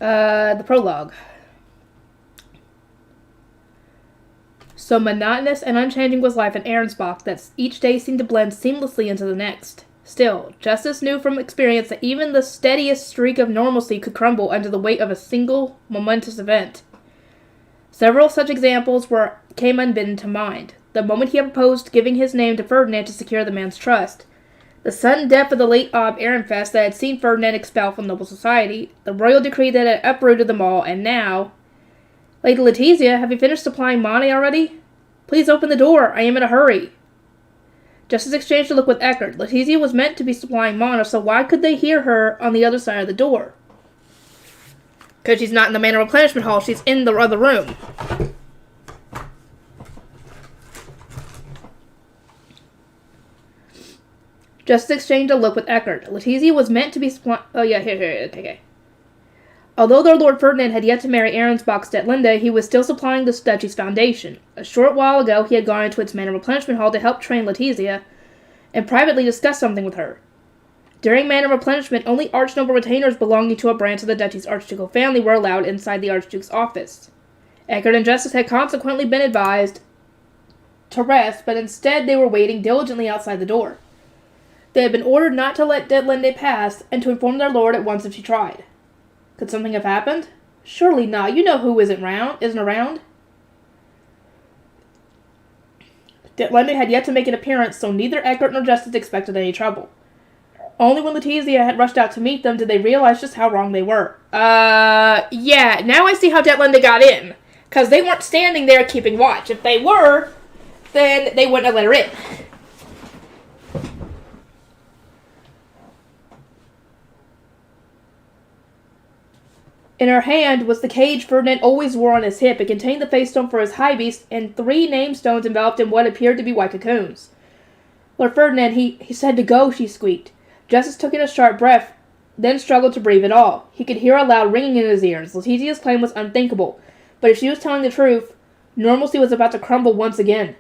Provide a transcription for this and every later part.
The prologue. So monotonous and unchanging was life in Ahrensbach that each day seemed to blend seamlessly into the next. Still, Justice knew from experience that even the steadiest streak of normalcy could crumble under the weight of a single momentous event. Several such examples came unbidden to mind. The moment he had proposed giving his name to Ferdinand to secure the man's trust. The sudden death of the late Abbé Ehrenfest that had seen Ferdinand expelled from noble society. The royal decree that had uprooted them all, and now... Lady Letizia, have you finished supplying money already? Please open the door. I am in a hurry. Justice exchanged a look with Eckert. Letizia was meant to be supplying mana, so why could they hear her on the other side of the door? Because she's not in the Manor Replenishment Hall. She's in the other room. Justice exchanged a look with Eckert. Letizia was meant to be supplying... Oh, yeah, here, okay. Although their Lord Ferdinand had yet to marry Ahrensbach's Detlinde, he was still supplying the duchy's foundation. A short while ago, he had gone into its Manor Replenishment Hall to help train Letizia, and privately discuss something with her. During Manor Replenishment, only archnoble retainers belonging to a branch of the duchy's archducal family were allowed inside the archduke's office. Eckert and Justice had consequently been advised to rest, but instead they were waiting diligently outside the door. They had been ordered not to let Detlinde pass, and to inform their lord at once if she tried. Could something have happened? Surely not. You know who isn't around. Detlinde had yet to make an appearance, so neither Eckert nor Justice expected any trouble. Only when Letizia had rushed out to meet them did they realize just how wrong they were. Yeah, now I see how Detlinde got in. Because they weren't standing there keeping watch. If they were, then they wouldn't have let her in. In her hand was the cage Ferdinand always wore on his hip. It contained the face stone for his high beast and 3 name stones enveloped in what appeared to be white cocoons. Lord Ferdinand, he said to go, she squeaked. Justice took in a sharp breath, then struggled to breathe at all. He could hear a loud ringing in his ears. Letizia's claim was unthinkable, but if she was telling the truth, normalcy was about to crumble once again.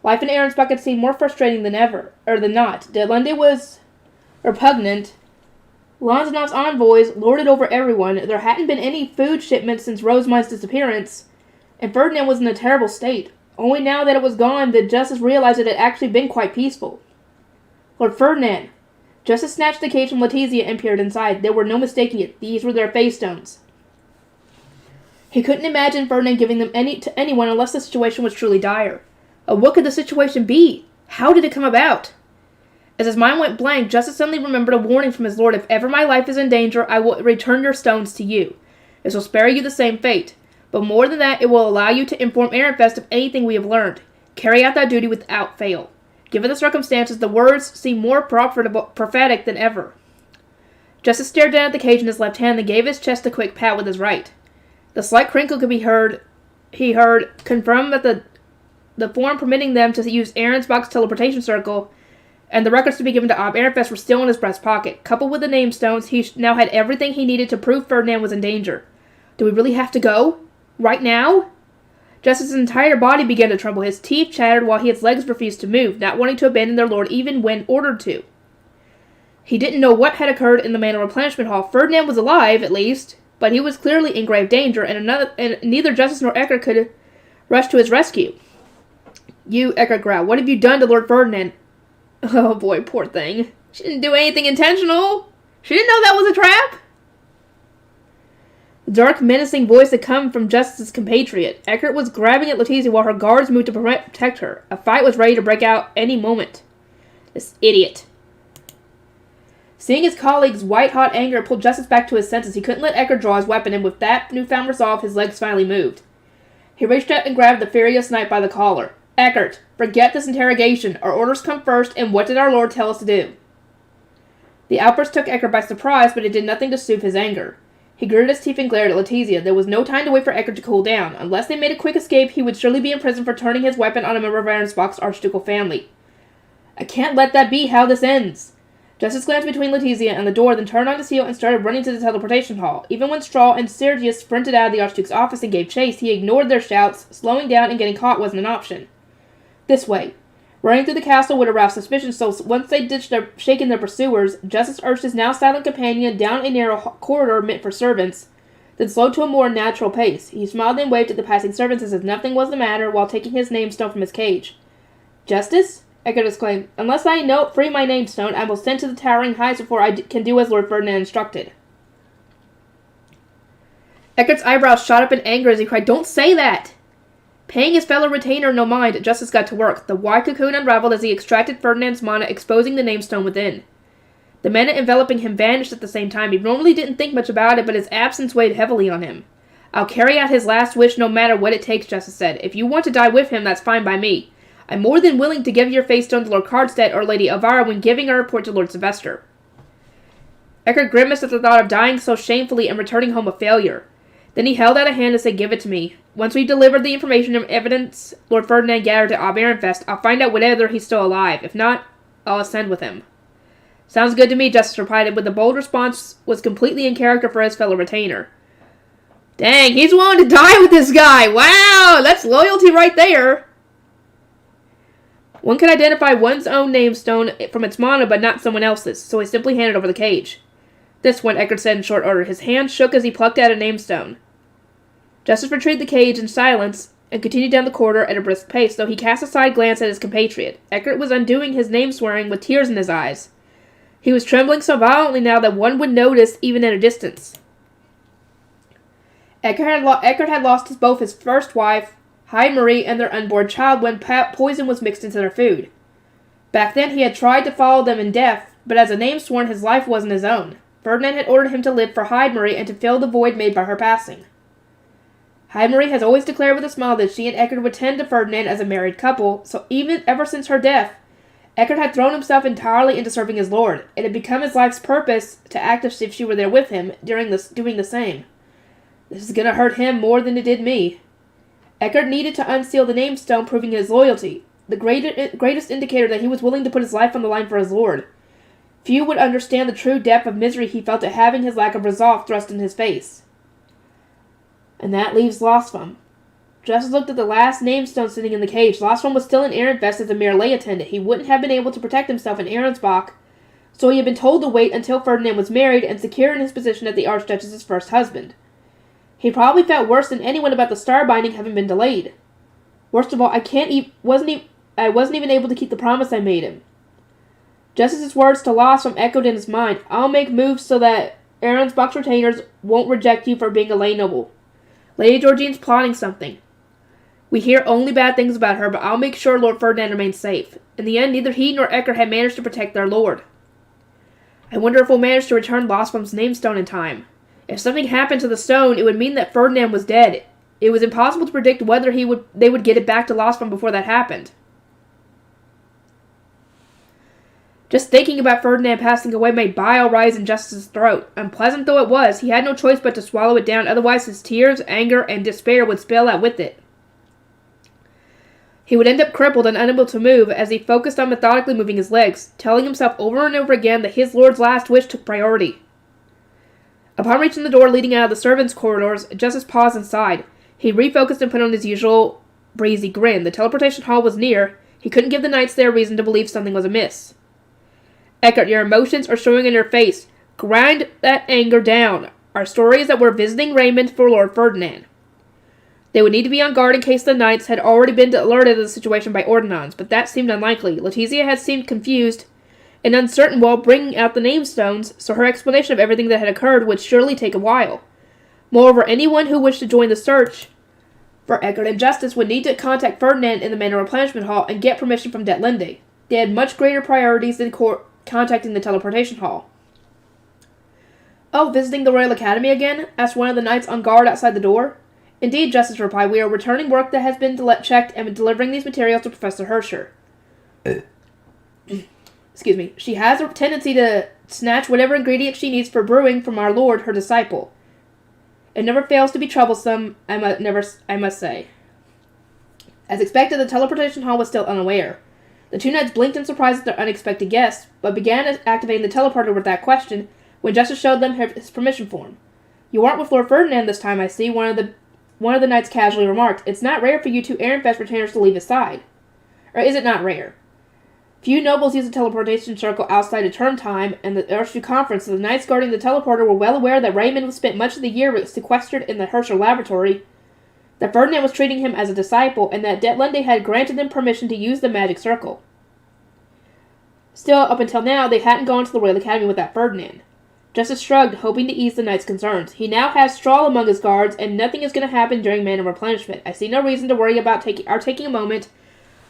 Life in Ahrensbach had seemed more frustrating than not. Detlinde was repugnant. Lanzanov's envoys lorded over everyone. There hadn't been any food shipments since Rosamund's disappearance, and Ferdinand was in a terrible state. Only now that it was gone did Justice realize it had actually been quite peaceful. Lord Ferdinand. Justice snatched the cage from Letizia and peered inside. There were no mistaking it. These were their face stones. He couldn't imagine Ferdinand giving them to anyone unless the situation was truly dire. What could the situation be? How did it come about? As his mind went blank, Justice suddenly remembered a warning from his lord. If ever my life is in danger, I will return your stones to you. This will spare you the same fate. But more than that, it will allow you to inform Ehrenfest of anything we have learned. Carry out that duty without fail. Given the circumstances, the words seemed more prophetic than ever. Justice stared down at the cage in his left hand, then gave his chest a quick pat with his right. The slight crinkle he heard confirmed that the form permitting them to use Ahrensbach's teleportation circle and the records to be given to Ehrenfest were still in his breast pocket. Coupled with the name stones, he now had everything he needed to prove Ferdinand was in danger. Do we really have to go? Right now? Justice's entire body began to tremble. His teeth chattered while his legs refused to move, not wanting to abandon their lord even when ordered to. He didn't know what had occurred in the Manor Replenishment Hall. Ferdinand was alive, at least, but he was clearly in grave danger, and neither Justice nor Eckert could rush to his rescue. You, Eckert growled, what have you done to Lord Ferdinand? Oh boy, poor thing. She didn't do anything intentional. She didn't know that was a trap. The dark, menacing voice had come from Justice's compatriot. Eckert was grabbing at Letizia while her guards moved to protect her. A fight was ready to break out any moment. This idiot. Seeing his colleague's white-hot anger pulled Justice back to his senses, he couldn't let Eckert draw his weapon, and with that newfound resolve, his legs finally moved. He reached out and grabbed the furious knight by the collar. Eckert, forget this interrogation. Our orders come first, and what did our lord tell us to do? The outburst took Eckert by surprise, but it did nothing to soothe his anger. He gritted his teeth and glared at Letizia. There was no time to wait for Eckert to cool down. Unless they made a quick escape, he would surely be in prison for turning his weapon on a member of Ahrensbach's archducal family. I can't let that be how this ends. Justice glanced between Letizia and the door, then turned on his heel and started running to the teleportation hall. Even when Strahl and Sergius sprinted out of the archduke's office and gave chase, he ignored their shouts. Slowing down and getting caught wasn't an option. This way. Running through the castle would arouse suspicion, so once they shaken their pursuers, Justice urged his now silent companion down a narrow corridor meant for servants. then slowed to a more natural pace. He smiled and waved at the passing servants as if nothing was the matter while taking his name-stone from his cage. "Justice?" Eckert exclaimed. "Unless I free my name-stone, I will send to the towering heights before I can do as Lord Ferdinand instructed." Eckert's eyebrows shot up in anger as he cried, "Don't say that!" Paying his fellow retainer no mind, Justice got to work. The wide cocoon unraveled as he extracted Ferdinand's mana, exposing the name-stone within. The mana enveloping him vanished at the same time. He normally didn't think much about it, but his absence weighed heavily on him. "I'll carry out his last wish no matter what it takes," Justice said. "If you want to die with him, that's fine by me. I'm more than willing to give your face stone to Lord Cardstead or Lady Elvira when giving a report to Lord Sylvester." Eckert grimaced at the thought of dying so shamefully and returning home a failure. Then he held out a hand and said, "Give it to me. Once we've delivered the information and evidence Lord Ferdinand gathered at Ehrenfest, I'll find out whether he's still alive. If not, I'll ascend with him." "Sounds good to me," Justice replied, but the bold response was completely in character for his fellow retainer. "Dang, he's willing to die with this guy! Wow, that's loyalty right there!" One could identify one's own name-stone from its mana, but not someone else's, so he simply handed over the cage. "This one," Eckert said in short order. His hand shook as he plucked out a name-stone. Justice retrieved the cage in silence and continued down the corridor at a brisk pace, though he cast a side glance at his compatriot. Eckert was undoing his name-swearing with tears in his eyes. He was trembling so violently now that one would notice even at a distance. Eckert had lost both his first wife, Marie, and their unborn child when poison was mixed into their food. Back then he had tried to follow them in death, but as a name-sworn, his life wasn't his own. Ferdinand had ordered him to live for Marie and to fill the void made by her passing. Marie has always declared with a smile that she and Eckert would tend to Ferdinand as a married couple, so even ever since her death, Eckert had thrown himself entirely into serving his lord. It had become his life's purpose to act as if she were there with him, doing the same. This is going to hurt him more than it did me. Eckert needed to unseal the name-stone, proving his loyalty, the greatest indicator that he was willing to put his life on the line for his lord. Few would understand the true depth of misery he felt at having his lack of resolve thrust in his face. And that leaves Losfam. Justice looked at the last name-stone sitting in the cage. Losfam was still in Ehrenfest as a mere lay attendant. He wouldn't have been able to protect himself in Ahrensbach, so he had been told to wait until Ferdinand was married and secure in his position as the Archduchess's first husband. He probably felt worse than anyone about the star binding having been delayed. Worst of all, I wasn't even able to keep the promise I made him. Justice's words to Losfam echoed in his mind. "I'll make moves so that Ahrensbach's retainers won't reject you for being a lay noble. Lady Georgine's plotting something. We hear only bad things about her, but I'll make sure Lord Ferdinand remains safe." In the end, neither he nor Eckert had managed to protect their lord. "I wonder if we'll manage to return Losfam's name-stone in time. If something happened to the stone, it would mean that Ferdinand was dead. It was impossible to predict whether they would get it back to Losfam before that happened." Just thinking about Ferdinand passing away made bile rise in Justice's throat. Unpleasant though it was, he had no choice but to swallow it down, otherwise his tears, anger, and despair would spill out with it. He would end up crippled and unable to move as he focused on methodically moving his legs, telling himself over and over again that his lord's last wish took priority. Upon reaching the door leading out of the servants' corridors, Justice paused and sighed. He refocused and put on his usual breezy grin. The teleportation hall was near. He couldn't give the knights their reason to believe something was amiss. "Eckert, your emotions are showing in your face. Grind that anger down. Our story is that we're visiting Raymond for Lord Ferdinand." They would need to be on guard in case the knights had already been alerted of the situation by ordinance, but that seemed unlikely. Letizia had seemed confused and uncertain while bringing out the name-stones, so her explanation of everything that had occurred would surely take a while. Moreover, anyone who wished to join the search for Eckert and Justice would need to contact Ferdinand in the Manor Replenishment Hall and get permission from Det Linde. They had much greater priorities than contacting the teleportation hall. "Oh, visiting the Royal Academy again?" asked one of the knights on guard outside the door. "Indeed," Justice replied. "We are returning work that has been checked and delivering these materials to Professor Herscher." Excuse me. "She has a tendency to snatch whatever ingredient she needs for brewing from our lord, her disciple. It never fails to be troublesome, I must say." As expected, the teleportation hall was still unaware. The two knights blinked in surprise at their unexpected guest, but began activating the teleporter with that question when Justice showed them his permission form. "You aren't with Lord Ferdinand this time, I see," one of the knights casually remarked. "It's not rare for you two Ehrenfest retainers to leave his side. Or is it not rare?" Few nobles used the teleportation circle outside of term time and the Archduke conference, so the knights guarding the teleporter were well aware that Raymond spent much of the year sequestered in the Herschel laboratory, that Ferdinand was treating him as a disciple, and that Detlinde had granted them permission to use the magic circle. Still, up until now, they hadn't gone to the Royal Academy without Ferdinand. Justice shrugged, hoping to ease the knight's concerns. He now has Strahl among his guards, and nothing is going to happen during mana replenishment. I see no reason to worry about taking a moment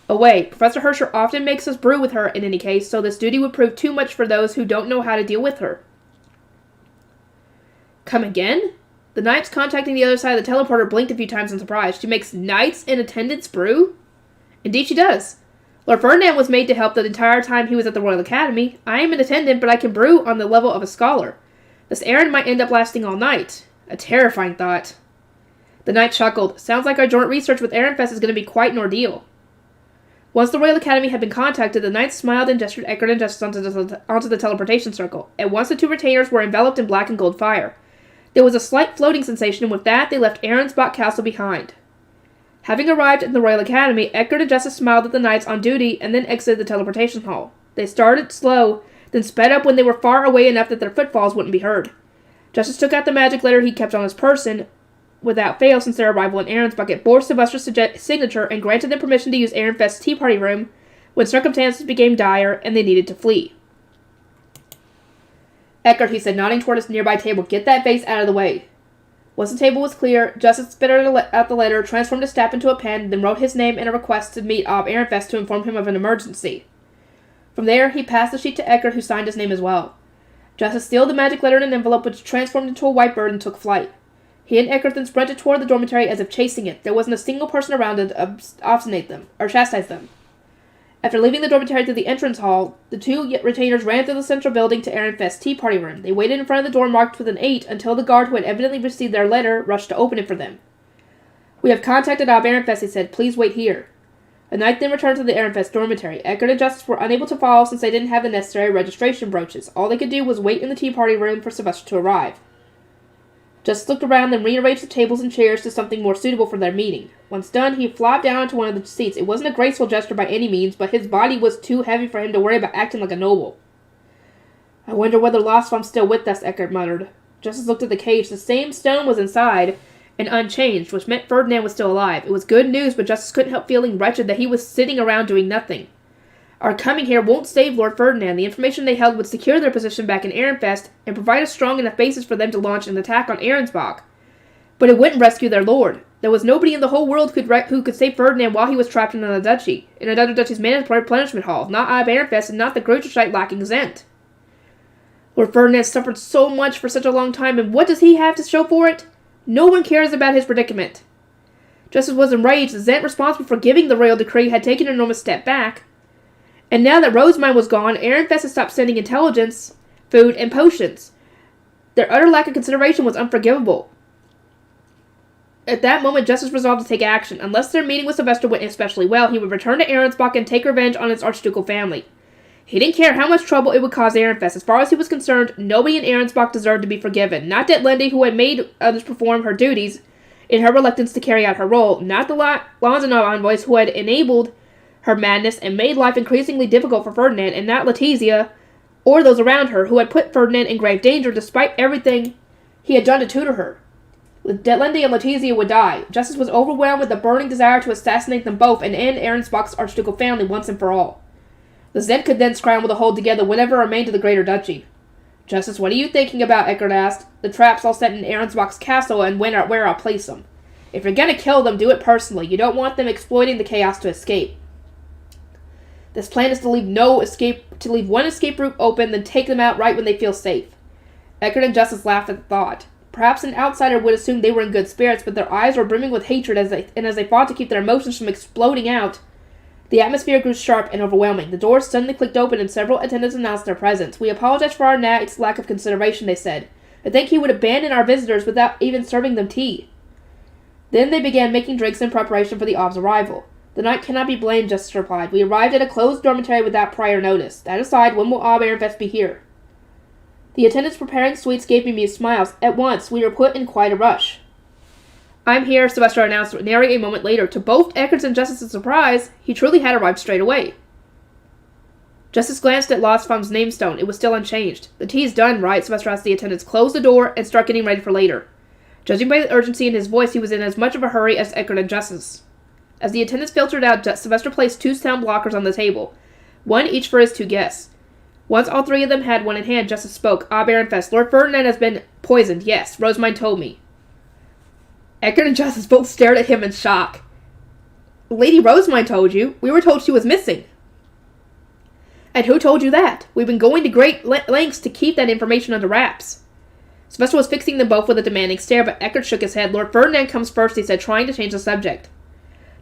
away. Professor Herschel often makes us brew with her in any case, so this duty would prove too much for those who don't know how to deal with her. Come again? The knights contacting the other side of the teleporter blinked a few times in surprise. She makes knights in attendance brew? Indeed she does. Lord Ferdinand was made to help the entire time he was at the Royal Academy. I am an attendant, but I can brew on the level of a scholar. This errand might end up lasting all night. A terrifying thought. The knight chuckled. Sounds like our joint research with Ehrenfest is going to be quite an ordeal. Once the Royal Academy had been contacted, the knights smiled and gestured Eckert and Justice onto the teleportation circle. At once the two retainers were enveloped in black and gold fire. There was a slight floating sensation, and with that, they left Ahrensbach Castle behind. Having arrived at the Royal Academy, Eckert and Justice smiled at the knights on duty and then exited the teleportation hall. They started slow, then sped up when they were far away enough that their footfalls wouldn't be heard. Justice took out the magic letter he kept on his person, without fail since their arrival in Ahrensbach. It bore Sylvester's signature and granted them permission to use Ehrenfest's tea party room when circumstances became dire and they needed to flee. Eckert, he said, nodding toward his nearby table, get that vase out of the way. Once the table was clear, Justice spit out the letter, transformed his staff into a pen, then wrote his name and a request to meet Ehrenfest to inform him of an emergency. From there, he passed the sheet to Eckert, who signed his name as well. Justice sealed the magic letter in an envelope which transformed into a white bird and took flight. He and Eckert then sprinted toward the dormitory as if chasing it. There wasn't a single person around to obstinate them, or chastise them. After leaving the dormitory through the entrance hall, the two retainers ran through the central building to Ehrenfest's tea party room. They waited in front of the door marked with an 8 until the guard who had evidently received their letter rushed to open it for them. We have contacted Ehrenfest, he said. Please wait here. A knight then returned to the Ehrenfest dormitory. Eckert and Justice were unable to follow since they didn't have the necessary registration brooches. All they could do was wait in the tea party room for Sylvester to arrive. Justice looked around and rearranged the tables and chairs to something more suitable for their meeting. Once done, he flopped down onto one of the seats. It wasn't a graceful gesture by any means, but his body was too heavy for him to worry about acting like a noble. I wonder whether Losfom's still with us, Eckert muttered. Justice looked at the cage. The same stone was inside and unchanged, which meant Ferdinand was still alive. It was good news, but Justice couldn't help feeling wretched that he was sitting around doing nothing. Our coming here won't save Lord Ferdinand. The information they held would secure their position back in Ehrenfest and provide a strong enough basis for them to launch an attack on Ahrensbach. But it wouldn't rescue their lord. There was nobody in the whole world who could save Ferdinand while he was trapped in another duchy's mandatory replenishment hall, not Ehrenfest and not the Greuterscheid lacking Zent. Lord Ferdinand suffered so much for such a long time, and what does he have to show for it? No one cares about his predicament. Justice was enraged. The Zent responsible for giving the royal decree had taken an enormous step back. And now that Rosemine was gone, Ehrenfest had stopped sending intelligence, food, and potions. Their utter lack of consideration was unforgivable. At that moment, Justice resolved to take action. Unless their meeting with Sylvester went especially well, he would return to Ahrensbach and take revenge on his archducal family. He didn't care how much trouble it would cause Ehrenfest. As far as he was concerned, nobody in Ahrensbach deserved to be forgiven. Not Detlinde, who had made others perform her duties in her reluctance to carry out her role. Not the Lanzanov envoys, who had enabled her madness and made life increasingly difficult for Ferdinand, and not Letizia, or those around her, who had put Ferdinand in grave danger despite everything he had done to tutor her. Detlinde and Letizia would die. Justice was overwhelmed with the burning desire to assassinate them both and end Ahrensbach's archducal family once and for all. The Zent could then scramble to hold together whatever remained of the greater duchy. Justice, what are you thinking about? Eckert asked. The traps all set in Ahrensbach's castle and where I'll place them. If you're gonna kill them, do it personally. You don't want them exploiting the chaos to escape. This plan is to leave one escape route open, then take them out right when they feel safe. Eckert and Justice laughed at the thought. Perhaps an outsider would assume they were in good spirits, but their eyes were brimming with hatred as they fought to keep their emotions from exploding out. The atmosphere grew sharp and overwhelming. The doors suddenly clicked open and several attendants announced their presence. We apologize for our knight's lack of consideration, they said. I think he would abandon our visitors without even serving them tea. Then they began making drinks in preparation for the Ob's arrival. The knight cannot be blamed, Justice replied. We arrived at a closed dormitory without prior notice. That aside, when will Ehrenfest be here? The attendants preparing sweets gave me amused smiles. At once, we were put in quite a rush. I'm here, Sylvester announced, narrating a moment later. To both Eckert's and Justice's surprise, he truly had arrived straight away. Justice glanced at Lostfam's namestone. It was still unchanged. The tea's done, right? Sylvester asked the attendants. Closed the door and start getting ready for later. Judging by the urgency in his voice, he was in as much of a hurry as Eckert and Justice. As the attendants filtered out, Sylvester placed 2 sound blockers on the table, one each for his 2 guests. Once all 3 of them had one in hand, Justice spoke. Ehrenfest, Lord Ferdinand has been poisoned, yes. Rosemine told me. Eckert and Justice both stared at him in shock. Lady Rosemine told you. We were told she was missing. And who told you that? We've been going to great lengths to keep that information under wraps. Sylvester was fixing them both with a demanding stare, but Eckert shook his head. Lord Ferdinand comes first, he said, trying to change the subject.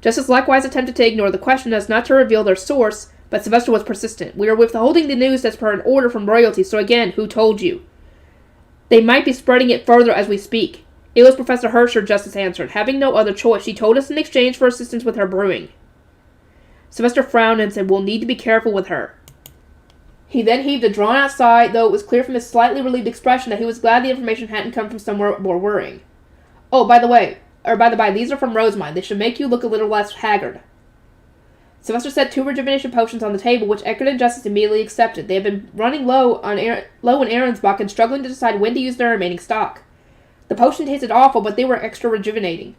Justice likewise attempted to ignore the question as not to reveal their source, but Sylvester was persistent. We are withholding the news as per an order from royalty, so again, who told you? They might be spreading it further as we speak. It was Professor Herscher, Justice answered. Having no other choice, she told us in exchange for assistance with her brewing. Sylvester frowned and said, we'll need to be careful with her. He then heaved a drawn-out sigh, though it was clear from his slightly relieved expression that he was glad the information hadn't come from somewhere more worrying. Oh, by the by, these are from Rosemine. They should make you look a little less haggard. Sylvester set 2 rejuvenation potions on the table, which Eckert and Justice immediately accepted. They had been running low in Ahrensbach and struggling to decide when to use their remaining stock. The potion tasted awful, but they were extra reinvigorating.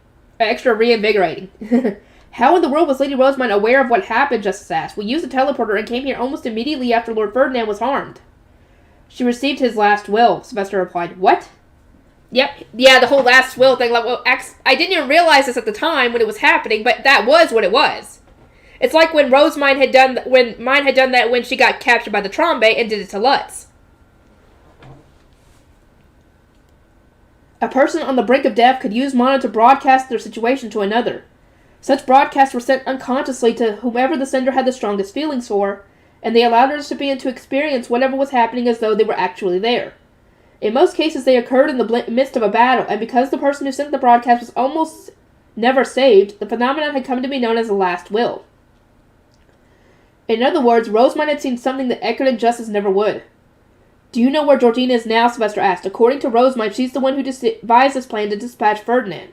How in the world was Lady Rosemine aware of what happened, Justice asked. We used a teleporter and came here almost immediately after Lord Ferdinand was harmed. She received his last will, Sylvester replied. What? Yep, yeah, the whole last will thing. Well, I didn't even realize this at the time when it was happening, but that was what it was. It's like when mine had done that when she got captured by the Trombe and did it to Lutz. A person on the brink of death could use mana to broadcast their situation to another. Such broadcasts were sent unconsciously to whomever the sender had the strongest feelings for, and they allowed the recipient to experience whatever was happening as though they were actually there. In most cases, they occurred in the midst of a battle, and because the person who sent the broadcast was almost never saved, the phenomenon had come to be known as the last will. In other words, Rosemine had seen something that Eckert and Justice never would. Do you know where Georgina is now? Sylvester asked. According to Rosemine, she's the one who devised this plan to dispatch Ferdinand.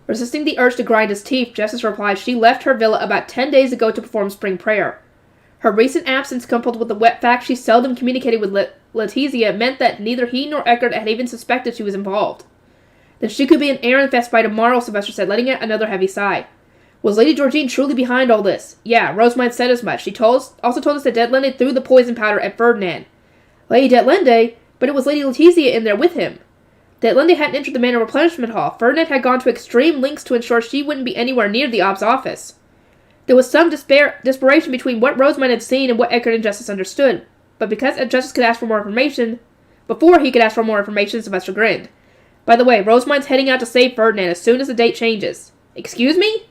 Resisting the urge to grind his teeth, Justice replied she left her villa about 10 days ago to perform spring prayer. Her recent absence, coupled with the fact she seldom communicated with Letizia, meant that neither he nor Eckert had even suspected she was involved. Then she could be in Ehrenfest by tomorrow, Sylvester said, letting out another heavy sigh. Was Lady Georgine truly behind all this? Yeah, Rosemine said as much. She also told us that Detlinde threw the poison powder at Ferdinand. Lady Detlinde? But it was Lady Letizia in there with him. Detlinde hadn't entered the Manor Replenishment Hall. Ferdinand had gone to extreme lengths to ensure she wouldn't be anywhere near the Ob's office. There was some desperation between what Rosemine had seen and what Eckert and Justice understood. But because Justice could ask for more information, before he could ask for more information, Sylvester grinned. By the way, Rosemine's heading out to save Ferdinand as soon as the date changes. Excuse me?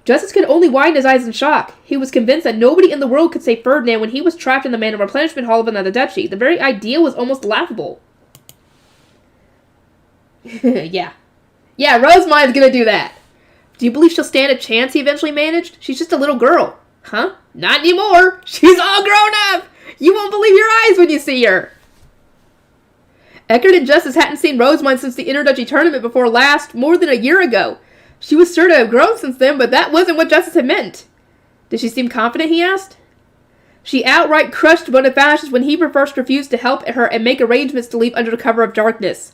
Justice could only widen his eyes in shock. He was convinced that nobody in the world could save Ferdinand when he was trapped in the Manor Replenishment Hall of another duchy. The very idea was almost laughable. Yeah, Rosemine's gonna do that. Do you believe she'll stand a chance, he eventually managed? She's just a little girl. Huh? Not anymore. She's all grown up. You won't believe your eyes when you see her. Eckert and Justice hadn't seen Rosemine since the Interduchy tournament before last, more than a year ago. She was sure to have grown since then, but that wasn't what Justice had meant. Did she seem confident, he asked. She outright crushed Bonifacius when he first refused to help her and make arrangements to leave under the cover of darkness.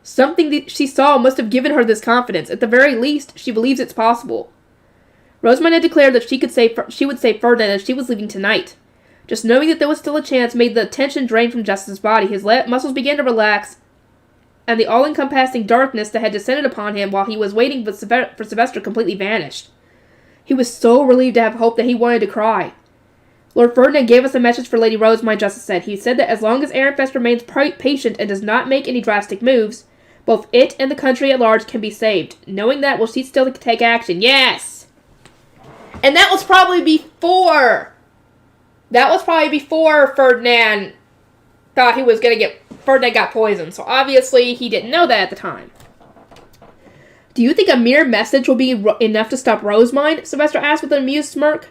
Something that she saw must have given her this confidence. At the very least, she believes it's possible. Rosemine had declared that she would save Ferdinand and she was leaving tonight. Just knowing that there was still a chance made the tension drain from Justice's body. His muscles began to relax, and the all-encompassing darkness that had descended upon him while he was waiting for Sylvester completely vanished. He was so relieved to have hope that he wanted to cry. Lord Ferdinand gave us a message for Lady Rosemine, Justice said. He said that as long as Ehrenfest remains patient and does not make any drastic moves, both it and the country at large can be saved. Knowing that, will she still take action? Yes! And that was probably before Ferdinand thought he was going to get... Ferdinand got poisoned, so obviously he didn't know that at the time. Do you think a mere message will be enough to stop Rosemine? Sylvester asked with an amused smirk.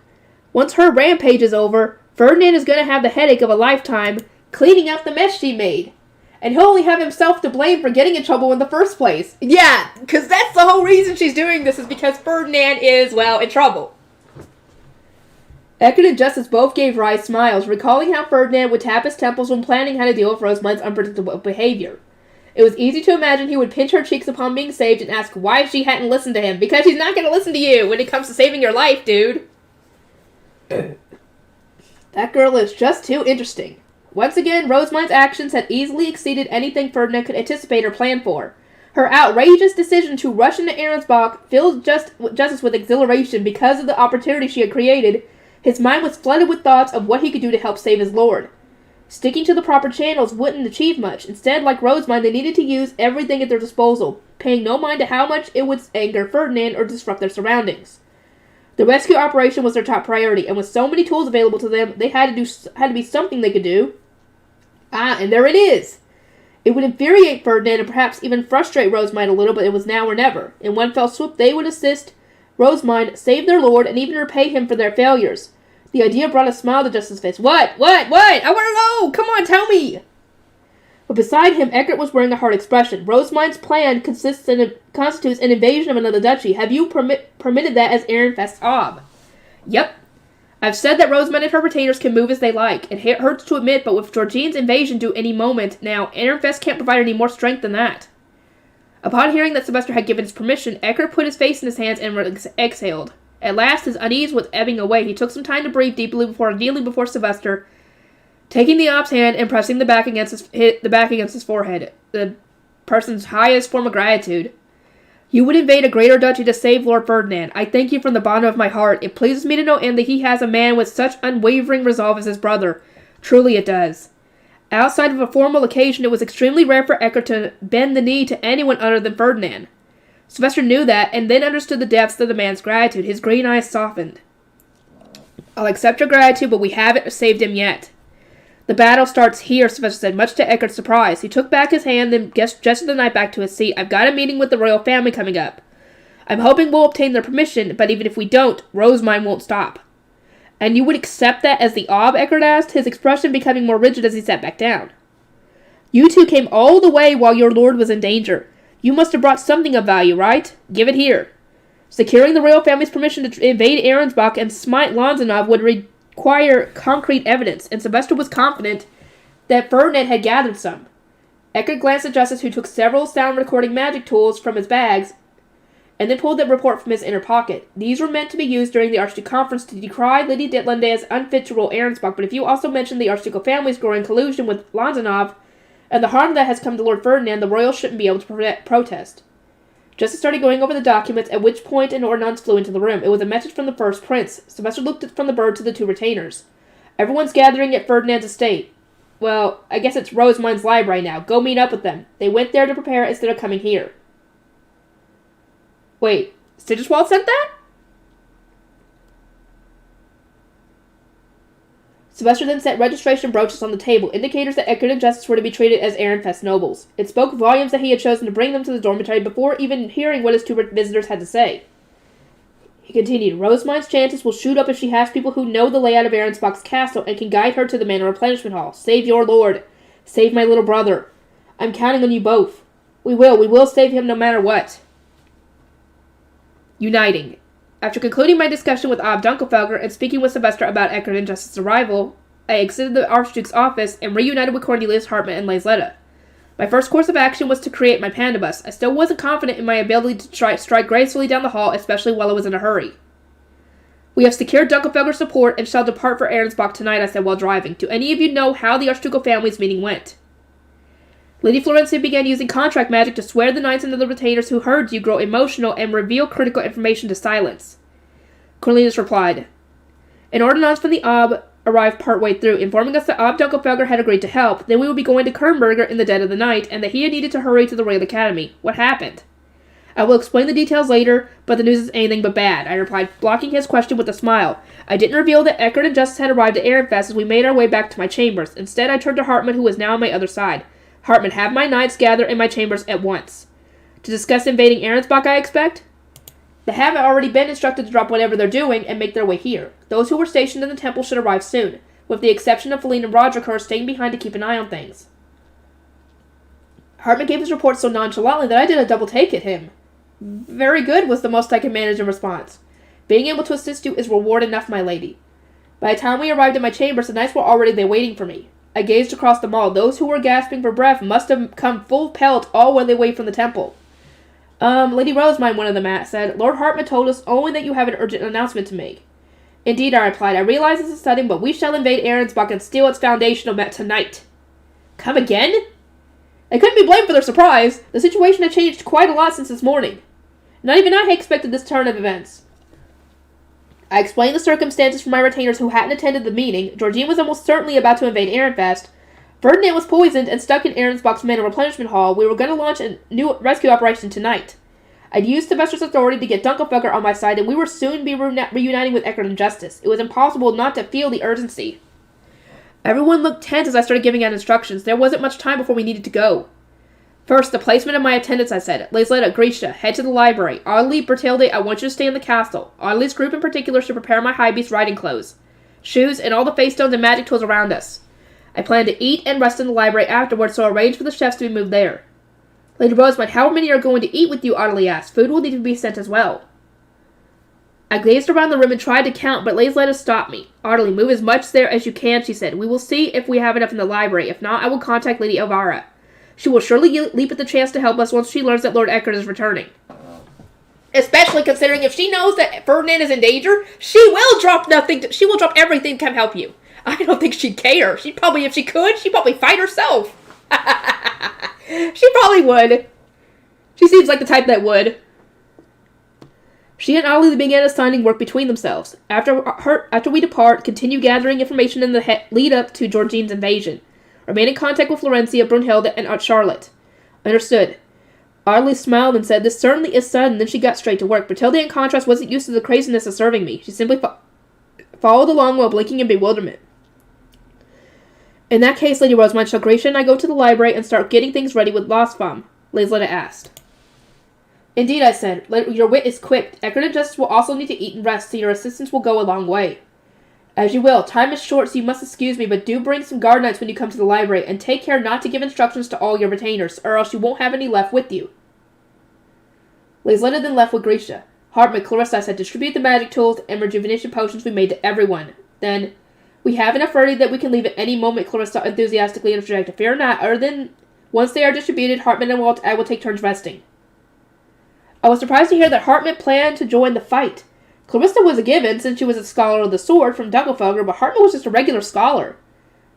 Once her rampage is over, Ferdinand is going to have the headache of a lifetime cleaning up the mess she made. And he'll only have himself to blame for getting in trouble in the first place. Yeah, because that's the whole reason she's doing this, is because Ferdinand is, well, in trouble. Eckert and Justice both gave wry smiles, recalling how Ferdinand would tap his temples when planning how to deal with Rosamund's unpredictable behavior. It was easy to imagine he would pinch her cheeks upon being saved and ask why she hadn't listened to him, because he's not going to listen to you when it comes to saving your life, dude. That girl is just too interesting. Once again, Rosamund's actions had easily exceeded anything Ferdinand could anticipate or plan for. Her outrageous decision to rush into Ahrensbach filled Justice with exhilaration because of the opportunity she had created. His mind was flooded with thoughts of what he could do to help save his lord. Sticking to the proper channels wouldn't achieve much. Instead, like Rosamund, they needed to use everything at their disposal, paying no mind to how much it would anger Ferdinand or disrupt their surroundings. The rescue operation was their top priority, and with so many tools available to them, they had to be something they could do. And there it is! It would infuriate Ferdinand and perhaps even frustrate Rosamund a little, but it was now or never. In one fell swoop, they would assist Rosamund, save their lord, and even repay him for their failures. The idea brought a smile to Justice's face. What? I want to know! Come on, tell me! But beside him, Eckert was wearing a hard expression. Rosamund's plan constitutes an invasion of another duchy. Have you permitted that as Ehrenfest's ob? Yep. I've said that Rosamund and her retainers can move as they like. It hurts to admit, but with Georgine's invasion due any moment now, Ehrenfest can't provide any more strength than that. Upon hearing that Sylvester had given his permission, Eckert put his face in his hands and exhaled. At last, his unease was ebbing away. He took some time to breathe deeply before kneeling before Sylvester, taking the ob's hand and pressing the back against his forehead, the person's highest form of gratitude. You would invade a greater duchy to save Lord Ferdinand. I thank you from the bottom of my heart. It pleases me to no end that he has a man with such unwavering resolve as his brother. Truly it does. Outside of a formal occasion, it was extremely rare for Eckert to bend the knee to anyone other than Ferdinand. Sylvester knew that, and then understood the depths of the man's gratitude. His green eyes softened. I'll accept your gratitude, but we haven't saved him yet. The battle starts here, Sylvester said, much to Eckert's surprise. He took back his hand, then gestured the knight back to his seat. I've got a meeting with the royal family coming up. I'm hoping we'll obtain their permission, but even if we don't, Rosamund won't stop. And you would accept that as the ob? Eckert asked, his expression becoming more rigid as he sat back down. You two came all the way while your lord was in danger. You must have brought something of value, right? Give it here. Securing the royal family's permission to invade Ahrensbach and smite Lanzanov would require concrete evidence, and Sylvester was confident that Ferdinand had gathered some. Eckert glanced at Justice, who took several sound-recording magic tools from his bags, and then pulled the report from his inner pocket. These were meant to be used during the Archduke conference to decry Lady Ditlinde as unfit to rule Ahrensbach, but if you also mention the Archducal family's growing collusion with Lanzanov, and the harm that has come to Lord Ferdinand, the royals shouldn't be able to protest. Justice started going over the documents, at which point an ordnance flew into the room. It was a message from the first prince. Sylvester looked from the bird to the two retainers. Everyone's gathering at Ferdinand's estate. Well, I guess it's Rosamund's library now. Go meet up with them. They went there to prepare instead of coming here. Wait, Sigiswald sent that? Sylvester then set registration brooches on the table, indicators that Eckert and Justice were to be treated as Ehrenfest nobles. It spoke volumes that he had chosen to bring them to the dormitory before even hearing what his two visitors had to say. He continued, Rosamund's chances will shoot up if she has people who know the layout of Ahrensbach's castle and can guide her to the manor replenishment hall. Save your lord. Save my little brother. I'm counting on you both. We will save him no matter what. Uniting. After concluding my discussion with Ob Dunkelfelger and speaking with Sylvester about Eckert and Justice's arrival, I exited the Archduke's office and reunited with Cornelius, Hartmann, and Lazletta. My first course of action was to create my pandabus. I still wasn't confident in my ability to strike gracefully down the hall, especially while I was in a hurry. We have secured Dunkelfelger's support and shall depart for Ahrensbach tonight, I said while driving. Do any of you know how the Archducal family's meeting went? Lady Florencia began using contract magic to swear the knights and the retainers who heard you grow emotional and reveal critical information to silence. Cornelius replied. An ordinance from the Ob arrived partway through, informing us that Ob Dunkelfelger had agreed to help. Then we would be going to Kernberger in the dead of the night, and that he had needed to hurry to the Royal Academy. What happened? I will explain the details later, but the news is anything but bad, I replied, blocking his question with a smile. I didn't reveal that Eckert and Justice had arrived at Ehrenfest as we made our way back to my chambers. Instead, I turned to Hartmann, who was now on my other side. Hartmann, have my knights gather in my chambers at once. To discuss invading Ahrensbach, I expect? They have already been instructed to drop whatever they're doing and make their way here. Those who were stationed in the temple should arrive soon, with the exception of Feline and Roderick, who are staying behind to keep an eye on things. Hartmann gave his report so nonchalantly that I did a double take at him. Very good was the most I could manage in response. Being able to assist you is reward enough, my lady. By the time we arrived at my chambers, the knights were already there waiting for me. I gazed across the mall. Those who were gasping for breath must have come full pelt all the way from the temple. Lady Rosemine, one of them said, Lord Hartman told us only that you have an urgent announcement to make. Indeed, I replied. I realize this is sudden, but we shall invade Ahrensbach and steal its foundation tonight. Come again? I couldn't be blamed for their surprise. The situation had changed quite a lot since this morning. Not even I had expected this turn of events. I explained the circumstances for my retainers who hadn't attended the meeting. Georgine was almost certainly about to invade Ehrenfest. Ferdinand was poisoned and stuck in Ahrensbach's Manor Replenishment Hall. We were going to launch a new rescue operation tonight. I'd used Sylvester's authority to get Dunkelfugger on my side, and we were soon be reuniting with Eckert and Justice. It was impossible not to feel the urgency. Everyone looked tense as I started giving out instructions. There wasn't much time before we needed to go. First, the placement of my attendants, I said. Lazletta, Grisha, head to the library. Audley, Bertilde, I want you to stay in the castle. Audley's group in particular should prepare my high beast riding clothes, shoes, and all the face stones and magic tools around us. I plan to eat and rest in the library afterwards, so arrange for the chefs to be moved there. Lady Rosemont, how many are going to eat with you? Audley asked. Food will need to be sent as well. I gazed around the room and tried to count, but Lazletta stopped me. Audley, move as much there as you can, she said. We will see if we have enough in the library. If not, I will contact Lady Elvira. She will surely leap at the chance to help us once she learns that Lord Eckert is returning. Especially considering if she knows that Ferdinand is in danger, she will drop she will drop everything to come help you. I don't think she'd care. She'd probably, if she could, she'd probably fight herself. She probably would. She seems like the type that would. She and Ollie began assigning work between themselves. After we depart, continue gathering information in the lead up to Georgine's invasion. Remain in contact with Florencia, Brunhilde, and Aunt Charlotte. Understood. Audley smiled and said, this certainly is sudden, then she got straight to work. Bertilde, in contrast, wasn't used to the craziness of serving me. She simply followed along while blinking in bewilderment. In that case, Lady Rosemont, shall Gracia and I go to the library and start getting things ready with Lostfam? Lazletta asked. Indeed, I said. Your wit is quick. Eckert and Justice will also need to eat and rest, so your assistance will go a long way. As you will. Time is short, so you must excuse me, but do bring some guard knights when you come to the library, and take care not to give instructions to all your retainers, or else you won't have any left with you. Lazletta then left with Grisha. Hartman, Clarissa, I said, distribute the magic tools and rejuvenation potions we made to everyone. Then, we have enough ready that we can leave at any moment, Clarissa enthusiastically interjected. Fear not, other than once they are distributed, Hartman and I will take turns resting. I was surprised to hear that Hartman planned to join the fight. Clarissa was a given, since she was a scholar of the sword from Dunkelfugger, but Hartman was just a regular scholar.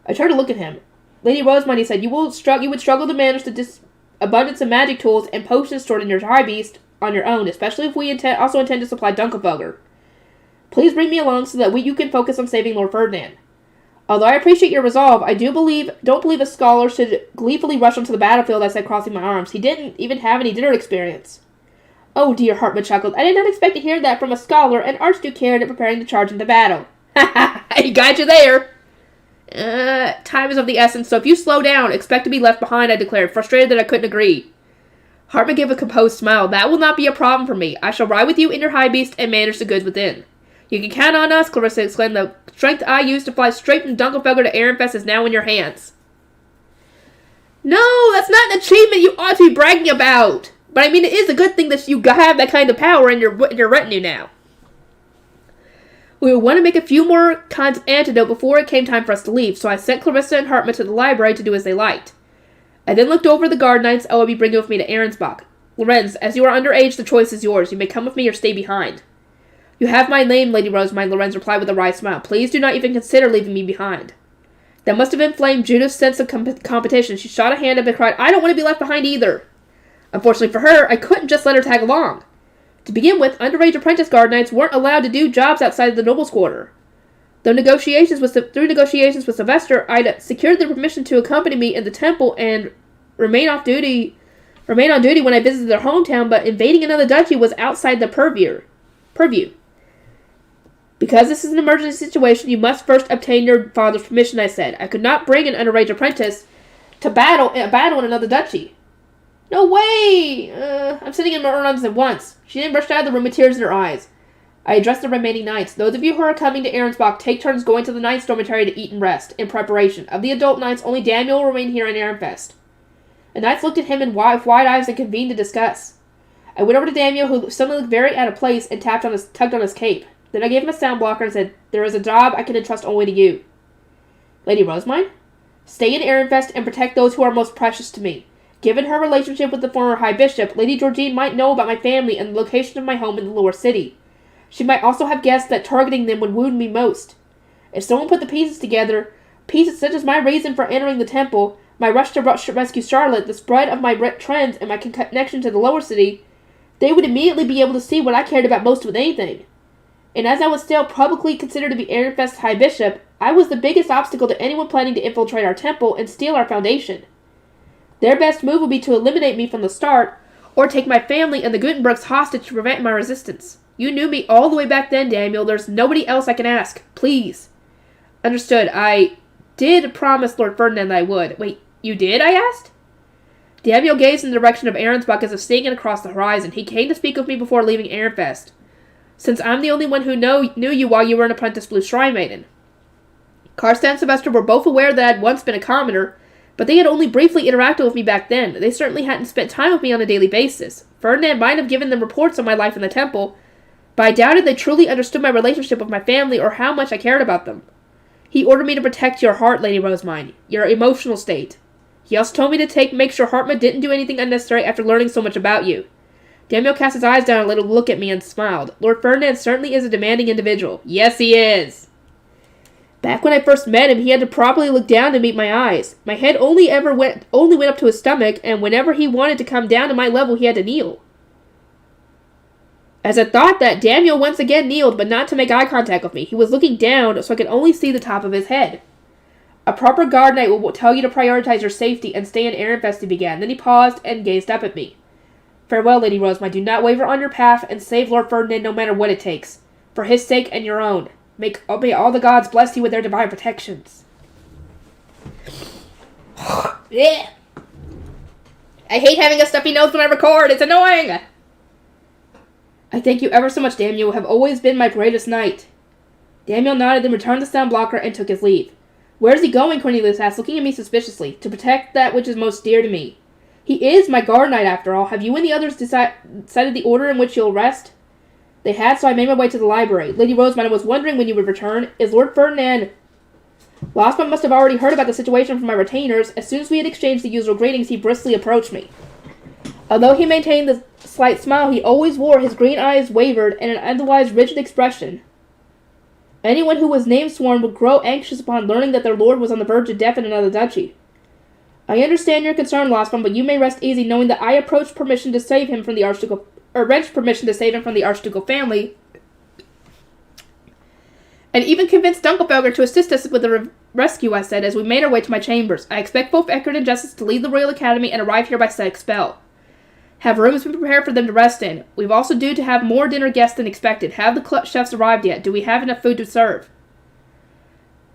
I turned to look at him. Lady Rosemont, he said, you would struggle to manage the abundance of magic tools and potions stored in your high beast on your own, especially if we also intend to supply Dunkelfugger. Please bring me along so that you can focus on saving Lord Ferdinand. Although I appreciate your resolve, I don't believe a scholar should gleefully rush onto the battlefield, I said, crossing my arms. He didn't even have any dinner experience. Oh dear, Hartman chuckled. I did not expect to hear that from a scholar, an Archduke candidate preparing to charge into battle. Ha ha! I got you there! Time is of the essence, so if you slow down, expect to be left behind, I declared, frustrated that I couldn't agree. Hartman gave a composed smile. That will not be a problem for me. I shall ride with you in your high beast and manage the goods within. You can count on us, Clarissa exclaimed. The strength I used to fly straight from Dunkelfugger to Ehrenfest is now in your hands. No, that's not an achievement you ought to be bragging about. But I mean, it is a good thing that you have that kind of power in your retinue now. We would want to make a few more kinds of antidote before it came time for us to leave, so I sent Clarissa and Hartman to the library to do as they liked. I then looked over the guard knights I would be bringing with me to Ahrensbach. Lorenz, as you are underage, the choice is yours. You may come with me or stay behind. You have my name, Lady Rosemont, Lorenz replied with a wry smile. Please do not even consider leaving me behind. That must have inflamed Judith's sense of competition. She shot a hand up and cried, I don't want to be left behind either. Unfortunately for her, I couldn't just let her tag along. To begin with, underage apprentice guard knights weren't allowed to do jobs outside of the noble's quarter. Through negotiations with Sylvester, I'd secured the permission to accompany me in the temple and remain on duty when I visited their hometown, but invading another duchy was outside the purview. Because this is an emergency situation, you must first obtain your father's permission, I said. I could not bring an underage apprentice to battle in another duchy. No way! I'm sitting in my arms at once. She then rushed out of the room with tears in her eyes. I addressed the remaining knights. Those of you who are coming to Ahrensbach, take turns going to the knight's dormitory to eat and rest, in preparation. Of the adult knights, only Daniel will remain here in Ehrenfest. The knights looked at him with wide eyes and convened to discuss. I went over to Daniel, who suddenly looked very out of place, and tugged on his cape. Then I gave him a sound blocker and said, "There is a job I can entrust only to you." Lady Rosemine? Stay in Ehrenfest and protect those who are most precious to me. Given her relationship with the former High Bishop, Lady Georgine might know about my family and the location of my home in the lower city. She might also have guessed that targeting them would wound me most. If someone put the pieces together, pieces such as my reason for entering the temple, my rush to rescue Charlotte, the spread of my trends, and my connection to the lower city, they would immediately be able to see what I cared about most with anything. And as I was still publicly considered to be Ehrenfest's High Bishop, I was the biggest obstacle to anyone planning to infiltrate our temple and steal our foundation. Their best move would be to eliminate me from the start, or take my family and the Gutenbergs hostage to prevent my resistance. You knew me all the way back then, Daniel. There's nobody else I can ask. Please. Understood. I did promise Lord Ferdinand that I would. Wait, you did? I asked. Daniel gazed in the direction of Ahrensbach as if seeing it across the horizon. He came to speak with me before leaving Ehrenfest. Since I'm the only one who knew you while you were an apprentice Blue Shrine Maiden. Karsta and Sylvester were both aware that I'd once been a commoner, but they had only briefly interacted with me back then. They certainly hadn't spent time with me on a daily basis. Ferdinand might have given them reports on my life in the temple, but I doubted they truly understood my relationship with my family or how much I cared about them. He ordered me to protect your heart, Lady Rosemine, your emotional state. He also told me to make sure Hartmut didn't do anything unnecessary after learning so much about you. Daniel cast his eyes down a little to look at me and smiled. Lord Ferdinand certainly is a demanding individual. Yes, he is. Back when I first met him, he had to properly look down to meet my eyes. My head only went up to his stomach, and whenever he wanted to come down to my level, he had to kneel. As I thought that, Daniel once again kneeled, but not to make eye contact with me. He was looking down, so I could only see the top of his head. A proper guard knight will tell you to prioritize your safety and stay in Ehrenfest, he began. Then he paused and gazed up at me. Farewell, Lady Rosemine. Do not waver on your path, and save Lord Ferdinand no matter what it takes. For his sake and your own. May all the gods bless you with their divine protections. Yeah. I hate having a stuffy nose when I record. It's annoying. I thank you ever so much, Daniel. You have always been my greatest knight. Daniel nodded, then returned the sound blocker and took his leave. Where is he going? Cornelius asked, looking at me suspiciously. To protect that which is most dear to me. He is my guard knight, after all. Have you and the others decided the order in which you'll rest? They had, so I made my way to the library. Lady Rosemine was wondering when you would return. Is Lord Ferdinand... Lossman must have already heard about the situation from my retainers. As soon as we had exchanged the usual greetings, he briskly approached me. Although he maintained the slight smile he always wore, his green eyes wavered in an otherwise rigid expression. Anyone who was name-sworn would grow anxious upon learning that their lord was on the verge of death in another duchy. I understand your concern, Lossman, but you may rest easy knowing that I approached permission to save him from the Archducal... wrenched permission to save him from the Archducal family, and even convinced Dunkelfelger to assist us with the rescue, I said, as we made our way to my chambers. I expect both Eckert and Justice to leave the Royal Academy and arrive here by expel. Have rooms been prepared for them to rest in. We've also due to have more dinner guests than expected. Have the chefs arrived yet? Do we have enough food to serve?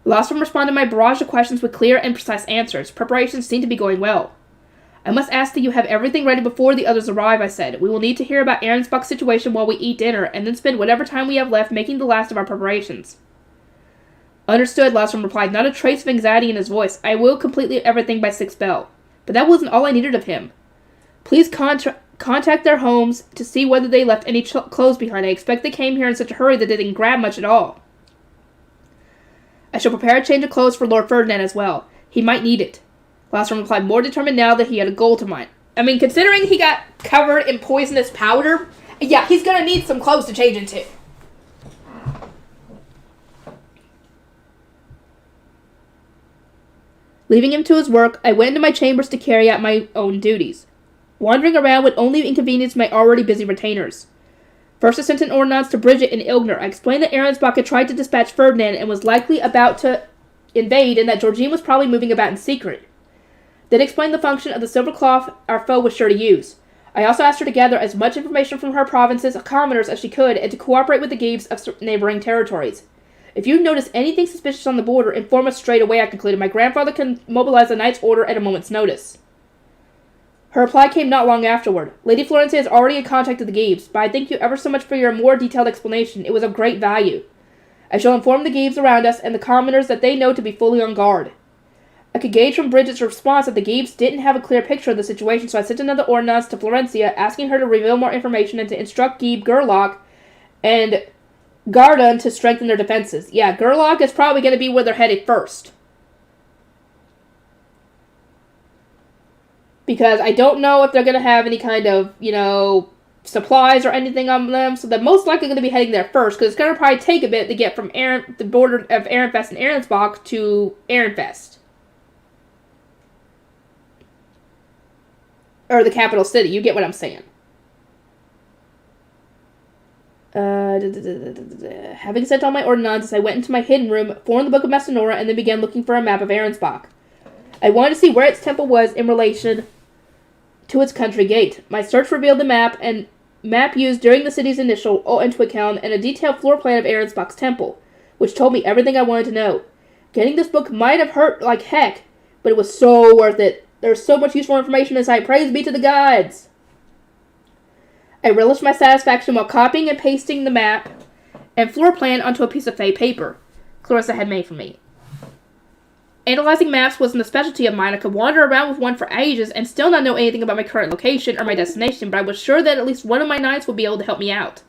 Lossman responded to my barrage of questions with clear and precise answers. Preparations seem to be going well. I must ask that you have everything ready before the others arrive, I said. We will need to hear about Ahrensbach's situation while we eat dinner, and then spend whatever time we have left making the last of our preparations. Understood, Lossman replied, not a trace of anxiety in his voice. I will complete everything by 6 bell. But that wasn't all I needed of him. Please contact their homes to see whether they left any clothes behind. I expect they came here in such a hurry that they didn't grab much at all. I shall prepare a change of clothes for Lord Ferdinand as well. He might need it. Lossman replied, more determined now that he had a goal to mind. I mean, considering he got covered in poisonous powder, yeah, he's gonna need some clothes to change into. Leaving him to his work, I went into my chambers to carry out my own duties. Wandering around would only inconvenience my already busy retainers. First, I sent an ordinance to Bridget and Ilgner. I explained that Ahrensbach had tried to dispatch Ferdinand and was likely about to invade, and that Georgine was probably moving about in secret. Then explained the function of the silver cloth our foe was sure to use. I also asked her to gather as much information from her province's commoners as she could, and to cooperate with the Giebs of neighboring territories. If you notice anything suspicious on the border, inform us straight away, I concluded. My grandfather can mobilize the knight's order at a moment's notice. Her reply came not long afterward. Lady Florencia has already contacted the Giebs, but I thank you ever so much for your more detailed explanation. It was of great value. I shall inform the Giebs around us and the commoners that they know to be fully on guard. I could gauge from Bridget's response that the Giebs didn't have a clear picture of the situation, so I sent another ordinance to Florencia, asking her to reveal more information and to instruct Gieb Gerlach and Garden to strengthen their defenses. Yeah, Gerlach is probably going to be where they're headed first. Because I don't know if they're going to have any kind of, supplies or anything on them. So they're most likely going to be heading there first. Because it's going to probably take a bit to get from the border of Ehrenfest and Ahrensbach to Ehrenfest. Or the capital city. You get what I'm saying. Having sent all my ordnance, I went into my hidden room, formed the Book of Messinora, and then began looking for a map of Ahrensbach. I wanted to see where its temple was in relation to its country gate. My search revealed the map used during the city's initial Entwickeln, and a detailed floor plan of Ahrensbach's temple, which told me everything I wanted to know. Getting this book might have hurt like heck, but it was so worth it. There's so much useful information inside. Praise be to the gods! I relished my satisfaction while copying and pasting the map and floor plan onto a piece of fey paper Clarissa had made for me. Analyzing maps wasn't a specialty of mine. I could wander around with one for ages and still not know anything about my current location or my destination, but I was sure that at least one of my knights would be able to help me out.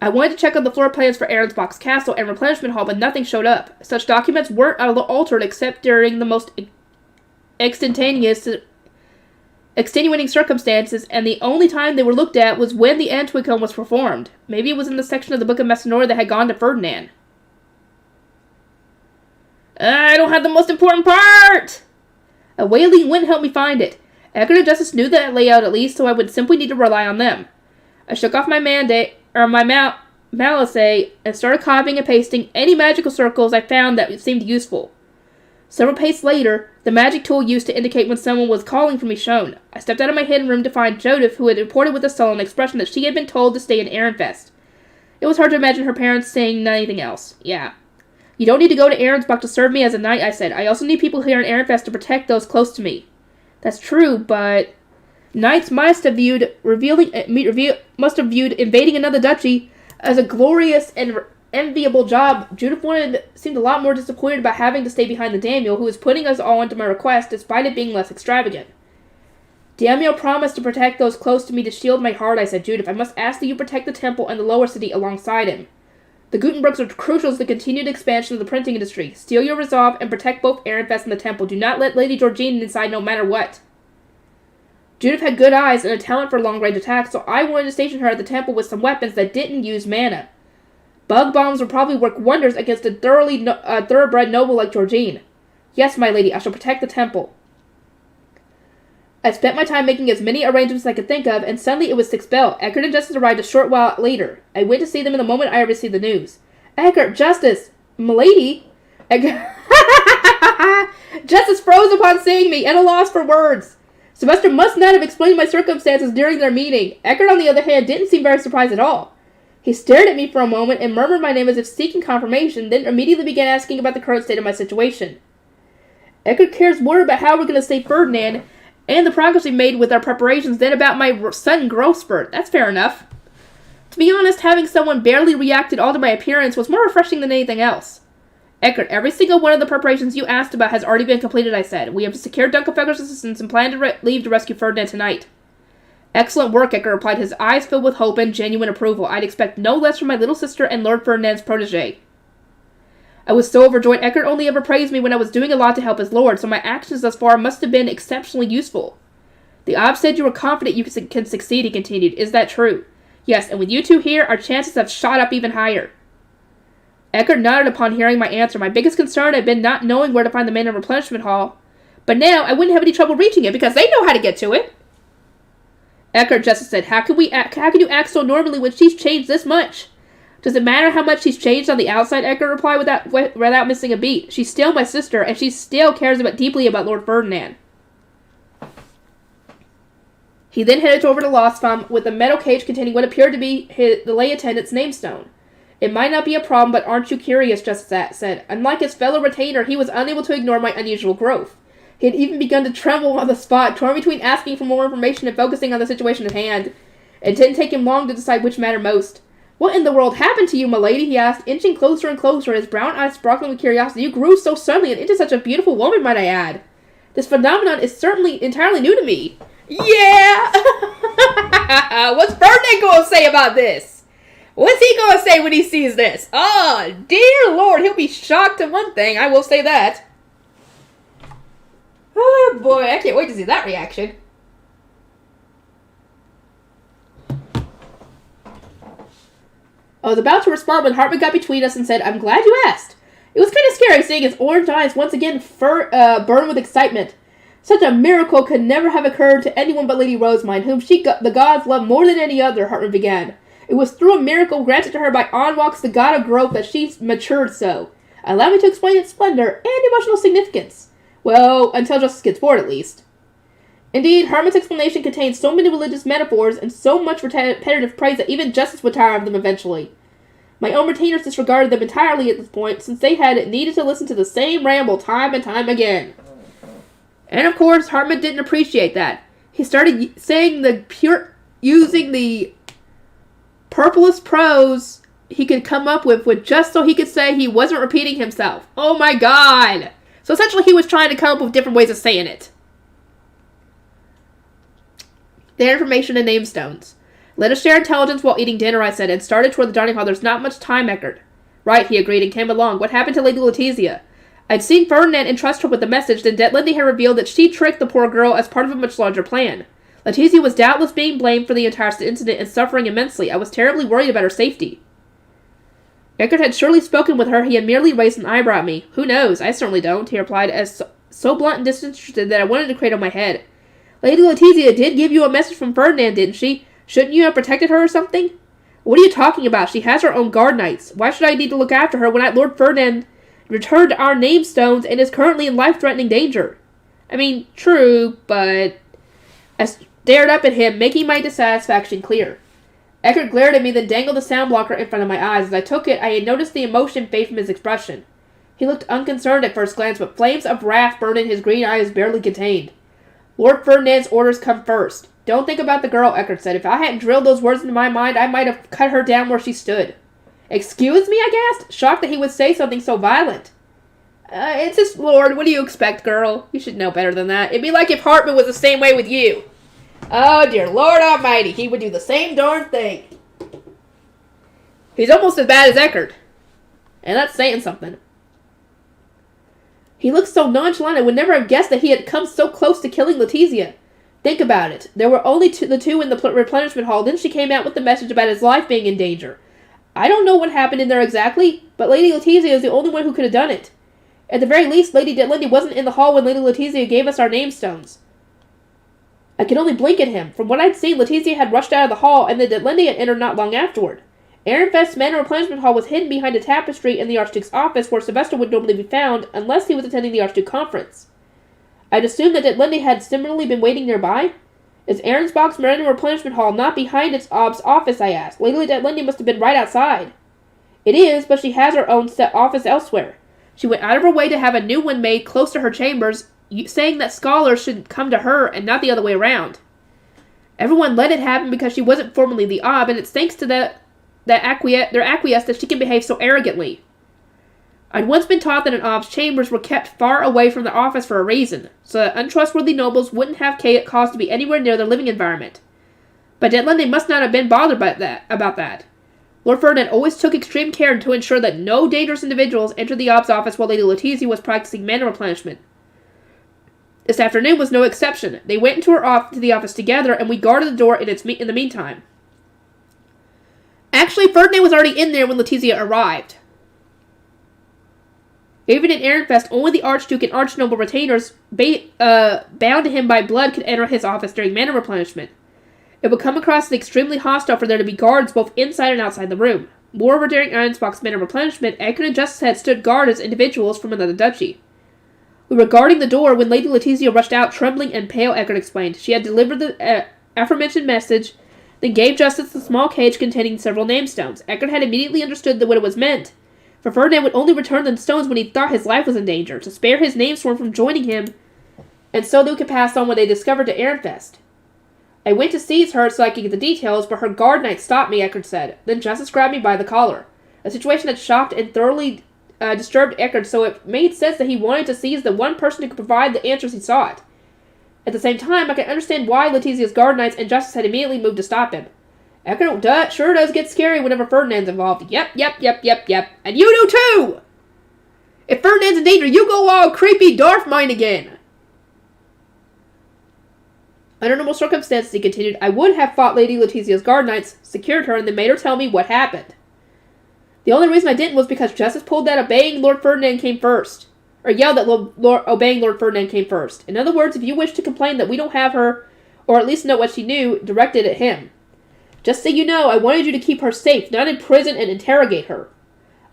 I wanted to check out the floor plans for Ahrensbach's castle and replenishment hall, but nothing showed up. Such documents weren't altered except during the most extenuating circumstances, and the only time they were looked at was when the Entwickeln was performed. Maybe it was in the section of the Book of Messinora that had gone to Ferdinand. I don't have the most important part! A wailing wouldn't help me find it. Eckert and Justice knew that layout at least, so I would simply need to rely on them. I shook off my malice and started copying and pasting any magical circles I found that seemed useful. Several pastes later, the magic tool used to indicate when someone was calling for me shone. I stepped out of my hidden room to find Judith, who had reported with a sullen expression that she had been told to stay in Ehrenfest. It was hard to imagine her parents saying anything else. Yeah. You don't need to go to Ahrensbach to serve me as a knight, I said. I also need people here in Ehrenfest to protect those close to me. That's true, but knights must have viewed invading another duchy as a glorious and enviable job. Judith seemed a lot more disappointed about having to stay behind the Daniel, who was putting us all into my request, despite it being less extravagant. Daniel promised to protect those close to me to shield my heart, I said. Judith, I must ask that you protect the temple and the lower city alongside him. The Gutenbergs are crucial to the continued expansion of the printing industry. Steel your resolve and protect both Ehrenfest and the temple. Do not let Lady Georgina inside no matter what. Judith had good eyes and a talent for long-range attacks, so I wanted to station her at the temple with some weapons that didn't use mana. Bug bombs would probably work wonders against a thoroughbred noble like Georgine. Yes, my lady, I shall protect the temple. I spent my time making as many arrangements as I could think of, and suddenly it was 6 bell. Eckert and Justice arrived a short while later. I went to see them in the moment I received the news. Eckert, Justice, milady. Justice froze upon seeing me, at a loss for words. Sylvester must not have explained my circumstances during their meeting. Eckert, on the other hand, didn't seem very surprised at all. He stared at me for a moment and murmured my name as if seeking confirmation, then immediately began asking about the current state of my situation. Eckert cares more about how we're going to save Ferdinand and the progress we made with our preparations than about my sudden growth spurt. That's fair enough. To be honest, having someone barely react at all to my appearance was more refreshing than anything else. Eckert, every single one of the preparations you asked about has already been completed, I said. We have secured Dunkelfelger's assistance and plan to leave to rescue Ferdinand tonight. Excellent work, Eckert replied, his eyes filled with hope and genuine approval. I'd expect no less from my little sister and Lord Ferdinand's protégé. I was so overjoyed. Eckert only ever praised me when I was doing a lot to help his lord, so my actions thus far must have been exceptionally useful. The Ob said you were confident you can succeed, he continued. Is that true? Yes, and with you two here, our chances have shot up even higher. Eckert nodded upon hearing my answer. My biggest concern had been not knowing where to find the main replenishment hall, but now I wouldn't have any trouble reaching it because they know how to get to it. Eckert, Justice said, how can you act so normally when she's changed this much? Does it matter how much she's changed on the outside? Eckert replied without missing a beat. She's still my sister, and she still cares deeply about Lord Ferdinand. He then headed over to Lostfam with a metal cage containing what appeared to be the lay attendant's namestone. It might not be a problem, but aren't you curious, Justice said. Unlike his fellow retainer, he was unable to ignore my unusual growth. He had even begun to tremble on the spot, torn between asking for more information and focusing on the situation at hand. It didn't take him long to decide which mattered most. What in the world happened to you, milady? He asked, inching closer and closer, his brown eyes sparkling with curiosity. You grew so suddenly and into such a beautiful woman, might I add. This phenomenon is certainly entirely new to me. Yeah! What's Ferdinand going to say about this? What's he gonna say when he sees this? Oh, dear Lord, he'll be shocked at one thing, I will say that. Oh boy, I can't wait to see that reaction. I was about to respond when Hartman got between us and said, "I'm glad you asked." It was kind of scary seeing his orange eyes once again burn with excitement. Such a miracle could never have occurred to anyone but Lady Rosemine, whom the gods love more than any other, Hartman began. It was through a miracle granted to her by Onwalks, the god of growth, that she matured so. Allow me to explain its splendor and emotional significance. Well, until justice gets bored, at least. Indeed, Hartman's explanation contained so many religious metaphors and so much repetitive praise that even justice would tire of them eventually. My own retainers disregarded them entirely at this point, since they had needed to listen to the same ramble time and time again. And of course, Hartman didn't appreciate that. He started using the purplest prose he could come up with just so he could say he wasn't repeating himself. Oh my god! So essentially he was trying to come up with different ways of saying it. Their information and name stones. Let us share intelligence while eating dinner, I said, and started toward the dining hall. There's not much time, Eckert. Right, he agreed, and came along. What happened to Lady Letizia? I'd seen Ferdinand entrust her with the message, then Detlindy had revealed that she tricked the poor girl as part of a much larger plan. Letizia was doubtless being blamed for the entire incident and suffering immensely. I was terribly worried about her safety. Eckert had surely spoken with her. He had merely raised an eyebrow at me. Who knows? I certainly don't, he replied, as so blunt and disinterested that I wanted to cradle my head. Lady Letizia did give you a message from Ferdinand, didn't she? Shouldn't you have protected her or something? What are you talking about? She has her own guard knights. Why should I need to look after her when Lord Ferdinand returned our name stones and is currently in life-threatening danger? I mean, true, but... I stared up at him, making my dissatisfaction clear. Eckert glared at me, then dangled the sound blocker in front of my eyes. As I took it, I had noticed the emotion fade from his expression. He looked unconcerned at first glance, but flames of wrath burned in his green eyes barely contained. Lord Ferdinand's orders come first. Don't think about the girl, Eckert said. If I hadn't drilled those words into my mind, I might have cut her down where she stood. Excuse me, I gasped, shocked that he would say something so violent. It's his lord. What do you expect, girl? You should know better than that. It'd be like if Hartman was the same way with you. Oh, dear Lord Almighty, he would do the same darn thing. He's almost as bad as Eckert. And that's saying something. He looked so nonchalant, I would never have guessed that he had come so close to killing Letizia. Think about it. There were only the two in the replenishment hall, then she came out with the message about his life being in danger. I don't know what happened in there exactly, but Lady Letizia is the only one who could have done it. At the very least, Lady Detlindy wasn't in the hall when Lady Letizia gave us our name stones. I could only blink at him. From what I'd seen, Letizia had rushed out of the hall, and the Detlindy had entered not long afterward. Ehrenfest's manor replenishment hall was hidden behind a tapestry in the Archduke's office, where Sylvester would normally be found, unless he was attending the Archduke conference. I'd assumed that Detlindy had similarly been waiting nearby. Is Ahrensbach's manor replenishment hall not behind its office, I asked. Lady Detlindy must have been right outside. It is, but she has her own set office elsewhere. She went out of her way to have a new one made close to her chambers, saying that scholars should come to her and not the other way around. Everyone let it happen because she wasn't formally the Ob, and it's thanks to their acquiesce that she can behave so arrogantly. I'd once been taught that an Ob's chambers were kept far away from the office for a reason, so that untrustworthy nobles wouldn't have cause to be anywhere near their living environment. But Detlindy must not have been bothered about that. Lord Ferdinand always took extreme care to ensure that no dangerous individuals entered the Ob's office while Lady Letizia was practicing manor replenishment. This afternoon was no exception. They went into the office together, and we guarded the door in the meantime. Actually, Ferdinand was already in there when Letizia arrived. Even in Ehrenfest, only the Archduke and Archnoble retainers bound to him by blood could enter his office during manor replenishment. It would come across as extremely hostile for there to be guards both inside and outside the room. Moreover, during Ahrensbach's manor replenishment, Eckert and Justice had stood guard as individuals from another duchy. We were guarding the door when Lady Letizia rushed out, trembling and pale, Eckert explained. She had delivered the aforementioned message, then gave Justice the small cage containing several name stones. Eckert had immediately understood what it was meant, for Ferdinand would only return the stones when he thought his life was in danger, to spare his namesworn from joining him, and so they could pass on what they discovered to Ehrenfest. I went to seize her so I could get the details, but her guard knight stopped me, Eckert said. Then Justice grabbed me by the collar. A situation that shocked and thoroughly disturbed Eckert, so it made sense that he wanted to seize the one person who could provide the answers he sought. At the same time, I could understand why Letizia's guard knights and Justice had immediately moved to stop him. Eckert sure does get scary whenever Ferdinand's involved. Yep. And you do too! If Ferdinand's in danger, you go all creepy Darth mine again. Under normal circumstances, he continued, I would have fought Lady Letitia's guard knights, secured her, and then made her tell me what happened. The only reason I didn't was because Justice pulled that obeying Lord Ferdinand came first. Or yelled that obeying Lord Ferdinand came first. In other words, if you wish to complain that we don't have her, or at least know what she knew, direct it at him. Just so you know, I wanted you to keep her safe, not in prison and interrogate her.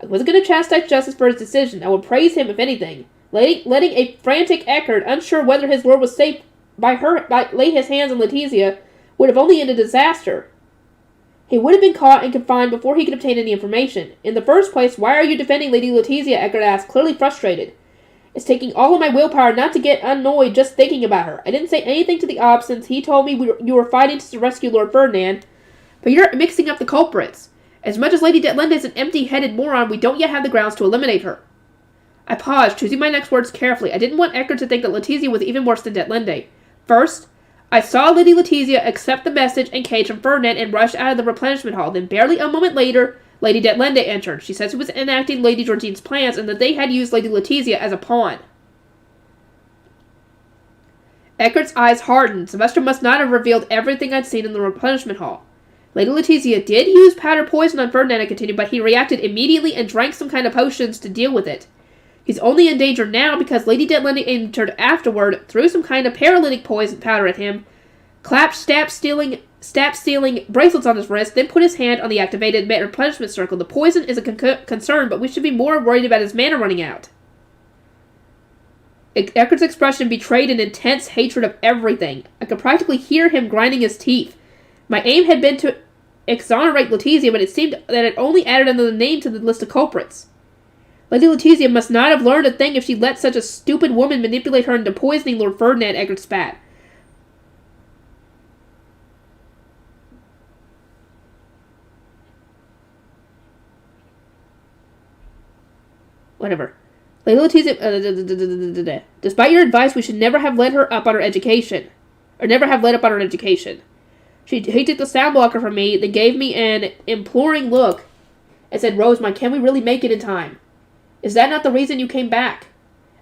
I wasn't going to chastise Justice for his decision. I would praise him, if anything. Letting a frantic Eckert, unsure whether his lord was safe by lay his hands on Letitia, would have only ended disaster. He would have been caught and confined before he could obtain any information. In the first place, why are you defending Lady Letitia? Eckert asked, clearly frustrated. It's taking all of my willpower not to get annoyed just thinking about her. I didn't say anything to the Ob since he told me you were fighting to rescue Lord Ferdinand, but you're mixing up the culprits. As much as Lady Detlinde is an empty-headed moron, we don't yet have the grounds to eliminate her. I paused, choosing my next words carefully. I didn't want Eckert to think that Letitia was even worse than Detlinde. First, I saw Lady Letitia accept the message and cage from Ferdinand and rush out of the replenishment hall. Then barely a moment later, Lady Detlinde entered. She said she was enacting Lady Georgine's plans and that they had used Lady Letitia as a pawn. Eckert's eyes hardened. Sylvester must not have revealed everything I'd seen in the replenishment hall. Lady Letitia did use powder poison on Ferdinand, I continued, but he reacted immediately and drank some kind of potions to deal with it. He's only in danger now because Lady Detlinde entered afterward, threw some kind of paralytic poison powder at him, clapped stab-stealing bracelets on his wrist, then put his hand on the activated replenishment circle. The poison is a concern, but we should be more worried about his mana running out. Eckert's expression betrayed an intense hatred of everything. I could practically hear him grinding his teeth. My aim had been to exonerate Letitia, but it seemed that it only added another name to the list of culprits. Lady Letitia must not have learned a thing if she let such a stupid woman manipulate her into poisoning Lord Ferdinand, Eckert spat. Whatever. Lady Letitia, despite your advice, we should never have led her up on her education. Or never have led up on her education. He took the sound blocker from me, then gave me an imploring look, and said, Rosemont, can we really make it in time? Is that not the reason you came back?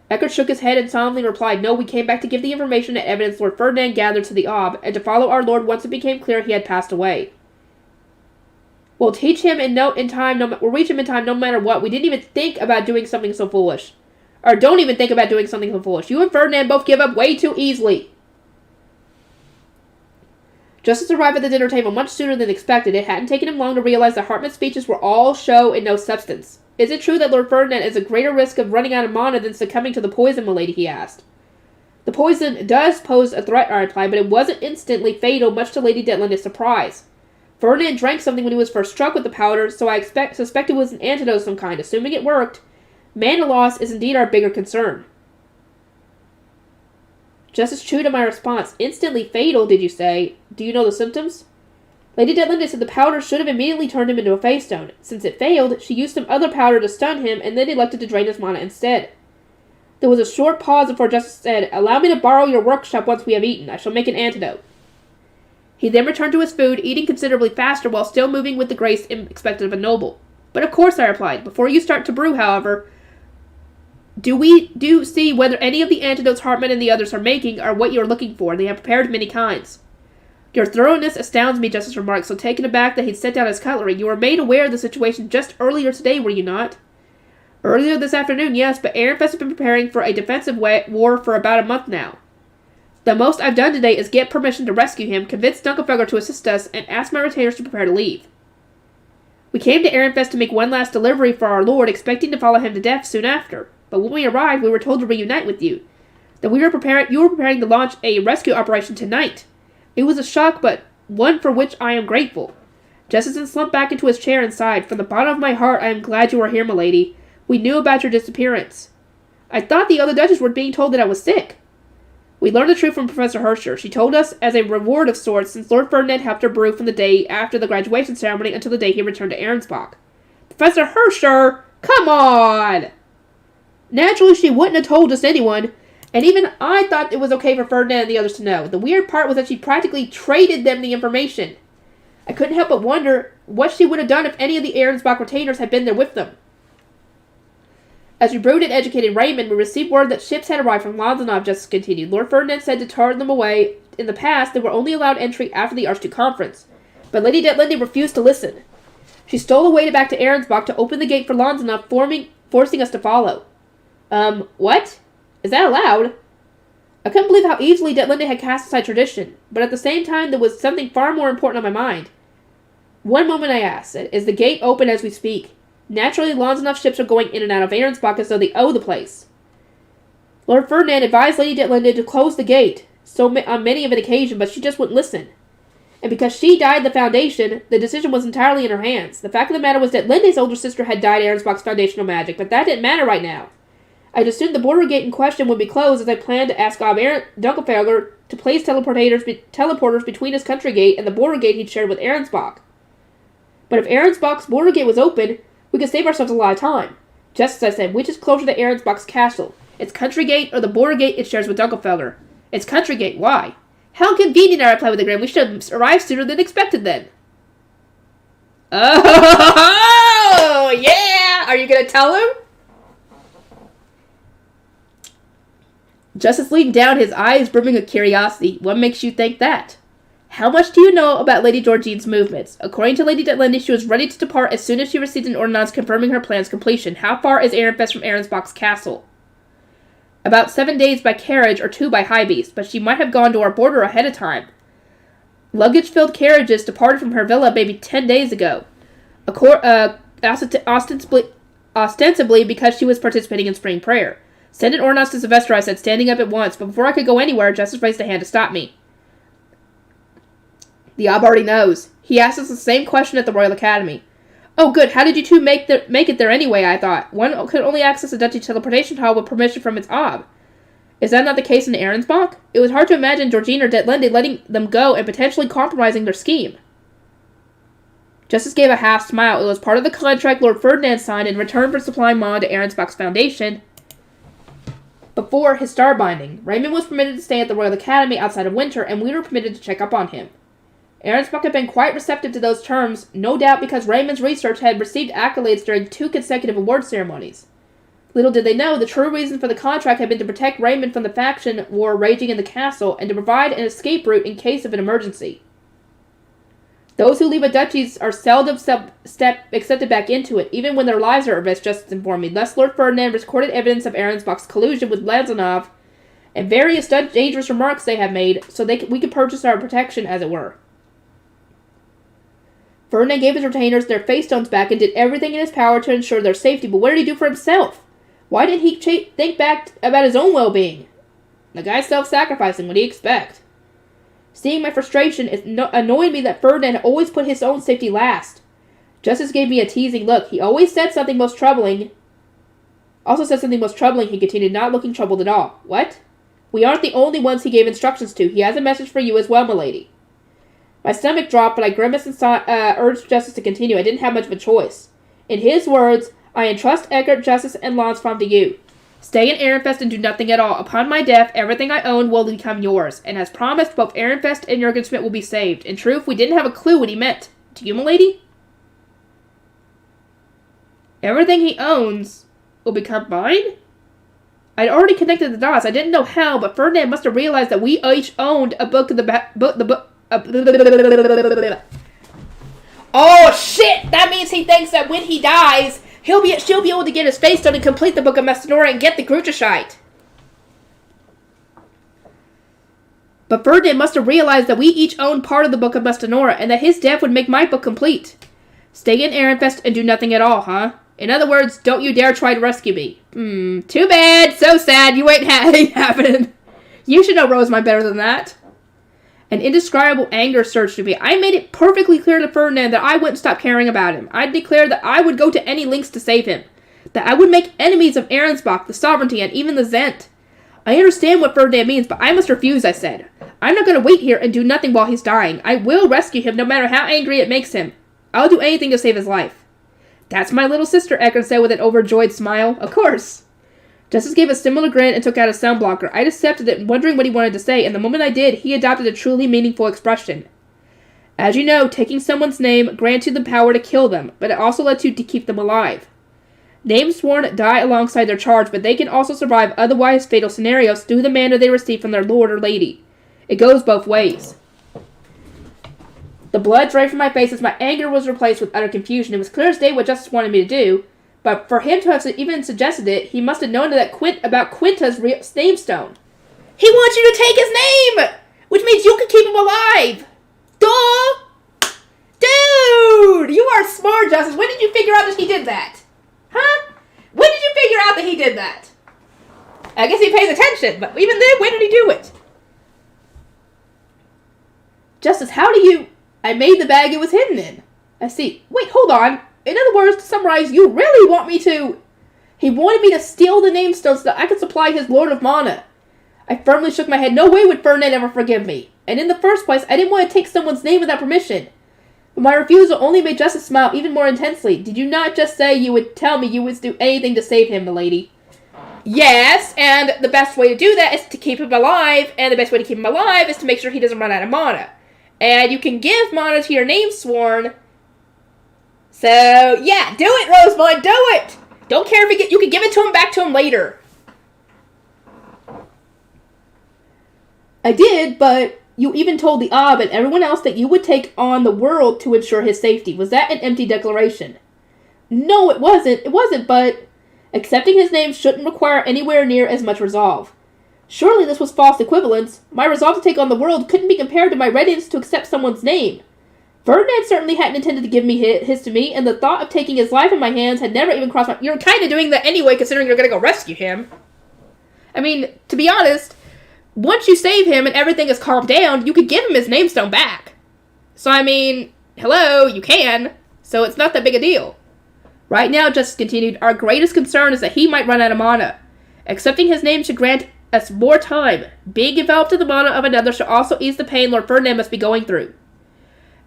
Eckert shook his head and solemnly replied, No, we came back to give the information and evidence Lord Ferdinand gathered to the Ob, and to follow our lord once it became clear he had passed away. We'll reach him in time no matter what. We didn't even think about doing something so foolish. Or don't even think about doing something so foolish. You and Ferdinand both give up way too easily. Justice arrived at the dinner table much sooner than expected. It hadn't taken him long to realize that Hartman's speeches were all show and no substance. Is it true that Lord Ferdinand is a greater risk of running out of mana than succumbing to the poison, milady? He asked. The poison does pose a threat, I replied, but it wasn't instantly fatal, much to Lady Detlinde's surprise. Ferdinand drank something when he was first struck with the powder, so I suspect it was an antidote of some kind. Assuming it worked, mana loss is indeed our bigger concern. Justice chewed at my response. Instantly fatal, did you say? Do you know the symptoms? Lady Detlinde said the powder should have immediately turned him into a face stone. Since it failed, she used some other powder to stun him, and then elected to drain his mana instead. There was a short pause before Justice said, Allow me to borrow your workshop once we have eaten. I shall make an antidote. He then returned to his food, eating considerably faster while still moving with the grace expected of a noble. But of course, I replied. Before you start to brew, however, do see whether any of the antidotes Hartman and the others are making are what you are looking for. They have prepared many kinds. Your thoroughness astounds me, Justice remarked, so taken aback that he'd set down his cutlery. You were made aware of the situation just earlier today, were you not? Earlier this afternoon, yes, but Ehrenfest has been preparing for a defensive war for about a month now. The most I've done today is get permission to rescue him, convince Dunkelfelger to assist us, and ask my retainers to prepare to leave. We came to Ehrenfest to make one last delivery for our lord, expecting to follow him to death soon after. But when we arrived, we were told to reunite with you. That you were preparing to launch a rescue operation tonight. It was a shock, but one for which I am grateful. Justice slumped back into his chair and sighed. From the bottom of my heart, I am glad you are here, milady. We knew about your disappearance. I thought the other duchess were being told that I was sick. We learned the truth from Professor Herscher. She told us as a reward of sorts, since Lord Ferdinand helped her brew from the day after the graduation ceremony until the day he returned to Ahrensbach. Professor Herscher? Come on! Naturally, she wouldn't have told just anyone, and even I thought it was okay for Ferdinand and the others to know. The weird part was that she practically traded them the information. I couldn't help but wonder what she would have done if any of the Ahrensbach retainers had been there with them. As we brewed and educated Raymond, we received word that ships had arrived from Londonov, Justice continued. Lord Ferdinand said to turn them away. In the past, they were only allowed entry after the Archduke Conference, but Lady Detlinde refused to listen. She stole away back to Ahrensbach to open the gate for Londonov, forcing us to follow. What? Is that allowed? I couldn't believe how easily Detlinde had cast aside tradition, but at the same time there was something far more important on my mind. One moment I asked, is the gate open as we speak? Naturally, Lonsdorff ships are going in and out of Ahrensbach as though they owe the place. Lord Ferdinand advised Lady Detlinde to close the gate on many of an occasion, but she just wouldn't listen. And because she died the foundation, the decision was entirely in her hands. The fact of the matter was that Linde's older sister had died Ahrensbach's foundational magic, but that didn't matter right now. I'd assumed the border gate in question would be closed as I planned to ask Ob Dunkelfelder to place teleporters between his country gate and the border gate he'd shared with Ahrensbach. But if Ahrensbach's border gate was open, we could save ourselves a lot of time. Just as I said, which is closer to Ahrensbach's castle? Its country gate or the border gate it shares with Dunkelfelder? Its country gate, why? How convenient, I replied with a grin. We should have arrived sooner than expected then. Oh, yeah! Are you going to tell him? Justice leaned down, his eyes brimming with curiosity. What makes you think that? How much do you know about Lady Georgine's movements? According to Lady Detlinde, she was ready to depart as soon as she received an ordinance confirming her plan's completion. How far is Ehrenfest from Ahrensbach's castle? About 7 days by carriage or 2 by high beast, but she might have gone to our border ahead of time. Luggage-filled carriages departed from her villa maybe 10 days ago. Ostensibly because she was participating in spring prayer. Send an ordinance to Sylvester, I said, standing up at once, but before I could go anywhere, Justice raised a hand to stop me. The Ob already knows. He asked us the same question at the Royal Academy. Oh, good. How did you two make it there anyway, I thought. One could only access the Duchy Teleportation Hall with permission from its Ob. Is that not the case in Ahrensbach? It was hard to imagine Georgine or Detlinde letting them go and potentially compromising their scheme. Justice gave a half smile. It was part of the contract Lord Ferdinand signed in return for supplying mana to Ahrensbach's foundation. Before his star binding, Raymond was permitted to stay at the Royal Academy outside of winter, and we were permitted to check up on him. Ahrensbach had been quite receptive to those terms, no doubt because Raymond's research had received accolades during 2 consecutive award ceremonies. Little did they know, the true reason for the contract had been to protect Raymond from the faction war raging in the castle, and to provide an escape route in case of an emergency. Those who leave a duchy are seldom accepted back into it, even when their lives are at risk, Justice informed me. Thus, Lord Ferdinand recorded evidence of Ahrensbach's collusion with Lazanov, and various dangerous remarks they have made, so we could purchase our protection, as it were. Ferdinand gave his retainers their face stones back and did everything in his power to ensure their safety, but what did he do for himself? Why didn't he think back about his own well-being? The guy's self-sacrificing. What do you expect? Seeing my frustration, it annoyed me that Ferdinand always put his own safety last. Justice gave me a teasing look. He always said something most troubling. Also said something most troubling, he continued, not looking troubled at all. What? We aren't the only ones he gave instructions to. He has a message for you as well, milady. My stomach dropped, but I grimaced and urged Justice to continue. I didn't have much of a choice. In his words, I entrust Eckert, Justice, and Lansfrom to you. Stay in Ehrenfest and do nothing at all. Upon my death, everything I own will become yours. And as promised, both Ehrenfest and Jurgenschmidt will be saved. In truth, we didn't have a clue what he meant. Do you, milady? Everything he owns will become mine? I'd already connected the dots. I didn't know how, but Ferdinand must have realized that we each owned a book of Oh, shit! That means he thinks that when he dies, she'll be able to get his face done and complete the Book of Messinora and get the Gruterscheit. But Ferdinand must have realized that we each owned part of the Book of Messinora, and that his death would make my book complete. Stay in Ehrenfest and do nothing at all, huh? In other words, don't you dare try to rescue me. Too bad. So sad. You ain't happening. You should know Rosemont better than that. An indescribable anger surged through me. I made it perfectly clear to Ferdinand that I wouldn't stop caring about him. I declared that I would go to any lengths to save him. That I would make enemies of Ahrensbach, the sovereignty, and even the Zent. I understand what Ferdinand means, but I must refuse, I said. I'm not going to wait here and do nothing while he's dying. I will rescue him no matter how angry it makes him. I'll do anything to save his life. That's my little sister, Eckert said with an overjoyed smile. Of course. Justice gave a similar grin and took out a sound blocker. I accepted it, wondering what he wanted to say, and the moment I did, he adopted a truly meaningful expression. As you know, taking someone's name grants you the power to kill them, but it also lets you to keep them alive. Names sworn die alongside their charge, but they can also survive otherwise fatal scenarios through the mana they receive from their lord or lady. It goes both ways. The blood drained from my face as my anger was replaced with utter confusion. It was clear as day what Justice wanted me to do, but for him to have even suggested it, he must have known about Quinta's name stone. He wants you to take his name! Which means you can keep him alive! Duh! Dude! You are smart, Justice. When did you figure out that he did that? Huh? When did you figure out that he did that? I guess he pays attention, but even then, when did he do it? Justice, how do you... I made the bag it was hidden in. I see. Wait, hold on. In other words, to summarize, you really want me to... He wanted me to steal the name stone so that I could supply his Lord of Mana. I firmly shook my head. No way would Ferdinand ever forgive me. And in the first place, I didn't want to take someone's name without permission. But my refusal only made Justice smile even more intensely. Did you not just say you would tell me you would do anything to save him, milady? Yes, and the best way to do that is to keep him alive, and the best way to keep him alive is to make sure he doesn't run out of mana. And you can give mana to your name sworn. So, yeah, do it, Rosemond, do it! Don't care if you can give it to him back to him later. I did, but you even told the Ob and everyone else that you would take on the world to ensure his safety. Was that an empty declaration? No, it wasn't. It wasn't, but accepting his name shouldn't require anywhere near as much resolve. Surely this was false equivalence. My resolve to take on the world couldn't be compared to my readiness to accept someone's name. Ferdinand certainly hadn't intended to give me his to me, and the thought of taking his life in my hands had never even crossed my... You're kind of doing that anyway, considering you're going to go rescue him. I mean, to be honest, once you save him and everything is calmed down, you could give him his name stone back. So, I mean, hello, you can. So it's not that big a deal. Right now, Justice continued, our greatest concern is that he might run out of mana. Accepting his name should grant us more time. Being enveloped in the mana of another should also ease the pain Lord Ferdinand must be going through.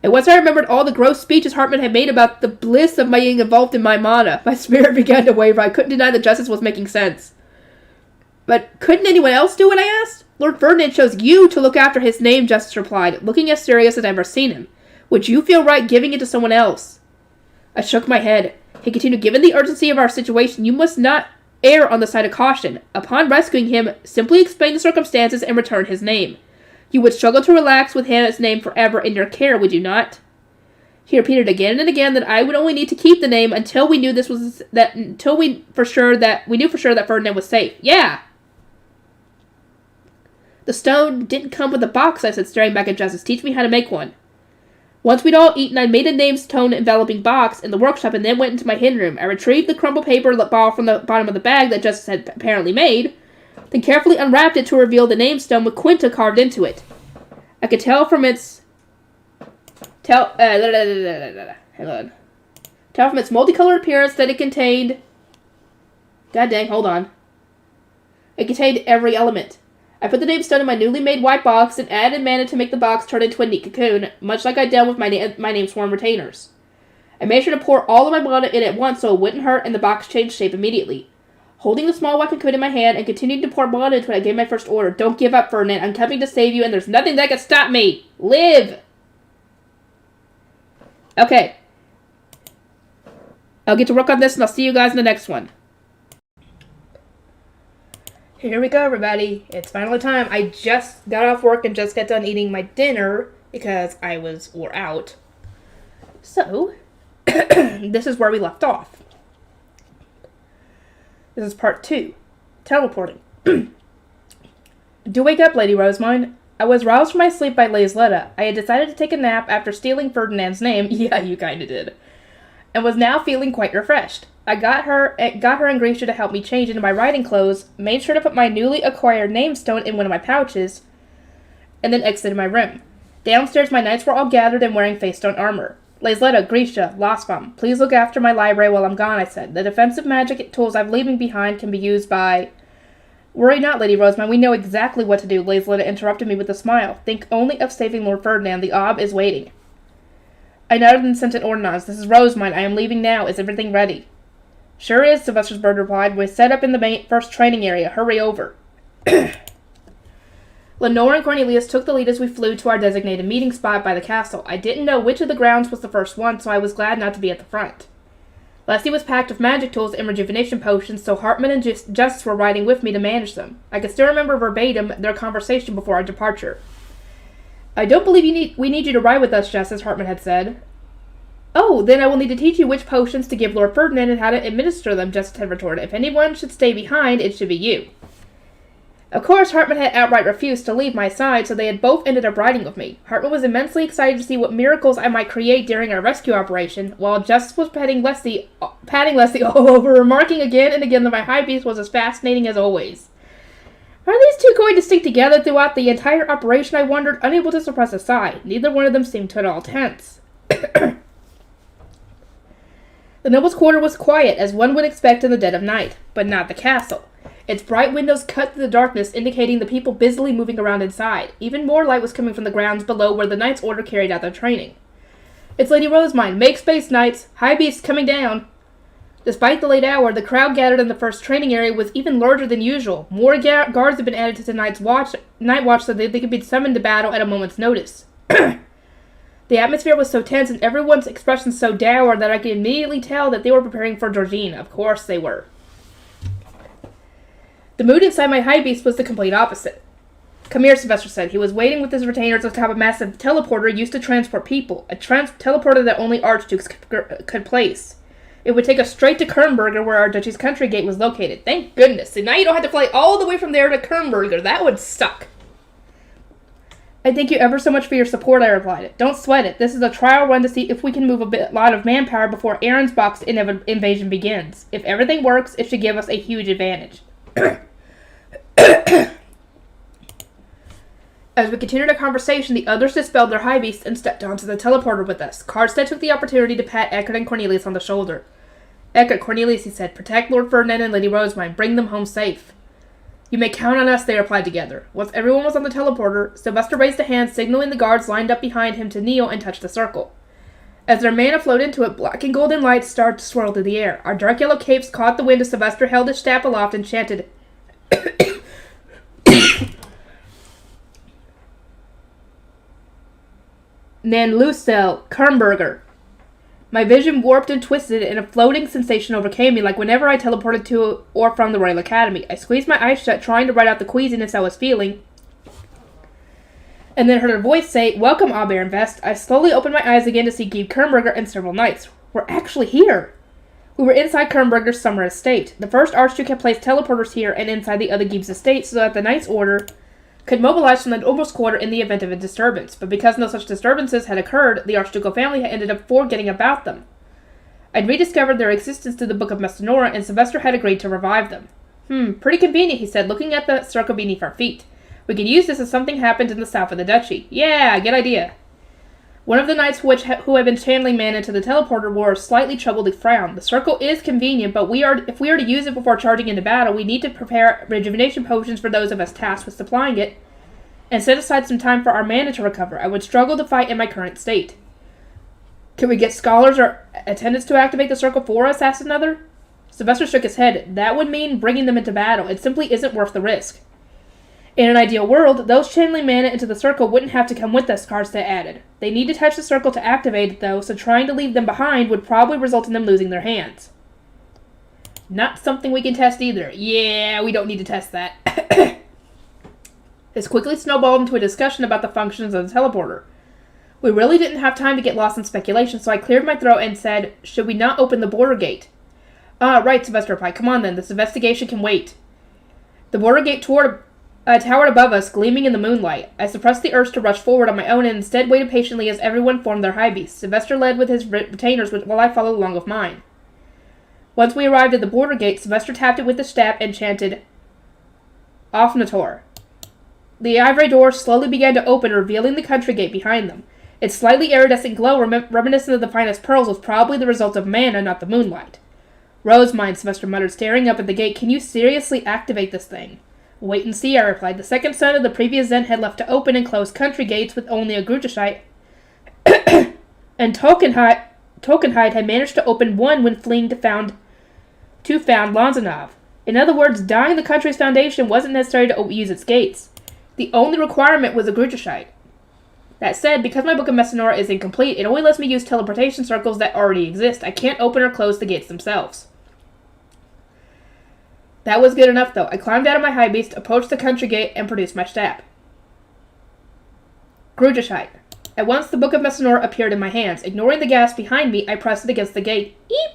And once I remembered all the gross speeches Hartman had made about the bliss of being involved in my mana, my spirit began to waver. I couldn't deny that Justice was making sense. But couldn't anyone else do it, I asked? Lord Ferdinand chose you to look after his name, Justice replied, looking as serious as I've ever seen him. Would you feel right giving it to someone else? I shook my head. He continued, given the urgency of our situation, you must not err on the side of caution. Upon rescuing him, simply explain the circumstances and return his name. You would struggle to relax with his name forever in your care, would you not? He repeated again and again that I would only need to keep the name until we knew knew for sure that Ferdinand was safe. Yeah. The stone didn't come with a box, I said, staring back at Justice. Teach me how to make one. Once we'd all eaten, I made a name stone enveloping box in the workshop and then went into my hidden room. I retrieved the crumpled paper ball from the bottom of the bag that Justice had apparently made, then carefully unwrapped it to reveal the name stone with Quinta carved into it. I could tell from its multicolored appearance that it contained... God dang, hold on. It contained every element. I put the name stone in my newly made white box and added mana to make the box turn into a neat cocoon, much like I'd done with my name sworn retainers. I made sure to pour all of my mana in at once so it wouldn't hurt and the box changed shape immediately. Holding the small white cocoon in my hand and continuing to pour mana into it, I gave my first order. Don't give up, Ferdinand. I'm coming to save you and there's nothing that can stop me. Live! Okay. I'll get to work on this and I'll see you guys in the next one. Here we go, everybody. It's finally time. I just got off work and just got done eating my dinner because I was wore out. So, this is where we left off. This is part 2. Teleporting. Do wake up, Lady Rosemond. I was roused from my sleep by Laisletta. I had decided to take a nap after stealing Ferdinand's name. Yeah, you kinda did. And was now feeling quite refreshed. I got her and Grisha to help me change into my riding clothes, made sure to put my newly acquired name stone in one of my pouches, and then exited my room. Downstairs, my knights were all gathered and wearing face stone armor. Laisletta, Grisha, Losbom, please look after my library while I'm gone, I said. The defensive magic tools I'm leaving behind can be used by... Worry not, Lady Rosemond, we know exactly what to do, Laisletta interrupted me with a smile. Think only of saving Lord Ferdinand, the Ob is waiting. I nodded and sent an ordinance. This is Rosemond, I am leaving now, is everything ready? Sure is, Sylvester's bird replied. We're set up in the first training area. Hurry over. Lenore and Cornelius took the lead as we flew to our designated meeting spot by the castle. I didn't know which of the grounds was the first one, so I was glad not to be at the front. Leslie was packed with magic tools and rejuvenation potions, so Hartman and Justice were riding with me to manage them. I could still remember verbatim their conversation before our departure. I don't believe we need you to ride with us, Justice, Hartman had said. Oh, then I will need to teach you which potions to give Lord Ferdinand and how to administer them, Justice had retorted. If anyone should stay behind, it should be you. Of course, Hartman had outright refused to leave my side, so they had both ended up riding with me. Hartman was immensely excited to see what miracles I might create during our rescue operation, while Justice was patting Leslie all over, remarking again and again that my high beast was as fascinating as always. Are these two going to stick together throughout the entire operation, I wondered, unable to suppress a sigh. Neither one of them seemed at all tense. The noble's quarter was quiet, as one would expect in the dead of night, but not the castle. Its bright windows cut through the darkness, indicating the people busily moving around inside. Even more light was coming from the grounds below where the Knights' Order carried out their training. It's Lady Rosemine. Make space, Knights. High Beast coming down. Despite the late hour, the crowd gathered in the first training area was even larger than usual. More guards had been added to tonight's night watch so that they could be summoned to battle at a moment's notice. The atmosphere was so tense and everyone's expressions so dour that I could immediately tell that they were preparing for Georgine. Of course they were. The mood inside my high beast was the complete opposite. Come here, Sylvester said. He was waiting with his retainers atop a massive teleporter used to transport people, a teleporter that only archdukes could place. It would take us straight to Kernberger, where our duchy's country gate was located. Thank goodness. So now you don't have to fly all the way from there to Kernberger. That would suck. I thank you ever so much for your support, I replied. Don't sweat it. This is a trial run to see if we can move a lot of manpower before Ahrensbach's invasion begins. If everything works, it should give us a huge advantage. As we continued our conversation, the others dispelled their high beasts and stepped onto the teleporter with us. Karlstead took the opportunity to pat Eckert and Cornelius on the shoulder. Eckert, Cornelius, he said, protect Lord Ferdinand and Lady Rosemine. Bring them home safe. You may count on us, they replied together. Once everyone was on the teleporter, Sylvester raised a hand, signaling the guards lined up behind him to kneel and touch the circle. As their mana flowed into it, black and golden lights started to swirl through the air. Our dark yellow capes caught the wind as Sylvester held his staff aloft and chanted, Nan Lucel, Kernberger. My vision warped and twisted, and a floating sensation overcame me, like whenever I teleported to or from the Royal Academy. I squeezed my eyes shut, trying to write out the queasiness I was feeling, and then heard a voice say, Welcome, Ehrenfest. I slowly opened my eyes again to see Guy Kernberger and several knights. We're actually here! We were inside Kernberger's summer estate. The first Archduke had placed teleporters here and inside the other Gibbs estate so that the Knights' Order could mobilize from the noble's quarter in the event of a disturbance. But because no such disturbances had occurred, the Archducal family had ended up forgetting about them. I'd rediscovered their existence through the Book of Messinora, and Sylvester had agreed to revive them. Pretty convenient, he said, looking at the circle beneath our feet. We could use this if something happened in the south of the duchy. Yeah, good idea. One of the knights who had been channeling mana into the teleporter wore a slightly troubled frown. The circle is convenient, but if we are to use it before charging into battle, we need to prepare rejuvenation potions for those of us tasked with supplying it, and set aside some time for our mana to recover. I would struggle to fight in my current state. Can we get scholars or attendants to activate the circle for us? Asked another. Sylvester shook his head. That would mean bringing them into battle. It simply isn't worth the risk. In an ideal world, those channeling mana into the circle wouldn't have to come with us, Karlstead added. They need to touch the circle to activate it, though, so trying to leave them behind would probably result in them losing their hands. Not something we can test either. Yeah, we don't need to test that. This quickly snowballed into a discussion about the functions of the teleporter. We really didn't have time to get lost in speculation, so I cleared my throat and said, should we not open the border gate? Right, Sylvester replied. Come on then, this investigation can wait. The border gate towered above us, gleaming in the moonlight. I suppressed the urge to rush forward on my own and instead waited patiently as everyone formed their high beasts. Sylvester led with his retainers while I followed along with mine. Once we arrived at the border gate, Sylvester tapped it with the staff and chanted, Offnator. The ivory doors slowly began to open, revealing the country gate behind them. Its slightly iridescent glow, reminiscent of the finest pearls, was probably the result of mana, not the moonlight. Rosemine, Sylvester muttered, staring up at the gate. Can you seriously activate this thing? Wait and see, I replied. The second son of the previous Zen had left to open and close country gates with only a Grutashite, and Tokenhide had managed to open one when fleeing to found Lanzanov. In other words, dying the country's foundation wasn't necessary to use its gates. The only requirement was a Grutushite. That said, because my Book of Messinora is incomplete, it only lets me use teleportation circles that already exist. I can't open or close the gates themselves. That was good enough, though. I climbed out of my high beast, approached the country gate, and produced my staff. Grutushite. At once, the Book of Messinora appeared in my hands. Ignoring the gas behind me, I pressed it against the gate. Eep!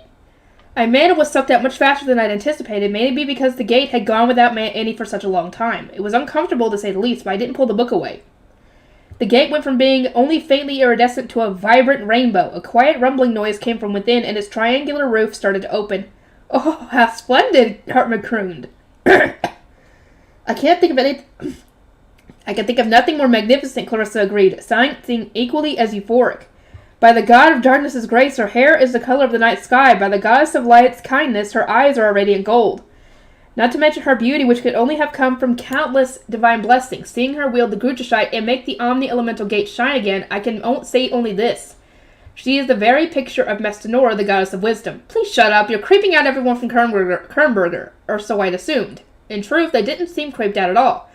My mana was sucked out much faster than I'd anticipated, maybe because the gate had gone without any for such a long time. It was uncomfortable, to say the least, but I didn't pull the book away. The gate went from being only faintly iridescent to a vibrant rainbow. A quiet rumbling noise came from within, and its triangular roof started to open. Oh, how splendid! Hartman crooned. I can think of nothing more magnificent, Clarissa agreed, sounding equally as euphoric. By the god of darkness's grace, her hair is the color of the night sky. By the goddess of light's kindness, her eyes are a radiant gold. Not to mention her beauty, which could only have come from countless divine blessings. Seeing her wield the Grutushite and make the Omni-Elemental Gate shine again, I can say only this. She is the very picture of Messinora, the goddess of wisdom. Please shut up, you're creeping out everyone from Kernberger, or so I'd assumed. In truth, they didn't seem creeped out at all.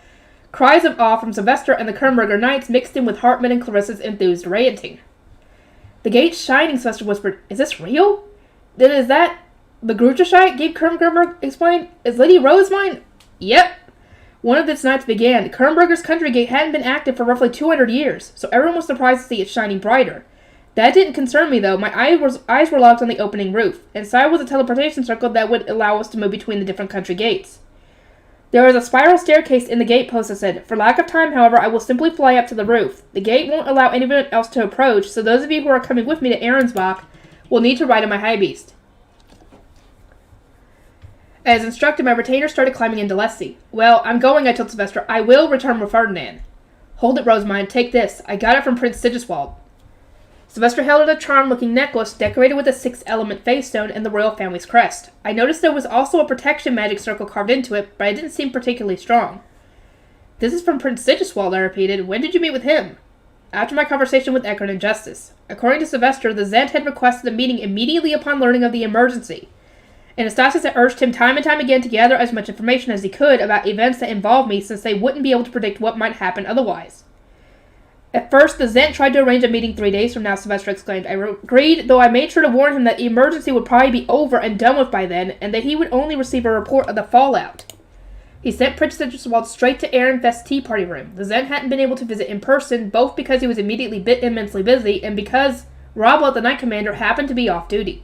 Cries of awe from Sylvester and the Kernberger Knights mixed in with Hartman and Clarissa's enthused ranting. The gate's shining, Sylvester whispered. Is this real? Then is that the Grutushite? Gabe Kernberger explained. Is Lady Rose mine? Yep. One of its nights began. Kernberger's country gate hadn't been active for roughly 200 years, so everyone was surprised to see it shining brighter. That didn't concern me, though. My eyes were locked on the opening roof. Inside was a teleportation circle that would allow us to move between the different country gates. There is a spiral staircase in the gate post, I said. For lack of time, however, I will simply fly up to the roof. The gate won't allow anyone else to approach, so those of you who are coming with me to Ahrensbach will need to ride on my high beast. As instructed, my retainer started climbing into Leslie. Well, I'm going, I told Sylvester. I will return with Ferdinand. Hold it, Rosamund. Take this. I got it from Prince Sigiswald. Sylvester held out a charm-looking necklace decorated with a 6-element face stone and the royal family's crest. I noticed there was also a protection magic circle carved into it, but it didn't seem particularly strong. This is from Prince Sigiswald, I repeated. When did you meet with him? After my conversation with Eckert and Justice. According to Sylvester, the Zent had requested a meeting immediately upon learning of the emergency. Anastasis had urged him time and time again to gather as much information as he could about events that involved me, since they wouldn't be able to predict what might happen otherwise. At first, the Zent tried to arrange a meeting 3 days from now, Sylvester exclaimed. I agreed, though I made sure to warn him that the emergency would probably be over and done with by then, and that he would only receive a report of the fallout. He sent Prince Sigiswald straight to Ehrenfest's tea party room. The Zent hadn't been able to visit in person, both because he was immensely busy, and because Robot, the Knight Commander, happened to be off duty.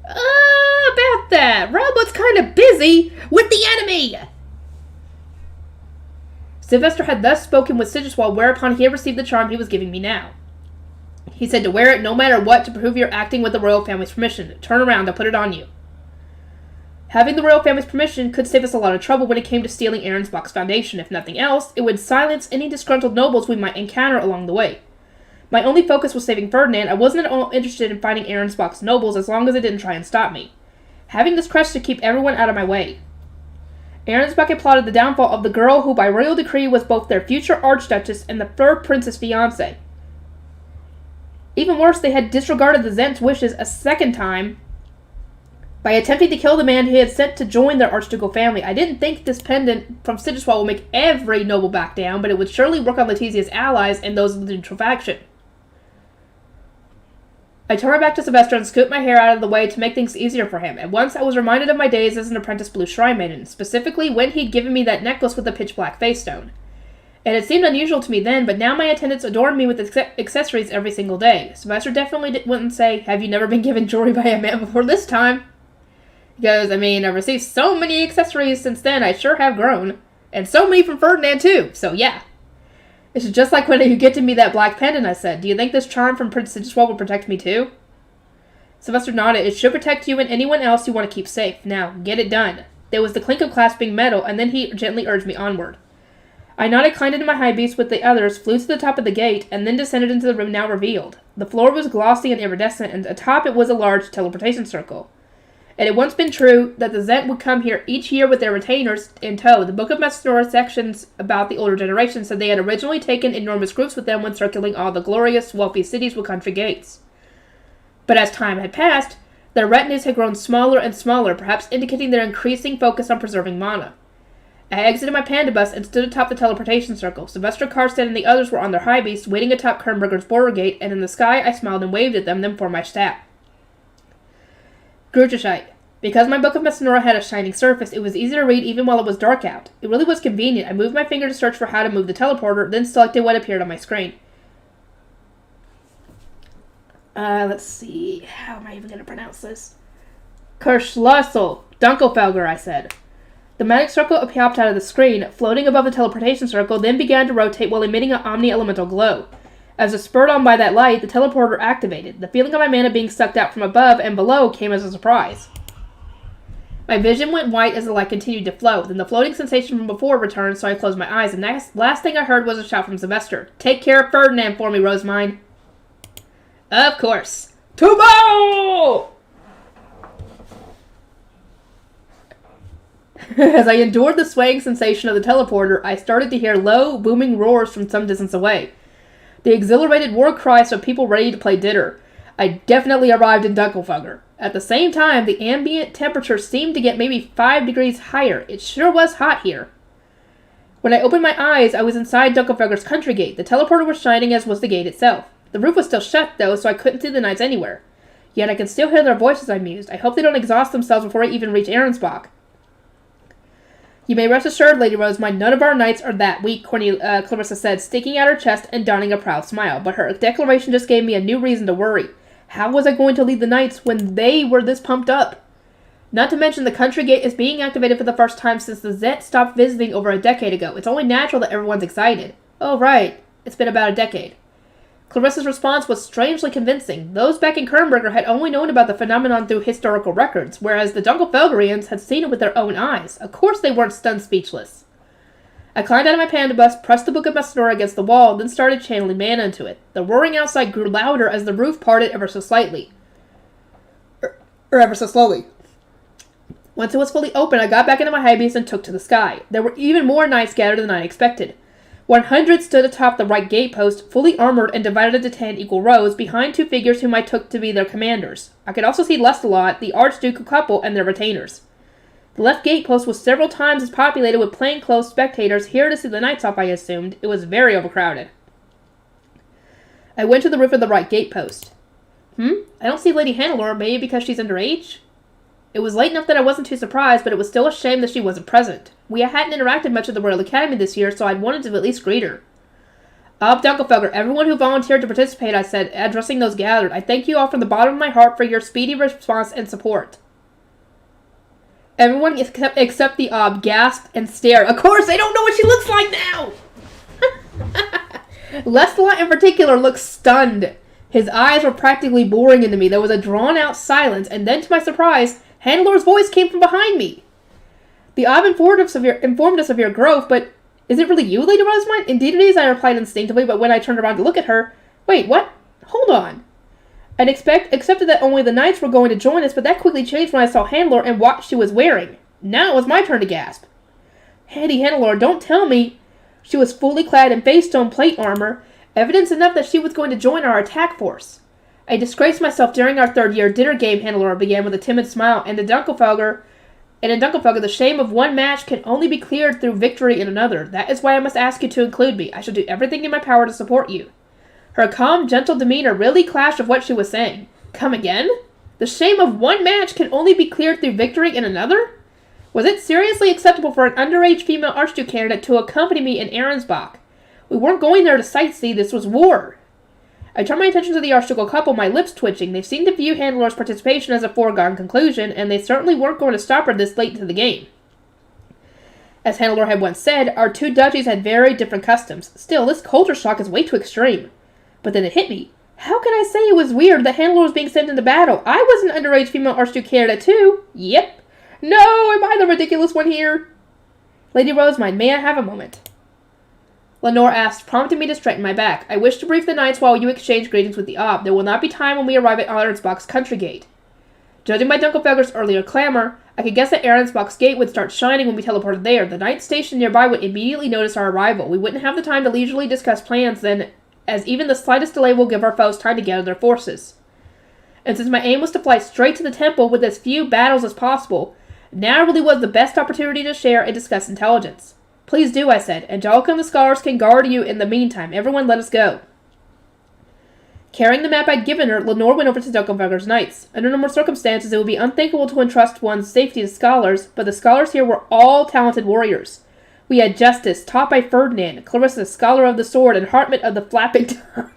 About that. Robot's kind of busy with the enemy! Sylvester had thus spoken with Sigiswald, whereupon he had received the charm he was giving me now. He said to wear it no matter what to prove you're acting with the royal family's permission. Turn around, I'll put it on you. Having the royal family's permission could save us a lot of trouble when it came to stealing Ahrensbach's foundation. If nothing else, it would silence any disgruntled nobles we might encounter along the way. My only focus was saving Ferdinand. I wasn't at all interested in fighting Ahrensbach's nobles as long as they didn't try and stop me. Having this crest should keep everyone out of my way. Ahrensbach had plotted the downfall of the girl who by royal decree was both their future archduchess and the third prince's fiancée. Even worse, they had disregarded the Zent's wishes a second time by attempting to kill the man he had sent to join their archducal family. I didn't think this pendant from Sigiswald would make every noble back down, but it would surely work on Letitia's allies and those of the neutral faction. I turned back to Sylvester and scooped my hair out of the way to make things easier for him. At once I was reminded of my days as an apprentice blue shrine maiden, specifically when he'd given me that necklace with the pitch-black face stone. It had seemed unusual to me then, but now my attendants adorned me with accessories every single day. Sylvester definitely wouldn't say, have you never been given jewelry by a man before this time? He goes, I've received so many accessories since then, I sure have grown. And so many from Ferdinand, too, so yeah. It's just like when you get to me that black pendant, I said. Do you think this charm from Prince Sigiswald will protect me too? Sylvester nodded. It should protect you and anyone else you want to keep safe. Now, get it done. There was the clink of clasping metal, and then he gently urged me onward. I nodded, climbed into my high beast with the others, flew to the top of the gate, and then descended into the room now revealed. The floor was glossy and iridescent, and atop it was a large teleportation circle. It had once been true that the Zent would come here each year with their retainers in tow. The Book of Messinora sections about the older generation said they had originally taken enormous groups with them when circling all the glorious, wealthy cities with country gates. But as time had passed, their retinues had grown smaller and smaller, perhaps indicating their increasing focus on preserving mana. I exited my panda bus and stood atop the teleportation circle. Sylvester Karsten and the others were on their high beasts, waiting atop Kernberger's border gate, and in the sky I smiled and waved at them, then formed my staff. Grutschite. Because my Book of Messinora had a shining surface, it was easy to read even while it was dark out. It really was convenient. I moved my finger to search for how to move the teleporter, then selected what appeared on my screen. Let's see. How am I even going to pronounce this? Kirschlossel. Dunkelfelger, I said. The magic circle popped out of the screen, floating above the teleportation circle, then began to rotate while emitting an omni-elemental glow. As was spurred on by that light, the teleporter activated. The feeling of my mana being sucked out from above and below came as a surprise. My vision went white as the light continued to flow. Then the floating sensation from before returned, so I closed my eyes, and the last thing I heard was a shout from Sylvester. "Take care of Ferdinand for me, Rosemine." Of course. Tomorrow! As I endured the swaying sensation of the teleporter, I started to hear low, booming roars from some distance away. The exhilarated war cries of people ready to play dinner. I definitely arrived in Dunkelfelger. At the same time, the ambient temperature seemed to get maybe 5 degrees higher. It sure was hot here. When I opened my eyes, I was inside Dunkelfelger's country gate. The teleporter was shining, as was the gate itself. The roof was still shut, though, so I couldn't see the knights anywhere. Yet I could still hear their voices, I mused. I hope they don't exhaust themselves before I even reach Ahrensbach. You may rest assured, Lady Rosemine, none of our knights are that weak, Clarissa said, sticking out her chest and donning a proud smile. But her declaration just gave me a new reason to worry. How was I going to lead the knights when they were this pumped up? Not to mention the country gate is being activated for the first time since the Zet stopped visiting over a decade ago. It's only natural that everyone's excited. Oh, right. It's been about a decade. Clarissa's response was strangely convincing. Those back in Kernberger had only known about the phenomenon through historical records, whereas the Dunkelfelgerians had seen it with their own eyes. Of course they weren't stunned speechless. I climbed out of my panda bus, pressed the Book of Messinora against the wall, then started channeling mana into it. The roaring outside grew louder as the roof parted ever so slightly. Or ever so slowly. Once it was fully open, I got back into my high beast and took to the sky. There were even more knights gathered than I expected. 100 stood atop the right gate post, fully armored and divided into 10 equal rows, behind 2 figures whom I took to be their commanders. I could also see Lestalot, the Archduke couple, and their retainers. The left gate post was several times as populated with plainclothes spectators here to see the knights off, I assumed. It was very overcrowded. I went to the roof of the right gate post. I don't see Lady Hannelore, maybe because she's underage? It was late enough that I wasn't too surprised, but it was still a shame that she wasn't present. We hadn't interacted much at the Royal Academy this year, so I'd wanted to at least greet her. Dunkelfelger, everyone who volunteered to participate, I said, addressing those gathered. I thank you all from the bottom of my heart for your speedy response and support. Everyone except the Ob gasped and stared. Of course, they don't know what she looks like now! Lestalot in particular looked stunned. His eyes were practically boring into me. There was a drawn-out silence, and then, to my surprise, Hannelore's voice came from behind me. The Ob informed us of your growth, but is it really you, Lady Rosemine? Indeed it is, I replied instinctively, but when I turned around to look at her... Wait, what? Hold on. I'd accepted that only the knights were going to join us, but that quickly changed when I saw Hannelore and what she was wearing. Now it was my turn to gasp. Lady Hannelore, don't tell me. She was fully clad in face-stone plate armor, evidence enough that she was going to join our attack force. I disgraced myself during our third-year dinner game, Hannelore began with a timid smile, and in Dunkelfelger, the shame of one match can only be cleared through victory in another. That is why I must ask you to include me. I shall do everything in my power to support you. Her calm, gentle demeanor really clashed with what she was saying. Come again? The shame of one match can only be cleared through victory in another? Was it seriously acceptable for an underage female Archduke candidate to accompany me in Ahrensbach? We weren't going there to sightsee, this was war. I turned my attention to the Archducal couple, my lips twitching. They seemed to view Hannelore's participation as a foregone conclusion, and they certainly weren't going to stop her this late into the game. As Hannelore had once said, our two duchies had very different customs. Still, this culture shock is way too extreme. But then it hit me. How could I say it was weird that Hannelore was being sent into battle? I was an underage female Archduke candidate too. Yep. No, am I the ridiculous one here? Lady Rosemine, may I have a moment? Lenore asked, prompting me to straighten my back. I wish to brief the knights while you exchange greetings with the Ob. There will not be time when we arrive at Ahrensbach's country gate. Judging by Dunkelfelger's earlier clamor, I could guess that Ahrensbach's gate would start shining when we teleported there. The knights stationed nearby would immediately notice our arrival. We wouldn't have the time to leisurely discuss plans then, as even the slightest delay will give our foes time to gather their forces. And since my aim was to fly straight to the temple with as few battles as possible, Now really was the best opportunity to share and discuss intelligence. Please do, I said. Angelica and the scholars can guard you in the meantime. Everyone let us go. Carrying the map I'd given her, Lenore went over to Dunkelberger's Knights. Under normal circumstances, it would be unthinkable to entrust one's safety to scholars, but the scholars here were all talented warriors. We had Justice, taught by Ferdinand, Clarissa, Scholar of the Sword, and Hartmut of the Flapping Tongue.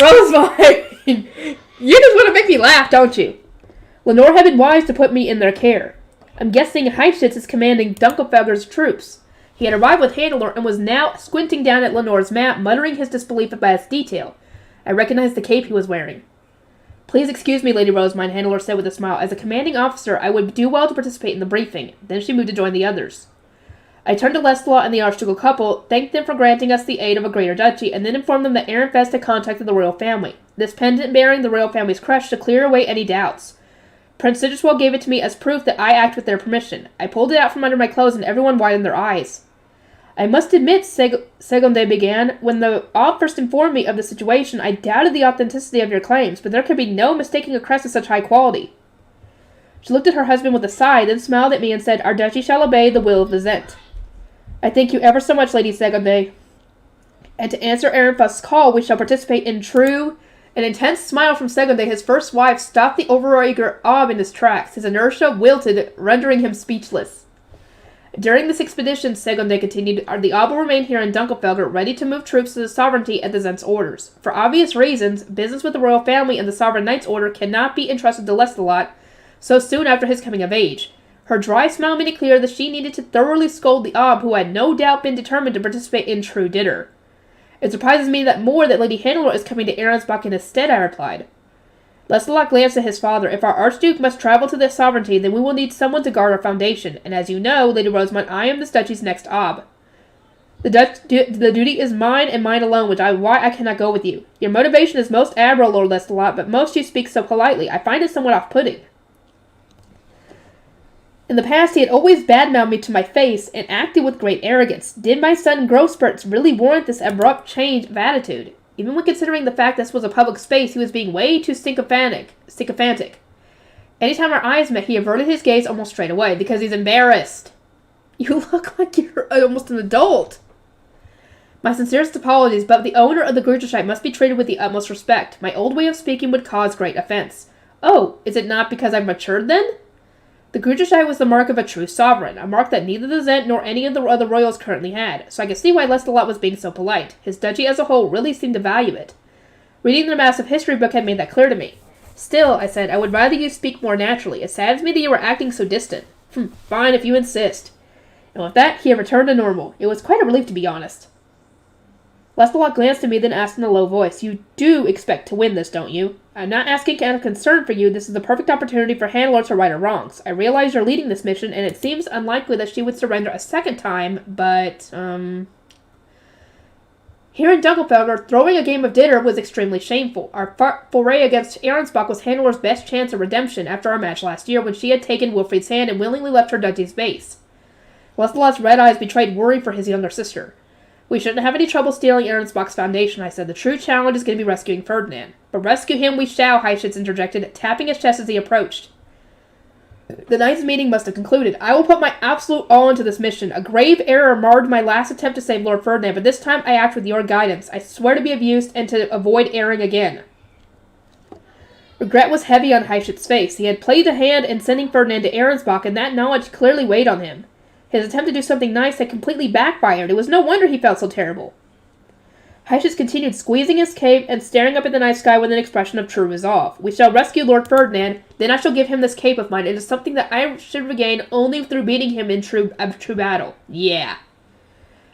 Rosemary! You just want to make me laugh, don't you? Lenore had been wise to put me in their care. I'm guessing Heifetz is commanding Dunkelfelder's troops. He had arrived with Handler and was now squinting down at Lenore's map, muttering his disbelief about its detail. I recognized the cape he was wearing. Please excuse me, Lady Rosemine, Handler said with a smile. As a commanding officer, I would do well to participate in the briefing. Then she moved to join the others. I turned to Leslie and the Archducal couple, thanked them for granting us the aid of a greater duchy, and then informed them that Ehrenfest had contacted the royal family. This pendant bearing the royal family's crest should clear away any doubts. Prince Sigiswald gave it to me as proof that I act with their permission. I pulled it out from under my clothes and everyone widened their eyes. I must admit, Segonde began, when the Ob first informed me of the situation, I doubted the authenticity of your claims, but there could be no mistaking a crest of such high quality. She looked at her husband with a sigh, then smiled at me and said, Our duchy shall obey the will of the Zent. I thank you ever so much, Lady Segonde. And to answer Ehrenfest's call, we shall participate in true... An intense smile from Segonde, his first wife, stopped the overeager Ob in his tracks. His inertia wilted, rendering him speechless. During this expedition, Segonde continued, the Ob will remain here in Dunkelfelder, ready to move troops to the sovereignty at the Zent's orders. For obvious reasons, business with the royal family and the Sovereign Knight's order cannot be entrusted to Lestalot so soon after his coming of age. Her dry smile made it clear that she needed to thoroughly scold the Ob, who had no doubt been determined to participate in true dinner. It surprises me that Lady Hannelore is coming to Ahrensbach in his stead, I replied. Lestalot glanced at his father. If our Archduke must travel to this sovereignty, then we will need someone to guard our foundation, and as you know, Lady Rosamond, I am this duchy's next Ob. The duty is mine and mine alone, why I cannot go with you. Your motivation is most admirable, Lord Lestalot, but most you speak so politely. I find it somewhat off-putting. In the past, he had always badmouthed me to my face and acted with great arrogance. Did my son growth spurts really warrant this abrupt change of attitude? Even when considering the fact this was a public space, he was being way too sycophantic. Anytime our eyes met, he averted his gaze almost straight away, because he's embarrassed. You look like you're almost an adult. My sincerest apologies, but the owner of the Grüterscheid must be treated with the utmost respect. My old way of speaking would cause great offense. Oh, is it not because I've matured then? The Grüterscheid was the mark of a true sovereign, a mark that neither the Zent nor any of the other royals currently had, so I could see why Lestalot was being so polite. His duchy as a whole really seemed to value it. Reading the massive history book had made that clear to me. Still, I said, I would rather you speak more naturally. It saddens me that you were acting so distant. Fine, if you insist. And with that, he had returned to normal. It was quite a relief, to be honest. Lestalot glanced at me, then asked in a low voice, You do expect to win this, don't you? I'm not asking out of concern for you. This is the perfect opportunity for Hannelore to right her wrongs. I realize you're leading this mission, and it seems unlikely that she would surrender a second time, but, Here in Dunkelfelder, throwing a game of dinner was extremely shameful. Our foray against Ahrensbach was Hannelore's best chance of redemption after our match last year, when she had taken Wilfried's hand and willingly left her duchy's base. Lestalot's red eyes betrayed worry for his younger sister. We shouldn't have any trouble stealing Ahrensbach's foundation, I said. The true challenge is going to be rescuing Ferdinand. But rescue him we shall, Heifetz interjected, tapping his chest as he approached. The night's meeting must have concluded. I will put my absolute all into this mission. A grave error marred my last attempt to save Lord Ferdinand, but this time I act with your guidance. I swear to be of use and to avoid erring again. Regret was heavy on Heifetz's face. He had played a hand in sending Ferdinand to Ahrensbach, and that knowledge clearly weighed on him. His attempt to do something nice had completely backfired. It was no wonder he felt so terrible. Heifetz continued squeezing his cape and staring up at the night sky with an expression of true resolve. We shall rescue Lord Ferdinand, then I shall give him this cape of mine. It is something that I should regain only through beating him in true battle. Yeah.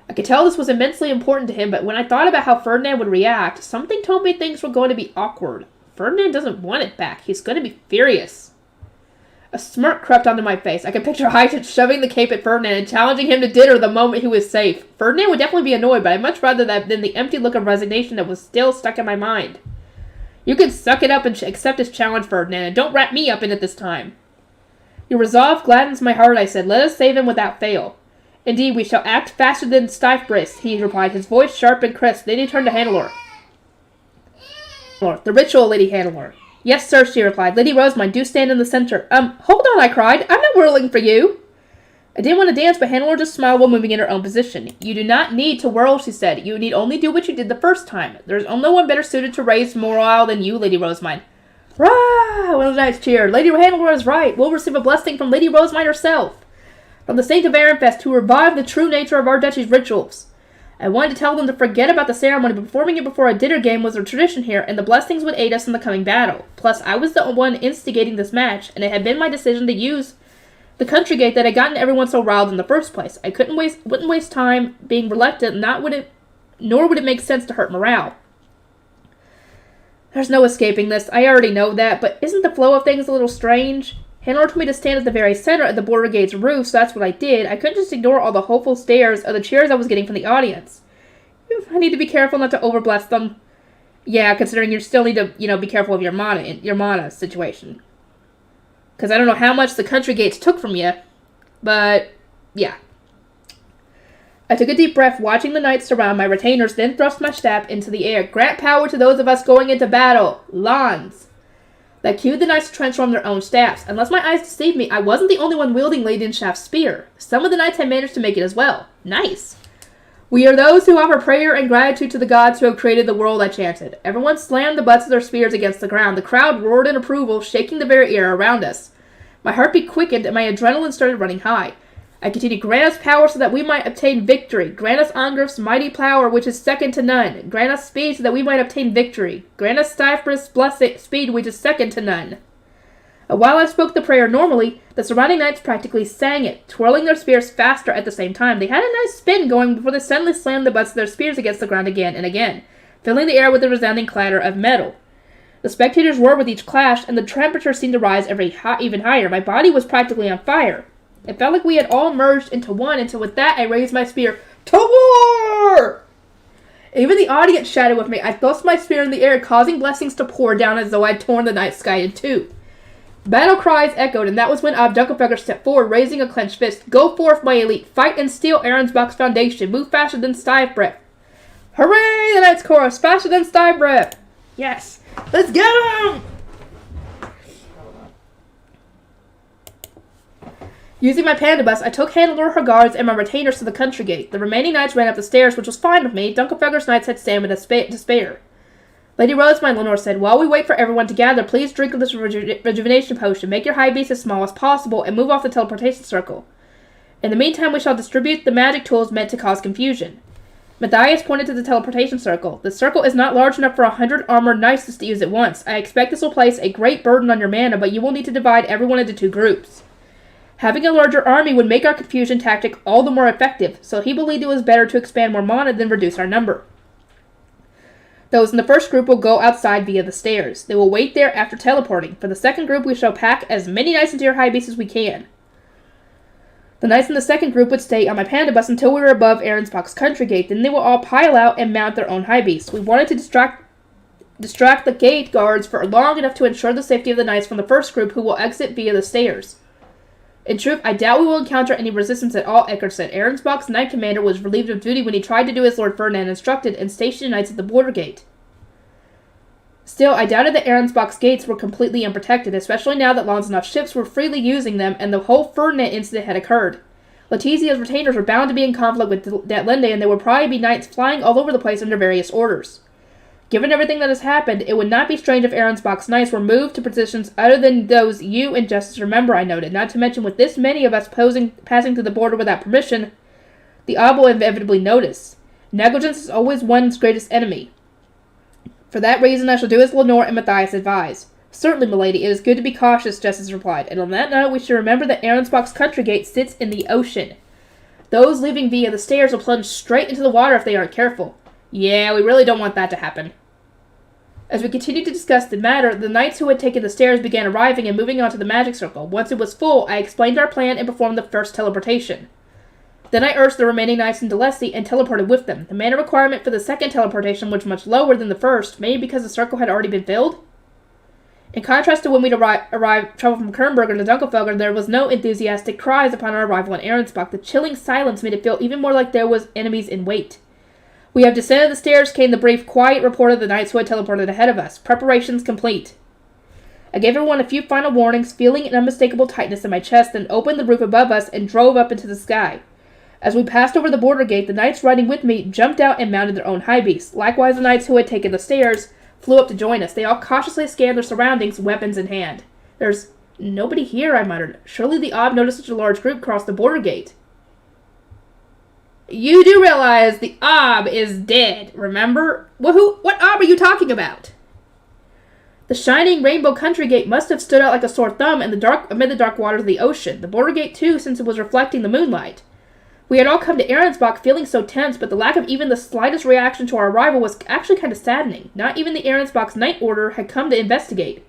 I could tell this was immensely important to him, but when I thought about how Ferdinand would react, something told me things were going to be awkward. Ferdinand doesn't want it back. He's going to be furious. A smirk crept onto my face. I could picture Heifetz shoving the cape at Ferdinand and challenging him to dinner the moment he was safe. Ferdinand would definitely be annoyed, but I'd much rather that than the empty look of resignation that was still stuck in my mind. You can suck it up and accept his challenge, Ferdinand, and don't wrap me up in it this time. Your resolve gladdens my heart, I said. Let us save him without fail. Indeed, we shall act faster than Stiefbris, he replied, his voice sharp and crisp. Then he turned to Hannelore. The ritual, Lady Hannelore. Yes, sir, she replied. Lady Rosamond, do stand in the center. Hold on, I cried. I'm not whirling for you. I didn't want to dance, but Hannelore just smiled while moving in her own position. You do not need to whirl, she said. You need only do what you did the first time. There's no one better suited to raise morale than you, Lady Rosamond. Hurrah! One of the knights cheered. Lady Hannelore is right. We'll receive a blessing from Lady Rosamond herself. From the saint of Ehrenfest, who revived the true nature of our duchy's rituals. I wanted to tell them to forget about the ceremony, but performing it before a dinner game was a tradition here, and the blessings would aid us in the coming battle. Plus, I was the one instigating this match, and it had been my decision to use the country gate that had gotten everyone so riled in the first place. I wouldn't waste time being reluctant, nor would it make sense to hurt morale. There's no escaping this. I already know that, but isn't the flow of things a little strange? Hannelore told me to stand at the very center of the border gate's roof, so that's what I did. I couldn't just ignore all the hopeful stares of the cheers I was getting from the audience. I need to be careful not to overbless them. Yeah, considering you still need to, be careful of your mana situation. Because I don't know how much the country gates took from you, but yeah. I took a deep breath, watching the knights surround my retainers, then thrust my staff into the air. Grant power to those of us going into battle. Lans. That cued the knights to transform their own staffs. Unless my eyes deceived me, I wasn't the only one wielding Lady Shaft's spear. Some of the knights had managed to make it as well. Nice. We are those who offer prayer and gratitude to the gods who have created the world, I chanted. Everyone slammed the butts of their spears against the ground. The crowd roared in approval, shaking the very air around us. My heartbeat quickened and my adrenaline started running high. I continued, grant us power so that we might obtain victory. Grant us Angrif's mighty power, which is second to none. Grant us speed so that we might obtain victory. Grant us Styfbrith's speed, which is second to none. While I spoke the prayer normally, the surrounding knights practically sang it, twirling their spears faster at the same time. They had a nice spin going before they suddenly slammed the butts of their spears against the ground again and again, filling the air with a resounding clatter of metal. The spectators roared with each clash, and the temperature seemed to rise even higher. My body was practically on fire. It felt like we had all merged into one, until with that I raised my spear. To war! Even the audience shouted with me. I thrust my spear in the air, causing blessings to pour down as though I had torn the night sky in two. Battle cries echoed, and that was when Dunkelfeger stepped forward, raising a clenched fist. Go forth, my elite. Fight and steal Ahrensbach's foundation. Move faster than Styfbrith. Hooray! The knights chorus. Faster than Styfbrith. Yes. Let's get him! Using my panda bus, I took Hannelore, her guards, and my retainers to the country gate. The remaining knights ran up the stairs, which was fine with me. Dunkelfeger's knights had stamina to spare. Lady Rosamond, Lenore said, while we wait for everyone to gather, please drink of this rejuvenation potion. Make your high beast as small as possible, and move off the teleportation circle. In the meantime, we shall distribute the magic tools meant to cause confusion. Matthias pointed to the teleportation circle. The circle is not large enough for 100 armored knights to use at once. I expect this will place a great burden on your mana, but you will need to divide everyone into 2 groups. Having a larger army would make our confusion tactic all the more effective, so he believed it was better to expand more mana than reduce our number. Those in the first group will go outside via the stairs. They will wait there after teleporting. For the second group, we shall pack as many knights into your high beast as we can. The knights in the second group would stay on my panda bus until we were above Ahrensbach's country gate. Then they will all pile out and mount their own high beasts. We wanted to distract the gate guards for long enough to ensure the safety of the knights from the first group, who will exit via the stairs. In truth, I doubt we will encounter any resistance at all, Eckert said. Ahrensbach's knight commander was relieved of duty when he tried to do as Lord Ferdinand instructed and stationed knights at the border gate. Still, I doubted that Ahrensbach's gates were completely unprotected, especially now that Lanzenhoff's ships were freely using them and the whole Ferdinand incident had occurred. Letizia's retainers were bound to be in conflict with Detlinde, and there would probably be knights flying all over the place under various orders. Given everything that has happened, it would not be strange if Ahrensbach's knights were moved to positions other than those you and Justice remember, I noted. Not to mention, with this many of us passing through the border without permission, the odd will inevitably notice. Negligence is always one's greatest enemy. For that reason, I shall do as Lenore and Matthias advise. Certainly, milady, it is good to be cautious, Justice replied, and on that note, we should remember that Ahrensbach's country gate sits in the ocean. Those leaving via the stairs will plunge straight into the water if they aren't careful. Yeah, we really don't want that to happen. As we continued to discuss the matter, the knights who had taken the stairs began arriving and moving on to the magic circle. Once it was full, I explained our plan and performed the first teleportation. Then I urged the remaining knights into Leslie and teleported with them. The mana requirement for the second teleportation was much lower than the first, maybe because the circle had already been filled? In contrast to when we'd traveled from Kernberger to Dunkelfelder, there was no enthusiastic cries upon our arrival in Ahrensbach. The chilling silence made it feel even more like there was enemies in wait. We have descended the stairs, came the brief, quiet report of the knights who had teleported ahead of us. Preparations complete. I gave everyone a few final warnings, feeling an unmistakable tightness in my chest, then opened the roof above us and drove up into the sky. As we passed over the border gate, the knights riding with me jumped out and mounted their own high beasts. Likewise, the knights who had taken the stairs flew up to join us. They all cautiously scanned their surroundings, weapons in hand. "There's nobody here," I muttered. "Surely the Ob noticed such a large group cross the border gate." "You do realize the Ob is dead, remember? What Ob are you talking about?" The shining rainbow country gate must have stood out like a sore thumb amid the dark waters of the ocean. The border gate, too, since it was reflecting the moonlight. We had all come to Ahrensbach feeling so tense, but the lack of even the slightest reaction to our arrival was actually kind of saddening. Not even the Ahrensbach's night order had come to investigate.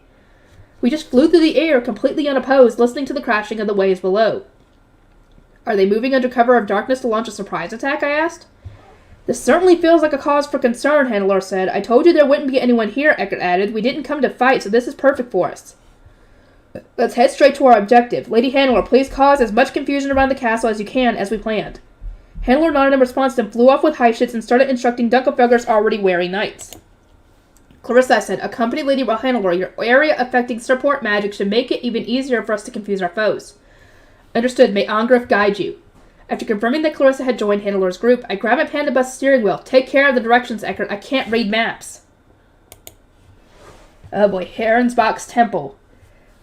We just flew through the air, completely unopposed, listening to the crashing of the waves below. "Are they moving under cover of darkness to launch a surprise attack?" I asked. "This certainly feels like a cause for concern," Hannelore said. "I told you there wouldn't be anyone here," Eckert added. "We didn't come to fight, so this is perfect for us. Let's head straight to our objective. Lady Hannelore, please cause as much confusion around the castle as you can, as we planned." Hannelore nodded in response and flew off with Heifetz and started instructing Dunkelfelger's already wary knights. "Clarissa," I said, "accompany Lady Hannelore. Your area affecting support magic should make it even easier for us to confuse our foes." "Understood. May Angriff guide you." After confirming that Clarissa had joined Hannelore's group, I grabbed my panda bus steering wheel. "Take care of the directions, Eckert. I can't read maps." Oh boy, Ahrensbach's temple.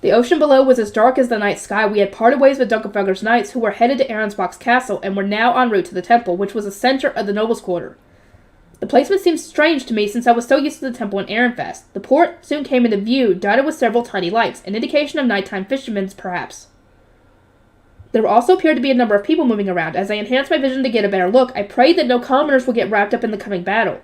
The ocean below was as dark as the night sky. We had parted ways with Dunkelfelger's knights, who were headed to Ahrensbach's castle, and were now en route to the temple, which was the center of the nobles' quarter. The placement seemed strange to me since I was so used to the temple in Ehrenfest. The port soon came into view, dotted with several tiny lights, an indication of nighttime fishermen, perhaps. There also appeared to be a number of people moving around. As I enhanced my vision to get a better look, I prayed that no commoners would get wrapped up in the coming battle.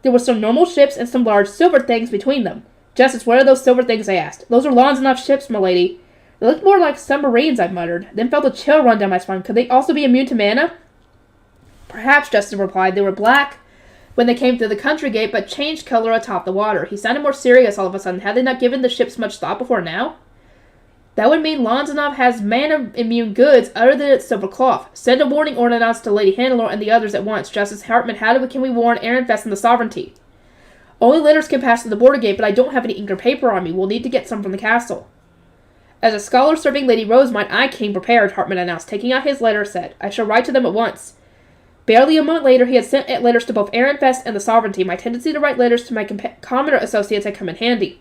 There were some normal ships and some large silver things between them. "Justice, what are those silver things?" I asked. "Those are Lanzenhoff ships, milady." "They look more like submarines," I muttered, then felt a chill run down my spine. "Could they also be immune to mana?" "Perhaps," Justice replied. "They were black when they came through the country gate, but changed color atop the water." He sounded more serious all of a sudden. Had they not given the ships much thought before now? "That would mean Lanzenhoff has mana-immune goods other than its silver cloth. Send a warning ordinance to Lady Hannelore and the others at once. Justice Hartman, can we warn Ehrenfest and the sovereignty?" "Only letters can pass through the border gate, but I don't have any ink or paper on me. We'll need to get some from the castle." "As a scholar serving Lady Rosemont, I came prepared," Hartman announced. Taking out his letter, said, "I shall write to them at once." Barely a month later, he had sent letters to both Ehrenfest and the sovereignty. My tendency to write letters to my commoner associates had come in handy.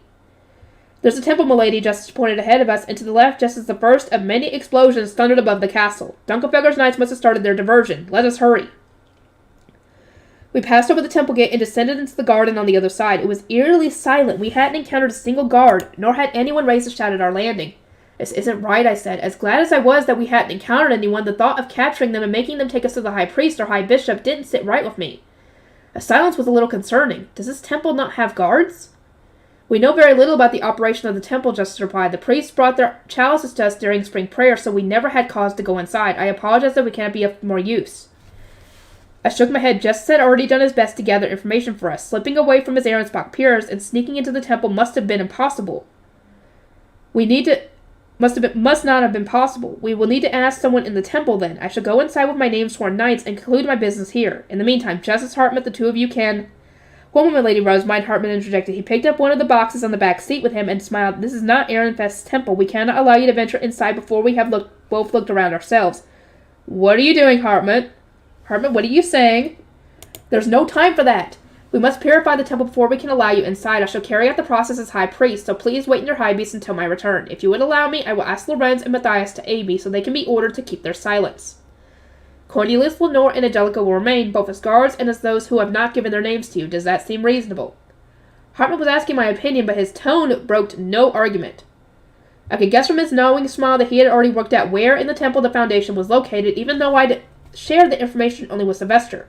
"There's a temple, milady," Justice pointed ahead of us, and to the left, just as the first of many explosions thundered above the castle. "Dunkelfelger's knights must have started their diversion. Let us hurry." We passed over the temple gate and descended into the garden on the other side. It was eerily silent. We hadn't encountered a single guard, nor had anyone raised a shout at our landing. "This isn't right," I said. As glad as I was that we hadn't encountered anyone, the thought of capturing them and making them take us to the high priest or high bishop didn't sit right with me. A silence was a little concerning. Does this temple not have guards? "We know very little about the operation of the temple," Justice replied. "The priests brought their chalices to us during spring prayer, so we never had cause to go inside. I apologize that we can't be of more use." I shook my head. Justice had already done his best to gather information for us. Slipping away from his Ahrensbach peers and sneaking into the temple must not have been possible. We will need to ask someone in the temple then. I shall go inside with my name-sworn knights and conclude my business here. In the meantime, Justice Hartman, the two of you can— "One moment, Lady Rosemont," Hartman interjected. He picked up one of the boxes on the back seat with him and smiled. "This is not Ehrenfest's temple. We cannot allow you to venture inside before we have both looked around ourselves." "What are you doing, Hartman?" "Hartman, what are you saying?" "There's no time for that. We must purify the temple before we can allow you inside. I shall carry out the process as high priest, so please wait in your high beast until my return. If you would allow me, I will ask Lorenz and Matthias to aid me, so they can be ordered to keep their silence. Cornelius, Lenore, and Angelica will remain, both as guards and as those who have not given their names to you. Does that seem reasonable?" Hartman was asking my opinion, but his tone brooked no argument. I could guess from his knowing smile that he had already worked out where in the temple the foundation was located, even though I'd shared the information only with Sylvester.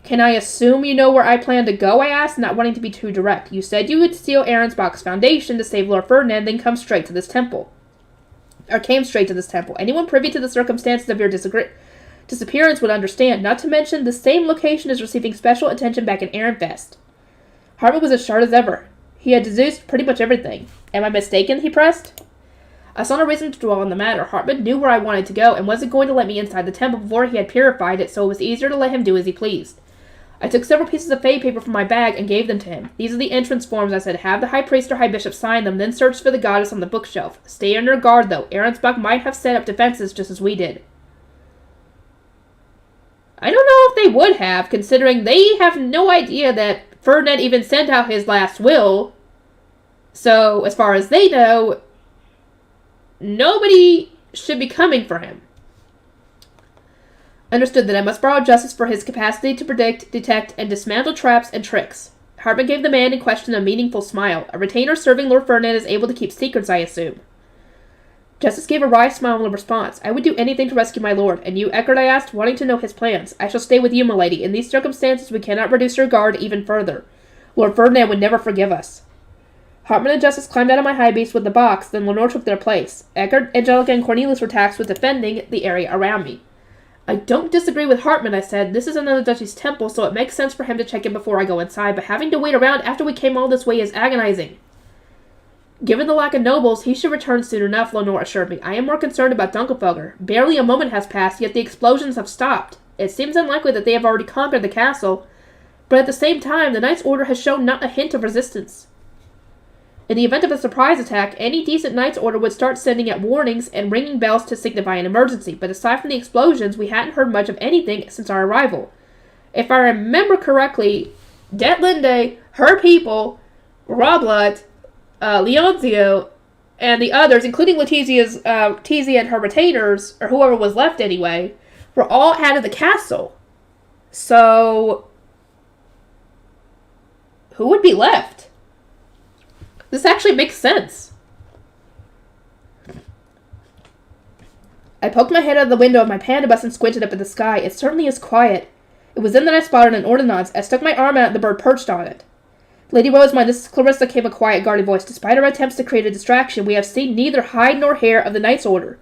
"Can I assume you know where I plan to go?" I asked, not wanting to be too direct. "You said you would steal Ahrensbach's foundation to save Lord Ferdinand, then came straight to this temple. Anyone privy to the circumstances of your disappearance would understand, not to mention the same location is receiving special attention back in Ehrenfest." Hartman was as sharp as ever. He had deduced pretty much everything. "Am I mistaken?" he pressed. I saw no reason to dwell on the matter. Hartman knew where I wanted to go and wasn't going to let me inside the temple before he had purified it, so it was easier to let him do as he pleased. I took several pieces of fade paper from my bag and gave them to him. These are the entrance forms, I said. Have the high priest or high bishop sign them, then search for the goddess on the bookshelf. Stay under guard, though. Ahrensbach might have set up defenses just as we did. I don't know if they would have, considering they have no idea that Ferdinand even sent out his last will. So, as far as they know, nobody should be coming for him. Understood that I must borrow justice for his capacity to predict, detect, and dismantle traps and tricks. Hartman gave the man in question a meaningful smile. A retainer serving Lord Ferdinand is able to keep secrets, I assume. Justice gave a wry smile in response. I would do anything to rescue my lord. And you, Eckert, I asked, wanting to know his plans. I shall stay with you, milady. In these circumstances, we cannot reduce your guard even further. Lord Ferdinand would never forgive us. Hartman and Justice climbed out of my high beast with the box, then Lenore took their place. Eckert, Angelica, and Cornelius were tasked with defending the area around me. I don't disagree with Hartman, I said. This is another duchy's temple, so it makes sense for him to check in before I go inside, but having to wait around after we came all this way is agonizing. Given the lack of nobles, he should return soon enough, Lenore assured me. I am more concerned about Dunkelfelder. Barely a moment has passed, yet the explosions have stopped. It seems unlikely that they have already conquered the castle, but at the same time, the Knight's Order has shown not a hint of resistance. In the event of a surprise attack, any decent Knight's Order would start sending out warnings and ringing bells to signify an emergency, but aside from the explosions, we hadn't heard much of anything since our arrival. If I remember correctly, Detlinde, her people, Roblut, Leonzio, and the others, including Letizia and her retainers, or whoever was left anyway, were all out of the castle. So, who would be left? This actually makes sense. I poked my head out of the window of my panda bus and squinted up at the sky. It certainly is quiet. It was then that I spotted an ordnance. I stuck my arm out and the bird perched on it. Lady Rosemond, this is Clarissa, came a quiet, guarded voice. Despite our attempts to create a distraction, we have seen neither hide nor hair of the Knight's Order.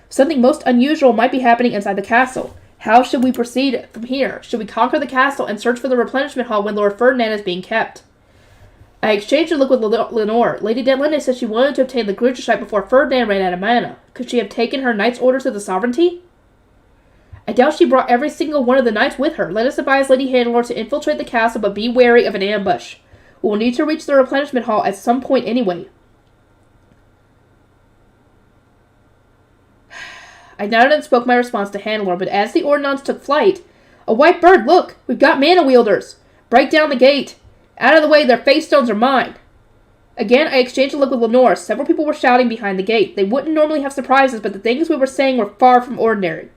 Something most unusual might be happening inside the castle. How should we proceed from here? Should we conquer the castle and search for the replenishment hall when Lord Ferdinand is being kept? I exchanged a look with Lenore. Lady Detlinde said she wanted to obtain the Gruterscheit before Ferdinand ran out of mana. Could she have taken her Knight's Order to the sovereignty? I doubt she brought every single one of the knights with her. Let us advise Lady Hannelore to infiltrate the castle, but be wary of an ambush. We will need to reach the replenishment hall at some point anyway. I nodded and spoke my response to Hannelore, but as the ordnance took flight, a white bird, look! We've got mana wielders! Break down the gate! Out of the way, their face stones are mine! Again, I exchanged a look with Lenore. Several people were shouting behind the gate. They wouldn't normally have surprised us, but the things we were saying were far from ordinary.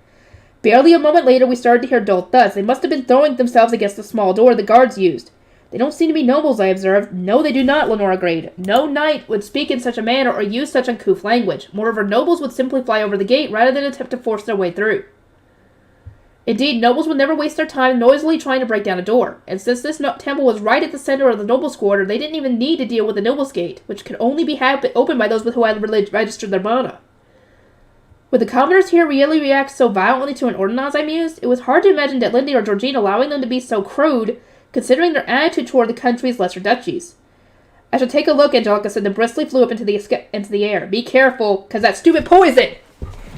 Barely a moment later, we started to hear dull thuds. They must have been throwing themselves against the small door the guards used. They don't seem to be nobles, I observed. No, they do not, Lenore agreed. No knight would speak in such a manner or use such uncouth language. Moreover, nobles would simply fly over the gate rather than attempt to force their way through. Indeed, nobles would never waste their time noisily trying to break down a door, and since this temple was right at the center of the nobles' quarter, they didn't even need to deal with the nobles' gate, which could only be opened by those with who had registered their mana. Would the commoners here really react so violently to an ordinance, I mused? It was hard to imagine that Lindy or Georgine allowing them to be so crude, considering their attitude toward the country's lesser duchies. I shall take a look, Angelica said, and briskly flew up into the air. Be careful, 'cause that stupid poison!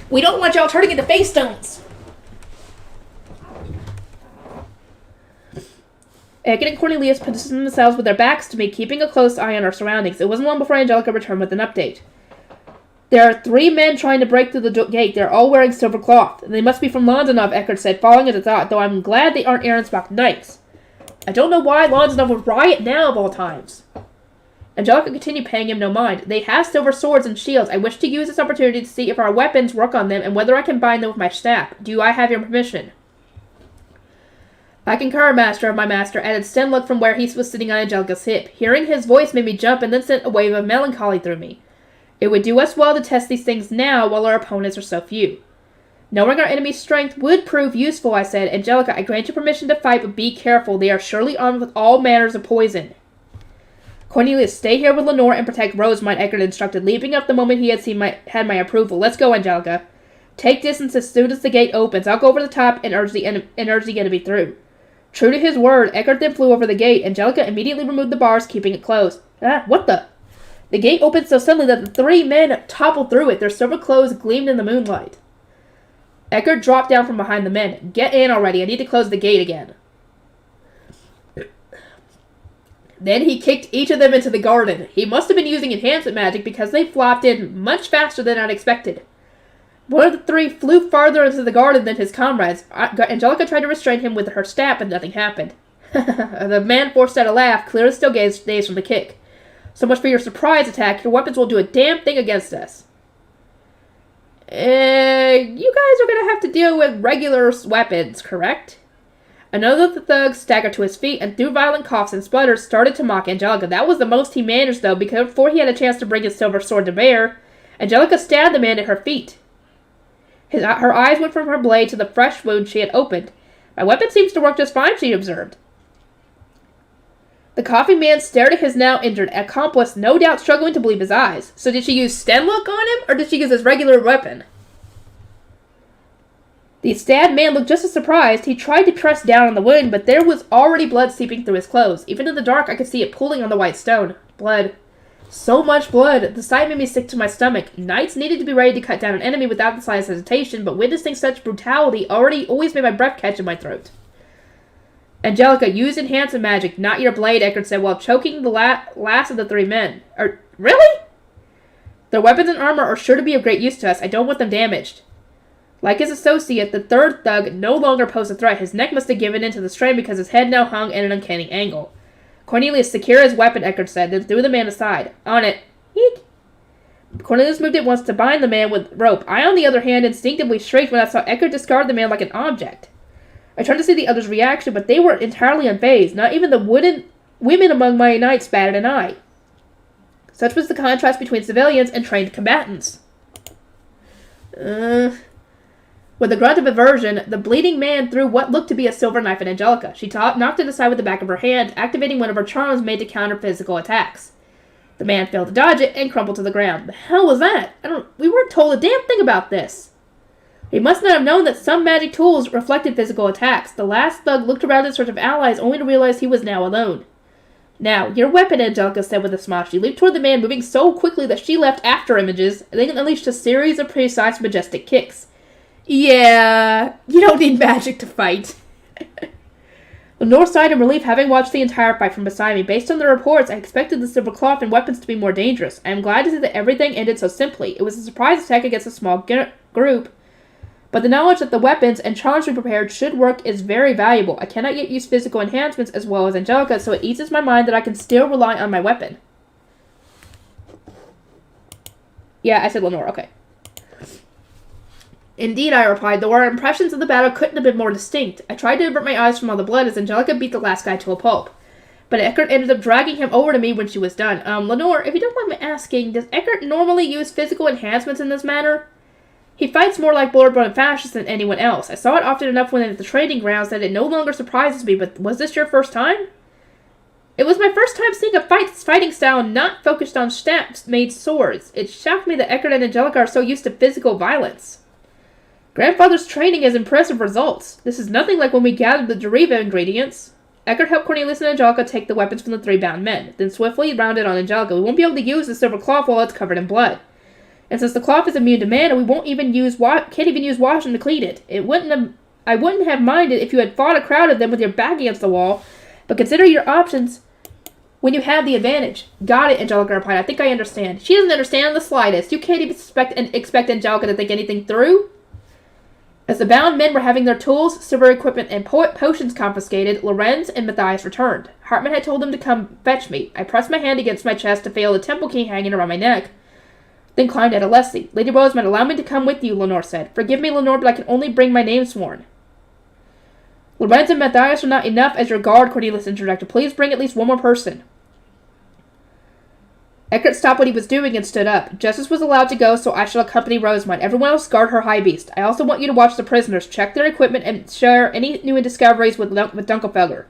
We don't want y'all turning into face stones! Egan and Cornelius positioned themselves with their backs to me, keeping a close eye on our surroundings. It wasn't long before Angelica returned with an update. There are 3 men trying to break through the gate. They're all wearing silver cloth. They must be from Londonov, Eckert said, falling at the thought, though I'm glad they aren't Ahrensbach knights. I don't know why Londonov would riot now of all times. Angelica continued, paying him no mind. They have silver swords and shields. I wish to use this opportunity to see if our weapons work on them and whether I can bind them with my staff. Do I have your permission? I concur, master of my master, added Sten looked from where he was sitting on Angelica's hip. Hearing his voice made me jump and then sent a wave of melancholy through me. It would do us well to test these things now while our opponents are so few. Knowing our enemy's strength would prove useful, I said. Angelica, I grant you permission to fight, but be careful. They are surely armed with all manners of poison. Cornelius, stay here with Lenore and protect Rosemont, Eckert instructed, leaping up the moment he had my approval. Let's go, Angelica. Take distance as soon as the gate opens. I'll go over the top and urge the enemy through. True to his word, Eckert then flew over the gate. Angelica immediately removed the bars, keeping it closed. What the? The gate opened so suddenly that the 3 men toppled through it. Their silver clothes gleamed in the moonlight. Eckert dropped down from behind the men. Get in already. I need to close the gate again. Then he kicked each of them into the garden. He must have been using enhancement magic because they flopped in much faster than I'd expected. One of the three flew farther into the garden than his comrades. Angelica tried to restrain him with her staff, but nothing happened. The man forced out a laugh, clear as still days from the kick. So much for your surprise attack. Your weapons will do a damn thing against us. You guys are gonna have to deal with regular weapons, correct? Another of the thugs staggered to his feet and through violent coughs and sputters started to mock Angelica. That was the most he managed, though, because before he had a chance to bring his silver sword to bear, Angelica stabbed the man at her feet. Her eyes went from her blade to the fresh wound she had opened. My weapon seems to work just fine, she observed. The coughing man stared at his now injured accomplice, no doubt struggling to believe his eyes. So did she use Stenlook on him, or did she use his regular weapon? The stabbed man looked just as surprised. He tried to press down on the wound, but there was already blood seeping through his clothes. Even in the dark, I could see it pooling on the white stone. Blood. So much blood. The sight made me sick to my stomach. Knights needed to be ready to cut down an enemy without the slightest hesitation, but witnessing such brutality always made my breath catch in my throat. Angelica, use enhancement magic, not your blade, Eckert said, while choking the last of the three men. Really? Their weapons and armor are sure to be of great use to us. I don't want them damaged. Like his associate, the third thug no longer posed a threat. His neck must have given in to the strain because his head now hung at an uncanny angle. Cornelius, secure his weapon, Eckert said, then threw the man aside. On it. Eek. Cornelius moved at once to bind the man with rope. I, on the other hand, instinctively shrieked when I saw Eckert discard the man like an object. I tried to see the others' reaction, but they were entirely unfazed. Not even the women among my knights batted an eye. Such was the contrast between civilians and trained combatants. With a grunt of aversion, the bleeding man threw what looked to be a silver knife at Angelica. She knocked it aside with the back of her hand, activating one of her charms made to counter physical attacks. The man failed to dodge it and crumpled to the ground. The hell was that? We weren't told a damn thing about this. He must not have known that some magic tools reflected physical attacks. The last thug looked around in search of allies, only to realize he was now alone. Now, your weapon, Angelica said with a smile. She leaped toward the man, moving so quickly that she left after images, and then unleashed a series of precise, majestic kicks. Yeah, you don't need magic to fight. Lenore sighed in relief, having watched the entire fight from beside me. Based on the reports, I expected the silver cloth and weapons to be more dangerous. I am glad to see that everything ended so simply. It was a surprise attack against a small group, but the knowledge that the weapons and charms we prepared should work is very valuable. I cannot yet use physical enhancements as well as Angelica, so it eases my mind that I can still rely on my weapon. Yeah, I said Lenore, okay. Indeed, I replied, though our impressions of the battle couldn't have been more distinct. I tried to avert my eyes from all the blood as Angelica beat the last guy to a pulp. But Eckert ended up dragging him over to me when she was done. Lenore, if you don't mind me asking, does Eckert normally use physical enhancements in this manner? He fights more like blood-born fascists than anyone else. I saw it often enough when at the training grounds that it no longer surprises me, but was this your first time? It was my first time seeing a fighting style not focused on staff-made swords. It shocked me that Eckert and Angelica are so used to physical violence. Grandfather's training has impressive results. This is nothing like when we gathered the Deriva ingredients. Eckert helped Cornelius and Angelica take the weapons from the three bound men, then swiftly rounded on Angelica. We won't be able to use the silver cloth while it's covered in blood. And since the cloth is immune to mana, we can't even use washing to clean it. I wouldn't have minded if you had fought a crowd of them with your back against the wall, but consider your options when you have the advantage. Got it, Angelica replied. I think I understand. She doesn't understand in the slightest. You can't even expect Angelica to think anything through. As the bound men were having their tools, silver equipment, and potions confiscated, Lorenz and Matthias returned. Hartman had told them to come fetch me. I pressed my hand against my chest to feel the temple key hanging around my neck, then climbed at Alessi. Lady Rosamond, allow me to come with you, Lenore said. Forgive me, Lenore, but I can only bring my name sworn. Lorenz and Matthias are not enough as your guard, Cornelius interjected. Please bring at least one more person. Eckert stopped what he was doing and stood up. Justice was allowed to go, so I shall accompany Rosamund. Everyone else guard her high beast. I also want you to watch the prisoners, check their equipment, and share any new discoveries with Dunkelfelder.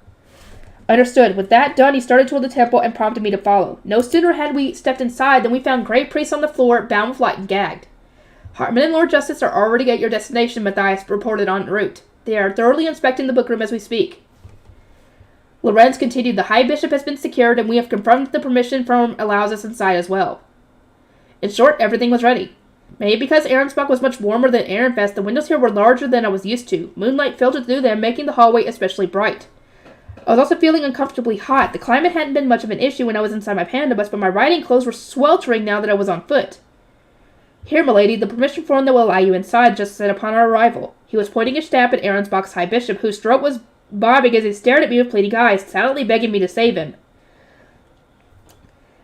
Understood. With that done, he started toward the temple and prompted me to follow. No sooner had we stepped inside than we found great priests on the floor, bound with light and gagged. Hartman and Lord Justice are already at your destination, Matthias reported en route. They are thoroughly inspecting the bookroom as we speak. Lorenz continued, the High Bishop has been secured, and we have confirmed the permission from allows us inside as well. In short, everything was ready. Maybe because Ahrensbach was much warmer than Ehrenfest, the windows here were larger than I was used to. Moonlight filtered through them, making the hallway especially bright. I was also feeling uncomfortably hot. The climate hadn't been much of an issue when I was inside my panda bus, but my riding clothes were sweltering now that I was on foot. Here, milady, the permission form that will allow you inside just said upon our arrival. He was pointing his staff at Ahrensbach's high bishop, whose throat was bobbing as he stared at me with pleading eyes, silently begging me to save him.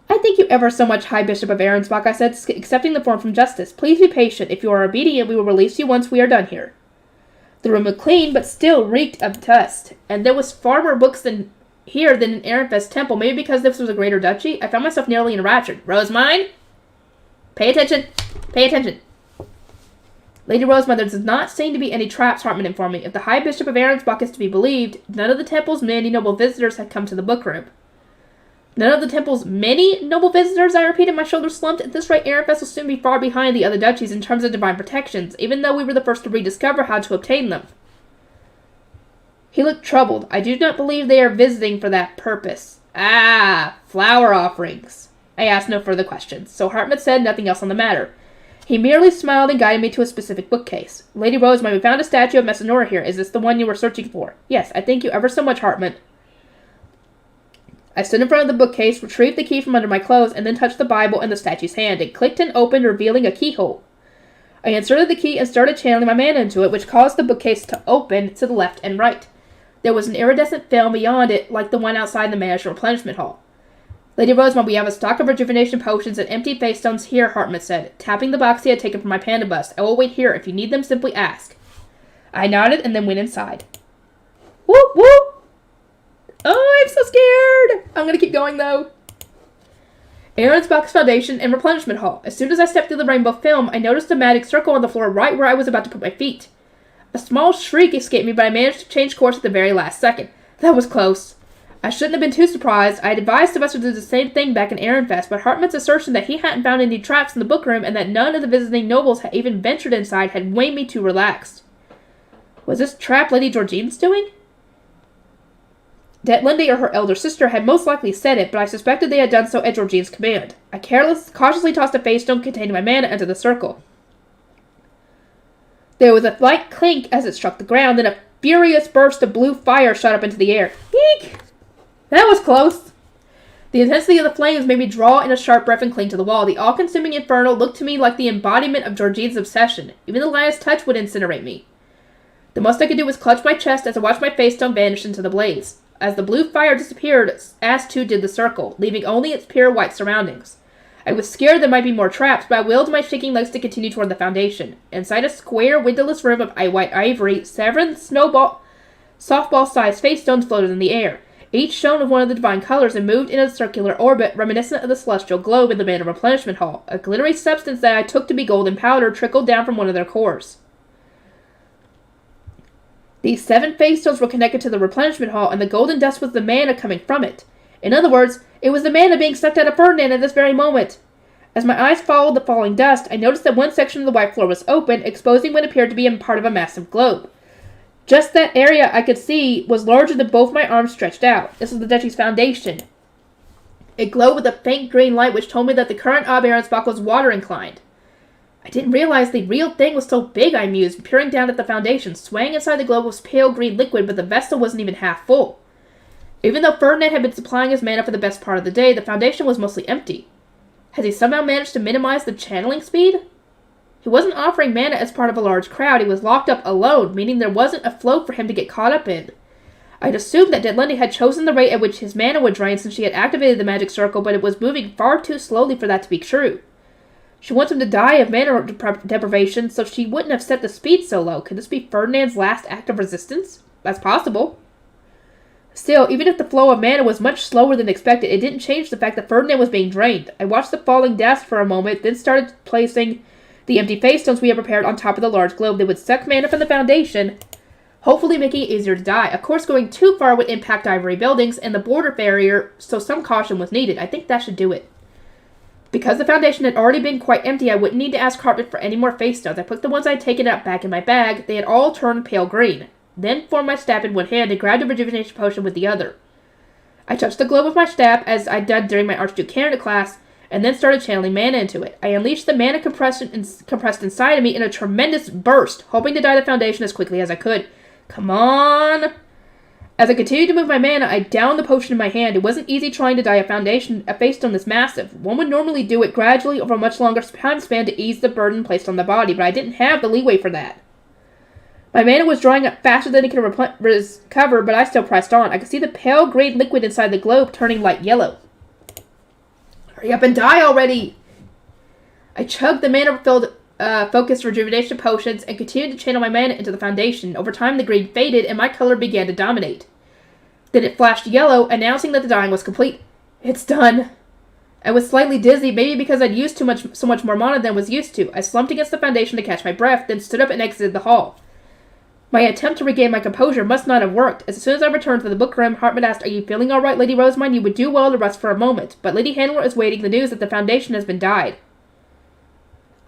I thank you ever so much, High Bishop of Ahrensbach, I said, accepting the form from Justice. Please be patient. If you are obedient, we will release you once we are done here. The room was clean, but still reeked of dust, and there was far more books than in Ehrenfest temple. Maybe because this was a greater duchy, I found myself nearly enraptured. Rosemine? Pay attention. Pay attention. Lady Rosemine, there does not seem to be any traps, Hartman informed me. If the High Bishop of Ahrensbach is to be believed, none of the temple's many noble visitors had come to the bookroom. None of the temple's many noble visitors, I repeated, my shoulders slumped. At this rate, Ehrenfest will soon be far behind the other duchies in terms of divine protections, even though we were the first to rediscover how to obtain them. He looked troubled. I do not believe they are visiting for that purpose. Ah, flower offerings. I asked no further questions, so Hartman said nothing else on the matter. He merely smiled and guided me to a specific bookcase. Lady Rosemine, we found a statue of Messinora here. Is this the one you were searching for? Yes, I thank you ever so much, Hartman. I stood in front of the bookcase, retrieved the key from under my clothes, and then touched the Bible in the statue's hand. It clicked and opened, revealing a keyhole. I inserted the key and started channeling my mana into it, which caused the bookcase to open to the left and right. There was an iridescent film beyond it, like the one outside the Manager's replenishment hall. Lady Rosemont, we have a stock of rejuvenation potions and empty face stones here, Hartman said, tapping the box he had taken from my panda bust. I will wait here. If you need them, simply ask. I nodded and then went inside. Whoop, whoop! Oh, I'm so scared! I'm gonna keep going, though. Ahrensbach's Foundation and Replenishment Hall. As soon as I stepped through the rainbow film, I noticed a magic circle on the floor right where I was about to put my feet. A small shriek escaped me, but I managed to change course at the very last second. That was close. I shouldn't have been too surprised. I had advised Sylvester to do the same thing back in Ehrenfest, but Hartman's assertion that he hadn't found any traps in the bookroom and that none of the visiting nobles had even ventured inside had made me too relaxed. Was this trap Lady Georgine's doing? That Lindy or her elder sister had most likely said it, but I suspected they had done so at Georgine's command. I cautiously tossed a face stone containing my mana into the circle. There was a light clink as it struck the ground, then a furious burst of blue fire shot up into the air. Eek! That was close! The intensity of the flames made me draw in a sharp breath and cling to the wall. The all-consuming inferno looked to me like the embodiment of Georgine's obsession. Even the lightest touch would incinerate me. The most I could do was clutch my chest as I watched my face stone vanish into the blaze. As the blue fire disappeared, as too did the circle, leaving only its pure white surroundings. I was scared there might be more traps, but I willed my shaking legs to continue toward the foundation. Inside a square, windowless room of white ivory, 7 softball-sized face stones floated in the air. Each shone of one of the divine colors and moved in a circular orbit reminiscent of the celestial globe in the Mana Replenishment Hall. A glittery substance that I took to be golden powder trickled down from one of their cores. These 7 face stones were connected to the replenishment hall, and the golden dust was the mana coming from it. In other words, it was the mana being sucked out of Ferdinand at this very moment. As my eyes followed the falling dust, I noticed that one section of the white floor was open, exposing what appeared to be a part of a massive globe. Just that area I could see was larger than both my arms stretched out. This was the duchy's foundation. It glowed with a faint green light which told me that the current of Ahrensbach was water inclined. I didn't realize the real thing was so big, I mused, peering down at the foundation. Swaying inside the globe was pale green liquid, but the vessel wasn't even half full. Even though Ferdinand had been supplying his mana for the best part of the day, the foundation was mostly empty. Has he somehow managed to minimize the channeling speed? He wasn't offering mana as part of a large crowd. He was locked up alone, meaning there wasn't a flow for him to get caught up in. I'd assumed that Deadlendy had chosen the rate at which his mana would drain since she had activated the magic circle, but it was moving far too slowly for that to be true. She wants him to die of mana deprivation, so she wouldn't have set the speed so low. Could this be Ferdinand's last act of resistance? That's possible. Still, even if the flow of mana was much slower than expected, it didn't change the fact that Ferdinand was being drained. I watched the falling dust for a moment, then started placing the empty face stones we had prepared on top of the large globe. They would suck mana from the foundation, hopefully making it easier to die. Of course, going too far would impact ivory buildings and the border barrier, so some caution was needed. I think that should do it. Because the foundation had already been quite empty, I wouldn't need to ask Hartman for any more face stones. I put the ones I had taken out back in my bag. They had all turned pale green. Then formed my staff in one hand and grabbed a rejuvenation potion with the other. I touched the globe with my staff, as I'd done during my Archduke Canada class, and then started channeling mana into it. I unleashed the mana compressed inside of me in a tremendous burst, hoping to die the foundation as quickly as I could. Come on! As I continued to move my mana, I downed the potion in my hand. It wasn't easy trying to dye a faystone this massive. One would normally do it gradually over a much longer time span to ease the burden placed on the body, but I didn't have the leeway for that. My mana was drying up faster than it could recover, but I still pressed on. I could see the pale green liquid inside the globe turning light yellow. Hurry up and die already! I chugged the mana-filled focused rejuvenation potions and continued to channel my mana into the foundation. Over time, the green faded and my color began to dominate. Then it flashed yellow, announcing that the dyeing was complete. It's done. I was slightly dizzy, maybe because I'd used so much more mana than was used to. I slumped against the foundation to catch my breath, then stood up and exited the hall. My attempt to regain my composure must not have worked. As soon as I returned to the bookworm, Hartman asked, "Are you feeling all right, Lady Rosemine? You would do well to rest for a moment, but Lady Handler is waiting the news that the foundation has been dyed."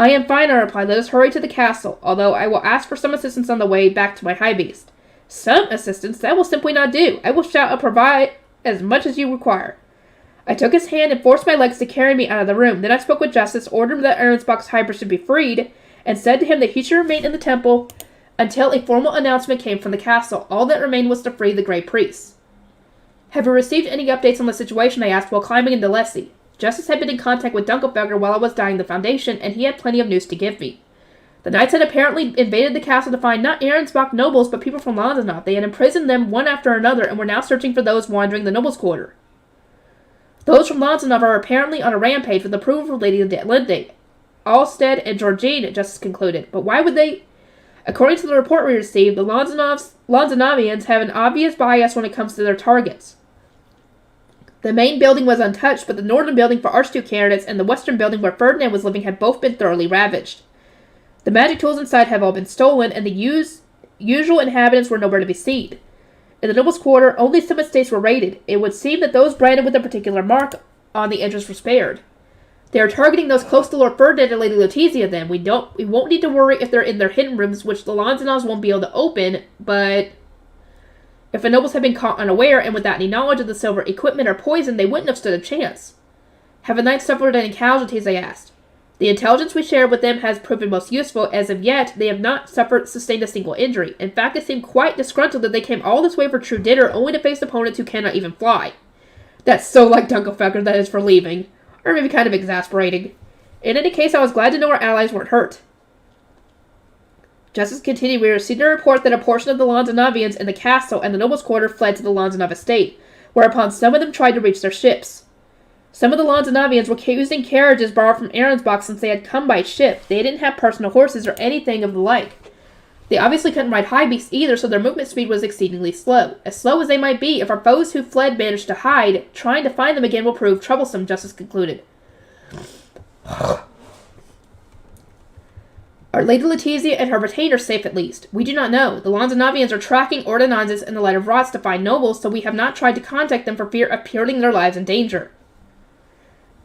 "I am fine," I replied. "Let us hurry to the castle, although I will ask for some assistance on the way back to my high beast." "Some assistance? That will simply not do. I will shout and provide as much as you require." I took his hand and forced my legs to carry me out of the room. Then I spoke with Justice, ordered that Ahrensbach's hybrid should be freed, and said to him that he should remain in the temple until a formal announcement came from the castle. All that remained was to free the Grey Priests. "Have you received any updates on the situation?" I asked while climbing into Leslie. Justice had been in contact with Dunkelberger while I was dyeing the foundation, and he had plenty of news to give me. The knights had apparently invaded the castle to find not Ahrensbach nobles, but people from Lanzenhof. They had imprisoned them one after another, and were now searching for those wandering the nobles' quarter. Those from Lanzenhof are apparently on a rampage with approval of Lady Linde, Alsted, and Georgine, Justice concluded. But why would they? According to the report we received, the Lanzenovians have an obvious bias when it comes to their targets. The main building was untouched, but the northern building for Archduke candidates and the western building where Ferdinand was living had both been thoroughly ravaged. The magic tools inside have all been stolen, and the usual inhabitants were nowhere to be seen. In the nobles' quarter, only some estates were raided. It would seem that those branded with a particular mark on the entrance were spared. They are targeting those close to Lord Ferdinand and Lady Letizia then. We won't need to worry if they're in their hidden rooms, which the Lanzenovs won't be able to open, but if the nobles had been caught unaware and without any knowledge of the silver equipment or poison, they wouldn't have stood a chance. "Have the knights suffered any casualties?" I asked. "The intelligence we shared with them has proven most useful. As of yet, they have not sustained a single injury. In fact, they seem quite disgruntled that they came all this way for true dinner, only to face opponents who cannot even fly." That's so like Dunkelfelder, that is, for leaving. Or maybe kind of exasperating. In any case, I was glad to know our allies weren't hurt. Justice continued, "We received a report that a portion of the Lanzenovians in the castle and the nobles' quarter fled to the Lanzenov estate, whereupon some of them tried to reach their ships. Some of the Lanzenovians were using carriages borrowed from Ahrensbach since they had come by ship. They didn't have personal horses or anything of the like. They obviously couldn't ride high beasts either, so their movement speed was exceedingly slow. As slow as they might be, if our foes who fled managed to hide, trying to find them again will prove troublesome," Justice concluded. "Are Lady Letizia and her retainers safe at least? We do not know. The Lanzenovians are tracking ordinances in the Light of Rots to find nobles, so we have not tried to contact them for fear of putting their lives in danger."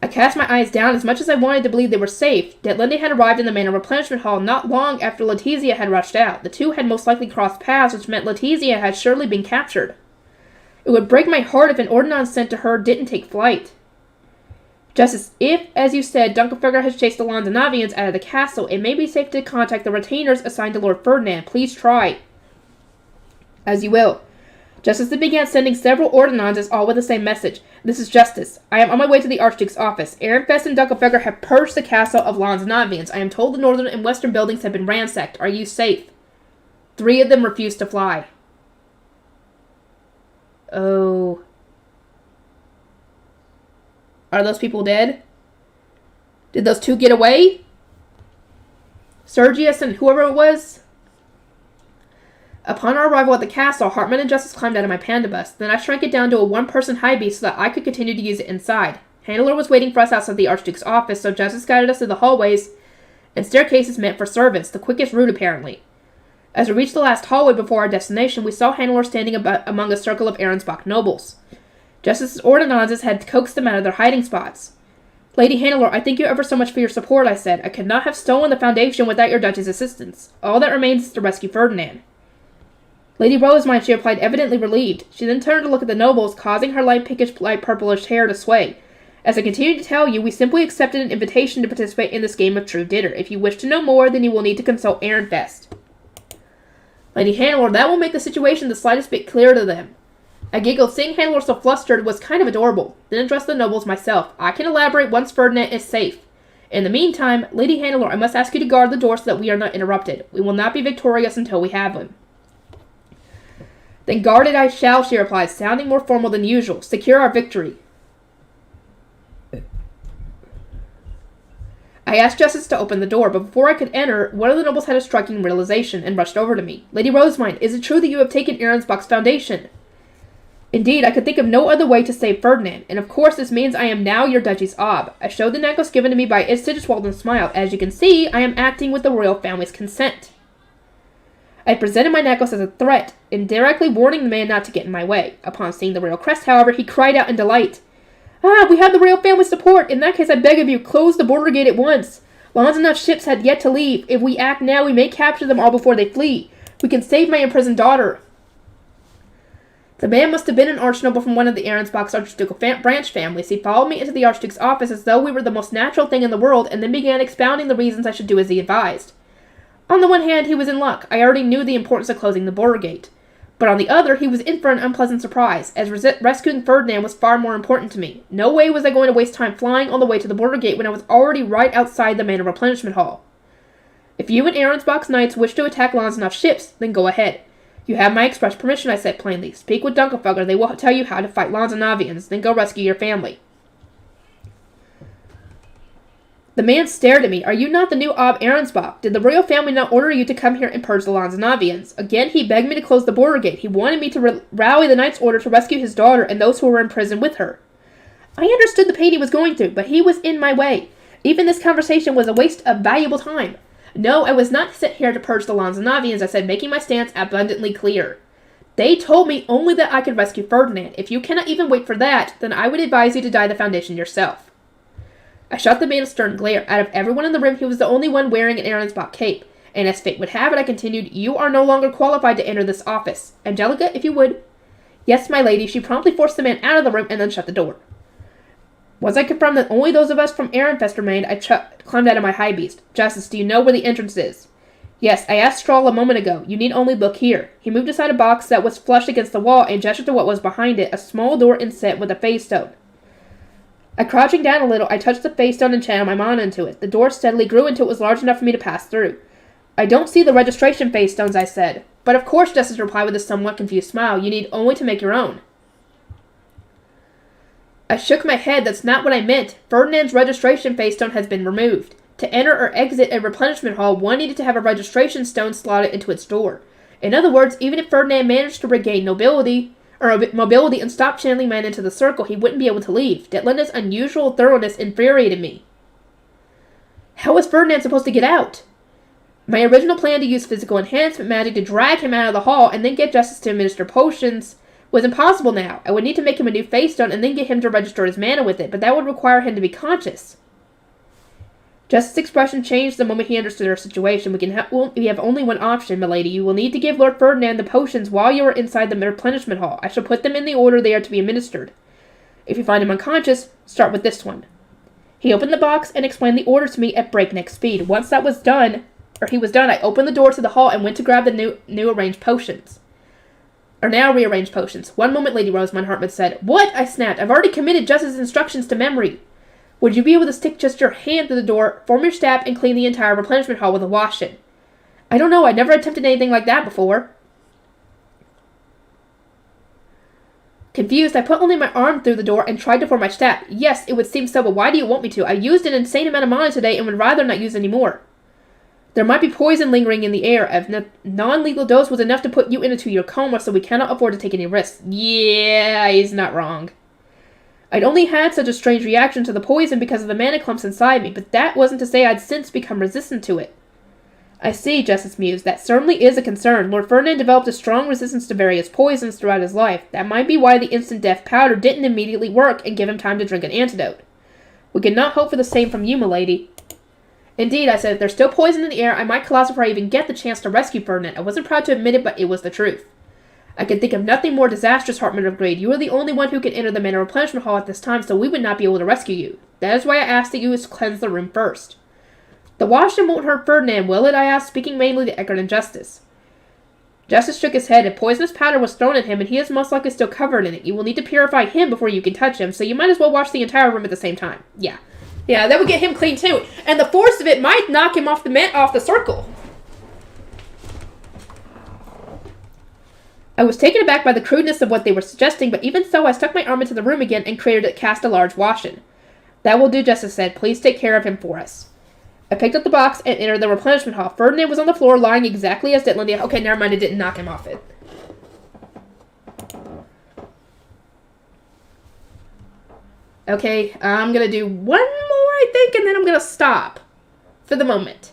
I cast my eyes down. As much as I wanted to believe they were safe, that Linde had arrived in the manor replenishment hall not long after Letizia had rushed out. The two had most likely crossed paths, which meant Letizia had surely been captured. It would break my heart if an ordinance sent to her didn't take flight. Justice, if, as you said, Dunkelfelder has chased the Lanzenovians out of the castle, it may be safe to contact the retainers assigned to Lord Ferdinand. Please try. "As you will." Justice then began sending several ordinances, all with the same message. "This is Justice. I am on my way to the Archduke's office. Ehrenfest and Dunkelfelder have purged the castle of Lanzenovians. I am told the northern and western buildings have been ransacked. Are you safe? 3 of them refused to fly." Oh. Are those people dead? Did those 2 get away? Sergius and whoever it was? Upon our arrival at the castle, Hartman and Justice climbed out of my pandabus. Then I shrank it down to a 1-person high beast so that I could continue to use it inside. Handler was waiting for us outside the Archduke's office, so Justice guided us through the hallways and staircases meant for servants, the quickest route apparently. As we reached the last hallway before our destination, we saw Handler standing among a circle of Ahrensbach nobles. Justice's ordinances had coaxed them out of their hiding spots. "Lady Handler, I thank you ever so much for your support," I said. "I could not have stolen the foundation without your Duchess's assistance. All that remains is to rescue Ferdinand." "Lady Rosemine," she replied, evidently relieved. She then turned to look at the nobles, causing her light pinkish, light purplish hair to sway. "As I continue to tell you, we simply accepted an invitation to participate in this game of true dinner. If you wish to know more, then you will need to consult Ehrenfest." "Lady Handler, that will make the situation the slightest bit clearer to them." I giggled. Seeing Handler so flustered was kind of adorable. Then addressed the nobles myself. I can elaborate once Ferdinand is safe. In the meantime, Lady Handler, I must ask you to guard the door so that we are not interrupted. We will not be victorious until we have him. Then guard it I shall, she replied, sounding more formal than usual. Secure our victory. I asked Justice to open the door, but before I could enter, one of the nobles had a striking realization and rushed over to me. Lady Rosemine, is it true that you have taken Ahrensbach's foundation? Indeed, I could think of no other way to save Ferdinand, and of course this means I am now your duchy's ob. I showed the necklace given to me by Sigiswald and smiled. As you can see, I am acting with the royal family's consent. I presented my necklace as a threat, indirectly warning the man not to get in my way. Upon seeing the royal crest, however, he cried out in delight. Ah, we have the royal family's support! In that case, I beg of you, close the border gate at once. Long enough ships had yet to leave. If we act now, we may capture them all before they flee. We can save my imprisoned daughter. The man must have been an archnoble from one of the Ahrensbach's archducal branch families. He followed me into the archduke's office as though we were the most natural thing in the world, and then began expounding the reasons I should do as he advised. On the one hand, he was in luck. I already knew the importance of closing the border gate. But on the other, he was in for an unpleasant surprise, as rescuing Ferdinand was far more important to me. No way was I going to waste time flying all the way to the border gate when I was already right outside the manor replenishment hall. If you and Ahrensbach's knights wish to attack Lanzenhoff's ships, then go ahead. You have my express permission, I said plainly. Speak with Dunkelfugger. They will tell you how to fight Lanzenovians, then go rescue your family. The man stared at me. Are you not the new Ob Ahrensbach? Did the royal family not order you to come here and purge the Lanzenovians? Again, he begged me to close the border gate. He wanted me to rally the knight's order to rescue his daughter and those who were in prison with her. I understood the pain he was going through, but he was in my way. Even this conversation was a waste of valuable time. No, I was not sent here to purge the Lanzenovians, I said, making my stance abundantly clear. They told me only that I could rescue Ferdinand. If you cannot even wait for that, then I would advise you to die the Foundation yourself. I shot the man a stern glare. Out of everyone in the room, he was the only one wearing an Ahrensbach cape. And as fate would have it, I continued, you are no longer qualified to enter this office. Angelica, if you would. Yes, my lady. She promptly forced the man out of the room and then shut the door. Once I confirmed that only those of us from Ehrenfest remained, I climbed out of my high beast. Justice, do you know where the entrance is? Yes, I asked Stroll a moment ago. You need only look here. He moved aside a box that was flush against the wall and gestured to what was behind it, a small door inset with a phase stone. Crouching down a little, I touched the phase stone and channeled my mana into it. The door steadily grew until it was large enough for me to pass through. I don't see the registration phase stones, I said. But of course, Justice replied with a somewhat confused smile. You need only to make your own. I shook my head. That's not what I meant. Ferdinand's registration phase stone has been removed. To enter or exit a replenishment hall, one needed to have a registration stone slotted into its door. In other words, even if Ferdinand managed to regain mobility and stop channeling man into the circle, he wouldn't be able to leave. Detlinda's unusual thoroughness infuriated me. How was Ferdinand supposed to get out? My original plan to use physical enhancement magic to drag him out of the hall and then get Justice to administer potions was impossible now. I would need to make him a new phase stone and then get him to register his mana with it, but that would require him to be conscious. Justice's expression changed the moment he understood our situation. We have only one option, milady. You will need to give Lord Ferdinand the potions while you are inside the replenishment hall. I shall put them in the order they are to be administered. If you find him unconscious, start with this one. He opened the box and explained the order to me at breakneck speed. Once he was done, I opened the door to the hall and went to grab the now rearranged potions. 1 moment, Lady Rosemine, Hartman said. What? I snapped. I've already committed Justice's instructions to memory. Would you be able to stick just your hand through the door, form your staff, and clean the entire replenishment hall with a wash-in? I don't know. I never attempted anything like that before. Confused, I put only my arm through the door and tried to form my staff. Yes, it would seem so, but why do you want me to? I used an insane amount of mana today and would rather not use any more. There might be poison lingering in the air. A non-lethal dose was enough to put you into your coma, so we cannot afford to take any risks. Yeah, he's not wrong. I'd only had such a strange reaction to the poison because of the mana clumps inside me, but that wasn't to say I'd since become resistant to it. I see, Justice mused. That certainly is a concern. Lord Ferdinand developed a strong resistance to various poisons throughout his life. That might be why the instant death powder didn't immediately work and give him time to drink an antidote. We could not hope for the same from you, milady. Indeed, I said, if there's still poison in the air, I might collapse before I even get the chance to rescue Ferdinand. I wasn't proud to admit it, but it was the truth. I could think of nothing more disastrous, Hartman agreed. You are the only one who can enter the manor replenishment hall at this time, so we would not be able to rescue you. That is why I asked that you cleanse the room first. The washroom won't hurt Ferdinand, will it? I asked, speaking mainly to Eckert and Justice. Justice shook his head, and poisonous powder was thrown at him, and he is most likely still covered in it. You will need to purify him before you can touch him, so you might as well wash the entire room at the same time. Yeah. Yeah, that would get him clean too. And the force of it might knock him off the circle. I was taken aback by the crudeness of what they were suggesting, but even so, I stuck my arm into the room again and cast a large wash-in. That will do, Justice said. Please take care of him for us. I picked up the box and entered the replenishment hall. Ferdinand was on the floor, lying exactly as Ditland. Okay, never mind, it didn't knock him off it. Okay, I'm gonna do one more, I think, and then I'm gonna stop. For the moment.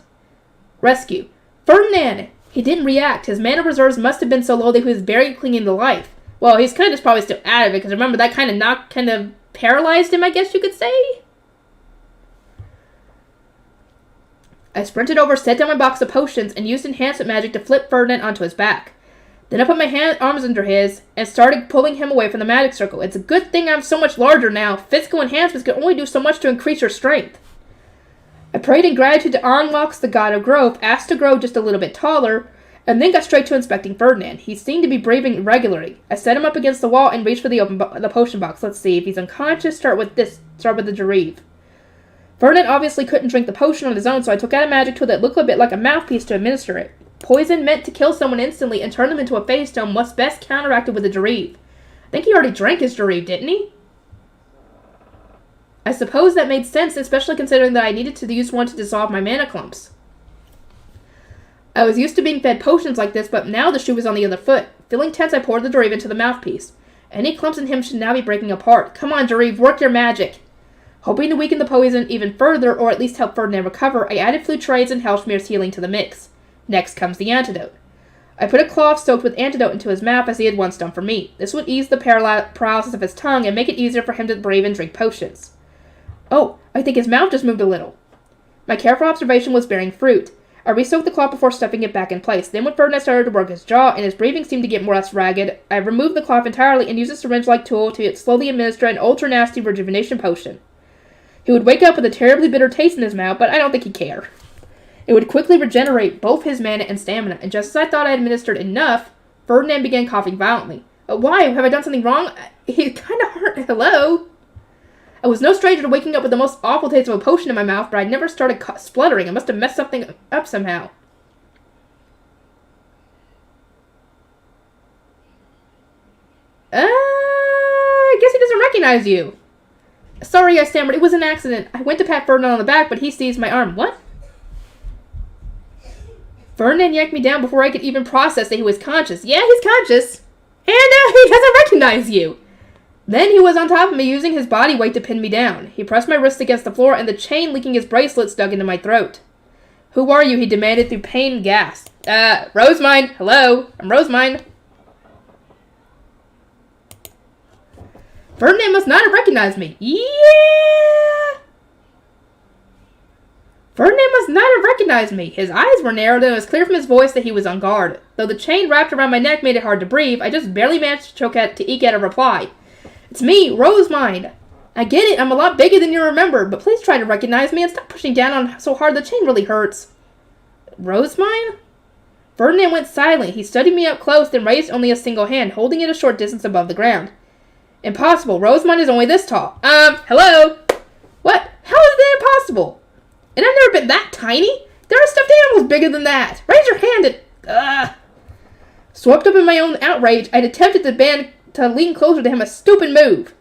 Rescue. Ferdinand! He didn't react. His mana reserves must have been so low that he was barely clinging to life. Well, he's kind of probably still out of it, because remember, that kind of paralyzed him, I guess you could say? I sprinted over, set down my box of potions, and used enhancement magic to flip Ferdinand onto his back. Then I put my arms under his, and started pulling him away from the magic circle. It's a good thing I'm so much larger now. Physical enhancements can only do so much to increase your strength. I prayed in gratitude to Ahrensbach, the god of growth, asked to grow just a little bit taller, and then got straight to inspecting Ferdinand. He seemed to be breathing irregularly. I set him up against the wall and reached for the potion box. Let's see, if he's unconscious, start with the Jareve. Ferdinand obviously couldn't drink the potion on his own, so I took out a magic tool that looked a bit like a mouthpiece to administer it. Poison meant to kill someone instantly and turn them into a phase stone was best counteracted with a Jareve. I think he already drank his Jareve, didn't he? I suppose that made sense, especially considering that I needed to use one to dissolve my mana clumps. I was used to being fed potions like this, but now the shoe was on the other foot. Feeling tense, I poured the Jareve into the mouthpiece. Any clumps in him should now be breaking apart. Come on, Jareve, work your magic. Hoping to weaken the poison even further, or at least help Ferdinand recover, I added Fluterade's and Hellschmear's healing to the mix. Next comes the antidote. I put a cloth soaked with antidote into his mouth as he had once done for me. This would ease the paralysis of his tongue and make it easier for him to breathe and drink potions. Oh, I think his mouth just moved a little. My careful observation was bearing fruit. I re-soaked the cloth before stuffing it back in place. Then when Ferdinand started to work his jaw and his breathing seemed to get more or less ragged, I removed the cloth entirely and used a syringe-like tool to slowly administer an ultra-nasty rejuvenation potion. He would wake up with a terribly bitter taste in his mouth, but I don't think he'd care. It would quickly regenerate both his mana and stamina, and just as I thought I administered enough, Ferdinand began coughing violently. Why? Have I done something wrong? He kind of hurt. Hello? I was no stranger to waking up with the most awful taste of a potion in my mouth, but I'd never started spluttering. I must have messed something up somehow. I guess he doesn't recognize you. Sorry, I stammered. It was an accident. I went to pat Ferdinand on the back, but he seized my arm. What? Ferdinand yanked me down before I could even process that he was conscious. Yeah, he's conscious. And he doesn't recognize you. Then he was on top of me, using his body weight to pin me down. He pressed my wrist against the floor, and the chain linking his bracelets dug into my throat. Who are you? He demanded through pain and gasp. Rosemine. Hello. I'm Rosemine. Ferdinand must not have recognized me. Yeah! Ferdinand must not have recognized me. His eyes were narrowed, and it was clear from his voice that he was on guard. Though the chain wrapped around my neck made it hard to breathe, I just barely managed to eke out a reply. It's me, Rosemine. I get it, I'm a lot bigger than you remember, but please try to recognize me and stop pushing down on so hard the chain really hurts. Rosemine? Ferdinand went silent. He studied me up close, then raised only a single hand, holding it a short distance above the ground. Impossible. Rosemine is only this tall. Hello? What? How is that impossible? And I've never been that tiny. There are stuffed animals bigger than that. Raise your hand and... Swept up in my own outrage, I'd attempted to lean closer to him, a stupid move.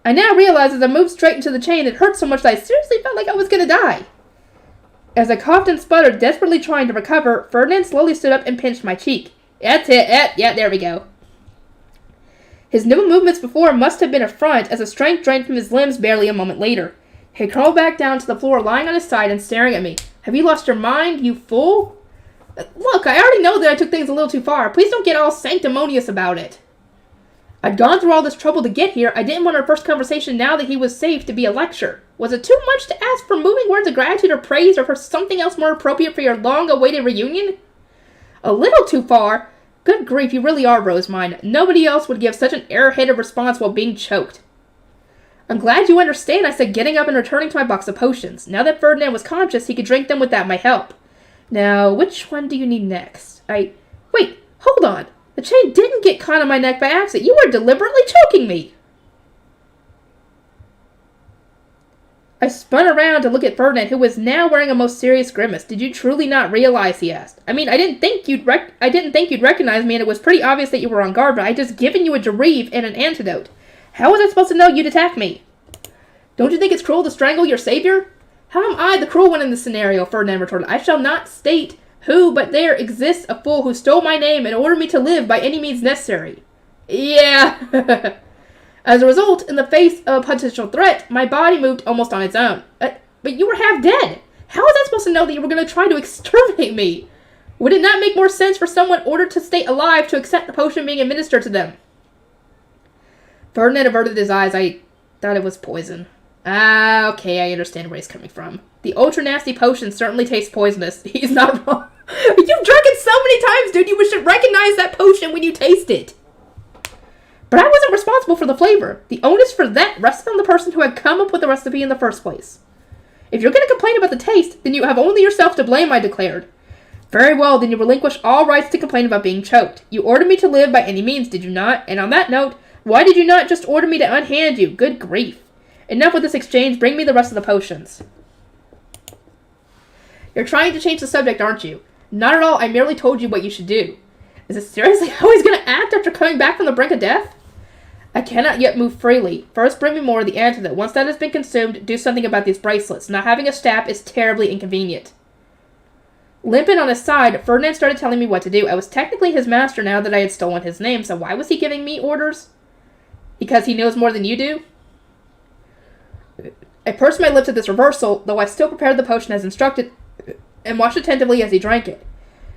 I now realized as I moved straight into the chain, it hurt so much that I seriously felt like I was going to die. As I coughed and sputtered, desperately trying to recover, Ferdinand slowly stood up and pinched my cheek. That's it. Yeah, there we go. His nimble movements before must have been a front, as the strength drained from his limbs barely a moment later. He crawled back down to the floor, lying on his side and staring at me. Have you lost your mind, you fool? Look, I already know that I took things a little too far. Please don't get all sanctimonious about it. I'd gone through all this trouble to get here. I didn't want our first conversation now that he was safe to be a lecture. Was it too much to ask for moving words of gratitude or praise, or for something else more appropriate for your long-awaited reunion? A little too far? Good grief, you really are, Rosemine. Nobody else would give such an airheaded response while being choked. I'm glad you understand, I said, getting up and returning to my box of potions. Now that Ferdinand was conscious, he could drink them without my help. Now, which one do you need next? Wait, hold on. The chain didn't get caught on my neck by accident. You were deliberately choking me. I spun around to look at Ferdinand, who was now wearing a most serious grimace. Did you truly not realize, he asked. I mean, I didn't think you'd recognize me, and it was pretty obvious that you were on guard, but I'd just given you a Jareve and an antidote. How was I supposed to know you'd attack me? Don't you think it's cruel to strangle your savior? How am I the cruel one in this scenario? Ferdinand retorted. I shall not state who, but there exists a fool who stole my name and ordered me to live by any means necessary. Yeah. As a result, in the face of a potential threat, my body moved almost on its own. But you were half dead. How was I supposed to know that you were going to try to exterminate me? Would it not make more sense for someone ordered to stay alive to accept the potion being administered to them? Ferdinand averted his eyes. I thought it was poison. Ah, okay, I understand where he's coming from. The ultra-nasty potion certainly tastes poisonous. He's not wrong. You've drunk it so many times, dude. You should recognize that potion when you taste it. But I wasn't responsible for the flavor. The onus for that rested on the person who had come up with the recipe in the first place. If you're going to complain about the taste, then you have only yourself to blame, I declared. Very well, then you relinquish all rights to complain about being choked. You ordered me to live by any means, did you not? And on that note, why did you not just order me to unhand you? Good grief. Enough with this exchange. Bring me the rest of the potions. You're trying to change the subject, aren't you? Not at all. I merely told you what you should do. Is it seriously how he's going to act after coming back from the brink of death? I cannot yet move freely. First, bring me more of the antidote. Once that has been consumed, do something about these bracelets. Not having a staff is terribly inconvenient. Limping on his side, Ferdinand started telling me what to do. I was technically his master now that I had stolen his name, so why was he giving me orders? Because he knows more than you do? I pursed my lips at this reversal, though I still prepared the potion as instructed, and watched attentively as he drank it.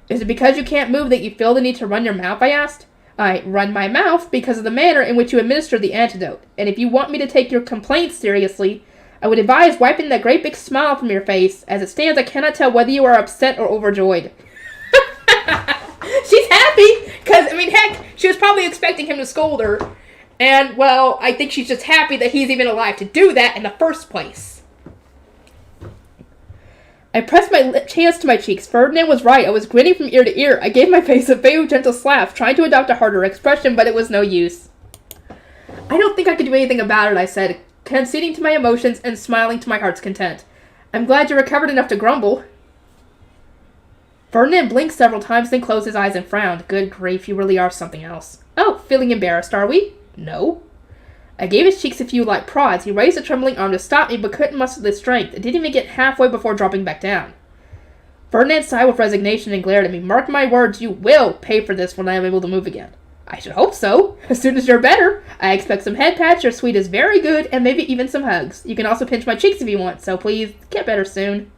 Is it because you can't move that you feel the need to run your mouth, I asked. I run my mouth because of the manner in which you administer the antidote, and if you want me to take your complaints seriously, I would advise wiping that great big smile from your face. As it stands, I cannot tell whether you are upset or overjoyed. She's happy, because, I mean, heck, she was probably expecting him to scold her, and, well, I think she's just happy that he's even alive to do that in the first place. I pressed my hands to my cheeks. Ferdinand was right. I was grinning from ear to ear. I gave my face a few gentle slaps, trying to adopt a harder expression, but it was no use. I don't think I could do anything about it, I said, conceding to my emotions and smiling to my heart's content. I'm glad you recovered enough to grumble. Ferdinand blinked several times, then closed his eyes and frowned. Good grief, you really are something else. Oh, feeling embarrassed, are we? No. I gave his cheeks a few light prods. He raised a trembling arm to stop me, but couldn't muster the strength. It didn't even get halfway before dropping back down. Ferdinand sighed with resignation and glared at me. Mark my words, you will pay for this when I am able to move again. I should hope so. As soon as you're better. I expect some head pats, your suite is very good, and maybe even some hugs. You can also pinch my cheeks if you want, so please, get better soon.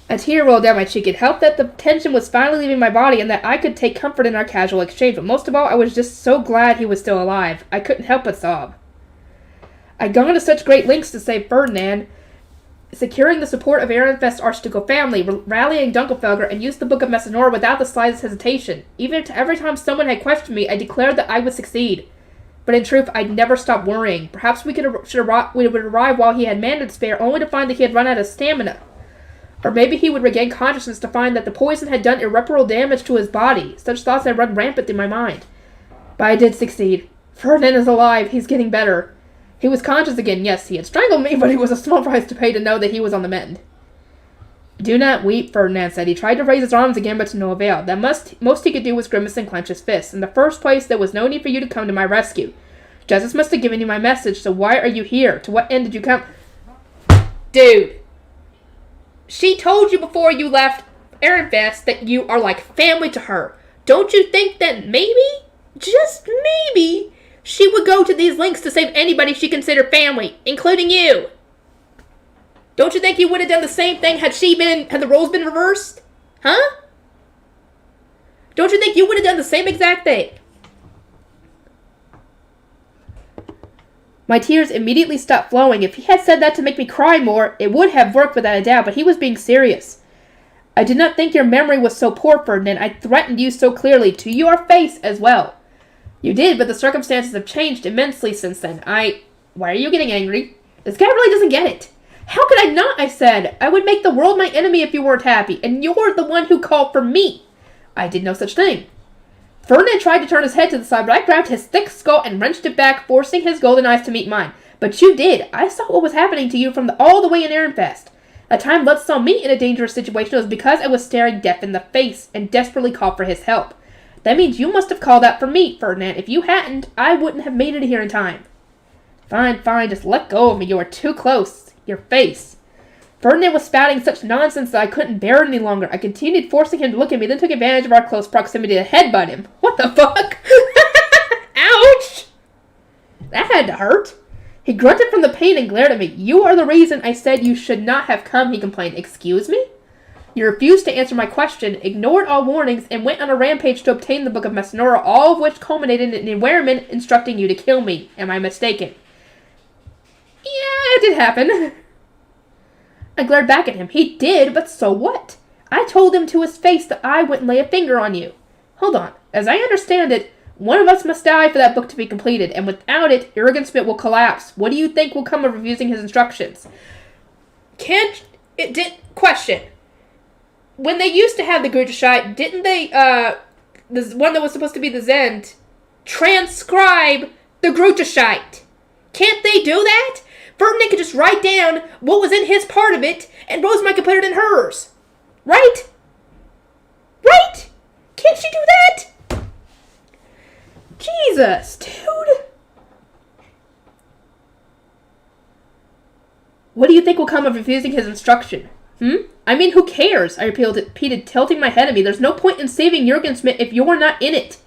A tear rolled down my cheek. It helped that the tension was finally leaving my body and that I could take comfort in our casual exchange, but most of all, I was just so glad he was still alive. I couldn't help but sob. I'd gone to such great lengths to save Ferdinand, securing the support of Ehrenfest's archducal family, rallying Dunkelfelger, and used the Book of Messinora without the slightest hesitation. Even every time someone had questioned me, I declared that I would succeed. But in truth, I'd never stopped worrying. Perhaps we would arrive while he had mana to spare, only to find that he had run out of stamina. Or maybe he would regain consciousness to find that the poison had done irreparable damage to his body. Such thoughts had run rampant through my mind. But I did succeed. Ferdinand is alive. He's getting better. He was conscious again. Yes, he had strangled me, but it was a small price to pay to know that he was on the mend. Do not weep, Ferdinand said. He tried to raise his arms again, but to no avail. The most he could do was grimace and clench his fists. In the first place, there was no need for you to come to my rescue. Justice must have given you my message, so why are you here? To what end did you come? Dude. She told you before you left Ehrenfest that you are like family to her. Don't you think that maybe, just maybe, she would go to these lengths to save anybody she considered family, including you? Don't you think you would have done the same thing had the roles been reversed? Huh? Don't you think you would have done the same exact thing? My tears immediately stopped flowing. If he had said that to make me cry more, it would have worked without a doubt, but he was being serious. I did not think your memory was so poor, Ferdinand. I threatened you so clearly, to your face as well. You did, but the circumstances have changed immensely since then. Why are you getting angry? This guy really doesn't get it. How could I not, I said. I would make the world my enemy if you weren't happy, and you're the one who called for me. I did no such thing. Ferdinand tried to turn his head to the side, but I grabbed his thick skull and wrenched it back, forcing his golden eyes to meet mine. But you did. I saw what was happening to you from all the way in Ehrenfest. The time Lutz saw me in a dangerous situation was because I was staring Death in the face and desperately called for his help. That means you must have called out for me, Ferdinand. If you hadn't, I wouldn't have made it here in time. Fine, just let go of me. You are too close. Your face. Ferdinand was spouting such nonsense that I couldn't bear it any longer. I continued forcing him to look at me, then took advantage of our close proximity to headbutt him. What the fuck? Ouch! That had to hurt. He grunted from the pain and glared at me. You are the reason I said you should not have come, he complained. Excuse me? You refused to answer my question, ignored all warnings, and went on a rampage to obtain the Book of Messinora, all of which culminated in Wehrman instructing you to kill me. Am I mistaken? Yeah, it did happen. I glared back at him. He did, but so what? I told him to his face that I wouldn't lay a finger on you. Hold on. As I understand it, one of us must die for that book to be completed, and without it, Ahrensbach will collapse. What do you think will come of refusing his instructions? Question. When they used to have the Grudershite, didn't they, the one that was supposed to be the Zend, transcribe the Grudershite? Can't they do that? Ferdinand could just write down what was in his part of it, and Rosemary could put it in hers. Right? Right? Can't she do that? Jesus, dude. What do you think will come of refusing his instruction? I mean, who cares? I repeated, tilting my head at me. There's no point in saving Jurgen Smith if you're not in it.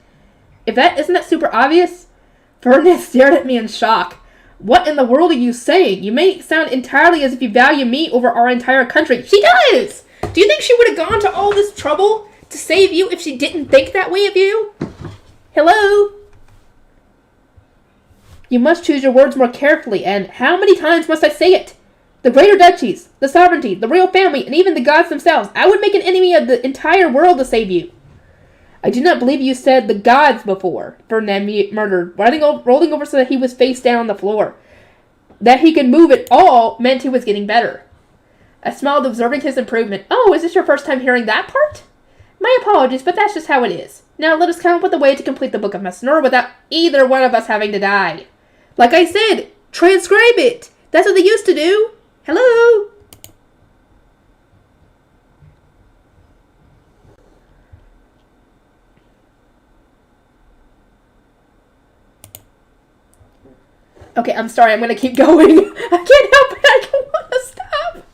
Isn't that super obvious? Ferdinand stared at me in shock. What in the world are you saying? You make it sound entirely as if you value me over our entire country. She does! Do you think she would have gone to all this trouble to save you if she didn't think that way of you? Hello? You must choose your words more carefully, and how many times must I say it? The greater duchies, the sovereignty, the royal family, and even the gods themselves. I would make an enemy of the entire world to save you. I do not believe you said the gods before, Ferdinand murmured, rolling over so that he was face down on the floor. That he could move at all meant he was getting better. I smiled, observing his improvement. Oh, is this your first time hearing that part? My apologies, but that's just how it is. Now let us come up with a way to complete the Book of Messinora without either one of us having to die. Like I said, transcribe it. That's what they used to do. Hello? Okay, I'm sorry, I'm going to keep going. I can't help it, I don't want to stop.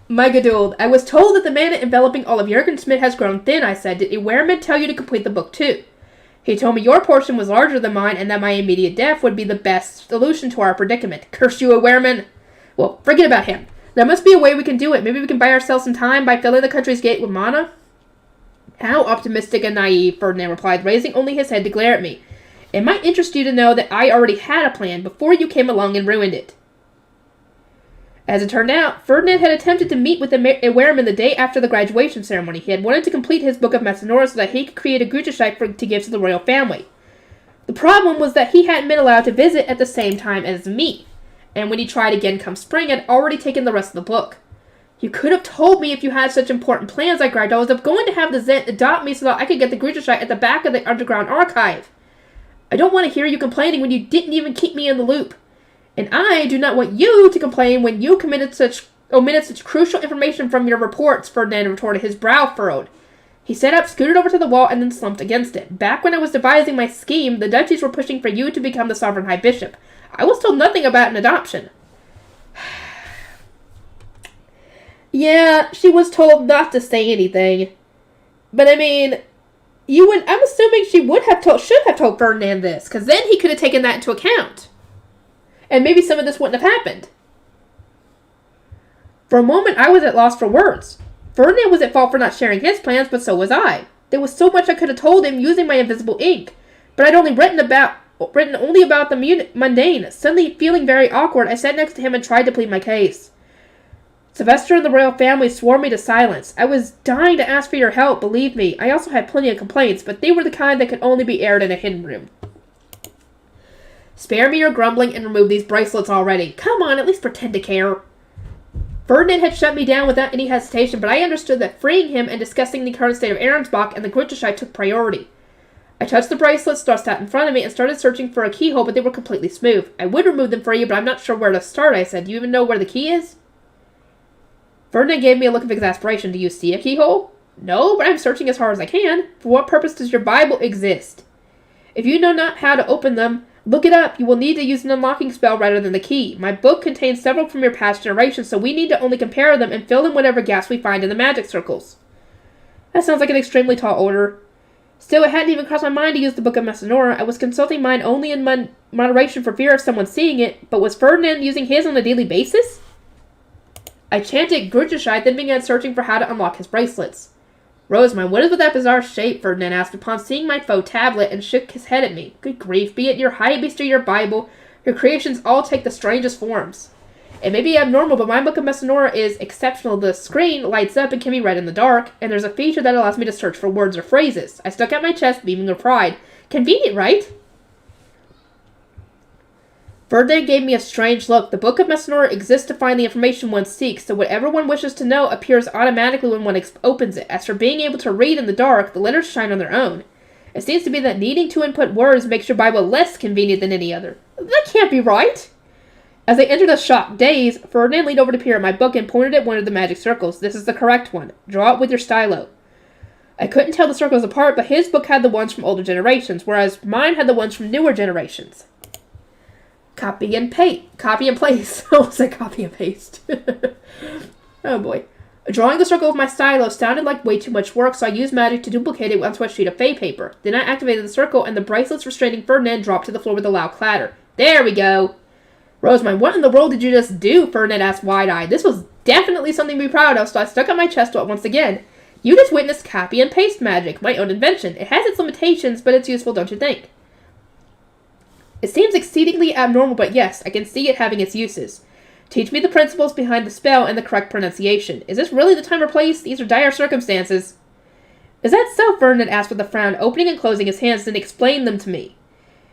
My Geduld, I was told that the mana enveloping all of Jurgen Smith has grown thin, I said. Did Wehrman tell you to complete the book too? He told me your portion was larger than mine and that my immediate death would be the best solution to our predicament. Curse you, Wehrman. Well, forget about him. There must be a way we can do it. Maybe we can buy ourselves some time by filling the country's gate with mana? How optimistic and naive, Ferdinand replied, raising only his head to glare at me. It might interest you to know that I already had a plan before you came along and ruined it. As it turned out, Ferdinand had attempted to meet with Wehrman the day after the graduation ceremony. He had wanted to complete his Book of Messinora so that he could create a Grudershite to give to the royal family. The problem was that he hadn't been allowed to visit at the same time as me, and when he tried again come spring, I'd already taken the rest of the book. You could have told me if you had such important plans, I cried. I was going to have the Zent adopt me so that I could get the Grudershite at the back of the underground archive. I don't want to hear you complaining when you didn't even keep me in the loop. And I do not want you to complain when you omitted such crucial information from your reports, Ferdinand retorted, his brow furrowed. He sat up, scooted over to the wall, and then slumped against it. Back when I was devising my scheme, the duchies were pushing for you to become the sovereign high bishop. I was told nothing about an adoption. Yeah, she was told not to say anything. But I mean, I'm assuming she should have told Ferdinand this, because then he could have taken that into account. And maybe some of this wouldn't have happened. For a moment, I was at loss for words. Ferdinand was at fault for not sharing his plans, but so was I. There was so much I could have told him using my invisible ink, but I'd only written only about the mundane. Suddenly, feeling very awkward, I sat next to him and tried to plead my case. Sylvester and the royal family swore me to silence. I was dying to ask for your help, believe me. I also had plenty of complaints, but they were the kind that could only be aired in a hidden room. Spare me your grumbling and remove these bracelets already. Come on, at least pretend to care. Ferdinand had shut me down without any hesitation, but I understood that freeing him and discussing the current state of Ahrensbach and the Grutterscheid took priority. I touched the bracelets tossed out in front of me and started searching for a keyhole, but they were completely smooth. I would remove them for you, but I'm not sure where to start, I said. Do you even know where the key is? Ferdinand gave me a look of exasperation. Do you see a keyhole? No, but I'm searching as hard as I can. For what purpose does your Bible exist? If you know not how to open them, look it up. You will need to use an unlocking spell rather than the key. My book contains several from your past generations, so we need to only compare them and fill in whatever gaps we find in the magic circles. That sounds like an extremely tall order. Still, it hadn't even crossed my mind to use the Book of Messinora. I was consulting mine only in moderation for fear of someone seeing it, but was Ferdinand using his on a daily basis? I chanted Grutterscheid, then began searching for how to unlock his bracelets. Rosamund, what is with that bizarre shape? Ferdinand asked upon seeing my faux tablet and shook his head at me. Good grief, be it your high beast or your Bible, your creations all take the strangest forms. It may be abnormal, but my Book of Messinora is exceptional. The screen lights up and can be read in the dark, and there's a feature that allows me to search for words or phrases. I stuck out my chest, beaming with pride. Convenient, right? Ferdinand gave me a strange look. The Book of Messinora exists to find the information one seeks, so whatever one wishes to know appears automatically when one opens it. As for being able to read in the dark, the letters shine on their own. It seems to be that needing to input words makes your Bible less convenient than any other. That can't be right! As I entered a shocked daze, Ferdinand leaned over to peer at my book and pointed at one of the magic circles. This is the correct one. Draw it with your stylo. I couldn't tell the circles apart, but his book had the ones from older generations, whereas mine had the ones from newer generations. Copy and place. I almost said copy and paste. Oh boy. Drawing the circle with my stylo sounded like way too much work, so I used magic to duplicate it onto a sheet of fey paper. Then I activated the circle, and the bracelets restraining Ferdinand dropped to the floor with a loud clatter. There we go! Rosamund, what in the world did you just do? Ferdinand asked wide-eyed. This was definitely something to be proud of, so I stuck out my chest once again. You just witnessed copy and paste magic, my own invention. It has its limitations, but it's useful, don't you think? It seems exceedingly abnormal, but yes, I can see it having its uses. Teach me the principles behind the spell and the correct pronunciation. Is this really the time or place? These are dire circumstances. Is that so? Ferdinand asked with a frown, opening and closing his hands, and explained them to me.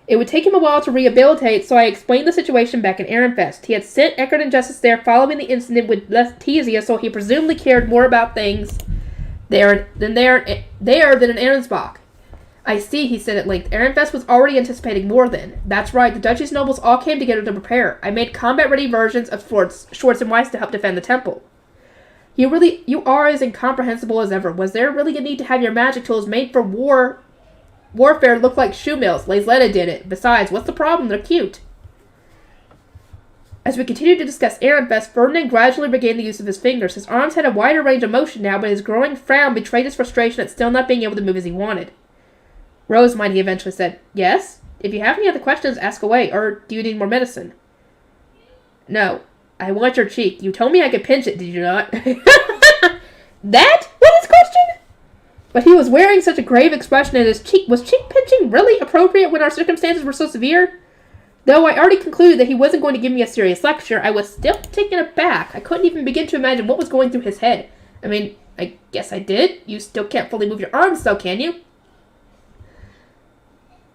It would take him a while to rehabilitate, so I explained the situation back in Ehrenfest. He had sent Eckert and Justice there following the incident with Letizia, so he presumably cared more about things there than in Ahrensbach. I see, he said at length. Ehrenfest was already anticipating war then. That's right, the Duchy's nobles all came together to prepare. I made combat-ready versions of Schwartz and Weiss to help defend the temple. You are as incomprehensible as ever. Was there really a need to have your magic tools made for warfare look like shoe mills? Lazletta did it. Besides, what's the problem? They're cute. As we continued to discuss Ehrenfest, Ferdinand gradually regained the use of his fingers. His arms had a wider range of motion now, but his growing frown betrayed his frustration at still not being able to move as he wanted. Rosamund, he eventually said. Yes? If you have any other questions, ask away. Or do you need more medicine? No. I want your cheek. You told me I could pinch it, did you not? That was his question? But he was wearing such a grave expression and his cheek. Was cheek pinching really appropriate when our circumstances were so severe? Though I already concluded that he wasn't going to give me a serious lecture, I was still taken aback. I couldn't even begin to imagine what was going through his head. I mean, I guess I did. You still can't fully move your arms, though, can you?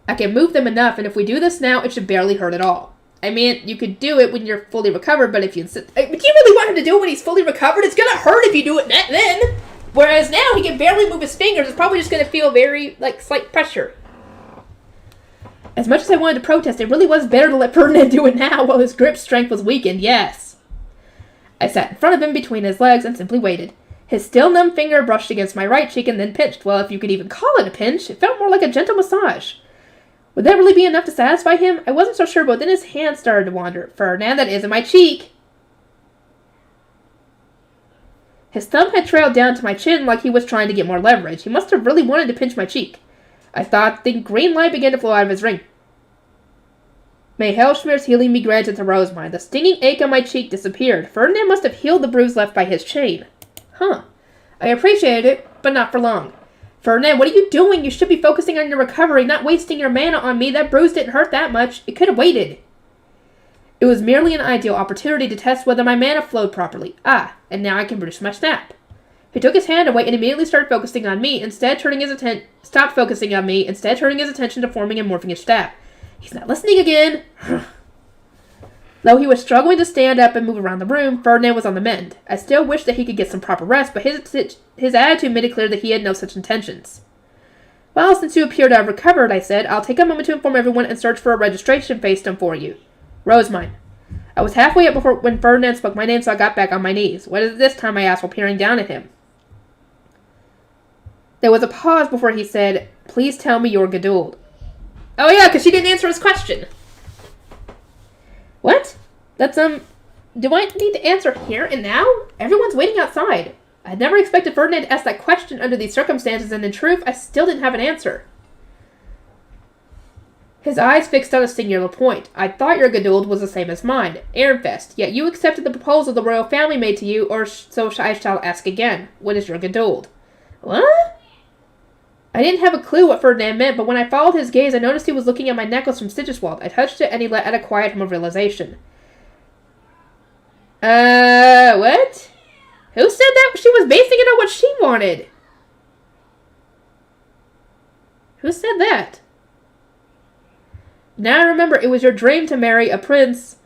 I can move them enough, and if we do this now, it should barely hurt at all. I mean, you could do it when you're fully recovered, but if you insist... But do you really want him to do it when he's fully recovered? It's gonna hurt if you do it then! Whereas now, he can barely move his fingers. It's probably just gonna feel very, slight pressure. As much as I wanted to protest, it really was better to let Ferdinand do it now while his grip strength was weakened, yes. I sat in front of him between his legs and simply waited. His still numb finger brushed against my right cheek and then pinched. Well, if you could even call it a pinch, it felt more like a gentle massage. Would that really be enough to satisfy him? I wasn't so sure, but then his hand started to wander. Ferdinand, that isn't my cheek. His thumb had trailed down to my chin like he was trying to get more leverage. He must have really wanted to pinch my cheek. I thought, then green light began to flow out of his ring. May Hellschmier's healing be granted to Rosamund. The stinging ache on my cheek disappeared. Ferdinand must have healed the bruise left by his chain. Huh. I appreciated it, but not for long. Ferdinand, what are you doing? You should be focusing on your recovery, not wasting your mana on me. That bruise didn't hurt that much. It could have waited. It was merely an ideal opportunity to test whether my mana flowed properly. Ah, and now I can produce my snap. He took his hand away and immediately started focusing on me, stopped focusing on me, instead turning his attention to forming and morphing his staff. He's not listening again. Though he was struggling to stand up and move around the room, Ferdinand was on the mend. I still wished that he could get some proper rest, but his attitude made it clear that he had no such intentions. Well, since you appear to have recovered, I said, I'll take a moment to inform everyone and search for a registration facestone for you. Rosemine. I was halfway up when Ferdinand spoke my name, so I got back on my knees. What is it this time? I asked while peering down at him. There was a pause before he said, Please tell me you're Geduld. Oh yeah, because she didn't answer his question. What? That's, do I need to answer here and now? Everyone's waiting outside. I had never expected Ferdinand to ask that question under these circumstances, and in truth, I still didn't have an answer. His eyes fixed on a singular point. I thought your Geduld was the same as mine, Ehrenfest, yet you accepted the proposal the royal family made to you, or so I shall ask again. What is your Geduld? What? I didn't have a clue what Ferdinand meant, but when I followed his gaze, I noticed he was looking at my necklace from Sigiswald. I touched it, and he let out a quiet hum of realization. What? Who said that she was basing it on what she wanted? Who said that? Now I remember, it was your dream to marry a prince.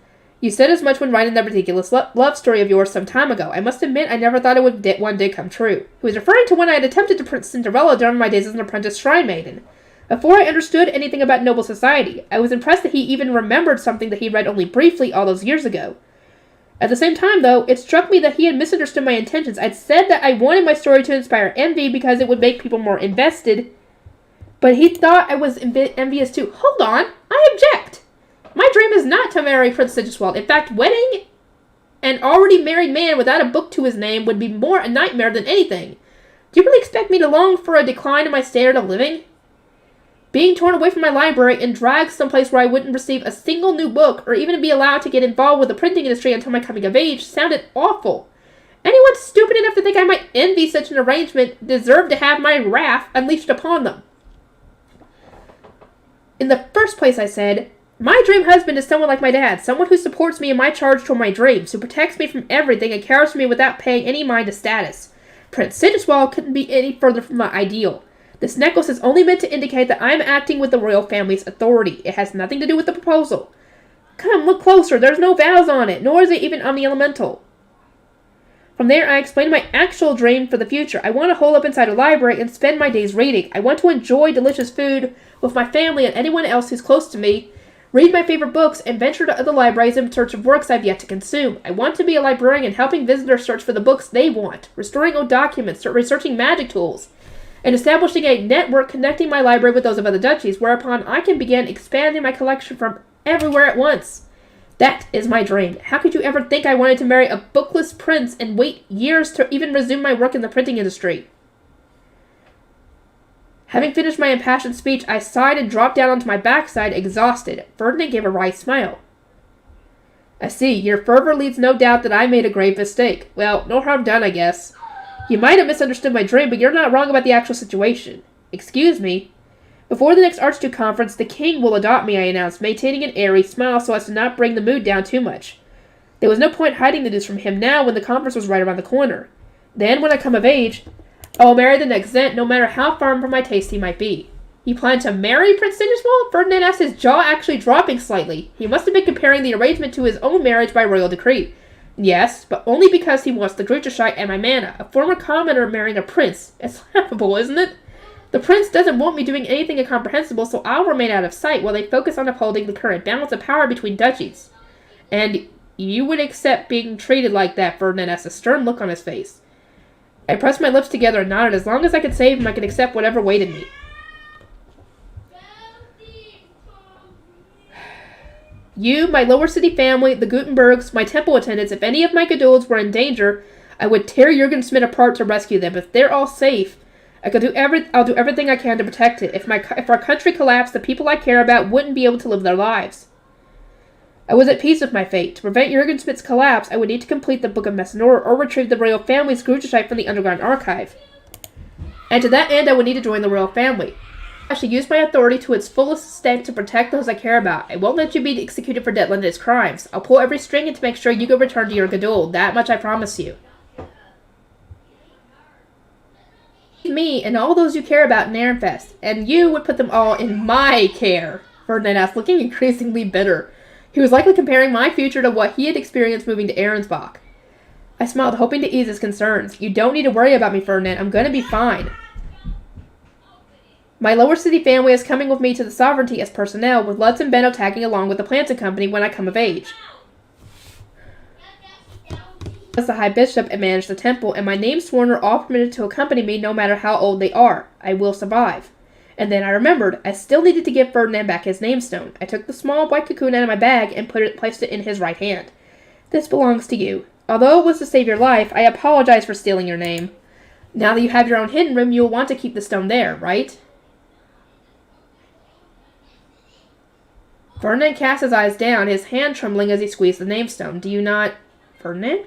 You said as much when writing that ridiculous love story of yours some time ago. I must admit, I never thought one day come true. He was referring to when I had attempted to prince Cinderella during my days as an apprentice shrine maiden. Before I understood anything about noble society, I was impressed that he even remembered something that he read only briefly all those years ago. At the same time, though, it struck me that he had misunderstood my intentions. I'd said that I wanted my story to inspire envy because it would make people more invested, but he thought I was envious too. Hold on, I object. My dream is not to marry Prince Sigiswald. In fact, wedding an already married man without a book to his name would be more a nightmare than anything. Do you really expect me to long for a decline in my standard of living? Being torn away from my library and dragged someplace where I wouldn't receive a single new book or even be allowed to get involved with the printing industry until my coming of age sounded awful. Anyone stupid enough to think I might envy such an arrangement deserved to have my wrath unleashed upon them. In the first place, I said, my dream husband is someone like my dad, someone who supports me in my charge toward my dreams, who protects me from everything and cares for me without paying any mind to status. Prince Sigiswald couldn't be any further from my ideal. This necklace is only meant to indicate that I'm acting with the royal family's authority. It has nothing to do with the proposal. Come, look closer. There's no vows on it, nor is it even on the elemental. From there, I explained my actual dream for the future. I want to hole up inside a library and spend my days reading. I want to enjoy delicious food with my family and anyone else who's close to me, read my favorite books, and venture to other libraries in search of works I've yet to consume. I want to be a librarian helping visitors search for the books they want, restoring old documents, researching magic tools, and establishing a network connecting my library with those of other duchies, whereupon I can begin expanding my collection from everywhere at once. That is my dream. How could you ever think I wanted to marry a bookless prince and wait years to even resume my work in the printing industry? Having finished my impassioned speech, I sighed and dropped down onto my backside, exhausted. Ferdinand gave a wry smile. I see, your fervor leads no doubt that I made a grave mistake. Well, no harm done, I guess. You might have misunderstood my dream, but you're not wrong about the actual situation. Excuse me. Before the next Archduke conference, the king will adopt me, I announced, maintaining an airy smile so as to not bring the mood down too much. There was no point hiding the news from him now when the conference was right around the corner. Then, when I come of age, I will marry the next Zent, no matter how far from my taste he might be. He planned to marry Prince Sigiswald? Ferdinand asked, his jaw actually dropping slightly. He must have been comparing the arrangement to his own marriage by royal decree. Yes, but only because he wants the Grutterscheit and my mana. A former commoner marrying a prince. It's laughable, isn't it? The prince doesn't want me doing anything incomprehensible, so I'll remain out of sight while they focus on upholding the current balance of power between duchies. And you would accept being treated like that? Ferdinand asked, a stern look on his face. I pressed my lips together and nodded. As long as I could save him, I could accept whatever waited me. You, my lower city family, the Gutenbergs, my temple attendants, if any of my Gedulds were in danger, I would tear Jürgen Schmidt apart to rescue them. If they're all safe, I'll do everything I can to protect it. If our country collapsed, the people I care about wouldn't be able to live their lives. I was at peace with my fate. To prevent Jürgen Schmidt's collapse, I would need to complete the Book of Messinor or retrieve the royal family's Grutterscheit from the underground archive. And to that end, I would need to join the royal family. I should use my authority to its fullest extent to protect those I care about. I won't let you be executed for Detland's crimes. I'll pull every string to make sure you go return to your Geduld. That much I promise you. Me and all those you care about in Ehrenfest, and you would put them all in my care, Ferdinand asked, looking increasingly bitter. He was likely comparing my future to what he had experienced moving to Ahrensbach. I smiled, hoping to ease his concerns. You don't need to worry about me, Ferdinand. I'm going to be fine. My lower city family is coming with me to the sovereignty as personnel, with Lutz and Benno tagging along with the planting company when I come of age. As the High Bishop and manage the temple, and my name's sworn are all permitted to accompany me no matter how old they are. I will survive. And then I remembered, I still needed to give Ferdinand back his namestone. I took the small white cocoon out of my bag and placed it in his right hand. This belongs to you. Although it was to save your life, I apologize for stealing your name. Now that you have your own hidden room, you will want to keep the stone there, right? Ferdinand cast his eyes down, his hand trembling as he squeezed the namestone. Do you not... Ferdinand?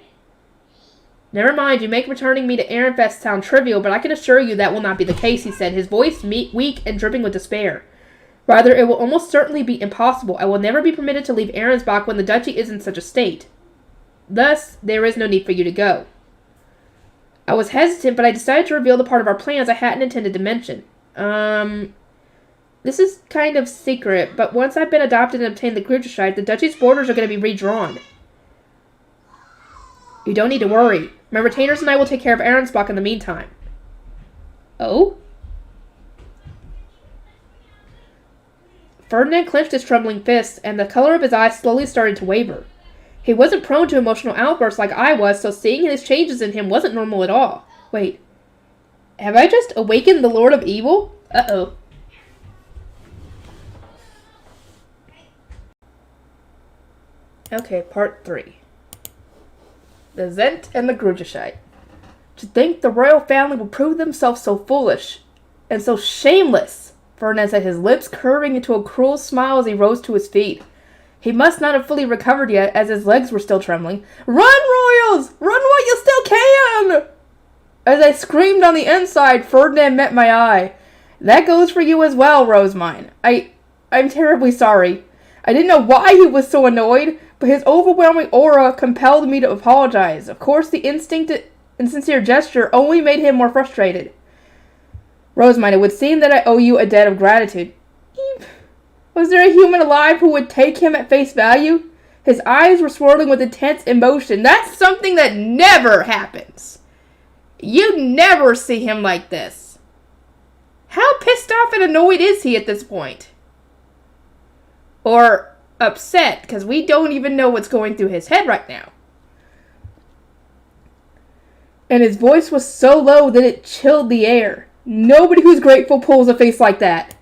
Never mind, you make returning me to Ehrenfest sound trivial, but I can assure you that will not be the case, he said, his voice weak and dripping with despair. Rather, it will almost certainly be impossible. I will never be permitted to leave Ahrensbach when the duchy is in such a state. Thus, there is no need for you to go. I was hesitant, but I decided to reveal the part of our plans I hadn't intended to mention. This is kind of secret, but once I've been adopted and obtained the Gruderscheid, the duchy's borders are going to be redrawn. You don't need to worry. My retainers and I will take care of Ahrensbach in the meantime. Oh? Ferdinand clenched his trembling fists, and the color of his eyes slowly started to waver. He wasn't prone to emotional outbursts like I was, so seeing his changes in him wasn't normal at all. Wait. Have I just awakened the Lord of Evil? Uh-oh. Okay, part 3. The Zent and the Gruderscheid. To think the royal family would prove themselves so foolish and so shameless, Ferdinand said, his lips curving into a cruel smile as he rose to his feet. He must not have fully recovered yet, as his legs were still trembling. Run, royals! Run while you still can! As I screamed on the inside, Ferdinand met my eye. That goes for you as well, Rosemine. I'm terribly sorry. I didn't know why he was so annoyed, but his overwhelming aura compelled me to apologize. Of course, the instinct and sincere gesture only made him more frustrated. Rosemine, it would seem that I owe you a debt of gratitude. Was there a human alive who would take him at face value? His eyes were swirling with intense emotion. That's something that never happens. You never see him like this. How pissed off and annoyed is he at this point? Or upset, because we don't even know what's going through his head right now. And his voice was so low that it chilled the air. Nobody who's grateful pulls a face like that.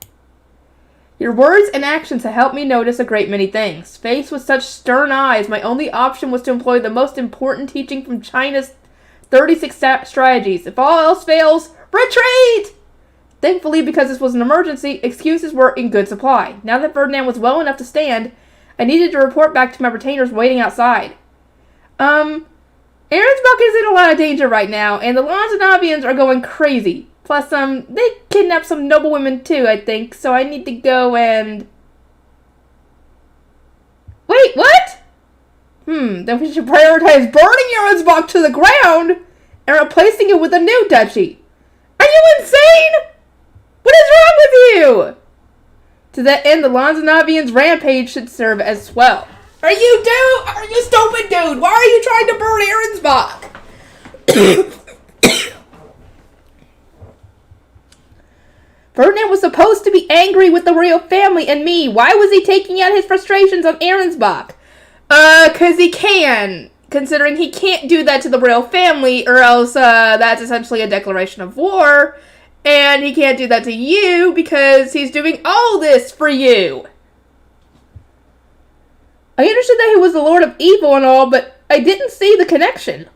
Your words and actions have helped me notice a great many things. Faced with such stern eyes, my only option was to employ the most important teaching from China's 36 strategies. If all else fails, retreat! Thankfully, because this was an emergency, excuses were in good supply. Now that Ferdinand was well enough to stand, I needed to report back to my retainers waiting outside. Ahrensbach is in a lot of danger right now, and the Lanzanavians are going crazy. Plus, they kidnapped some noblewomen too, I think, so I need to go and... Wait, what? Then we should prioritize burning Ahrensbach to the ground and replacing it with a new duchy. Are you insane? What is wrong with you? To that end, the Lanzanavians' rampage should serve as well. Are you stupid, dude? Why are you trying to burn Ahrensbach? Ferdinand was supposed to be angry with the royal family and me. Why was he taking out his frustrations on Ahrensbach? 'Cause he can. Considering he can't do that to the royal family, or else, that's essentially a declaration of war. And he can't do that to you, because he's doing all this for you. I understood that he was the Lord of Evil and all, but I didn't see the connection.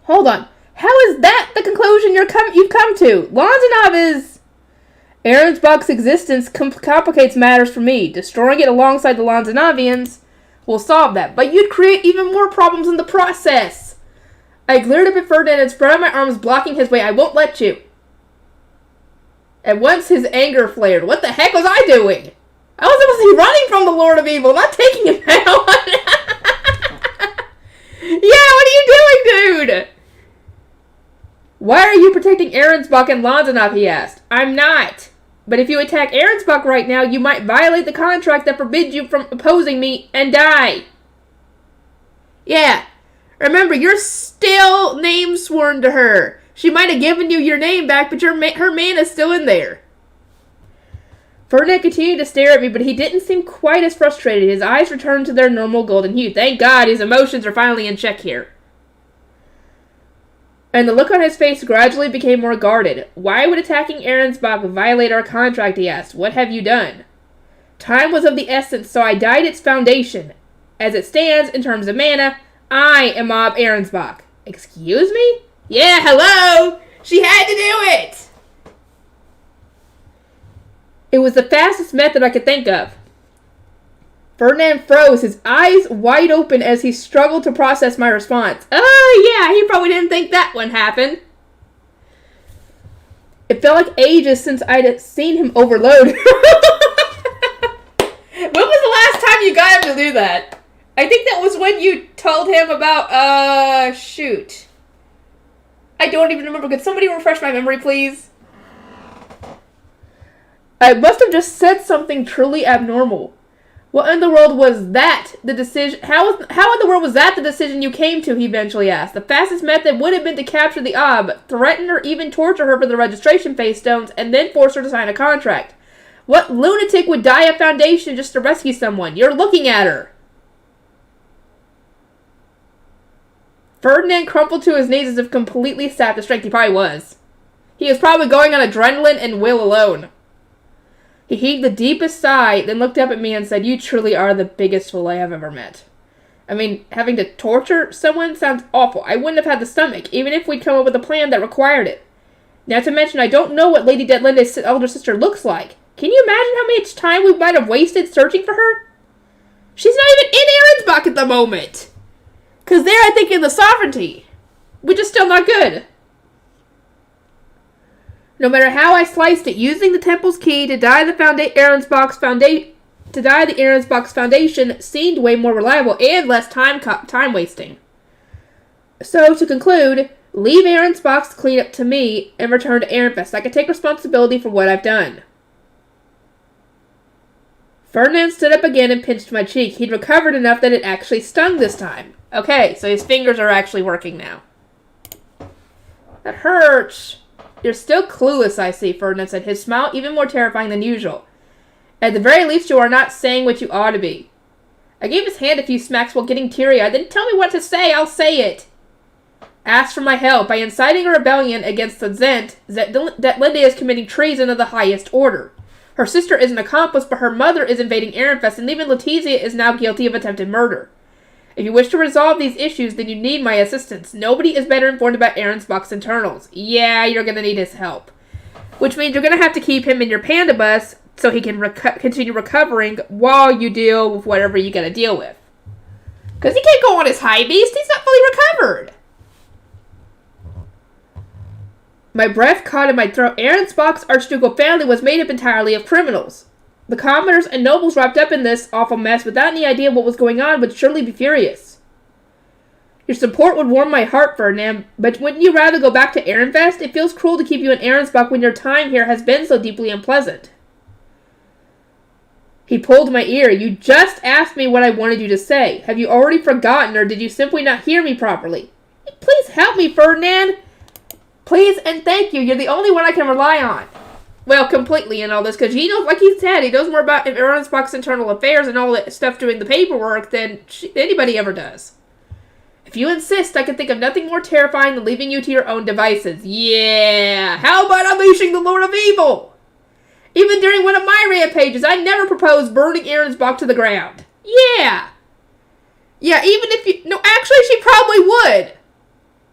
Hold on. How is that the conclusion you've come to? Lanzanav is... Ahrensbach's existence complicates matters for me. Destroying it alongside the Lanzanavians will solve that, but you'd create even more problems in the process. I glared up at Ferdinand and spread out my arms, blocking his way. I won't let you. At once his anger flared. What the heck was I doing? I was supposed to be running from the Lord of Evil, not taking him out. Yeah, what are you doing, dude? Why are you protecting Ahrensbach and Lanzanav, he asked. I'm not. But if you attack Ahrensbach right now, you might violate the contract that forbids you from opposing me and die. Yeah. Remember, you're still name sworn to her. She might have given you your name back, but her man is still in there. Ferdinand continued to stare at me, but he didn't seem quite as frustrated. His eyes returned to their normal golden hue. Thank God his emotions are finally in check here. And the look on his face gradually became more guarded. Why would attacking Ahrensbach violate our contract, he asked. What have you done? Time was of the essence, so I dyed its foundation. As it stands, in terms of mana, I am Mob Ahrensbach. Excuse me? Yeah, hello! She had to do it! It was the fastest method I could think of. Ferdinand froze, his eyes wide open as he struggled to process my response. Oh, yeah, he probably didn't think that one happened. It felt like ages since I'd seen him overload. When was the last time you got him to do that? I think that was when you told him about, shoot. I don't even remember. Could somebody refresh my memory, please? I must have just said something truly abnormal. What in the world was that the decision? How in the world was that the decision you came to? He eventually asked. The fastest method would have been to capture the Ob, threaten or even torture her for the registration phase stones, and then force her to sign a contract. What lunatic would die of Foundation just to rescue someone? You're looking at her. Ferdinand crumpled to his knees as if completely sapped of strength. He probably was. He was probably going on adrenaline and will alone. He heaved the deepest sigh, then looked up at me and said, You truly are the biggest fool I have ever met. I mean, having to torture someone sounds awful. I wouldn't have had the stomach, even if we'd come up with a plan that required it. Not to mention, I don't know what Lady Detlinda's elder sister looks like. Can you imagine how much time we might have wasted searching for her? She's not even in Ahrensbach at the moment. Because they're, I think, in the sovereignty. Which is still not good. No matter how I sliced it, using the temple's key to die the Ahrensbach's foundation seemed way more reliable and less time wasting. So, to conclude, leave Ahrensbach's cleanup to me and return to Ehrenfest. I can take responsibility for what I've done. Ferdinand stood up again and pinched my cheek. He'd recovered enough that it actually stung this time. Okay, so his fingers are actually working now. That hurts. You're still clueless, I see, Ferdinand said, his smile even more terrifying than usual. At the very least, you are not saying what you ought to be. I gave his hand a few smacks while getting teary-eyed. Then tell me what to say, I'll say it. Ask for my help. By inciting a rebellion against the Zent, Detlinda is committing treason of the highest order. Her sister is an accomplice, but her mother is invading Ehrenfest, and even Letizia is now guilty of attempted murder. If you wish to resolve these issues, then you need my assistance. Nobody is better informed about Ahrensbach's internals. Yeah, you're going to need his help. Which means you're going to have to keep him in your panda bus so he can continue recovering while you deal with whatever you got to deal with. Because he can't go on his high beast. He's not fully recovered. My breath caught in my throat. Ahrensbach's archducal family was made up entirely of criminals. The commoners and nobles wrapped up in this awful mess without any idea what was going on would surely be furious. Your support would warm my heart, Ferdinand, but wouldn't you rather go back to Ehrenfest? It feels cruel to keep you in Ahrensbach when your time here has been so deeply unpleasant. He pulled my ear. You just asked me what I wanted you to say. Have you already forgotten, or did you simply not hear me properly? Please help me, Ferdinand. Please and thank you. You're the only one I can rely on. Well, completely in all this, because he knows, like he said, he knows more about Ahrensbach's internal affairs and all that stuff doing the paperwork than anybody ever does. If you insist, I can think of nothing more terrifying than leaving you to your own devices. Yeah! How about unleashing the Lord of Evil? Even during one of my rampages, I never proposed burning Ahrensbach to the ground. Yeah! Yeah, even if you... No, actually, she probably would.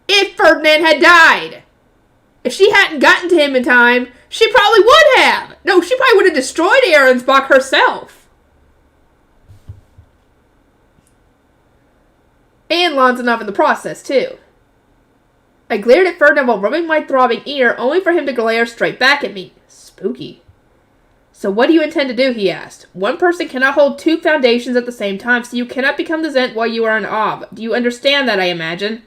If Ferdinand had died. If she hadn't gotten to him in time, she probably would have. No, she probably would have destroyed Ahrensbach herself. And Lanzanov in the process, too. I glared at Ferdinand while rubbing my throbbing ear, only for him to glare straight back at me. Spooky. So what do you intend to do, he asked. One person cannot hold two foundations at the same time, so you cannot become the Zent while you are an Ob. Do you understand that, I imagine?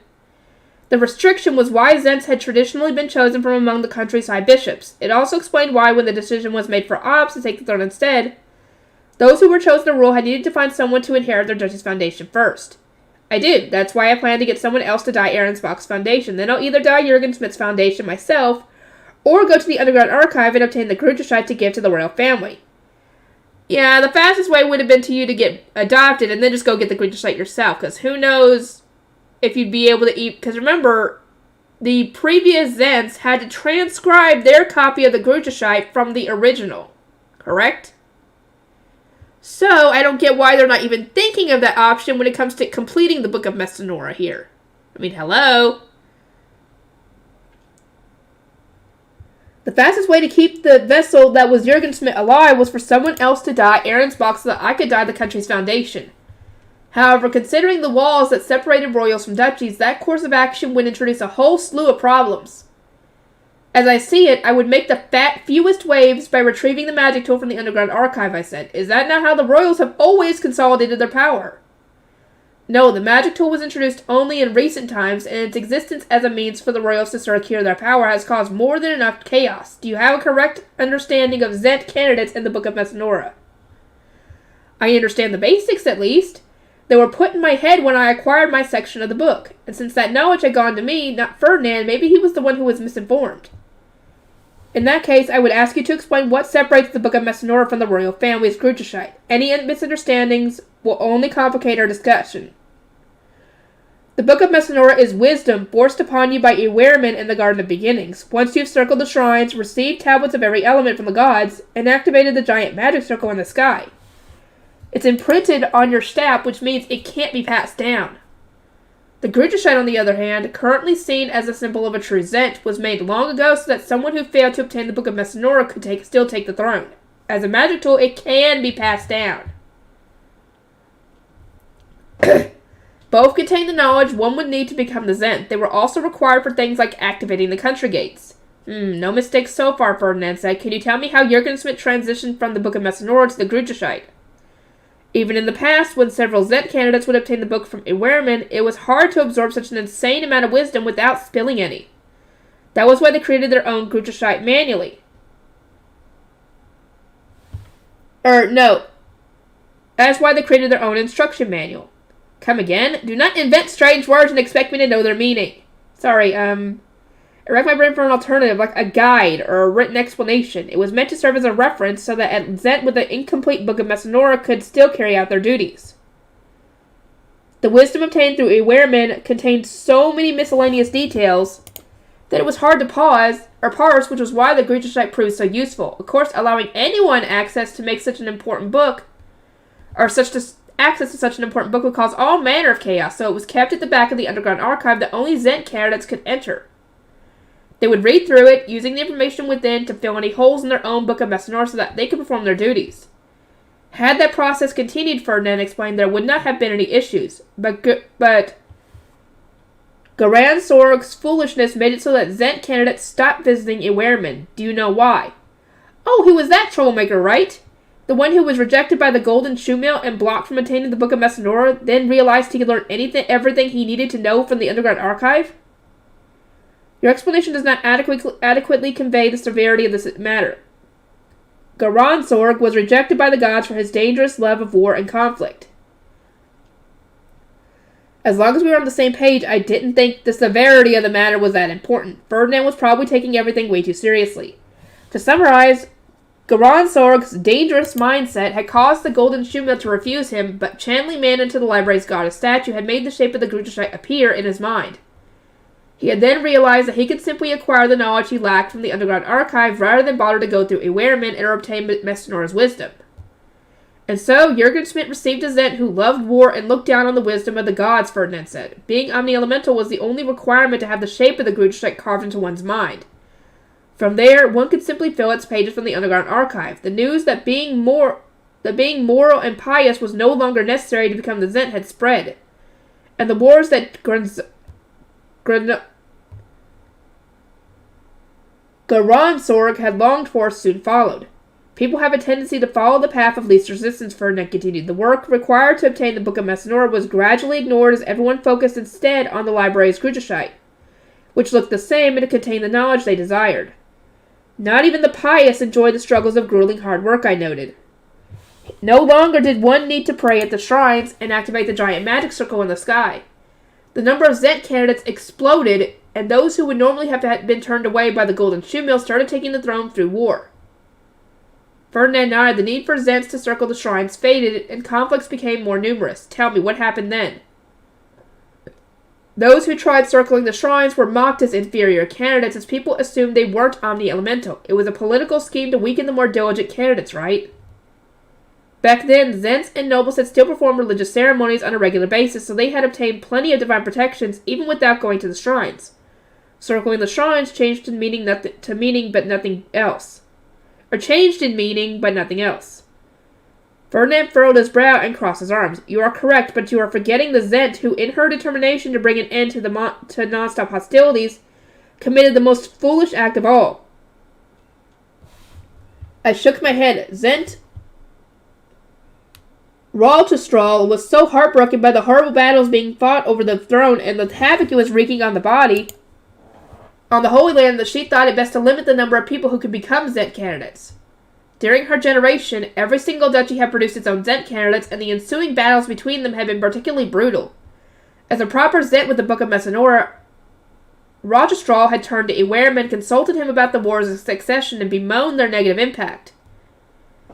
The restriction was why Zents had traditionally been chosen from among the country's high bishops. It also explained why, when the decision was made for Obs to take the throne instead, those who were chosen to rule had needed to find someone to inherit their duchy's foundation first. I do. That's why I plan to get someone else to die Ahrensbach's foundation. Then I'll either die Jürgen Smith's foundation myself, or go to the underground archive and obtain the Grüterscheid to give to the royal family. Yeah, the fastest way would have been to you to get adopted and then just go get the Grüterscheid yourself, because who knows if you'd be able to eat. Because remember, the previous Zents had to transcribe their copy of the Grüterscheid from the original. Correct? So, I don't get why they're not even thinking of that option when it comes to completing the Book of Messinora here. I mean, hello? The fastest way to keep the vessel that was Jürgen Smith alive was for someone else to die Ahrensbach so that I could die the country's foundation. However, considering the walls that separated royals from duchies, that course of action would introduce a whole slew of problems. As I see it, I would make the fewest waves by retrieving the magic tool from the underground archive, I said. Is that not how the royals have always consolidated their power? No, the magic tool was introduced only in recent times, and its existence as a means for the royals to secure their power has caused more than enough chaos. Do you have a correct understanding of Zent candidates in the Book of Messinora? I understand the basics, at least. They were put in my head when I acquired my section of the book, and since that knowledge had gone to me, not Ferdinand, maybe he was the one who was misinformed. In that case, I would ask you to explain what separates the Book of Messinora from the royal family's Grüterscheid. Any misunderstandings will only complicate our discussion. The Book of Messinora is wisdom forced upon you by Ewerman in the Garden of Beginnings. Once you've circled the shrines, received tablets of every element from the gods, and activated the giant magic circle in the sky. It's imprinted on your staff, which means it can't be passed down. The Grüterscheid, on the other hand, currently seen as a symbol of a true Zent, was made long ago so that someone who failed to obtain the Book of Messinora could still take the throne. As a magic tool, it can be passed down. Both contain the knowledge one would need to become the Zent. They were also required for things like activating the country gates. No mistakes so far, Ferdinand said. Can you tell me how Jürgen Smith transitioned from the Book of Messinora to the Grüterscheid? Even in the past, when several Zent candidates would obtain the book from Ewerman, it was hard to absorb such an insane amount of wisdom without spilling any. That was why they created their own Grüterscheid manually. That's why they created their own instruction manual. Come again? Do not invent strange words and expect me to know their meaning. Sorry, I racked my brain for an alternative, like a guide or a written explanation. It was meant to serve as a reference so that a Zent with the incomplete Book of Messinora could still carry out their duties. The wisdom obtained through Ewerman contained so many miscellaneous details that it was hard to parse, which was why the Grüterscheid proved so useful. Of course, allowing anyone access to such an important book would cause all manner of chaos, so it was kept at the back of the underground archive that only Zent candidates could enter. They would read through it, using the information within to fill any holes in their own Book of Messinora so that they could perform their duties. Had that process continued, Ferdinand explained, there would not have been any issues. But Garan Sorg's foolishness made it so that Zent candidates stopped visiting Ewerman. Do you know why? Oh, he was that troublemaker, right? The one who was rejected by the Golden Shoemill and blocked from attaining the Book of Messinora, then realized he could learn everything he needed to know from the underground archive? Your explanation does not adequately convey the severity of this matter. Garan Sorg was rejected by the gods for his dangerous love of war and conflict. As long as we were on the same page, I didn't think the severity of the matter was that important. Ferdinand was probably taking everything way too seriously. To summarize, Garan Sorg's dangerous mindset had caused the Golden Shoemill to refuse him, but channeling man into the library's goddess statue had made the shape of the Grüterscheid appear in his mind. He had then realized that he could simply acquire the knowledge he lacked from the underground archive rather than bother to go through Ewerman and obtain Messinora's wisdom. And so, Jürgen Smith received a Zent who loved war and looked down on the wisdom of the gods, Ferdinand said. Being omni-elemental was the only requirement to have the shape of the Grüterscheid carved into one's mind. From there, one could simply fill its pages from the underground archive. The news that being moral and pious was no longer necessary to become the Zent had spread. And the wars that Garan Sorg had longed for soon followed. People have a tendency to follow the path of least resistance, Ferdinand continued. The work required to obtain the Book of Messinora was gradually ignored as everyone focused instead on the library's Grüterscheid. which looked the same and contained the knowledge they desired. Not even the pious enjoyed the struggles of grueling hard work, I noted. No longer did one need to pray at the shrines and activate the giant magic circle in the sky. The number of Zent candidates exploded, and those who would normally have been turned away by the Golden Shoe Mill started taking the throne through war. Ferdinand nodded. The need for Zents to circle the shrines faded, and conflicts became more numerous. Tell me, what happened then? Those who tried circling the shrines were mocked as inferior candidates, as people assumed they weren't omni-elemental. It was a political scheme to weaken the more diligent candidates, right? Back then, Zents and nobles had still performed religious ceremonies on a regular basis, so they had obtained plenty of divine protections, even without going to the shrines. Circling the shrines changed in meaning but nothing else. Or changed in meaning, but nothing else. Ferdinand furrowed his brow and crossed his arms. You are correct, but you are forgetting the Zent, who, in her determination to bring an end to non-stop hostilities, committed the most foolish act of all. I shook my head. Zent Raltestral was so heartbroken by the horrible battles being fought over the throne and the havoc it was wreaking on the Holy Land, that she thought it best to limit the number of people who could become Zent candidates. During her generation, every single duchy had produced its own Zent candidates, and the ensuing battles between them had been particularly brutal. As a proper Zent with the Book of Messinora, Raltestral had turned to Ehrenfest, consulted him about the wars of succession, and bemoaned their negative impact.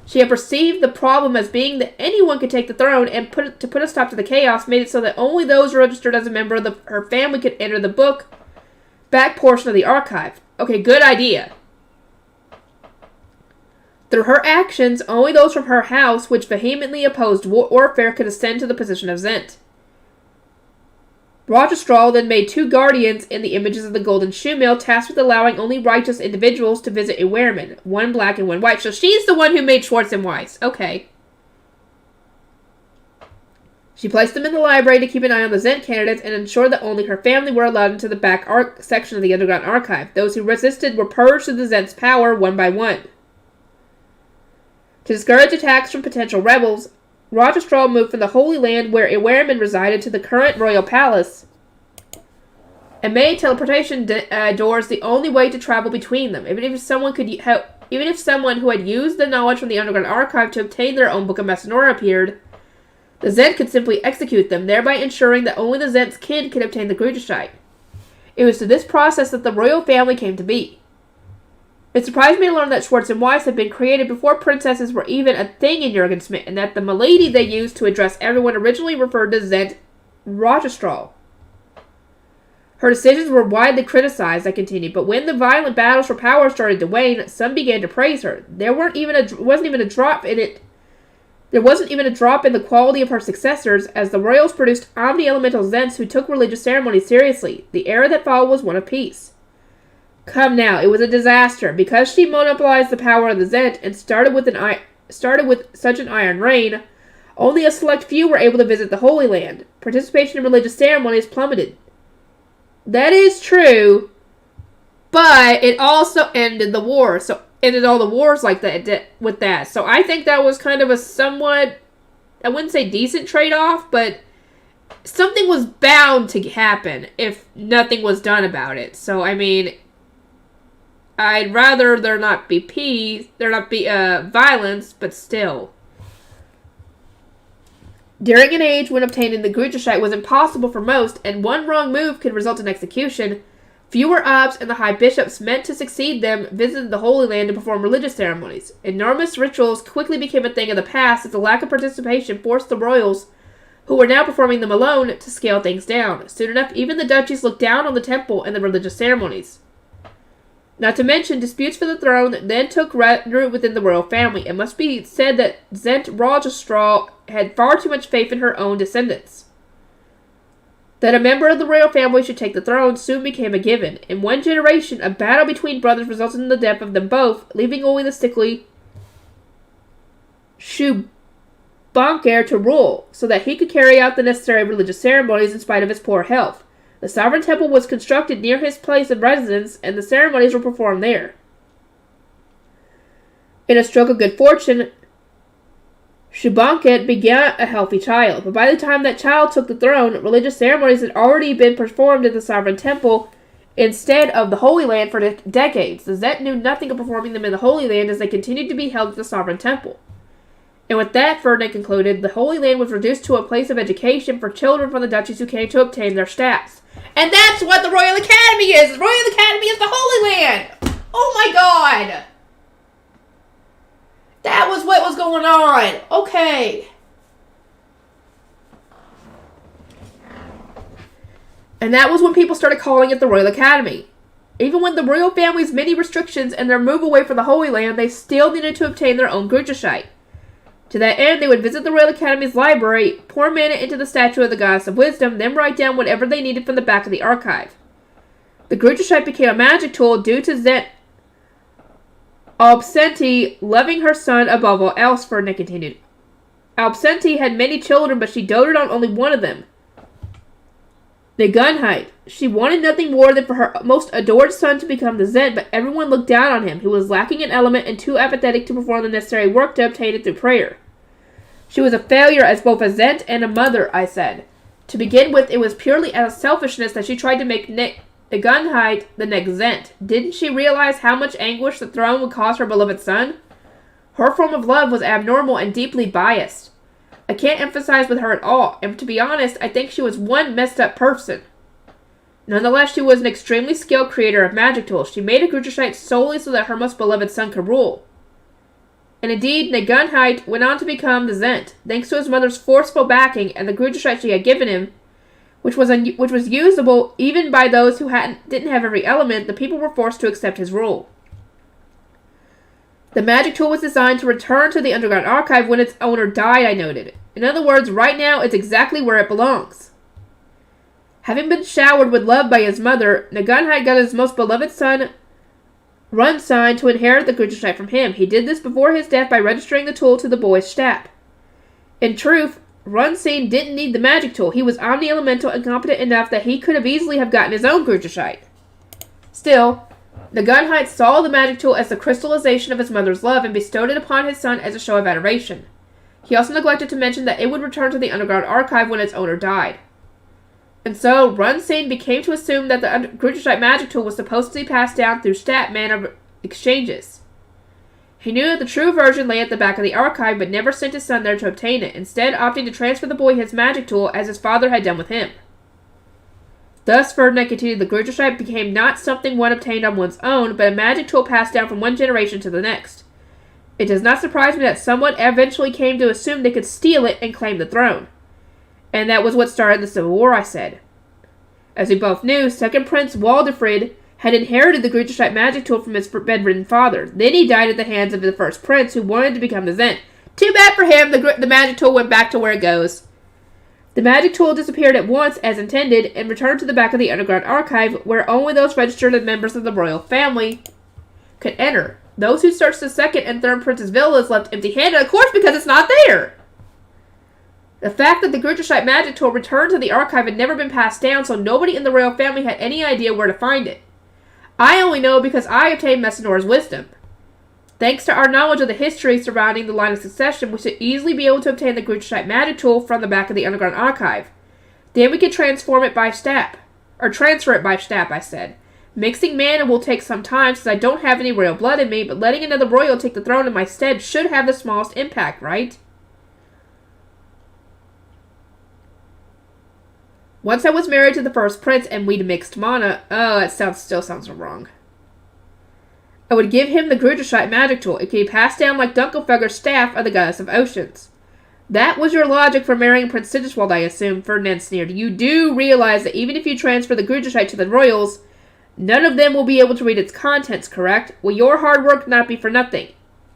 She had perceived the problem as being that anyone could take the throne, and to put a stop to the chaos, made it so that only those registered as a member of her family could enter the book back portion of the archive. Okay, good idea. Through her actions, only those from her house, which vehemently opposed warfare, could ascend to the position of Zent. Raltestral then made 2 guardians in the images of the Golden Shoe Mill, tasked with allowing only righteous individuals to visit Ehrenfest, 1 black and 1 white. So she's the one who made Schwartz and Weiss. Okay. She placed them in the library to keep an eye on the Zent candidates and ensure that only her family were allowed into the back section of the underground archive. Those who resisted were purged of the Zent's power 1 by 1. To discourage attacks from potential rebels, Raltestral moved from the Holy Land, where Ehrenfest resided, to the current royal palace, and made teleportation doors the only way to travel between them. Even if someone who had used the knowledge from the underground archive to obtain their own Book of Messinora appeared, the Zent could simply execute them, thereby ensuring that only the Zent's kin could obtain the Grudershite. It was through this process that the royal family came to be. It surprised me to learn that Schwartz and Weiss had been created before princesses were even a thing in Jurgensmith, and that the milady they used to address everyone originally referred to Zent Raltestral. Her decisions were widely criticized, I continued, but when the violent battles for power started to wane, some began to praise her. There wasn't even a drop in the quality of her successors, as the royals produced omni-elemental Zents who took religious ceremonies seriously. The era that followed was one of peace. Come now, it was a disaster. Because she monopolized the power of the Zent and started with such an iron reign, only a select few were able to visit the Holy Land. Participation in religious ceremonies plummeted. That is true, but it also ended all the wars like that with that. So I think that was kind of a somewhat, I wouldn't say decent trade-off, but something was bound to happen if nothing was done about it. So I mean, I'd rather there not be violence, but still. During an age when obtaining the Grudershite was impossible for most, and one wrong move could result in execution, fewer Abts and the high bishops meant to succeed them visited the Holy Land to perform religious ceremonies. Enormous rituals quickly became a thing of the past, as the lack of participation forced the royals, who were now performing them alone, to scale things down. Soon enough, even the duchies looked down on the temple and the religious ceremonies. Not to mention, disputes for the throne then took root within the royal family. It must be said that Zent Raltestral had far too much faith in her own descendants. That a member of the royal family should take the throne soon became a given. In one generation, a battle between brothers resulted in the death of them both, leaving only the sickly Schubanker to rule, so that he could carry out the necessary religious ceremonies in spite of his poor health. The sovereign temple was constructed near his place of residence, and the ceremonies were performed there. In a stroke of good fortune, Schubanket begat a healthy child, but by the time that child took the throne, religious ceremonies had already been performed in the sovereign temple, instead of the Holy Land for decades. The Zent knew nothing of performing them in the Holy Land as they continued to be held at the Sovereign Temple. And with that, Ferdinand concluded, the Holy Land was reduced to a place of education for children from the duchies who came to obtain their staffs. And that's what the Royal Academy is! The Royal Academy is the Holy Land! Oh my god! That was what was going on! Okay. And that was when people started calling it the Royal Academy. Even with the royal family's many restrictions and their move away from the Holy Land, they still needed to obtain their own Grudershite. To that end, they would visit the Royal Academy's library, pour mana into the statue of the Goddess of Wisdom, then write down whatever they needed from the back of the archive. The Grudershite became a magic tool due to Zent Alpsenti loving her son above all else, Ferdinand continued. Alpsenti had many children, but she doted on only one of them, the Gunhite. She wanted nothing more than for her most adored son to become the Zent, but everyone looked down on him, who was lacking an element and too apathetic to perform the necessary work to obtain it through prayer. She was a failure as both a Zent and a mother, I said. To begin with, it was purely out of selfishness that she tried to make the Gunhite the next Zent. Didn't she realize how much anguish the throne would cause her beloved son? Her form of love was abnormal and deeply biased. I can't emphasize with her at all, and to be honest, I think she was one messed up person. Nonetheless, she was an extremely skilled creator of magic tools. She made a Grudershite solely so that her most beloved son could rule. And indeed, Nagunhite went on to become the Zent, thanks to his mother's forceful backing and the Grudershite she had given him, which was usable even by those who didn't have every element. The people were forced to accept his rule. The magic tool was designed to return to the underground archive when its owner died, I noted. In other words, right now it's exactly where it belongs. Having been showered with love by his mother, Nagunhite got his most beloved son, Runsign, to inherit the Grudershite from him. He did this before his death by registering the tool to the boy's staff. In truth, Runsign didn't need the magic tool. He was omni-elemental and competent enough that he could have easily gotten his own Grudershite. Still, Nagunhite saw the magic tool as the crystallization of his mother's love and bestowed it upon his son as a show of adoration. He also neglected to mention that it would return to the underground archive when its owner died. And so, Runsign became to assume that the Grudershite magic tool was supposed to be passed down through stat mana exchanges. He knew that the true version lay at the back of the archive, but never sent his son there to obtain it, instead opting to transfer the boy his magic tool as his father had done with him. Thus, Ferdinand continued, the Grudershite became not something one obtained on one's own, but a magic tool passed down from one generation to the next. It does not surprise me that someone eventually came to assume they could steal it and claim the throne. And that was what started the Civil War, I said. As we both knew, Second Prince Waldefrid had inherited the Grudershite magic tool from his bedridden father. Then he died at the hands of the first prince, who wanted to become the Zent. Too bad for him, the magic tool went back to where it goes. The magic tool disappeared at once, as intended, and returned to the back of the underground archive, where only those registered as members of the royal family could enter. Those who searched the second and third prince's villas left empty-handed, of course, because it's not there. The fact that the Grudershite magic tool returned to the archive had never been passed down, so nobody in the royal family had any idea where to find it. I only know because I obtained Messenora's wisdom. Thanks to our knowledge of the history surrounding the line of succession, we should easily be able to obtain the Grudershite magic tool from the back of the underground archive. Then we could transfer it by step, I said. Mixing mana will take some time since I don't have any royal blood in me, but letting another royal take the throne in my stead should have the smallest impact, right? Once I was married to the first prince and we'd mixed mana, it still sounds wrong. I would give him the Grudershite magic tool. It could be passed down like Dunkelfeger's staff of the Goddess of Oceans. That was your logic for marrying Prince Sigiswald, I assume, Ferdinand sneered. You do realize that even if you transfer the Grudershite to the royals, none of them will be able to read its contents, correct? Will your hard work not be for nothing?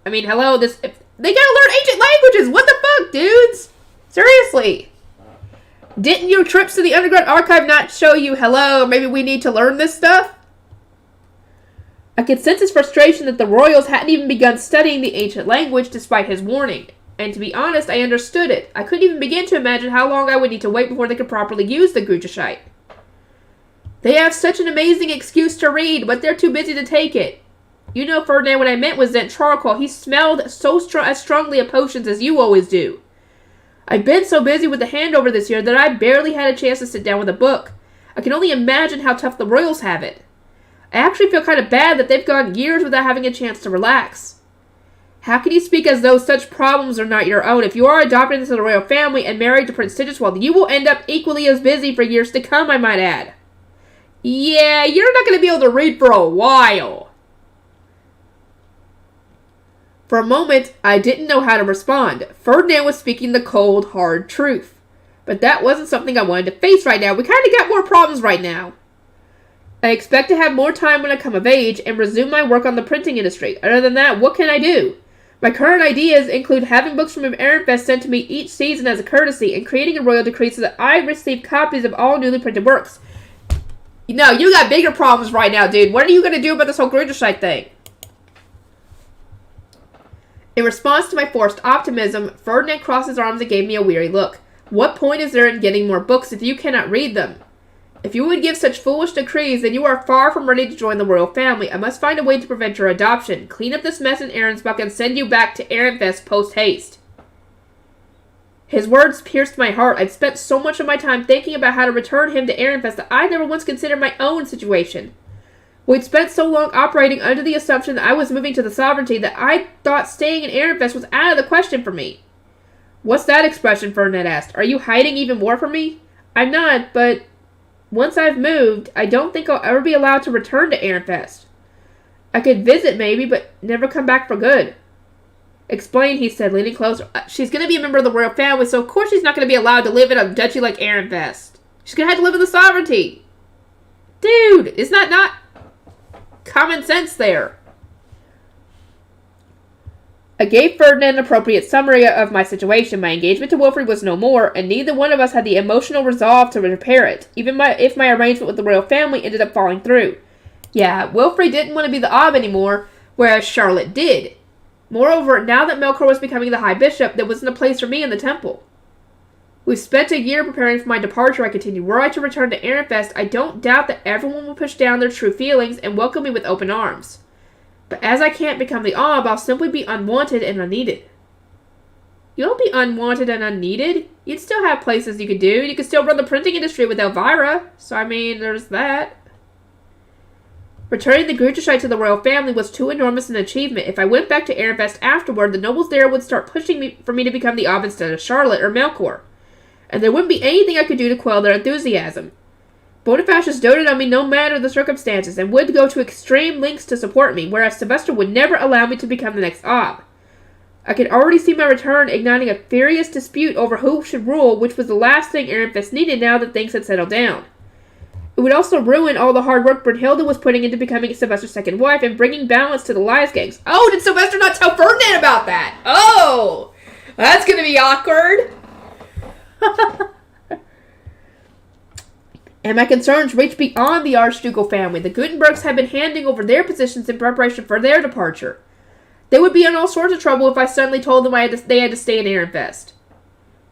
I mean, hello, they gotta learn ancient languages! What the fuck, dudes? Seriously. Didn't your trips to the underground archive not show you, hello, maybe we need to learn this stuff? I could sense his frustration that the royals hadn't even begun studying the ancient language despite his warning. And to be honest, I understood it. I couldn't even begin to imagine how long I would need to wait before they could properly use the Grudershite. They have such an amazing excuse to read, but they're too busy to take it. You know, Ferdinand, when I met with Zent Charcoal, he smelled as strongly of potions as you always do. I've been so busy with the handover this year that I barely had a chance to sit down with a book. I can only imagine how tough the royals have it. I actually feel kind of bad that they've gone years without having a chance to relax. How can you speak as though such problems are not your own? If you are adopted into the royal family and married to Prince Tigiswald, you will end up equally as busy for years to come, I might add. Yeah, you're not going to be able to read for a while. For a moment, I didn't know how to respond. Ferdinand was speaking the cold, hard truth. But that wasn't something I wanted to face right now. We kind of got more problems right now. I expect to have more time when I come of age and resume my work on the printing industry. Other than that, what can I do? My current ideas include having books from Ehrenfest sent to me each season as a courtesy and creating a royal decree so that I receive copies of all newly printed works. No, you got bigger problems right now, dude. What are you going to do about this whole Gründerscheid thing? In response to my forced optimism, Ferdinand crossed his arms and gave me a weary look. What point is there in getting more books if you cannot read them? If you would give such foolish decrees, then you are far from ready to join the royal family. I must find a way to prevent your adoption. Clean up this mess in Ahrensbach and send you back to Ehrenfest post-haste. His words pierced my heart. I'd spent so much of my time thinking about how to return him to Ehrenfest that I never once considered my own situation. We'd spent so long operating under the assumption that I was moving to the sovereignty that I thought staying in Ehrenfest was out of the question for me. What's that expression? Ferdinand asked. Are you hiding even more from me? I'm not, but once I've moved, I don't think I'll ever be allowed to return to Ehrenfest. I could visit maybe, but never come back for good. Explain, he said, leaning closer. She's going to be a member of the royal family, so of course she's not going to be allowed to live in a duchy like Ehrenfest. She's going to have to live in the sovereignty. Dude, is that not common sense there? I gave Ferdinand an appropriate summary of my situation. My engagement to Wilfred was no more, and neither one of us had the emotional resolve to repair it, even if my arrangement with the royal family ended up falling through. Yeah, Wilfred didn't want to be the Ob anymore, whereas Charlotte did. Moreover, now that Melkor was becoming the High Bishop, there wasn't a place for me in the temple. We've spent a year preparing for my departure, I continued. Were I to return to Ehrenfest, I don't doubt that everyone will push down their true feelings and welcome me with open arms. But as I can't become the Ob, I'll simply be unwanted and unneeded. You'll be unwanted and unneeded? You'd still have places you could do. You could still run the printing industry with Elvira. So, I mean, there's that. Returning the Gründerscheid to the royal family was too enormous an achievement. If I went back to Ehrenfest afterward, the nobles there would start pushing for me to become the Ob instead of Charlotte or Melkor. And there wouldn't be anything I could do to quell their enthusiasm. Bonifacius doted on me no matter the circumstances, and would go to extreme lengths to support me, whereas Sylvester would never allow me to become the next Ob. I could already see my return igniting a furious dispute over who should rule, which was the last thing Ehrenfest needed now that things had settled down. It would also ruin all the hard work Brunhilde was putting into becoming Sylvester's second wife and bringing balance to the Lies gangs. Oh, did Sylvester not tell Ferdinand about that? Oh, that's going to be awkward. And my concerns reached beyond the Archducal family. The Gutenbergs had been handing over their positions in preparation for their departure. They would be in all sorts of trouble if I suddenly told them they had to stay in Ehrenfest.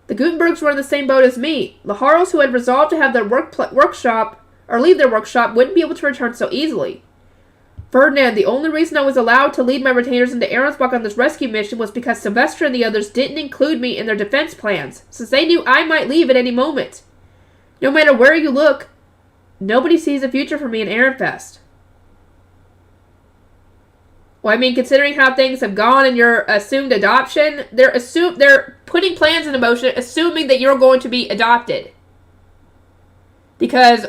The Gutenbergs were in the same boat as me. The Harls, who had resolved to have their leave their workshop, wouldn't be able to return so easily. Ferdinand, the only reason I was allowed to lead my retainers into Ahrensbach on this rescue mission was because Sylvester and the others didn't include me in their defense plans, since they knew I might leave at any moment. No matter where you look, nobody sees a future for me in Ehrenfest. Well, I mean, considering how things have gone and your assumed adoption, they're putting plans into motion, assuming that you're going to be adopted. Because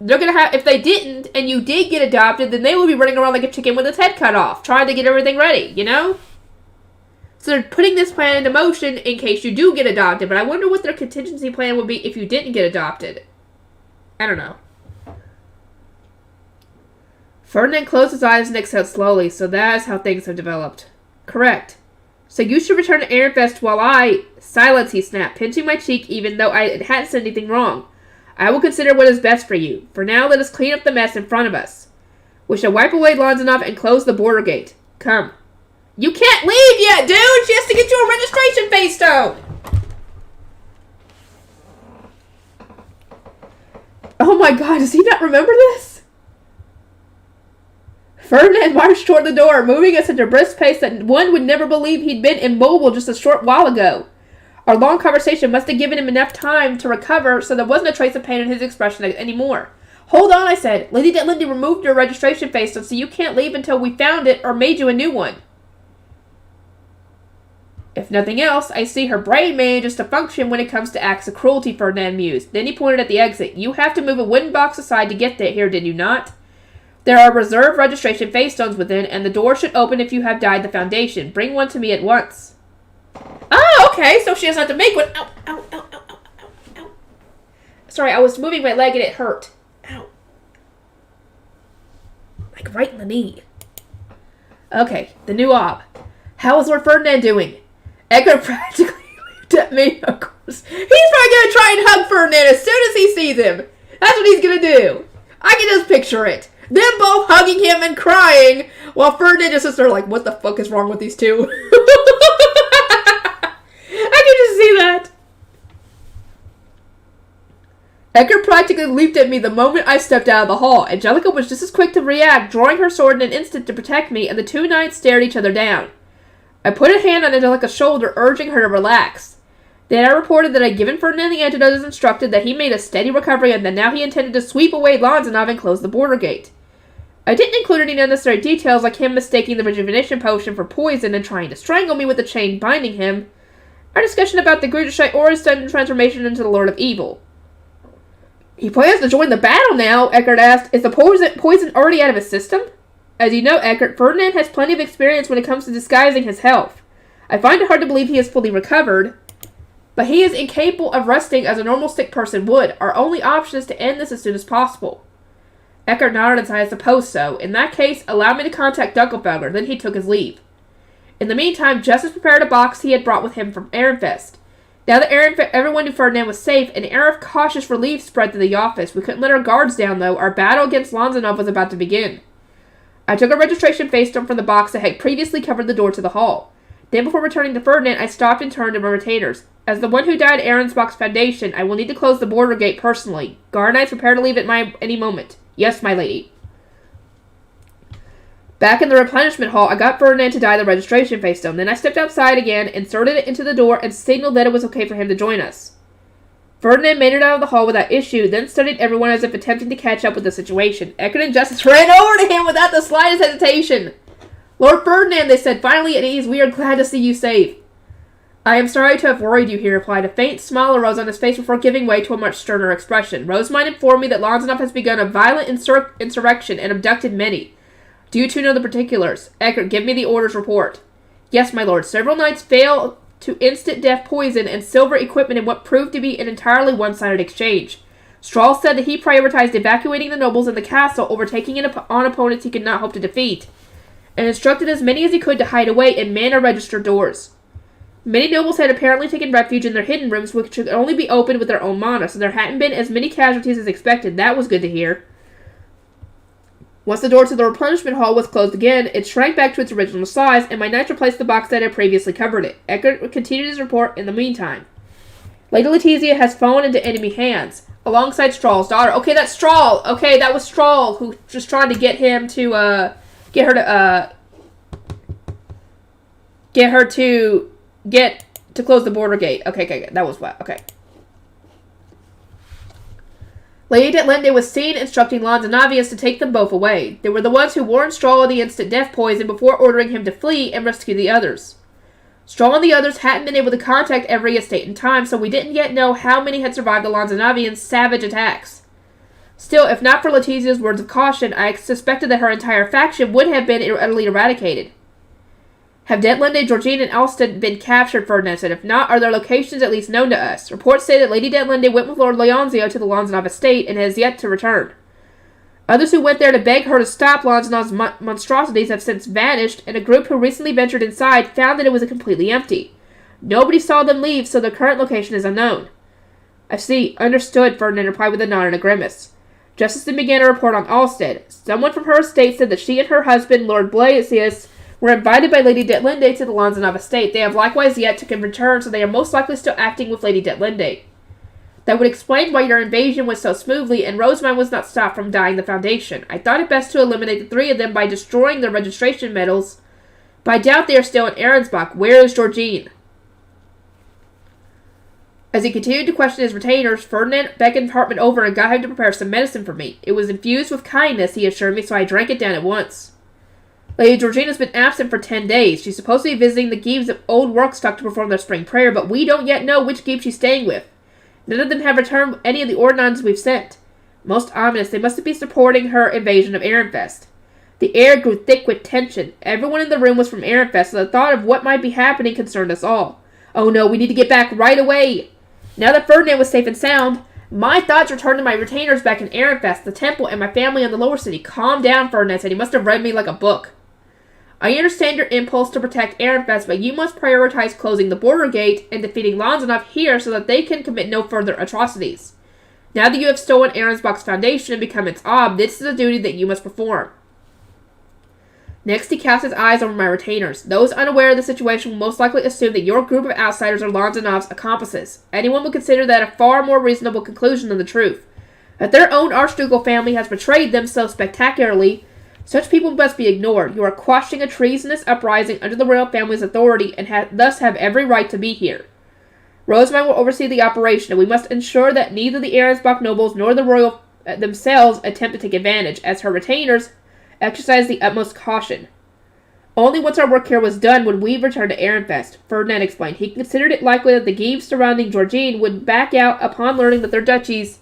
they're going to have, if they didn't, and you did get adopted, then they will be running around like a chicken with its head cut off, trying to get everything ready, you know? So they're putting this plan into motion in case you do get adopted, but I wonder what their contingency plan would be if you didn't get adopted. I don't know. Ferdinand closed his eyes and exhaled slowly, so that is how things have developed. Correct. So you should return to Ehrenfest while I... Silence, he snapped, pinching my cheek even though I hadn't said anything wrong. I will consider what is best for you. For now, let us clean up the mess in front of us. We shall wipe away Lonzenov and close the border gate. Come. You can't leave yet, dude! She has to get you a registration face stone! Oh my god, does he not remember this? Ferdinand marched toward the door, moving at such a brisk pace that one would never believe he'd been immobile just a short while ago. Our long conversation must have given him enough time to recover, so there wasn't a trace of pain in his expression anymore. Hold on, I said. Lady Detlinde removed your registration face, so you can't leave until we found it or made you a new one. If nothing else, I see her brain manages to function when it comes to acts of cruelty, Ferdinand mused. Then he pointed at the exit. You have to move a wooden box aside to get there here, did you not? There are reserved registration face stones within, and the door should open if you have died the Foundation. Bring one to me at once. Oh, okay, so she doesn't have to make one. Ow, ow, ow, ow, ow, ow, ow. Sorry, I was moving my leg and it hurt. Ow. Like right in the knee. Okay, the new ob. How is Lord Ferdinand doing? Edgar practically looked at me, of course. He's probably going to try and hug Ferdinand as soon as he sees him. That's what he's going to do. I can just picture it. Them both hugging him and crying, while Ferdinand just sits there like, what the fuck is wrong with these two? I can just see that. Edgar practically leaped at me the moment I stepped out of the hall. Angelica was just as quick to react, drawing her sword in an instant to protect me, and the two knights stared each other down. I put a hand on Angelica's shoulder, urging her to relax. Then I reported that I'd given Ferdinand the antidote as instructed, that he made a steady recovery, and that now he intended to sweep away Lanzanov and close the border gate. I didn't include any unnecessary details like him mistaking the rejuvenation potion for poison and trying to strangle me with the chain binding him. Our discussion about the Grudishite Aura's sudden transformation into the Lord of Evil. He plans to join the battle now, Eckert asked. Is the poison already out of his system? As you know, Eckert, Ferdinand has plenty of experience when it comes to disguising his health. I find it hard to believe he is fully recovered, but he is incapable of resting as a normal sick person would. Our only option is to end this as soon as possible. Eckert nodded and said, I suppose so. In that case, allow me to contact Dunkelfelder. Then he took his leave. In the meantime, Justice prepared a box he had brought with him from Ehrenfest. Now that everyone knew Ferdinand was safe, an air of cautious relief spread through the office. We couldn't let our guards down, though. Our battle against Lanzanov was about to begin. I took a registration face stone from the box that had previously covered the door to the hall. Then, before returning to Ferdinand, I stopped and turned to my retainers. As the one who died at Ahrensbach's Foundation, I will need to close the border gate personally. Guard knights prepare to leave at any moment. Yes, my lady. Back in the replenishment hall, I got Ferdinand to dye the registration face stone. Then I stepped outside again, inserted it into the door, and signaled that it was okay for him to join us. Ferdinand made it out of the hall without issue, then studied everyone as if attempting to catch up with the situation. Eckert and Justice ran over to him without the slightest hesitation. Lord Ferdinand, they said, finally at ease, we are glad to see you safe. I am sorry to have worried you, he replied. A faint smile arose on his face before giving way to a much sterner expression. Rosamund informed me that Lanzanov has begun a violent insurrection and abducted many. Do you two know the particulars? Eckert, give me the order's report. Yes, my lord. Several knights fell to instant death poison and silver equipment in what proved to be an entirely one-sided exchange. Strahl said that he prioritized evacuating the nobles in the castle over taking on opponents he could not hope to defeat, and instructed as many as he could to hide away and man or register doors. Many nobles had apparently taken refuge in their hidden rooms, which could only be opened with their own mana, so there hadn't been as many casualties as expected. That was good to hear. Once the door to the replenishment hall was closed again, it shrank back to its original size, and my knights replaced the box that had previously covered it. Eckert continued his report in the meantime. Lady Letizia has fallen into enemy hands, alongside Strahl's daughter. Okay, that's Strahl! Okay, that was Strahl, who just trying to get him to, get her to close the border gate. Okay, that was what, okay. Lady Detlinde was seen instructing Lanzanovians to take them both away. They were the ones who warned Strahl of the instant death poison before ordering him to flee and rescue the others. Strahl and the others hadn't been able to contact every estate in time, so we didn't yet know how many had survived the Lanzanovians' savage attacks. Still, if not for Letizia's words of caution, I suspected that her entire faction would have been utterly eradicated. Have Detlinde, Georgine, and Alston been captured, Ferdinand said? If not, are their locations at least known to us? Reports say that Lady Detlinde went with Lord Leonzio to the Lanzanov estate and has yet to return. Others who went there to beg her to stop Lanzanov's monstrosities have since vanished, and a group who recently ventured inside found that it was completely empty. Nobody saw them leave, so their current location is unknown. I see. Understood, Ferdinand replied with a nod and a grimace. Justice then began a report on Alstead. Someone from her estate said that she and her husband, Lord Blasius, were invited by Lady Detlinde to the Lanzanov estate. They have likewise yet to return, so they are most likely still acting with Lady Detlinde. That would explain why your invasion went so smoothly, and Rosamund was not stopped from dyeing the Foundation. I thought it best to eliminate the three of them by destroying their registration medals, but I doubt they are still in Ahrensbach. Where is Georgine? As he continued to question his retainers, Ferdinand beckoned Hartman over and got him to prepare some medicine for me. It was infused with kindness, he assured me, so I drank it down at once. Lady Georgina's been absent for 10 days. She's supposed to be visiting the Geebs at Old Workstock to perform their spring prayer, but we don't yet know which Geeb she's staying with. None of them have returned any of the ordnance we've sent. Most ominous, they must be supporting her invasion of Ehrenfest. The air grew thick with tension. Everyone in the room was from Ehrenfest, so the thought of what might be happening concerned us all. Oh no, we need to get back right away! Now that Ferdinand was safe and sound, my thoughts returned to my retainers back in Ehrenfest, the temple, and my family in the lower city. Calm down, Ferdinand said. He must have read me like a book. I understand your impulse to protect Ehrenfest, but you must prioritize closing the border gate and defeating Lanzanov here so that they can commit no further atrocities. Now that you have stolen Ahrensbach's foundation and become its ob, this is a duty that you must perform. Next, he cast his eyes over my retainers. Those unaware of the situation will most likely assume that your group of outsiders are Lanzanov's accomplices. Anyone would consider that a far more reasonable conclusion than the truth. If their own archducal family has betrayed them so spectacularly, such people must be ignored. You are quashing a treasonous uprising under the royal family's authority and thus have every right to be here. Rosamund will oversee the operation, and we must ensure that neither the Ahrensbach nobles nor the royal themselves attempt to take advantage, as her retainers exercise the utmost caution. Only once our work here was done would we return to Ehrenfest, Ferdinand explained. He considered it likely that the Geebs surrounding Georgine would back out upon learning that their duchy's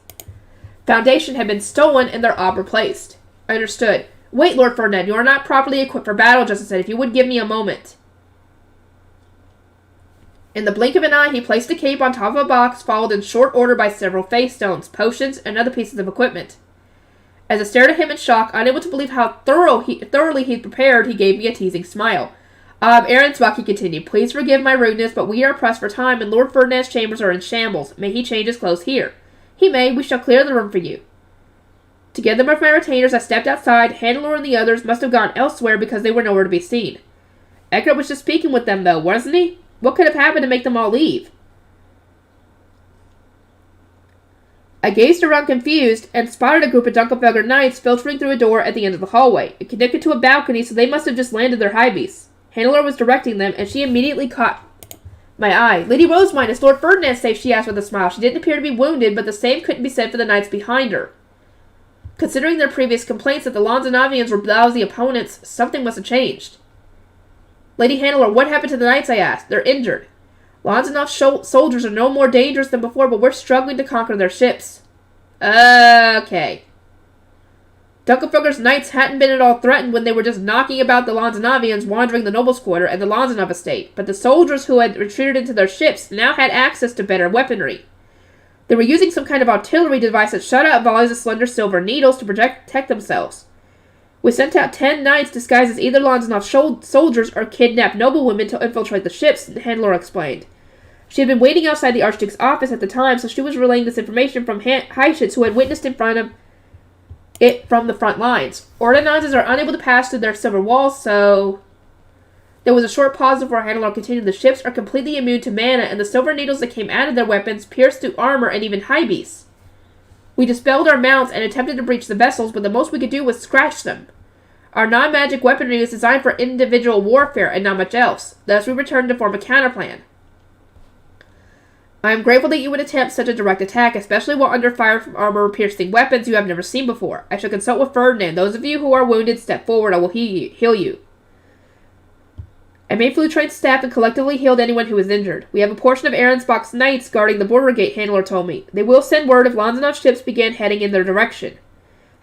foundation had been stolen and their ob replaced. I understood. Wait, Lord Ferdinand, you are not properly equipped for battle, Justice said. If you would give me a moment. In the blink of an eye, he placed a cape on top of a box, followed in short order by several face stones, potions, and other pieces of equipment. As I stared at him in shock, unable to believe how thoroughly he'd prepared, he gave me a teasing smile. Ahrensbach, he continued, please forgive my rudeness, but we are pressed for time, and Lord Ferdinand's chambers are in shambles. May he change his clothes here? He may. We shall clear the room for you. Together with my retainers, I stepped outside. Hannelore and the others must have gone elsewhere because they were nowhere to be seen. Eckert was just speaking with them, though, wasn't he? What could have happened to make them all leave? I gazed around confused and spotted a group of Dunkelfelder knights filtering through a door at the end of the hallway. It connected to a balcony, so they must have just landed their high beasts. Hannelore was directing them, and she immediately caught my eye. Lady Rosamund, is Lord Ferdinand safe? She asked with a smile. She didn't appear to be wounded, but the same couldn't be said for the knights behind her. Considering their previous complaints that the Lanzanovians were lousy opponents, something must have changed. Lady Hannelore, what happened to the knights? I asked. They're injured. Lanzanov's soldiers are no more dangerous than before, but we're struggling to conquer their ships. Okay. Dunkelfelder's knights hadn't been at all threatened when they were just knocking about the Lanzanovians wandering the nobles' quarter and the Lanzanov estate, but the soldiers who had retreated into their ships now had access to better weaponry. They were using some kind of artillery device that shot out volleys of slender silver needles to protect themselves. We sent out 10 knights disguised as either Lanzanov soldiers or kidnapped noblewomen to infiltrate the ships, Hannelore explained. She had been waiting outside the Archduke's office at the time, so she was relaying this information from Heifetz, who had witnessed in front of it from the front lines. Ordnances are unable to pass through their silver walls, so... There was a short pause before Hannelore continued. The ships are completely immune to mana, and the silver needles that came out of their weapons pierced through armor and even high beasts. We dispelled our mounts and attempted to breach the vessels, but the most we could do was scratch them. Our non-magic weaponry is designed for individual warfare and not much else. Thus we returned to form a counterplan. I am grateful that you would attempt such a direct attack, especially while under fire from armor-piercing weapons you have never seen before. I shall consult with Ferdinand. Those of you who are wounded, step forward. I will heal you. I made Flutreit's staff and collectively healed anyone who was injured. We have a portion of Ahrensbach's knights guarding the border gate, Hannelore told me. They will send word if Lanzanov's ships begin heading in their direction.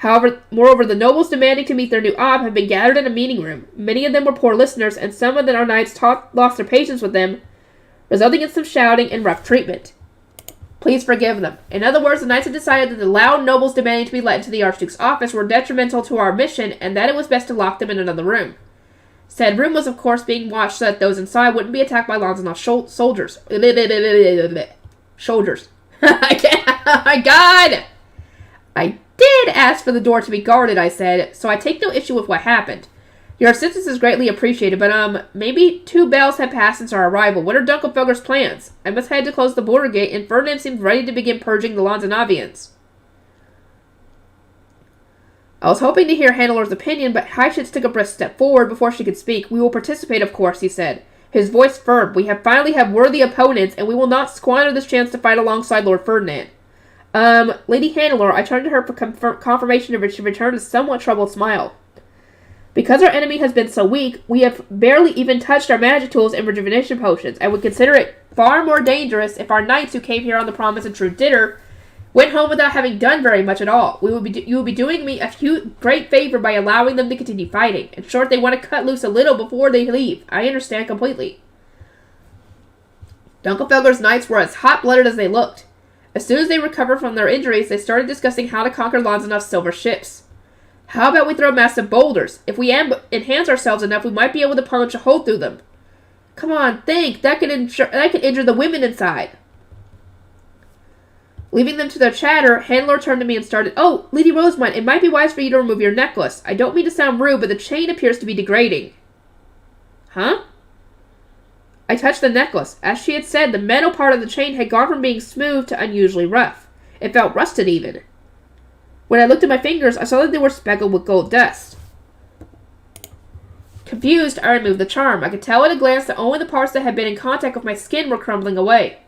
Moreover, the nobles demanding to meet their new ob have been gathered in a meeting room. Many of them were poor listeners, and some of our knights lost their patience with them, resulting in some shouting and rough treatment. Please forgive them. In other words, the knights had decided that the loud nobles demanding to be let into the Archduke's office were detrimental to our mission, and that it was best to lock them in another room. Said room was, of course, being watched so that those inside wouldn't be attacked by Lanzanov soldiers. Soldiers. I can't. Oh my God! I did ask for the door to be guarded, I said, so I take no issue with what happened. Your assistance is greatly appreciated, but, maybe 2 bells have passed since our arrival. What are Dunkelfelder's plans? I must head to close the border gate, and Ferdinand seems ready to begin purging the Lanzanovians. I was hoping to hear Hannelore's opinion, but Heifetz took a brisk step forward before she could speak. We will participate, of course, he said. his voice firm. We have finally have worthy opponents, and we will not squander this chance to fight alongside Lord Ferdinand. Lady Hannelore, I turned to her for confirmation of it. She returned a somewhat troubled smile. Because our enemy has been so weak, we have barely even touched our magic tools and rejuvenation potions. I would consider it far more dangerous if our knights who came here on the promise of true dinner went home without having done very much at all. You will be doing me a great favor by allowing them to continue fighting. In short, they want to cut loose a little before they leave. I understand completely. Dunkelfelder's knights were as hot-blooded as they looked. As soon as they recovered from their injuries, they started discussing how to conquer Lanzanov's silver ships. How about we throw massive boulders? If we enhance ourselves enough, we might be able to punch a hole through them. Come on, think. That could injure the women inside. Leaving them to their chatter, Hannelore turned to me and started, "Oh, Lady Rosemont, it might be wise for you to remove your necklace. I don't mean to sound rude, but the chain appears to be degrading." Huh? I touched the necklace. As she had said, the metal part of the chain had gone from being smooth to unusually rough. It felt rusted even. When I looked at my fingers, I saw that they were speckled with gold dust. Confused, I removed the charm. I could tell at a glance that only the parts that had been in contact with my skin were crumbling away.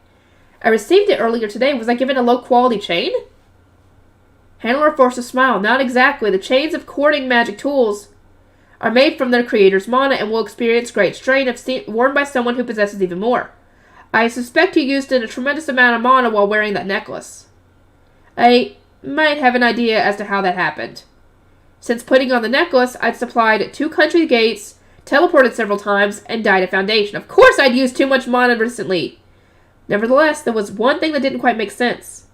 I received it earlier today. Was I given a low-quality chain? Hannelore forced a smile. Not exactly. The chains of courting magic tools are made from their creator's mana and will experience great strain if worn by someone who possesses even more. I suspect you used a tremendous amount of mana while wearing that necklace. I might have an idea as to how that happened. Since putting on the necklace, I'd supplied 2 country gates, teleported several times, and died at Foundation. Of course I'd used too much mana recently. Nevertheless, there was one thing that didn't quite make sense.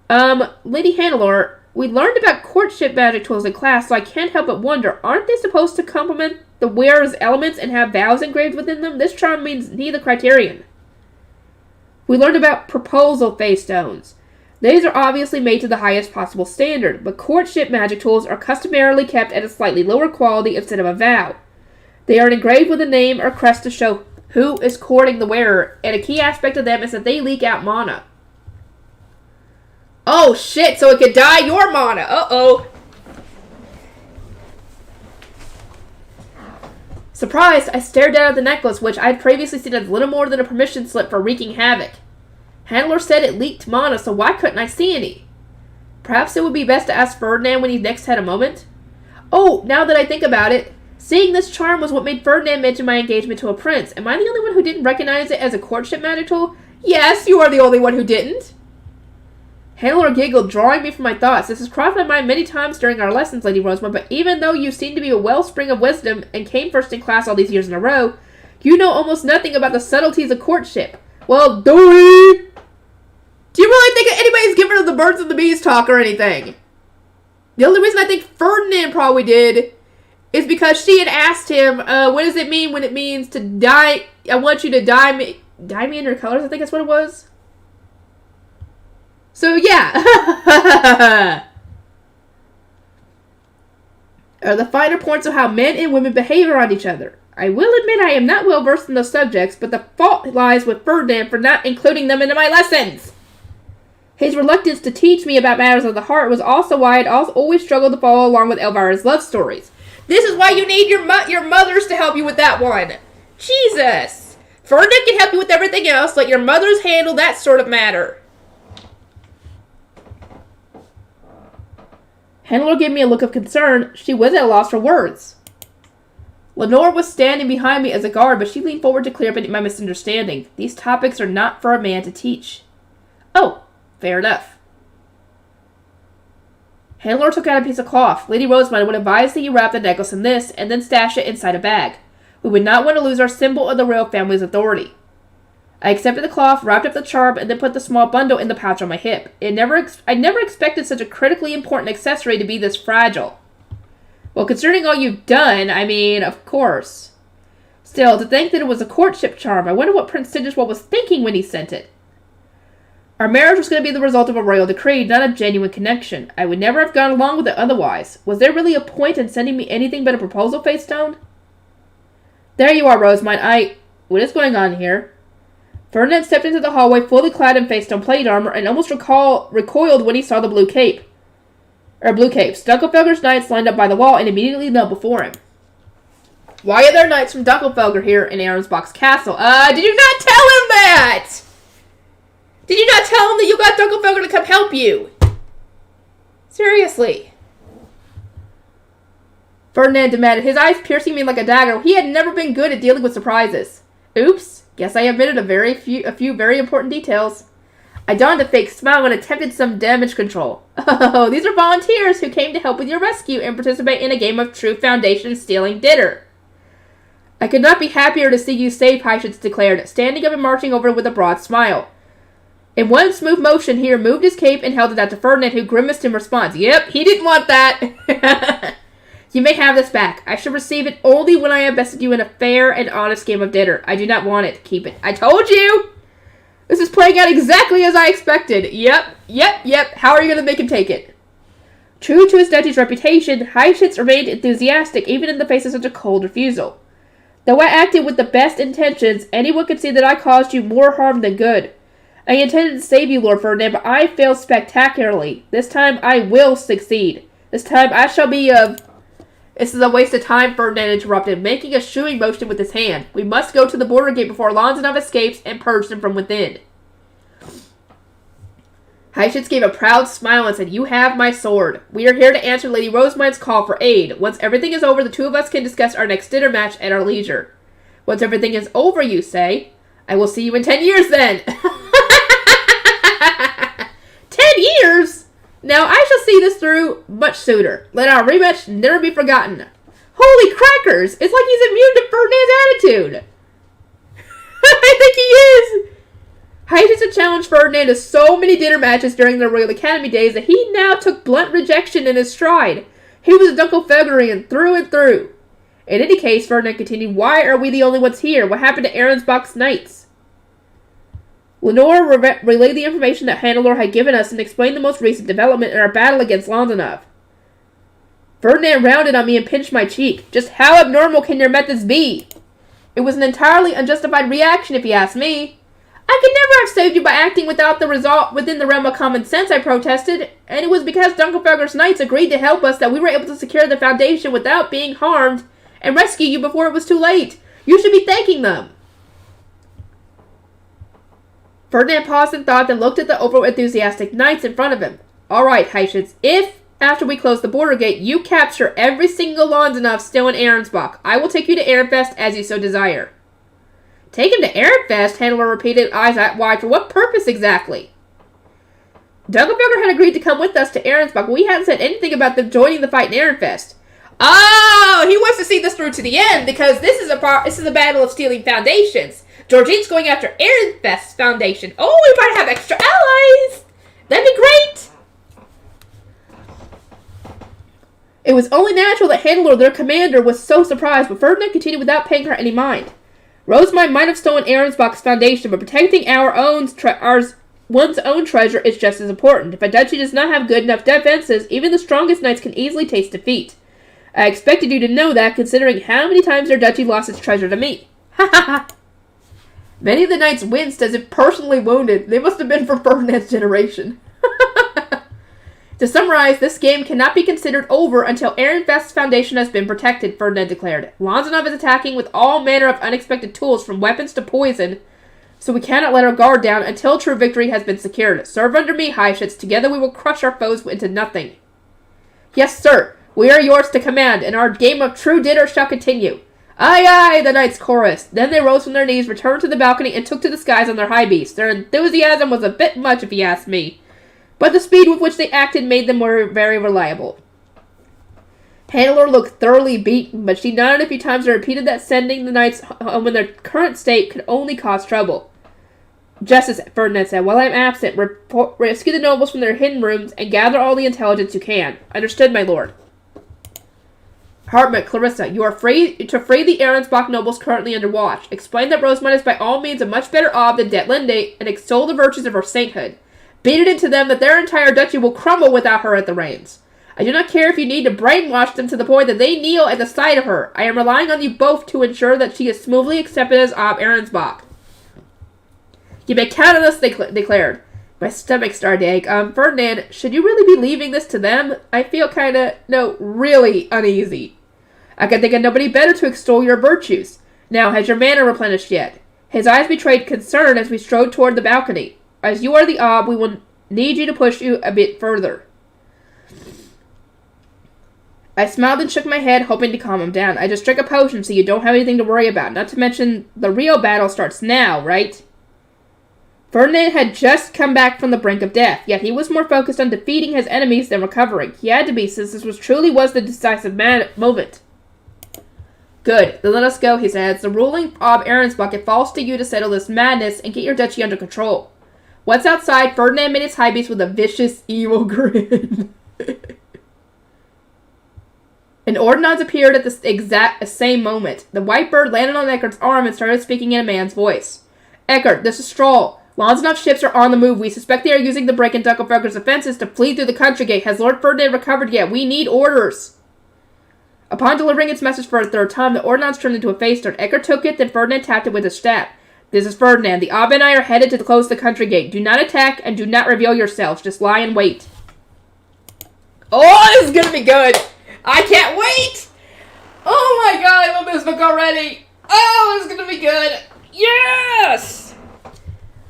Lady Hannelore, we learned about courtship magic tools in class, so I can't help but wonder, aren't they supposed to complement the wearer's elements and have vows engraved within them? This charm means neither criterion. We learned about proposal face stones. These are obviously made to the highest possible standard, but courtship magic tools are customarily kept at a slightly lower quality instead of a vow. They are engraved with a name or crest to show who is courting the wearer, and a key aspect of them is that they leak out mana. Oh shit, so it could dye your mana! Uh-oh! Surprised, I stared down at the necklace, which I had previously seen as little more than a permission slip for wreaking havoc. Hannelore said it leaked mana, so why couldn't I see any? Perhaps it would be best to ask Ferdinand when he next had a moment? Oh, now that I think about it, seeing this charm was what made Ferdinand mention my engagement to a prince. Am I the only one who didn't recognize it as a courtship magic tool? Yes, you are the only one who didn't. Hannelore giggled, drawing me from my thoughts. This has crossed my mind many times during our lessons, Lady Rosemont, but even though you seem to be a wellspring of wisdom and came first in class all these years in a row, you know almost nothing about the subtleties of courtship. Well, do you really think anybody's giving her the birds and the bees talk or anything? The only reason I think Ferdinand probably did is because she had asked him, what does it mean when it means to dye? I want you to dye me in your colors, I think that's what it was. So, yeah. The finer points of how men and women behave around each other. I will admit I am not well versed in those subjects, but the fault lies with Ferdinand for not including them into my lessons. His reluctance to teach me about matters of the heart was also why I'd always struggled to follow along with Elvira's love stories. This is why you need your mothers to help you with that one. Jesus. Ferdinand can help you with everything else. Let your mothers handle that sort of matter. Hannelore gave me a look of concern. She was at a loss for words. Lenore was standing behind me as a guard, but she leaned forward to clear up my misunderstanding. These topics are not for a man to teach. Oh, fair enough. Hannelore took out a piece of cloth. Lady Rosemont would advise that you wrap the necklace in this, and then stash it inside a bag. We would not want to lose our symbol of the royal family's authority. I accepted the cloth, wrapped up the charm, and then put the small bundle in the pouch on my hip. I never expected such a critically important accessory to be this fragile. Well, considering all you've done, I mean, of course. Still, to think that it was a courtship charm, I wonder what Prince Sigiswald was thinking when he sent it. Our marriage was going to be the result of a royal decree, not a genuine connection. I would never have gone along with it otherwise. Was there really a point in sending me anything but a proposal face stone? There you are, Rosemont. What is going on here? Ferdinand stepped into the hallway fully clad in face stone plate armor and almost recoiled when he saw the blue cape. Blue capes. Dunkelfelder's knights lined up by the wall and immediately knelt before him. Why are there knights from Dunkelfelder here in Ahrensbach's castle? Did you not tell him that? Did you not tell him that you got Dunkelfelder to come help you? Seriously. Ferdinand demanded, his eyes piercing me like a dagger. He had never been good at dealing with surprises. Oops. Guess I omitted a few very important details. I donned a fake smile and attempted some damage control. Oh, these are volunteers who came to help with your rescue and participate in a game of true Foundation stealing dinner. I could not be happier to see you safe, Heischitz declared, standing up and marching over with a broad smile. In one smooth motion, he removed his cape and held it out to Ferdinand, who grimaced in response. Yep, he didn't want that. You may have this back. I shall receive it only when I have bested you in a fair and honest game of dinner. I do not want it. Keep it. I told you! This is playing out exactly as I expected. Yep. How are you going to make him take it? True to his duchy's reputation, Heischitz remained enthusiastic even in the face of such a cold refusal. Though I acted with the best intentions, anyone could see that I caused you more harm than good. I intended to save you, Lord Ferdinand, but I failed spectacularly. This time I will succeed. This time I shall be of... This is a waste of time, Ferdinand interrupted, making a shooing motion with his hand. We must go to the border gate before Lanzanov escapes and purge them from within. Heischitz gave a proud smile and said, You have my sword. We are here to answer Lady Rosemine's call for aid. Once everything is over, the two of us can discuss our next dinner match at our leisure. Once everything is over, you say? I will see you in 10 years then. 10 years? Now, I shall see this through much sooner. Let our rematch never be forgotten. Holy crackers! It's like he's immune to Ferdinand's attitude. I think he is. Heischitz had challenged Ferdinand to so many dinner matches during the Royal Academy days that he now took blunt rejection in his stride. He was a Dunkelfelderian through and through. In any case, Ferdinand continued, why are we the only ones here? What happened to Ahrensbach's knights? Lenore relayed the information that Hannelore had given us and explained the most recent development in our battle against Lanzanov. Ferdinand rounded on me and pinched my cheek. Just how abnormal can your methods be? It was an entirely unjustified reaction, if you ask me. I could never have saved you by acting without the result within the realm of common sense, I protested, and it was because Dunkelfelder's knights agreed to help us that we were able to secure the Foundation without being harmed and rescue you before it was too late. You should be thanking them. Ferdinand paused in thought, then looked at the over-enthusiastic knights in front of him. All right, Heischitz, if, after we close the border gate, you capture every single Lanzanov still in Ahrensbach, I will take you to Ehrenfest as you so desire. Take him to Ehrenfest? Hannelore repeated, eyes wide. For what purpose exactly? Dunkelfelder had agreed to come with us to Ahrensbach, but we hadn't said anything about them joining the fight in Ehrenfest. Oh, he wants to see this through to the end because this is a battle of stealing foundations. Georgine's going after Ehrenfest's foundation. Oh, we might have extra allies. That'd be great. It was only natural that Hannelore, their commander, was so surprised, but Ferdinand continued without paying her any mind. Rosemine might have stolen Ahrensbach's foundation, but protecting one's own treasure is just as important. If a duchy does not have good enough defenses, even the strongest knights can easily taste defeat. I expected you to know that, considering how many times their duchy lost its treasure to me. Ha ha ha! Many of the knights winced as if personally wounded. They must have been from Ferdinand's generation. To summarize, this game cannot be considered over until Ehrenfest's foundation has been protected, Ferdinand declared. Lanzanov is attacking with all manner of unexpected tools, from weapons to poison, so we cannot let our guard down until true victory has been secured. Serve under me, Heischitz. Together we will crush our foes into nothing. Yes, sir. We are yours to command, and our game of true dinner shall continue. Aye, aye, the knights chorused. Then they rose from their knees, returned to the balcony, and took to the skies on their high beasts. Their enthusiasm was a bit much, if you ask me. But the speed with which they acted made them very reliable. Hannelore looked thoroughly beaten, but she nodded a few times and repeated that sending the knights home in their current state could only cause trouble. Justice, Ferdinand said, while I am absent, rescue the nobles from their hidden rooms and gather all the intelligence you can. Understood, my lord. Hartmut, Clarissa, you are to free the Ahrensbach nobles currently under watch. Explain that Rosamund is by all means a much better Ob than Detlinde, and extol the virtues of her sainthood. Beat it into them that their entire duchy will crumble without her at the reins. I do not care if you need to brainwash them to the point that they kneel at the sight of her. I am relying on you both to ensure that she is smoothly accepted as Ob Ahrensbach. You may count on us, they declared. My stomach started to ache. Ferdinand, should you really be leaving this to them? I feel really uneasy. I can think of nobody better to extol your virtues. Now, has your mana replenished yet? His eyes betrayed concern as we strode toward the balcony. As you are the ob, we will need you to push you a bit further. I smiled and shook my head, hoping to calm him down. I just drank a potion so you don't have anything to worry about. Not to mention, the real battle starts now, right? Ferdinand had just come back from the brink of death, yet he was more focused on defeating his enemies than recovering. He had to be, since this truly was the decisive moment. Good, then let us go, he said. It's the ruling ob Ahrensbach. It falls to you to settle this madness and get your duchy under control. Once outside, Ferdinand made his high beast with a vicious, evil grin. An ordnance appeared at the exact same moment. The white bird landed on Eckert's arm and started speaking in a man's voice. Eckert, this is Stroll. Lanzenhoff's ships are on the move. We suspect they are using the break in Dunkelfelger's defenses to flee through the country gate. Has Lord Ferdinand recovered yet? We need orders. Upon delivering its message for a third time, the ordnance turned into a face turn. Eckert took it, then Ferdinand tapped it with his staff. This is Ferdinand. The ob and I are headed to close the country gate. Do not attack and do not reveal yourselves. Just lie and wait. Oh, this is going to be good. I can't wait! Oh my god, I love this book already! Oh, this is gonna be good! Yes!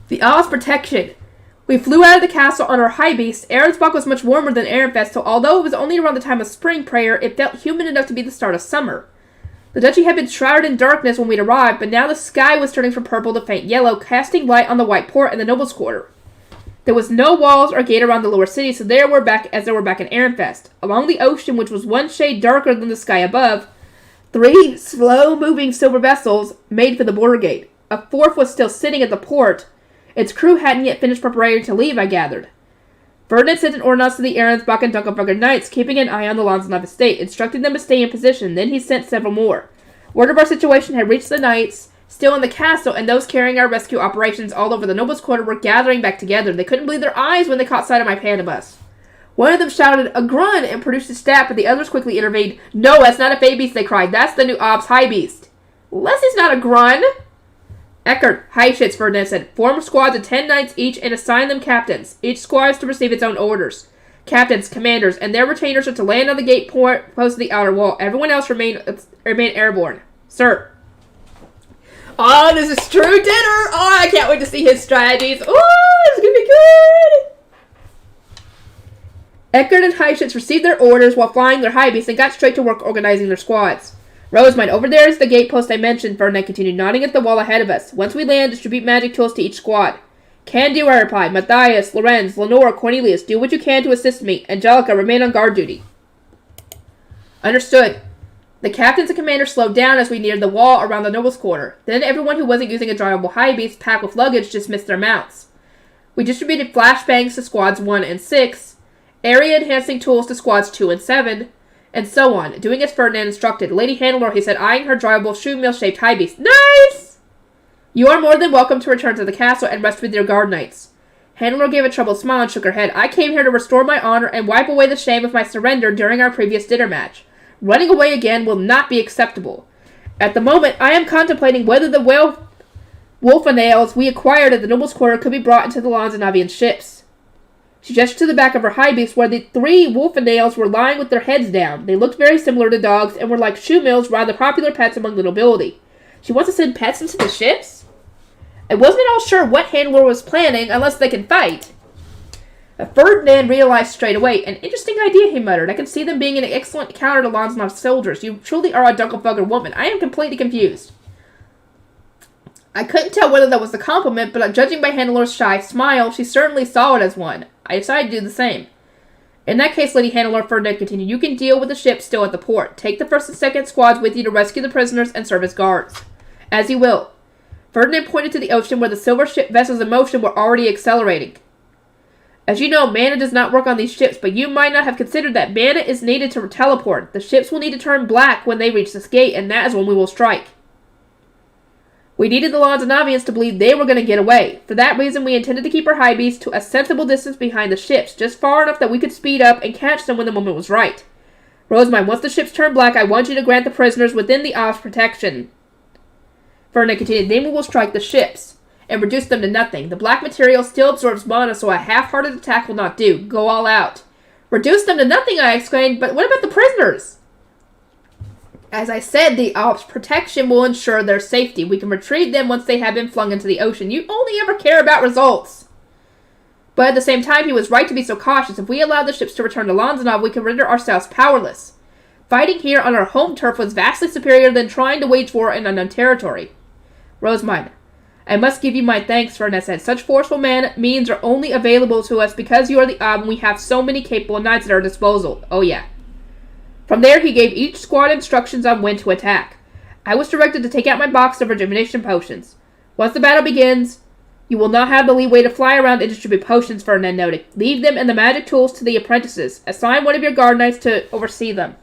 The Owl's Protection. We flew out of the castle on our high beast. Ahrensbach was much warmer than Ehrenfest, so although it was only around the time of spring prayer, it felt humid enough to be the start of summer. The duchy had been shrouded in darkness when we'd arrived, but now the sky was turning from purple to faint yellow, casting light on the white port and the nobles' quarter. There was no walls or gate around the lower city, so there were back in Ehrenfest. Along the ocean, which was one shade darker than the sky above, 3 slow-moving silver vessels made for the border gate. A 4th was still sitting at the port. Its crew hadn't yet finished preparing to leave, I gathered. Ferdinand sent an ordnance to the Ahrensbach and Dunkelfelger knights, keeping an eye on the Lanzenhoff estate, instructing them to stay in position. Then he sent several more. Word of our situation had reached the knights still in the castle, and those carrying our rescue operations all over the nobles' quarter were gathering back together. They couldn't believe their eyes when they caught sight of my panabus. One of them shouted, "A grunt," and produced a staff, but the others quickly intervened. "No, that's not a fey beast," they cried. "That's the new ob's high beast." "Leslie's not a grunt." Eckert, Heifetz, Ferdinand said, "Form squads of 10 knights each and assign them captains. Each squad is to receive its own orders. Captains, commanders, and their retainers are to land on the gate post of the outer wall. Everyone else remain airborne. Sir." Oh, this is true dinner! Oh, I can't wait to see his strategies. Oh, it's gonna be good! Eckert and Heifetz received their orders while flying their high beasts and got straight to work organizing their squads. "Rosemine, over there is the gate post I mentioned," Ferdinand continued, nodding at the wall ahead of us. "Once we land, distribute magic tools to each squad." "Can do," I replied. "Matthias, Lorenz, Lenore, Cornelius, do what you can to assist me. Angelica, remain on guard duty." Understood. The captains and commanders slowed down as we neared the wall around the nobles' quarter. Then everyone who wasn't using a drivable high beast packed with luggage dismissed their mounts. We distributed flashbangs to squads 1 and 6, area-enhancing tools to squads 2 and 7, and so on, doing as Ferdinand instructed. "Lady Hannelore," he said, eyeing her drivable shoe-mill-shaped high beast. "Nice! You are more than welcome to return to the castle and rest with your guard knights." Hannelore gave a troubled smile and shook her head. "I came here to restore my honor and wipe away the shame of my surrender during our previous dinner match. Running away again will not be acceptable. At the moment, I am contemplating whether the wolfenales we acquired at the nobles' quarter could be brought into the Lanzenhovian ships." She gestured to the back of her high beast where the 3 wolfenales were lying with their heads down. They looked very similar to dogs and were like shoe mills, rather popular pets among the nobility. She wants to send pets into the ships? I wasn't at all sure what Hannelore was planning, unless they can fight. Ferdinand realized straight away. "An interesting idea," he muttered. "I can see them being an excellent counter to Lanzenhoff's soldiers. You truly are a Dunkelfelger woman. I am completely confused." I couldn't tell whether that was a compliment, but judging by Hannelore's shy smile, she certainly saw it as one. I decided to do the same. "In that case, Lady Hannelore," Ferdinand continued, "you can deal with the ship still at the port. Take the 1st and 2nd squads with you to rescue the prisoners and serve as guards." "As you will." Ferdinand pointed to the ocean where the silver ship vessels in motion were already accelerating. "As you know, mana does not work on these ships, but you might not have considered that mana is needed to teleport. The ships will need to turn black when they reach this gate, and that is when we will strike." We needed the Lanzenhovians to believe they were going to get away. For that reason, we intended to keep our high beast to a sensible distance behind the ships, just far enough that we could speed up and catch them when the moment was right. "Rosemine, once the ships turn black, I want you to grant the prisoners within the Ob's protection." Ferdinand continued, "Then we will strike the ships and reduce them to nothing. The black material still absorbs mana, so a half-hearted attack will not do. Go all out." "Reduce them to nothing," I exclaimed, "but what about the prisoners?" As I said, the Alps' protection will ensure their safety. We can retrieve them once they have been flung into the ocean. You only ever care about results. But at the same time, he was right to be so cautious. If we allowed the ships to return to Lanzanov, we could render ourselves powerless. Fighting here on our home turf was vastly superior than trying to wage war in unknown territory. Rosemine, I must give you my thanks, Ferdinand said. Such forceful means are only available to us because you are the Ob and we have so many capable knights at our disposal. Oh yeah. From there, he gave each squad instructions on when to attack. I was directed to take out my box of rejuvenation potions. Once the battle begins, you will not have the leeway to fly around and distribute potions, Ferdinand noted. Leave them and the magic tools to the apprentices. Assign one of your guard knights to oversee them.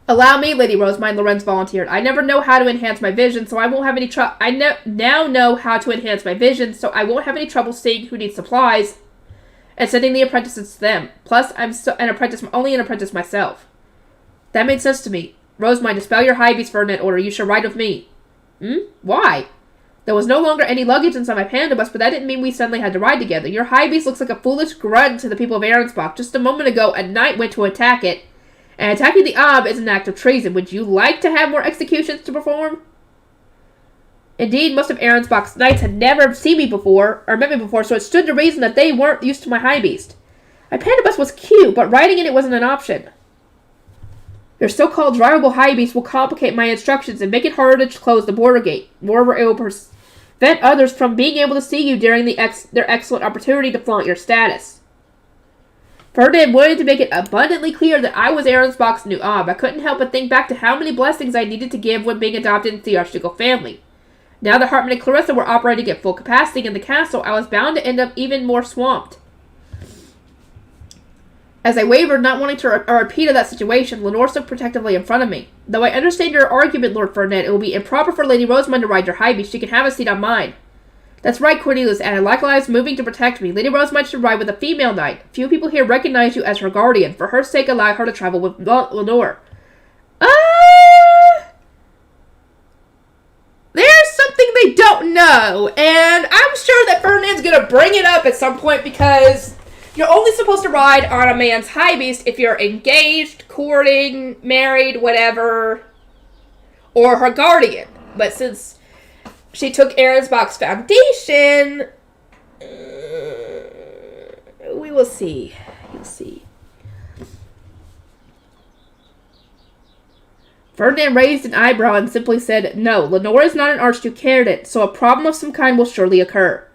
Allow me, Lady Rosemine, Lorenz volunteered. I never know how to enhance my vision, so I won't have any trouble. Now know how to enhance my vision, so I won't have any trouble seeing who needs supplies and sending the apprentices to them. Plus, I'm only an apprentice myself. That made sense to me. Rosemine, dispel your high beast, Ferdinand ordered. You shall ride with me. Why? There was no longer any luggage inside my panda bus, but that didn't mean we suddenly had to ride together. Your high beast looks like a foolish grunt to the people of Ahrensbach. Just a moment ago, a knight went to attack it, and attacking the Ob is an act of treason. Would you like to have more executions to perform? Indeed, most of Ahrensbach's knights had never seen me before, or met me before, so it stood to reason that they weren't used to my high beast. My panda bus was cute, but riding in it wasn't an option. Your so-called drivable high beast will complicate my instructions and make it harder to close the border gate. Moreover, it will prevent others from being able to see you during their excellent opportunity to flaunt your status. Ferdinand wanted to make it abundantly clear that I was Ahrensbach's new Ob. I couldn't help but think back to how many blessings I needed to give when being adopted into the Archducal family. Now that Hartman and Clarissa were operating at full capacity in the castle, I was bound to end up even more swamped. As I wavered, not wanting to a repeat of that situation, Lenore stood protectively in front of me. Though I understand your argument, Lord Ferdinand, it will be improper for Lady Rosamund to ride your high beast. She can have a seat on mine. That's right, Cornelius added, likewise moving to protect me. Lady Rosamund should ride with a female knight. Few people here recognize you as her guardian. For her sake, allow her to travel with Lenore. There's something they don't know, and I'm sure that Ferdinand's gonna bring it up at some point because you're only supposed to ride on a man's high beast if you're engaged, courting, married, whatever, or her guardian. But since she took Ahrensbach's foundation, we will see. You'll see. Ferdinand raised an eyebrow and simply said, no, Lenore is not an Archduke candidate, so a problem of some kind will surely occur.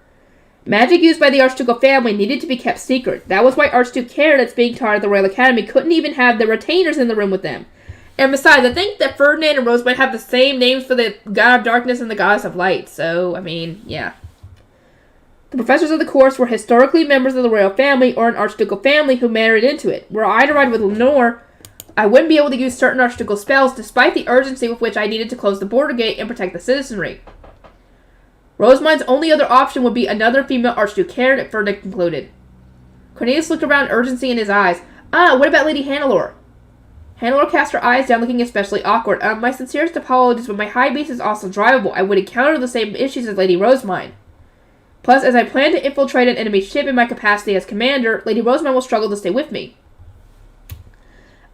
Magic used by the Archducal family needed to be kept secret. That was why Archduke candidates being taught at the Royal Academy couldn't even have their retainers in the room with them. And besides, I think that Ferdinand and Rosemund have the same names for the God of Darkness and the Goddess of Light, so, I mean, yeah. The professors of the course were historically members of the royal family or an archducal family who married into it. Were I to ride with Lenore, I wouldn't be able to use certain archducal spells despite the urgency with which I needed to close the border gate and protect the citizenry. Rosamund's only other option would be another female archduke candidate, Ferdinand concluded. Cornelius looked around, urgency in his eyes. What about Lady Hannelore? Hannelore cast her eyes down, looking especially awkward. My sincerest apologies, but my high beast is also drivable. I would encounter the same issues as Lady Rosamund. Plus, as I plan to infiltrate an enemy ship in my capacity as commander, Lady Rosamund will struggle to stay with me.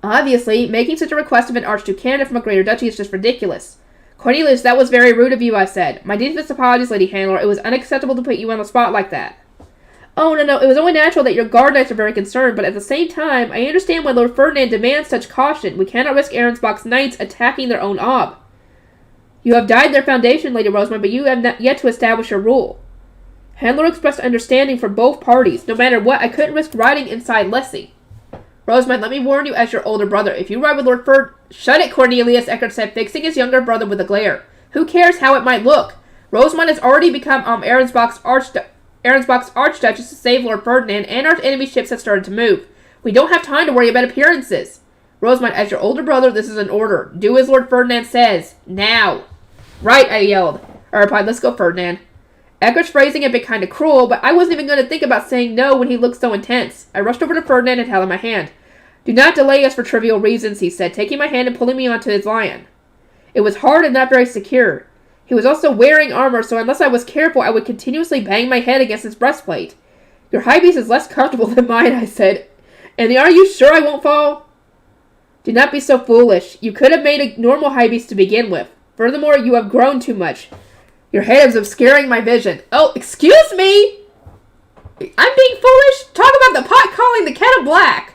Obviously, making such a request of an Archduke candidate from a greater duchy is just ridiculous. Cornelius, that was very rude of you, I said. My deepest apologies, Lady Hannelore. It was unacceptable to put you on the spot like that. Oh, no, it was only natural that your guard knights are very concerned, but at the same time, I understand why Lord Ferdinand demands such caution. We cannot risk Ahrensbach's knights attacking their own Ob. You have died their foundation, Lady Rosamund, but you have not yet to establish your rule. Hannelore expressed understanding for both parties. No matter what, I couldn't risk riding inside Lessie. Rosamund, let me warn you as your older brother. If you ride with Lord Shut it, Cornelius, Eckert said, fixing his younger brother with a glare. Who cares how it might look? Rosamund has already become Ahrensbach's Archduchess to save Lord Ferdinand, and our enemy ships have started to move. We don't have time to worry about appearances. Rosamund, as your older brother, this is an order. Do as Lord Ferdinand says. Now. Right, I yelled. I replied, let's go, Ferdinand. Eckert's phrasing had been kind of cruel, but I wasn't even going to think about saying no when he looked so intense. I rushed over to Ferdinand and held him my hand. Do not delay us for trivial reasons, he said, taking my hand and pulling me onto his lion. It was hard and not very secure. He was also wearing armor, so unless I was careful, I would continuously bang my head against his breastplate. Your high beast is less comfortable than mine, I said. And are you sure I won't fall? Do not be so foolish. You could have made a normal high beast to begin with. Furthermore, you have grown too much. Your head is obscuring my vision. Oh, excuse me! I'm being foolish? Talk about the pot calling the kettle black!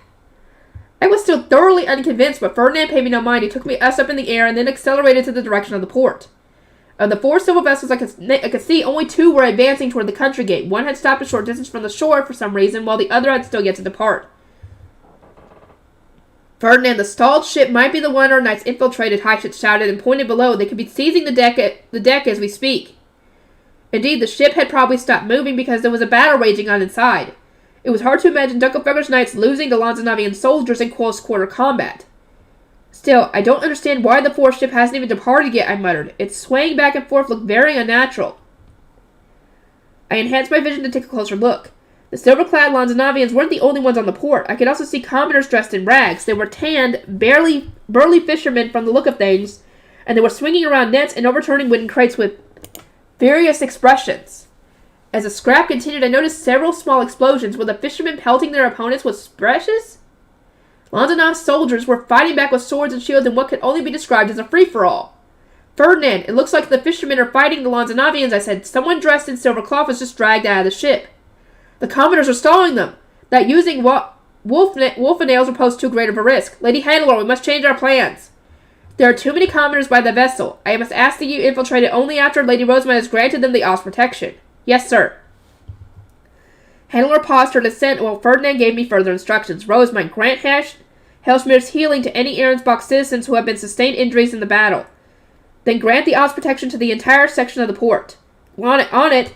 I was still thoroughly unconvinced, but Ferdinand paid me no mind. He took us up in the air and then accelerated to the direction of the port. Of the 4 civil vessels I could see, only 2 were advancing toward the country gate. One had stopped a short distance from the shore for some reason, while the other had still yet to depart. Ferdinand, the stalled ship might be the one our knights infiltrated, Highship shouted and pointed below. They could be seizing the deck as we speak. Indeed, the ship had probably stopped moving because there was a battle raging on inside. It was hard to imagine Dunkelfelger's knights losing to Lanzanavian soldiers in close quarter combat. Still, I don't understand why the 4th ship hasn't even departed yet, I muttered. Its swaying back and forth looked very unnatural. I enhanced my vision to take a closer look. The silver-clad Lanzanavians weren't the only ones on the port. I could also see commoners dressed in rags. They were tanned, burly fishermen from the look of things, and they were swinging around nets and overturning wooden crates with various expressions. As the scrap continued, I noticed several small explosions. Were the fishermen pelting their opponents with splashes? Lanzanov's soldiers were fighting back with swords and shields in what could only be described as a free-for-all. Ferdinand, it looks like the fishermen are fighting the Lanzanavians, I said. Someone dressed in silver cloth was just dragged out of the ship. The commoners are stalling them. That using wolf nails will pose too great of a risk. Lady Hannelore, we must change our plans. There are too many commoners by the vessel. I must ask that you infiltrate it only after Lady Rosamund has granted them the Oz protection. Yes, sir. Hannelore paused her descent while Ferdinand gave me further instructions. Rosamund, grant Hellschmier's healing to any Ahrensbach citizens who have been sustained injuries in the battle. Then grant the Oz protection to the entire section of the port. On it,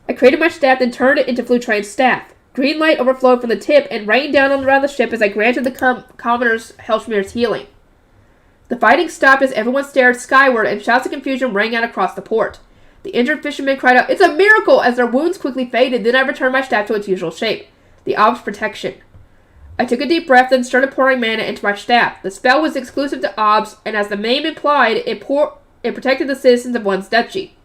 I created my staff, then turned it into Flutrain's staff. Green light overflowed from the tip and rained down around the ship as I granted the commoners Hellschmier's healing. The fighting stopped as everyone stared skyward and shouts of confusion rang out across the port. The injured fishermen cried out, "It's a miracle!" as their wounds quickly faded. Then I returned my staff to its usual shape. The Ob's protection. I took a deep breath, then started pouring mana into my staff. The spell was exclusive to Obs, and as the name implied, it protected the citizens of one's duchy.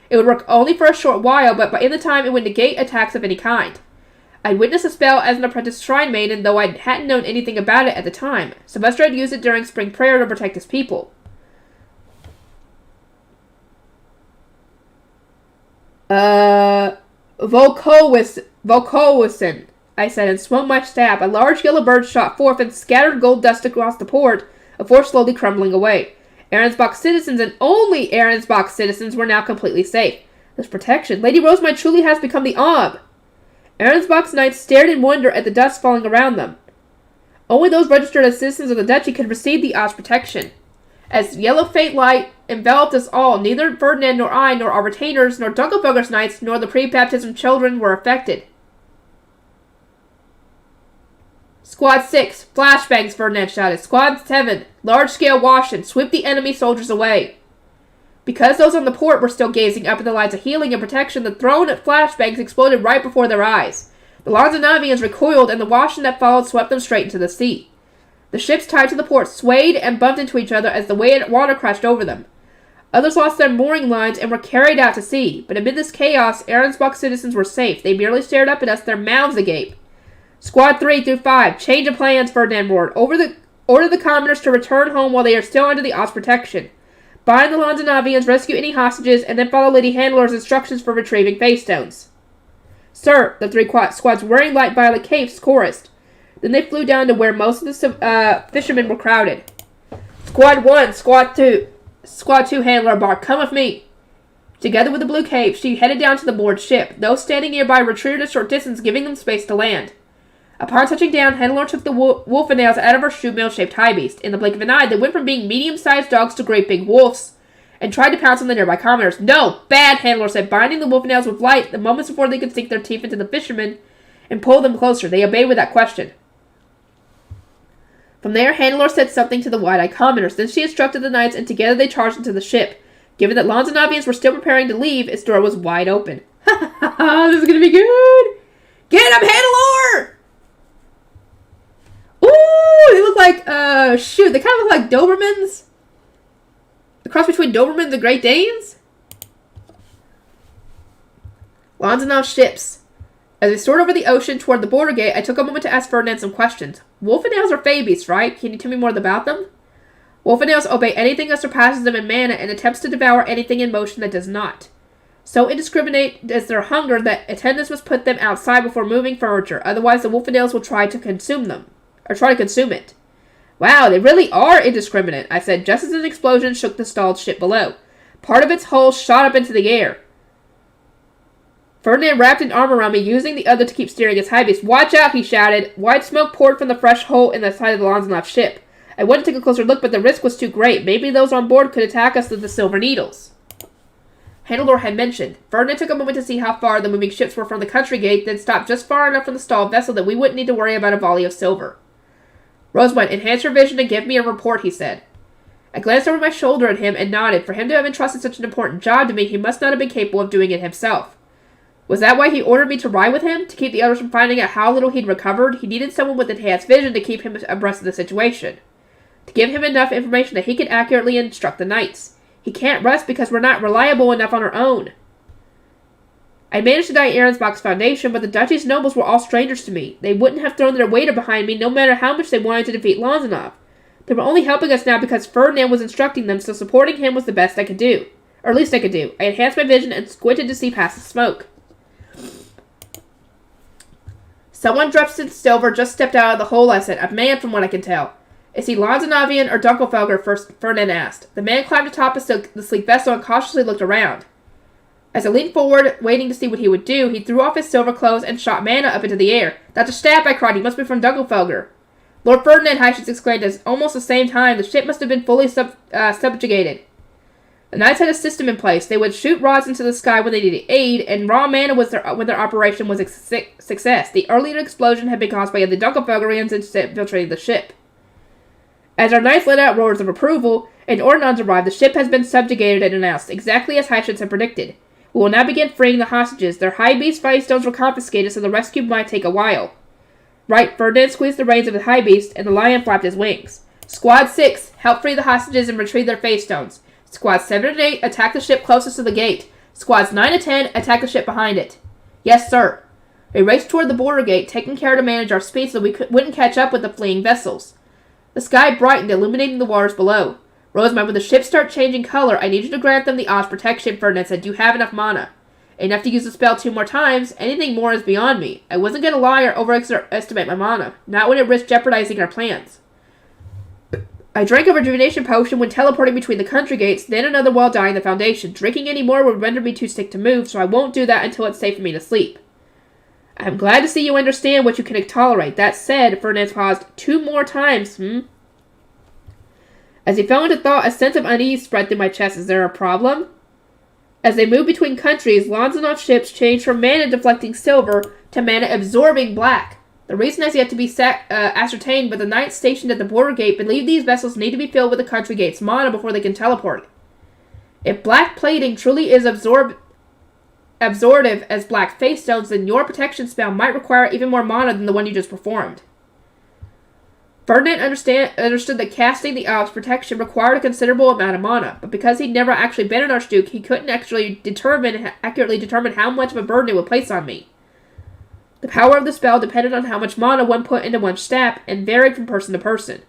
It would work only for a short while, but in the time it would negate attacks of any kind. I'd witnessed the spell as an apprentice shrine maiden, though I hadn't known anything about it at the time. Sylvester had used it during spring prayer to protect his people. Volkowissen, I said, and swung my staff. A large yellow bird shot forth and scattered gold dust across the port before slowly crumbling away. Ahrensbach citizens, and only Ahrensbach citizens, were now completely safe. This protection. Lady Rosamund truly has become the Ob. Ahrensbach's knights stared in wonder at the dust falling around them. Only those registered as citizens of the duchy could receive the Ob's protection. As yellow faint light enveloped us all, neither Ferdinand nor I, nor our retainers, nor Dunkelfelger's knights, nor the pre-baptism children were affected. Squad 6, flashbangs, Ferdinand shouted. Squad 7, large-scale wash-in, sweep the enemy soldiers away. Because those on the port were still gazing up at the lights of healing and protection, the thrown flashbangs exploded right before their eyes. The Lanzanavians recoiled, and the wash-in that followed swept them straight into the sea. The ships tied to the port swayed and bumped into each other as the water crashed over them. Others lost their mooring lines and were carried out to sea, but amid this chaos, Ahrensbach citizens were safe. They merely stared up at us, their mouths agape. Squad 3 through 5, change of plans, Ferdinand roared. Order the commoners to return home while they are still under the Oz protection. Bind the Lanzanavians, rescue any hostages, and then follow Lady Handelore's instructions for retrieving face stones. Sir, the 3 squads wearing light violet capes chorused. Then they flew down to where most of the fishermen were crowded. Squad 1, Squad 2, Handler barked, come with me. Together with the blue cape, she headed down to the moored ship. Those standing nearby retreated a short distance, giving them space to land. Upon touching down, Hannelore took the wolf nails out of her shoe-mill-shaped high beast. In the blink of an eye, they went from being medium-sized dogs to great big wolves, and tried to pounce on the nearby commoners. No! Bad, Hannelore said, binding the wolf nails with light the moments before they could sink their teeth into the fishermen and pull them closer. They obeyed without question. From there, Hannelore said something to the wide-eyed commoners. Then she instructed the knights, and together they charged into the ship. Given that Lanzanavians were still preparing to leave, its door was wide open. Ha ha ha! This is gonna be good! Get him, Hannelore! Ooh, they look like, shoot, they kind of look like Dobermans. The cross between Doberman and the Great Danes. Lanzanov's ships. As we soared over the ocean toward the border gate, I took a moment to ask Ferdinand some questions. Wolfenales are fey beasts, right? Can you tell me more about them? Wolfenales obey anything that surpasses them in mana and attempts to devour anything in motion that does not. So indiscriminate is their hunger that attendants must put them outside before moving furniture, otherwise the Wolfenales will try to consume it. Wow, they really are indiscriminate, I said, just as an explosion shook the stalled ship below. Part of its hull shot up into the air. Ferdinand wrapped an arm around me, using the other to keep steering his high beast. Watch out, he shouted. White smoke poured from the fresh hole in the side of the Lanzanov ship. I went to take a closer look, but the risk was too great. Maybe those on board could attack us with the silver needles. Handlor had mentioned. Ferdinand took a moment to see how far the moving ships were from the country gate, then stopped just far enough from the stalled vessel that we wouldn't need to worry about a volley of silver. Rosemont, enhance your vision and give me a report, he said. I glanced over my shoulder at him and nodded. For him to have entrusted such an important job to me, he must not have been capable of doing it himself. Was that why he ordered me to ride with him? To keep the others from finding out how little he'd recovered? He needed someone with enhanced vision to keep him abreast of the situation. To give him enough information that he could accurately instruct the knights. He can't rest because we're not reliable enough on our own. I managed to die at Ahrensbach's foundation, but the duchy's nobles were all strangers to me. They wouldn't have thrown their weight behind me, no matter how much they wanted to defeat Lanzanov. They were only helping us now because Ferdinand was instructing them, so supporting him was the best I could do. Or least I could do. I enhanced my vision and squinted to see past the smoke. Someone dressed in silver just stepped out of the hole, I said. A man, from what I can tell. Is he Lanzanovian or Dunkelfelger? Ferdinand asked. The man climbed atop the sleek vessel and cautiously looked around. As I leaned forward, waiting to see what he would do, he threw off his silver clothes and shot mana up into the air. That's a stab, I cried. He must be from Dunkelfelger. Lord Ferdinand, Hyshius exclaimed at almost the same time. The ship must have been fully subjugated. The knights had a system in place. They would shoot rods into the sky when they needed aid, and raw mana was when their operation was a success. The earlier explosion had been caused by the Dunkelfelgerians infiltrating the ship. As our knights let out roars of approval, and ordnance arrived, the ship has been subjugated and announced, exactly as Hyshius had predicted. We will now begin freeing the hostages. Their high beast fight stones were confiscated, so the rescue might take a while. Right, Ferdinand squeezed the reins of the high beast, and the lion flapped his wings. Squad 6, help free the hostages and retrieve their face stones. Squads 7 and 8, attack the ship closest to the gate. Squads 9 and 10, attack the ship behind it. Yes, sir. We raced toward the border gate, taking care to manage our speed so we wouldn't catch up with the fleeing vessels. The sky brightened, illuminating the waters below. Rosemont, when the ships start changing color, I need you to grant them the Oz protection, Ferdinand said. Do you have enough mana? Enough to use the spell 2 more times. Anything more is beyond me. I wasn't going to lie or overestimate my mana. Not when it risked jeopardizing our plans. I drank a rejuvenation potion when teleporting between the country gates, then another while dying the foundation. Drinking any more would render me too sick to move, so I won't do that until it's safe for me to sleep. I am glad to see you understand what you can tolerate. That said, Ferdinand paused. 2 more times, As he fell into thought, a sense of unease spread through my chest. Is there a problem? As they moved between countries, Lanzanov ships changed from mana-deflecting silver to mana-absorbing black. The reason has yet to be ascertained, but the knights stationed at the border gate believe these vessels need to be filled with the country gate's mana before they can teleport. If black plating truly is absorptive as black face stones, then your protection spell might require even more mana than the one you just performed. Ferdinand understood that casting the Ops protection required a considerable amount of mana, but because he'd never actually been an Archduke, he couldn't actually accurately determine how much of a burden it would place on me. The power of the spell depended on how much mana one put into one's staff and varied from person to person.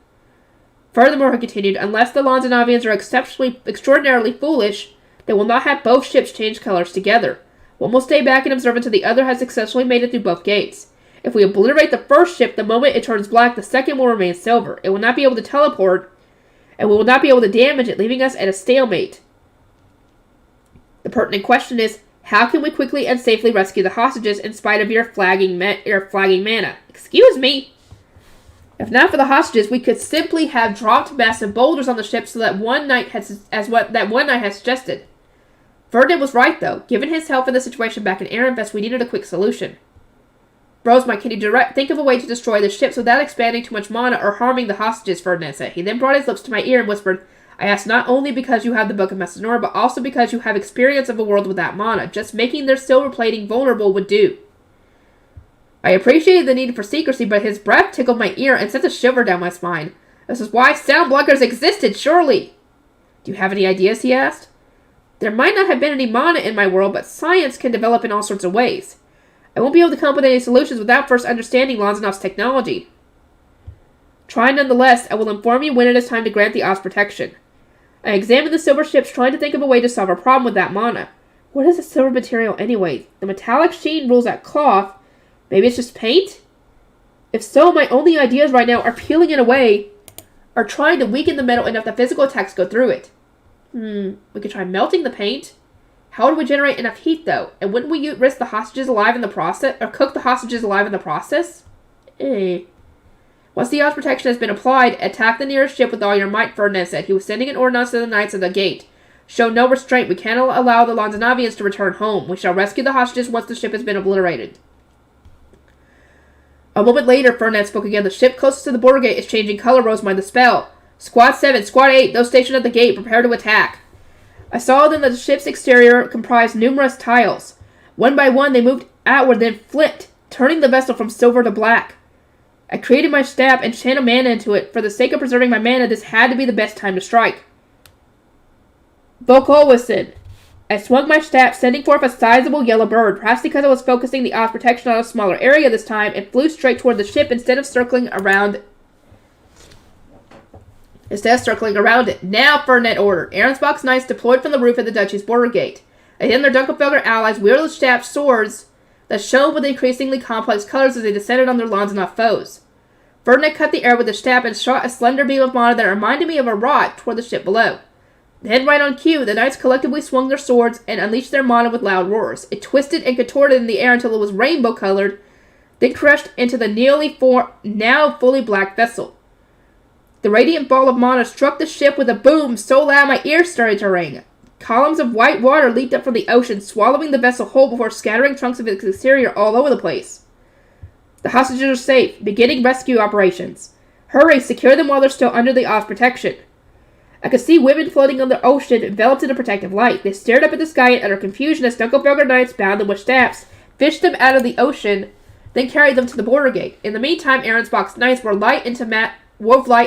Furthermore, he continued, unless the Lanzanovians are extraordinarily foolish, they will not have both ships change colors together. One will stay back and observe until the other has successfully made it through both gates. If we obliterate the first ship, the moment it turns black, the second will remain silver. It will not be able to teleport, and we will not be able to damage it, leaving us at a stalemate. The pertinent question is, how can we quickly and safely rescue the hostages in spite of your flagging mana? Excuse me. If not for the hostages, we could simply have dropped massive boulders on the ship so that one knight had suggested. Ferdinand was right, though. Given his help in the situation back in Ehrenfest, we needed a quick solution. Rosemont, can you think of a way to destroy the ships without expanding too much mana or harming the hostages, Ferdinand said. He then brought his lips to my ear and whispered, I ask not only because you have the Book of Messinora, but also because you have experience of a world without mana. Just making their silver plating vulnerable would do. I appreciated the need for secrecy, but his breath tickled my ear and sent a shiver down my spine. This is why sound blockers existed, surely. Do you have any ideas, he asked. There might not have been any mana in my world, but science can develop in all sorts of ways. I won't be able to come up with any solutions without first understanding Lanzanov's technology. Try nonetheless. I will inform you when it is time to grant the Oz protection. I examined the silver ships, trying to think of a way to solve our problem with that mana. What is a silver material anyway? The metallic sheen rules out cloth. Maybe it's just paint? If so, my only ideas right now are peeling it away or trying to weaken the metal enough that physical attacks go through it. We could try melting the paint. How would we generate enough heat, though? And wouldn't we risk the hostages alive in the process? Or cook the hostages alive in the process? Once the Oz protection has been applied, attack the nearest ship with all your might, Ferdinand said. He was sending an ordinance to the knights at the gate. Show no restraint. We cannot allow the Lanzanovians to return home. We shall rescue the hostages once the ship has been obliterated. A moment later, Ferdinand spoke again. The ship closest to the border gate is changing color, rose by the spell. Squad 7, Squad 8, those stationed at the gate, prepare to attack. I saw then that the ship's exterior comprised numerous tiles. One by one, they moved outward, then flipped, turning the vessel from silver to black. I created my staff and channeled mana into it. For the sake of preserving my mana, this had to be the best time to strike. Volkolwison. I swung my staff, sending forth a sizable yellow bird, perhaps because I was focusing the Oz protection on a smaller area this time, and flew straight toward the ship instead of circling around it. Now, Ferdinand ordered. Ahrensbach's knights deployed from the roof at the duchy's border gate. They their Dunkelfelder allies wielded the staff swords that shone with increasingly complex colors as they descended on their Lanzanov foes. Ferdinand cut the air with the staff and shot a slender beam of mana that reminded me of a rod toward the ship below. Then, right on cue, the knights collectively swung their swords and unleashed their mana with loud roars. It twisted and contorted in the air until it was rainbow-colored, then crashed into the now fully black vessel. The radiant ball of mana struck the ship with a boom so loud my ears started to ring. Columns of white water leaped up from the ocean, swallowing the vessel whole before scattering chunks of its exterior all over the place. The hostages are safe. Beginning rescue operations. Hurry, secure them while they're still under the Oz protection. I could see women floating on the ocean, enveloped in a protective light. They stared up at the sky in utter confusion as Dunkelfelder knights bound them with staffs, fished them out of the ocean, then carried them to the border gate. In the meantime, Ahrensbach's knights wove light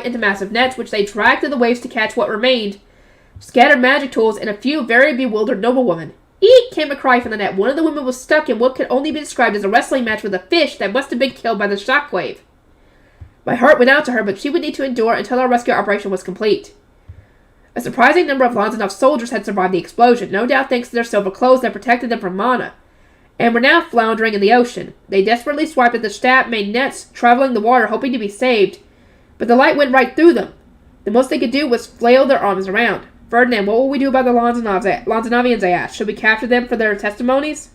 into massive nets, which they dragged through the waves to catch what remained, scattered magic tools, and a few very bewildered noblewomen. Eek! Came a cry from the net. One of the women was stuck in what could only be described as a wrestling match with a fish that must have been killed by the shockwave. My heart went out to her, but she would need to endure until our rescue operation was complete. A surprising number of Lanzanov soldiers had survived the explosion, no doubt thanks to their silver clothes that protected them from mana, and were now floundering in the ocean. They desperately swiped at the staff, made nets, traveling the water, hoping to be saved, but the light went right through them. The most they could do was flail their arms around. Ferdinand, what will we do about the Lanzanovians, I asked. Should we capture them for their testimonies?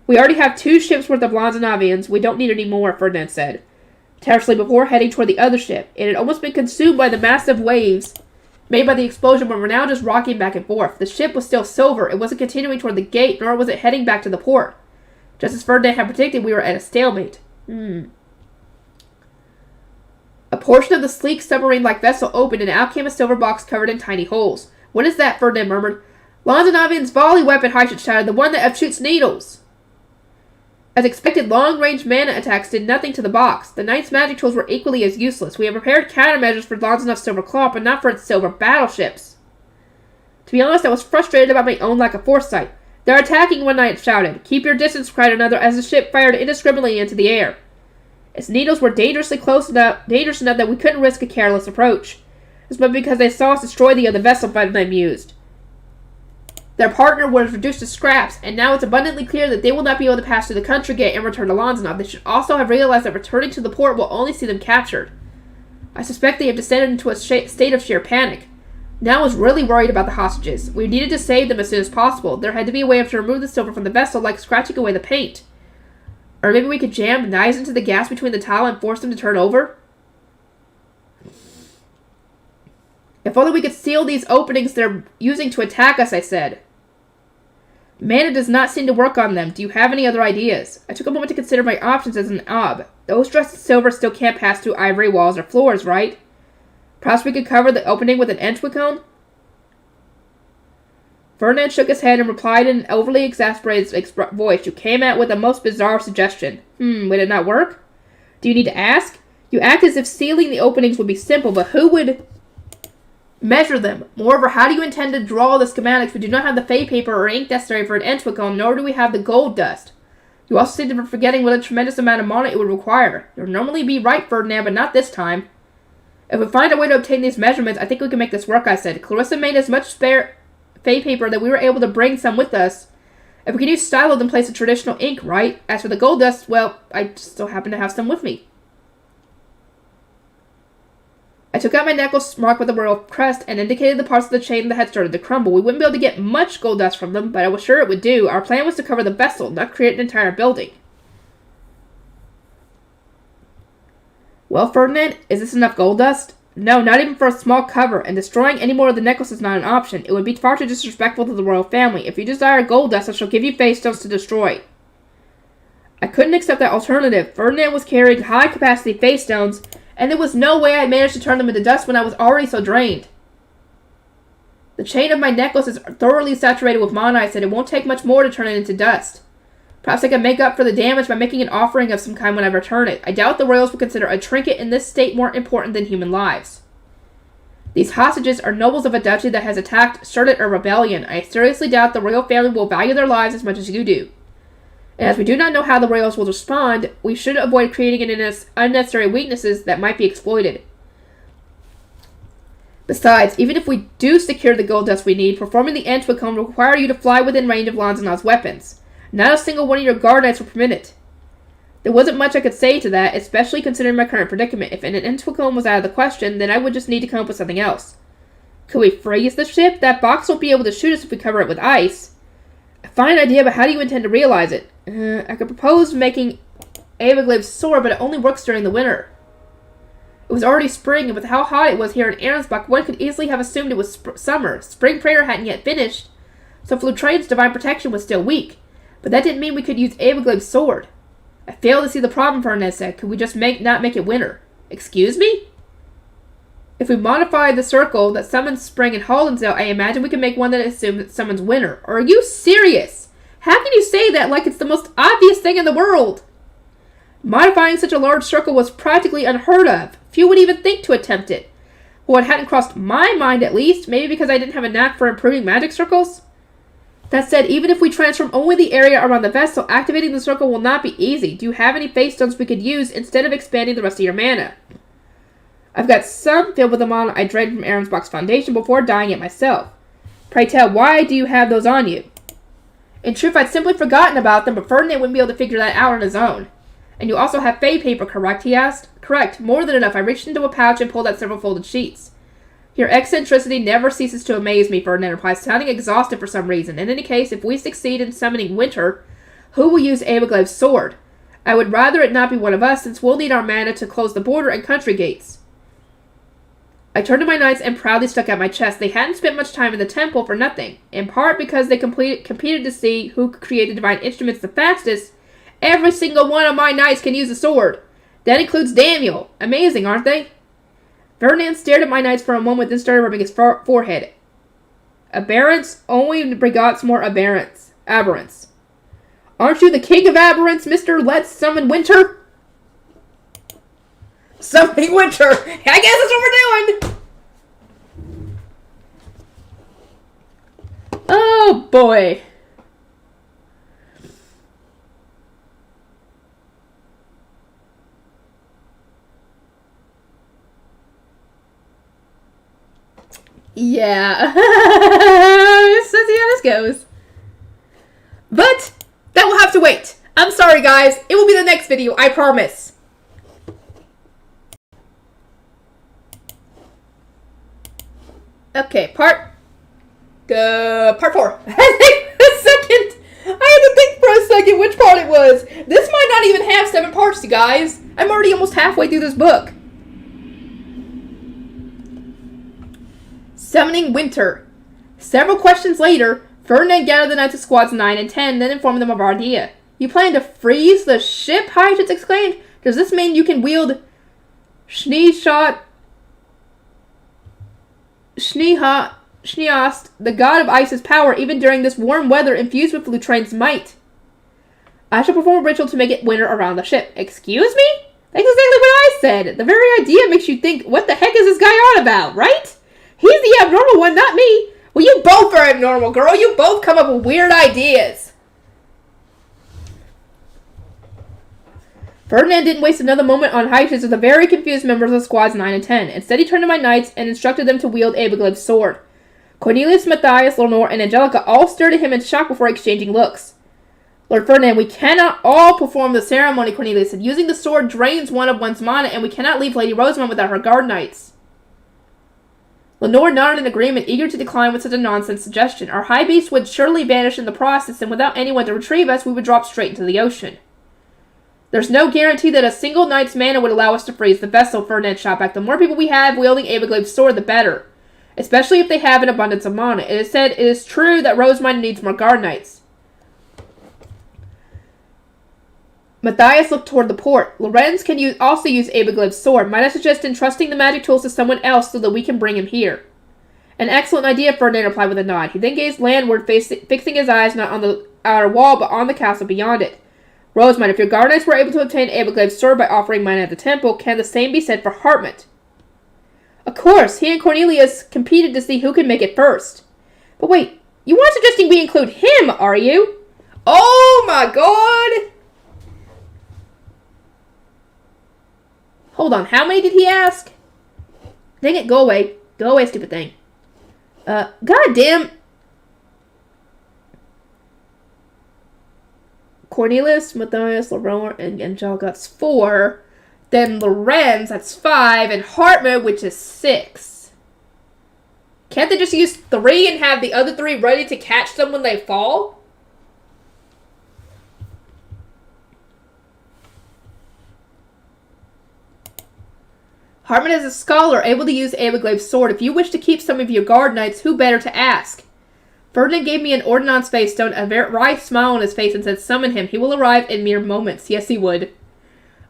We already have 2 ships worth of Lanzanovians. We don't need any more, Ferdinand said, tersely before heading toward the other ship. It had almost been consumed by the massive waves made by the explosion, but were now just rocking back and forth. The ship was still silver. It wasn't continuing toward the gate, nor was it heading back to the port. Just as Ferdinand had predicted, we were at a stalemate. A portion of the sleek submarine-like vessel opened, and out came a silver box covered in tiny holes. What is that? Ferdinand murmured. Lanzanovian's volley weapon, Hyshet shouted, the one that shoots needles. As expected, long-range mana attacks did nothing to the box. The knight's magic tools were equally as useless. We have prepared countermeasures for Lanzanov's silver claw, but not for its silver battleships. To be honest, I was frustrated about my own lack of foresight. They're attacking, one knight shouted. Keep your distance, cried another, as the ship fired indiscriminately into the air. Its needles were dangerous enough that we couldn't risk a careless approach. This was because they saw us destroy the other vessel, Ferdinand mused. Their partner was reduced to scraps, and now it's abundantly clear that they will not be able to pass through the country gate and return to Lanzanov. They should also have realized that returning to the port will only see them captured. I suspect they have descended into a state of sheer panic. Now I was really worried about the hostages. We needed to save them as soon as possible. There had to be a way to remove the silver from the vessel, like scratching away the paint. Or maybe we could jam knives into the gas between the tile and force them to turn over? If only we could seal these openings they're using to attack us, I said. Mana does not seem to work on them. Do you have any other ideas? I took a moment to consider my options as an ob. Those dressed in silver still can't pass through ivory walls or floors, right? Perhaps we could cover the opening with an entwicone? Ferdinand shook his head and replied in an overly exasperated voice. You came out with a most bizarre suggestion. Would it not work? Do you need to ask? You act as if sealing the openings would be simple, but who would measure them? Moreover, how do you intend to draw the schematics? We do not have the fey paper or ink necessary for an entwicone, nor do we have the gold dust. You also seem to be forgetting what a tremendous amount of mana it would require. You'll normally be right, Ferdinand, but not this time. If we find a way to obtain these measurements, I think we can make this work, I said. Clarissa made as much spare fey paper that we were able to bring some with us. If we can use stylo, then place a traditional ink, right? As for the gold dust, well, I just still happen to have some with me. I took out my necklace marked with the royal crest and indicated the parts of the chain that had started to crumble. We wouldn't be able to get much gold dust from them, but I was sure it would do. Our plan was to cover the vessel, not create an entire building. Well, Ferdinand, is this enough gold dust? No, not even for a small cover, and destroying any more of the necklace is not an option. It would be far too disrespectful to the royal family. If you desire gold dust, I shall give you face stones to destroy. I couldn't accept that alternative. Ferdinand was carrying high-capacity face stones, and there was no way I managed to turn them into dust when I was already so drained. The chain of my necklace is thoroughly saturated with mana, I said. It won't take much more to turn it into dust. Perhaps I can make up for the damage by making an offering of some kind when I return it. I doubt the royals would consider a trinket in this state more important than human lives. These hostages are nobles of a duchy that has started a rebellion. I seriously doubt the royal family will value their lives as much as you do. And as we do not know how the royals will respond, we should avoid creating unnecessary weaknesses that might be exploited. Besides, even if we do secure the gold dust we need, performing the end will require you to fly within range of Lanzanav's weapons. Not a single one of your guard knights will permit it. There wasn't much I could say to that, especially considering my current predicament. If an Entwicklum was out of the question, then I would just need to come up with something else. Could we freeze the ship? That box won't be able to shoot us if we cover it with ice. A fine idea, but how do you intend to realize it? I could propose making Aberglave's sword, but it only works during the winter. It was already spring, and with how hot it was here in Ahrensbach, one could easily have assumed it was summer. Spring prayer hadn't yet finished, so Flutrane's divine protection was still weak. But that didn't mean we could use Aberglave's sword. I fail to see the problem, Ferdinand said. Could we just not make it winter? Excuse me? If we modify the circle that summons spring in Hollensdale, I imagine we can make one that assumes it summons winter. Or are you serious? How can you say that like it's the most obvious thing in the world? Modifying such a large circle was practically unheard of. Few would even think to attempt it. Well, it hadn't crossed my mind at least, maybe because I didn't have a knack for improving magic circles. That said, even if we transform only the area around the vessel, activating the circle will not be easy. Do you have any face stones we could use instead of expanding the rest of your mana? I've got some filled with the mana I drained from Ahrensbach's foundation before dyeing it myself. Pray tell, why do you have those on you? In truth, I'd simply forgotten about them, but Ferdinand wouldn't be able to figure that out on his own. And you also have fey paper, correct? He asked. Correct, more than enough. I reached into a pouch and pulled out several folded sheets. Your eccentricity never ceases to amaze me, Ferdinand replied, sounding exhausted for some reason. In any case, if we succeed in summoning winter, who will use Aberglave's sword? I would rather it not be one of us, since we'll need our mana to close the border and country gates. I turned to my knights and proudly stuck out my chest. They hadn't spent much time in the temple for nothing. In part because they competed to see who could create the divine instruments the fastest, every single one of my knights can use a sword. That includes Daniel. Amazing, aren't they? Ferdinand stared at my knights for a moment, then started rubbing his forehead. Aberrants only begots more aberrants. Aren't you the king of aberrants, Mr. Let's Summon Winter? Summoning winter! I guess that's what we're doing! Oh, boy. Yeah. Let's see how this goes. But that will have to wait. I'm sorry, guys. It will be the next video, I promise. Okay, part 4. I had to think for a second which part it was. This might not even have 7 parts, you guys. I'm already almost halfway through this book. Summoning winter. Several questions later, Ferdinand gathered the knights of squads 9 and 10, then informed them of our idea. You plan to freeze the ship? Hyacinth exclaimed. Does this mean you can wield Schneehost, the god of ice's power, even during this warm weather infused with Lutrane's might? I shall perform a ritual to make it winter around the ship. Excuse me? That's exactly what I said. The very idea makes you think, what the heck is this guy on about, right? He's the abnormal one, not me. Well, you both are abnormal, girl. You both come up with weird ideas. Ferdinand didn't waste another moment on Heichitz with the very confused members of squads 9 and 10. Instead, he turned to my knights and instructed them to wield Abiglev's sword. Cornelius, Matthias, Lenore, and Angelica all stared at him in shock before exchanging looks. Lord Ferdinand, we cannot all perform the ceremony, Cornelius said. Using the sword drains one of one's mana, and we cannot leave Lady Rosamund without her guard knights. Lenore nodded in agreement, eager to decline with such a nonsense suggestion. Our high beast would surely vanish in the process, and without anyone to retrieve us, we would drop straight into the ocean. There's no guarantee that a single knight's mana would allow us to freeze the vessel, Ferdinand shot back. The more people we have wielding Abiglev's sword, the better. Especially if they have an abundance of mana. It is said it is true that Rosamund needs more guard knights. Matthias looked toward the port. Lorenz can also use Abiglev's sword. Might I suggest entrusting the magic tools to someone else so that we can bring him here? An excellent idea, Ferdinand replied with a nod. He then gazed landward, fixing his eyes not on the outer wall, but on the castle beyond it. Rosamund, if your guard knights were able to obtain Abiglev's sword by offering mine at the temple, can the same be said for Hartmut? Of course, he and Cornelius competed to see who could make it first. But wait, you aren't suggesting we include him, are you? Oh my god! Hold on, how many did he ask? Dang it, go away. Go away, stupid thing. Goddamn. Cornelius, Matthias, Lenore, and Angelica, that's 4. Then Lorenz, that's 5. And Hartmut, which is 6. Can't they just use 3 and have the other 3 ready to catch them when they fall? Hartmut is a scholar, able to use Abiglev's sword. If you wish to keep some of your guard knights, who better to ask? Ferdinand gave me an Ordnance face stone, a very wry smile on his face, and said, summon him. He will arrive in mere moments. Yes, he would.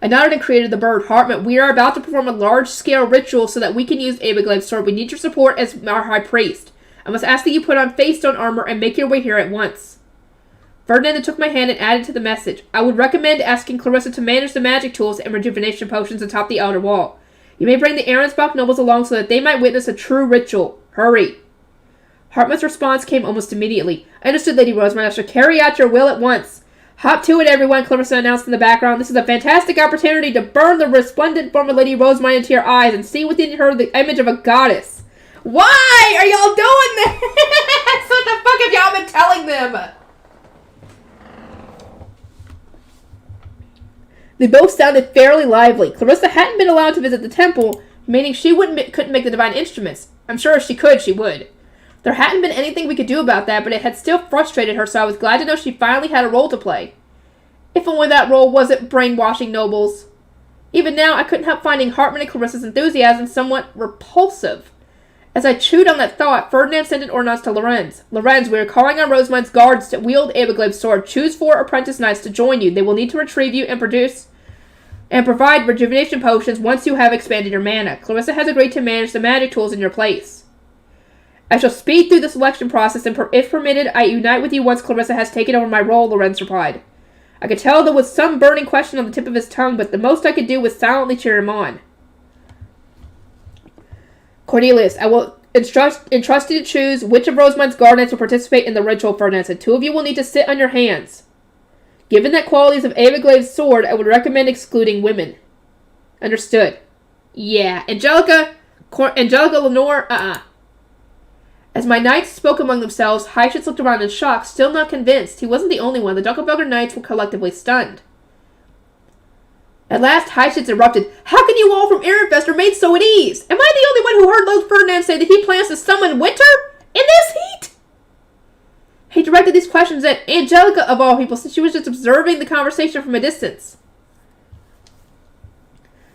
I nodded and created the bird. Hartmut, we are about to perform a large-scale ritual so that we can use Abiglev's sword. We need your support as our high priest. I must ask that you put on face stone armor and make your way here at once. Ferdinand took my hand and added to the message. I would recommend asking Clarissa to manage the magic tools and rejuvenation potions atop the outer wall. You may bring the Ahrensbach nobles along so that they might witness a true ritual. Hurry. Hartmut's response came almost immediately. I understood, Lady Rosamund. I shall carry out your will at once. Hop to it, everyone, Clarissa announced in the background. This is a fantastic opportunity to burn the resplendent form of Lady Rosamund into your eyes and see within her the image of a goddess. Why are y'all doing this? What the fuck have y'all been telling them? They both sounded fairly lively. Clarissa hadn't been allowed to visit the temple, meaning she couldn't make the divine instruments. I'm sure if she could, she would. There hadn't been anything we could do about that, but it had still frustrated her, so I was glad to know she finally had a role to play. If only that role wasn't brainwashing nobles. Even now, I couldn't help finding Hartmut and Clarissa's enthusiasm somewhat repulsive. As I chewed on that thought, Ferdinand sent an ordinance to Lorenz. Lorenz, we are calling on Rosamund's guards to wield Abiglev's sword. Choose 4 apprentice knights to join you. They will need to retrieve you and provide rejuvenation potions once you have expanded your mana. Clarissa has agreed to manage the magic tools in your place. I shall speed through the selection process, and if permitted, I unite with you once Clarissa has taken over my role, Lorenz replied. I could tell there was some burning question on the tip of his tongue, but the most I could do was silently cheer him on. Cornelius, I will entrust you to choose which of Rosamund's guard knights will participate in the ritual, Ferdinand said. 2 of you will need to sit on your hands. Given the qualities of Abiglev's sword, I would recommend excluding women. Understood. Yeah. Angelica, Lenore, As my knights spoke among themselves, Heichitz looked around in shock, still not convinced. He wasn't the only one. The Dunkelfelder knights were collectively stunned. At last, Heichitz erupted. How can you all from Ehrenfest remain so at ease? Am I the only one who heard Lord Ferdinand say that he plans to summon winter? In this heat? He directed these questions at Angelica, of all people, since she was just observing the conversation from a distance.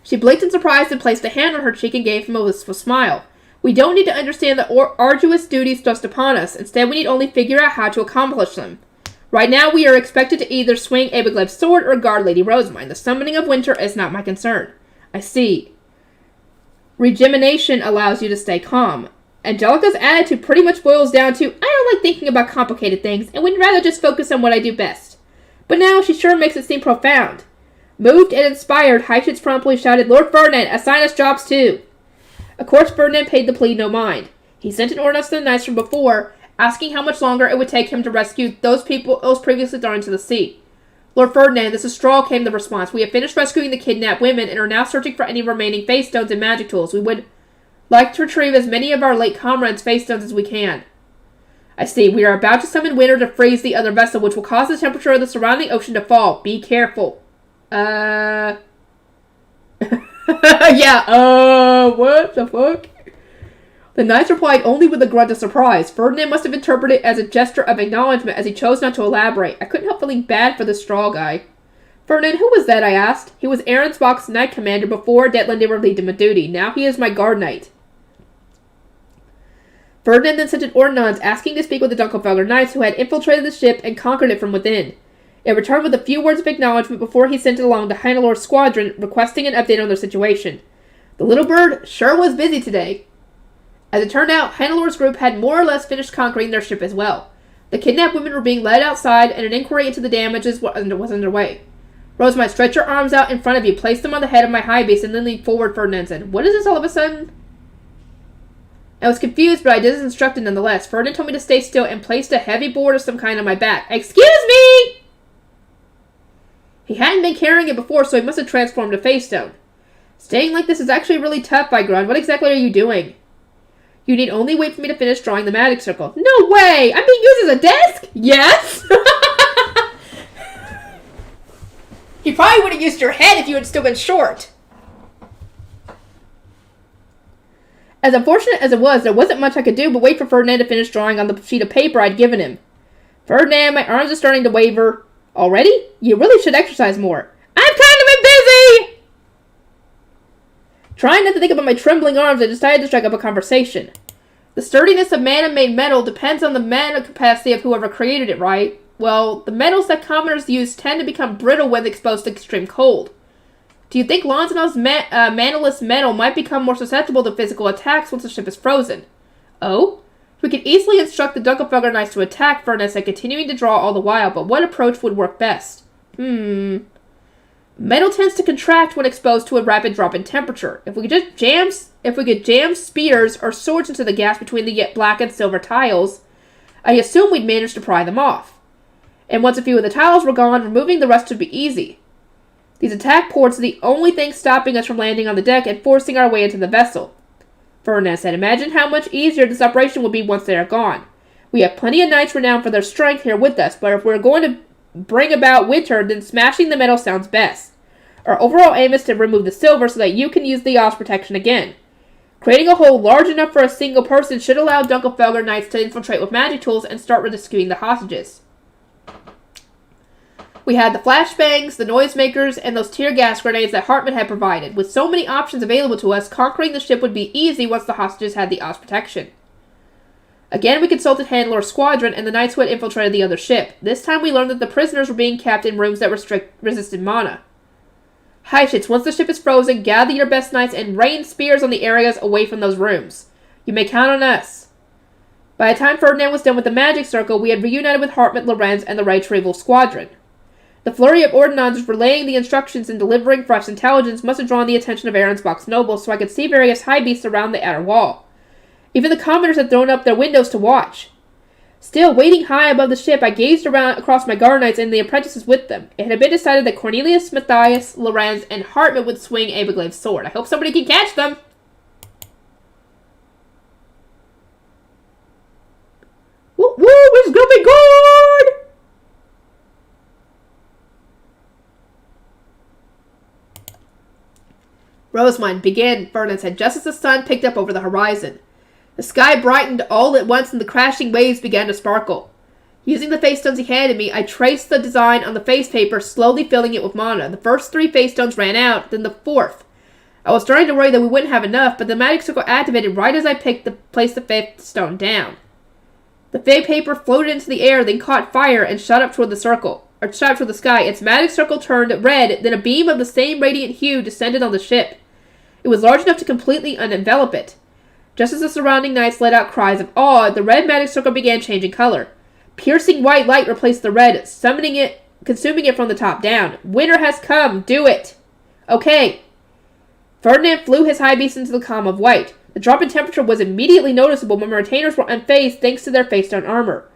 She blinked in surprise and placed a hand on her cheek and gave him a wistful smile. We don't need to understand the arduous duties thrust upon us. Instead, we need only figure out how to accomplish them. Right now, we are expected to either swing Abiglev's sword or guard Lady Rosamund. The summoning of winter is not my concern. I see. Regemination allows you to stay calm. Angelica's attitude pretty much boils down to, I don't like thinking about complicated things, and would rather just focus on what I do best. But now, she sure makes it seem profound. Moved and inspired, Heichitz promptly shouted, Lord Ferdinand, assign us jobs too. Of course, Ferdinand paid the plea no mind. He sent an ordinance to the knights from before, asking how much longer it would take him to rescue those previously thrown into the sea. Lord Ferdinand, this is Straw, came the response. We have finished rescuing the kidnapped women and are now searching for any remaining face stones and magic tools. We would like to retrieve as many of our late comrades' face stones as we can. I see. We are about to summon winter to freeze the other vessel, which will cause the temperature of the surrounding ocean to fall. Be careful. Yeah, what the fuck? The knights replied only with a grunt of surprise. Ferdinand must have interpreted it as a gesture of acknowledgement as he chose not to elaborate. I couldn't help feeling bad for the straw guy. Ferdinand, who was that, I asked. He was Ahrensbach's knight commander before Detland relieved him of duty. Now he is my guard knight. Ferdinand then sent an ordinance asking to speak with the Dunkelfelder knights who had infiltrated the ship and conquered it from within. It returned with a few words of acknowledgement before he sent it along to Heinelor's squadron, requesting an update on their situation. The little bird sure was busy today. As it turned out, Heinelor's group had more or less finished conquering their ship as well. The kidnapped women were being led outside, and an inquiry into the damages was underway. Rosemont, stretch your arms out in front of you, place them on the head of my high beast, and then lean forward, Ferdinand said. What is this all of a sudden? I was confused, but I did as instructed nonetheless. Ferdinand told me to stay still and placed a heavy board of some kind on my back. Excuse me! He hadn't been carrying it before, so he must have transformed to face stone. Staying like this is actually really tough, I groaned. What exactly are you doing? You need only wait for me to finish drawing the magic circle. No way! I'm being used as a desk? Yes! You probably would have used your head if you had still been short. As unfortunate as it was, there wasn't much I could do but wait for Ferdinand to finish drawing on the sheet of paper I'd given him. Ferdinand, my arms are starting to waver. Already? You really should exercise more. I've kind of been busy! Trying not to think about my trembling arms, I decided to strike up a conversation. The sturdiness of man-made metal depends on the mental capacity of whoever created it, right? Well, the metals that commoners use tend to become brittle when exposed to extreme cold. Do you think Lonzano's mantless metal might become more susceptible to physical attacks once the ship is frozen? Oh? We could easily instruct the Dunkelfelder knights to attack Furnace and continuing to draw all the while, but what approach would work best? Metal tends to contract when exposed to a rapid drop in temperature. If we could jam spears or swords into the gaps between the yet black and silver tiles, I assume we'd manage to pry them off. And once a few of the tiles were gone, removing the rest would be easy. These attack ports are the only thing stopping us from landing on the deck and forcing our way into the vessel. Ferdinand said, imagine how much easier this operation will be once they are gone. We have plenty of knights renowned for their strength here with us, but if we're going to bring about winter, then smashing the metal sounds best. Our overall aim is to remove the silver so that you can use the Oz protection again. Creating a hole large enough for a single person should allow Dunkelfelder knights to infiltrate with magic tools and start rescuing the hostages. We had the flashbangs, the noisemakers, and those tear gas grenades that Hartman had provided. With so many options available to us, conquering the ship would be easy once the hostages had the Oz protection. Again, we consulted Heinelor's squadron and the knights who had infiltrated the other ship. This time we learned that the prisoners were being kept in rooms that resisted mana. Heifetz, once the ship is frozen, gather your best knights and rain spears on the areas away from those rooms. You may count on us. By the time Ferdinand was done with the magic circle, we had reunited with Hartman, Lorenz, and the retrieval squadron. The flurry of ordnance relaying the instructions and delivering fresh intelligence must have drawn the attention of Ahrensbach's nobles, so I could see various high beasts around the outer wall. Even the commoners had thrown up their windows to watch. Still, waiting high above the ship, I gazed around across my guard knights and the apprentices with them. It had been decided that Cornelius, Matthias, Lorenz, and Hartman would swing Abiglave's sword. I hope somebody can catch them! Woo woo, it's gonna be good! Rosemont, begin, Ferdinand said, just as the sun picked up over the horizon. The sky brightened all at once and the crashing waves began to sparkle. Using the face stones he handed me, I traced the design on the face paper, slowly filling it with mana. The first 3 face stones ran out, then the 4th. I was starting to worry that we wouldn't have enough, but the magic circle activated right as I placed the 5th stone down. The fake paper floated into the air, then caught fire and shot up toward the sky. Its magic circle turned red, then a beam of the same radiant hue descended on the ship. It was large enough to completely unenvelop it. Just as the surrounding knights let out cries of awe, the red magic circle began changing color. Piercing white light replaced the red, consuming it from the top down. Winter has come! Do it! Okay. Ferdinand flew his high beast into the column of white. The drop in temperature was immediately noticeable, but my retainers were unfazed thanks to their face-down armor.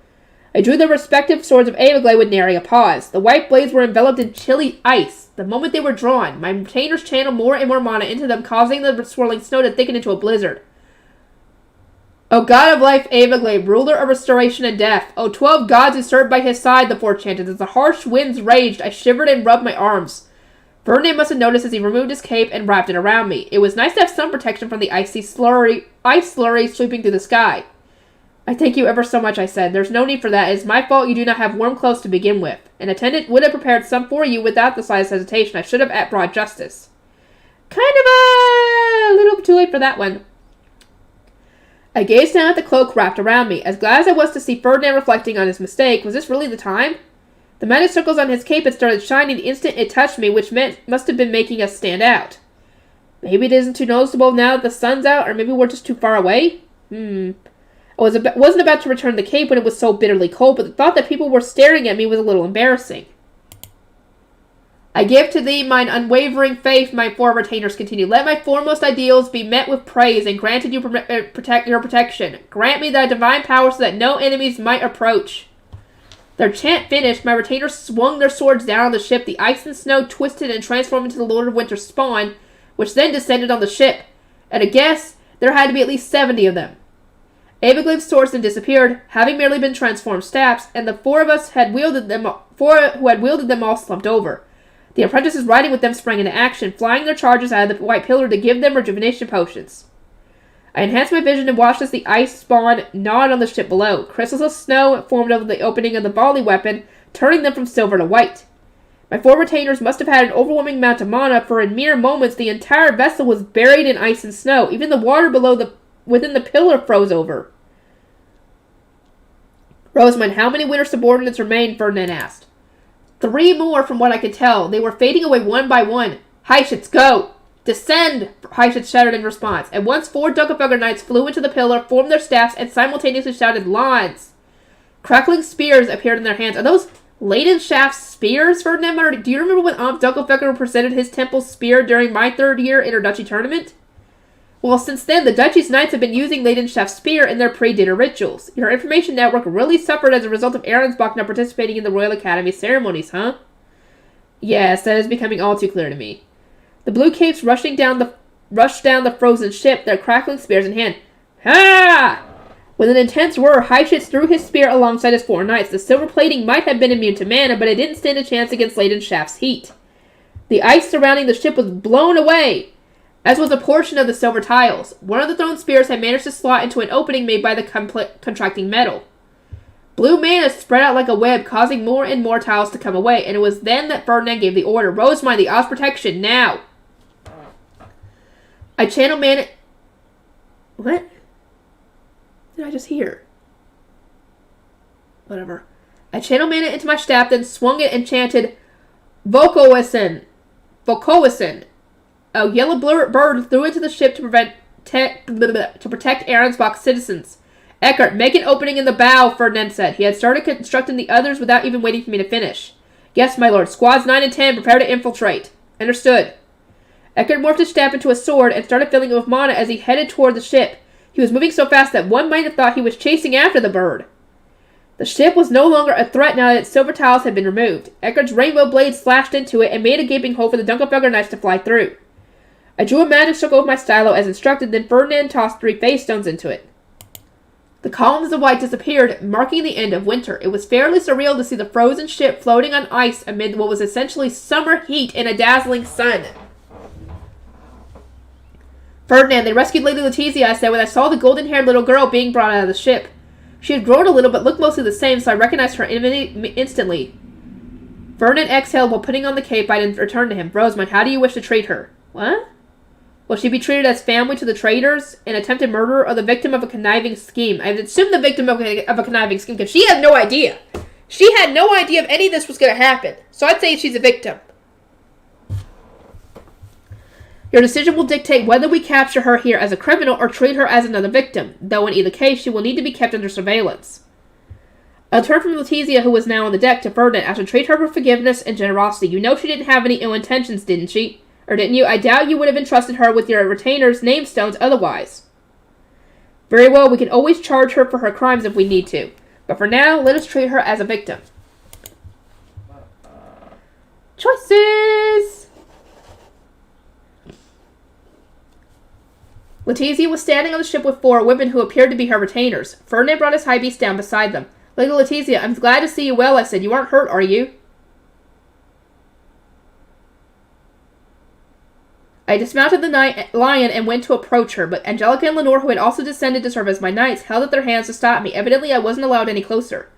I drew the respective swords of Everglade with nary a pause. The white blades were enveloped in chilly ice. The moment they were drawn, my retainers channeled more and more mana into them, causing the swirling snow to thicken into a blizzard. O god of life, Everglade, ruler of restoration and death. O 12 gods who served by his side, the four chanted. As the harsh winds raged, I shivered and rubbed my arms. Ferdinand must have noticed as he removed his cape and wrapped it around me. It was nice to have some protection from the ice slurry sweeping through the sky. I thank you ever so much, I said. There's no need for that. It is my fault you do not have warm clothes to begin with. An attendant would have prepared some for you without the slightest hesitation. I should have brought justice. Kind of a little too late for that one. I gazed down at the cloak wrapped around me. As glad as I was to see Ferdinand reflecting on his mistake, was this really the time? The magic circles on his cape had started shining the instant it touched me, which must have been making us stand out. Maybe it isn't too noticeable now that the sun's out, or maybe we're just too far away? I wasn't about to return the cape when it was so bitterly cold, but the thought that people were staring at me was a little embarrassing. I give to thee mine unwavering faith, my four retainers continued. Let my foremost ideals be met with praise, and granted you protect your protection. Grant me thy divine power so that no enemies might approach. Their chant finished, my retainers swung their swords down on the ship. The ice and snow twisted and transformed into the Lord of Winter's spawn, which then descended on the ship. At a guess, there had to be at least 70 of them. Everglade's swords then disappeared, having merely been transformed staffs, and the four who had wielded them all slumped over. The apprentices riding with them sprang into action, flying their charges out of the white pillar to give them rejuvenation potions. I enhanced my vision and watched as the ice spawn gnawed on the ship below. Crystals of snow formed over the opening of the volley weapon, turning them from silver to white. My four retainers must have had an overwhelming amount of mana, for in mere moments the entire vessel was buried in ice and snow. Even the water within the pillar froze over. Rosamund, how many winter subordinates remain? Ferdinand asked. 3 more from what I could tell. They were fading away one by one. Heishits, go! Descend! Heishits shouted in response. At once 4 Dunkelfelger knights flew into the pillar, formed their staffs, and simultaneously shouted, Lawns! Crackling spears appeared in their hands. Are those Leidenschaft spears, Ferdinand muttered? Do you remember when Amp Dunkelfelger presented his temple spear during my 3rd year introductory tournament? Well, since then, the Duchy's knights have been using Leidenschaft's spear in their pre-dinner rituals. Your information network really suffered as a result of Ahrensbach not participating in the Royal Academy ceremonies, huh? Yes, that is becoming all too clear to me. The blue capes rushed down the frozen ship, their crackling spears in hand. Ha! With an intense roar, Heishits threw his spear alongside his 4 knights. The silver plating might have been immune to mana, but it didn't stand a chance against Leidenschaft's heat. The ice surrounding the ship was blown away, as was a portion of the silver tiles. One of the thrown spears had managed to slot into an opening made by the contracting metal. Blue mana spread out like a web, causing more and more tiles to come away, and it was then that Ferdinand gave the order. Rosamund, the Oz protection, now! I channel mana... What? Did I just hear? Whatever. I channel mana into my staff, then swung it and chanted, Vokoisen! Vokoisen! A yellow bird flew into the ship to protect Ahrensbach's citizens. Eckert, make an opening in the bow, Ferdinand said. He had started constructing the others without even waiting for me to finish. Yes, my lord. Squads 9 and 10, prepare to infiltrate. Understood. Eckert morphed his staff into a sword and started filling it with mana as he headed toward the ship. He was moving so fast that one might have thought he was chasing after the bird. The ship was no longer a threat now that its silver tiles had been removed. Eckert's rainbow blade slashed into it and made a gaping hole for the Dunkelfelger knights to fly through. I drew a magic circle with my stylo as instructed, then Ferdinand tossed 3 face stones into it. The columns of white disappeared, marking the end of winter. It was fairly surreal to see the frozen ship floating on ice amid what was essentially summer heat in a dazzling sun. Ferdinand, they rescued Lady Letizia, I said, when I saw the golden-haired little girl being brought out of the ship. She had grown a little, but looked mostly the same, so I recognized her instantly. Ferdinand exhaled while putting on the cape. I didn't return to him. Rosamund, how do you wish to treat her? What? Will she be treated as family to the traitors, an attempted murderer, or the victim of a conniving scheme? I assume the victim of a conniving scheme, because she had no idea. She had no idea if any of this was going to happen. So I'd say she's a victim. Your decision will dictate whether we capture her here as a criminal or treat her as another victim, though in either case she will need to be kept under surveillance. I turned from Letizia, who was now on the deck, to Ferdinand. I should treat her with forgiveness and generosity. You know she didn't have any ill intentions, didn't she? Or didn't you? I doubt you would have entrusted her with your retainers' namestones otherwise. Very well, we can always charge her for her crimes if we need to. But for now, let us treat her as a victim. Choices! Letizia was standing on the ship with 4 women who appeared to be her retainers. Ferdinand brought his high beast down beside them. Lady Letizia, I'm glad to see you well, I said. You aren't hurt, are you? I dismounted the lion and went to approach her, but Angelica and Lenore, who had also descended to serve as my knights, held up their hands to stop me. Evidently, I wasn't allowed any closer.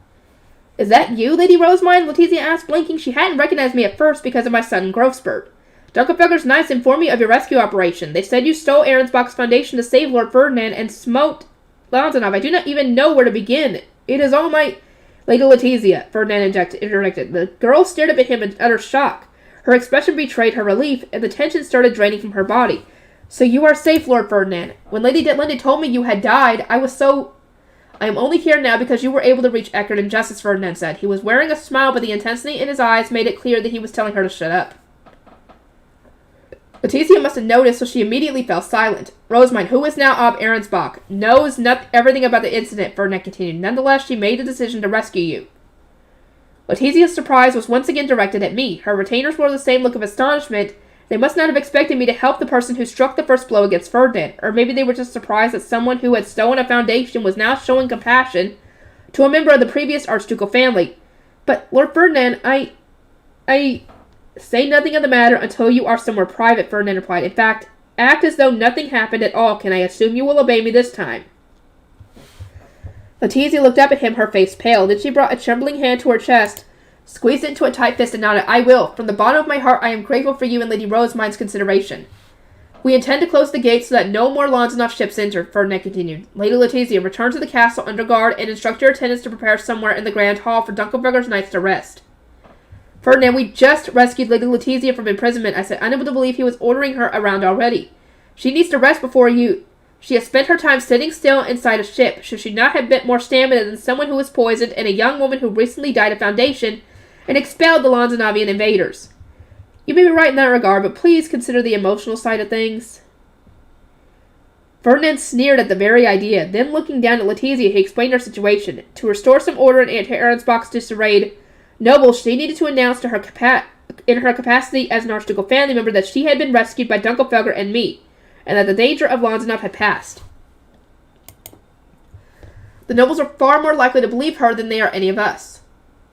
Is that you, Lady Rosemine? Letizia asked, blinking. She hadn't recognized me at first because of my sudden growth spurt. Dunkelfelger's knights informed me of your rescue operation. They said you stole Ahrensbach's foundation to save Lord Ferdinand and smote Lanzanov. I do not even know where to begin. It is all my... Lady Letizia, Ferdinand interjected. The girl stared up at him in utter shock. Her expression betrayed her relief, and the tension started draining from her body. So you are safe, Lord Ferdinand. When Lady Detlinde told me you had died, I was so... I am only here now because you were able to reach Eckert and Justice, Ferdinand said. He was wearing a smile, but the intensity in his eyes made it clear that he was telling her to shut up. Letizia must have noticed, so she immediately fell silent. Rosemine, who is now of Ahrensbach, knows everything about the incident, Ferdinand continued. Nonetheless, she made the decision to rescue you. Letizia's surprise was once again directed at me. Her retainers wore the same look of astonishment. They must not have expected me to help the person who struck the first blow against Ferdinand, or maybe they were just surprised that someone who had stolen a foundation was now showing compassion to a member of the previous archducal family. But, Lord Ferdinand, I... Say nothing of the matter until you are somewhere private, Ferdinand replied. In fact, act as though nothing happened at all. Can I assume you will obey me this time? Letizia looked up at him, her face pale. Then she brought a trembling hand to her chest, squeezed it into a tight fist, and nodded. I will. From the bottom of my heart, I am grateful for you and Lady Rosemine's consideration. We intend to close the gates so that no more Lanzanov ships enter, Ferdinand continued. Lady Letizia, return to the castle under guard and instruct your attendants to prepare somewhere in the grand hall for Dunkelberger's knights to rest. Ferdinand, we just rescued Lady Letizia from imprisonment, I said, unable to believe he was ordering her around already. She needs to rest before you... She has spent her time sitting still inside a ship. Should she not have bent more stamina than someone who was poisoned and a young woman who recently died of Foundation and expelled the Lanzanovian invaders? You may be right in that regard, but please consider the emotional side of things. Ferdinand sneered at the very idea. Then, looking down at Letizia, he explained her situation. To restore some order in Ahrensbach's disarrayed nobles, she needed to announce to her in her capacity as an archducal family member that she had been rescued by Dunkelfelger and me, and that the danger of Lanzanov had passed. The nobles are far more likely to believe her than they are any of us.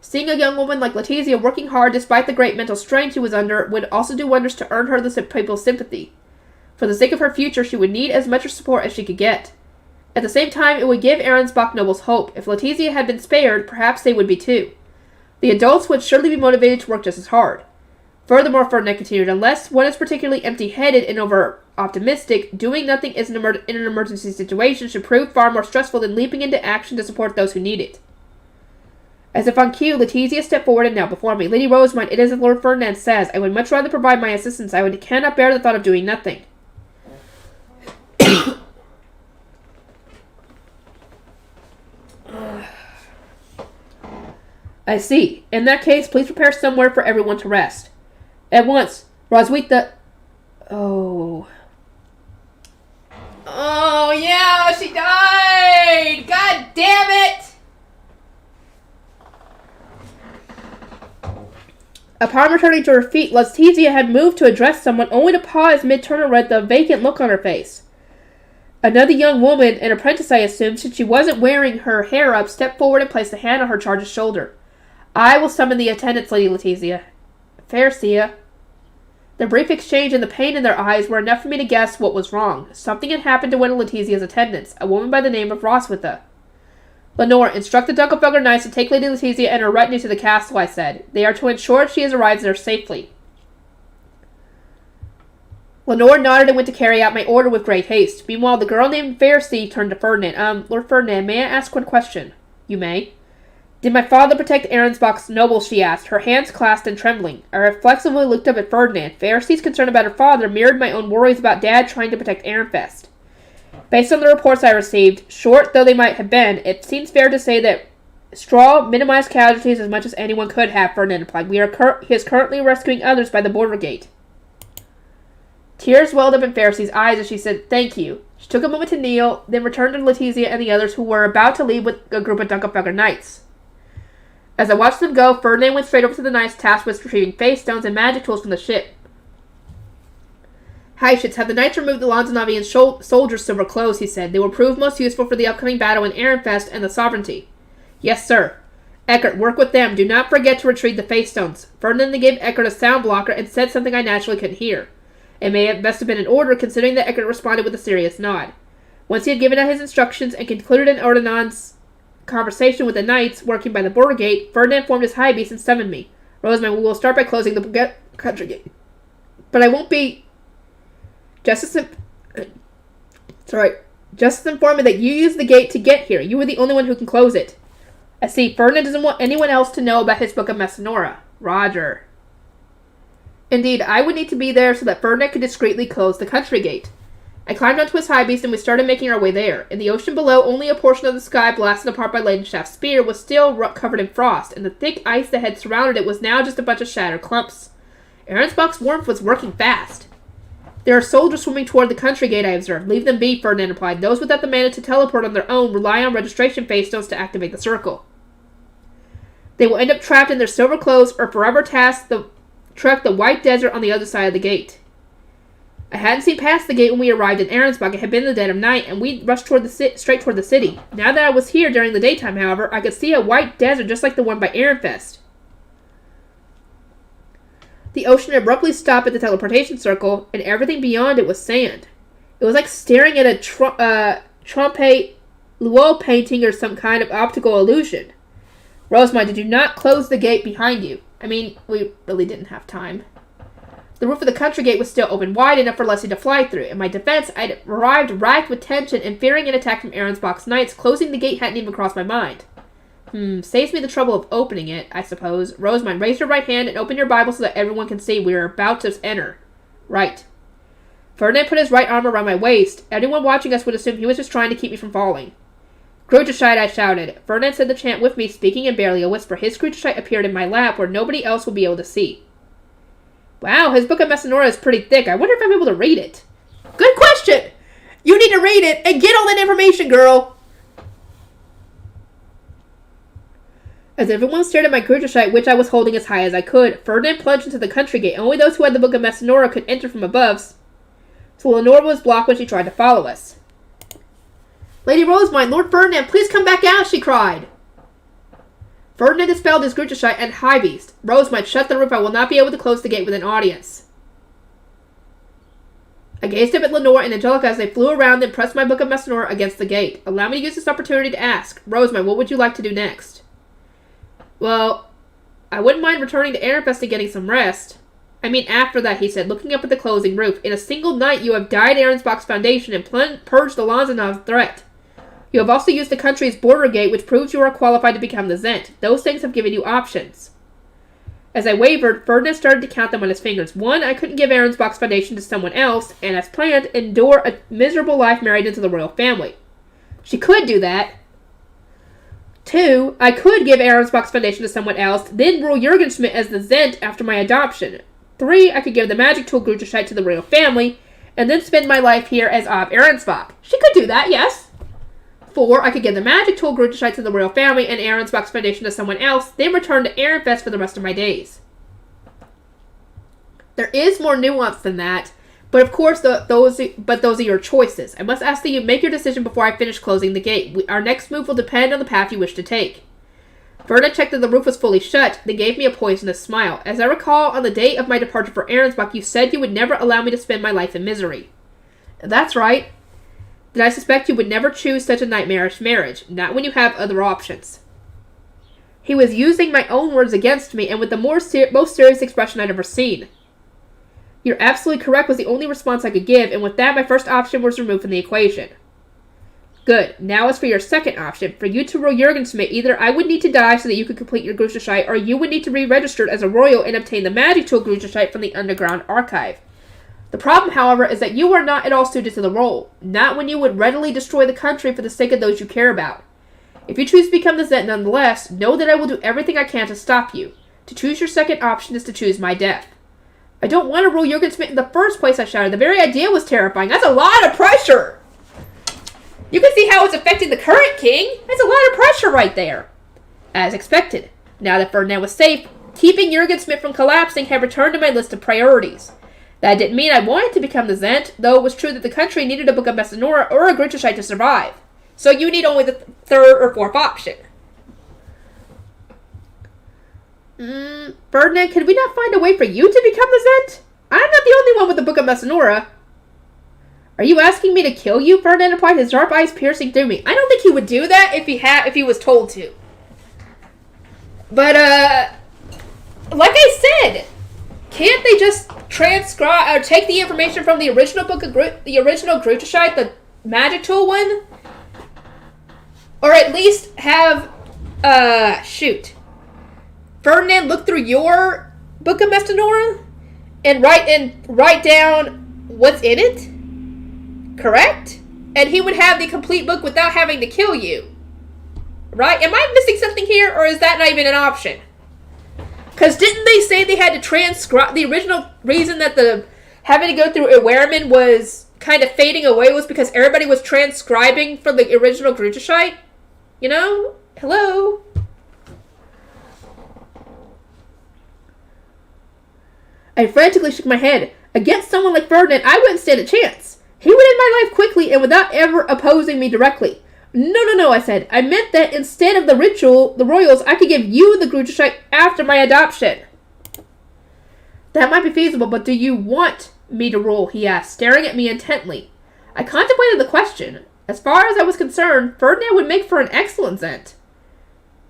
Seeing a young woman like Letizia working hard despite the great mental strain she was under would also do wonders to earn her the people's sympathy. For the sake of her future, she would need as much support as she could get. At the same time, it would give Ahrensbach nobles hope. If Letizia had been spared, perhaps they would be too. The adults would surely be motivated to work just as hard. Furthermore, Ferdinand continued, unless one is particularly empty-headed and over-optimistic, doing nothing in an emergency situation should prove far more stressful than leaping into action to support those who need it. As if on cue, Letizia stepped forward and knelt before me. Lady Rosemine, it is as Lord Ferdinand says. I would much rather provide my assistance. Cannot bear the thought of doing nothing. I see. In that case, please prepare somewhere for everyone to rest. At once. Roswitha... Oh, yeah, she died! God damn it! Upon returning to her feet, Letizia had moved to address someone, only to pause mid-turn and read the vacant look on her face. Another young woman, an apprentice I assumed, since she wasn't wearing her hair up, stepped forward and placed a hand on her charge's shoulder. I will summon the attendants, Lady Letizia. Fair Sia. The brief exchange and the pain in their eyes were enough for me to guess what was wrong. Something had happened to one of Letizia's attendants, a woman by the name of Roswitha. Lenore, instruct the Dunkelfelger knights to take Lady Letizia and her retinue to the castle, I said. They are to ensure she has arrived there safely. Lenore nodded and went to carry out my order with great haste. Meanwhile, the girl named Faircy turned to Ferdinand. Lord Ferdinand, may I ask one question? You may. Did my father protect Ahrensbach's nobles, she asked, her hands clasped and trembling. I reflexively looked up at Ferdinand. Faircy's concern about her father mirrored my own worries about Dad trying to protect Ehrenfest. Based on the reports I received, short though they might have been, it seems fair to say that Straw minimized casualties as much as anyone could have, Ferdinand replied. He is currently rescuing others by the border gate. Tears welled up in Faircy's eyes as she said, Thank you. She took a moment to kneel, then returned to Letizia and the others who were about to leave with a group of Dunkelfelder knights. As I watched them go, Ferdinand went straight over to the knights tasked with retrieving face stones and magic tools from the ship. Heischitz, have the knights removed the Lanzanavian soldiers' silver clothes, he said. They will prove most useful for the upcoming battle in Ehrenfest and the sovereignty. Yes, sir. Eckert, work with them. Do not forget to retrieve the face stones. Ferdinand gave Eckert a sound blocker and said something I naturally couldn't hear. It may have best have been in order, considering that Eckert responded with a serious nod. Once he had given out his instructions and concluded an Ordnance conversation with the knights working by the border gate, Ferdinand formed his high beast and summoned me. Rosamund, we will start by closing the country gate. But I won't be... Justice informed me that you used the gate to get here. You were the only one who can close it. I see. Ferdinand doesn't want anyone else to know about his Book of Messinora. Roger. Indeed, I would need to be there so that Ferdinand could discreetly close the country gate. I climbed onto his high beast and we started making our way there. In the ocean below, only a portion of the sky blasted apart by Leidenschaft's spear was still covered in frost, and the thick ice that had surrounded it was now just a bunch of shattered clumps. Ahrensbach's warmth was working fast. There are soldiers swimming toward the country gate, I observed. Leave them be, Ferdinand replied. Those without the mana to teleport on their own rely on registration face stones to activate the circle. They will end up trapped in their silver clothes or forever trek the white desert on the other side of the gate. I hadn't seen past the gate when we arrived in Ahrensbach. It had been the dead of night, and we rushed straight toward the city. Now that I was here during the daytime, however, I could see a white desert just like the one by Ehrenfest. The ocean abruptly stopped at the teleportation circle, and everything beyond it was sand. It was like staring at a Trompe l'oeil painting or some kind of optical illusion. Rosamund, did you not close the gate behind you? I mean, we really didn't have time. The roof of the country gate was still open wide enough for Leslie to fly through. In my defense, I'd arrived racked with tension and fearing an attack from Ahrensbach's knights. Closing the gate hadn't even crossed my mind. Saves me the trouble of opening it, I suppose. Rosamund, raise your right hand and open your Bible so that everyone can see we are about to enter. Right. Ferdinand put his right arm around my waist. Anyone watching us would assume he was just trying to keep me from falling. Gruterscheid, I shouted. Ferdinand said the chant with me, speaking in barely a whisper. His Gruterscheid appeared in my lap where nobody else would be able to see. Wow, his Book of Messinora is pretty thick. I wonder if I'm able to read it. Good question! You need to read it and get all that information, girl! As everyone stared at my Gruterscheid, which I was holding as high as I could, Ferdinand plunged into the country gate. Only those who had the Book of Messinora could enter from above, so Lenore was blocked when she tried to follow us. Lady Rosamund, Lord Ferdinand, please come back out, she cried. Ferdinand dispelled his Gruterscheid and high beast. Rosamund, shut the roof. I will not be able to close the gate with an audience. I gazed up at Lenore and Angelica as they flew around and pressed my Book of Messinora against the gate. Allow me to use this opportunity to ask. Rosamund, what would you like to do next? Well, I wouldn't mind returning to Ehrenfest and getting some rest. I mean, after that, he said, looking up at the closing roof. In a single night, you have died Ahrensbach's foundation and purged the Lanzanov threat. You have also used the country's border gate, which proves you are qualified to become the Zent. Those things have given you options. As I wavered, Ferdinand started to count them on his fingers. 1, I couldn't give Ahrensbach's foundation to someone else, and as planned, endure a miserable life married into the royal family. She could do that. 2, I could give Ahrensbach's foundation to someone else, then rule Jürgenschmidt as the Zent after my adoption. 3, I could give the magic tool Gruterscheid to the royal family, and then spend my life here as of Ahrensbach. She could do that, yes. 4, I could give the magic tool Gruterscheid to the royal family and Ahrensbach's foundation to someone else, then return to Ehrenfest for the rest of my days. There is more nuance than that, but of course, those are your choices. I must ask that you make your decision before I finish closing the gate. Our next move will depend on the path you wish to take. Ferdinand checked that the roof was fully shut, then gave me a poisonous smile. As I recall, on the day of my departure for Ahrensbach, you said you would never allow me to spend my life in misery. That's right. Then I suspect you would never choose such a nightmarish marriage, not when you have other options. He was using my own words against me, and with the most serious expression I'd ever seen. You're absolutely correct was the only response I could give, and with that, my first option was removed from the equation. Good. Now as for your second option, for you to rule Jürgenschmidt, either I would need to die so that you could complete your Gruterscheid, or you would need to re-register as a royal and obtain the magic tool Gruterscheid from the underground archive. The problem, however, is that you are not at all suited to the role, not when you would readily destroy the country for the sake of those you care about. If you choose to become the Zent nonetheless, know that I will do everything I can to stop you. To choose your second option is to choose my death. I don't want to rule Jürgenschmidt in the first place, I shouted. The very idea was terrifying. That's a lot of pressure! You can see how it's affecting the current king. That's a lot of pressure right there. As expected, now that Ferdinand was safe, keeping Jürgen Smith from collapsing had returned to my list of priorities. That didn't mean I wanted to become the Zent, though it was true that the country needed a Book of Messinora or a Grutterscheid to survive. So you need only the third or fourth option. Ferdinand, could we not find a way for you to become the Zent? I'm not the only one with the Book of Messinora. Are you asking me to kill you? Ferdinand replied, his sharp eyes piercing through me. I don't think he would do that if he was told to. But, like I said, can't they just transcribe or take the information from the original book of the original Grutterscheid, the magic tool one? Or at least have, Ferdinand look through your Book of Messinora and write down what's in it? Correct? And he would have the complete book without having to kill you. Right? Am I missing something here, or is that not even an option? Because didn't they say they had to transcribe... The original reason that the having to go through Ewerman was kind of fading away was because everybody was transcribing from the original Grutterscheid? You know? Hello? I frantically shook my head. Against someone like Ferdinand, I wouldn't stand a chance. He would end my life quickly and without ever opposing me directly. No, I said. I meant that instead of the royals, I could give you the Grutterscheid after my adoption. That might be feasible, but do you want me to rule? He asked, staring at me intently. I contemplated the question. As far as I was concerned, Ferdinand would make for an excellent Zent.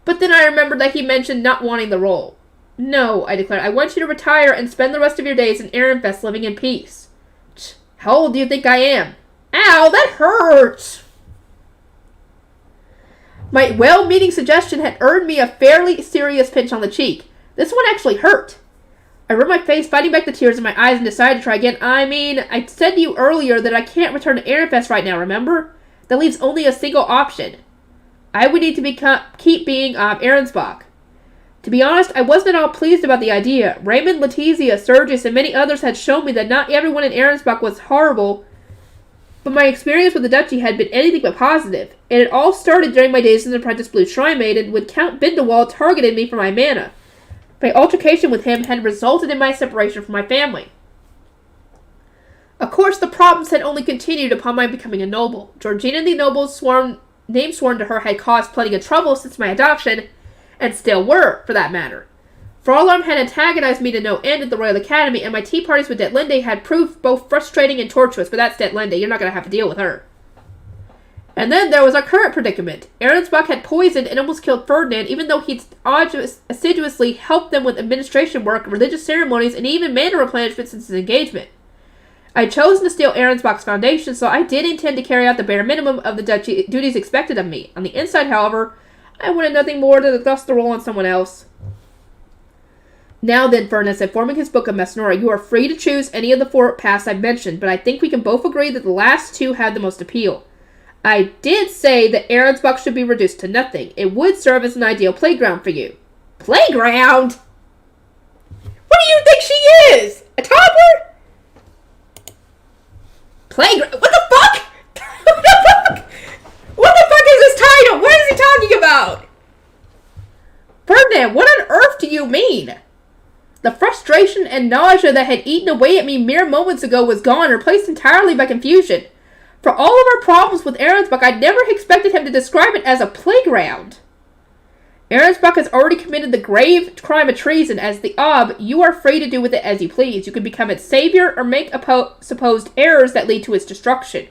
But then I remembered that he mentioned not wanting the role. No, I declared. I want you to retire and spend the rest of your days in Ehrenfest living in peace. How old do you think I am? Ow, that hurts! My well-meaning suggestion had earned me a fairly serious pinch on the cheek. This one actually hurt. I rubbed my face, fighting back the tears in my eyes, and decided to try again. I said to you earlier that I can't return to Ehrenfest right now, remember? That leaves only a single option. I would need to keep being Ahrensbach. To be honest, I wasn't at all pleased about the idea. Raymond, Letizia, Sergius, and many others had shown me that not everyone in Ahrensbach was horrible, but my experience with the duchy had been anything but positive, and it all started during my days as an apprentice Blue Shrine Maiden when Count Bindewald targeted me for my mana. My altercation with him had resulted in my separation from my family. Of course, the problems had only continued upon my becoming a noble. Georgina the noble's name sworn to her had caused plenty of trouble since my adoption, and still were, for that matter. Fraulein had antagonized me to no end at the Royal Academy, and my tea parties with Detlinde had proved both frustrating and tortuous, but that's Detlinde, you're not going to have to deal with her. And then there was our current predicament. Ahrensbach had poisoned and almost killed Ferdinand, even though he'd assiduously helped them with administration work, religious ceremonies, and even mana replenishment since his engagement. I had chosen to steal Ahrensbach's foundation, so I did intend to carry out the bare minimum of the duchy duties expected of me. On the inside, however, I wanted nothing more than to thrust the role on someone else. Now then, Ferdinand said, forming his Book of Messinora, you are free to choose any of the four paths I've mentioned, but I think we can both agree that the last two have the most appeal. I did say that Ahrensbach should be reduced to nothing. It would serve as an ideal playground for you. Playground? What do you think she is? A toddler? Playground? What the fuck? What the fuck? What the fuck is this title? What is he talking about? Ferdinand, what on earth do you mean? The frustration and nausea that had eaten away at me mere moments ago was gone, replaced entirely by confusion. For all of our problems with Ahrensbach, I never expected him to describe it as a playground. Ahrensbach has already committed the grave crime of treason. As the Ob, you are free to do with it as you please. You can become its savior or make supposed errors that lead to its destruction.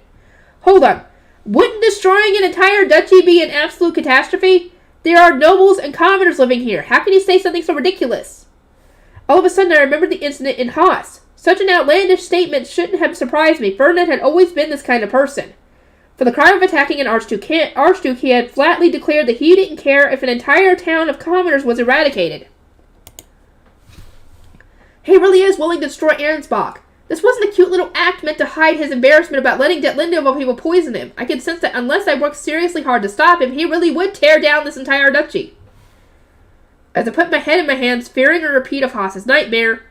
Hold on. Wouldn't destroying an entire duchy be an absolute catastrophe? There are nobles and commoners living here. How can you say something so ridiculous? All of a sudden, I remembered the incident in Haas. Such an outlandish statement shouldn't have surprised me. Ferdinand had always been this kind of person. For the crime of attacking an Archduke, he had flatly declared that he didn't care if an entire town of commoners was eradicated. He really is willing to destroy Ahrensbach. This wasn't a cute little act meant to hide his embarrassment about letting Detlinde of all people poison him. I could sense that unless I worked seriously hard to stop him, he really would tear down this entire duchy. As I put my head in my hands, fearing a repeat of Haas's nightmare,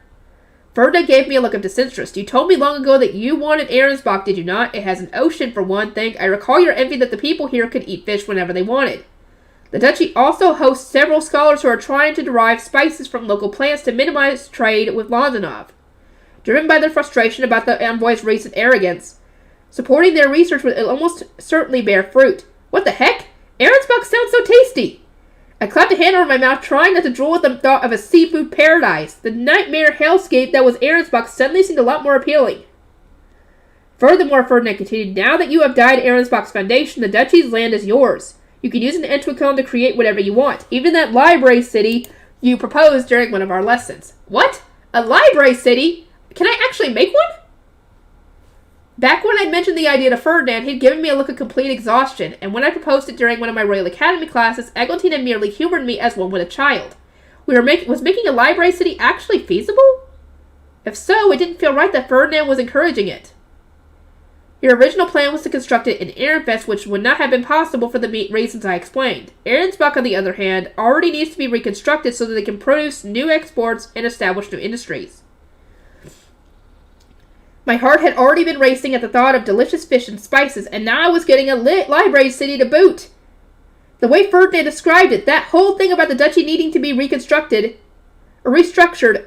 Ferdinand gave me a look of disinterest. You told me long ago that you wanted Ahrensbach, did you not? It has an ocean, for one thing. I recall your envy that the people here could eat fish whenever they wanted. The duchy also hosts several scholars who are trying to derive spices from local plants to minimize trade with Londonov. Driven by their frustration about the envoy's recent arrogance, supporting their research would almost certainly bear fruit. What the heck? Ahrensbach sounds so tasty! I clapped a hand over my mouth, trying not to drool at the thought of a seafood paradise. The nightmare hellscape that was Ahrensbach suddenly seemed a lot more appealing. Furthermore, Ferdinand continued, now that you have died Ahrensbach's foundation, the duchy's land is yours. You can use an Entwickeln to create whatever you want. Even that library city you proposed during one of our lessons. What? A library city? Can I actually make one? Back when I mentioned the idea to Ferdinand, he'd given me a look of complete exhaustion, and when I proposed it during one of my Royal Academy classes, Eglantine had merely humored me as one would a child. Was making a library city actually feasible? If so, it didn't feel right that Ferdinand was encouraging it. Your original plan was to construct it in Ehrenfest, which would not have been possible for the reasons I explained. Ahrensbach, on the other hand, already needs to be reconstructed so that they can produce new exports and establish new industries. My heart had already been racing at the thought of delicious fish and spices, and now I was getting a library city to boot. The way Ferdinand described it, that whole thing about the duchy needing to be restructured,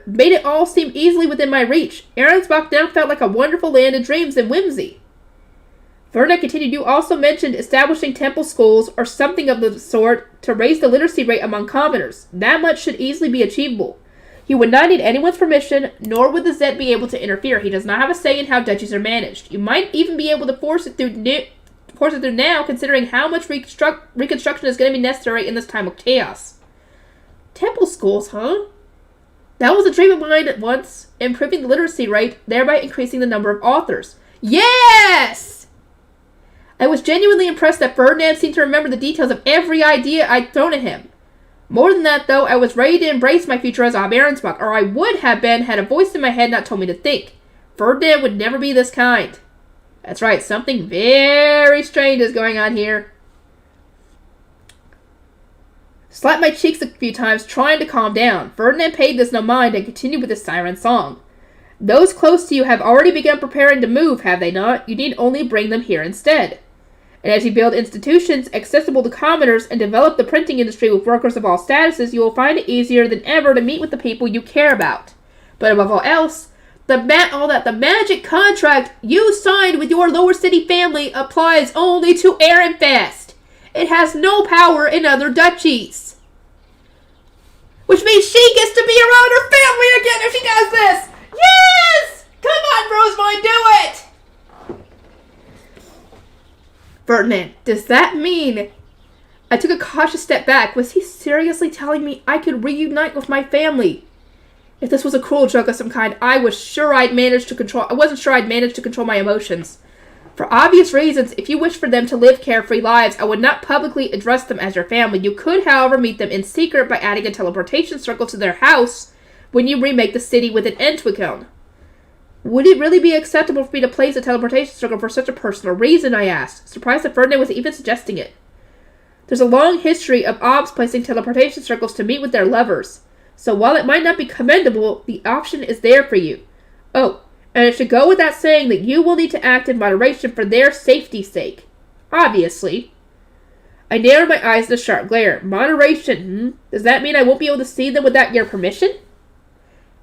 made it all seem easily within my reach. Ahrensbach now felt like a wonderful land of dreams and whimsy. Ferdinand continued, you also mentioned establishing temple schools or something of the sort to raise the literacy rate among commoners. That much should easily be achievable. He would not need anyone's permission, nor would the Zet be able to interfere. He does not have a say in how duchies are managed. You might even be able to force it through now, considering how much reconstruction is going to be necessary in this time of chaos. Temple schools, huh? That was a dream of mine at once, improving the literacy rate, thereby increasing the number of authors. Yes! I was genuinely impressed that Ferdinand seemed to remember the details of every idea I'd thrown at him. More than that, though, I was ready to embrace my future as Ahrensbach, or I would have been had a voice in my head not told me to think. Ferdinand would never be this kind. That's right, something very strange is going on here. Slapped my cheeks a few times, trying to calm down. Ferdinand paid this no mind and continued with his siren song. Those close to you have already begun preparing to move, have they not? You need only bring them here instead. And as you build institutions accessible to commoners and develop the printing industry with workers of all statuses, you will find it easier than ever to meet with the people you care about. But above all else, the magic contract you signed with your lower city family applies only to Ehrenfest. It has no power in other duchies. Which means she gets to be around her family again if she does this. Yes! Come on, Rosemine, do it! Ferdinand, does that mean... I took a cautious step back. Was he seriously telling me I could reunite with my family? If this was a cruel joke of some kind, I wasn't sure I'd manage to control my emotions. For obvious reasons, if you wish for them to live carefree lives, I would not publicly address them as your family. You could, however, meet them in secret by adding a teleportation circle to their house when you remake the city with an Entwickeln. Would it really be acceptable for me to place a teleportation circle for such a personal reason, I asked, surprised that Ferdinand was even suggesting it. There's a long history of obs placing teleportation circles to meet with their lovers, so while it might not be commendable, the option is there for you. Oh, and it should go without saying that you will need to act in moderation for their safety's sake. Obviously. I narrowed my eyes in a sharp glare. Moderation, Does that mean I won't be able to see them without your permission?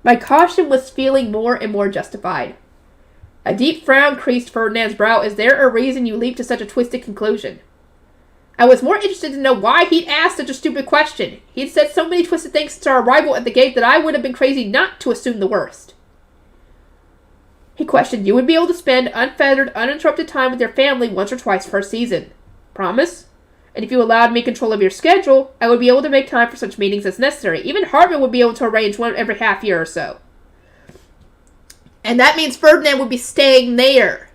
My caution was feeling more and more justified. A deep frown creased Ferdinand's brow. Is there a reason you leap to such a twisted conclusion? I was more interested to know why he'd asked such a stupid question. He'd said so many twisted things since our arrival at the gate that I would have been crazy not to assume the worst. He questioned, you would be able to spend unfettered, uninterrupted time with your family once or twice per season. Promise? And if you allowed me control of your schedule, I would be able to make time for such meetings as necessary. Even Hartman would be able to arrange one every half year or so. And that means Ferdinand would be staying there.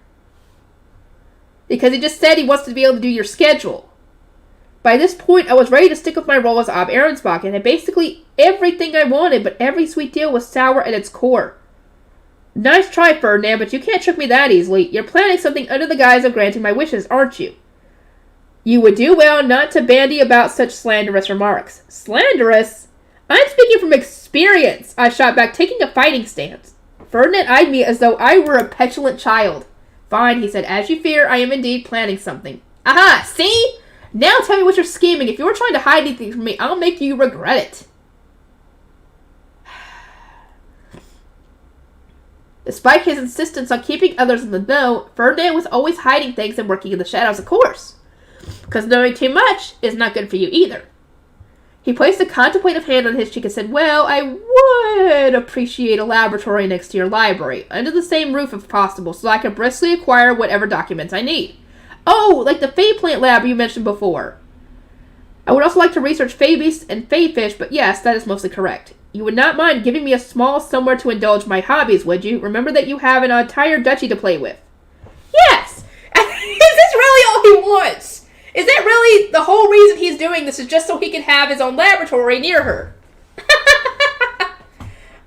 Because he just said he wants to be able to do your schedule. By this point, I was ready to stick with my role as Ahrensbach and had basically everything I wanted, but every sweet deal was sour at its core. Nice try, Ferdinand, but you can't trick me that easily. You're planning something under the guise of granting my wishes, aren't you? You would do well not to bandy about such slanderous remarks. Slanderous? I'm speaking from experience, I shot back, taking a fighting stance. Ferdinand eyed me as though I were a petulant child. Fine, he said. As you fear, I am indeed planning something. Aha! See? Now tell me what you're scheming. If you're trying to hide anything from me, I'll make you regret it. Despite his insistence on keeping others in the know, Ferdinand was always hiding things and working in the shadows, of course. Because knowing too much is not good for you either. He placed a contemplative hand on his cheek and said, well, I would appreciate a laboratory next to your library, under the same roof if possible, so I can briskly acquire whatever documents I need. Oh, like the Fey plant lab you mentioned before. I would also like to research Fey beasts and Fey fish, but yes, that is mostly correct. You would not mind giving me a small somewhere to indulge my hobbies, would you? Remember that you have an entire duchy to play with. Yes! Is this really all he wants? Is that really the whole reason he's doing this is just so he can have his own laboratory near her?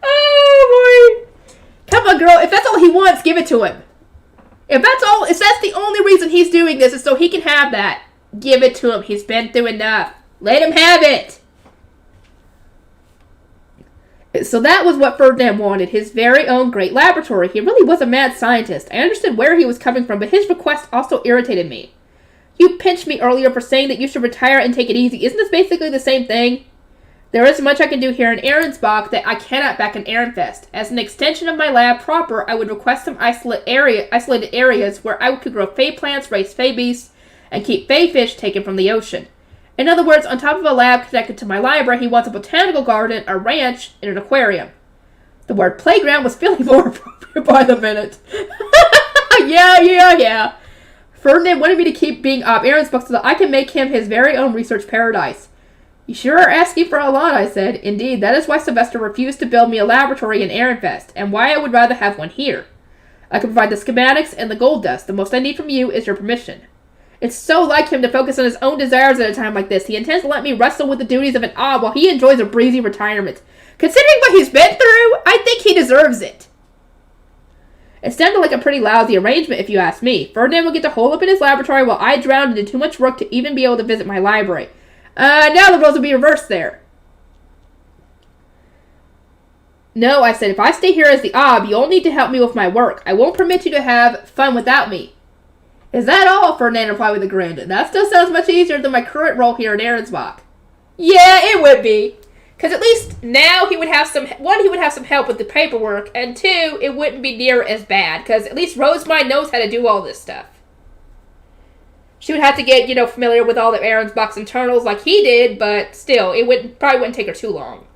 Oh, boy. Come on, girl. If that's all he wants, give it to him. If that's the only reason he's doing this is so he can have that, give it to him. He's been through enough. Let him have it. So that was what Ferdinand wanted, his very own great laboratory. He really was a mad scientist. I understood where he was coming from, but his request also irritated me. You pinched me earlier for saying that you should retire and take it easy. Isn't this basically the same thing? There isn't much I can do here in Ahrensbach that I cannot back in Ehrenfest. As an extension of my lab proper, I would request some isolated areas where I could grow Fey plants, raise Fey beasts, and keep Fey fish taken from the ocean. In other words, on top of a lab connected to my library, he wants a botanical garden, a ranch, and an aquarium. The word playground was feeling more appropriate by the minute. Yeah. Ferdinand wanted me to keep being Ahrensbach so that I can make him his very own research paradise. You sure are asking for a lot, I said. Indeed, that is why Sylvester refused to build me a laboratory in Ehrenfest, and why I would rather have one here. I can provide the schematics and the gold dust. The most I need from you is your permission. It's so like him to focus on his own desires at a time like this. He intends to let me wrestle with the duties of an Ob while he enjoys a breezy retirement. Considering what he's been through, I think he deserves it. It sounded like a pretty lousy arrangement, if you ask me. Ferdinand will get to hole up in his laboratory while I drown into too much work to even be able to visit my library. Now the roles will be reversed there. No, I said, if I stay here as the Ob, you'll need to help me with my work. I won't permit you to have fun without me. Is that all? Ferdinand replied with a grin. That still sounds much easier than my current role here in Ahrensbach. Yeah, it would be. Because at least now he would have some help with the paperwork, and two, it wouldn't be near as bad, because at least Rosemind knows how to do all this stuff. She would have to get, familiar with all the Ahrensbach's internals like he did, but still, probably wouldn't take her too long.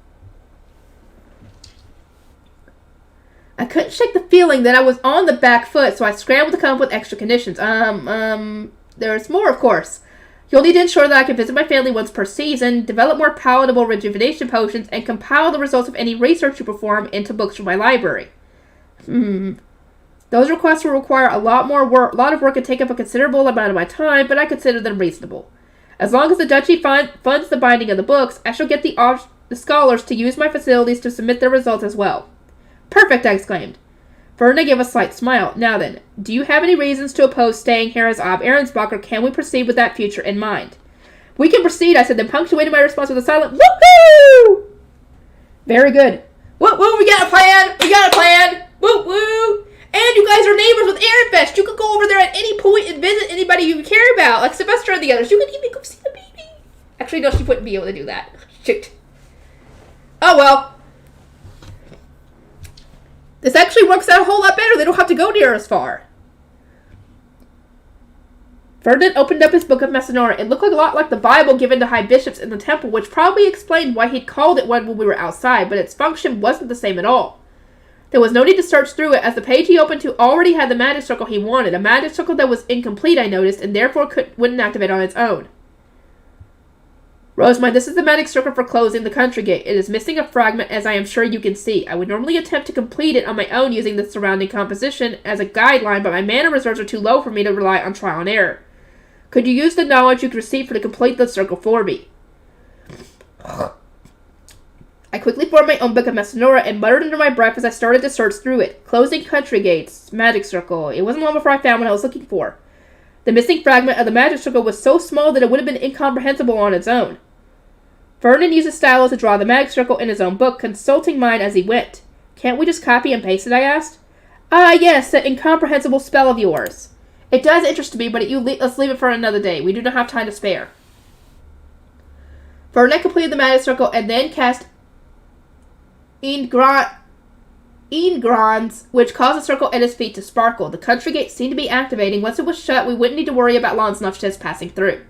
I couldn't shake the feeling that I was on the back foot, so I scrambled to come up with extra conditions. There's more, of course. You'll need to ensure that I can visit my family once per season, develop more palatable rejuvenation potions, and compile the results of any research you perform into books from my library. Those requests will require a lot of work and take up a considerable amount of my time, but I consider them reasonable. As long as the duchy funds the binding of the books, I shall get the scholars to use my facilities to submit their results as well. Perfect, I exclaimed. Ferdinand gave a slight smile. Now then, do you have any reasons to oppose staying here as Ob Ahrensbach, or can we proceed with that future in mind? We can proceed, I said, then punctuated my response with a silent woohoo! Very good. Woo-woo, we got a plan! Woo-woo! And you guys are neighbors with Ehrenfest. You could go over there at any point and visit anybody you care about, like Sylvester and the others. You could even go see the baby. Actually, no, she wouldn't be able to do that. Shoot. Oh, well. This actually works out a whole lot better. They don't have to go near as far. Ferdinand opened up his book of Messinora. It looked a lot like the Bible given to high bishops in the temple, which probably explained why he'd called it one when we were outside, but its function wasn't the same at all. There was no need to search through it, as the page he opened to already had the magic circle he wanted, a magic circle that was incomplete, I noticed, and therefore wouldn't activate on its own. Rosemind, this is the magic circle for closing the country gate. It is missing a fragment, as I am sure you can see. I would normally attempt to complete it on my own using the surrounding composition as a guideline, but my mana reserves are too low for me to rely on trial and error. Could you use the knowledge you could receive to complete the circle for me? I quickly formed my own book of Messinora and muttered under my breath as I started to search through it. Closing country gates. Magic circle. It wasn't long before I found what I was looking for. The missing fragment of the magic circle was so small that it would have been incomprehensible on its own. Ferdinand used a stylus to draw the magic circle in his own book, consulting mine as he went. Can't we just copy and paste it, I asked. Ah, yes, that incomprehensible spell of yours. It does interest me, but let's leave it for another day. We do not have time to spare. Ferdinand completed the magic circle and then cast Engrons, which caused the circle at his feet to sparkle. The country gate seemed to be activating. Once it was shut, we wouldn't need to worry about Lansnofstes passing through.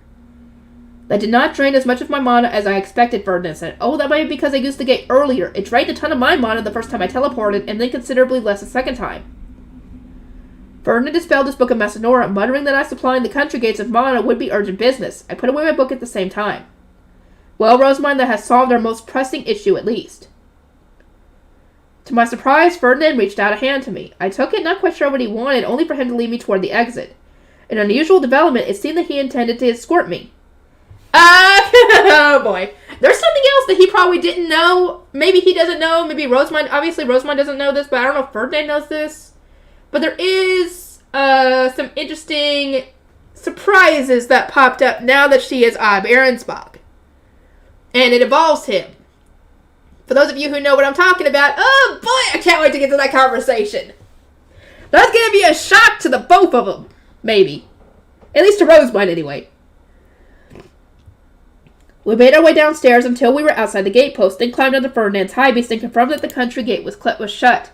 That did not drain as much of my mana as I expected, Ferdinand said. Oh, that might be because I used the gate earlier. It drained a ton of my mana the first time I teleported, and then considerably less the second time. Ferdinand dispelled his book of Messinora, muttering that supplying the country gates of mana would be urgent business. I put away my book at the same time. Well, Rosamund, that has solved our most pressing issue at least. To my surprise, Ferdinand reached out a hand to me. I took it, not quite sure what he wanted, only for him to lead me toward the exit. An unusual development, it seemed that he intended to escort me. Oh boy. There's something else that he probably didn't know. Maybe he doesn't know. Maybe Rosamund, obviously Rosamund doesn't know this, but I don't know if Ferdinand knows this. But there is some interesting surprises that popped up now that she is Ahrensbach. And it involves him. For those of you who know what I'm talking about, oh boy, I can't wait to get to that conversation. That's going to be a shock to the both of them. Maybe. At least to Rosamund, anyway. We made our way downstairs until we were outside the gatepost, then climbed onto Ferdinand's high beast and confirmed that the country gate was shut.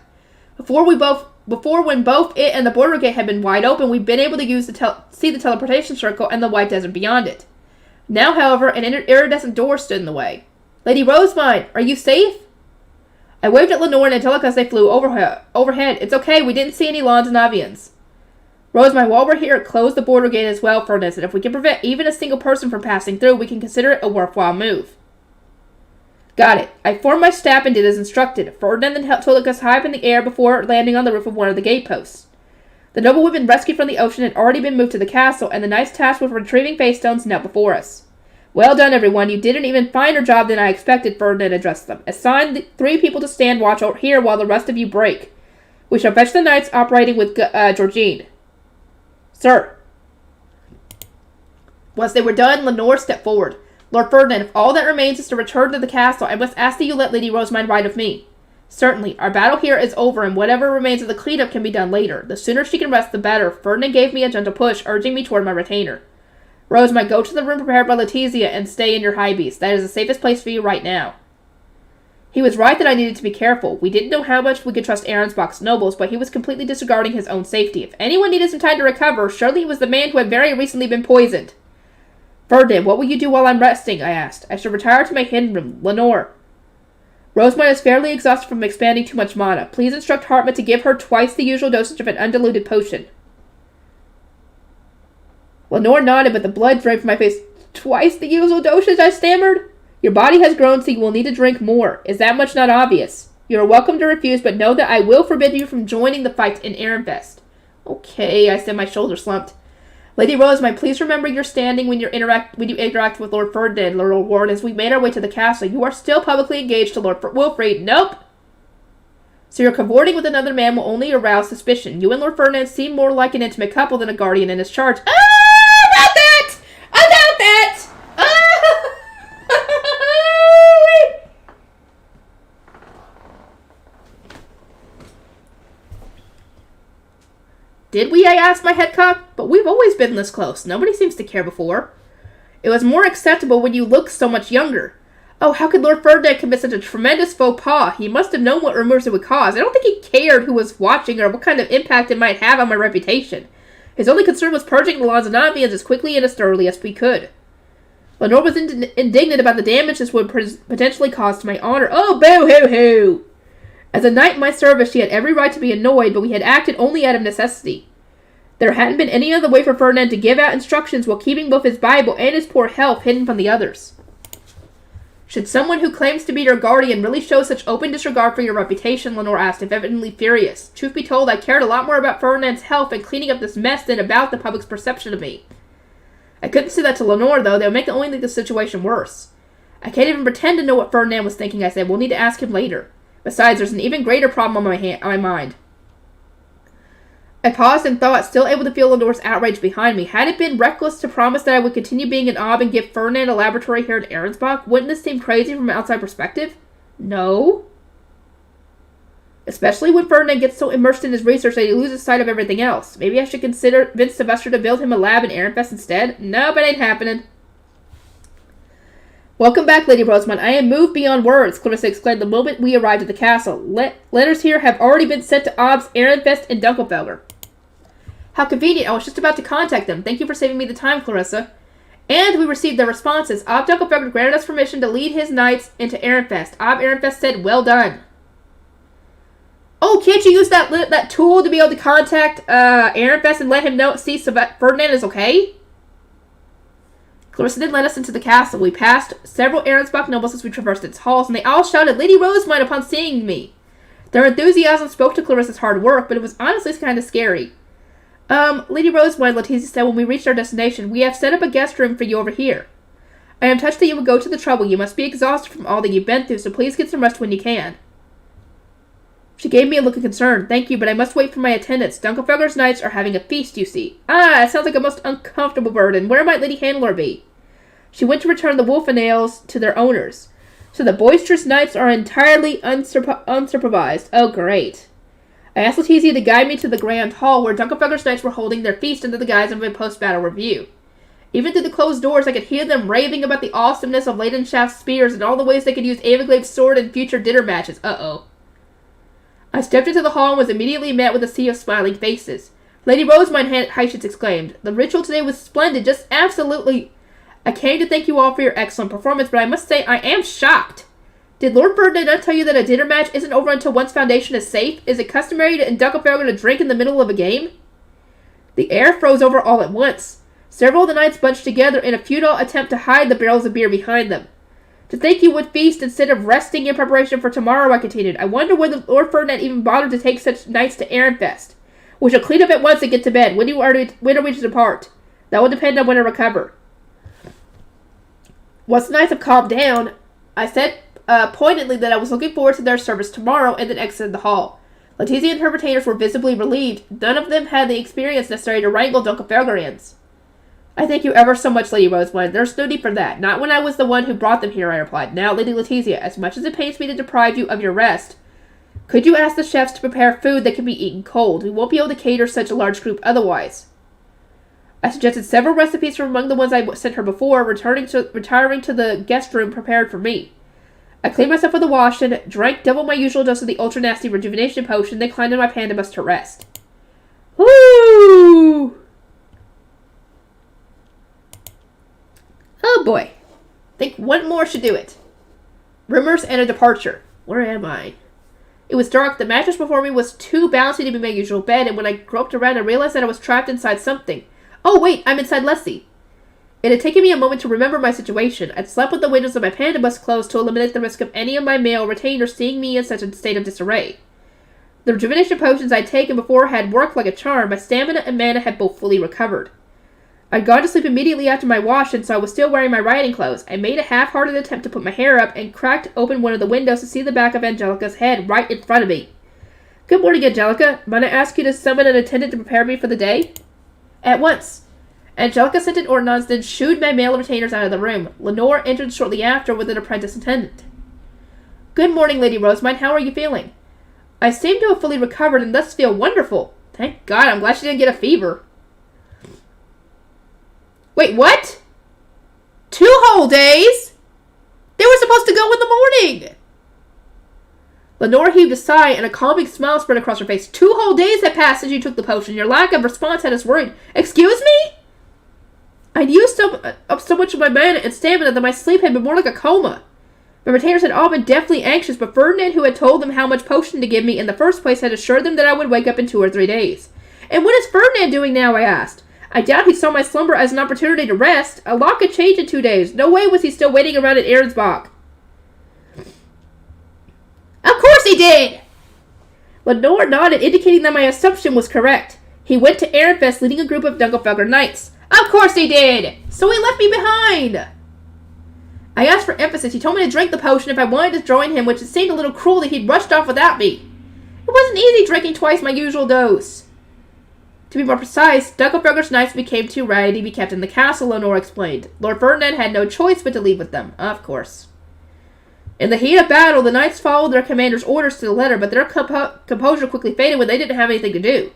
Before when both it and the border gate had been wide open, we'd been able to see the teleportation circle and the white desert beyond it. Now, however, an iridescent door stood in the way. Lady Rosamund, are you safe? I waved at Lenore and Angelica as they flew overhead. It's okay, we didn't see any Landanavians. Rosamund, while we're here, close the border gate as well, Ferdinand said. If we can prevent even a single person from passing through, we can consider it a worthwhile move. Got it. I formed my staff and did as instructed. Ferdinand then took us high up in the air before landing on the roof of one of the gateposts. The noblewomen rescued from the ocean had already been moved to the castle, and the knights tasked with retrieving face stones knelt before us. Well done, everyone. You did an even finer job than I expected, Ferdinand addressed them. Assign the 3 people to stand watch out here while the rest of you break. We shall fetch the knights operating with Georgine. Sir. Once they were done, Lenore stepped forward. Lord Ferdinand, if all that remains is to return to the castle, I must ask that you let Lady Rosamund ride with me. Certainly. Our battle here is over, and whatever remains of the cleanup can be done later. The sooner she can rest, the better. Ferdinand gave me a gentle push, urging me toward my retainer. Rosamund, go to the room prepared by Letizia and stay in your high beast. That is the safest place for you right now. He was right that I needed to be careful. We didn't know how much we could trust Ahrensbach's nobles, but he was completely disregarding his own safety. If anyone needed some time to recover, surely it was the man who had very recently been poisoned. Ferdinand, what will you do while I'm resting? I asked. I should retire to my hidden room. Lenore. Rosamund is fairly exhausted from expanding too much mana. Please instruct Hartman to give her twice the usual dosage of an undiluted potion. Lenore nodded, but the blood drained from my face. Twice the usual dosage, I stammered. Your body has grown, so you will need to drink more. Is that much not obvious? You are welcome to refuse, but know that I will forbid you from joining the fight in Ehrenfest. Okay, I said, my shoulders slumped. Lady Rosamund, please remember your standing when you interact with Lord Ferdinand, Lord Ward, as we made our way to the castle. You are still publicly engaged to Lord Wilfrid. Nope! So your cavorting with another man will only arouse suspicion. You and Lord Ferdinand seem more like an intimate couple than a guardian in his charge. About that! About that! Did we? I asked, my head cocked. But we've always been this close. Nobody seems to care before. It was more acceptable when you looked so much younger. Oh, how could Lord Ferdinand commit such a tremendous faux pas? He must have known what rumors it would cause. I don't think he cared who was watching or what kind of impact it might have on my reputation. His only concern was purging the Lanzanavians as quickly and as thoroughly as we could. Lenore was indignant about the damage this would potentially cause to my honor. Oh, boo-hoo-hoo! As a knight in my service, she had every right to be annoyed, but we had acted only out of necessity. There hadn't been any other way for Ferdinand to give out instructions while keeping both his Bible and his poor health hidden from the others. Should someone who claims to be your guardian really show such open disregard for your reputation? Lenore asked, evidently furious. Truth be told, I cared a lot more about Ferdinand's health and cleaning up this mess than about the public's perception of me. I couldn't say that to Lenore, though. They would only make the situation worse. I can't even pretend to know what Ferdinand was thinking, I said. We'll need to ask him later. Besides, there's an even greater problem on my mind. I paused and thought, still able to feel Lenore's outrage behind me. Had it been reckless to promise that I would continue being an Ob and give Ferdinand a laboratory here in Ahrensbach? Wouldn't this seem crazy from an outside perspective? No. Especially when Ferdinand gets so immersed in his research that he loses sight of everything else. Maybe I should consider convince Sylvester to build him a lab in Ehrenfest instead? No, but it ain't happening. Welcome back, Lady Rosamond. I am moved beyond words, Clarissa exclaimed the moment we arrived at the castle. Letters here have already been sent to Ob's, Ehrenfest, and Dunkelfelder. How convenient. I was just about to contact them. Thank you for saving me the time, Clarissa. And we received their responses. Ob Dunkelfelder granted us permission to lead his knights into Ehrenfest. Ob Ehrenfest said, well done. Oh, can't you use that tool to be able to contact Ehrenfest and let him know, see Ferdinand is okay? Clarissa then led us into the castle. We passed several Ahrensbach nobles as we traversed its halls, and they all shouted, Lady Rosamond, upon seeing me. Their enthusiasm spoke to Clarissa's hard work, but it was honestly kind of scary. Lady Rosamond, Letizia said when we reached our destination, we have set up a guest room for you over here. I am touched that you would go to the trouble. You must be exhausted from all that you've been through, so please get some rest when you can. She gave me a look of concern. Thank you, but I must wait for my attendants. Dunkelfelder's knights are having a feast, you see. Ah, it sounds like a most uncomfortable burden. Where might Lady Handler be? She went to return the wolf and nails to their owners. So the boisterous knights are entirely unsupervised. Oh, great. I asked Letizia to guide me to the grand hall where Dunkelfelder's knights were holding their feast under the guise of a post-battle review. Even through the closed doors, I could hear them raving about the awesomeness of Leidenschaft's spears and all the ways they could use Aveglave's sword in future dinner matches. Uh-oh. I stepped into the hall and was immediately met with a sea of smiling faces. Lady Rosamond Heischitz exclaimed, the ritual today was splendid, just absolutely. I came to thank you all for your excellent performance, but I must say I am shocked. Did Lord Ferdinand not tell you that a dinner match isn't over until one's foundation is safe? Is it customary in Dunkelfelder to drink in the middle of a game? The air froze over all at once. Several of the knights bunched together in a futile attempt to hide the barrels of beer behind them. To think you would feast instead of resting in preparation for tomorrow, I continued. I wonder whether Lord Ferdinand even bothered to take such knights to Ehrenfest. We shall clean up at once and get to bed. When are we to depart? That will depend on when I recover. Once the knights have calmed down, I said pointedly that I was looking forward to their service tomorrow and then exited the hall. Letizia and her retainers were visibly relieved. None of them had the experience necessary to wrangle Dunkelfelderians. I thank you ever so much, Lady Rosamond. There's no need for that. Not when I was the one who brought them here, I replied. Now, Lady Letizia, as much as it pains me to deprive you of your rest, could you ask the chefs to prepare food that can be eaten cold? We won't be able to cater such a large group otherwise. I suggested several recipes from among the ones I sent her before, retiring to the guest room prepared for me. I cleaned myself with a wash and drank double my usual dose of the ultra-nasty rejuvenation potion, then climbed in my panda bus to rest. Woo! Oh boy. Think one more should do it. Rumors and a departure. Where am I? It was dark. The mattress before me was too bouncy to be my usual bed, and when I groped around, I realized that I was trapped inside something. Oh wait, I'm inside Leslie. It had taken me a moment to remember my situation. I'd slept with the windows of my panda bus closed to eliminate the risk of any of my male retainers seeing me in such a state of disarray. The rejuvenation potions I'd taken before had worked like a charm. My stamina and mana had both fully recovered. I'd gone to sleep immediately after my wash, and so I was still wearing my riding clothes. I made a half-hearted attempt to put my hair up and cracked open one of the windows to see the back of Angelica's head right in front of me. Good morning, Angelica. Might I ask you to summon an attendant to prepare me for the day? At once. Angelica sent an ordonnance, then shooed my male retainers out of the room. Lenore entered shortly after with an apprentice attendant. Good morning, Lady Rosamond. How are you feeling? I seem to have fully recovered and thus feel wonderful. Thank God, I'm glad she didn't get a fever. Wait, what? 2 whole days? They were supposed to go in the morning. Lenore heaved a sigh, and a calming smile spread across her face. 2 whole days had passed since you took the potion. Your lack of response had us worried. Excuse me? I'd used up so much of my mana and stamina that my sleep had been more like a coma. My retainers had all been deathly anxious, but Ferdinand, who had told them how much potion to give me in the first place, had assured them that I would wake up in 2 or 3 days. And what is Ferdinand doing now, I asked. I doubt he saw my slumber as an opportunity to rest. A lot could change in 2 days. No way was he still waiting around at Ahrensbach. Of course he did! Lenore nodded, indicating that my assumption was correct. He went to Ehrenfest leading a group of Dunkelfelder knights. Of course he did! So he left me behind! I asked for emphasis. He told me to drink the potion if I wanted to join him, which it seemed a little cruel that he'd rushed off without me. It wasn't easy drinking twice my usual dose. To be more precise, Dunkelfelder's knights became too ratty to be kept in the castle, Lenore explained. Lord Ferdinand had no choice but to leave with them, of course. In the heat of battle, the knights followed their commander's orders to the letter, but their composure quickly faded when they didn't have anything to do.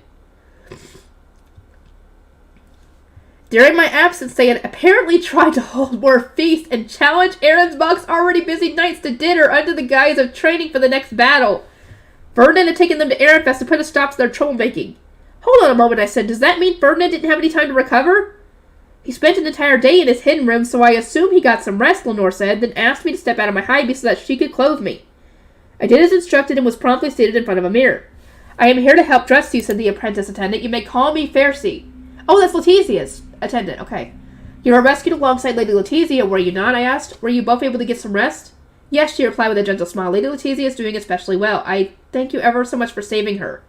During my absence, they had apparently tried to hold more feasts and challenge Ahrensbach's already busy knights to dinner under the guise of training for the next battle. Ferdinand had taken them to Ehrenfest to put a stop to their troublemaking. Hold on a moment, I said. Does that mean Ferdinand didn't have any time to recover? He spent an entire day in his hidden room, so I assume he got some rest, Lenore said, then asked me to step out of my high beast so that she could clothe me. I did as instructed and was promptly seated in front of a mirror. I am here to help dress you, said the apprentice attendant. You may call me Pharisee. Oh, that's Letizia's attendant, okay. You were rescued alongside Lady Letizia, were you not? I asked. Were you both able to get some rest? Yes, she replied with a gentle smile. Lady Letizia is doing especially well. I thank you ever so much for saving her.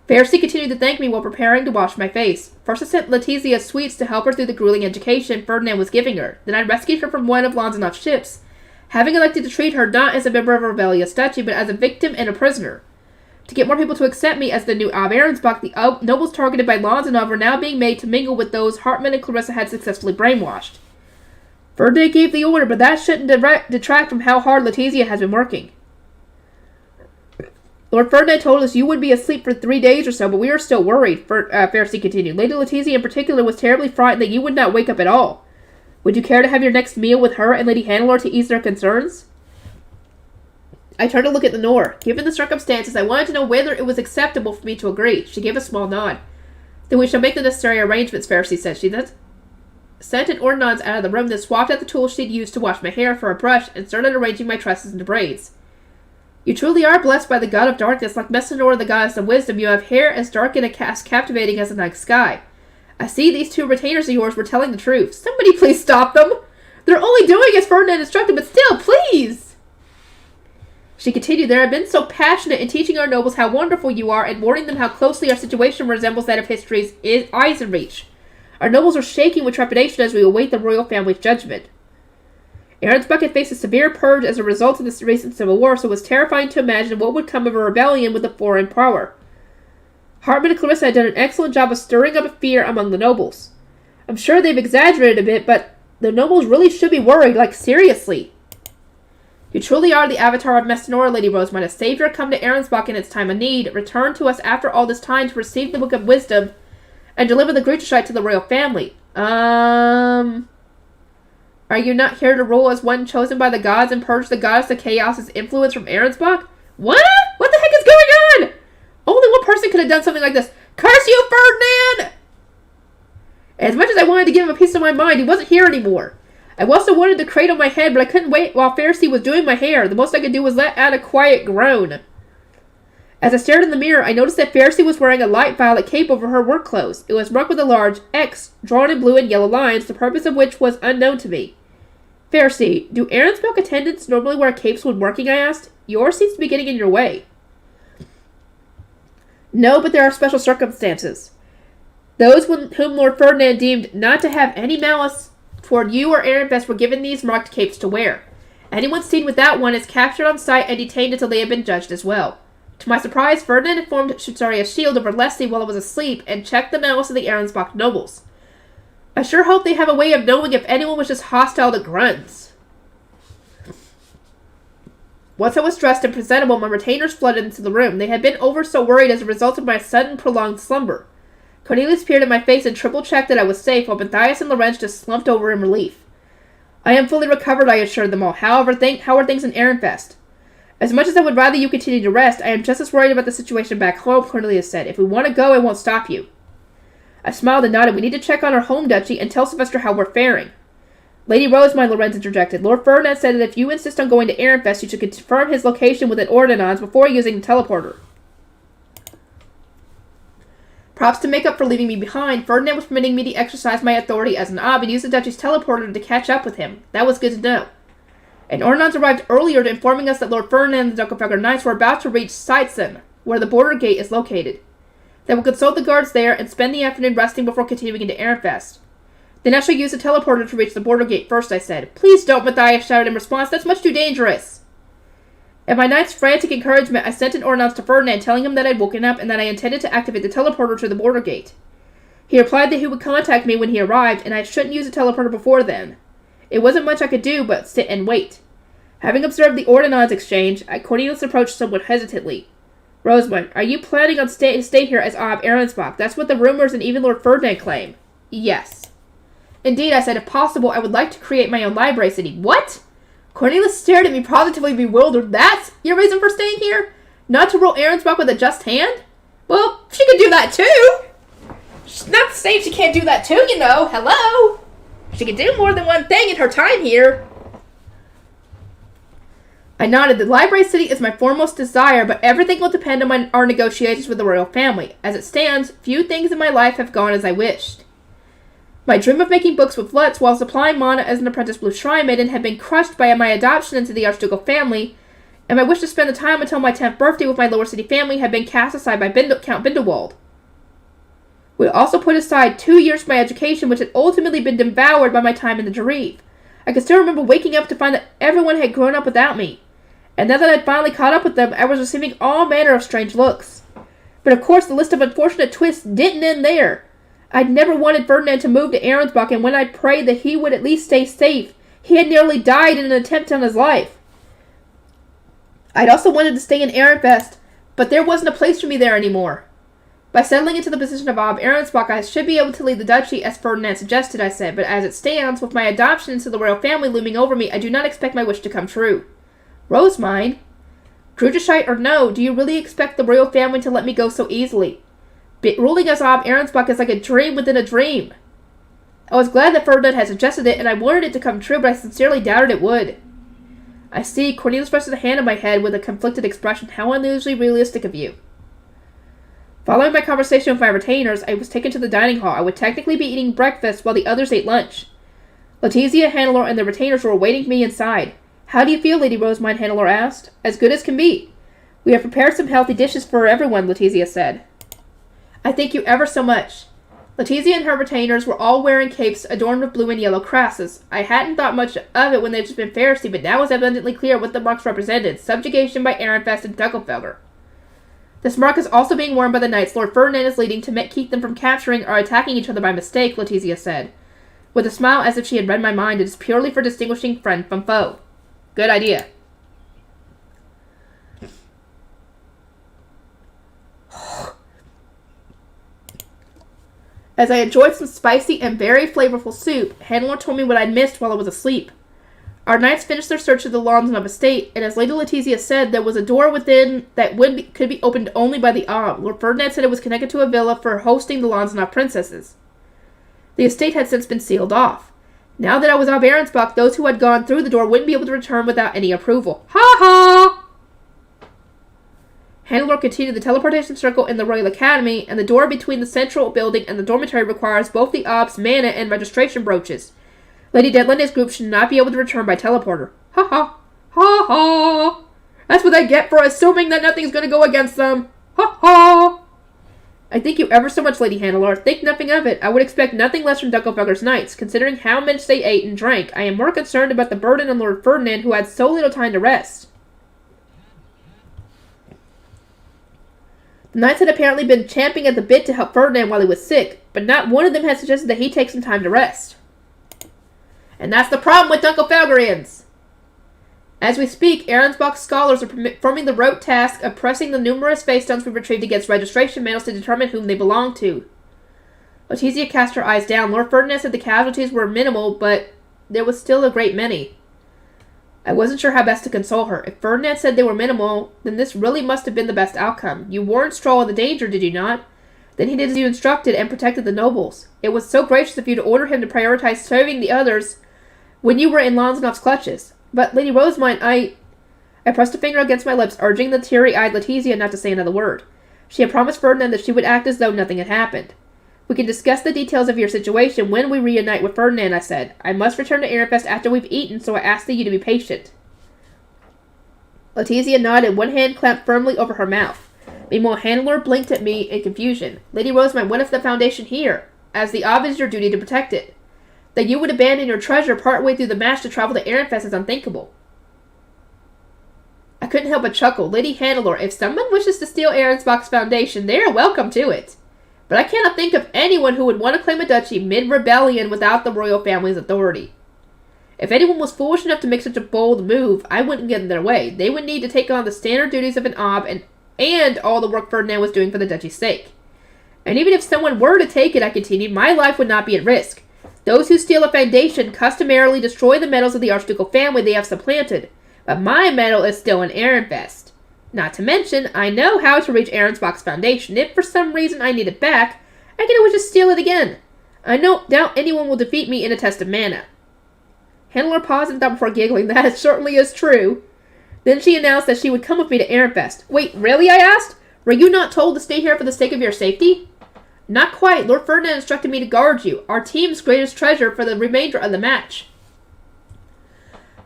Pharisee continued to thank me while preparing to wash my face. First I sent Letizia sweets to help her through the grueling education Ferdinand was giving her. Then I rescued her from one of Lanzanov's ships, having elected to treat her not as a member of a rebellious duchy, but as a victim and a prisoner. To get more people to accept me as the new Ahrensbach, the nobles targeted by Lanzanov were now being made to mingle with those Hartmann and Clarissa had successfully brainwashed. Ferdinand gave the order, but that shouldn't detract from how hard Letizia has been working. Lord Ferdinand told us you would be asleep for 3 days or so, but we are still worried, Pharisee continued. Lady Letizia in particular was terribly frightened that you would not wake up at all. Would you care to have your next meal with her and Lady Hannelore to ease their concerns? I turned to look at Lenore. Given the circumstances, I wanted to know whether it was acceptable for me to agree. She gave a small nod. Then we shall make the necessary arrangements, Pharisee said. She sent an ordonnance out of the room, then swapped out the tools she'd used to wash my hair for a brush and started arranging my tresses into braids. You truly are blessed by the god of darkness, like Messinora, the goddess of wisdom. You have hair as dark and as captivating as the night sky. I see these 2 retainers of yours were telling the truth. Somebody please stop them. They're only doing as Ferdinand instructed, but still, please. She continued, there have been so passionate in teaching our nobles how wonderful you are and warning them how closely our situation resembles that of history's Eisenreich. Our nobles are shaking with trepidation as we await the royal family's judgment. Ahrensbach had faced a severe purge as a result of this recent civil war, so it was terrifying to imagine what would come of a rebellion with a foreign power. Hartmann and Clarissa had done an excellent job of stirring up fear among the nobles. I'm sure they've exaggerated a bit, but the nobles really should be worried, like seriously. You truly are the avatar of Messinora, Lady Rosemont, a savior come to Ahrensbach in its time of need, returned to us after all this time to receive the Book of Wisdom and deliver the Grutschite to the royal family. Are you not here to rule as one chosen by the gods and purge the goddess of chaos's influence from Ahrensbach? What? What the heck is going on? Only one person could have done something like this. Curse you, Ferdinand! As much as I wanted to give him a piece of my mind, he wasn't here anymore. I also wanted to cradle my head, but I couldn't wait while Pharisee was doing my hair. The most I could do was let out a quiet groan. As I stared in the mirror, I noticed that Pharisee was wearing a light violet cape over her work clothes. It was marked with a large X, drawn in blue and yellow lines, the purpose of which was unknown to me. Pharisee, do Ahrensbach attendants normally wear capes when working? I asked. Yours seems to be getting in your way. No, but there are special circumstances. Those whom Lord Ferdinand deemed not to have any malice toward you or Ehrenfest were given these marked capes to wear. Anyone seen without one is captured on sight and detained until they have been judged as well. To my surprise, Ferdinand formed a shield over Leslie while I was asleep and checked the malice of the Ahrensbach nobles. I sure hope they have a way of knowing if anyone was just hostile to grunts. Once I was dressed and presentable, my retainers flooded into the room. They had been over so worried as a result of my sudden prolonged slumber. Cornelius peered at my face and triple-checked that I was safe, while Matthias and Lorenz just slumped over in relief. I am fully recovered, I assured them all. How are things in Ehrenfest? As much as I would rather you continue to rest, I am just as worried about the situation back home, Cornelius said. If we want to go, I won't stop you. I smiled and nodded. We need to check on our home duchy and tell Sylvester how we're faring. Lady Rosemont, Lorenz interjected. Lord Ferdinand said that if you insist on going to Ehrenfest, you should confirm his location with an ordonnance before using the teleporter. Perhaps to make up for leaving me behind, Ferdinand was permitting me to exercise my authority as an Ob and use the duchy's teleporter to catch up with him. That was good to know. An ordonnance arrived earlier informing us that Lord Ferdinand and the Duckenfelger Knights were about to reach Seitzen, where the border gate is located. They will consult the guards there and spend the afternoon resting before continuing into Ehrenfest. Then I shall use the teleporter to reach the border gate first, I said. Please don't, Matthias shouted in response. That's much too dangerous. At my knight's frantic encouragement, I sent an ordonnance to Ferdinand telling him that I'd woken up and that I intended to activate the teleporter to the border gate. He replied that he would contact me when he arrived and I shouldn't use the teleporter before then. It wasn't much I could do but sit and wait. Having observed the ordinance exchange, Cornelius approached somewhat hesitantly. Rosamund, are you planning on stay here as Ob Ahrensbach? That's what the rumors and even Lord Ferdinand claim. Yes. Indeed, I said, if possible, I would like to create my own library city. What? Cornelius stared at me, positively bewildered. That's your reason for staying here? Not to rule Ahrensbach with a just hand? Well, she could do that too. She's not saying she can't do that too, you know. Hello? She can do more than one thing in her time here. I nodded. The library city is my foremost desire, but everything will depend on our negotiations with the royal family. As it stands, few things in my life have gone as I wished. My dream of making books with Lutz while supplying Mana as an apprentice Blue Shrine Maiden had been crushed by my adoption into the Archducal family, and my wish to spend the time until my 10th birthday with my lower city family had been cast aside by Count Bindelwald. We also put aside 2 years of my education, which had ultimately been devoured by my time in the Jarif. I could still remember waking up to find that everyone had grown up without me, and now that I'd finally caught up with them, I was receiving all manner of strange looks. But of course, the list of unfortunate twists didn't end there. I'd never wanted Ferdinand to move to Ahrensbach, and when I prayed that he would at least stay safe, he had nearly died in an attempt on his life. I'd also wanted to stay in Ehrenfest, but there wasn't a place for me there anymore. By settling into the position of Ob Ahrensbach, I should be able to lead the duchy, as Ferdinand suggested, I said, but as it stands, with my adoption into the royal family looming over me, I do not expect my wish to come true. Rosemine? Druidishite or no, do you really expect the royal family to let me go so easily? Ruling as Ob Ahrensbach is like a dream within a dream. I was glad that Ferdinand had suggested it, and I wanted it to come true, but I sincerely doubted it would. I see. Cornelius rested a hand on my head with a conflicted expression. How unusually realistic of you. Following my conversation with my retainers, I was taken to the dining hall. I would technically be eating breakfast while the others ate lunch. Letizia, Hannelore, and the retainers were awaiting me inside. How do you feel, Lady Rosamund? Hannelore asked. As good as can be. We have prepared some healthy dishes for everyone, Letizia said. I thank you ever so much. Letizia and her retainers were all wearing capes adorned with blue and yellow crosses. I hadn't thought much of it when they'd just been Pharisee, but now it was abundantly clear what the marks represented. Subjugation by Ehrenfest and Dunkelfelder. This mark is also being worn by the knights Lord Ferdinand is leading to keep them from capturing or attacking each other by mistake, Letizia said. With a smile as if she had read my mind, it is purely for distinguishing friend from foe. Good idea. As I enjoyed some spicy and very flavorful soup, Hannelore told me what I'd missed while I was asleep. Our knights finished their search of the Lonsdorf estate, and as Lady Letizia said, there was a door within that could be opened only by the Ob. Lord Ferdinand said it was connected to a villa for hosting the Lonsdorf princesses. The estate had since been sealed off. Now that I was Ob Ahrensbach, those who had gone through the door wouldn't be able to return without any approval. Ha ha! Hannelore continued the teleportation circle in the Royal Academy, and the door between the central building and the dormitory requires both the Ob's mana and registration brooches. Lady Deadlinda's group should not be able to return by teleporter. Ha ha! Ha ha! That's what they get for assuming that nothing's going to go against them. Ha ha! I thank you ever so much, Lady Hannelore. Think nothing of it. I would expect nothing less from Dunkelfelder's knights. Considering how much they ate and drank, I am more concerned about the burden on Lord Ferdinand, who had so little time to rest. The knights had apparently been champing at the bit to help Ferdinand while he was sick, but not one of them had suggested that he take some time to rest. And that's the problem with Dunkelfelderians! As we speak, Ahrensbach scholars are performing the rote task of pressing the numerous face stones we retrieved against registration manuals to determine whom they belong to. Letizia cast her eyes down. Lord Ferdinand said the casualties were minimal, but there was still a great many. I wasn't sure how best to console her. If Ferdinand said they were minimal, then this really must have been the best outcome. You warned Stroll of the danger, did you not? Then he did as you instructed and protected the nobles. It was so gracious of you to order him to prioritize serving the others when you were in Lonsdorf's clutches. But, Lady Rosamund, I pressed a finger against my lips, urging the teary-eyed Letizia not to say another word. She had promised Ferdinand that she would act as though nothing had happened. We can discuss the details of your situation when we reunite with Ferdinand, I said. I must return to Ehrenfest after we've eaten, so I ask you to be patient. Letizia nodded, one hand clamped firmly over her mouth. Meanwhile, Hannelore blinked at me in confusion. Lady Rosamund, what if the Foundation here? As the Ob, it is your duty to protect it. That you would abandon your treasure partway through the match to travel to Ehrenfest is unthinkable. I couldn't help but chuckle. Lady Hannelore, if someone wishes to steal Ahrensbach's foundation, they are welcome to it. But I cannot think of anyone who would want to claim a duchy mid-rebellion without the royal family's authority. If anyone was foolish enough to make such a bold move, I wouldn't get in their way. They would need to take on the standard duties of an ob and all the work Ferdinand was doing for the duchy's sake. And even if someone were to take it, I continued, my life would not be at risk. Those who steal a foundation customarily destroy the medals of the archducal family they have supplanted, but my medal is still in Ehrenfest. Not to mention, I know how to reach Ahrensbach's foundation. If for some reason I need it back, I can always just steal it again. I don't doubt anyone will defeat me in a test of mana. Handler paused and thought before giggling. That certainly is true. Then she announced that she would come with me to Ehrenfest. Wait, really? I asked. Were you not told to stay here for the sake of your safety? Not quite. Lord Ferdinand instructed me to guard you, our team's greatest treasure, for the remainder of the match.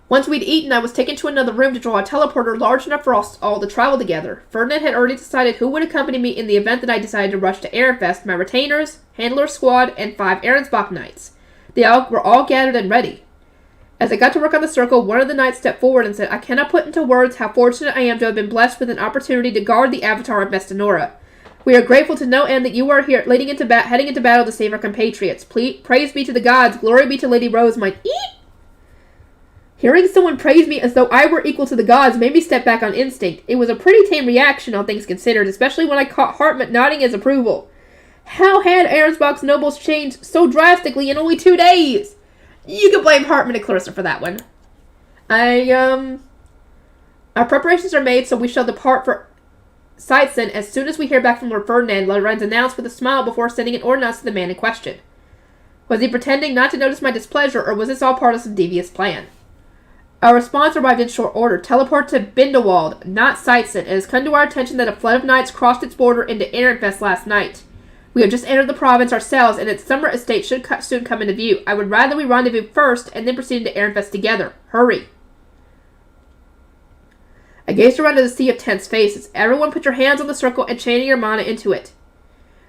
Once we'd eaten, I was taken to another room to draw a teleporter large enough for us all to travel together. Ferdinand had already decided who would accompany me in the event that I decided to rush to Ehrenfest, my retainers, handler squad, and 5 Ahrensbach knights. They were all gathered and ready. As I got to work on the circle, one of the knights stepped forward and said, I cannot put into words how fortunate I am to have been blessed with an opportunity to guard the avatar of Vestinora. We are grateful to no end that you are here heading into battle to save our compatriots. Praise be to the gods, glory be to Lady Rosemine. Eep! Hearing someone praise me as though I were equal to the gods made me step back on instinct. It was a pretty tame reaction, all things considered, especially when I caught Hartmut nodding his approval. How had Ahrensbach's nobles changed so drastically in only 2 days? You can blame Hartmut and Clarissa for that one. Our preparations are made, so we shall depart for Seitzen as soon as we hear back from Lord Ferdinand, Lorenz announced with a smile before sending an ordinance to the man in question. Was he pretending not to notice my displeasure, or was this all part of some devious plan? Our response arrived in short order. Teleport to Bindewald, not Seitzen. It has come to our attention that a flood of knights crossed its border into Ehrenfest last night. We have just entered the province ourselves, and its summer estate should soon come into view. I would rather we rendezvous first, and then proceed into Ehrenfest together. Hurry. I gazed around at the sea of tense faces. Everyone put your hands on the circle and chaining your mana into it.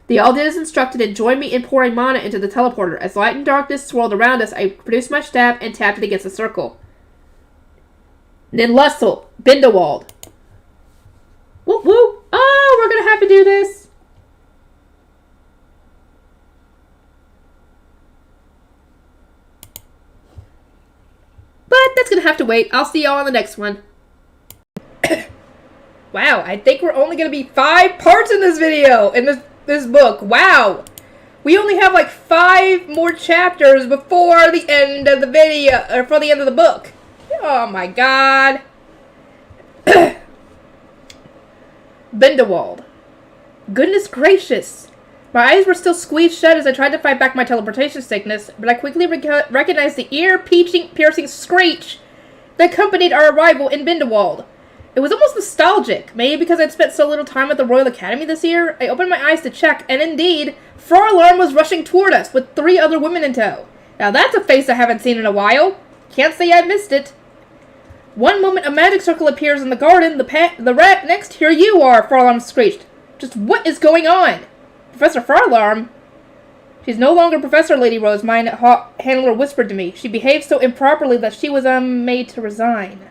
They all did as instructed and joined me in pouring mana into the teleporter. As light and darkness swirled around us, I produced my staff and tapped it against the circle. Then Lussel, Bindewald. Whoop whoop. Oh, we're going to have to do this. But that's going to have to wait. I'll see y'all on the next one. Wow, I think we're only going to be 5 parts in this video, in this book. Wow. We only have like 5 more chapters before the end of the video, or for the end of the book. Oh my god. Bindewald. Goodness gracious. My eyes were still squeezed shut as I tried to fight back my teleportation sickness, but I quickly recognized the ear-piercing screech that accompanied our arrival in Bindewald. It was almost nostalgic, maybe because I'd spent so little time at the Royal Academy this year. I opened my eyes to check, and indeed, Frau was rushing toward us with 3 other women in tow. Now that's a face I haven't seen in a while. Can't say I missed it. One moment a magic circle appears in the garden, the rat next, here you are, Frau screeched. Just what is going on? Professor Frau? She's no longer Professor, Lady Rosemine, Handler whispered to me. She behaved so improperly that she was, made to resign.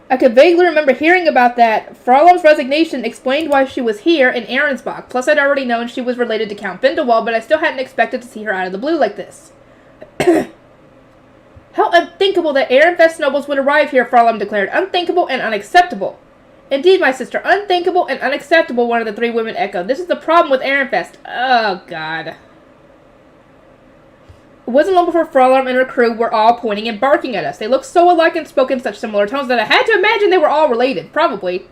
I could vaguely remember hearing about that. Frau's resignation explained why she was here in Ahrensbach. Plus, I'd already known she was related to Count Bindewald, but I still hadn't expected to see her out of the blue like this. How unthinkable that Ehrenfest nobles would arrive here, Frau declared. Unthinkable and unacceptable. Indeed, my sister, unthinkable and unacceptable, one of the 3 women echoed. This is the problem with Ehrenfest. Oh, God. It wasn't long before Frau and her crew were all pointing and barking at us. They looked so alike and spoke in such similar tones that I had to imagine they were all related. Probably.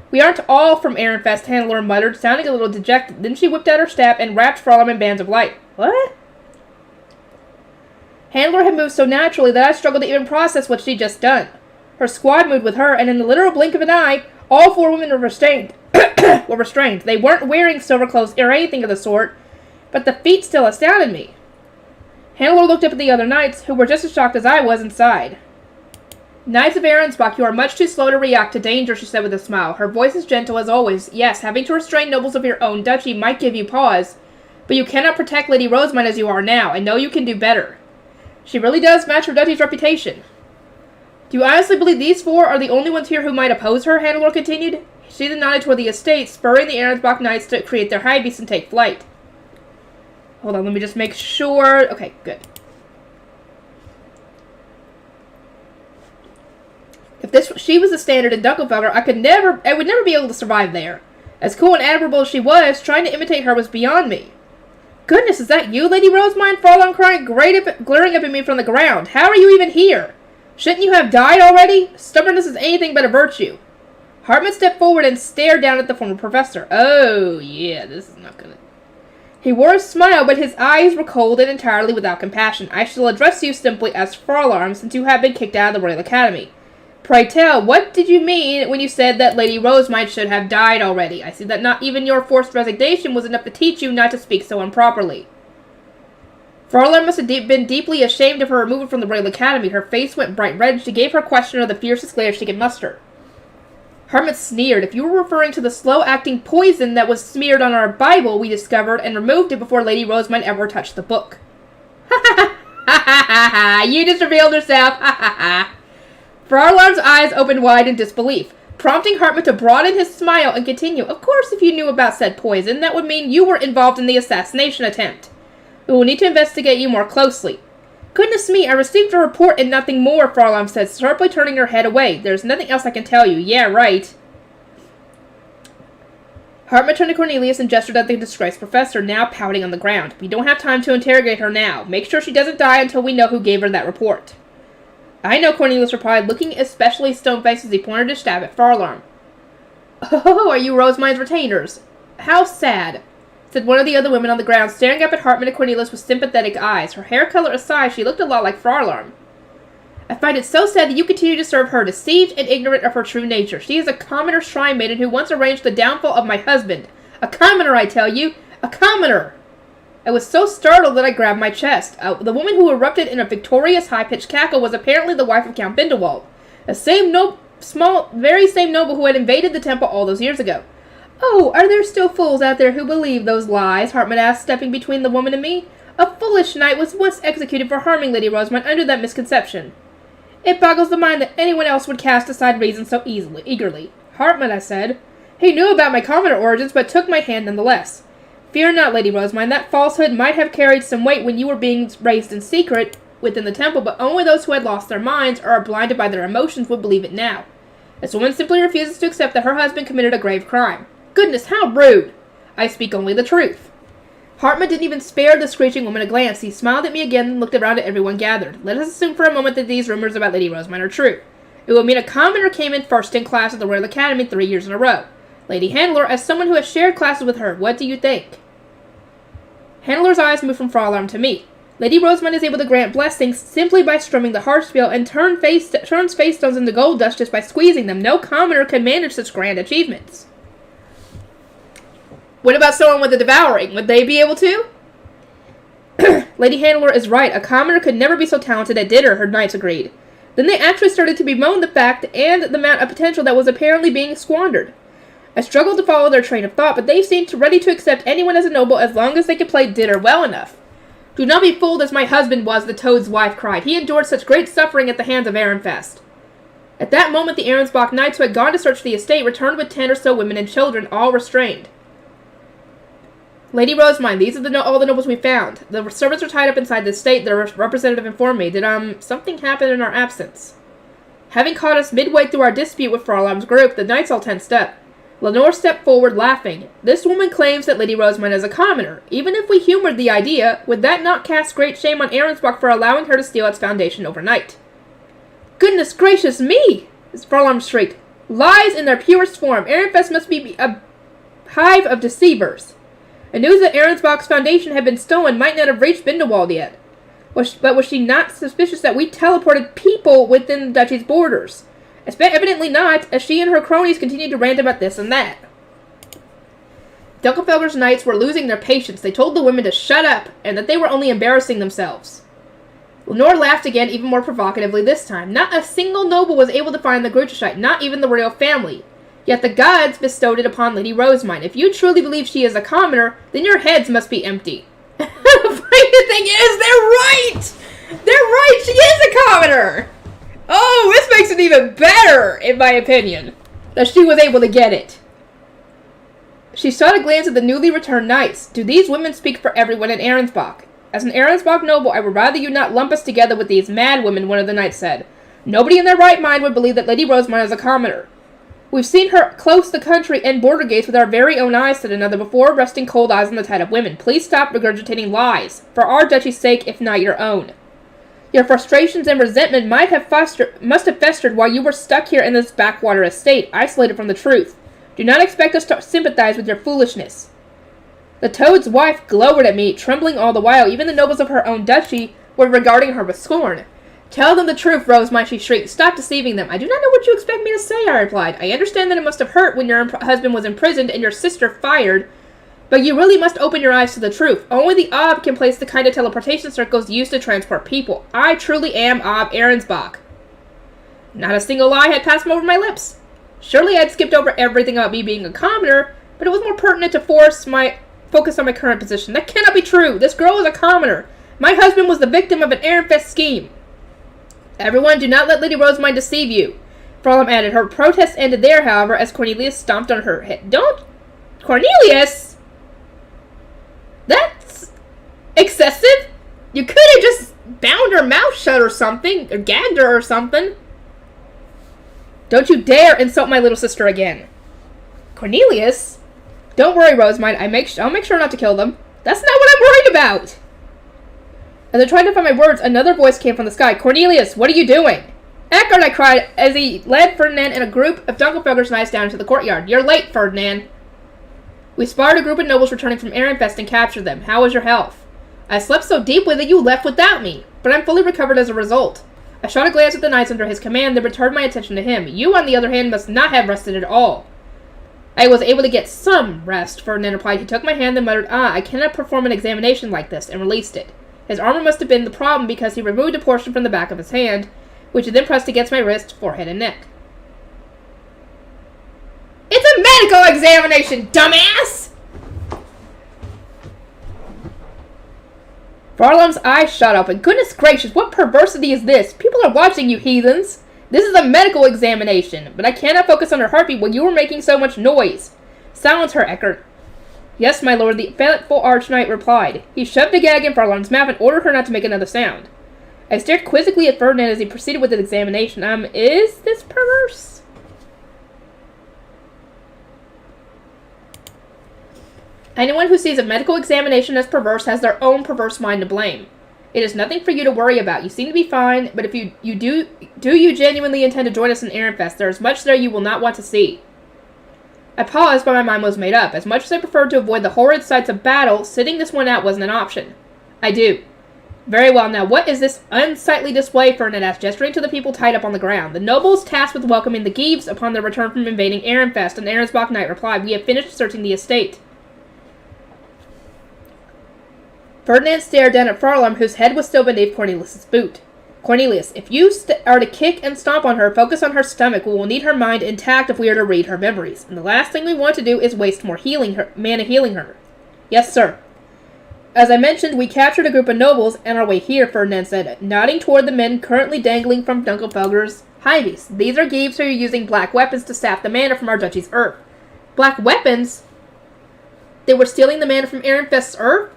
We aren't all from Ehrenfest, Handler muttered, sounding a little dejected. Then she whipped out her staff and wrapped Frau in bands of light. What? Handler had moved so naturally that I struggled to even process what she'd just done. Her squad moved with her, and in the literal blink of an eye, all 4 women were restrained. They weren't wearing silver clothes or anything of the sort, but the feat still astounded me. Handler looked up at the other knights, who were just as shocked as I was, and sighed. Knights of Ahrensbach, you are much too slow to react to danger, she said with a smile. Her voice is gentle as always. Yes, having to restrain nobles of your own duchy might give you pause, but you cannot protect Lady Rosemine as you are now. I know you can do better. She really does match her duchy's reputation. Do you honestly believe these 4 are the only ones here who might oppose her? Handler continued. She then nodded toward the estate, spurring the Ahrensbach knights to create their high beasts and take flight. Hold on, let me just make sure. Okay, good. she was the standard in Dunkelfelder, I would never be able to survive there. As cool and admirable as she was, trying to imitate her was beyond me. Goodness, is that you, Lady Rosemine? Fräulein cried, glaring up at me from the ground. How are you even here? Shouldn't you have died already? Stubbornness is anything but a virtue. Hartman stepped forward and stared down at the former professor. Oh, yeah, this is not good. He wore a smile, but his eyes were cold and entirely without compassion. I shall address you simply as Fräulein, since you have been kicked out of the Royal Academy. Pray tell, what did you mean when you said that Lady Rosemine should have died already? I see that not even your forced resignation was enough to teach you not to speak so improperly. Fräulein must have been deeply ashamed of her removal from the Royal Academy. Her face went bright red. She gave her questioner the fiercest glare she could muster. Hartman sneered. If you were referring to the slow-acting poison that was smeared on our Bible, we discovered and removed it before Lady Rosemine ever touched the book. Ha ha ha! Ha ha ha ha! You just revealed yourself! Ha ha ha! Fräulein's eyes opened wide in disbelief, prompting Hartman to broaden his smile and continue. Of course, if you knew about said poison, that would mean you were involved in the assassination attempt. We will need to investigate you more closely. Goodness me, I received a report and nothing more, Fräulein said, sharply turning her head away. There's nothing else I can tell you. Yeah, right. Hartman turned to Cornelius and gestured at the disgraced professor, now pouting on the ground. We don't have time to interrogate her now. Make sure she doesn't die until we know who gave her that report. I know, Cornelius replied, looking especially stone-faced as he pointed his stab at Fräulein. Oh, are you Rosemine's retainers? How sad, said one of the other women on the ground, staring up at Hartman and Cornelius with sympathetic eyes. Her hair color aside, she looked a lot like Fräulein. I find it so sad that you continue to serve her, deceived and ignorant of her true nature. She is a commoner shrine maiden who once arranged the downfall of my husband. A commoner, I tell you! A commoner! I was so startled that I grabbed my chest. The woman who erupted in a victorious, high-pitched cackle was apparently the wife of Count Bindewald, the very same noble who had invaded the temple all those years ago. Oh, are there still fools out there who believe those lies? Hartman asked, stepping between the woman and me. A foolish knight was once executed for harming Lady Rosemine under that misconception. It boggles the mind that anyone else would cast aside reason so eagerly. Hartman, I said. He knew about my commoner origins, but took my hand nonetheless. Fear not, Lady Rosemine, that falsehood might have carried some weight when you were being raised in secret within the temple, but only those who had lost their minds or are blinded by their emotions would believe it now. This woman simply refuses to accept that her husband committed a grave crime. Goodness, how rude! I speak only the truth. Hartman didn't even spare the screeching woman a glance. He smiled at me again and looked around at everyone gathered. Let us assume for a moment that these rumors about Lady Rosemine are true. It would mean a commoner came in first in class at the Royal Academy 3 years in a row. Lady Handler, as someone who has shared classes with her, what do you think? Handler's eyes moved from Fräulein to me. Lady Rosemine is able to grant blessings simply by strumming the harpspiel and turns face stones into gold dust just by squeezing them. No commoner can manage such grand achievements. What about someone with a devouring? Would they be able to? Lady Handler is right. A commoner could never be so talented at dinner, her knights agreed. Then they actually started to bemoan the fact and the amount of potential that was apparently being squandered. I struggled to follow their train of thought, but they seemed ready to accept anyone as a noble as long as they could play dinner well enough. Do not be fooled as my husband was, the toad's wife cried. He endured such great suffering at the hands of Ehrenfest. At that moment, the Ahrensbach knights who had gone to search the estate returned with 10 or so women and children, all restrained. Lady Rosemine, these are all the nobles we found. The servants are tied up inside the estate. Their representative informed me. Did, something happen in our absence? Having caught us midway through our dispute with Fräulein's group, the knights all tensed up. Lenore stepped forward, laughing. This woman claims that Lady Rosemine is a commoner. Even if we humored the idea, would that not cast great shame on Ahrensbach for allowing her to steal its foundation overnight? Goodness gracious me! Fräulein shrieked. Lies in their purest form. Ehrenfest must be a hive of deceivers. The news that Ahrensbach's foundation had been stolen might not have reached Bindewald yet. But was she not suspicious that we teleported people within the duchy's borders? Evidently not, as she and her cronies continued to rant about this and that. Dunkelfelder's knights were losing their patience. They told the women to shut up, and that they were only embarrassing themselves. Lenore laughed again, even more provocatively this time. Not a single noble was able to find the Grucheshite, not even the royal family. Yet the gods bestowed it upon Lady Rosemine. If you truly believe she is a commoner, then your heads must be empty. The funny thing is, they're right! They're right, she is a commoner! Oh, this makes it even better, in my opinion, that she was able to get it. She shot a glance at the newly returned knights. Do these women speak for everyone in Ahrensbach? As an Ahrensbach noble, I would rather you not lump us together with these mad women, one of the knights said. Nobody in their right mind would believe that Lady Rosamund is a commoner. We've seen her close the country and border gates with our very own eyes, said another, before resting cold eyes on the tide of women. Please stop regurgitating lies, for our duchy's sake, if not your own. Your frustrations and resentment must have festered while you were stuck here in this backwater estate, isolated from the truth. Do not expect us to sympathize with your foolishness. The toad's wife glowered at me, trembling all the while. Even the nobles of her own duchy were regarding her with scorn. Tell them the truth, Rosamund, she shrieked. Stop deceiving them. I do not know what you expect me to say, I replied. I understand that it must have hurt when your husband was imprisoned and your sister fired, but you really must open your eyes to the truth. Only the Ob can place the kind of teleportation circles used to transport people. I truly am Ob Ahrensbach. Not a single lie had passed over my lips. Surely I had skipped over everything about me being a commoner, but it was more pertinent to focus on my current position. That cannot be true. This girl is a commoner. My husband was the victim of an Ehrenfest scheme. Everyone, do not let Lady Rosamund deceive you. Frolum added. Her protest ended there, however, as Cornelius stomped on her head. Don't... Cornelius? That's... excessive? You could have just bound her mouth shut or something, or gagged her or something. Don't you dare insult my little sister again. Cornelius? Don't worry, Rosamund. I'll make sure not to kill them. That's not what I'm worried about. As I tried to find my words, another voice came from the sky. Cornelius, what are you doing? Eckert, I cried, as he led Ferdinand and a group of Dunkelfelder's knights down into the courtyard. You're late, Ferdinand. We spotted a group of nobles returning from Ehrenfest and captured them. How is your health? I slept so deeply that you left without me, but I'm fully recovered as a result. I shot a glance at the knights under his command, then returned my attention to him. You, on the other hand, must not have rested at all. I was able to get some rest, Ferdinand replied. He took my hand and muttered, I cannot perform an examination like this, and released it. His armor must have been the problem because he removed a portion from the back of his hand, which he then pressed against my wrist, forehead, and neck. It's a medical examination, dumbass! Farlam's eyes shot open. Goodness gracious, what perversity is this? People are watching, you heathens. This is a medical examination, but I cannot focus on her heartbeat when you were making so much noise. Silence her, Eckert. Yes, my lord, the faithful arch-knight replied. He shoved a gag in Farlam's mouth and ordered her not to make another sound. I stared quizzically at Ferdinand as he proceeded with his examination. Is this perverse? Anyone who sees a medical examination as perverse has their own perverse mind to blame. It is nothing for you to worry about. You seem to be fine, but if you genuinely intend to join us in Ehrenfest, there is much there you will not want to see. I paused, but my mind was made up. As much as I preferred to avoid the horrid sights of battle, sitting this one out wasn't an option. I do. Very well, now what is this unsightly display, Ferdinand asked, gesturing to the people tied up on the ground. The nobles tasked with welcoming the Geeves upon their return from invading Ehrenfest, and Ahrensbach knight replied, We have finished searching the estate. Ferdinand stared down at Farlam, whose head was still beneath Cornelius's boot. Cornelius, if you are to kick and stomp on her, focus on her stomach. We will need her mind intact if we are to read her memories. And the last thing we want to do is waste more mana healing her. Yes, sir. As I mentioned, we captured a group of nobles on our way here, Ferdinand said, nodding toward the men currently dangling from Dunkelfelder's high beast. These are Geeves who are using black weapons to sap the mana from our duchy's earth. Black weapons? They were stealing the mana from Ehrenfest's earth?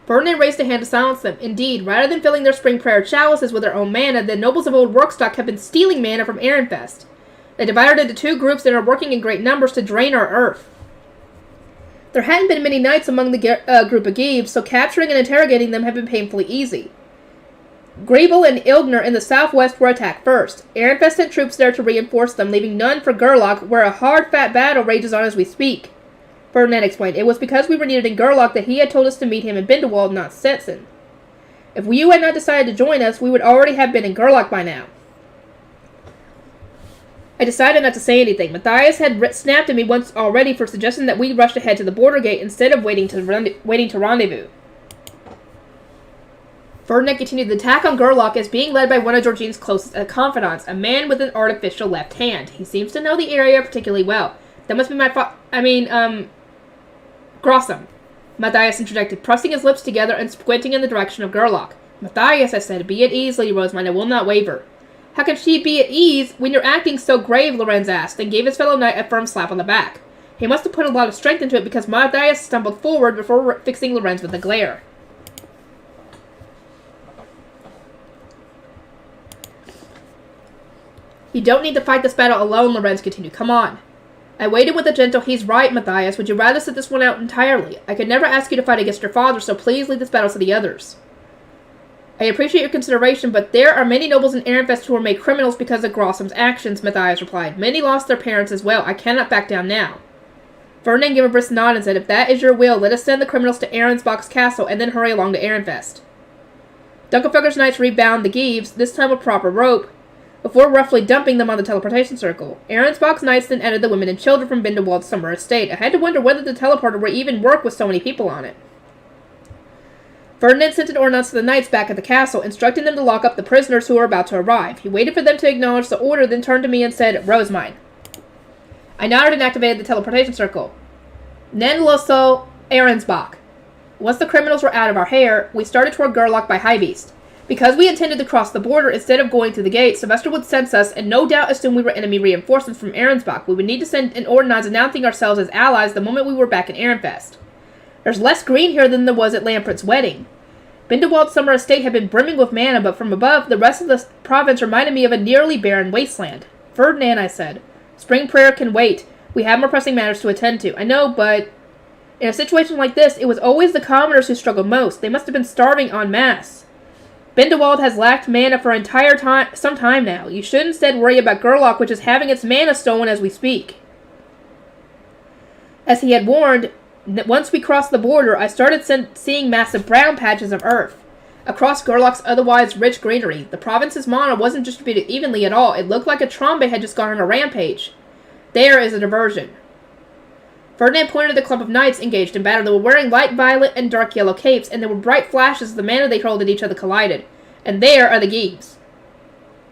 Ferdinand raised a hand to silence them. Indeed, rather than filling their spring prayer chalices with their own mana, the nobles of Old Workstock have been stealing mana from Ehrenfest. They divided into two groups and are working in great numbers to drain our earth. There hadn't been many knights among the group of Geeves, so capturing and interrogating them had been painfully easy. Griebel and Ildner in the southwest were attacked first. Ehrenfest sent troops there to reinforce them, leaving none for Gerlach, where a hard, fat battle rages on as we speak. Ferdinand explained. It was because we were needed in Gerlach that he had told us to meet him in Bindewald, not Stetson. If you had not decided to join us, we would already have been in Gerlach by now. I decided not to say anything. Matthias had snapped at me once already for suggesting that we rush ahead to the border gate instead of waiting to rendezvous. Ferdinand continued. The attack on Gerlach is being led by one of Georgine's closest confidants, a man with an artificial left hand. He seems to know the area particularly well. That must be my Grossum, Matthias interjected, pressing his lips together and squinting in the direction of Gerlach. Matthias, I said, be at ease, Lady Rosamund, I will not waver. How can she be at ease when you're acting so grave, Lorenz asked, and gave his fellow knight a firm slap on the back. He must have put a lot of strength into it because Matthias stumbled forward before fixing Lorenz with a glare. You don't need to fight this battle alone, Lorenz continued. Come on. I waited with a gentle, he's right, Matthias. Would you rather sit this one out entirely? I could never ask you to fight against your father, so please leave this battle to the others. I appreciate your consideration, but there are many nobles in Ehrenfest who were made criminals because of Grossum's actions, Matthias replied. Many lost their parents as well. I cannot back down now. Ferdinand gave a brisk nod and said, if that is your will, let us send the criminals to Ahrensbach's castle and then hurry along to Ehrenfest. Dunkelfelder's knights rebound the Giebs, this time with proper rope, before roughly dumping them on the teleportation circle. Ahrensbach's knights then added the women and children from Bindewald's summer estate. I had to wonder whether the teleporter would even work with so many people on it. Ferdinand sent an ordinance to the knights back at the castle, instructing them to lock up the prisoners who were about to arrive. He waited for them to acknowledge the order, then turned to me and said, Rosemine. I nodded and activated the teleportation circle. Nen Loso Ahrensbach. Once the criminals were out of our hair, we started toward Gerlach by Highbeast. Because we intended to cross the border instead of going through the gate, Sylvester would sense us and no doubt assume we were enemy reinforcements from Ahrensbach. We would need to send an ordinance announcing ourselves as allies the moment we were back in Ehrenfest. There's less green here than there was at Lamprecht's wedding. Bindewald's summer estate had been brimming with mana, but from above, the rest of the province reminded me of a nearly barren wasteland. Ferdinand, I said, spring prayer can wait. We have more pressing matters to attend to. I know, but in a situation like this, it was always the commoners who struggled most. They must have been starving en masse. Bindewald has lacked mana for some time now. You should instead worry about Gerlach, which is having its mana stolen as we speak. As he had warned, once we crossed the border, I started seeing massive brown patches of earth across Gerlach's otherwise rich greenery. The province's mana wasn't distributed evenly at all. It looked like a Trombe had just gone on a rampage. There is a diversion. Ferdinand pointed at the clump of knights engaged in battle. They were wearing light violet and dark yellow capes, and there were bright flashes as the mana they hurled at each other collided. And there are the Giebs.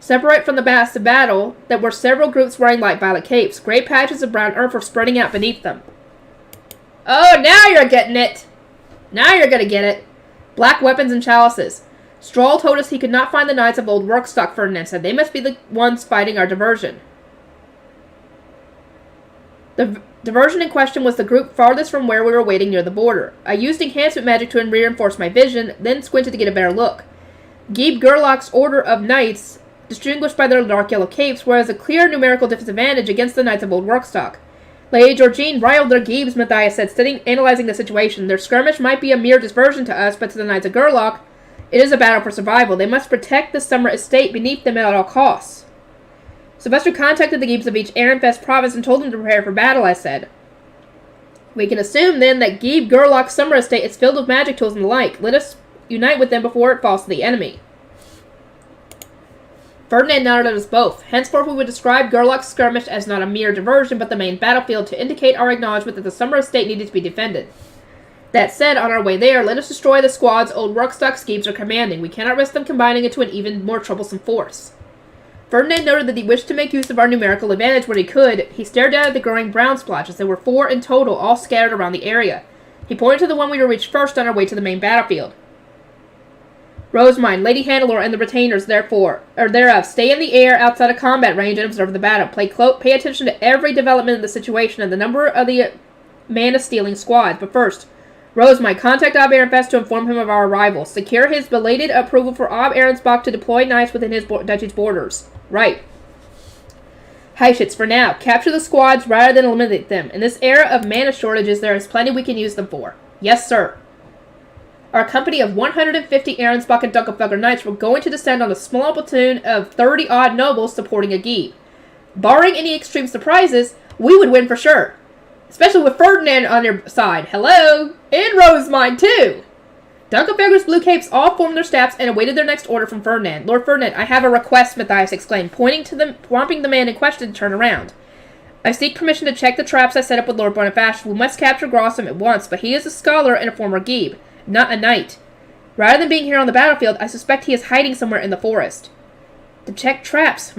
Separate from the massive battle, there were several groups wearing light violet capes. Great patches of brown earth were spreading out beneath them. Oh, now you're getting it! Now you're gonna get it. Black weapons and chalices. Stroll told us he could not find the knights of old Workstock, Ferdinand said. They must be the ones fighting our diversion. The diversion in question was the group farthest from where we were waiting near the border. I used enhancement magic to reinforce my vision, then squinted to get a better look. Gieb Gerlach's order of knights, distinguished by their dark yellow capes, whereas a clear numerical disadvantage against the knights of old Workstock. Lady Georgine riled their Giebs, Matthias said, analyzing the situation. Their skirmish might be a mere diversion to us, but to the knights of Gerlach, it is a battle for survival. They must protect the summer estate beneath them at all costs. Sylvester contacted the Giebs of each Ehrenfest province and told them to prepare for battle, I said. We can assume, then, that Gieb Gerlach's summer estate is filled with magic tools and the like. Let us unite with them before it falls to the enemy. Ferdinand nodded at us both. Henceforth we would describe Gerlach's skirmish as not a mere diversion, but the main battlefield to indicate our acknowledgement that the summer estate needed to be defended. That said, on our way there, let us destroy the squads old Workstock's Giebs are commanding. We cannot risk them combining into an even more troublesome force. Ferdinand noted that he wished to make use of our numerical advantage when he could. He stared down at the growing brown splotches. There were 4 in total, all scattered around the area. He pointed to the one we would reach first on our way to the main battlefield. Rosemine, Lady Hannelore, and the retainers, thereof, stay in the air outside of combat range and observe the battle. Pay attention to every development of the situation and the number of the mana-stealing squads. But first, Rosemine, contact Ob Ehrenfest to inform him of our arrival. Secure his belated approval for Ob Ahrensbach to deploy knights within his duchy's borders. Right. Heischitz, for now. Capture the squads rather than eliminate them. In this era of mana shortages, there is plenty we can use them for. Yes, sir. Our company of 150 Ahrensbach and Dunkelfelder knights were going to descend on a small platoon of 30-odd nobles supporting a Gieb. Barring any extreme surprises, we would win for sure. Especially with Ferdinand on your side. Hello! And Rosemine, too! Dunkelfelder's blue capes all formed their staffs and awaited their next order from Ferdinand. Lord Ferdinand, I have a request, Matthias exclaimed, prompting the man in question to turn around. I seek permission to check the traps I set up with Lord Boniface. We must capture Grossum at once, but he is a scholar and a former Gieb, not a knight. Rather than being here on the battlefield, I suspect he is hiding somewhere in the forest. To check traps,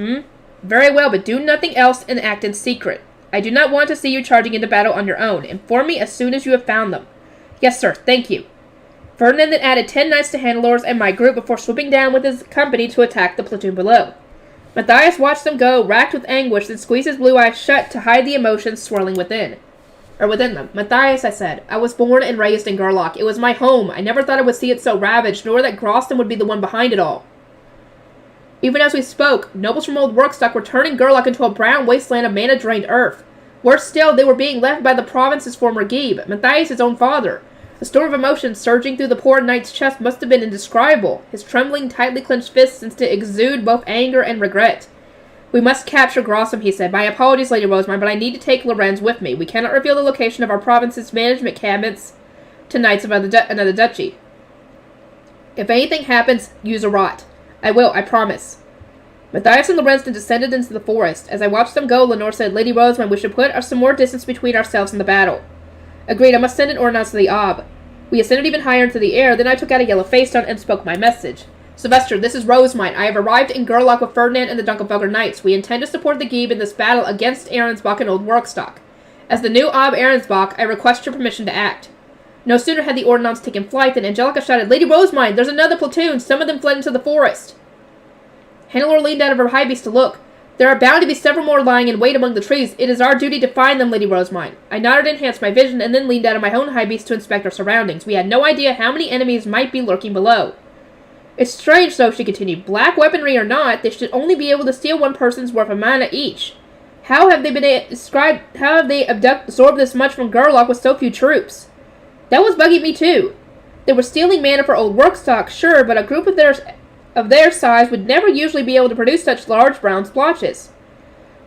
Very well, but do nothing else and act in secret. I do not want to see you charging into battle on your own. Inform me as soon as you have found them. Yes, sir, thank you. Ferdinand then added 10 knights to Hannelore's and my group before swooping down with his company to attack the platoon below. Matthias watched them go, racked with anguish, then squeezed his blue eyes shut to hide the emotions swirling within them. Matthias, I said, I was born and raised in Gerlach. It was my home. I never thought I would see it so ravaged, nor that Grossum would be the one behind it all. Even as we spoke, nobles from Old Workstock were turning Gerlach into a brown wasteland of mana-drained earth. Worse still, they were being left by the province's former Geeb, Matthias' own father. The storm of emotions surging through the poor knight's chest must have been indescribable. His trembling, tightly clenched fists seemed to exude both anger and regret. "We must capture Grossum," he said. "My apologies, Lady Rosemine, but I need to take Lorenz with me. We cannot reveal the location of our province's management cabinets to knights of another duchy. If anything happens, use a rot. I will, I promise." Matthias and Lorenz descended into the forest. As I watched them go, Lenore said, "Lady Rosemine, we should put some more distance between ourselves and the battle." Agreed, I must send an ordinance to the Ob. We ascended even higher into the air, then I took out a yellow face-stone and spoke my message. "Sylvester, this is Rosemine. I have arrived in Gerlach with Ferdinand and the Dunkelfelder Knights. We intend to support the Geeb in this battle against Ahrensbach and Old Workstock. As the new Ob Ahrensbach, I request your permission to act." No sooner had the ordnance taken flight than Angelica shouted, "Lady Rosemine, there's another platoon! Some of them fled into the forest!" Hannelore leaned out of her high beast to look. "There are bound to be several more lying in wait among the trees. It is our duty to find them, Lady Rosemine." I nodded to enhance my vision, and then leaned out of my own high beast to inspect our surroundings. We had no idea how many enemies might be lurking below. "It's strange, though," she continued. "Black weaponry or not, they should only be able to steal one person's worth of mana each. How have they absorbed this much from Gerlach with so few troops?" That was bugging me too. They were stealing mana for Old Workstock, sure, but a group of their size would never usually be able to produce such large brown splotches.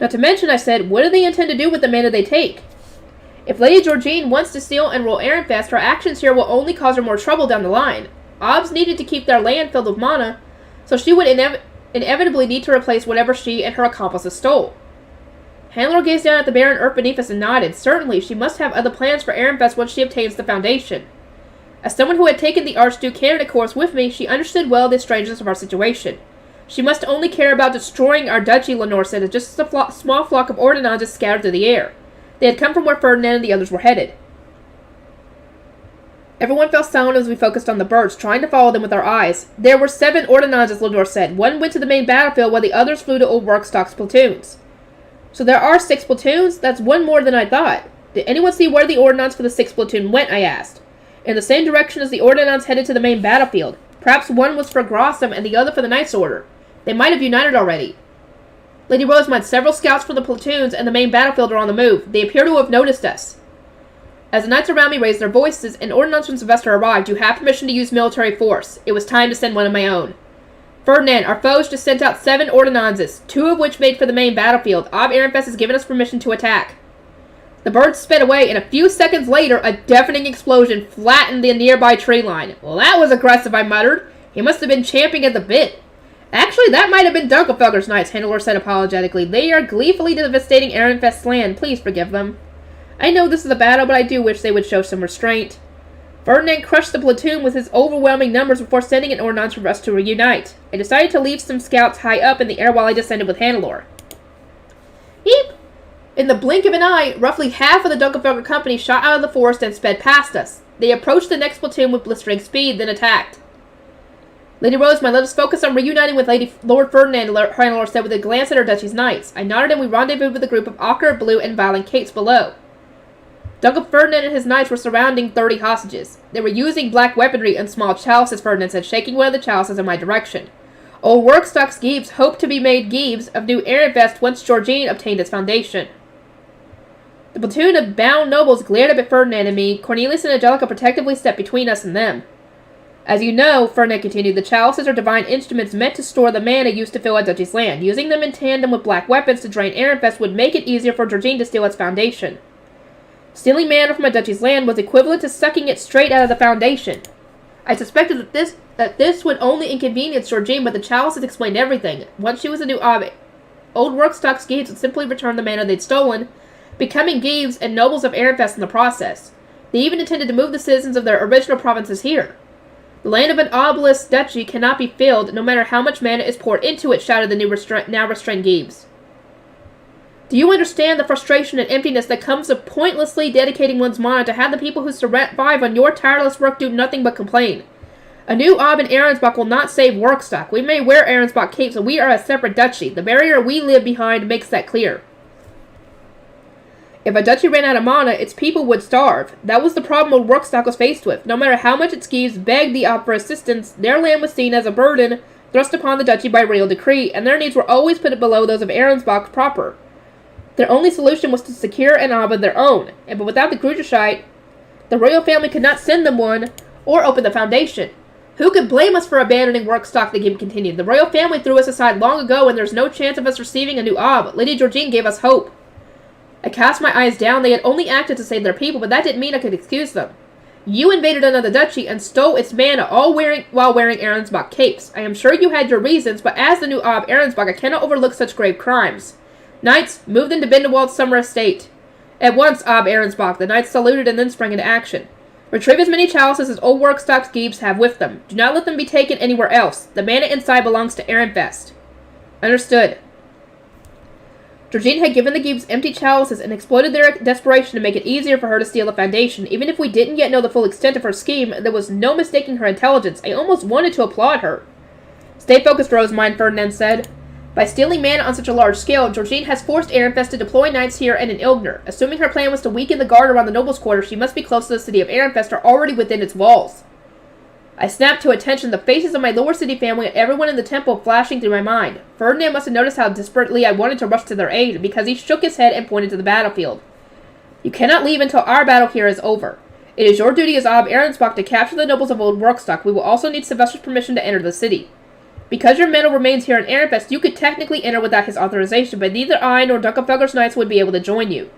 Not to mention, I said, what do they intend to do with the mana they take? If Lady Georgine wants to steal and rule Ehrenfest, her actions here will only cause her more trouble down the line. Obs needed to keep their land filled with mana, so she would inevitably need to replace whatever she and her accomplices stole. Hannelore gazed down at the barren earth beneath us and nodded. Certainly, she must have other plans for Ehrenfest once she obtains the foundation. As someone who had taken the Archduke candidate course with me, she understood well the strangeness of our situation. She must only care about destroying our duchy, Lenore said, as just a small flock of ordinances scattered through the air. They had come from where Ferdinand and the others were headed. Everyone fell silent as we focused on the birds, trying to follow them with our eyes. There were 7 ordinances, Lenore said. One went to the main battlefield, while the others flew to Old Workstock's platoons. "So there are 6 platoons? That's one more than I thought. Did anyone see where the ordnance for the 6th platoon went?" I asked. "In the same direction as the ordnance headed to the main battlefield. Perhaps one was for Grossum and the other for the Knight's Order. They might have united already." "Lady Rosemine, several scouts from the platoons and the main battlefield are on the move. They appear to have noticed us." As the knights around me raised their voices, an ordinance from Sylvester arrived. "You have permission to use military force." It was time to send one of my own. "Ferdinand, our foes just sent out 7 ordinances, 2 of which made for the main battlefield. Ob Ehrenfest has given us permission to attack." The birds sped away, and a few seconds later, a deafening explosion flattened the nearby tree line. "Well, that was aggressive," I muttered. "He must have been champing at the bit." "Actually, that might have been Dunkelfelder's knights," Hannelore said apologetically. "They are gleefully devastating Ehrenfest's land. Please forgive them. I know this is a battle, but I do wish they would show some restraint." Ferdinand crushed the platoon with his overwhelming numbers before sending an ordinance for us to reunite. I decided to leave some scouts high up in the air while I descended with Hannelore. Eep! In the blink of an eye, roughly half of the Dunkelfelder company shot out of the forest and sped past us. They approached the next platoon with blistering speed, then attacked. "Lady Rosemine, let us focus on reuniting with Lord Ferdinand," Hannelore said with a glance at her duchy's knights. I nodded and we rendezvoused with a group of Ochre, Blue, and Violet Cates below. Duncan Ferdinand and his knights were surrounding 30 hostages. They were using black weaponry and small chalices, Ferdinand said, shaking one of the chalices in my direction. Old Workstock's Geebs hoped to be made Geebs of New Ehrenfest once Georgine obtained its foundation. The platoon of bound nobles glared up at Ferdinand and me. Cornelius and Angelica protectively stepped between us and them. "As you know," Ferdinand continued, "the chalices are divine instruments meant to store the mana used to fill a duchy's land. Using them in tandem with black weapons to drain Ehrenfest would make it easier for Georgine to steal its foundation. Stealing mana from a duchy's land was equivalent to sucking it straight out of the foundation. I suspected that this would only inconvenience Georgine, but the chalices explained everything. Once she was a new object, Old Workstock's Geebs would simply return the mana they'd stolen, becoming Geebs and nobles of Ehrenfest in the process. They even intended to move the citizens of their original provinces here. The land of an obelisk duchy cannot be filled, no matter how much mana is poured into it," shouted the now restrained Geebs. "Do you understand the frustration and emptiness that comes of pointlessly dedicating one's mana to have the people who survive on your tireless work do nothing but complain? A new Ob in Ahrensbach will not save Workstock. We may wear Ahrensbach capes, but we are a separate duchy. The barrier we live behind makes that clear. If a duchy ran out of mana, its people would starve. That was the problem Workstock was faced with. No matter how much its Geebs begged the Ob for assistance, their land was seen as a burden thrust upon the duchy by royal decree, and their needs were always put below those of Ahrensbach proper. Their only solution was to secure an Ob of their own, but without the Gruderscheid, the royal family could not send them one or open the foundation. Who could blame us for abandoning work stock? The game continued. The royal family threw us aside long ago, and there's no chance of us receiving a new Ob. Lady Georgine gave us hope. I cast my eyes down. They had only acted to save their people, but that didn't mean I could excuse them. You invaded another duchy and stole its mana, while wearing Ahrensbach capes. I am sure you had your reasons, but as the new Ob Ahrensbach, I cannot overlook such grave crimes. Knights, move them to Bindewald's summer estate. At once, Ob Ahrensbach. The knights saluted and then sprang into action. Retrieve as many chalices as old workstock Giebs have with them. Do not let them be taken anywhere else. The mana inside belongs to Ehrenfest. Understood. Georgine had given the Giebs empty chalices and exploited their desperation to make it easier for her to steal the foundation. Even if we didn't yet know the full extent of her scheme, there was no mistaking her intelligence. I almost wanted to applaud her. Stay focused, Rosemine, Ferdinand said. By stealing mana on such a large scale, Georgine has forced Ehrenfest to deploy knights here and in Ilgner. Assuming her plan was to weaken the guard around the nobles' quarter, she must be close to the city of Ehrenfest or already within its walls. I snapped to attention, the faces of my lower city family and everyone in the temple flashing through my mind. Ferdinand must have noticed how desperately I wanted to rush to their aid, because he shook his head and pointed to the battlefield. You cannot leave until our battle here is over. It is your duty as Ob Ahrensbach to capture the nobles of Old Workstock. We will also need Sylvester's permission to enter the city. Because your medal remains here in Ehrenfest, you could technically enter without his authorization, but neither I nor Dunkelfelger's knights would be able to join you.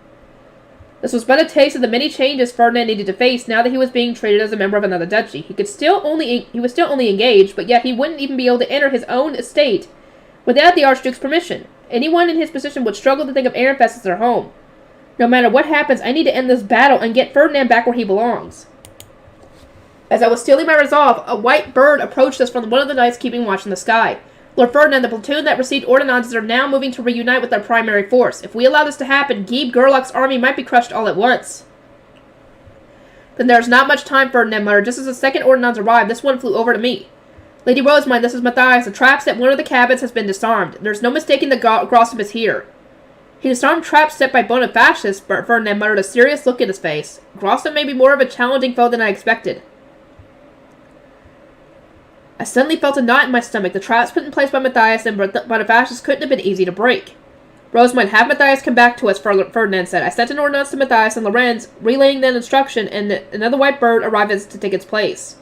This was but a taste of the many changes Ferdinand needed to face now that he was being treated as a member of another duchy. He was still only engaged, but yet he wouldn't even be able to enter his own estate without the Archduke's permission. Anyone in his position would struggle to think of Ehrenfest as their home. No matter what happens, I need to end this battle and get Ferdinand back where he belongs. As I was stealing my resolve, a white bird approached us from one of the knights keeping watch in the sky. Lord Ferdinand, the platoon that received ordinances are now moving to reunite with their primary force. If we allow this to happen, Gieb Gerlach's army might be crushed all at once. Then there is not much time, Ferdinand muttered. Just as the second ordinance arrived, this one flew over to me. Lady Rosemine, this is Matthias. The trap set one of the cabins has been disarmed. There's no mistaking the Grossum is here. He disarmed traps set by Bonifacius, Ferdinand muttered, a serious look in his face. Grossum may be more of a challenging foe than I expected. I suddenly felt a knot in my stomach. The traps put in place by Matthias and Bonifacius couldn't have been easy to break. Rosemund, have Matthias come back to us, Ferdinand said. I sent an ordinance to Matthias and Lorenz, relaying that instruction, and another white bird arrived to take its place.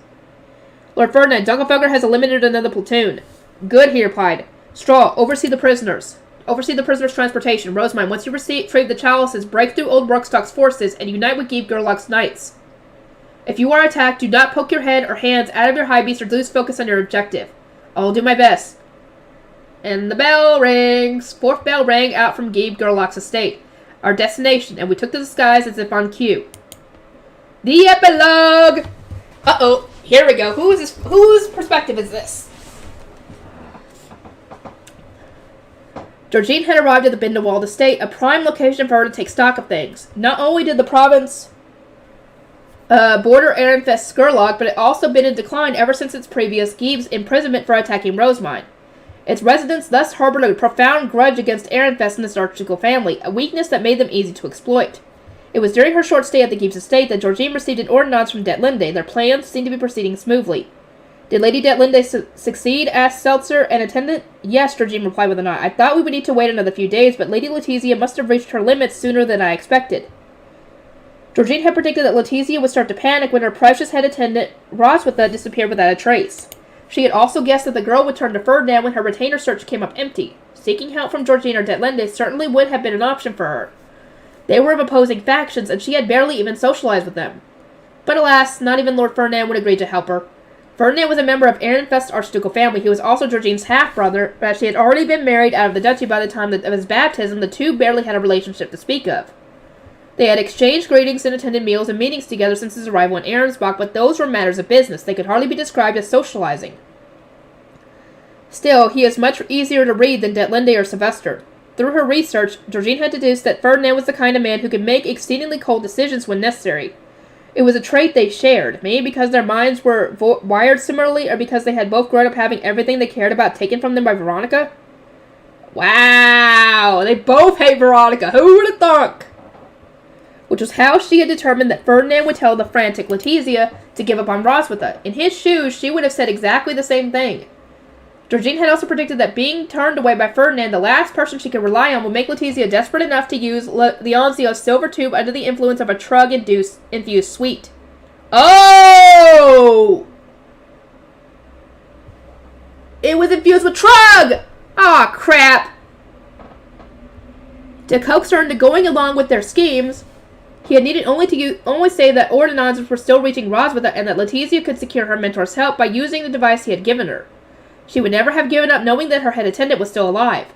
Lord Ferdinand, Dunkelfelger has eliminated another platoon. Good, he replied. Straw, oversee the prisoners. Oversee the prisoners' transportation. Rosemund, once you retrieve the chalices, break through Old Workstock's forces and unite with Gieb Gerlach's knights. If you are attacked, do not poke your head or hands out of your high beast or lose focus on your objective. I'll do my best. And the bell rings. Fourth bell rang out from Gieb Gerlach's estate, our destination, and we took to the skies as if on cue. The epilogue! Uh-oh, here we go. Who is this? Whose perspective is this? Georgine had arrived at the Bindewald estate, a prime location for her to take stock of things. Not only did the province border Ehrenfest Gerlach, but it also been in decline ever since its previous Gieb's imprisonment for attacking Rosemine. Its residents thus harbored a profound grudge against Ehrenfest and its archducal family, a weakness that made them easy to exploit. It was during her short stay at the Gieb's estate that Georgine received an ordinance from Detlinde. Their plans seemed to be proceeding smoothly. Did Lady Detlinde succeed? Asked Seltzer, an attendant. Yes, Georgine replied with a nod. I thought we would need to wait another few days, but Lady Letizia must have reached her limits sooner than I expected. Georgine had predicted that Letizia would start to panic when her precious head attendant, Roswitha, disappeared without a trace. She had also guessed that the girl would turn to Ferdinand when her retainer search came up empty. Seeking help from Georgine or Detlinde certainly would have been an option for her. They were of opposing factions, and she had barely even socialized with them. But alas, not even Lord Ferdinand would agree to help her. Ferdinand was a member of Ehrenfest's archducal family. He was also Georgine's half-brother, but she had already been married out of the duchy by the time of his baptism. The two barely had a relationship to speak of. They had exchanged greetings and attended meals and meetings together since his arrival in Ahrensbach, but those were matters of business. They could hardly be described as socializing. Still, he is much easier to read than Detlinde or Sylvester. Through her research, Georgine had deduced that Ferdinand was the kind of man who could make exceedingly cold decisions when necessary. It was a trait they shared, maybe because their minds were wired similarly, or because they had both grown up having everything they cared about taken from them by Veronica. Wow! They both hate Veronica! Who would have thunk? Which was how she had determined that Ferdinand would tell the frantic Letizia to give up on Roswitha. In his shoes, she would have said exactly the same thing. Georgine had also predicted that being turned away by Ferdinand, the last person she could rely on, would make Letizia desperate enough to use Leonzio's silver tube under the influence of a trug-infused sweet. Oh! It was infused with trug! Aw, crap! To coax her into going along with their schemes, he had needed only say that ordinances were still reaching Roswitha and that Letizia could secure her mentor's help by using the device he had given her. She would never have given up knowing that her head attendant was still alive.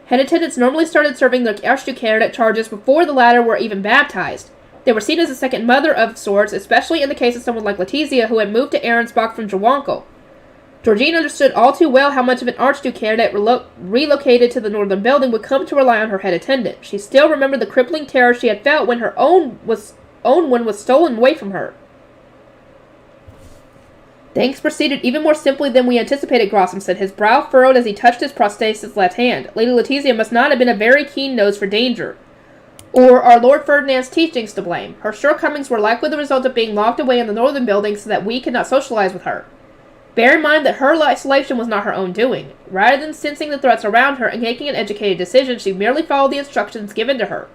Head attendants normally started serving the Archduke candidate charges before the latter were even baptized. They were seen as a second mother of sorts, especially in the case of someone like Letizia, who had moved to Ahrensbach from Jawankel. Georgine understood all too well how much of an Archduke candidate relocated to the northern building would come to rely on her head attendant. She still remembered the crippling terror she had felt when her own one was stolen away from her. Things proceeded even more simply than we anticipated, Grossum said, his brow furrowed as he touched his prosthesis left hand. Lady Letizia must not have been a very keen nose for danger. Or are Lord Ferdinand's teachings to blame? Her shortcomings were likely the result of being locked away in the northern building so that we could not socialize with her. Bear in mind that her isolation was not her own doing. Rather than sensing the threats around her and making an educated decision, she merely followed the instructions given to her.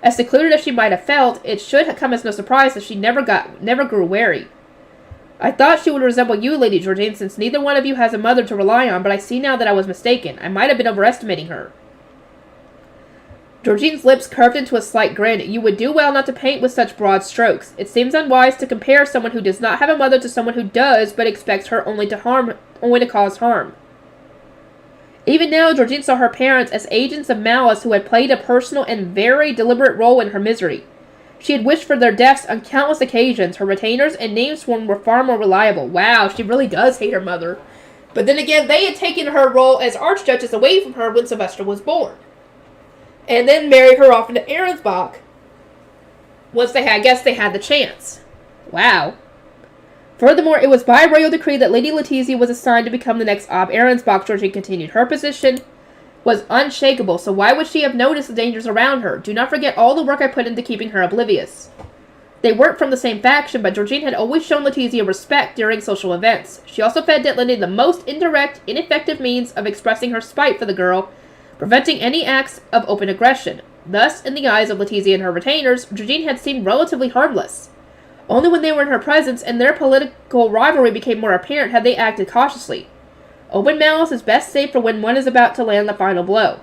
As secluded as she might have felt, it should have come as no surprise that she never grew wary. I thought she would resemble you, Lady Georgine, since neither one of you has a mother to rely on, but I see now that I was mistaken. I might have been overestimating her. Georgine's lips curved into a slight grin. You would do well not to paint with such broad strokes. It seems unwise to compare someone who does not have a mother to someone who does, but expects her only to cause harm. Even now, Georgine saw her parents as agents of malice who had played a personal and very deliberate role in her misery. She had wished for their deaths on countless occasions. Her retainers and name sworn were far more reliable. Wow, she really does hate her mother. But then again, they had taken her role as Archduchess away from her when Sylvester was born. And then married her off into Ahrensbach. I guess they had the chance. Wow. Furthermore, it was by royal decree that Lady Letizia was assigned to become the next Ob Ahrensbach, Georgine continued. Her position was unshakable, so why would she have noticed the dangers around her? Do not forget all the work I put into keeping her oblivious. They weren't from the same faction, but Georgine had always shown Letizia respect during social events. She also fed Ditlinde the most indirect, ineffective means of expressing her spite for the girl, preventing any acts of open aggression. Thus, in the eyes of Letizia and her retainers, Georgine had seemed relatively harmless. Only when they were in her presence and their political rivalry became more apparent had they acted cautiously. Open malice is best saved for when one is about to land the final blow.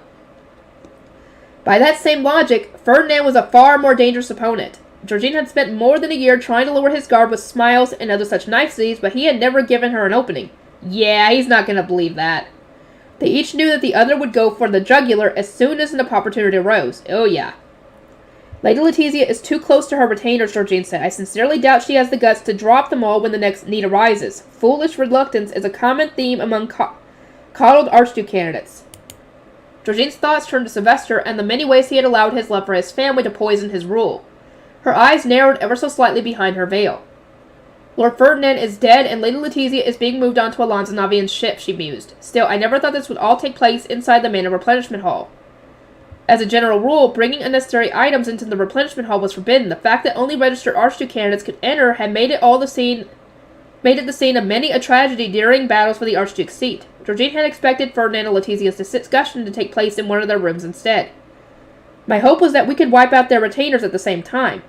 By that same logic, Ferdinand was a far more dangerous opponent. Georgine had spent more than a year trying to lower his guard with smiles and other such niceties, but he had never given her an opening. Yeah, he's not going to believe that. They each knew that the other would go for the jugular as soon as an opportunity arose. Oh yeah. Lady Letizia is too close to her retainers, Georgine said. I sincerely doubt she has the guts to drop them all when the next need arises. Foolish reluctance is a common theme among coddled Archduke candidates. Georgine's thoughts turned to Sylvester and the many ways he had allowed his love for his family to poison his rule. Her eyes narrowed ever so slightly behind her veil. Lord Ferdinand is dead and Lady Letizia is being moved on to Alonzo Navian's ship, she mused. Still, I never thought this would all take place inside the Manor Replenishment Hall. As a general rule, bringing unnecessary items into the replenishment hall was forbidden. The fact that only registered Archduke candidates could enter had made it the scene of many a tragedy during battles for the Archduke's seat. Georgine had expected Ferdinand and Letizia's discussion to take place in one of their rooms instead. My hope was that we could wipe out their retainers at the same time.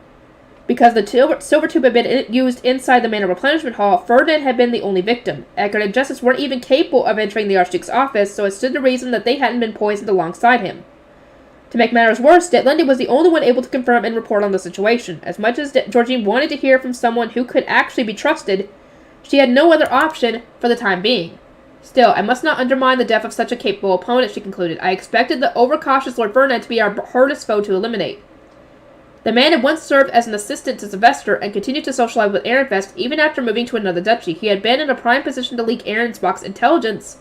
Because the silver tube had been used inside the Manor Replenishment Hall, Ferdinand had been the only victim. Eckert and Justice weren't even capable of entering the Archduke's office, so it stood to reason that they hadn't been poisoned alongside him. To make matters worse, Ditlinde was the only one able to confirm and report on the situation. As much as Georgine wanted to hear from someone who could actually be trusted, she had no other option for the time being. Still, I must not undermine the depth of such a capable opponent, she concluded. I expected the overcautious Lord Ferdinand to be our hardest foe to eliminate. The man had once served as an assistant to Sylvester and continued to socialize with Ehrenfest even after moving to another duchy. He had been in a prime position to leak Ahrensbach's intelligence,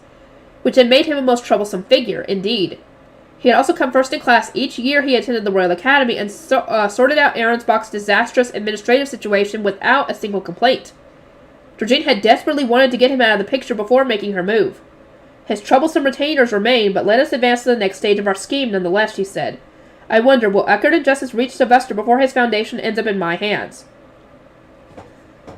which had made him a most troublesome figure, indeed. He had also come first in class each year he attended the Royal Academy and sorted out Ahrensbach's disastrous administrative situation without a single complaint. Georgine had desperately wanted to get him out of the picture before making her move. His troublesome retainers remain, but let us advance to the next stage of our scheme nonetheless, she said. I wonder, will Eckert and Justice reach Sylvester before his foundation ends up in my hands?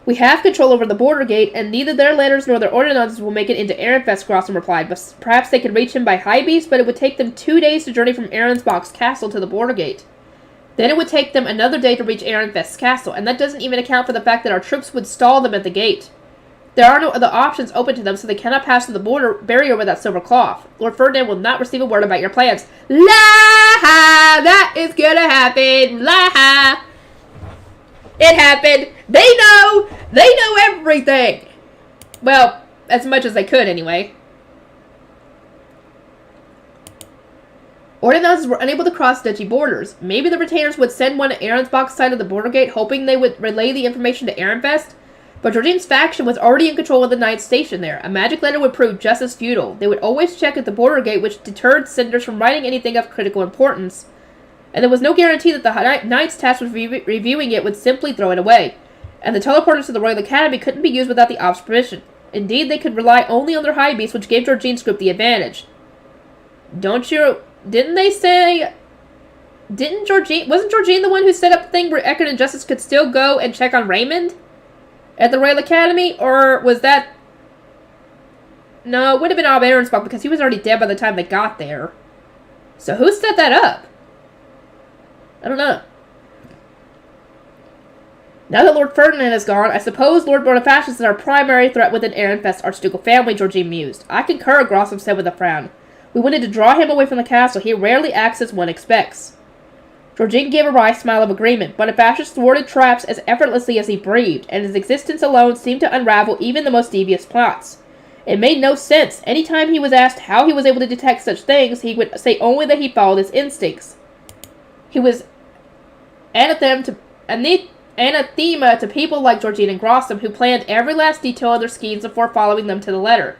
We have control over the border gate, and neither their letters nor their ordinances will make it into Ehrenfest, Grossum replied. But perhaps they could reach him by high beast, but it would take them 2 days to journey from Ahrensbach's castle to the border gate. Then it would take them another day to reach Ehrenfest's castle, and that doesn't even account for the fact that our troops would stall them at the gate. There are no other options open to them, so they cannot pass through the border barrier without silver cloth. Lord Ferdinand will not receive a word about your plans. La ha! That is gonna happen! La ha! It happened! They know! They know everything! Well, as much as they could, anyway. Ordinances were unable to cross duchy borders. Maybe the retainers would send one to Ahrensbach's side of the border gate, hoping they would relay the information to Ehrenfest. But Georgine's faction was already in control of the knights stationed there. A magic letter would prove just as futile. They would always check at the border gate, which deterred senders from writing anything of critical importance. And there was no guarantee that the knights tasked with reviewing it would simply throw it away. And the teleporters to the Royal Academy couldn't be used without the Ops' permission. Indeed, they could rely only on their high beasts, which gave Georgine's group the advantage. Didn't they say... Wasn't Georgine the one who set up the thing where Eckert and Justice could still go and check on Raymond? At the Royal Academy? Or was that... No, it would have been Ahrensbach because he was already dead by the time they got there. So who set that up? I don't know. Now that Lord Ferdinand is gone, I suppose Lord Bonifacius is our primary threat within Ehrenfest's archducal family, Georgine mused. I concur, Grossum said with a frown. We wanted to draw him away from the castle. He rarely acts as one expects. Georgine gave a wry smile of agreement. Bonifacius thwarted traps as effortlessly as he breathed, and his existence alone seemed to unravel even the most devious plots. It made no sense. Any time he was asked how he was able to detect such things, he would say only that he followed his instincts. He was anathema to people like Georgine and Grossum, who planned every last detail of their schemes before following them to the letter.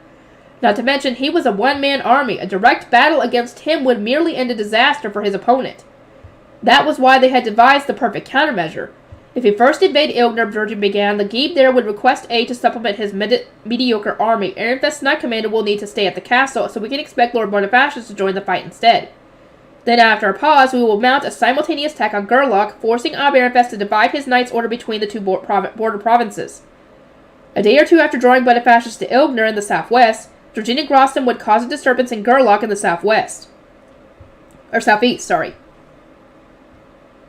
Not to mention, he was a one-man army. A direct battle against him would merely end a disaster for his opponent. That was why they had devised the perfect countermeasure. If he first invaded Ilgner, Georgine began, the Geeb there would request aid to supplement his mediocre army. Ehrenfest's Knight Commander will need to stay at the castle, so we can expect Lord Bonifacius to join the fight instead. Then, after a pause, we will mount a simultaneous attack on Gerlach, forcing Ehrenfest to divide his knights' order between the two border provinces. A day or two after drawing Bonifacius to Ilgner in the southwest, Georgine and Grossum would cause a disturbance in Gerlach in the southeast.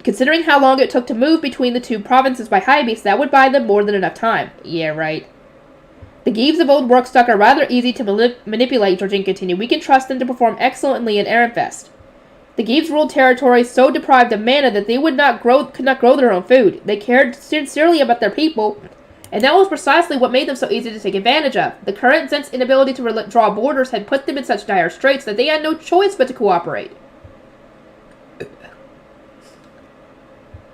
Considering how long it took to move between the two provinces by high beast, that would buy them more than enough time. Yeah, right. The Geebs of Old Workstock are rather easy to manipulate, Georgine continued. We can trust them to perform excellently in Ehrenfest. The Geebs ruled territories so deprived of mana that they could not grow their own food. They cared sincerely about their people, and that was precisely what made them so easy to take advantage of. The current Zent's inability to draw borders had put them in such dire straits that they had no choice but to cooperate.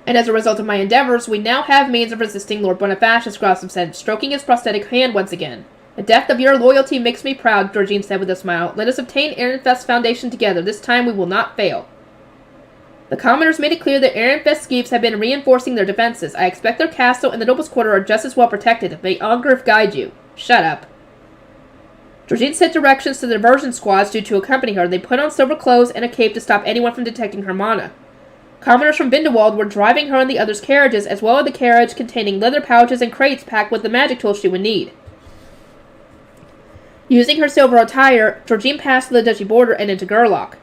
And as a result of my endeavors, we now have means of resisting Lord Bonifacius, Grossum said, stroking his prosthetic hand once again. The depth of your loyalty makes me proud, Georgine said with a smile. Let us obtain Ehrenfest's foundation together. This time we will not fail. The commoners made it clear that Ehrenfest Geebs have been reinforcing their defenses. I expect their castle and the nobles' quarter are just as well protected. May Ungriff guide you. Shut up. Georgine sent directions to the diversion squads due to accompany her. They put on silver clothes and a cape to stop anyone from detecting her mana. Commoners from Bindewald were driving her in the others' carriages, as well as the carriage containing leather pouches and crates packed with the magic tools she would need. Using her silver attire, Georgine passed the duchy border and into Gerlach.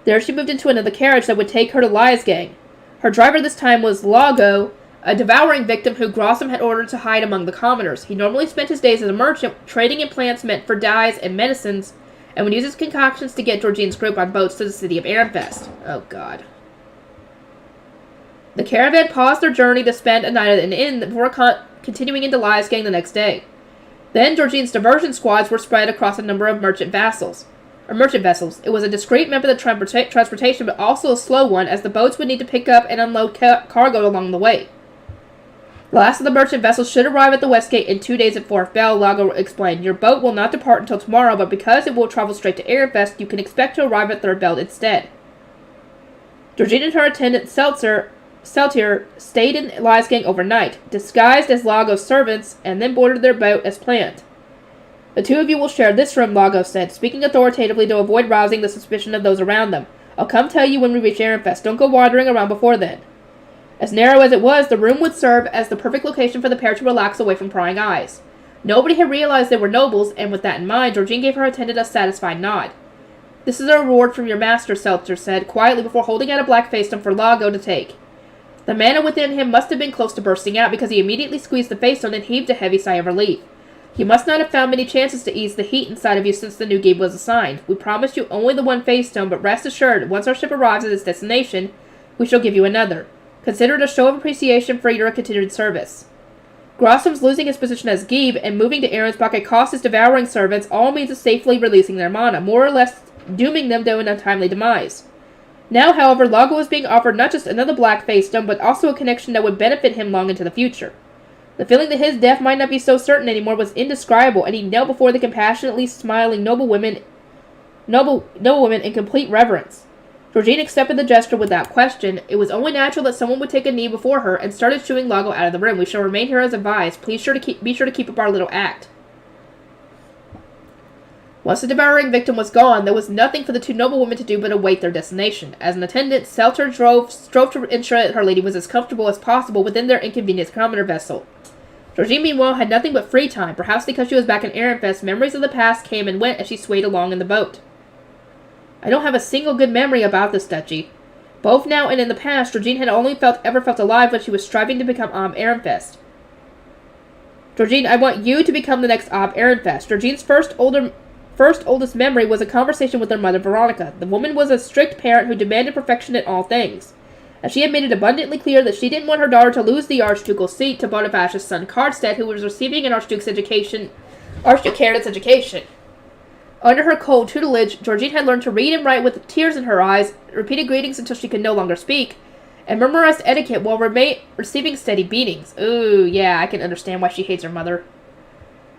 There she moved into another carriage that would take her to Liesgang. Her driver this time was Lago, a devouring victim who Grossum had ordered to hide among the commoners. He normally spent his days as a merchant, trading in plants meant for dyes and medicines, and would use his concoctions to get Georgine's group on boats to the city of Ehrenfest. Oh, God. The caravan paused their journey to spend a night at an inn before continuing into Liesgang the next day. Then Georgine's diversion squads were spread across a number of merchant vessels. It was a discreet method of transportation, but also a slow one, as the boats would need to pick up and unload cargo along the way. The last of the merchant vessels should arrive at the west gate in 2 days at Fourth Bell, Lago explained. Your boat will not depart until tomorrow, but because it will travel straight to Ehrenfest, you can expect to arrive at Third Bell instead. Georgine and her attendant Seltier stayed in Liesgang overnight, disguised as Lago's servants, and then boarded their boat as planned. The two of you will share this room, Lago said, speaking authoritatively to avoid rousing the suspicion of those around them. I'll come tell you when we reach Ehrenfest. Don't go wandering around before then. As narrow as it was, the room would serve as the perfect location for the pair to relax away from prying eyes. Nobody had realized they were nobles, and with that in mind, Georgine gave her attendant a satisfied nod. "This is a reward from your master," Seltzer said, quietly before holding out a black face-stone for Lago to take. The mana within him must have been close to bursting out, because he immediately squeezed the face-stone and heaved a heavy sigh of relief. "You must not have found many chances to ease the heat inside of you since the new game was assigned. We promised you only the one face-stone, but rest assured, once our ship arrives at its destination, we shall give you another. Consider it a show of appreciation for your continued service." Grossum's losing his position as Geeb and moving to Ahrensbach at cost his devouring servants all means of safely releasing their mana, more or less dooming them to an untimely demise. Now, however, Lago was being offered not just another black face-stone, but also a connection that would benefit him long into the future. The feeling that his death might not be so certain anymore was indescribable, and he knelt before the compassionately smiling noble women in complete reverence. Georgine accepted the gesture without question. It was only natural that someone would take a knee before her and started shooing Lago out of the room. "We shall remain here as advised. Please be sure to keep up our little act." Once the devouring victim was gone, there was nothing for the two noblewomen to do but await their destination. As an attendant, Seltzer strove to ensure that her lady was as comfortable as possible within their inconvenient commoner vessel. Georgine, meanwhile, had nothing but free time. Perhaps because she was back in Ehrenfest, memories of the past came and went as she swayed along in the boat. "I don't have a single good memory about this duchy. Both now and in the past, Georgine had only ever felt alive when she was striving to become Ehrenfest. Georgine, I want you to become the next Ehrenfest." Georgine's first oldest memory was a conversation with her mother, Veronica. The woman was a strict parent who demanded perfection in all things, and she had made it abundantly clear that she didn't want her daughter to lose the archducal seat to Bonifatius' son Karlstedt, who was receiving an archducate's education. Under her cold tutelage, Georgine had learned to read and write with tears in her eyes, repeated greetings until she could no longer speak, and memorized etiquette while receiving steady beatings. Ooh, yeah, I can understand why she hates her mother.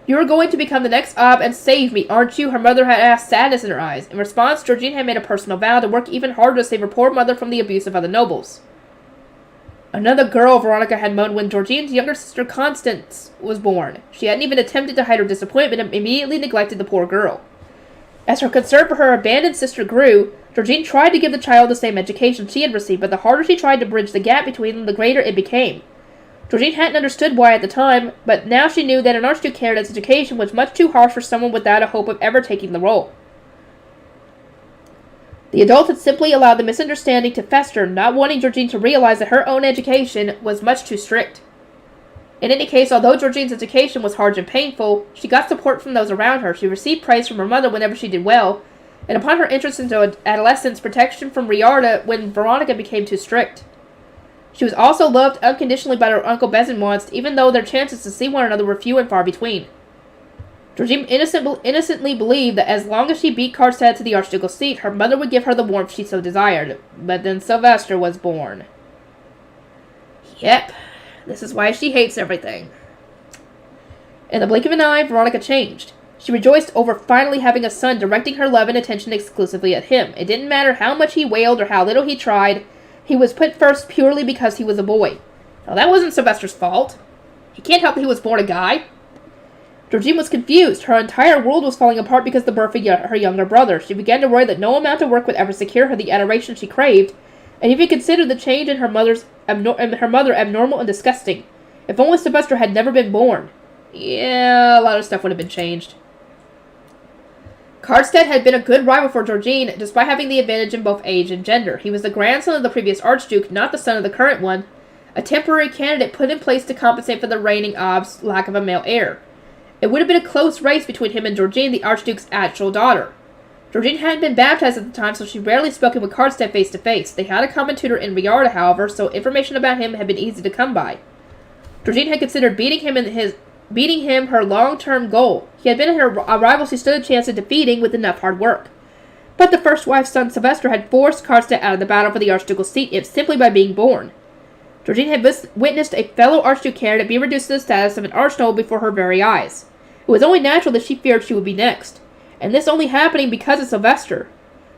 "You are going to become the next and save me, aren't you?" her mother had asked, sadness in her eyes. In response, Georgine had made a personal vow to work even harder to save her poor mother from the abuse of other nobles. "Another girl," Veronica had moaned when Georgine's younger sister Constance was born. She hadn't even attempted to hide her disappointment and immediately neglected the poor girl. As her concern for her abandoned sister grew, Georgine tried to give the child the same education she had received, but the harder she tried to bridge the gap between them, the greater it became. Georgine hadn't understood why at the time, but now she knew that an archducate's education was much too harsh for someone without a hope of ever taking the role. The adult had simply allowed the misunderstanding to fester, not wanting Georgine to realize that her own education was much too strict. In any case, although Georgine's education was hard and painful, she got support from those around her. She received praise from her mother whenever she did well, and upon her entrance into adolescence, protection from Riarda when Veronica became too strict. She was also loved unconditionally by her uncle Besenmonst, even though their chances to see one another were few and far between. Georgine innocently believed that as long as she beat Karlstedt to the archducal seat, her mother would give her the warmth she so desired. But then Sylvester was born. Yep. This is why she hates everything. In the blink of an eye, Veronica changed. She rejoiced over finally having a son, directing her love and attention exclusively at him. It didn't matter how much he wailed or how little he tried. He was put first purely because he was a boy. Now, that wasn't Sylvester's fault. He can't help that he was born a guy. Georgine was confused. Her entire world was falling apart because of the birth of her younger brother. She began to worry that no amount of work would ever secure her the adoration she craved, and even considered the change in her mother abnormal and disgusting. If only Sylvester had never been born. Yeah, a lot of stuff would have been changed. Karlstedt had been a good rival for Georgine, despite having the advantage in both age and gender. He was the grandson of the previous archduke, not the son of the current one, a temporary candidate put in place to compensate for the reigning Ob's lack of a male heir. It would have been a close race between him and Georgine, the archduke's actual daughter. Georgine hadn't been baptized at the time, so she rarely spoken with Karlstedt face to face. They had a common tutor in Riarda, however, so information about him had been easy to come by. Georgine had considered beating him her long-term goal. He had been a rival she stood a chance of defeating with enough hard work. But the first wife's son, Sylvester, had forced Karlstedt out of the battle for the archducal seat simply by being born. Georgine had witnessed a fellow archduke candidate be reduced to the status of an archnoble before her very eyes. It was only natural that she feared she would be next, and this only happening because of Sylvester.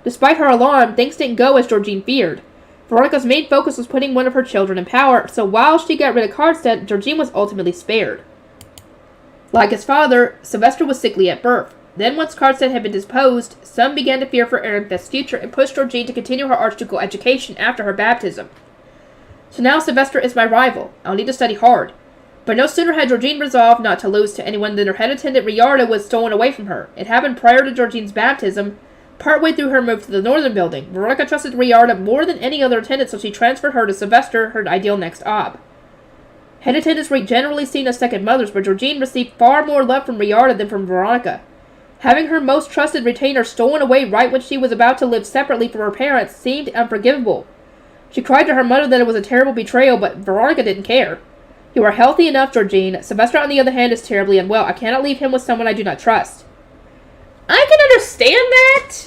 Despite her alarm, things didn't go as Georgine feared. Veronica's main focus was putting one of her children in power, so while she got rid of Karlstedt, Georgine was ultimately spared. Like his father, Sylvester was sickly at birth. Then, once Karlstedt had been disposed, some began to fear for Ehrenfest's future and pushed Georgine to continue her archducal education after her baptism. So now Sylvester is my rival. I'll need to study hard. But no sooner had Georgine resolved not to lose to anyone than her head attendant Riarda was stolen away from her. It happened prior to Georgine's baptism, partway through her move to the northern building. Veronica trusted Riarda more than any other attendant, so she transferred her to Sylvester, her ideal next ob. Head attendants were generally seen as second mothers, but Georgine received far more love from Riarda than from Veronica. Having her most trusted retainer stolen away right when she was about to live separately from her parents seemed unforgivable. She cried to her mother that it was a terrible betrayal, but Veronica didn't care. You are healthy enough, Georgine. Sylvester, on the other hand, is terribly unwell. I cannot leave him with someone I do not trust. I can understand that.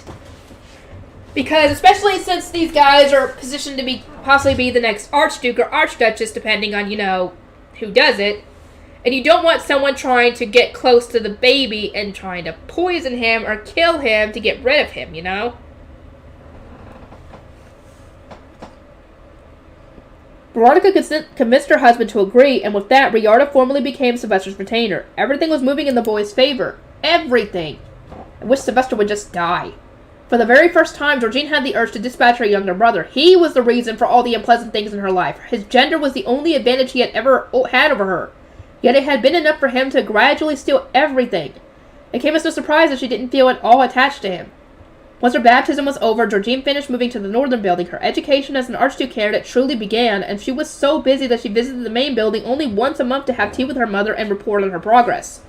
Because, especially since these guys are positioned to possibly be the next Archduke or Archduchess, depending on, who does it. And you don't want someone trying to get close to the baby and trying to poison him or kill him to get rid of him, Veronica convinced her husband to agree, and with that, Riarda formally became Sylvester's retainer. Everything was moving in the boy's favor. Everything. I wish Sylvester would just die. For the very first time, Georgine had the urge to dispatch her younger brother. He was the reason for all the unpleasant things in her life. His gender was the only advantage he had ever had over her. Yet it had been enough for him to gradually steal everything. It came as no surprise that she didn't feel at all attached to him. Once her baptism was over, Georgine finished moving to the northern building. Her education as an Archduke candidate truly began, and she was so busy that she visited the main building only once a month to have tea with her mother and report on her progress.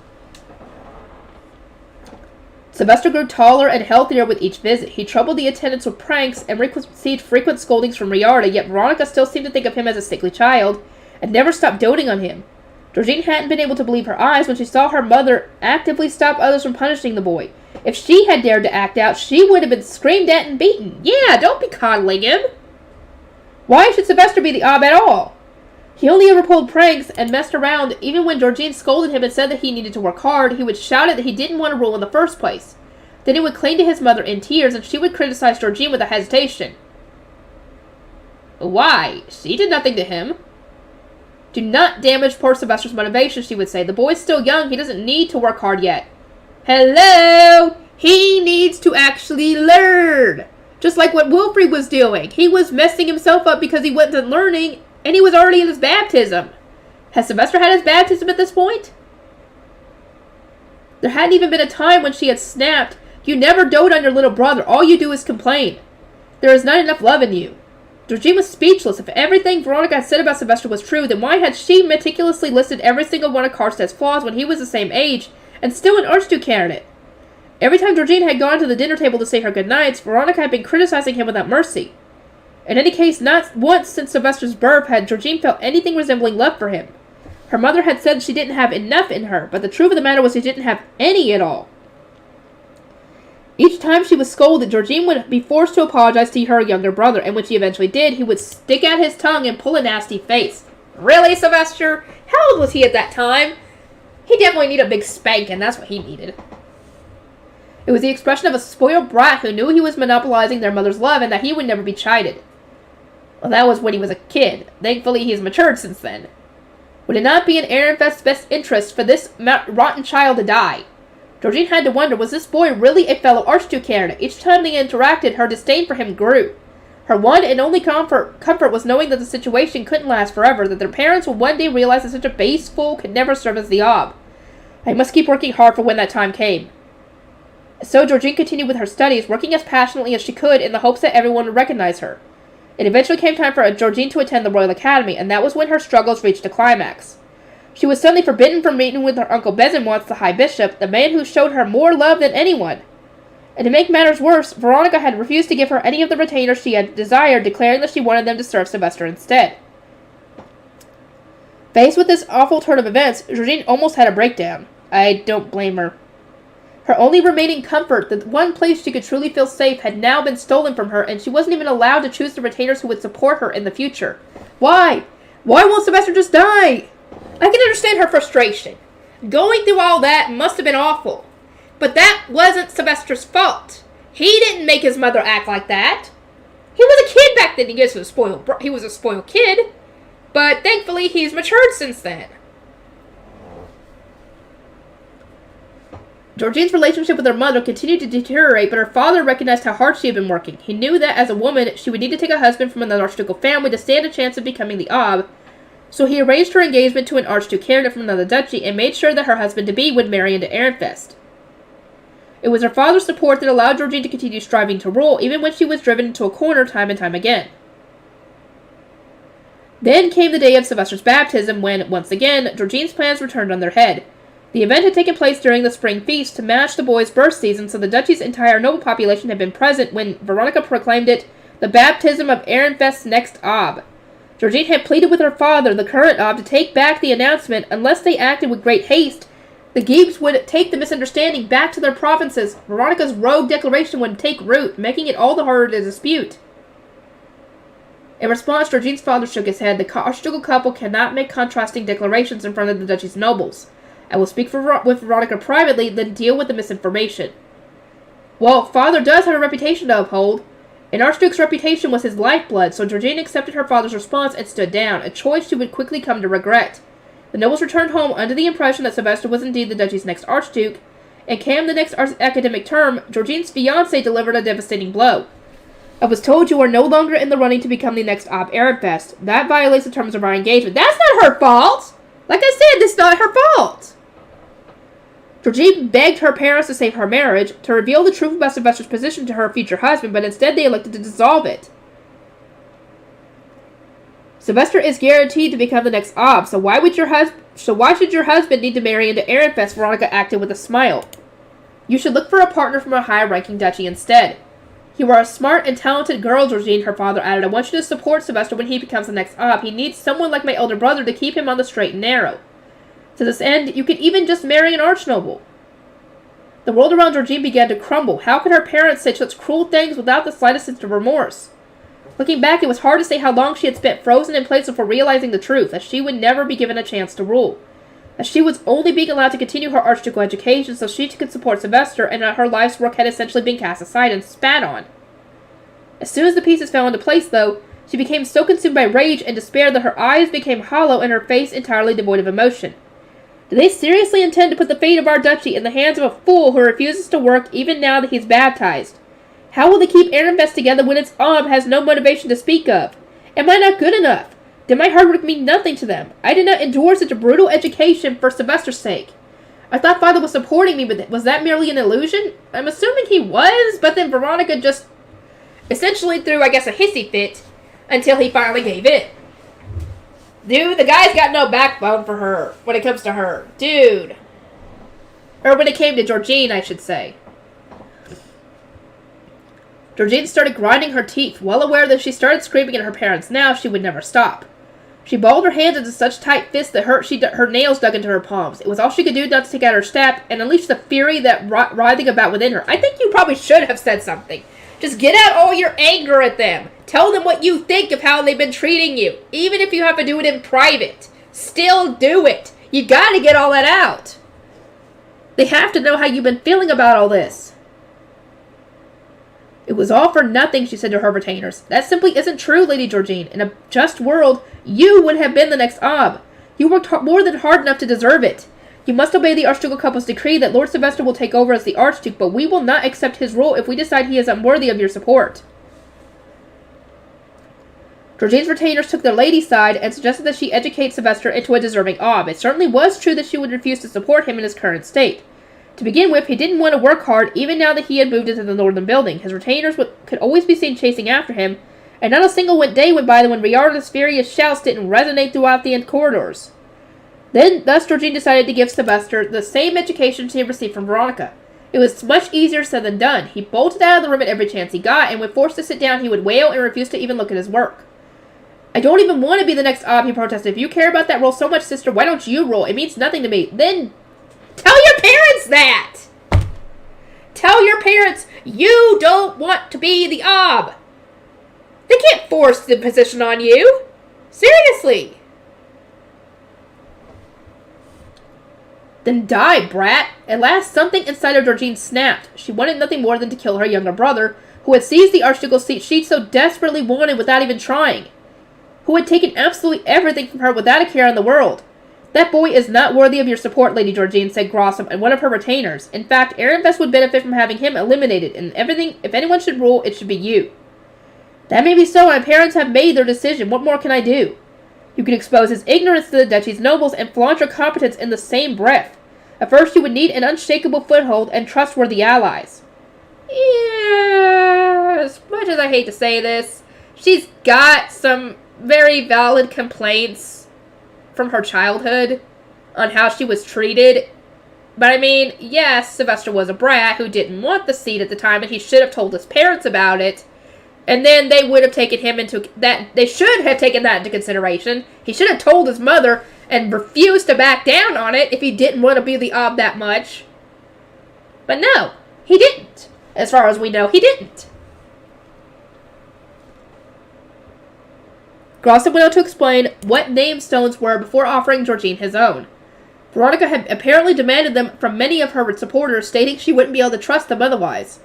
Sylvester grew taller and healthier with each visit. He troubled the attendants with pranks and received frequent scoldings from Riarda, yet Veronica still seemed to think of him as a sickly child and never stopped doting on him. Georgine hadn't been able to believe her eyes when she saw her mother actively stop others from punishing the boy. If she had dared to act out, she would have been screamed at and beaten. Yeah, don't be coddling him. Why should Sylvester be the ob at all? He only ever pulled pranks and messed around. Even when Georgine scolded him and said that he needed to work hard, he would shout that he didn't want to rule in the first place. Then he would cling to his mother in tears, and she would criticize Georgine with a hesitation. Why? She did nothing to him. Do not damage poor Sylvester's motivation, she would say. The boy's still young. He doesn't need to work hard yet. Hello! He needs to actually learn. Just like what Wilfrid was doing. He was messing himself up because he wasn't learning, and he was already in his baptism. Has Sylvester had his baptism at this point? There hadn't even been a time when she had snapped. You never dote on your little brother. All you do is complain. There is not enough love in you. Georgine was speechless. If everything Veronica had said about Sylvester was true, then why had she meticulously listed every single one of Karstad's flaws when he was the same age and still an Archduke candidate? Every time Georgine had gone to the dinner table to say her goodnights, Veronica had been criticizing him without mercy. In any case, not once since Sylvester's birth had Georgine felt anything resembling love for him. Her mother had said she didn't have enough in her, but the truth of the matter was she didn't have any at all. Each time she was scolded, Georgine would be forced to apologize to her younger brother, and when she eventually did, he would stick out his tongue and pull a nasty face. Really, Sylvester? How old was he at that time? He definitely needed a big spanking, that's what he needed. It was the expression of a spoiled brat who knew he was monopolizing their mother's love and that he would never be chided. Well, that was when he was a kid. Thankfully, he has matured since then. Would it not be in Ehrenfest's best interest for this rotten child to die? Georgine had to wonder, was this boy really a fellow Archduke candidate? Each time they interacted, her disdain for him grew. Her one and only comfort was knowing that the situation couldn't last forever, that their parents would one day realize that such a base fool could never serve as the ob. I must keep working hard for when that time came. So Georgine continued with her studies, working as passionately as she could in the hopes that everyone would recognize her. It eventually came time for Georgine to attend the Royal Academy, and that was when her struggles reached a climax. She was suddenly forbidden from meeting with her uncle Besenwatz, the High Bishop, the man who showed her more love than anyone. And to make matters worse, Veronica had refused to give her any of the retainers she had desired, declaring that she wanted them to serve Sylvester instead. Faced with this awful turn of events, Georgine almost had a breakdown. I don't blame her. Her only remaining comfort, the one place she could truly feel safe, had now been stolen from her, and she wasn't even allowed to choose the retainers who would support her in the future. Why? Why won't Sylvester just die? I can understand her frustration. Going through all that must have been awful. But that wasn't Sylvester's fault. He didn't make his mother act like that. He was a kid back then. He was a spoiled kid. But thankfully, he's matured since then. Georgine's relationship with her mother continued to deteriorate, but her father recognized how hard she had been working. He knew that, as a woman, she would need to take a husband from another archducal family to stand a chance of becoming the Ob, so he arranged her engagement to an archduke candidate from another duchy and made sure that her husband-to-be would marry into Ehrenfest. It was her father's support that allowed Georgine to continue striving to rule, even when she was driven into a corner time and time again. Then came the day of Sylvester's baptism, when, once again, Georgine's plans were turned on their head. The event had taken place during the spring feast to match the boy's birth season, so the duchy's entire noble population had been present when Veronica proclaimed it the baptism of Ehrenfest's next Ob. Georgine had pleaded with her father, the current Ob, to take back the announcement. Unless they acted with great haste, the Giebs would take the misunderstanding back to their provinces. Veronica's rogue declaration would take root, making it all the harder to dispute. In response, Georgine's father shook his head. The archducal couple cannot make contrasting declarations in front of the duchy's nobles. I will speak with Veronica privately, then deal with the misinformation. Well, father does have a reputation to uphold. An archduke's reputation was his lifeblood, so Georgine accepted her father's response and stood down, a choice she would quickly come to regret. The nobles returned home under the impression that Sylvester was indeed the duchy's next archduke, and came the next academic term, Georgine's fiancé delivered a devastating blow. I was told you are no longer in the running to become the next Ob Ehrenfest. That violates the terms of our engagement. That's not her fault! Like I said, this is not her fault! Georgine begged her parents to save her marriage, to reveal the truth about Sylvester's position to her future husband, but instead they elected to dissolve it. Sylvester is guaranteed to become the next Ob, so why should your husband need to marry into Ehrenfest? Veronica acted with a smile. You should look for a partner from a high-ranking duchy instead. You are a smart and talented girl, Georgine, her father added. I want you to support Sylvester when he becomes the next Ob. He needs someone like my elder brother to keep him on the straight and narrow. To this end, you could even just marry an archnoble. The world around Georgine began to crumble. How could her parents say such cruel things without the slightest sense of remorse? Looking back, it was hard to say how long she had spent frozen in place before realizing the truth, that she would never be given a chance to rule. That she was only being allowed to continue her archducal education so she could support Sylvester, and that her life's work had essentially been cast aside and spat on. As soon as the pieces fell into place, though, she became so consumed by rage and despair that her eyes became hollow and her face entirely devoid of emotion. Do they seriously intend to put the fate of our duchy in the hands of a fool who refuses to work even now that he's baptized? How will they keep Ehrenfest together when its Ob has no motivation to speak of? Am I not good enough? Did my hard work mean nothing to them? I did not endure such a brutal education for Sylvester's sake. I thought father was supporting me, but was that merely an illusion? I'm assuming he was, but then Veronica just essentially threw, I guess, a hissy fit until he finally gave in. Dude, the guy's got no backbone for her when it comes to her. Dude. Or when it came to Georgine, I should say. Georgine started grinding her teeth, well aware that if she started screaming at her parents now, she would never stop. She balled her hands into such tight fists that her nails dug into her palms. It was all she could do not to take out her staff and unleash the fury that writhing about within her. I think you probably should have said something. Just get out all your anger at them. Tell them what you think of how they've been treating you. Even if you have to do it in private. Still do it. You gotta get all that out. They have to know how you've been feeling about all this. It was all for nothing, she said to her retainers. That simply isn't true, Lady Georgine. In a just world, you would have been the next Ob. You worked more than hard enough to deserve it. You must obey the Archducal couple's decree that Lord Sylvester will take over as the Archduke, but we will not accept his rule if we decide he is unworthy of your support. Georgine's retainers took their lady's side and suggested that she educate Sylvester into a deserving Ob. It certainly was true that she would refuse to support him in his current state. To begin with, he didn't want to work hard, even now that he had moved into the northern building. His retainers could always be seen chasing after him, and not a single day went by when Riarda's furious shouts didn't resonate throughout the corridors. Thus Georgine decided to give Sylvester the same education she had received from Veronica. It was much easier said than done. He bolted out of the room at every chance he got, and when forced to sit down, he would wail and refuse to even look at his work. I don't even want to be the next Ob, he protested. If you care about that role so much, sister, why don't you roll? It means nothing to me. Then tell your parents that! Tell your parents you don't want to be the Ob. They can't force the position on you. Seriously. Then die, brat. At last, something inside of Georgine snapped. She wanted nothing more than to kill her younger brother, who had seized the Archducal seat she so desperately wanted without even trying. Who had taken absolutely everything from her without a care in the world. That boy is not worthy of your support, Lady Georgine, said Grossum and one of her retainers. In fact, Ehrenfest would benefit from having him eliminated, and if anyone should rule, it should be you. That may be so, my parents have made their decision. What more can I do? You could expose his ignorance to the duchy's nobles and flaunt your competence in the same breath. At first, you would need an unshakable foothold and trustworthy allies. Yeah, as much as I hate to say this, she's got some very valid complaints from her childhood on how she was treated. But I mean, yes, Sylvester was a brat who didn't want the seat at the time, and he should have told his parents about it. And then they would have taken him into that. They should have taken that into consideration. He should have told his mother and refused to back down on it if he didn't want to be the ob that much. But no, he didn't. As far as we know, he didn't. Grossum went on to explain what name stones were before offering Georgine his own. Veronica had apparently demanded them from many of her supporters, stating she wouldn't be able to trust them otherwise.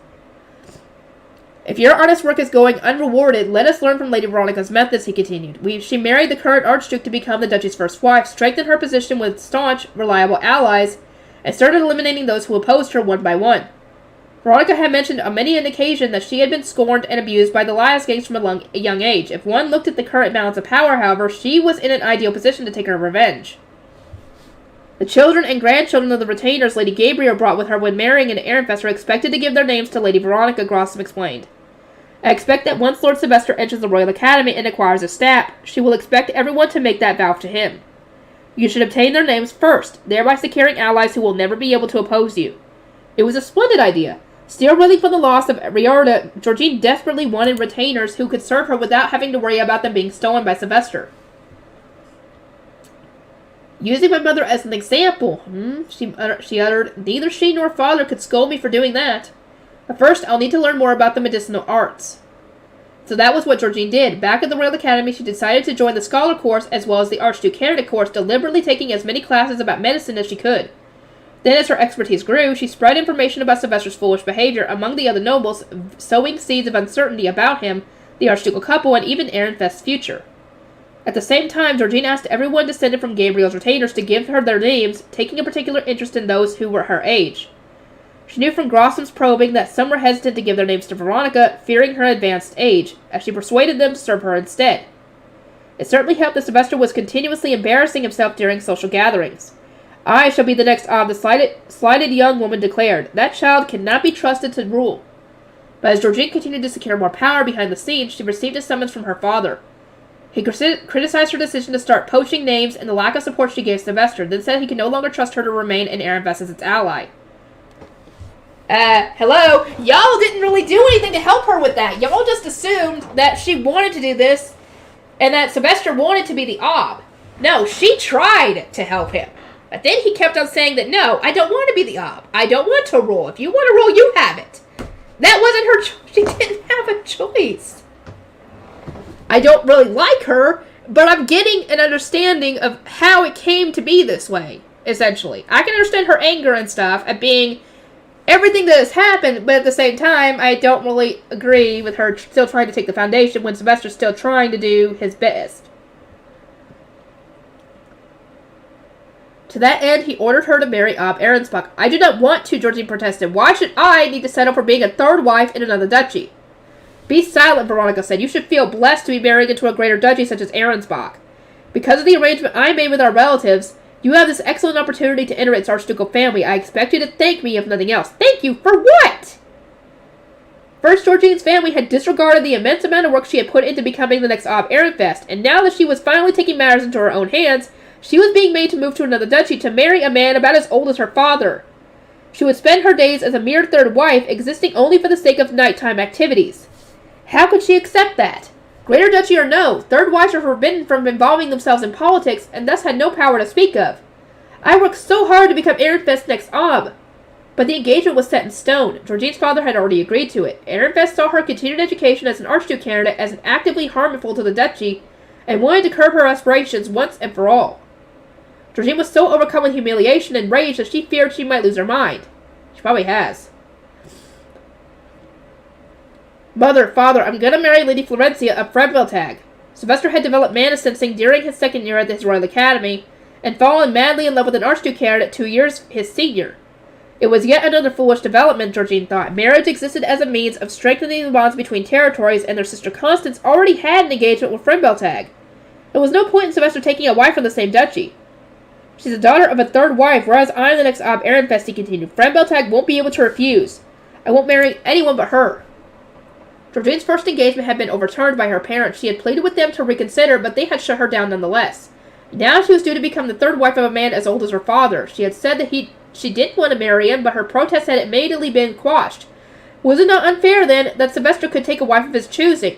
If your honest work is going unrewarded, let us learn from Lady Veronica's methods, he continued. She married the current Archduke to become the Duchy's first wife, strengthened her position with staunch, reliable allies, and started eliminating those who opposed her one by one. Veronica had mentioned on many an occasion that she had been scorned and abused by the Lias gangs from a young age. If one looked at the current balance of power, however, she was in an ideal position to take her revenge. The children and grandchildren of the retainers Lady Gabriel brought with her when marrying in Ehrenfest are expected to give their names to Lady Veronica, Grossum explained. I expect that once Lord Sylvester enters the Royal Academy and acquires a staff, she will expect everyone to make that vow to him. You should obtain their names first, thereby securing allies who will never be able to oppose you. It was a splendid idea. Still reeling from the loss of Riorda, Georgine desperately wanted retainers who could serve her without having to worry about them being stolen by Sylvester. Using my mother as an example, she uttered, neither she nor father could scold me for doing that. But first, I'll need to learn more about the medicinal arts. So that was what Georgine did. Back at the Royal Academy, she decided to join the Scholar course as well as the Archduke Candidate course, deliberately taking as many classes about medicine as she could. Then, as her expertise grew, she spread information about Sylvester's foolish behavior among the other nobles, sowing seeds of uncertainty about him, the Archducal couple, and even Ehrenfest's future. At the same time, Georgine asked everyone descended from Gabriel's retainers to give her their names, taking a particular interest in those who were her age. She knew from Grossum's probing that some were hesitant to give their names to Veronica, fearing her advanced age, as she persuaded them to serve her instead. It certainly helped that Sylvester was continuously embarrassing himself during social gatherings. I shall be the next ob, the slighted young woman declared. That child cannot be trusted to rule. But as Georgine continued to secure more power behind the scenes, she received a summons from her father. He criticized her decision to start poaching names and the lack of support she gave Sylvester, then said he could no longer trust her to remain in Ehrenfest as its ally. Hello? Y'all didn't really do anything to help her with that. Y'all just assumed that she wanted to do this and that Sylvester wanted to be the ob. No, she tried to help him. But then he kept on saying that, no, I don't want to be the ob. I don't want to rule. If you want to rule, you have it. That wasn't her choice. She didn't have a choice. I don't really like her, but I'm getting an understanding of how it came to be this way, essentially. I can understand her anger and stuff at being everything that has happened, but at the same time, I don't really agree with her still trying to take the foundation when Sylvester's still trying to do his best. To that end, he ordered her to marry Ob Ahrensbach. I do not want to, Georgine protested. Why should I need to settle for being a third wife in another duchy? Be silent, Veronica said. You should feel blessed to be married into a greater duchy such as Ahrensbach. Because of the arrangement I made with our relatives, you have this excellent opportunity to enter its archducal family. I expect you to thank me, if nothing else. Thank you for what? First, Georgine's family had disregarded the immense amount of work she had put into becoming the next Ob Ehrenfest, and now that she was finally taking matters into her own hands, she was being made to move to another duchy to marry a man about as old as her father. She would spend her days as a mere third wife, existing only for the sake of nighttime activities. How could she accept that? Greater duchy or no, third wives are forbidden from involving themselves in politics, and thus had no power to speak of. I worked so hard to become Ehrenfest's next ob. But the engagement was set in stone. Georgine's father had already agreed to it. Ehrenfest saw her continued education as an archduke candidate as actively harmful to the duchy, and wanted to curb her aspirations once and for all. Georgine was so overcome with humiliation and rage that she feared she might lose her mind. She probably has. Mother, father, I'm gonna marry Lady Florencia of Fullmetal. Sylvester had developed mana sensing during his second year at his Royal Academy, and fallen madly in love with an Archduke candidate 2 years his senior. It was yet another foolish development, Georgine thought. Marriage existed as a means of strengthening the bonds between territories, and their sister Constance already had an engagement with Fullmetal. There was no point in Sylvester taking a wife from the same duchy. She's the daughter of a third wife, whereas I am the next Ehrenfest, he continued. Fullmetal won't be able to refuse. I won't marry anyone but her. Georgine's first engagement had been overturned by her parents. She had pleaded with them to reconsider, but they had shut her down nonetheless. Now she was due to become the third wife of a man as old as her father. She had said that she didn't want to marry him, but her protest had immediately been quashed. Was it not unfair, then, that Sylvester could take a wife of his choosing?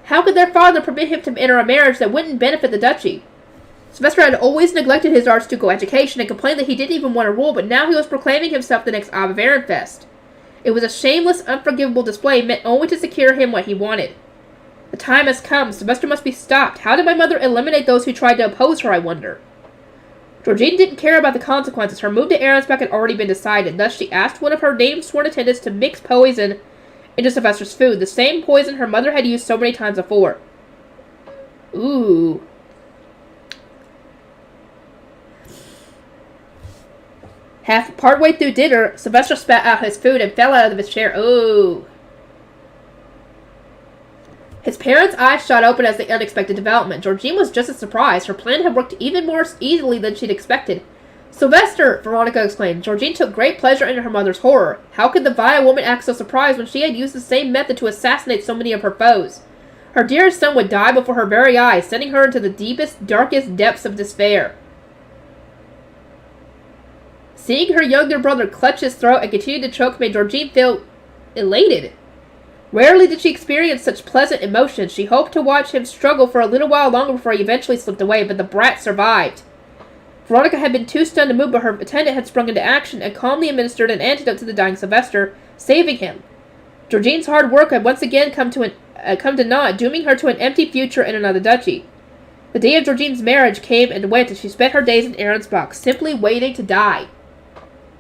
How could their father permit him to enter a marriage that wouldn't benefit the duchy? Sylvester had always neglected his archducal education and complained that he didn't even want to rule, but now he was proclaiming himself the next Abb of Ehrenfest. It was a shameless, unforgivable display meant only to secure him what he wanted. The time has come. Sylvester must be stopped. How did my mother eliminate those who tried to oppose her, I wonder? Georgine didn't care about the consequences. Her move to Ahrensbach had already been decided. Thus, she asked one of her named sworn attendants to mix poison into Sylvester's food, the same poison her mother had used so many times before. Ooh. Partway through dinner, Sylvester spat out his food and fell out of his chair. Ooh. His parents' eyes shot open as the unexpected development. Georgine was just as surprised. Her plan had worked even more easily than she'd expected. Sylvester! Veronica exclaimed. Georgine took great pleasure in her mother's horror. How could the vile woman act so surprised when she had used the same method to assassinate so many of her foes? Her dearest son would die before her very eyes, sending her into the deepest, darkest depths of despair. Seeing her younger brother clutch his throat and continue to choke made Georgine feel elated. Rarely did she experience such pleasant emotions. She hoped to watch him struggle for a little while longer before he eventually slipped away, but the brat survived. Veronica had been too stunned to move, but her attendant had sprung into action and calmly administered an antidote to the dying Sylvester, saving him. Georgine's hard work had once again come to naught, dooming her to an empty future in another duchy. The day of Georgine's marriage came and went, and she spent her days in Ahrensbach, simply waiting to die.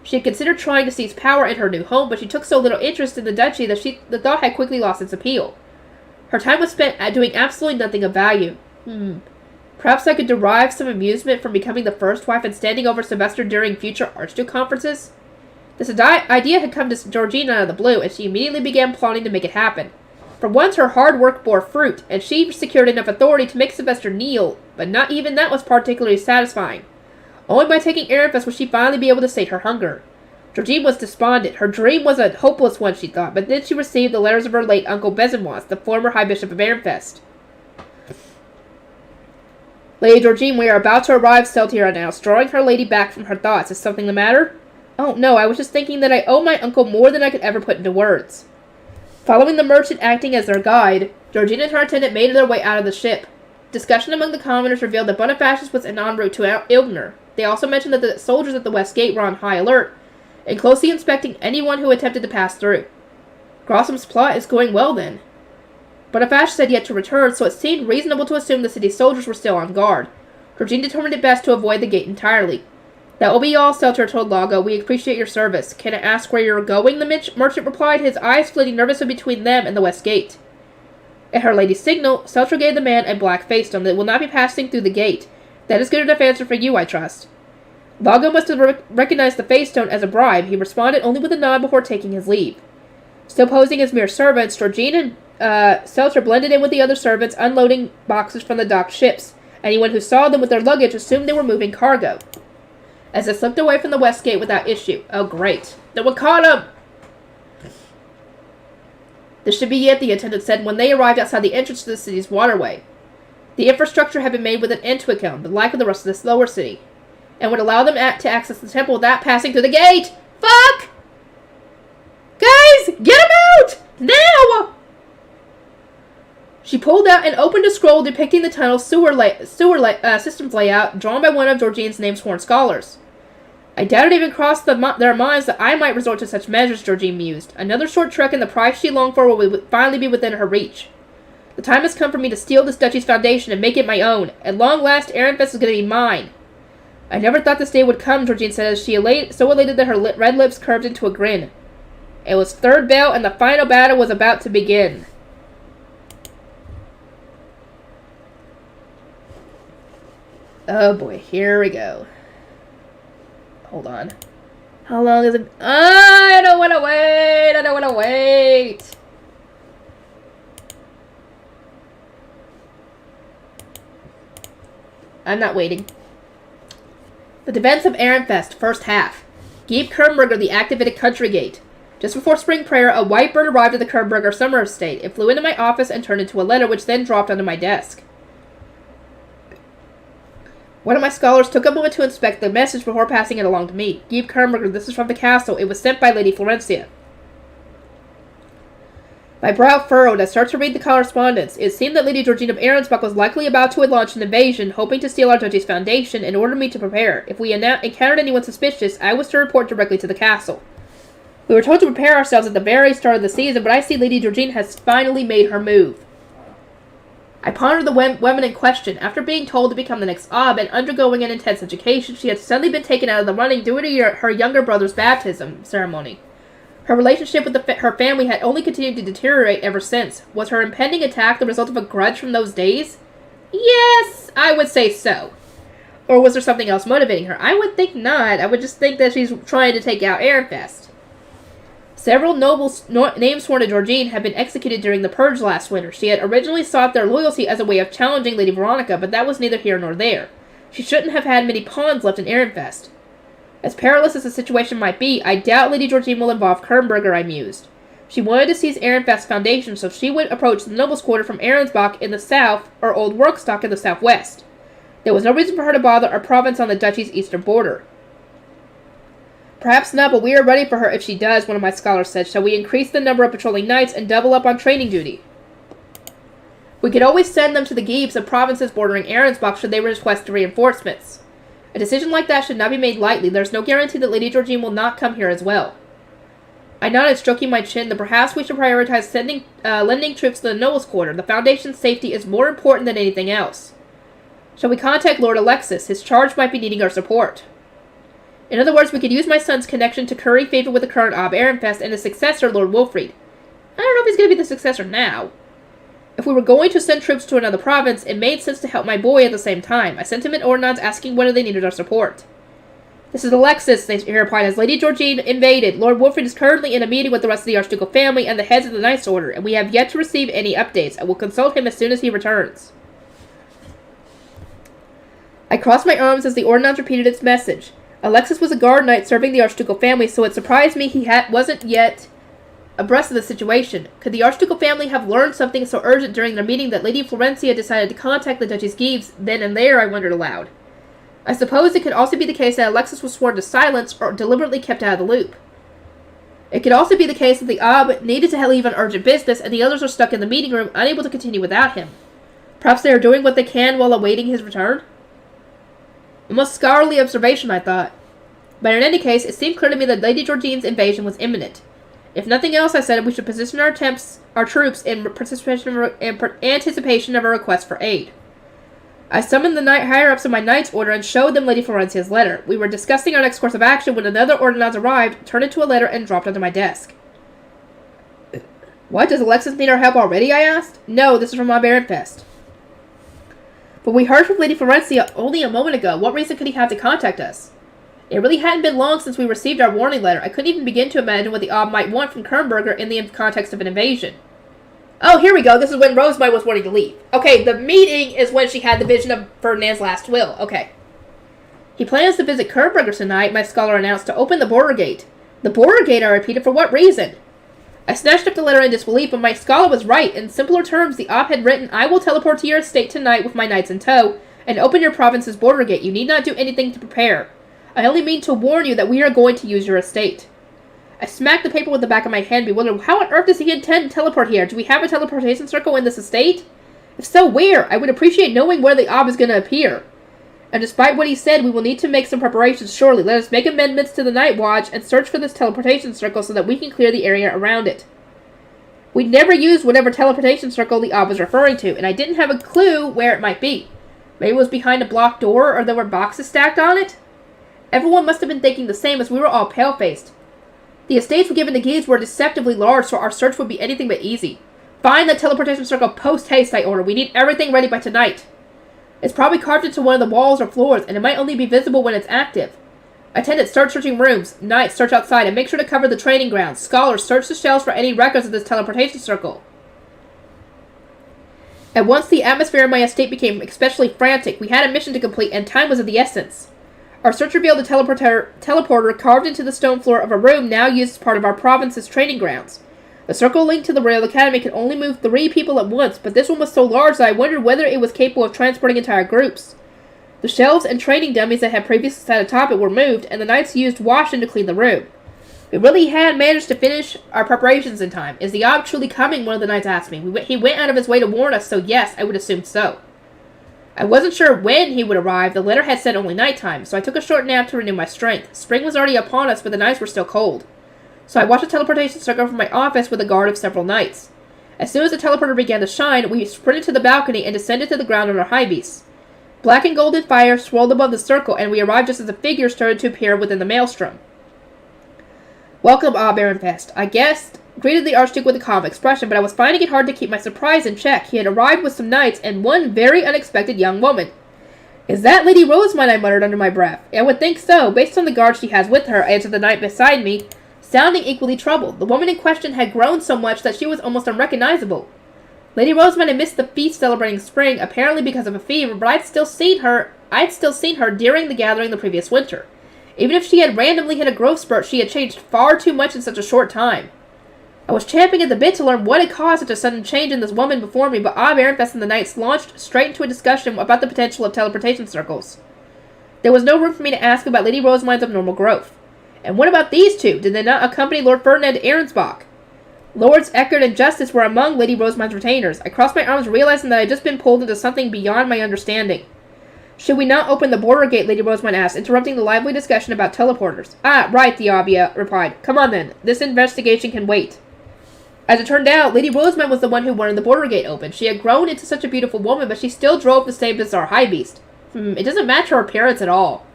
She had considered trying to seize power in her new home, but she took so little interest in the duchy that the thought had quickly lost its appeal. Her time was spent doing absolutely nothing of value. Perhaps I could derive some amusement from becoming the first wife and standing over Sylvester during future Archduke conferences. This idea had come to Georgine out of the blue, and she immediately began plotting to make it happen. For once, her hard work bore fruit, and she secured enough authority to make Sylvester kneel, but not even that was particularly satisfying. Only by taking Ehrenfest would she finally be able to sate her hunger. Georgine was despondent. Her dream was a hopeless one, she thought, but then she received the letters of her late uncle Besenwas, the former High Bishop of Ehrenfest. Lady Georgine, we are about to arrive, Steltier announced, drawing her lady back from her thoughts. Is something the matter? Oh, no, I was just thinking that I owe my uncle more than I could ever put into words. Following the merchant acting as their guide, Georgine and her attendant made their way out of the ship. Discussion among the commoners revealed that Bonifacius was en route to Ilgner. They also mentioned that the soldiers at the west gate were on high alert, and closely inspecting anyone who attempted to pass through. Grossum's plot is going well, then. Bonifacius had yet to return, so it seemed reasonable to assume the city's soldiers were still on guard. Georgine determined it best to avoid the gate entirely. That will be all, Stelter told Lago. We appreciate your service. Can I ask where you're going? The merchant replied, his eyes flitting nervously between them and the west gate. At her lady's signal, Stelter gave the man a black face stone that will not be passing through the gate. That is good enough answer for you, I trust. Lago must have recognized the face stone as a bribe. He responded only with a nod before taking his leave. Still posing as mere servants, Georgine and Stelter blended in with the other servants, unloading boxes from the docked ships. Anyone who saw them with their luggage assumed they were moving cargo. As they slipped away from the west gate without issue. Oh, great. No one caught him! This should be it, the attendant said when they arrived outside the entrance to the city's waterway. The infrastructure had been made with an end to account, but like the rest of this lower city, and would allow them to access the temple without passing through the gate. Fuck! Guys, get him out! Now! She pulled out and opened a scroll depicting the tunnel's sewer systems layout drawn by one of Georgine's named sworn scholars. I doubt it even crossed their minds that I might resort to such measures, Georgine mused. Another short trek and the prize she longed for will finally be within her reach. The time has come for me to steal this duchy's foundation and make it my own. At long last, Ehrenfest is going to be mine. I never thought this day would come, Georgine said as she so elated that her red lips curved into a grin. It was third bell and the final battle was about to begin. Oh boy, here we go. Hold on. How long is it? I don't want to wait. I don't want to wait. I'm not waiting. The events of Ehrenfest, first half. Gave Kernberger the activated country gate. Just before spring prayer, a white bird arrived at the Kernberger summer estate. It flew into my office and turned into a letter, which then dropped onto my desk. One of my scholars took a moment to inspect the message before passing it along to me. Gave Kernberger, this is from the castle. It was sent by Lady Florencia. My brow furrowed. I started to read the correspondence. It seemed that Lady Georgine of Ahrensbach was likely about to launch an invasion, hoping to steal our duchy's foundation, and ordered me to prepare. If we encountered anyone suspicious, I was to report directly to the castle. We were told to prepare ourselves at the very start of the season, but I see Lady Georgine has finally made her move. I pondered the woman in question. After being told to become the next Ob and undergoing an intense education, she had suddenly been taken out of the running due to her younger brother's baptism ceremony. Her relationship with her family had only continued to deteriorate ever since. Was her impending attack the result of a grudge from those days? Yes, I would say so. Or was there something else motivating her? I would think not. I would just think that she's trying to take out Ehrenfest. Several nobles names sworn to Georgine had been executed during the purge last winter. She had originally sought their loyalty as a way of challenging Lady Veronica, but that was neither here nor there. She shouldn't have had many pawns left in Ehrenfest. As perilous as the situation might be, I doubt Lady Georgine will involve Kernberger, I mused. She wanted to seize Ehrenfest's foundation, so she would approach the nobles' quarter from Ahrensbach in the south, or Old Workstock in the southwest. There was no reason for her to bother our province on the duchy's eastern border. Perhaps not, but we are ready for her if she does, one of my scholars said. Shall we increase the number of patrolling knights and double up on training duty? We could always send them to the Giebs of provinces bordering Ahrensbach should they request reinforcements. A decision like that should not be made lightly. There's no guarantee that Lady Georgine will not come here as well. I nodded, stroking my chin, that perhaps we should prioritize lending troops to the nobles' quarter. The Foundation's safety is more important than anything else. Shall we contact Lord Alexis? His charge might be needing our support. In other words, we could use my son's connection to curry favor with the current Ob Ehrenfest and his successor, Lord Wilfried. I don't know if he's going to be the successor now. If we were going to send troops to another province, it made sense to help my boy at the same time. I sent him an ordinance asking whether they needed our support. This is Alexis, he replied. As Lady Georgine invaded, Lord Wilfried is currently in a meeting with the rest of the Archducal family and the heads of the Knights Order, and we have yet to receive any updates. I will consult him as soon as he returns. I crossed my arms as the ordinance repeated its message. Alexis was a guard knight serving the Archducal family, so it surprised me he wasn't yet abreast of the situation. Could the Archducal family have learned something so urgent during their meeting that Lady Florencia decided to contact the Duchy's Giebs then and there, I wondered aloud. I suppose it could also be the case that Alexis was sworn to silence or deliberately kept out of the loop. It could also be the case that the Ob needed to leave on urgent business and the others are stuck in the meeting room, unable to continue without him. Perhaps they are doing what they can while awaiting his return? A most scholarly observation, I thought. But in any case, it seemed clear to me that Lady Georgine's invasion was imminent. If nothing else, I said we should position our troops in anticipation of a request for aid. I summoned the higher-ups of my knight's order and showed them Lady Florencia's letter. We were discussing our next course of action when another ordinance arrived, turned into a letter, and dropped onto my desk. What? Does Alexis need our help already? I asked. No, this is from Ehrenfest. But we heard from Lady Florencia only a moment ago. What reason could he have to contact us? It really hadn't been long since we received our warning letter. I couldn't even begin to imagine what the Ob might want from Kernberger in the context of an invasion. Oh, here we go. This is when Rosemary was wanting to leave. Okay, the meeting is when she had the vision of Ferdinand's last will. Okay. He plans to visit Kernberger tonight, my scholar announced, to open the border gate. The border gate, I repeated. For what reason? I snatched up the letter in disbelief, but my scholar was right. In simpler terms, the Ob had written, I will teleport to your estate tonight with my knights in tow, and open your province's border gate. You need not do anything to prepare. I only mean to warn you that we are going to use your estate. I smacked the paper with the back of my hand, bewildered. How on earth does he intend to teleport here? Do we have a teleportation circle in this estate? If so, where? I would appreciate knowing where the Ob is going to appear. And despite what he said, we will need to make some preparations, surely. Let us make amendments to the Night Watch and search for this teleportation circle so that we can clear the area around it. We'd never used whatever teleportation circle the Ob was referring to, and I didn't have a clue where it might be. Maybe it was behind a blocked door, or there were boxes stacked on it? Everyone must have been thinking the same, as we were all pale-faced. The estates were given to Giebs were deceptively large, so our search would be anything but easy. Find the teleportation circle post-haste, I ordered. We need everything ready by tonight. It's probably carved into one of the walls or floors, and it might only be visible when it's active. Attendants, start searching rooms. Knights, search outside, and make sure to cover the training grounds. Scholars, search the shelves for any records of this teleportation circle. At once, the atmosphere in my estate became especially frantic. We had a mission to complete, and time was of the essence. Our search revealed a teleporter carved into the stone floor of a room now used as part of our province's training grounds. The circle linked to the Royal Academy could only move 3 people at once, but this one was so large that I wondered whether it was capable of transporting entire groups. The shelves and training dummies that had previously sat atop it were moved, and the knights used washing to clean the room. We really had managed to finish our preparations in time. Is the Ob truly coming? One of the knights asked me. He went out of his way to warn us, so yes, I would assume so. I wasn't sure when he would arrive. The letter had said only nighttime, so I took a short nap to renew my strength. Spring was already upon us, but the nights were still cold. So I watched a teleportation circle from my office with a guard of several knights. As soon as the teleporter began to shine, we sprinted to the balcony and descended to the ground on our high beasts. Black and golden fire swirled above the circle, and we arrived just as the figures started to appear within the maelstrom. Welcome, Ehrenfest. I guessed, greeted the Archduke with a calm expression, but I was finding it hard to keep my surprise in check. He had arrived with some knights and one very unexpected young woman. Is that Lady Rosamund? I muttered under my breath. I would think so, based on the guard she has with her, answered the knight beside me, sounding equally troubled. The woman in question had grown so much that she was almost unrecognizable. Lady Rosamund had missed the feast celebrating spring, apparently because of a fever, but I'd still seen her during the gathering the previous winter. Even if she had randomly hit a growth spurt, she had changed far too much in such a short time. I was champing at the bit to learn what had caused such a sudden change in this woman before me, but Ehrenfest and the knights launched straight into a discussion about the potential of teleportation circles. There was no room for me to ask about Lady Rosamund's abnormal growth. And what about these two? Did they not accompany Lord Ferdinand to Ahrensbach? Lords Eckert and Justice were among Lady Rosamund's retainers. I crossed my arms, realizing that I had just been pulled into something beyond my understanding. Should we not open the border gate? Lady Rosamund asked, interrupting the lively discussion about teleporters. Ah, right, the Abia replied. Come on then. This investigation can wait. As it turned out, Lady Rosamund was the one who wanted the border gate open. She had grown into such a beautiful woman, but she still drove the same bizarre high beast. It doesn't match her appearance at all.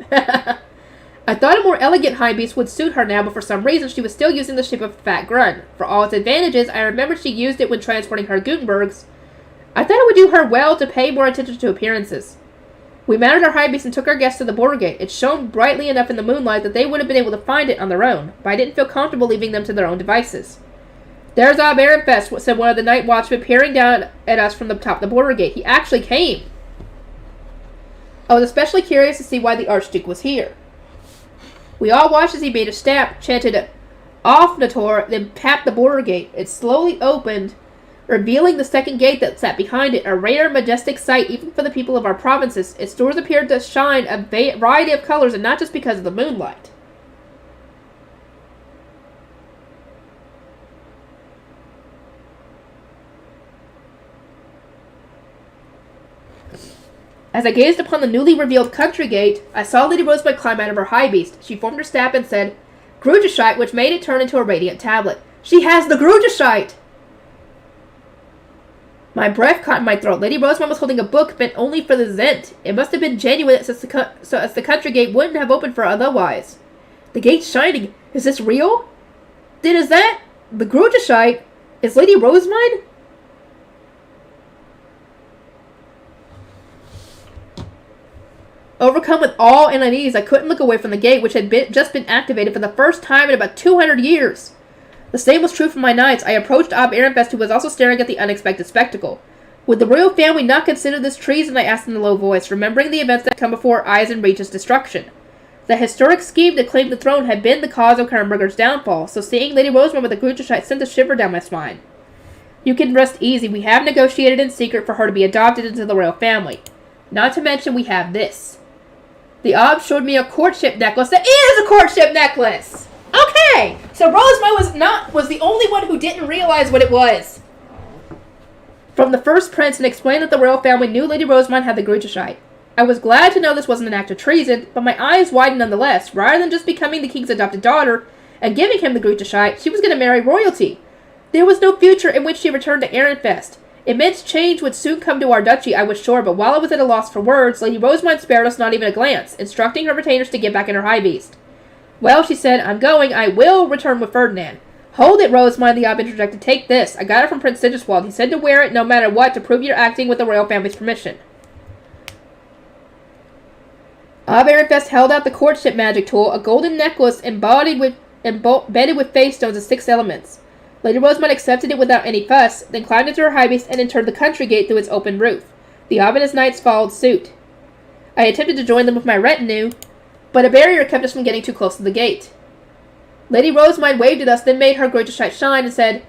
I thought a more elegant high beast would suit her now, but for some reason she was still using the shape of a fat grun. For all its advantages, I remembered she used it when transporting her Gutenbergs. I thought it would do her well to pay more attention to appearances. We mounted our high beast and took our guests to the border gate. It shone brightly enough in the moonlight that they would have been able to find it on their own, but I didn't feel comfortable leaving them to their own devices. There's Ehrenfest, said one of the night watchmen, peering down at us from the top of the border gate. He actually came. I was especially curious to see why the Archduke was here. We all watched as he made a stamp, chanted Aufnator, then tapped the border gate. It slowly opened, revealing the second gate that sat behind it, a rare, majestic sight even for the people of our provinces. Its doors appeared to shine a variety of colors, and not just because of the moonlight. As I gazed upon the newly revealed country gate, I saw Lady Rosebud climb out of her high beast. She formed her staff and said, Grujashite, which made it turn into a radiant tablet. She has the Grujashite! My breath caught in my throat. Lady Rosamund was holding a book meant only for the Zent. It must have been genuine so as the country gate wouldn't have opened for otherwise. The gate's shining. Is this real? Then is that the Grujashite? Is Lady Rosamund? Overcome with awe and unease, I couldn't look away from the gate, which had just been activated for the first time in about 200 years. The same was true for my knights. I approached Ehrenfest, who was also staring at the unexpected spectacle. Would the royal family not consider this treason? I asked in a low voice, remembering the events that come before our eyes and Reach's destruction. The historic scheme to claim the throne had been the cause of Kernberger's downfall, so seeing Lady Rosamund with the Grujashite sent a shiver down my spine. You can rest easy. We have negotiated in secret for her to be adopted into the royal family. Not to mention we have this. The Ob showed me a courtship necklace. That is a courtship necklace! Okay! So Rosamund was the only one who didn't realize what it was. From the first prince, and explained that the royal family knew Lady Rosamund had the Grujashite. I was glad to know this wasn't an act of treason, but my eyes widened nonetheless. Rather than just becoming the king's adopted daughter and giving him the Grujashite, she was going to marry royalty. There was no future in which she returned to Ehrenfest. Immense change would soon come to our duchy, I was sure, but while I was at a loss for words, Lady Rosamund spared us not even a glance, instructing her retainers to get back in her high beast. Well, she said, I'm going. I will return with Ferdinand. Hold it, Rosamund, the Ob interjected. Take this. I got it from Prince Sigiswald. He said to wear it no matter what to prove you're acting with the royal family's permission. Ehrenfest held out the courtship magic tool, a golden necklace embedded with face stones of 6 elements. Lady Rosamund accepted it without any fuss, then climbed into her high beast and entered the country gate through its open roof. The ominous knights followed suit. I attempted to join them with my retinue, but a barrier kept us from getting too close to the gate. Lady Rosamund waved at us, then made her great shine and said,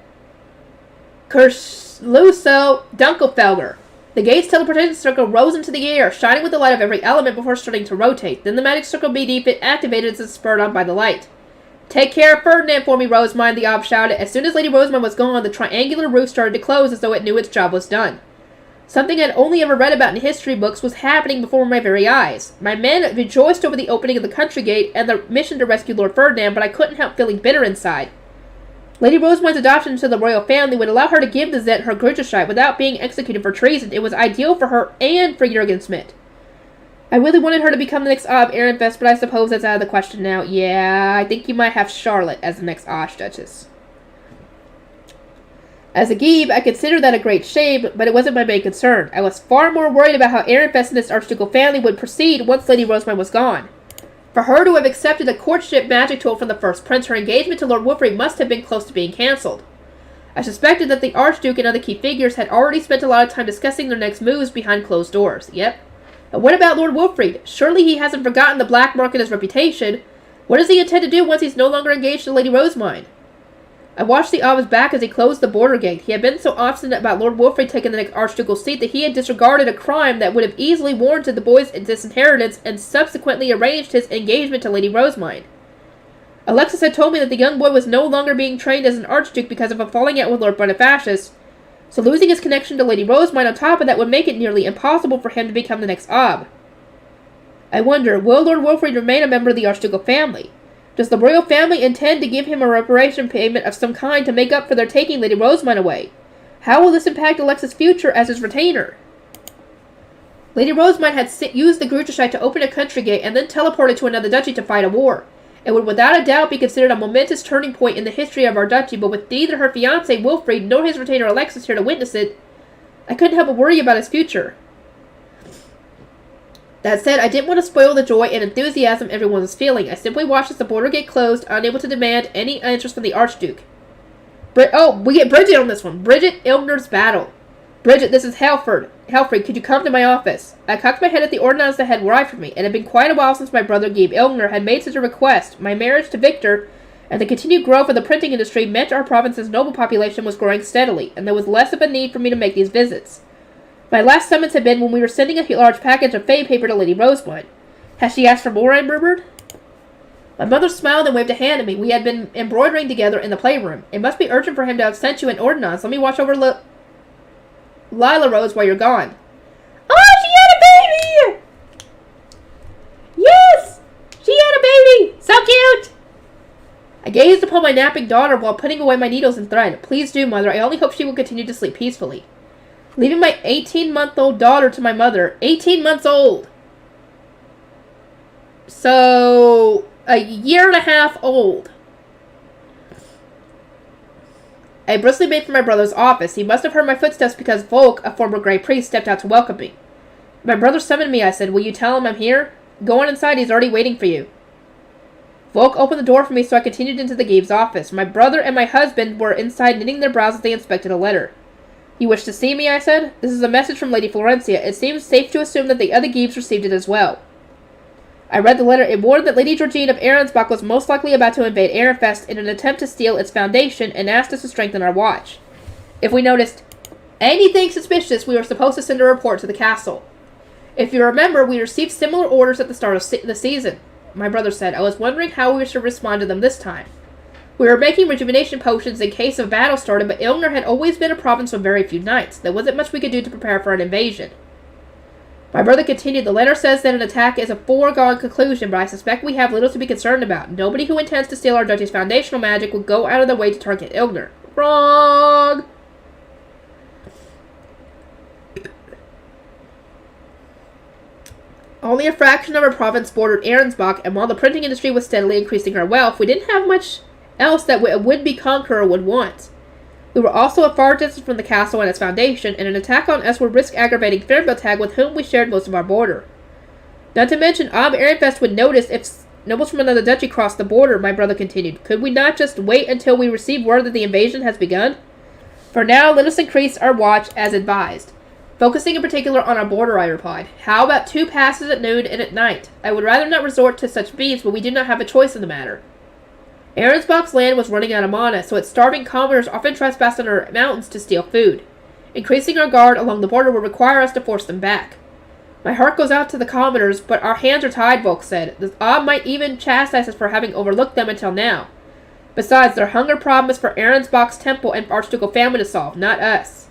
Kursluso Dunkelfelger. The gate's teleportation circle rose into the air, shining with the light of every element before starting to rotate. Then the magic circle beneath it activated as it spurred on by the light. Take care of Ferdinand for me, Rosamund, the Ob shouted. As soon as Lady Rosamund was gone, the triangular roof started to close as though it knew its job was done. Something I'd only ever read about in history books was happening before my very eyes. My men rejoiced over the opening of the country gate and the mission to rescue Lord Ferdinand, but I couldn't help feeling bitter inside. Lady Rosamund's adoption into the royal family would allow her to give the Zet her Grutterscheid without being executed for treason. It was ideal for her and for Jürgen Schmidt. I really wanted her to become the next Ob Ehrenfest, but I suppose that's out of the question now. Yeah, I think you might have Charlotte as the next Archduchess. As a Geeb, I considered that a great shame, but it wasn't my main concern. I was far more worried about how Ehrenfest and its archducal family would proceed once Lady Rosamund was gone. For her to have accepted a courtship magic tool from the first prince, her engagement to Lord Wolfried must have been close to being cancelled. I suspected that the Archduke and other key figures had already spent a lot of time discussing their next moves behind closed doors. Yep. And what about Lord Wolfried? Surely he hasn't forgotten the black mark in his reputation. What does he intend to do once he's no longer engaged to Lady Rosamund? I watched the Ob's back as he closed the border gate. He had been so obstinate about Lord Wolfried taking the next archducal seat that he had disregarded a crime that would have easily warranted the boy's disinheritance and subsequently arranged his engagement to Lady Rosamund. Alexis had told me that the young boy was no longer being trained as an archduke because of a falling out with Lord Bonifacius, so losing his connection to Lady Rosamund on top of that would make it nearly impossible for him to become the next Ob. I wonder, will Lord Wolfried remain a member of the archducal family? Does the royal family intend to give him a reparation payment of some kind to make up for their taking Lady Rosamund away? How will this impact Alexis' future as his retainer? Lady Rosamund had used the Grutterscheid to open a country gate and then teleported to another duchy to fight a war. It would without a doubt be considered a momentous turning point in the history of our duchy, but with neither her fiancé Wilfrid nor his retainer Alexis here to witness it, I couldn't help but worry about his future. That said, I didn't want to spoil the joy and enthusiasm everyone was feeling. I simply watched as the border gate closed, unable to demand any answers from the Archduke. We get Bridget on this one. Bridget Ilgner's battle. Bridget, this is Halford. Halfred, could you come to my office? I cocked my head at the ordinance that had arrived for me. It had been quite a while since my brother Geeb Ilgner had made such a request. My marriage to Victor and the continued growth of the printing industry meant our province's noble population was growing steadily, and there was less of a need for me to make these visits. My last summons had been when we were sending a large package of fade paper to Lady Rosamund. Has she asked for more, I murmured? My mother smiled and waved a hand at me. We had been embroidering together in the playroom. It must be urgent for him to have sent you an ordinance. Let me watch over Lila Rose while you're gone. Oh, she had a baby! Yes! She had a baby! So cute! I gazed upon my napping daughter while putting away my needles and thread. Please do, Mother. I only hope she will continue to sleep peacefully. Leaving my 18-month-old daughter to my mother. 18 months old! So, a year and a half old. I briskly made for my brother's office. He must have heard my footsteps because Volk, a former Grey Priest, stepped out to welcome me. My brother summoned me, I said. Will you tell him I'm here? Go on inside, he's already waiting for you. Volk opened the door for me, so I continued into the Geeb's office. My brother and my husband were inside knitting their brows as they inspected a letter. You wish to see me, I said. This is a message from Lady Florencia. It seems safe to assume that the other Geebs received it as well. I read the letter. It warned that Lady Georgine of Ahrensbach was most likely about to invade Ehrenfest in an attempt to steal its foundation and asked us to strengthen our watch. If we noticed anything suspicious, we were supposed to send a report to the castle. If you remember, we received similar orders at the start of the season, my brother said. I was wondering how we should respond to them this time. We were making rejuvenation potions in case a battle started, but Ilgner had always been a province with very few knights. There wasn't much we could do to prepare for an invasion. My brother continued, the letter says that an attack is a foregone conclusion, but I suspect we have little to be concerned about. Nobody who intends to steal our duchy's foundational magic would go out of their way to target Ilgner. Wrong! Only a fraction of our province bordered Ahrensbach, and while the printing industry was steadily increasing our wealth, we didn't have much else that a would-be conqueror would want. We were also a far distance from the castle and its foundation, and an attack on us would risk aggravating Ferdinand, with whom we shared most of our border. Not to mention, Ehrenfest would notice if nobles from another duchy crossed the border, my brother continued. Could we not just wait until we receive word that the invasion has begun? For now, let us increase our watch as advised. Focusing in particular on our border, I replied. How about 2 passes at noon and at night? I would rather not resort to such means, but we do not have a choice in the matter. Ahrensbach's land was running out of mana, so its starving commoners often trespassed on our mountains to steal food. Increasing our guard along the border would require us to force them back. My heart goes out to the commoners, but our hands are tied, Volk said. The Ob might even chastise us for having overlooked them until now. Besides, their hunger problem is for Ahrensbach's temple and archducal family to solve, not us.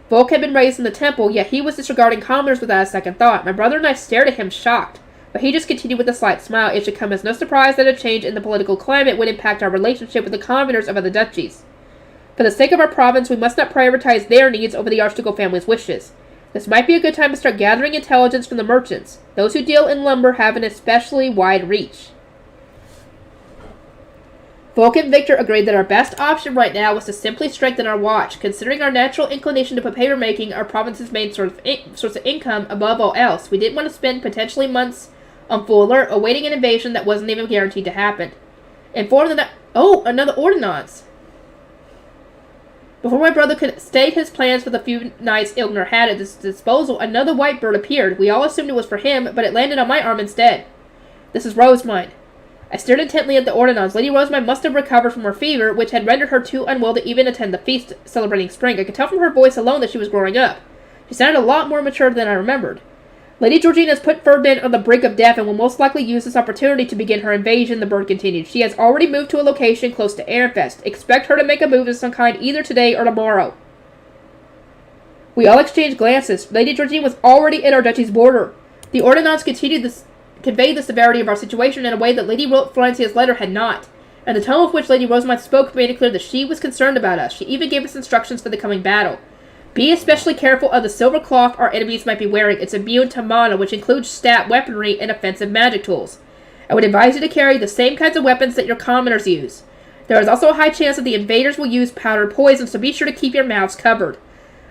Volk had been raised in the temple, yet he was disregarding commoners without a second thought. My brother and I stared at him, shocked, but he just continued with a slight smile. It should come as no surprise that a change in the political climate would impact our relationship with the commoners of other duchies. For the sake of our province, we must not prioritize their needs over the archducal family's wishes. This might be a good time to start gathering intelligence from the merchants. Those who deal in lumber have an especially wide reach. Volk and Victor agreed that our best option right now was to simply strengthen our watch, considering our natural inclination to paper making our province's main source of income above all else. We didn't want to spend potentially months on full alert, awaiting an invasion that wasn't even guaranteed to happen. Inform them that... Oh, another ordinance! Before my brother could state his plans for the few nights Ilgner had at his disposal, another white bird appeared. We all assumed it was for him, but it landed on my arm instead. This is Rosemine. I stared intently at the ordinance. Lady Rosemine must have recovered from her fever, which had rendered her too unwell to even attend the feast celebrating spring. I could tell from her voice alone that she was growing up. She sounded a lot more mature than I remembered. Lady Georgina has put Ferdinand on the brink of death and will most likely use this opportunity to begin her invasion, the bird continued. She has already moved to a location close to Ehrenfest. Expect her to make a move of some kind either today or tomorrow. We all exchanged glances. Lady Georgina was already at our duchy's border. The ordinance conveyed the severity of our situation in a way that Lady Florencia's letter had not, and the tone with which Lady Rosamond spoke made it clear that she was concerned about us. She even gave us instructions for the coming battle. Be especially careful of the silver cloth our enemies might be wearing. It's immune to mana, which includes stat weaponry and offensive magic tools. I would advise you to carry the same kinds of weapons that your commoners use. There is also a high chance that the invaders will use powdered poison, so be sure to keep your mouths covered.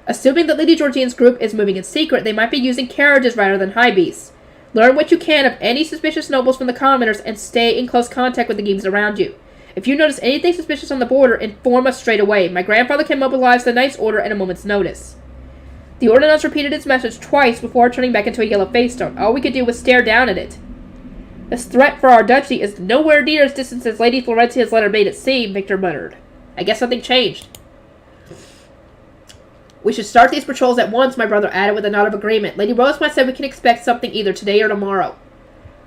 Assuming that Lady Georgine's group is moving in secret, they might be using carriages rather than high beasts. Learn what you can of any suspicious nobles from the commoners and stay in close contact with the geeks around you. If you notice anything suspicious on the border, inform us straight away. My grandfather can mobilize the Knight's Order at a moment's notice. The ordinance repeated its message twice before turning back into a yellow face stone. All we could do was stare down at it. This threat for our duchy is nowhere near as distant as Lady Florencia's letter made it seem, Victor muttered. I guess something changed. We should start these patrols at once, my brother added with a nod of agreement. Lady Rosemont said we can expect something either today or tomorrow.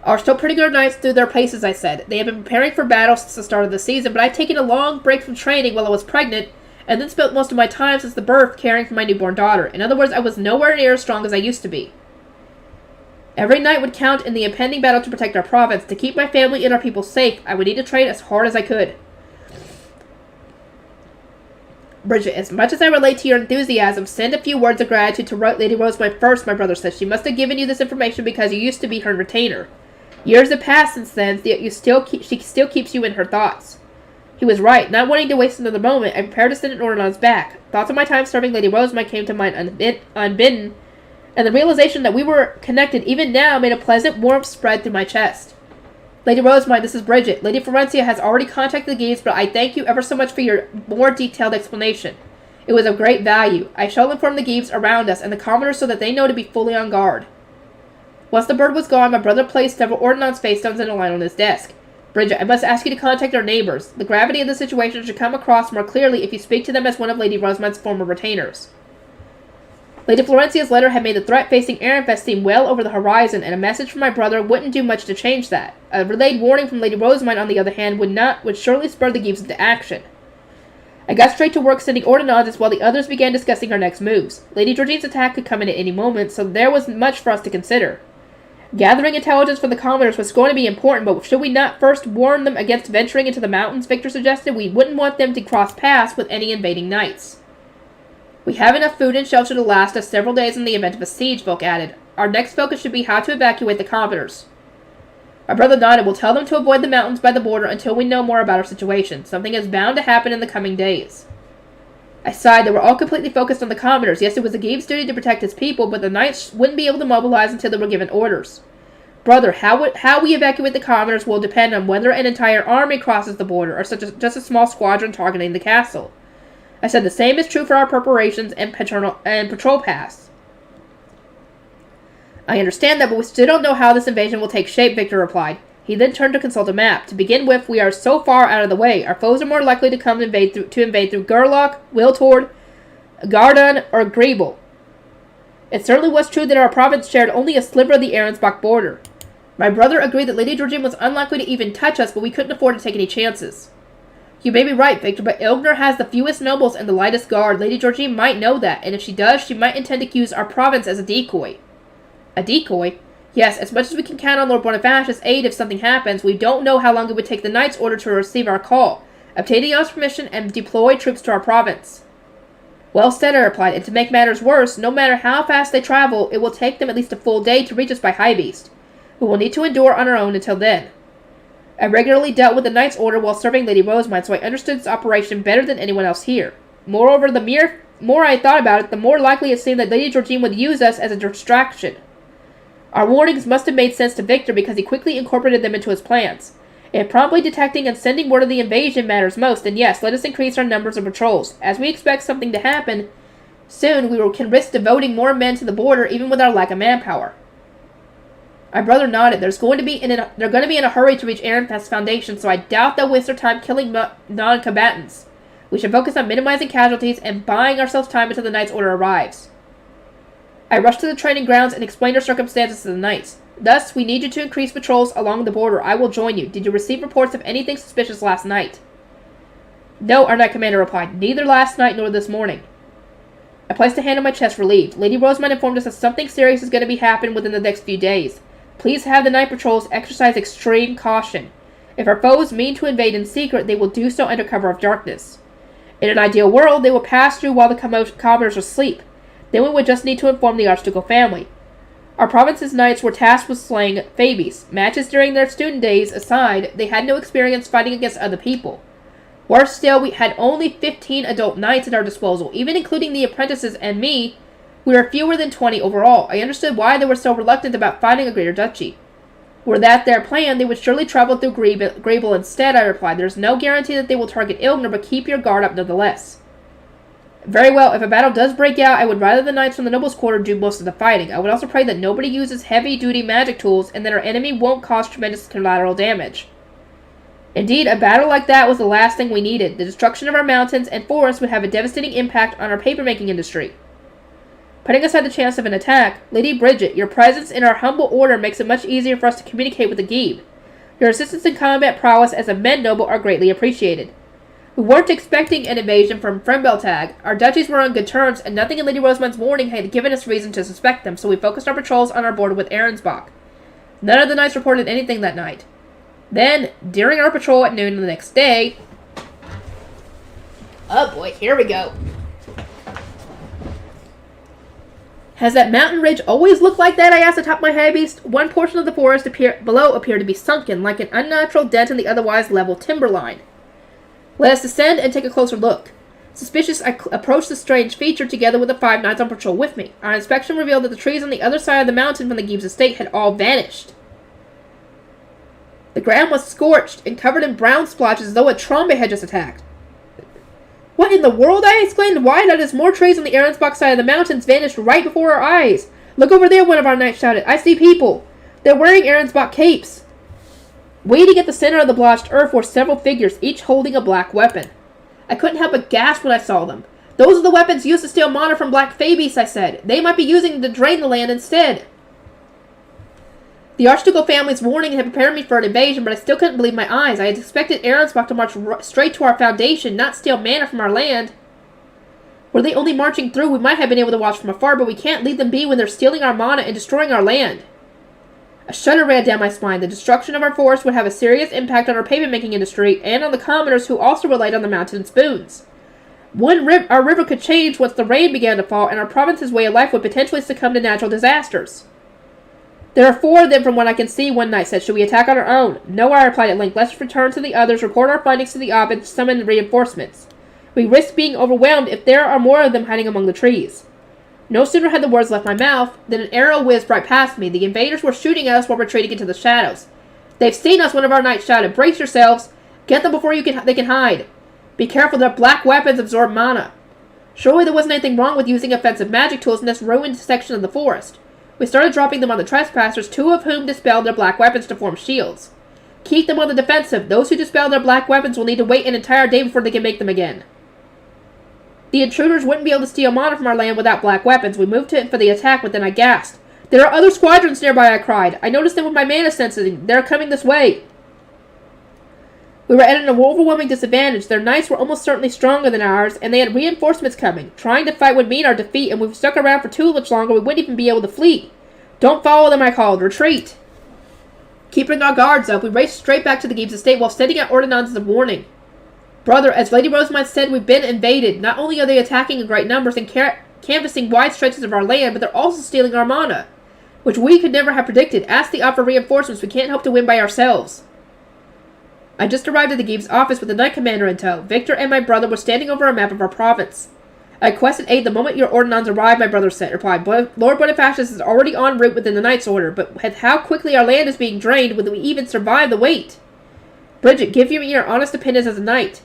Our still pretty good knights through their paces, I said. They have been preparing for battle since the start of the season, but I've taken a long break from training while I was pregnant, and then spent most of my time since the birth caring for my newborn daughter. In other words, I was nowhere near as strong as I used to be. Every night would count in the impending battle to protect our province. To keep my family and our people safe, I would need to train as hard as I could. Bridget, as much as I relate to your enthusiasm, send a few words of gratitude to Lady Rosemont first, my brother said. She must have given you this information because you used to be her retainer. Years have passed since then, yet she still keeps you in her thoughts. He was right. Not wanting to waste another moment, I prepared to send an order on his back. Thoughts of my time serving Lady Rosemont came to mind unbidden, and the realization that we were connected even now made a pleasant warmth spread through my chest. Lady Rosemont, this is Bridget. Lady Florencia has already contacted the Geeves, but I thank you ever so much for your more detailed explanation. It was of great value. I shall inform the Geeves around us and the commoners so that they know to be fully on guard. Once the bird was gone, my brother placed several ordnance face stones in a line on his desk. Bridget, I must ask you to contact our neighbors. The gravity of the situation should come across more clearly if you speak to them as one of Lady Rosemont's former retainers. Lady Florencia's letter had made the threat facing Ehrenfest seem well over the horizon, and a message from my brother wouldn't do much to change that. A relayed warning from Lady Rosemont, on the other hand, would surely spur the Geeves into action. I got straight to work sending ordinances while the others began discussing our next moves. Lady Georgine's attack could come in at any moment, so there was much for us to consider. Gathering intelligence from the commoners was going to be important, but should we not first warn them against venturing into the mountains, Victor suggested? We wouldn't want them to cross paths with any invading knights. We have enough food and shelter to last us several days in the event of a siege, Volk added. Our next focus should be how to evacuate the commoners. My brother nodded. We'll tell them to avoid the mountains by the border until we know more about our situation. Something is bound to happen in the coming days. I sighed. They were all completely focused on the commoners. Yes, it was the Geeves' duty to protect his people, but the knights wouldn't be able to mobilize until they were given orders. Brother, how we evacuate the commoners will depend on whether an entire army crosses the border or just a small squadron targeting the castle. I said the same is true for our preparations and patrol pass. I understand that, but we still don't know how this invasion will take shape, Victor replied. He then turned to consult a map. To begin with, we are so far out of the way. Our foes are more likely to come invade through Gerlach, Wiltord, Gardun, or Griebel. It certainly was true that our province shared only a sliver of the Ahrensbach border. My brother agreed that Lady Georgine was unlikely to even touch us, but we couldn't afford to take any chances. You may be right, Victor, but Ilgner has the fewest nobles and the lightest guard. Lady Georgine might know that, and if she does, she might intend to use our province as a decoy. A decoy? Yes, as much as we can count on Lord Boniface's aid if something happens, we don't know how long it would take the Knight's order to receive our call, obtain the permission, and deploy troops to our province. Well said, I replied, and to make matters worse, no matter how fast they travel, it will take them at least a full day to reach us by high beast. We will need to endure on our own until then. I regularly dealt with the Knight's order while serving Lady Rosamund, so I understood its operation better than anyone else here. Moreover, the more I thought about it, the more likely it seemed that Lady Georgine would use us as a distraction. Our warnings must have made sense to Victor because he quickly incorporated them into his plans. If promptly detecting and sending word of the invasion matters most, then yes, let us increase our numbers of patrols. As we expect something to happen soon, we can risk devoting more men to the border even with our lack of manpower. My brother nodded. They're going to be in a hurry to reach Ehrenfest's foundation, so I doubt they'll waste their time killing non-combatants. We should focus on minimizing casualties and buying ourselves time until the Knight's order arrives. I rushed to the training grounds and explained our circumstances to the Knights. Thus, we need you to increase patrols along the border. I will join you. Did you receive reports of anything suspicious last night? No, our Knight Commander replied. Neither last night nor this morning. I placed a hand on my chest, relieved. Lady Rosamund informed us that something serious is going to be happening within the next few days. Please have the night patrols exercise extreme caution. If our foes mean to invade in secret, they will do so under cover of darkness. In an ideal world, they will pass through while the commoners are asleep. Then we would just need to inform the Archducal family. Our province's knights were tasked with slaying Fabies. Matches during their student days aside, they had no experience fighting against other people. Worse still, we had only 15 adult knights at our disposal. Even including the apprentices and me, we were fewer than 20 overall. I understood why they were so reluctant about fighting a greater duchy. Were that their plan, they would surely travel through Griebel instead, I replied. There is no guarantee that they will target Ilgner, but keep your guard up nonetheless. Very well, if a battle does break out, I would rather the knights from the nobles' quarter do most of the fighting. I would also pray that nobody uses heavy-duty magic tools and that our enemy won't cause tremendous collateral damage. Indeed, a battle like that was the last thing we needed. The destruction of our mountains and forests would have a devastating impact on our papermaking industry. Putting aside the chance of an attack, Lady Bridget, your presence in our humble order makes it much easier for us to communicate with the Geeb. Your assistance in combat prowess as a men noble are greatly appreciated. We weren't expecting an invasion from Frembeltag. Our duchies were on good terms, and nothing in Lady Rosamund's warning had given us reason to suspect them, so we focused our patrols on our border with Ahrensbach. None of the knights reported anything that night. Then, during our patrol at noon the next day... Oh boy, here we go. Has that mountain ridge always looked like that? I asked atop my high beast. One portion of the forest below appeared to be sunken, like an unnatural dent in the otherwise level timberline. Let us descend and take a closer look. Suspicious, I approached the strange feature together with the 5 knights on patrol with me. Our inspection revealed that the trees on the other side of the mountain from the Geeb's estate had all vanished. The ground was scorched and covered in brown splotches as though a trombe had just attacked. What in the world? I exclaimed. Why not as more trees on the Ahrensbach side of the mountains vanished right before our eyes? Look over there, one of our knights shouted. I see people. They're wearing Ahrensbach capes. Waiting at the center of the blotched earth were several figures, each holding a black weapon. I couldn't help but gasp when I saw them. Those are the weapons used to steal mana from Black Fabies, I said. They might be using them to drain the land instead. The Archducal family's warning had prepared me for an invasion, but I still couldn't believe my eyes. I had expected Ahrensbach to march straight to our foundation, not steal mana from our land. Were they only marching through, we might have been able to watch from afar, but we can't leave them be when they're stealing our mana and destroying our land. A shudder ran down my spine. The destruction of our forest would have a serious impact on our paper-making industry and on the commoners who also relied on the mountain spoons. Our river could change once the rain began to fall, and our province's way of life would potentially succumb to natural disasters. There are 4 of them from what I can see, one knight said. Should we attack on our own? No, I replied at length. Let's return to the others, report our findings to the Ob, and summon reinforcements. We risk being overwhelmed if there are more of them hiding among the trees. No sooner had the words left my mouth than an arrow whizzed right past me. The invaders were shooting at us while retreating into the shadows. "They've seen us," one of our knights shouted. "Brace yourselves. Get them before they can hide. Be careful, their black weapons absorb mana." Surely there wasn't anything wrong with using offensive magic tools in this ruined section of the forest. We started dropping them on the trespassers, 2 of whom dispelled their black weapons to form shields. "Keep them on the defensive. Those who dispel their black weapons will need to wait an entire day before they can make them again." The intruders wouldn't be able to steal mana from our land without black weapons. We moved for the attack, but then I gasped. "There are other squadrons nearby," I cried. "I noticed them with my mana sensing. They're coming this way." We were at an overwhelming disadvantage. Their knights were almost certainly stronger than ours, and they had reinforcements coming. Trying to fight would mean our defeat, and if we stuck around for too much longer, we wouldn't even be able to flee. "Don't follow them," I called. "Retreat." Keeping our guards up, we raced straight back to the Gibbs estate while sending out ordinances of warning. "Brother, as Lady Rosamund said, we've been invaded. Not only are they attacking in great numbers and canvassing wide stretches of our land, but they're also stealing our mana, which we could never have predicted. Ask the op for reinforcements. We can't hope to win by ourselves." I just arrived at the Gibbs office with the Knight Commander in tow. Victor and my brother were standing over a map of our province. "I requested aid the moment your ordinance arrived," my brother replied. "Lord Bonifacius is already en route within the Knight's Order, but with how quickly our land is being drained, will we even survive the wait? Bridget, give me your honest opinions as a knight.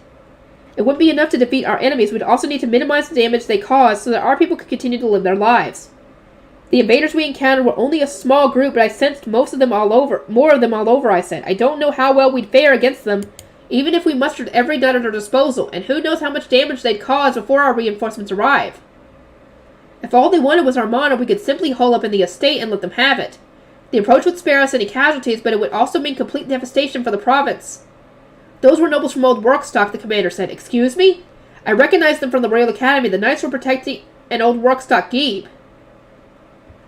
It wouldn't be enough to defeat our enemies. We'd also need to minimize the damage they cause so that our people could continue to live their lives. The invaders we encountered were only a small group, but I sensed more of them all over, I said. I don't know how well we'd fare against them, even if we mustered every knight at our disposal, and who knows how much damage they'd cause before our reinforcements arrive. If all they wanted was our mana, we could simply hole up in the estate and let them have it. The approach would spare us any casualties, but it would also mean complete devastation for the province." "Those were nobles from Old Workstock," the commander said. "Excuse me? I recognized them from the Royal Academy. The knights were protecting an Old Workstock Gieb.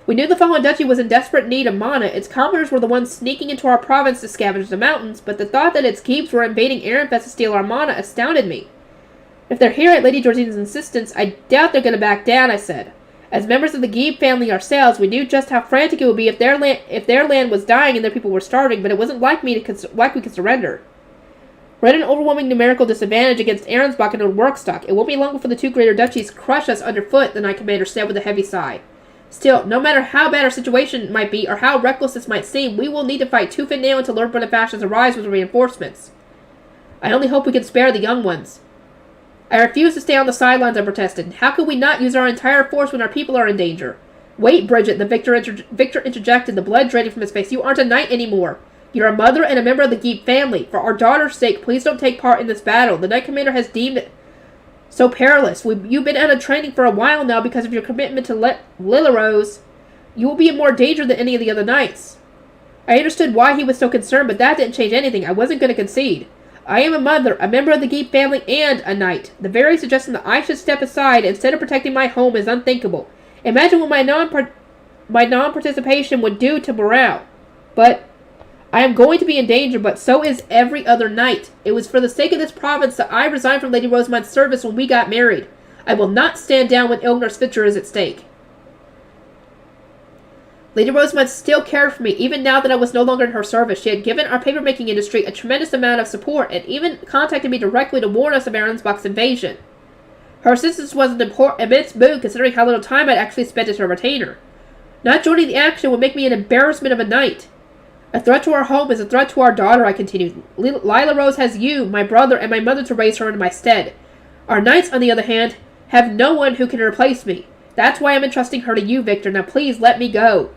We knew the fallen duchy was in desperate need of mana. Its commoners were the ones sneaking into our province to scavenge the mountains, but the thought that its Giebs were invading Ehrenfest to steal our mana astounded me. If they're here at Lady Georgina's insistence, I doubt they're going to back down," I said. As members of the Gieb family ourselves, we knew just how frantic it would be if their land was dying and their people were starving, but it wasn't like we could surrender. "We're at an overwhelming numerical disadvantage against Ahrensbach and Old Workstock. It won't be long before the 2 greater duchies crush us underfoot," the Knight Commander said with a heavy sigh. "Still, no matter how bad our situation might be or how reckless this might seem, we will need to fight tooth and nail until Lord Bonifacius arrives with reinforcements. I only hope we can spare the young ones." "I refuse to stay on the sidelines," I protested. "How could we not use our entire force when our people are in danger?" "Wait, Bridget," Victor interjected, the blood draining from his face. "You aren't a knight anymore. You're a mother and a member of the Gieb family. For our daughter's sake, please don't take part in this battle. The Knight Commander has deemed it so perilous. You've been out of training for a while now because of your commitment to Lilirose. You will be in more danger than any of the other knights." I understood why he was so concerned, but that didn't change anything. I wasn't going to concede. I am a mother, a member of the Gieb family, and a knight. The very suggestion that I should step aside instead of protecting my home is unthinkable. Imagine what my non-participation would do to morale. But I am going to be in danger, but so is every other knight. It was for the sake of this province that I resigned from Lady Rosamund's service when we got married. I will not stand down when Ilgnar's future is at stake. Lady Rosamund still cared for me, even now that I was no longer in her service. She had given our papermaking industry a tremendous amount of support, and even contacted me directly to warn us of Ahrensbach's invasion. Her assistance was an immense boon, considering how little time I'd actually spent as her retainer. Not joining the action would make me an embarrassment of a knight. A threat to our home is a threat to our daughter, I continued. Lila Rose has you, my brother, and my mother to raise her in my stead. Our knights, on the other hand, have no one who can replace me. That's why I'm entrusting her to you, Victor. Now please let me go."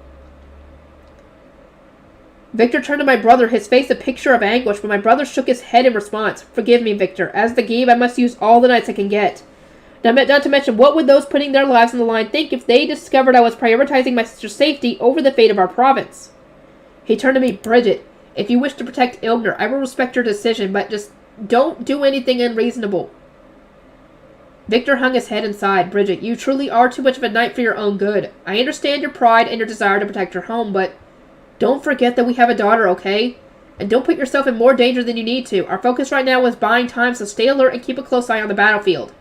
Victor turned to my brother, his face a picture of anguish, but my brother shook his head in response. "Forgive me, Victor. As the Gieb, I must use all the knights I can get. Not to mention, what would those putting their lives on the line think if they discovered I was prioritizing my sister's safety over the fate of our province?" He turned to me. "Bridget, if you wish to protect Ilgnar, I will respect your decision, but just don't do anything unreasonable." Victor hung his head and sighed. "Bridget, you truly are too much of a knight for your own good. I understand your pride and your desire to protect your home, but don't forget that we have a daughter, okay? And don't put yourself in more danger than you need to. Our focus right now is buying time, so stay alert and keep a close eye on the battlefield."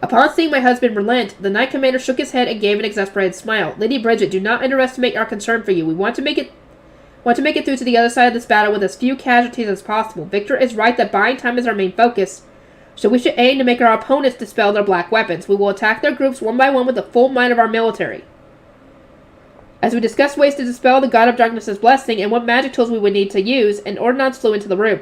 Upon seeing my husband relent, the Knight Commander shook his head and gave an exasperated smile. "Lady Bridget, do not underestimate our concern for you. We want to make it through to the other side of this battle with as few casualties as possible. Victor is right that buying time is our main focus, So we should aim to make our opponents dispel their black weapons. We will attack their groups one by one with the full might of our military. As we discussed ways to dispel the God of Darkness's blessing and what magic tools we would need to use, an ordnance flew into the room.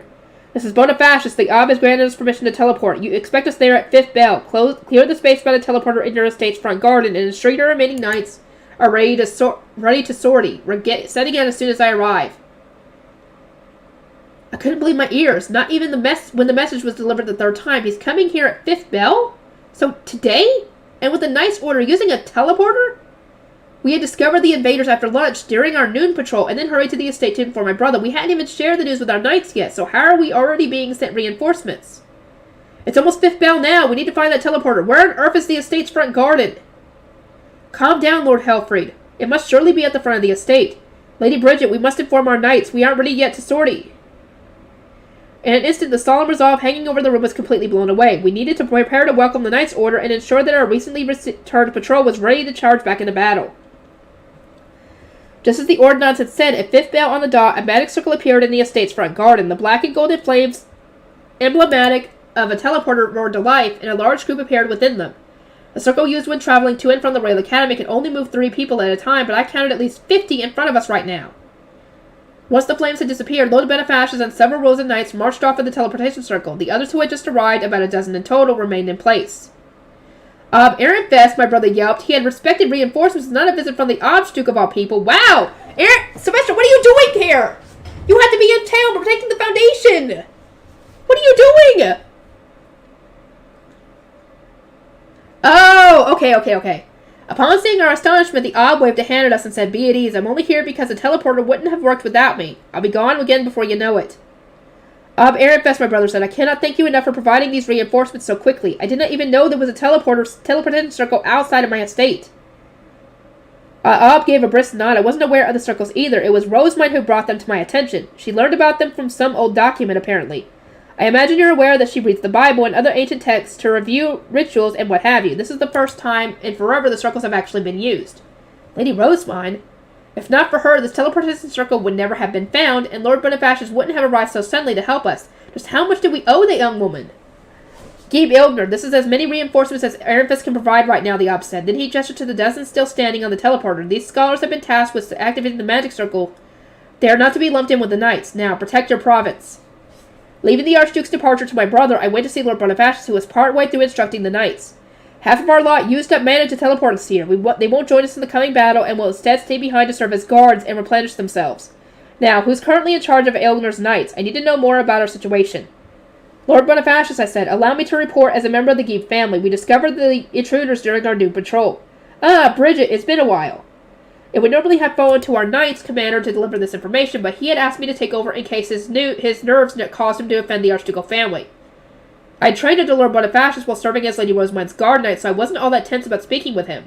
This is Bonifacius. The Ob has granted us permission to teleport. You expect us there at 5th bell. Clear the space by the teleporter in your estate's front garden and ensure your remaining knights are ready to sortie. We're setting out as soon as I arrive. I couldn't believe my ears. Not even when the message was delivered the 3rd time. He's coming here at 5th bell? So today? And with a knight's order using a teleporter? We had discovered the invaders after lunch during our noon patrol and then hurried to the estate to inform my brother. We hadn't even shared the news with our knights yet, so how are we already being sent reinforcements? It's almost 5th bell now. We need to find that teleporter. Where on earth is the estate's front garden? Calm down, Lord Helfried. It must surely be at the front of the estate. Lady Bridget, we must inform our knights. We aren't ready yet to sortie. In an instant, the solemn resolve hanging over the room was completely blown away. We needed to prepare to welcome the knight's order and ensure that our recently returned patrol was ready to charge back into battle. Just as the ordnance had said, at 5th bell on the dot, a magic circle appeared in the estate's front garden. The black and golden flames, emblematic of a teleporter, roared to life, and a large group appeared within them. The circle used when traveling to and from the Royal Academy could only move 3 people at a time, but I counted at least 50 in front of us right now. Once the flames had disappeared, Lord Bonifacius and several rows of knights marched off in the teleportation circle. The others who had just arrived, about a dozen in total, remained in place. Ehrenfest, my brother yelped. He had respected reinforcements, not a visit from the Archduke of all people. Wow! Sylvester, what are you doing here? You had to be in town protecting the Foundation! What are you doing? Oh, okay. Upon seeing our astonishment, the Ob waved a hand at us and said, Be at ease. I'm only here because the teleporter wouldn't have worked without me. I'll be gone again before you know it. Ehrenfest, my brother said, I cannot thank you enough for providing these reinforcements so quickly. I did not even know there was a teleportation circle outside of my estate. Ob gave a brisk nod. I wasn't aware of the circles either. It was Rosemine who brought them to my attention. She learned about them from some old document, apparently. I imagine you're aware that she reads the Bible and other ancient texts to review rituals and what have you. This is the first time in forever the circles have actually been used. Lady Rosemine? If not for her, this teleportation circle would never have been found, and Lord Bonifacius wouldn't have arrived so suddenly to help us. Just how much did we owe the young woman? Gabe Ilgner, this is as many reinforcements as Ehrenfest can provide right now, the Ob said. Then he gestured to the dozens still standing on the teleporter. These scholars have been tasked with activating the magic circle. They are not to be lumped in with the knights. Now, protect your province. Leaving the Archduke's departure to my brother, I went to see Lord Bonifacius, who was partway through instructing the knights. Half of our lot used up mana to teleport us here. They won't join us in the coming battle and will instead stay behind to serve as guards and replenish themselves. Now, who's currently in charge of Ilgner's knights? I need to know more about our situation. Lord Bonifacius, I said, allow me to report as a member of the Geeb family. We discovered the intruders during our new patrol. Bridget, it's been a while. It would normally have fallen to our Knights commander to deliver this information, but he had asked me to take over in case his nerves caused him to offend the Archducal family. I had trained under Lord Bonifacius while serving as Lady Rosemine's guard knight, so I wasn't all that tense about speaking with him.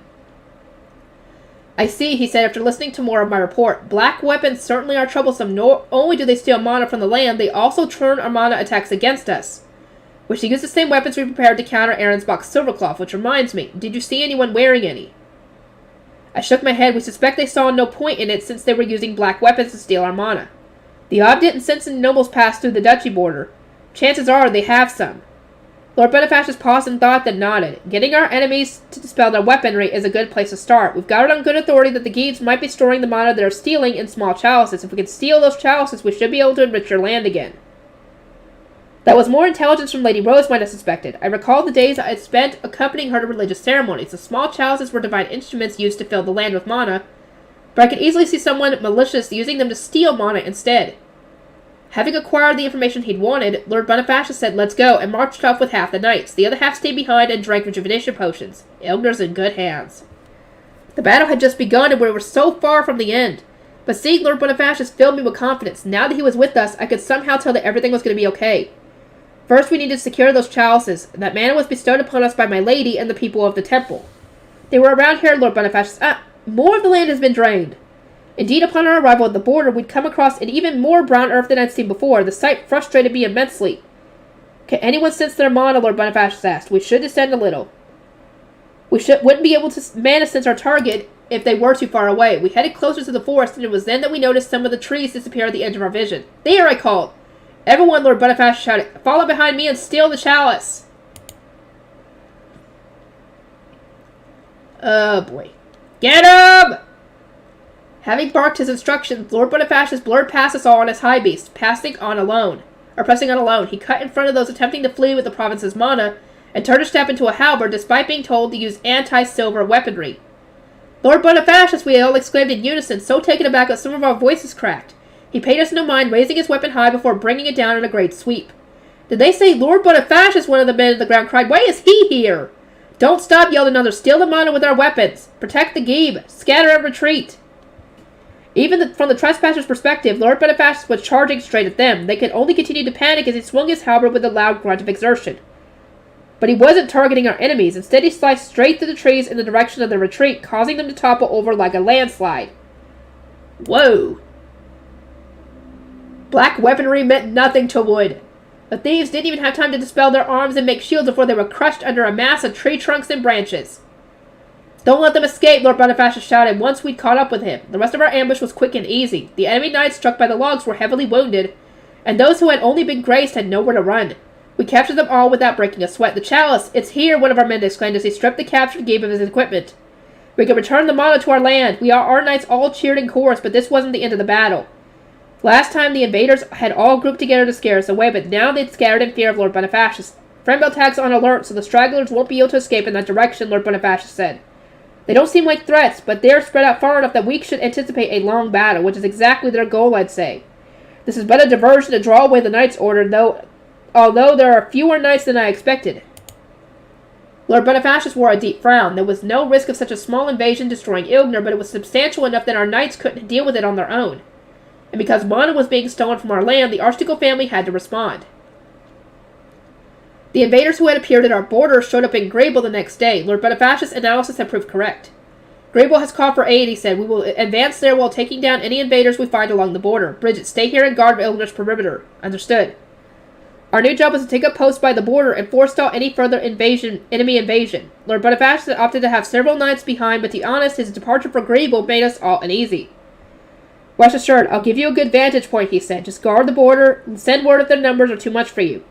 I see, he said after listening to more of my report. Black weapons certainly are troublesome. Not only do they steal mana from the land, they also turn our mana attacks against us. We should use the same weapons we prepared to counter Ahrensbach's Silvercloth, which reminds me, did you see anyone wearing any? I shook my head. We suspect they saw no point in it since they were using black weapons to steal our mana. The Ob didn't sense any nobles pass through the duchy border. Chances are they have some. Lord Bonifacius paused and thought, then nodded. Getting our enemies to dispel their weaponry is a good place to start. We've got it on good authority that the Geebs might be storing the mana they're stealing in small chalices. If we can steal those chalices, we should be able to enrich your land again. That was more intelligence from Lady Rosemine, I suspected. I recalled the days I had spent accompanying her to religious ceremonies. The small chalices were divine instruments used to fill the land with mana, but I could easily see someone malicious using them to steal mana instead. Having acquired the information he'd wanted, Lord Bonifacius said, let's go, and marched off with half the knights. The other half stayed behind and drank rejuvenation potions. Ilgner's in good hands. The battle had just begun, and we were so far from the end. But seeing Lord Bonifacius filled me with confidence. Now that he was with us, I could somehow tell that everything was going to be okay. First, we needed to secure those chalices. That mana was bestowed upon us by my lady and the people of the temple. They were around here, Lord Bonifacius. More of the land has been drained. Indeed, upon our arrival at the border, we'd come across an even more brown earth than I'd seen before. The sight frustrated me immensely. Can anyone sense their mana, Lord Bonifacius asked. We should descend a little. We wouldn't be able to mana sense our target if they were too far away. We headed closer to the forest, and it was then that we noticed some of the trees disappear at the edge of our vision. There, I called. Everyone, Lord Bonifacius shouted, follow behind me and steal the chalice. Oh boy. Get him! Having barked his instructions, Lord Bonifacius blurred past us all on his high beast, pressing on alone. He cut in front of those attempting to flee with the province's mana, and turned his staff into a halberd despite being told to use anti-silver weaponry. Lord Bonifacius, we all exclaimed in unison, so taken aback that some of our voices cracked. He paid us no mind, raising his weapon high before bringing it down in a great sweep. Did they say Lord Bonifacius? One of the men on the ground cried. Why is he here? Don't stop, yelled another. Steal the mana with our weapons. Protect the Geeb. Scatter and retreat. Even from the trespassers' perspective, Lord Bonifacius was charging straight at them. They could only continue to panic as he swung his halberd with a loud grunt of exertion. But he wasn't targeting our enemies. Instead, he sliced straight through the trees in the direction of the retreat, causing them to topple over like a landslide. Whoa! Black weaponry meant nothing to Wood. The thieves didn't even have time to dispel their arms and make shields before they were crushed under a mass of tree trunks and branches. Don't let them escape, Lord Bonifacius shouted once we'd caught up with him. The rest of our ambush was quick and easy. The enemy knights struck by the logs were heavily wounded, and those who had only been grazed had nowhere to run. We captured them all without breaking a sweat. The chalice! It's here, one of our men exclaimed as he stripped the captured Geeb of his equipment. We can return the mana to our land. Our knights all cheered in chorus, but this wasn't the end of the battle. Last time the invaders had all grouped together to scare us away, but now they'd scattered in fear of Lord Bonifacius. Friend attacks on alert, so the stragglers won't be able to escape in that direction, Lord Bonifacius said. They don't seem like threats, but they're spread out far enough that we should anticipate a long battle, which is exactly their goal, I'd say. This is but a diversion to draw away the Knights' Order, although there are fewer knights than I expected. Lord Bonifacius wore a deep frown. There was no risk of such a small invasion destroying Ilgner, but it was substantial enough that our knights couldn't deal with it on their own. And because mana was being stolen from our land, the Archducal family had to respond. The invaders who had appeared at our borders showed up in Grable the next day. Lord Bonifacius' analysis had proved correct. Grable has called for aid, he said. We will advance there while taking down any invaders we find along the border. Bridget, stay here and guard Ilgner's perimeter. Understood. Our new job was to take up posts by the border and forestall any further enemy invasion. Lord Bonifacius had opted to have several knights behind, but to be honest, his departure for Grable made us all uneasy. Rest assured, I'll give you a good vantage point, he said. Just guard the border and send word if their numbers are too much for you.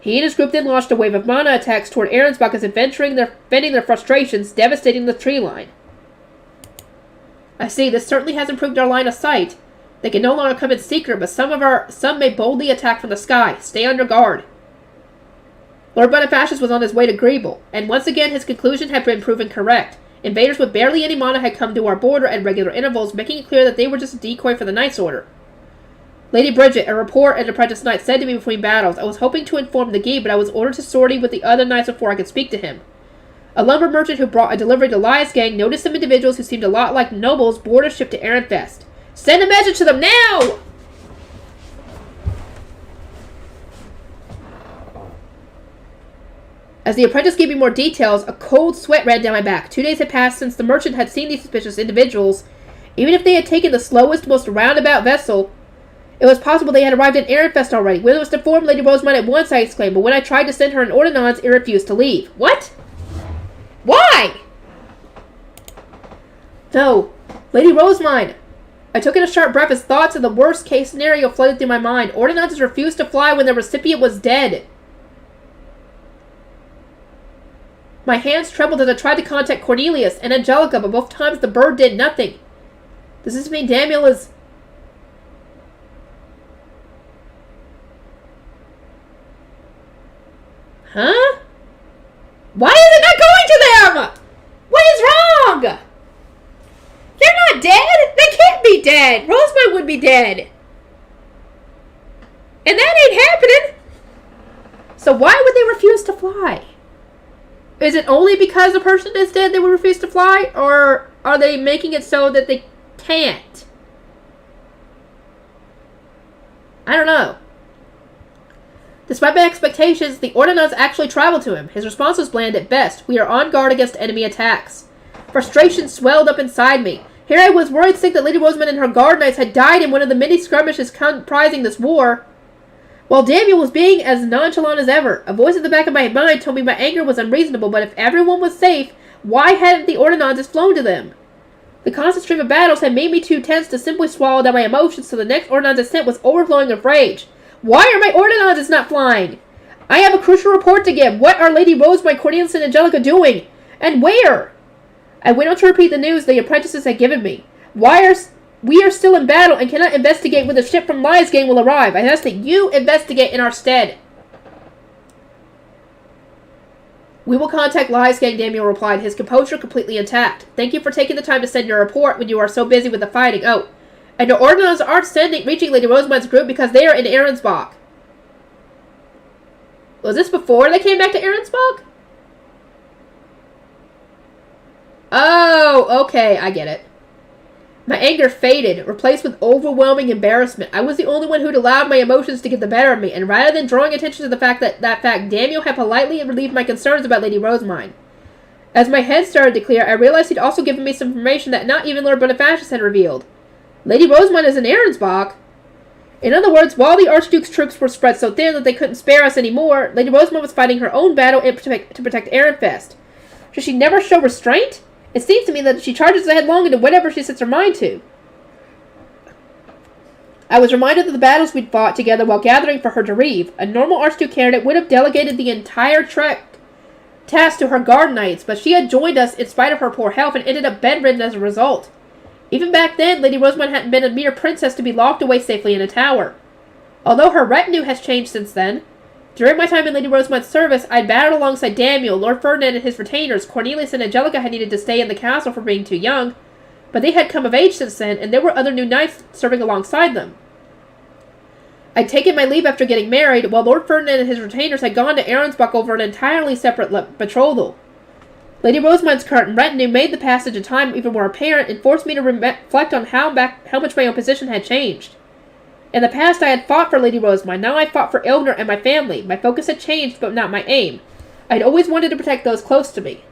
He and his group then launched a wave of mana attacks toward Ahrensbach as venting their frustrations, devastating the tree line. I see, this certainly has improved our line of sight. They can no longer come in secret, but some may boldly attack from the sky. Stay under guard. Lord Bonifacius was on his way to Grable, and once again his conclusion had been proven correct. Invaders with barely any mana had come to our border at regular intervals, making it clear that they were just a decoy for the Knight's Order. Lady Bridget, a report an apprentice knight, said to me between battles, I was hoping to inform the Geeb, but I was ordered to sortie with the other knights before I could speak to him. A lumber merchant who brought a delivery to Elias' gang noticed some individuals who seemed a lot like nobles board a ship to Ehrenfest. Send a message to them now! As the apprentice gave me more details, a cold sweat ran down my back. 2 days had passed since the merchant had seen these suspicious individuals. Even if they had taken the slowest, most roundabout vessel, it was possible they had arrived at Ehrenfest already. When it was to inform Lady Rosemine at once, I exclaimed, but when I tried to send her an ordonnance, it refused to leave. What? Why? No. Lady Rosemine. I took in a sharp breath as thoughts of the worst-case scenario flooded through my mind. Ordonnances refused to fly when their recipient was dead. My hands trembled as I tried to contact Cornelius and Angelica, but both times the bird did nothing. Does this mean Daniel is... Huh? Why is it not going to them? What is wrong? They're not dead. They can't be dead. Rosemine would be dead. And that ain't happening. So why would they refuse to fly? Is it only because the person is dead they would refuse to fly? Or are they making it so that they can't? I don't know. Despite my expectations, the ordonnance actually traveled to him. His response was bland at best. We are on guard against enemy attacks. Frustration swelled up inside me. Here I was worried sick that Lady Rosamund and her guard knights had died in one of the many skirmishes comprising this war, while Daniel was being as nonchalant as ever. A voice at the back of my mind told me my anger was unreasonable, but if everyone was safe, why hadn't the ordonnances flown to them? The constant stream of battles had made me too tense to simply swallow down my emotions, so the next ordonnance I sent was overflowing with rage. Why are my ordonnances not flying? I have a crucial report to give. What are Lady Rosemary, Cornelius, and Angelica doing? And where? I went on to repeat the news the apprentices had given me. We are still in battle and cannot investigate when the ship from Liesgang will arrive. I ask that you investigate in our stead. We will contact Liesgang, Daniel replied, his composure completely intact. Thank you for taking the time to send your report when you are so busy with the fighting. Oh, and the ordinals aren't reaching Lady Rosamund's group because they are in Ahrensbach. Was this before they came back to Ahrensbach? Oh, okay, I get it. My anger faded, replaced with overwhelming embarrassment. I was the only one who'd allowed my emotions to get the better of me, and rather than drawing attention to the fact Daniel had politely relieved my concerns about Lady Rosamund. As my head started to clear, I realized he'd also given me some information that not even Lord Bonifacius had revealed. Lady Rosamund is in Ahrensbach. In other words, while the Archduke's troops were spread so thin that they couldn't spare us anymore, Lady Rosamund was fighting her own battle to protect Ehrenfest. Should she never show restraint? It seems to me that she charges headlong into whatever she sets her mind to. I was reminded of the battles we'd fought together while gathering for her to reeve. A normal Archduke candidate would have delegated the entire task to her guard knights, but she had joined us in spite of her poor health and ended up bedridden as a result. Even back then, Lady Rosamund hadn't been a mere princess to be locked away safely in a tower. Although her retinue has changed since then, during my time in Lady Rosamund's service, I battled alongside Daniel, Lord Ferdinand and his retainers. Cornelius and Angelica had needed to stay in the castle for being too young, but they had come of age since then, and there were other new knights serving alongside them. I'd taken my leave after getting married, while Lord Ferdinand and his retainers had gone to Ahrensbach over an entirely separate betrothal. Lady Rosamund's current retinue made the passage of time even more apparent and forced me to reflect on how much my own position had changed. In the past, I had fought for Lady Rosamund. Now I fought for Ilgner and my family. My focus had changed, but not my aim. I'd always wanted to protect those close to me.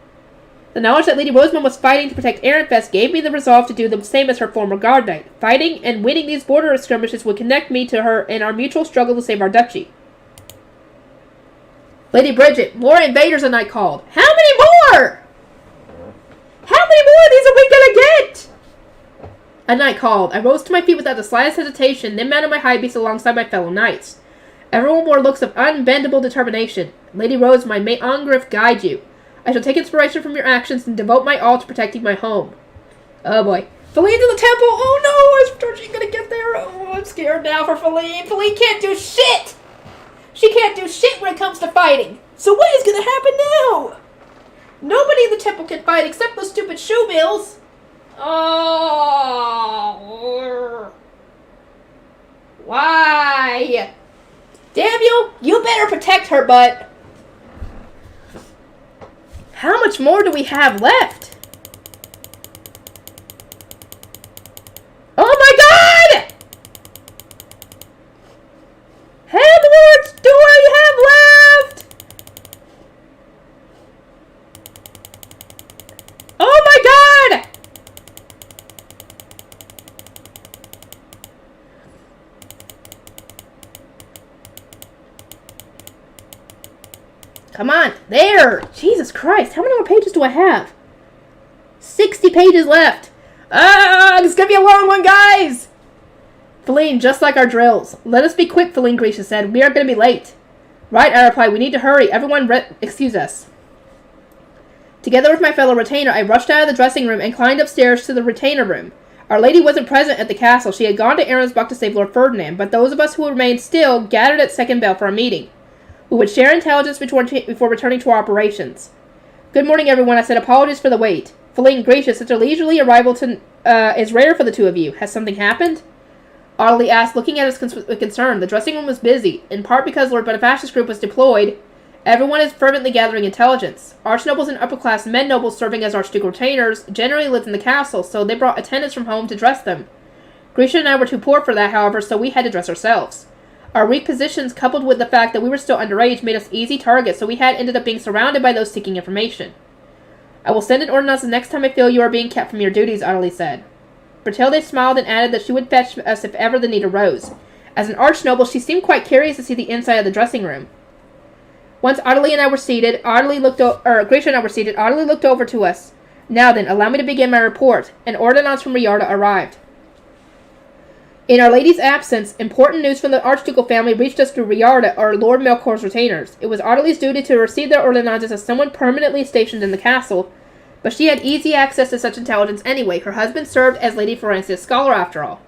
The knowledge that Lady Rosamund was fighting to protect Ehrenfest gave me the resolve to do the same as her former guard knight. Fighting and winning these border skirmishes would connect me to her in our mutual struggle to save our duchy. Lady Bridget, more invaders, a knight called. How many more? How many more of these are we gonna get? A knight called. I rose to my feet without the slightest hesitation, then mounted my high beast alongside my fellow knights. Everyone wore looks of unbendable determination. Lady Rosamund, may Angriff guide you. I shall take inspiration from your actions and devote my all to protecting my home. Oh boy. Feline to the temple! Oh no! Is Georgine gonna get there? Oh, I'm scared now for Feline. Feline can't do shit! She can't do shit when it comes to fighting. So what is gonna happen now? Nobody in the temple can fight except those stupid shoe mills. Oh. Why? Daniel, you better protect her, but how much more do we have left? Oh my god! Headlords, do I have left? Oh my god! Come on, there! Jesus Christ, how many more pages do I have? 60 pages left! Ah, this is gonna be a long one, guys! Feline, just like our drills. Let us be quick, Feline, Grisha said. We are gonna be late. Right, I replied, we need to hurry. Everyone excuse us. Together with my fellow retainer, I rushed out of the dressing room and climbed upstairs to the retainer room. Our lady wasn't present at the castle. She had gone to Ahrensbach to save Lord Ferdinand, but those of us who remained still gathered at second bell for a meeting. We would share intelligence before returning to our operations. Good morning, everyone. I said apologies for the wait. Feline, Gracious, such a leisurely arrival is rare for the two of you. Has something happened? Audley asked, looking at us with concern. The dressing room was busy, in part because Lord Bonifacius' group was deployed. Everyone is fervently gathering intelligence. Archnobles and upper-class men nobles serving as Archduke retainers generally lived in the castle, so they brought attendants from home to dress them. Grisha and I were too poor for that, however, so we had to dress ourselves. Our weak positions, coupled with the fact that we were still underage, made us easy targets, so we had ended up being surrounded by those seeking information. I will send an ordinance the next time I feel you are being kept from your duties, Audley said. Bertilde smiled and added that she would fetch us if ever the need arose. As an archnoble, she seemed quite curious to see the inside of the dressing room. Once Audley and I were seated, Grisha and I were seated, Audley looked over to us. Now then, allow me to begin my report. An ordinance from Riarda arrived. In Our Lady's absence, important news from the Archducal family reached us through Riarda, or Lord Melkor's retainers. It was Audley's duty to receive their ordinances as someone permanently stationed in the castle, But she had easy access to such intelligence anyway. Her husband served as Lady Florencia's scholar after all.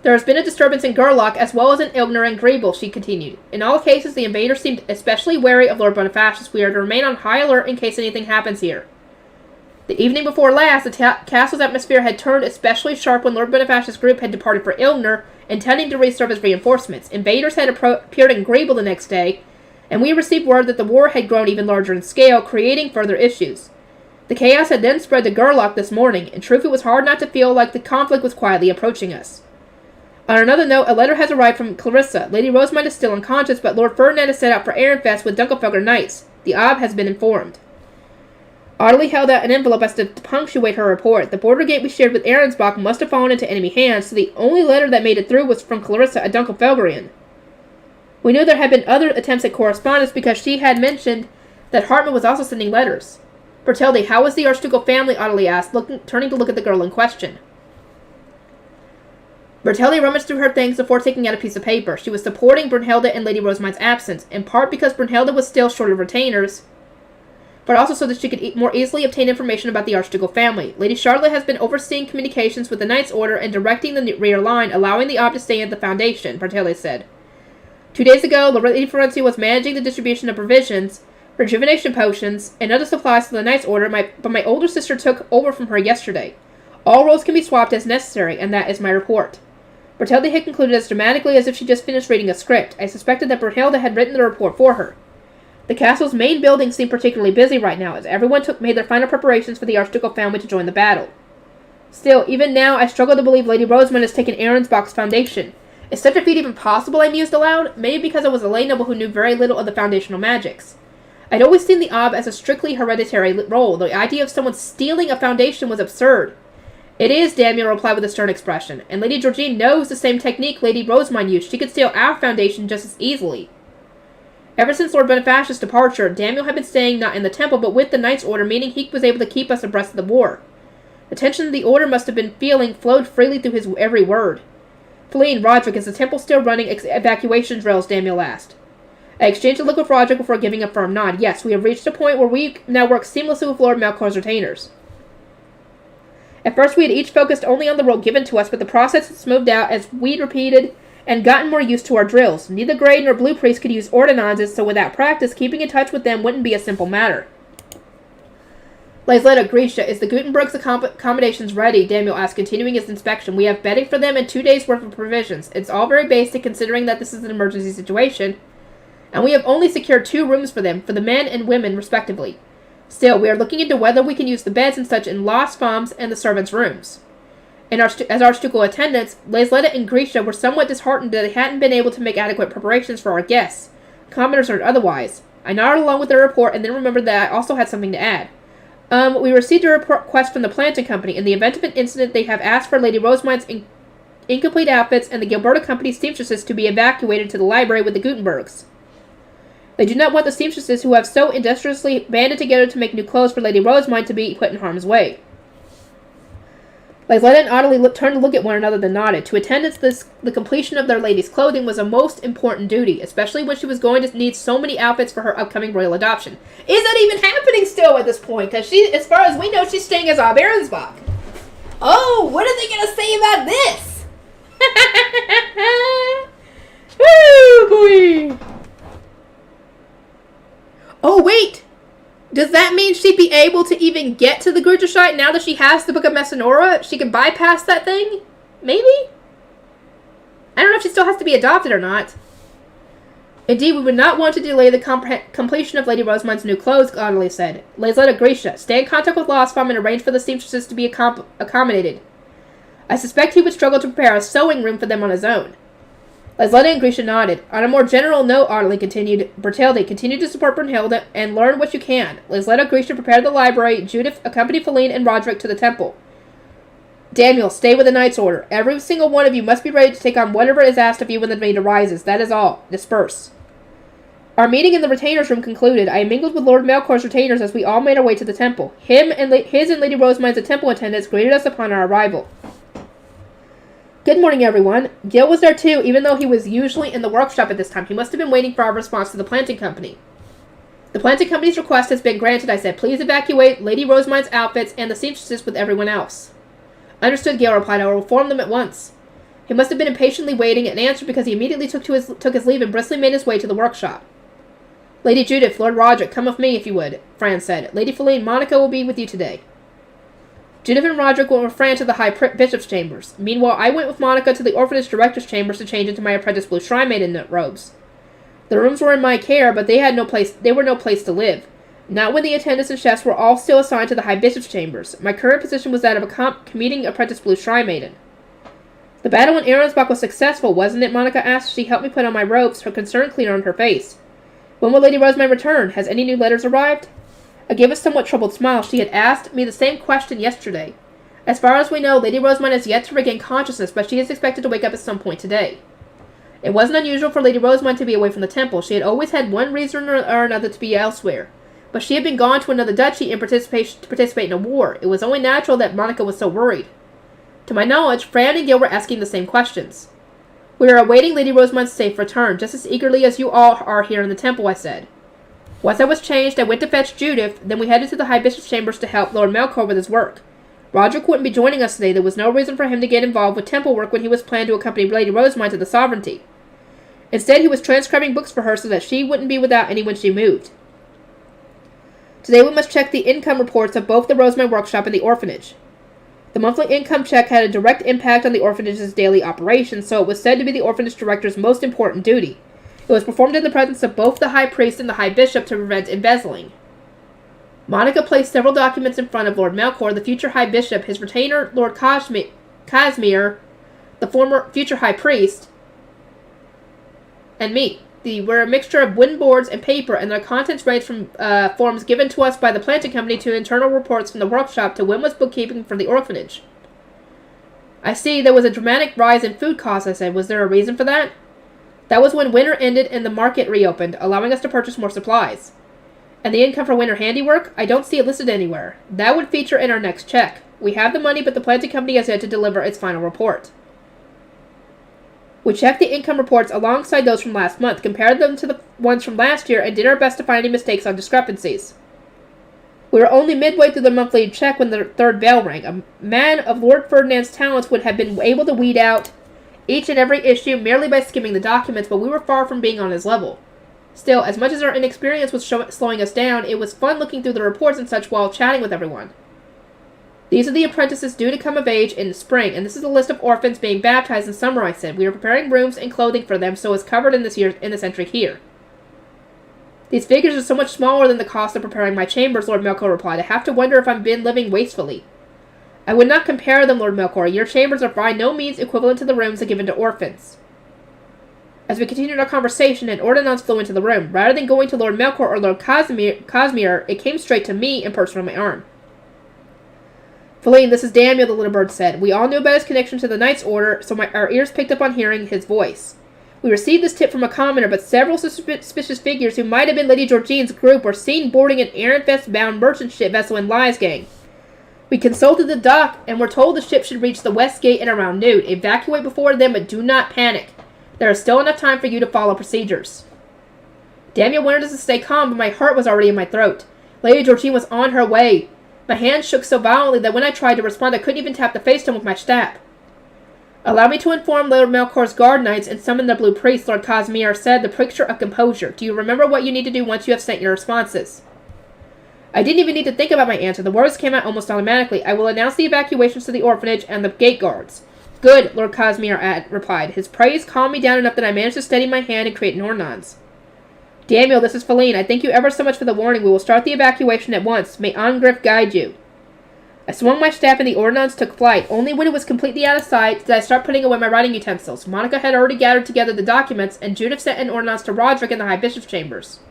There has been a disturbance in Gerlach as well as in Ilgner and Griebel, she continued. In all cases, the invaders seemed especially wary of Lord Bonifacius. We are to remain on high alert in case anything happens here. The evening before last, the castle's atmosphere had turned especially sharp when Lord Bonifacius' group had departed for Ilgner, intending to reserve as reinforcements. Invaders had appeared in Griebel the next day, and we received word that the war had grown even larger in scale, creating further issues. The chaos had then spread to Gerlach this morning. In truth, it was hard not to feel like the conflict was quietly approaching us. On another note, a letter has arrived from Clarissa. Lady Rosamund is still unconscious, but Lord Ferdinand has set out for Ehrenfest with Dunkelfelder Knights. The Ob has been informed. Ottilie held out an envelope as to punctuate her report. The border gate we shared with Ahrensbach must have fallen into enemy hands, so the only letter that made it through was from Clarissa at Dunkelfelgerian. We knew there had been other attempts at correspondence because she had mentioned that Hartmann was also sending letters. Bertilde, how is the Archducal family? Ottilie asked, turning to look at the girl in question. Bertilde rummaged through her things before taking out a piece of paper. She was supporting Brunhilde in Lady Rosamund's absence, in part because Brunhilde was still short of retainers, but also so that she could more easily obtain information about the Archducal family. Lady Charlotte has been overseeing communications with the Knight's Order and directing the rear line, allowing the Ob to stay at the Foundation, Bertilde said. 2 days ago, Lady Florencia was managing the distribution of provisions, rejuvenation potions, and other supplies to the Knight's Order, but my older sister took over from her yesterday. All roles can be swapped as necessary, and that is my report. Bertilde had concluded as dramatically as if she just finished reading a script. I suspected that Brunhilde had written the report for her. The castle's main building seemed particularly busy right now, as everyone made their final preparations for the Archducal family to join the battle. Still, even now, I struggle to believe Lady Rosamund has taken Ahrensbach's foundation. Is such a feat even possible? I mused aloud, maybe because I was a lay noble who knew very little of the foundational magics. I'd always seen the Ob as a strictly hereditary role. The idea of someone stealing a foundation was absurd. It is, Daniel replied with a stern expression, and Lady Georgine knows the same technique Lady Rosamund used. She could steal our foundation just as easily. Ever since Lord Bonifacius' departure, Daniel had been staying not in the temple, but with the Knight's Order, meaning he was able to keep us abreast of the war. The tension the Order must have been feeling flowed freely through his every word. Feline, Roderick, is the temple still running evacuation drills? Daniel asked. I exchanged a look with Roderick before giving a firm nod. Yes, we have reached a point where we now work seamlessly with Lord Melkor's retainers. At first we had each focused only on the role given to us, but the process had smoothed out as we'd repeated and gotten more used to our drills. Neither Grey nor Blue Priest could use ordinances, so without practice, keeping in touch with them wouldn't be a simple matter. Lazletta, Grisha, is the Gutenberg's accommodations ready? Daniel asked, continuing his inspection. We have bedding for them and 2 days' worth of provisions. It's all very basic, considering that this is an emergency situation, and we have only secured 2 rooms for them, for the men and women, respectively. Still, we are looking into whether we can use the beds and such in Las Femmes and the servants' rooms. As Archducal attendants, Lazletta and Grisha were somewhat disheartened that they hadn't been able to make adequate preparations for our guests, commoners or otherwise. I nodded along with their report and then remembered that I also had something to add. We received a request from the Planting Company. In the event of an incident, they have asked for Lady Rosamund's incomplete outfits and the Gilberta Company's seamstresses to be evacuated to the library with the Gutenbergs. They do not want the seamstresses who have so industriously banded together to make new clothes for Lady Rosamund to be put in harm's way. Lazletta and Ottilie turned to look at one another, then nodded. To attendants, the completion of their lady's clothing was a most important duty, especially when she was going to need so many outfits for her upcoming royal adoption. Is that even happening still at this point? Because she, as far as we know, she's staying as Ahrensbach. Oh, what are they going to say about this? Woo, boy. Oh, wait! Does that mean she'd be able to even get to the Grudershite now that she has the Book of Messinora? She can bypass that thing? Maybe? I don't know if she still has to be adopted or not. Indeed, we would not want to delay the completion of Lady Rosamund's new clothes, Ottilie said. Lazletta, Grisha, stay in contact with Losfam and arrange for the seamstresses to be accommodated. I suspect he would struggle to prepare a sewing room for them on his own. Lazletta and Grisha nodded. On a more general note, Ottilie continued, Bertilde, continue to support Brunhilde and learn what you can. Lazletta, Grisha, prepare the library. Judith, accompany Feline and Roderick to the temple. Daniel, stay with the Knight's Order. Every single one of you must be ready to take on whatever is asked of you when the need arises. That is all. Disperse. Our meeting in the retainers' room concluded. I mingled with Lord Melkor's retainers as we all made our way to the temple. His and Lady Rosamund's temple attendants greeted us upon our arrival. Good morning, everyone. Gil was there too, even though he was usually in the workshop at this time. He must have been waiting for our response to the Planting Company. The planting company's request has been granted, I said. Please evacuate Lady Rosemine's outfits and the seamstresses with everyone else. Understood, Gale replied. I will inform them at once. He must have been impatiently waiting an answer because he immediately took his leave and briskly made his way to the workshop. Lady Judith, Lord Roderick, come with me if you would, Fran said. Lady Feline, Monica will be with you today. Judith and Roderick went with Fran to the High Bishop's chambers. Meanwhile, I went with Monica to the orphanage director's chambers to change into my apprentice blue shrine maiden robes. The rooms were in my care, but they were no place to live. Not when the attendants and chefs were all still assigned to the High Bishop's chambers. My current position was that of a commuting apprentice blue shrine maiden. The battle in Ahrensbach was successful, wasn't it? Monica asked. She helped me put on my robes, her concern clear on her face. When will Lady Rosemine return? Has any new letters arrived? I gave a somewhat troubled smile. She had asked me the same question yesterday. As far as we know, Lady Rosemine has yet to regain consciousness, but she is expected to wake up at some point today. It wasn't unusual for Lady Rosemine to be away from the temple. She had always had one reason or another to be elsewhere. But she had been gone to another duchy to participate in a war. It was only natural that Monica was so worried. To my knowledge, Fran and Gil were asking the same questions. We are awaiting Lady Rosemine's safe return, just as eagerly as you all are here in the temple, I said. Once I was changed, I went to fetch Judith, then we headed to the High Bishop's chambers to help Lord Melkor with his work. Roderick wouldn't be joining us today. There was no reason for him to get involved with temple work when he was planned to accompany Lady Rosemine to the sovereignty. Instead, he was transcribing books for her so that she wouldn't be without any when she moved. Today we must check the income reports of both the Rosemine workshop and the orphanage. The monthly income check had a direct impact on the orphanage's daily operations, so it was said to be the orphanage director's most important duty. It was performed in the presence of both the high priest and the high bishop to prevent embezzling. Monica placed several documents in front of Lord Melkor, the future high bishop, his retainer Lord Casimir, the former future high priest, and me. They were a mixture of wooden boards and paper, and their contents ranged from forms given to us by the planting company to internal reports from the workshop to Wimwa's bookkeeping from the orphanage. I see there was a dramatic rise in food costs, I said. Was there a reason for that? That was when winter ended and the market reopened, allowing us to purchase more supplies. And the income for winter handiwork? I don't see it listed anywhere. That would feature in our next check. We have the money, but the planting company has yet to deliver its final report. We checked the income reports alongside those from last month, compared them to the ones from last year, and did our best to find any mistakes on discrepancies. We were only midway through the monthly check when the third bell rang. A man of Lord Ferdinand's talents would have been able to weed out each and every issue merely by skimming the documents, but we were far from being on his level. Still, as much as our inexperience was slowing us down, it was fun looking through the reports and such while chatting with everyone. These are the apprentices due to come of age in the spring, and this is a list of orphans being baptized in summer, I said. We are preparing rooms and clothing for them, so it's covered in this entry here. These figures are so much smaller than the cost of preparing my chambers, Lord Melkor replied. I have to wonder if I've been living wastefully. I would not compare them, Lord Melkor. Your chambers are by no means equivalent to the rooms given to orphans. As we continued our conversation, an ordinance flew into the room. Rather than going to Lord Melkor or Lord Casimir, it came straight to me and perched on my arm. Feline, this is Daniel, the little bird said. We all knew about his connection to the Knight's Order, so our ears picked up on hearing his voice. We received this tip from a commoner, but several suspicious figures who might have been Lady Georgine's group were seen boarding an Ehrenfest-bound merchant ship vessel in Liesgang. We consulted the dock and were told the ship should reach the west gate at around noon. Evacuate before then, but do not panic. There is still enough time for you to follow procedures. Daniel wanted us to stay calm, but my heart was already in my throat. Lady Georgine was on her way. My hand shook so violently that when I tried to respond, I couldn't even tap the face stone with my staff. Allow me to inform Lord Melkor's guard knights and summon the blue priest, Lord Casimir said, the picture of composure. Do you remember what you need to do once you have sent your responses? I didn't even need to think about my answer. The words came out almost automatically. I will announce the evacuations to the orphanage and the gate guards. Good, Lord Casimir replied. His praise calmed me down enough that I managed to steady my hand and create an ordnance. Daniel, this is Feline. I thank you ever so much for the warning. We will start the evacuation at once. May Angriff guide you. I swung my staff and the ordnance took flight. Only when it was completely out of sight did I start putting away my writing utensils. Monica had already gathered together the documents, and Judith sent an ordnance to Roderick in the High Bishop's chambers.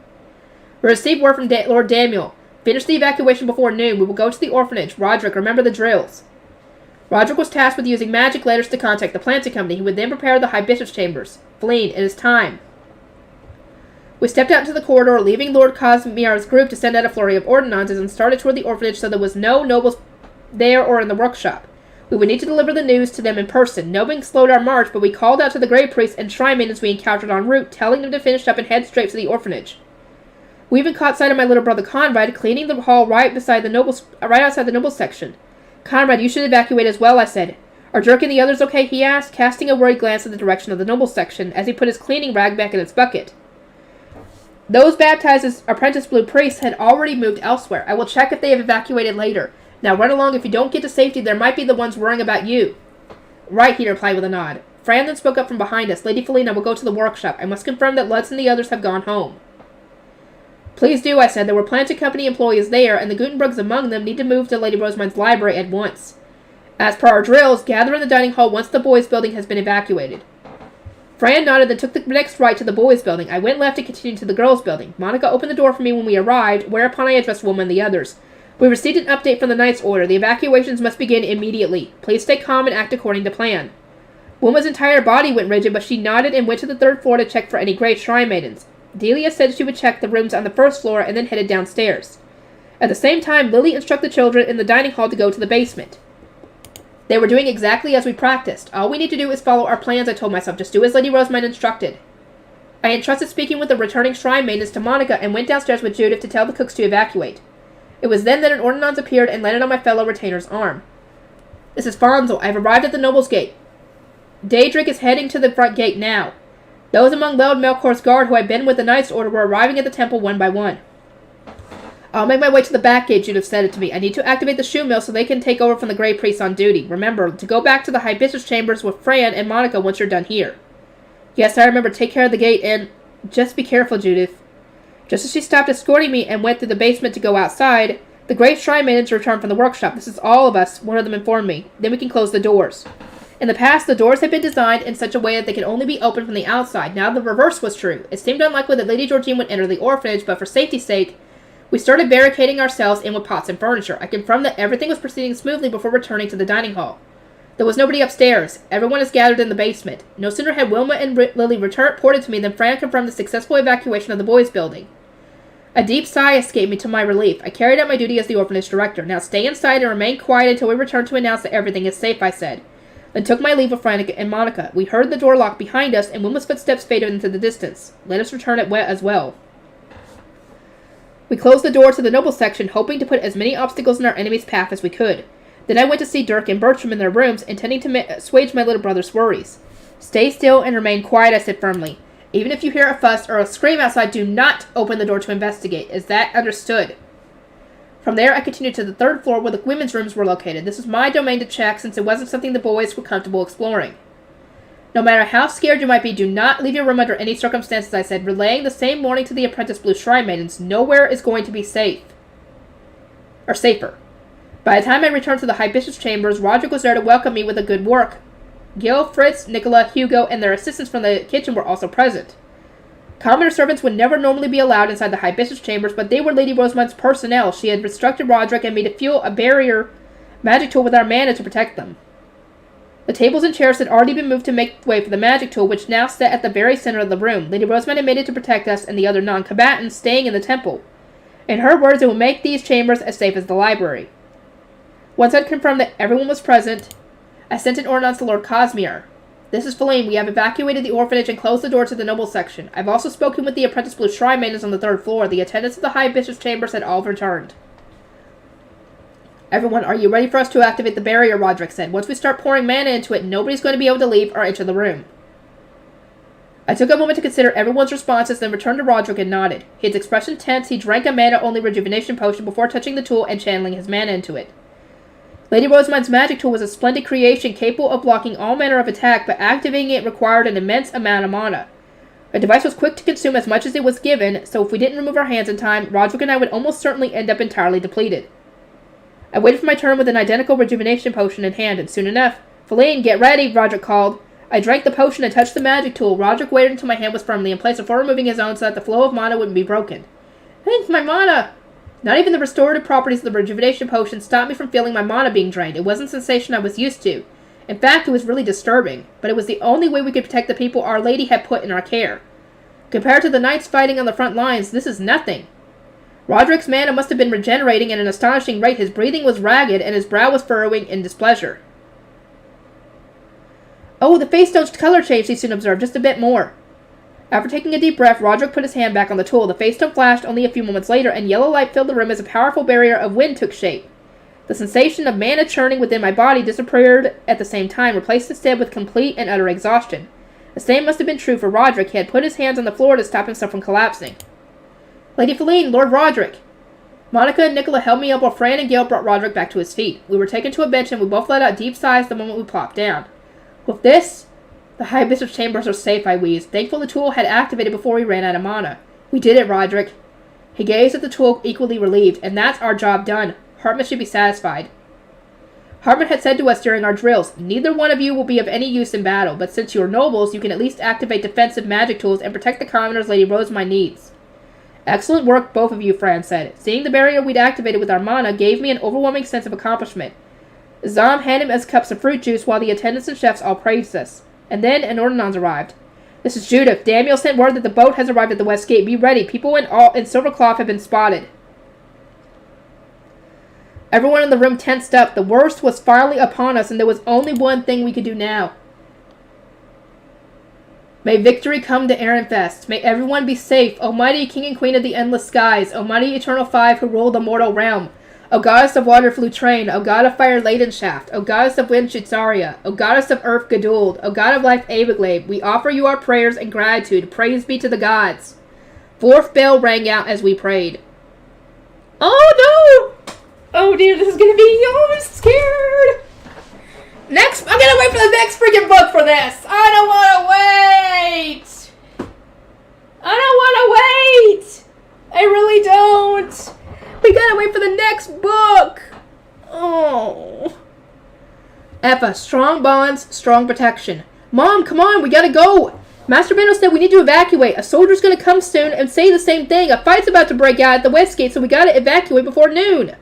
We received word from Lord Daniel. Finish the evacuation before noon. We will go to the orphanage. Roderick, remember the drills. Roderick was tasked with using magic letters to contact the planting company. He would then prepare the High Bishop's chambers. Feline, it is time. We stepped out into the corridor, leaving Lord Casimir's group to send out a flurry of ordinances and started toward the orphanage so there was no nobles there or in the workshop. We would need to deliver the news to them in person. Knowing slowed our march, but we called out to the grave priests and shrine maidens we encountered en route, telling them to finish up and head straight for the orphanage. We even caught sight of my little brother Conrad cleaning the hall right outside the nobles section. Conrad, you should evacuate as well, I said. Are Dirk and the others okay? He asked, casting a worried glance in the direction of the nobles section as he put his cleaning rag back in its bucket. Those baptized as apprentice blue priests had already moved elsewhere. I will check if they have evacuated later. Now run along. If you don't get to safety, there might be the ones worrying about you. Right, he replied with a nod. Fran then spoke up from behind us. Lady Felina will go to the workshop. I must confirm that Lutz and the others have gone home. Please do, I said. There were planted company employees there, and the Gutenbergs among them need to move to Lady Rosamund's library at once. As per our drills, gather in the dining hall once the boys' building has been evacuated. Fran nodded and took the next right to the boys' building. I went left and continued to the girls' building. Monica opened the door for me when we arrived, whereupon I addressed Wilma and the others. We received an update from the Knight's Order. The evacuations must begin immediately. Please stay calm and act according to plan. Wilma's entire body went rigid, but she nodded and went to the 3rd floor to check for any grave shrine maidens. Delia said she would check the rooms on the 1st floor and then headed downstairs. At the same time, Lily instructed the children in the dining hall to go to the basement. They were doing exactly as we practiced. All we need to do is follow our plans, I told myself. Just do as Lady Rosamund instructed. I entrusted speaking with the returning shrine maidens to Monica and went downstairs with Judith to tell the cooks to evacuate. It was then that an ordonnance appeared and landed on my fellow retainer's arm. This is Fonzel. I have arrived at the Noble's Gate. Daedric is heading to the front gate now. Those among Leld Melkor's guard who had been with the Knight's Order were arriving at the temple one by one. I'll make my way to the back gate, Judith said it to me. I need to activate the shoe mill so they can take over from the Grey Priests on duty. Remember, to go back to the Hibiscus chambers with Fran and Monica once you're done here. Yes, I remember. Take care of the gate and... Just be careful, Judith. Just as she stopped escorting me and went through the basement to go outside, the Great Shrine Maidens returned from the workshop. This is all of us, one of them informed me. Then we can close the doors. In the past, the doors had been designed in such a way that they could only be opened from the outside. Now the reverse was true. It seemed unlikely that Lady Georgine would enter the orphanage, but for safety's sake, we started barricading ourselves in with pots and furniture. I confirmed that everything was proceeding smoothly before returning to the dining hall. There was nobody upstairs. Everyone is gathered in the basement. No sooner had Wilma and Lily reported to me than Fran confirmed the successful evacuation of the boys' building. A deep sigh escaped me to my relief. I carried out my duty as the orphanage director. Now stay inside and remain quiet until we return to announce that everything is safe, I said. Then took my leave of Fran and Monica. We heard the door lock behind us, and Wilma's footsteps faded into the distance. Let us return it as well. We closed the door to the noble section, hoping to put as many obstacles in our enemy's path as we could. Then I went to see Dirk and Bertram in their rooms, intending to assuage my little brother's worries. Stay still and remain quiet, I said firmly. Even if you hear a fuss or a scream outside, do not open the door to investigate. Is that understood? From there, I continued to the 3rd floor where the women's rooms were located. This was my domain to check since it wasn't something the boys were comfortable exploring. No matter how scared you might be, do not leave your room under any circumstances, I said, relaying the same warning to the apprentice blue shrine maidens. Nowhere is going to be safe. Or safer. By the time I returned to the Hibiscus chambers, Roderick was there to welcome me with a good work. Gil, Fritz, Nicola, Hugo, and their assistants from the kitchen were also present. Commoner servants would never normally be allowed inside the Hibiscus chambers, but they were Lady Rosamund's personnel. She had instructed Roderick and me to fuel a barrier magic tool with our mana to protect them. The tables and chairs had already been moved to make way for the magic tool, which now sat at the very center of the room. Lady Rosamund had made it to protect us and the other non-combatants staying in the temple. In her words, it would make these chambers as safe as the library. Once I'd confirmed that everyone was present, I sent an ordinance to Lord Cosmere. This is Feline. We have evacuated the orphanage and closed the door to the noble section. I've also spoken with the apprentice blue shrine maidens on the 3rd floor. The attendants of the Hibiscus chambers had all returned. Everyone, are you ready for us to activate the barrier? Roderick said. Once we start pouring mana into it, nobody's going to be able to leave or enter the room. I took a moment to consider everyone's responses, then returned to Roderick and nodded. His expression tense, he drank a mana-only rejuvenation potion before touching the tool and channeling his mana into it. Lady Rosamund's magic tool was a splendid creation capable of blocking all manner of attack, but activating it required an immense amount of mana. The device was quick to consume as much as it was given, so if we didn't remove our hands in time, Roderick and I would almost certainly end up entirely depleted. I waited for my turn with an identical rejuvenation potion in hand, and soon enough, Feline, get ready, Roderick called. I drank the potion and touched the magic tool. Roderick waited until my hand was firmly in place before removing his own so that the flow of mana wouldn't be broken. Thanks, my mana! Not even the restorative properties of the rejuvenation potion stopped me from feeling my mana being drained. It wasn't a sensation I was used to. In fact, it was really disturbing, but it was the only way we could protect the people Our Lady had put in our care. Compared to the knights fighting on the front lines, this is nothing. Roderick's mana must have been regenerating at an astonishing rate. His breathing was ragged, and his brow was furrowing in displeasure. Oh, the face stone's color changed, he soon observed, just a bit more. After taking a deep breath, Roderick put his hand back on the tool. The facestone flashed only a few moments later, and yellow light filled the room as a powerful barrier of wind took shape. The sensation of mana churning within my body disappeared at the same time, replaced instead with complete and utter exhaustion. The same must have been true for Roderick. He had put his hands on the floor to stop himself from collapsing. Lady Feline, Lord Roderick! Monica and Nicola held me up while Fran and Gale brought Roderick back to his feet. We were taken to a bench and we both let out deep sighs the moment we plopped down. With this, the High Bishop's chambers are safe, I wheezed, thankful the tool had activated before we ran out of mana. We did it, Roderick. He gazed at the tool, equally relieved. And that's our job done. Hartman should be satisfied. Hartman had said to us during our drills, neither one of you will be of any use in battle, but since you are nobles, you can at least activate defensive magic tools and protect the commoners Lady Rosamund needs. Excellent work, both of you, Fran said. Seeing the barrier we'd activated with our mana gave me an overwhelming sense of accomplishment. Zom handed us cups of fruit juice while the attendants and chefs all praised us. And then an ordinance arrived. This is Judith. Daniel sent word that the boat has arrived at the west gate. Be ready. People in Silvercloth have been spotted. Everyone in the room tensed up. The worst was finally upon us, and there was only one thing we could do now. May victory come to Ehrenfest. May everyone be safe. O mighty King and Queen of the endless skies. O mighty Eternal Five who rule the mortal realm. O goddess of water Flutrain. O god of fire Leidenschaft. O goddess of wind Shitzaria. O goddess of earth Geduld. O god of life Abiglabe. We offer you our prayers and gratitude. Praise be to the gods. Fourth bell rang out as we prayed. Oh no! Oh dear, this is gonna be... Oh, I'm scared! Next, I'm gonna wait for the next freaking book for this! I don't wanna wait! I don't wanna wait! I really don't! We gotta wait for the next book! Oh. Effa, strong bonds, strong protection. Mom, come on, we gotta go! Master Benno said we need to evacuate. A soldier's gonna come soon and say the same thing. A fight's about to break out at the west gate, so we gotta evacuate before noon.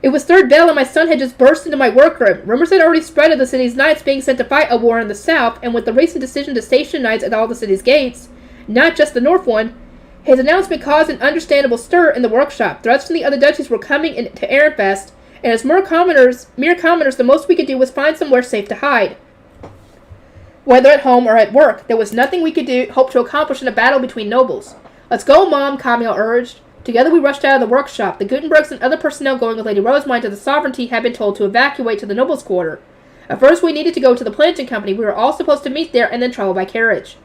It was third bell and my son had just burst into my workroom. Rumors had already spread of the city's knights being sent to fight a war in the south, and with the recent decision to station knights at all the city's gates, not just the north one, his announcement caused an understandable stir in the workshop. Threats from the other duchies were coming to Ehrenfest, and as mere commoners, the most we could do was find somewhere safe to hide. Whether at home or at work, there was nothing we could hope to accomplish in a battle between nobles. Let's go, Mom, Camille urged. Together we rushed out of the workshop. The Gutenbergs and other personnel going with Lady Rosamund to the Sovereignty had been told to evacuate to the nobles' quarter. At first we needed to go to the planting company. We were all supposed to meet there and then travel by carriage.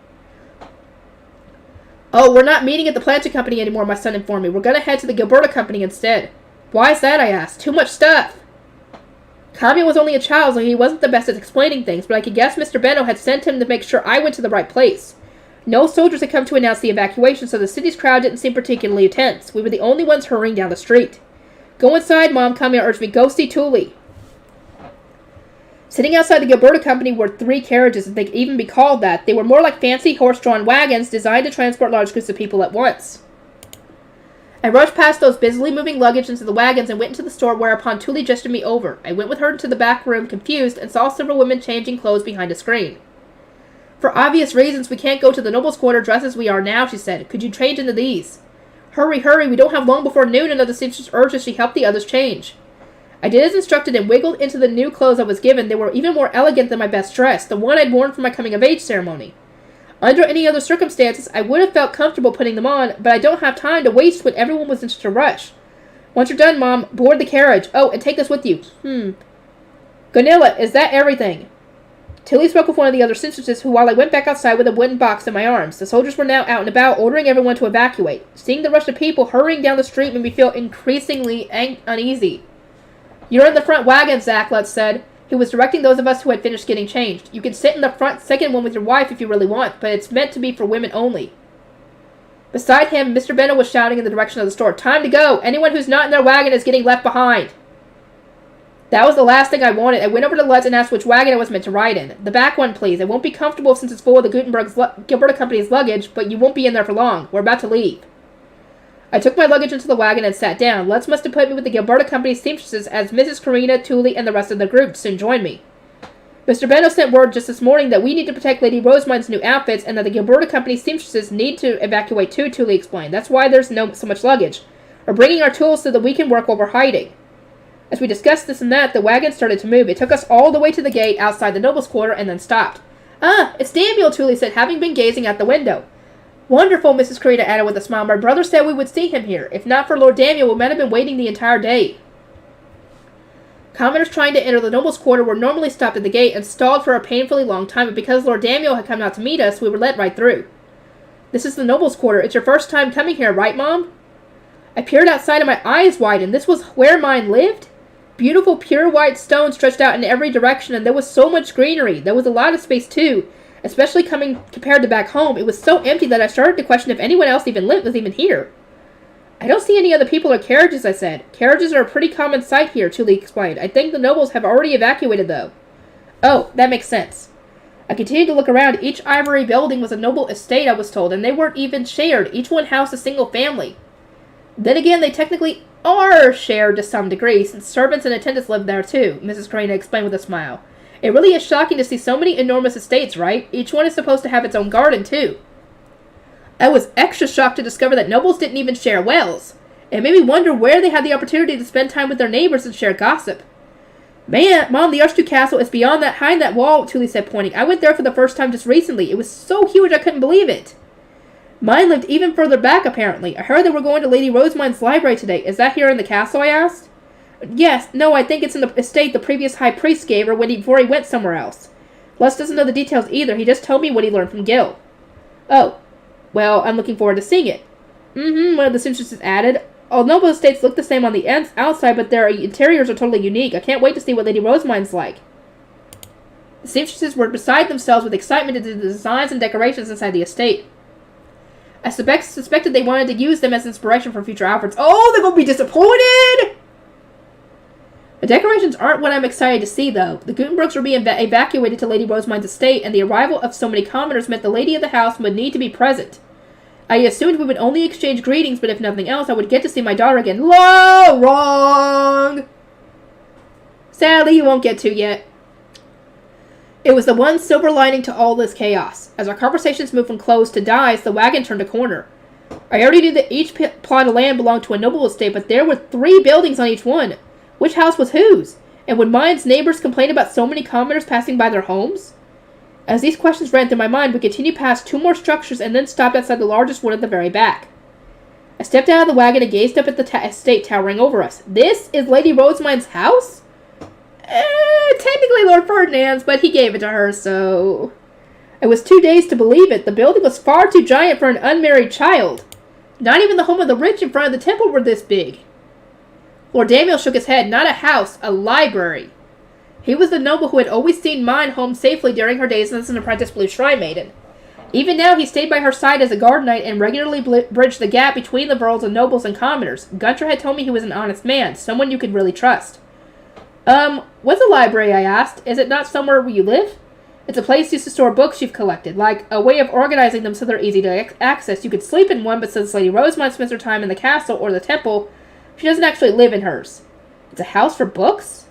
Oh, we're not meeting at the planting company anymore, my son informed me. We're going to head to the Gilberta company instead. Why is that, I asked. Too much stuff. Camille was only a child, so he wasn't the best at explaining things, but I could guess Mr. Benno had sent him to make sure I went to the right place. No soldiers had come to announce the evacuation, so the city's crowd didn't seem particularly tense. We were the only ones hurrying down the street. Go inside, Mom, Camille urged me. Go see Thule. Sitting outside the Gilberta company were 3 carriages, if they could even be called that. They were more like fancy horse-drawn wagons designed to transport large groups of people at once. I rushed past those busily moving luggage into the wagons and went into the store, whereupon Thule gestured me over. I went with her into the back room, confused, and saw several women changing clothes behind a screen. For obvious reasons, we can't go to the nobles' quarter dressed as we are now, she said. Could you change into these? Hurry, hurry, we don't have long before noon, another seamstress urged as she helped the others change. I did as instructed and wiggled into the new clothes I was given. They were even more elegant than my best dress, the one I'd worn for my coming-of-age ceremony. Under any other circumstances, I would have felt comfortable putting them on, but I don't have time to waste when everyone was in such a rush. Once you're done, Mom, board the carriage. Oh, and take this with you. Gunilla, is that everything? Tilly spoke with one of the other seamstresses, who, while I went back outside with a wooden box in my arms, the soldiers were now out and about, ordering everyone to evacuate. Seeing the rush of people hurrying down the street made me feel increasingly uneasy. You're in the front wagon, Zachlutz said. He was directing those of us who had finished getting changed. You can sit in the front second one with your wife if you really want, but it's meant to be for women only. Beside him, Mr. Benno was shouting in the direction of the store. Time to go! Anyone who's not in their wagon is getting left behind. That was the last thing I wanted. I went over to Lutz and asked which wagon I was meant to ride in. The back one, please. It won't be comfortable since it's full of the Gilberta Company's luggage, but you won't be in there for long. We're about to leave. I took my luggage into the wagon and sat down. Lutz must have put me with the Gilberta Company's seamstresses, as Mrs. Karina, Thule, and the rest of the group soon joined me. Mr. Benno sent word just this morning that we need to protect Lady Rosamund's new outfits and that the Gilberta Company's seamstresses need to evacuate too, Thule explained. That's why there's so much luggage. We're bringing our tools so that we can work while we're hiding. As we discussed this and that, the wagon started to move. It took us all the way to the gate outside the nobles' quarter and then stopped. Ah, it's Daniel, Tully said, having been gazing out the window. Wonderful, Mrs. Carita added with a smile. My brother said we would see him here. If not for Lord Daniel, we might have been waiting the entire day. Commoners trying to enter the noble's quarter were normally stopped at the gate and stalled for a painfully long time, but because Lord Daniel had come out to meet us, we were let right through. This is the noble's quarter. It's your first time coming here, right, Mom? I peered outside and my eyes widened. This was where mine lived? Beautiful, pure white stone stretched out in every direction, and there was so much greenery. There was a lot of space, too, especially compared to back home. It was so empty that I started to question if anyone else was even here. I don't see any other people or carriages, I said. Carriages are a pretty common sight here, Tully explained. I think the nobles have already evacuated, though. Oh, that makes sense. I continued to look around. Each ivory building was a noble estate, I was told, and they weren't even shared. Each one housed a single family. Then again, they technically are shared to some degree, since servants and attendants live there too, Mrs. Carina explained with a smile. It really is shocking to see so many enormous estates, right? Each one is supposed to have its own garden, too. I was extra shocked to discover that nobles didn't even share wells. It made me wonder where they had the opportunity to spend time with their neighbors and share gossip. Man, Mom, the Archduke Castle is behind that wall, Tully said, pointing. I went there for the first time just recently. It was so huge I couldn't believe it. Mine lived even further back, apparently. I heard they were going to Lady Rosemine's library today. Is that here in the castle, I asked? Yes. No, I think it's in the estate the previous high priest gave her before he went somewhere else. Les doesn't know the details either. He just told me what he learned from Gil. Oh. Well, I'm looking forward to seeing it. One of the seamstresses added. All noble estates look the same on the outside, but their interiors are totally unique. I can't wait to see what Lady Rosemine's like. The seamstresses were beside themselves with excitement at the designs and decorations inside the estate. I suspected they wanted to use them as inspiration for future outfits. Oh, they're going to be disappointed! The decorations aren't what I'm excited to see, though. The Gutenbergs were being evacuated to Lady Rosemine's estate, and the arrival of so many commoners meant the lady of the house would need to be present. I assumed we would only exchange greetings, but if nothing else, I would get to see my daughter again. No, wrong! Sadly, you won't get to yet. It was the one silver lining to all this chaos. As our conversations moved from closed to dies, the wagon turned a corner. I already knew that each plot of land belonged to a noble estate, but there were 3 buildings on each one. Which house was whose? And would mine's neighbors complain about so many commoners passing by their homes? As these questions ran through my mind, we continued past 2 more structures and then stopped outside the largest one at the very back. I stepped out of the wagon and gazed up at the estate towering over us. This is Lady Rosemine's house? Technically Lord Ferdinand's, but he gave it to her, so... I was too dazed to believe it. The building was far too giant for an unmarried child. Not even the home of the rich in front of the temple were this big. Lord Daniel shook his head. Not a house, a library. He was the noble who had always seen mine home safely during her days as an apprentice Blue Shrine Maiden. Even now, he stayed by her side as a guard knight and regularly bridged the gap between the worlds of nobles and commoners. Gunter had told me he was an honest man, someone you could really trust. What's a library, I asked. Is it not somewhere where you live? It's a place used to store books you've collected, like a way of organizing them so they're easy to access. You could sleep in one, but since Lady Rosemine spends her time in the castle or the temple, she doesn't actually live in hers. It's a house for books?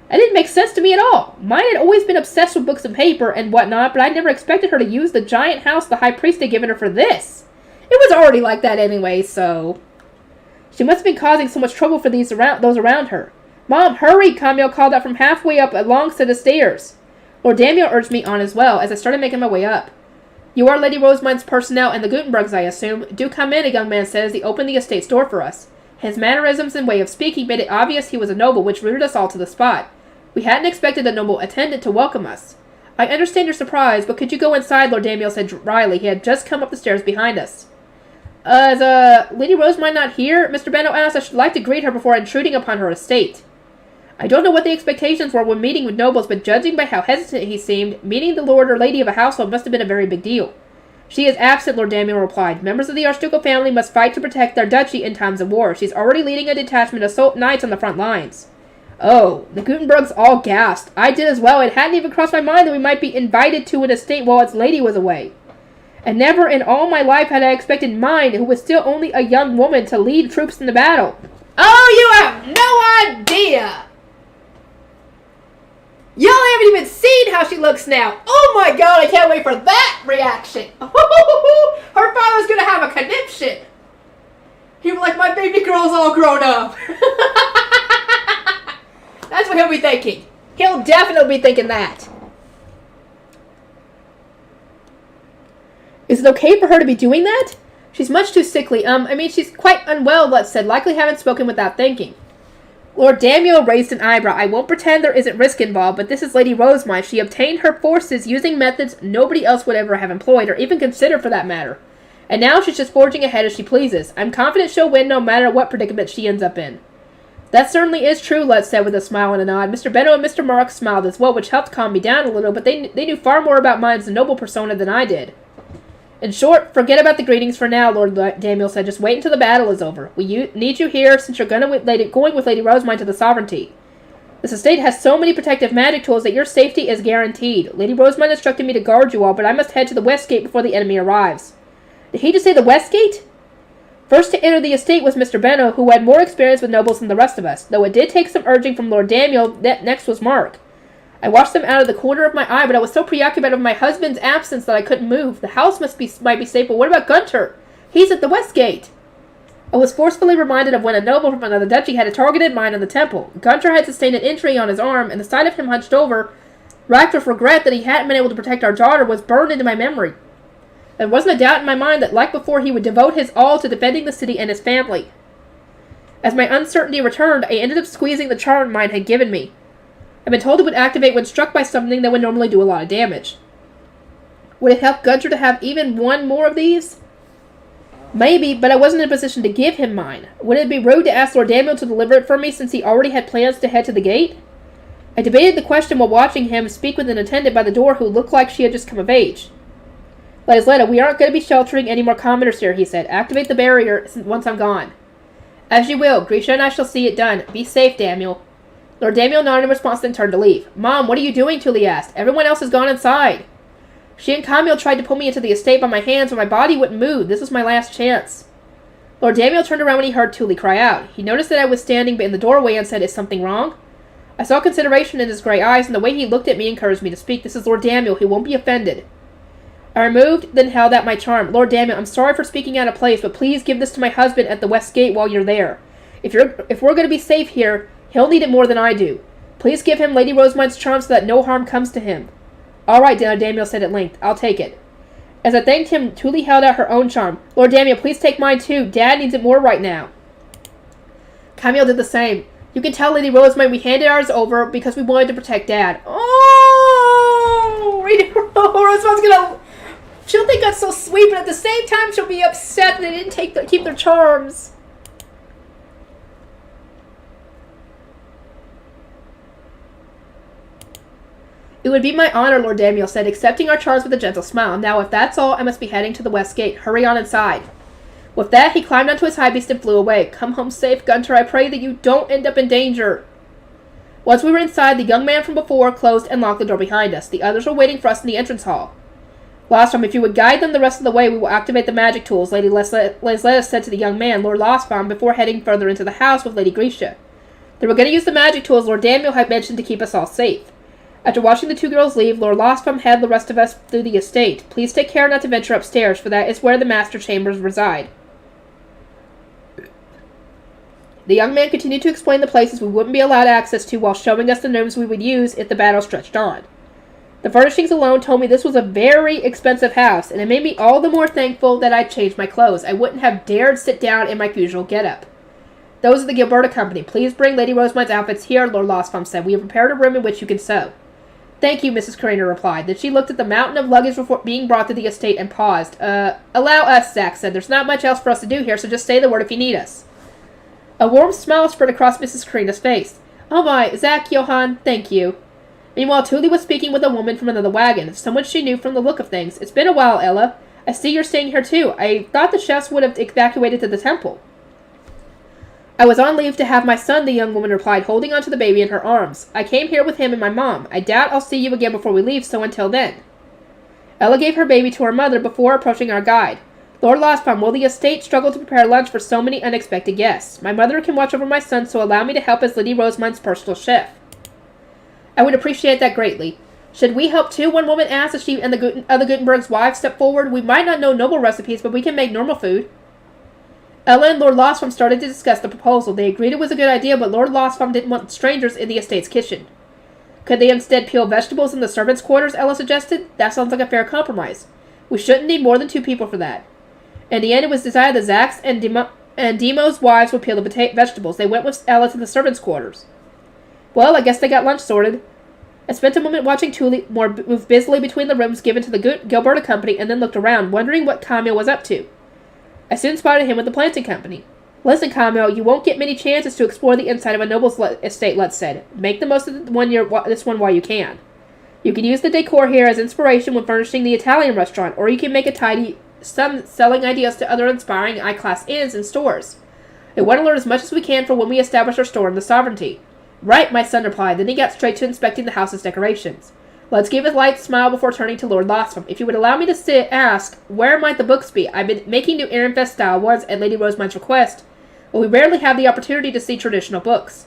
That didn't make sense to me at all. Mine had always been obsessed with books and paper and whatnot, but I never expected her to use the giant house the high priest had given her for this. It was already like that anyway, so... She must have been causing so much trouble for those around her. Mom, hurry, Camille called out from halfway up a long set of stairs. Lord Daniel urged me on as well, as I started making my way up. You are Lady Rosemine's personnel and the Gutenbergs, I assume. Do come in, a young man said as he opened the estate's door for us. His mannerisms and way of speaking made it obvious he was a noble, which rooted us all to the spot. We hadn't expected a noble attendant to welcome us. I understand your surprise, but could you go inside, Lord Daniel said dryly. He had just come up the stairs behind us. Is Lady Rosemine not here? Mr. Benno asked. I should like to greet her before intruding upon her estate. I don't know what the expectations were when meeting with nobles, but judging by how hesitant he seemed, meeting the lord or lady of a household must have been a very big deal. She is absent, Lord Daniel replied. Members of the Archducal family must fight to protect their duchy in times of war. She's already leading a detachment of knights on the front lines. Oh, the Gutenbergs all gasped. I did as well. It hadn't even crossed my mind that we might be invited to an estate while its lady was away. And never in all my life had I expected mine, who was still only a young woman, to lead troops in the battle. Oh, you have no idea! Y'all haven't even seen how she looks now. Oh my god, I can't wait for that reaction. Her father's gonna have a conniption. He'll be like, my baby girl's all grown up. That's what he'll be thinking. He'll definitely be thinking that. Is it okay for her to be doing that? She's much too sickly. She's quite unwell, Lutz said, likely having spoken without thinking. Lord Damiel raised an eyebrow. I won't pretend there isn't risk involved, but this is Lady Rosemine. She obtained her forces using methods nobody else would ever have employed, or even considered for that matter. And now she's just forging ahead as she pleases. I'm confident she'll win no matter what predicament she ends up in. That certainly is true, Lutz said with a smile and a nod. Mr. Benno and Mr. Mark smiled as well, which helped calm me down a little, but they knew far more about mine's noble persona than I did. In short, forget about the greetings for now, Lord Damiel said. Just wait until the battle is over. We need you here since you're going with Lady Rosemine to the sovereignty. This estate has so many protective magic tools that your safety is guaranteed. Lady Rosemine instructed me to guard you all, but I must head to the west gate before the enemy arrives. Did he just say the west gate? First to enter the estate was Mr. Benno, who had more experience with nobles than the rest of us, though it did take some urging from Lord Damiel. Next was Mark. I watched them out of the corner of my eye, but I was so preoccupied with my husband's absence that I couldn't move. The house might be safe, but what about Gunter? He's at the west gate. I was forcefully reminded of when a noble from another duchy had a target in mind on the temple. Gunter had sustained an injury on his arm, and the sight of him hunched over, racked with regret that he hadn't been able to protect our daughter, was burned into my memory. There wasn't a doubt in my mind that, like before, he would devote his all to defending the city and his family. As my uncertainty returned, I ended up squeezing the charm mine had given me. I've been told it would activate when struck by something that would normally do a lot of damage. Would it help Gunter to have even one more of these? Maybe, but I wasn't in a position to give him mine. Would it be rude to ask Lord Damiel to deliver it for me since he already had plans to head to the gate? I debated the question while watching him speak with an attendant by the door who looked like she had just come of age. Ladisletta, we aren't going to be sheltering any more commoners here, he said. Activate the barrier once I'm gone. As you will. Grisha and I shall see it done. Be safe, Damiel. Lord Damiel nodded in response, then turned to leave. Mom, what are you doing? Tully asked. Everyone else has gone inside. She and Camille tried to pull me into the estate by my hands, but my body wouldn't move. This was my last chance. Lord Damiel turned around when he heard Tully cry out. He noticed that I was standing in the doorway and said, Is something wrong? I saw consideration in his gray eyes, and the way he looked at me encouraged me to speak. This is Lord Damiel. He won't be offended. I removed, then held out my charm. Lord Damiel, I'm sorry for speaking out of place, but please give this to my husband at the west gate while you're there. If we're going to be safe here, he'll need it more than I do. Please give him Lady Rosemine's charm so that no harm comes to him. All right, Damiel said at length. I'll take it. As I thanked him, Tully held out her own charm. Lord Damiel, please take mine too. Dad needs it more right now. Camille did the same. You can tell Lady Rosemine we handed ours over because we wanted to protect Dad. Oh, Lady Rosemine's gonna... She'll think that's so sweet, but at the same time she'll be upset that they didn't keep their charms. It would be my honor, Lord Damiel said, accepting our charms with a gentle smile. Now, if that's all, I must be heading to the west gate. Hurry on inside. With that, he climbed onto his high beast and flew away. Come home safe, Gunter. I pray that you don't end up in danger. Once we were inside, the young man from before closed and locked the door behind us. The others were waiting for us in the entrance hall. Lostbaum, if you would guide them the rest of the way, we will activate the magic tools, Lady Lesletta said to the young man, Lord Lostbaum, before heading further into the house with Lady Grisha. They were going to use the magic tools Lord Damiel had mentioned to keep us all safe. After watching the two girls leave, Lord Lostbaum had the rest of us through the estate. Please take care not to venture upstairs, for that is where the master chambers reside. The young man continued to explain the places we wouldn't be allowed access to while showing us the rooms we would use if the battle stretched on. The furnishings alone told me this was a very expensive house, and it made me all the more thankful that I'd changed my clothes. I wouldn't have dared sit down in my usual getup. Those are the Gilberta Company. Please bring Lady Rosemine's outfits here, Lord Lostbaum said. We have prepared a room in which you can sew. Thank you, Mrs. Carina replied. Then she looked at the mountain of luggage before being brought to the estate and paused. Allow us, Zach said. There's not much else for us to do here, so just say the word if you need us. A warm smile spread across Mrs. Carina's face. Oh my, Zach, Johann, thank you. Meanwhile, Tully was speaking with a woman from another wagon, someone she knew from the look of things. It's been a while, Ella. I see you're staying here too. I thought the chefs would have evacuated to the temple. I was on leave to have my son, the young woman replied, holding onto the baby in her arms. I came here with him and my mom. I doubt I'll see you again before we leave, so until then. Ella gave her baby to her mother before approaching our guide. Lord Lostbaum, will the estate struggle to prepare lunch for so many unexpected guests? My mother can watch over my son, so allow me to help as Lady Rosemine's personal chef. I would appreciate that greatly. Should we help too? One woman asked as she and the other Gutenberg's wives stepped forward. We might not know noble recipes, but we can make normal food. Ella and Lord Lostbaum started to discuss the proposal. They agreed it was a good idea, but Lord Lostbaum didn't want strangers in the estate's kitchen. Could they instead peel vegetables in the servants' quarters, Ella suggested? That sounds like a fair compromise. We shouldn't need more than 2 people for that. In the end, it was decided that Zach's and Demo's wives would peel the vegetables. They went with Ella to the servants' quarters. Well, I guess they got lunch sorted. I spent a moment watching Thule move busily between the rooms given to the Gilberta Company and then looked around, wondering what Camille was up to. I soon spotted him with the planting company. Listen, Camille, you won't get many chances to explore the inside of a noble's estate, Lutz said. Make the most of this one while you can. You can use the decor here as inspiration when furnishing the Italian restaurant, or you can make some selling ideas to other inspiring high-class inns and stores. I want to learn as much as we can for when we establish our store in the Sovereignty. Right, my son replied. Then he got straight to inspecting the house's decorations. Let's give a light smile before turning to Lord Lothsfam. If you would allow me to ask, where might the books be? I've been making new Ehrenfest-style ones at Lady Rosemine's request, but we rarely have the opportunity to see traditional books.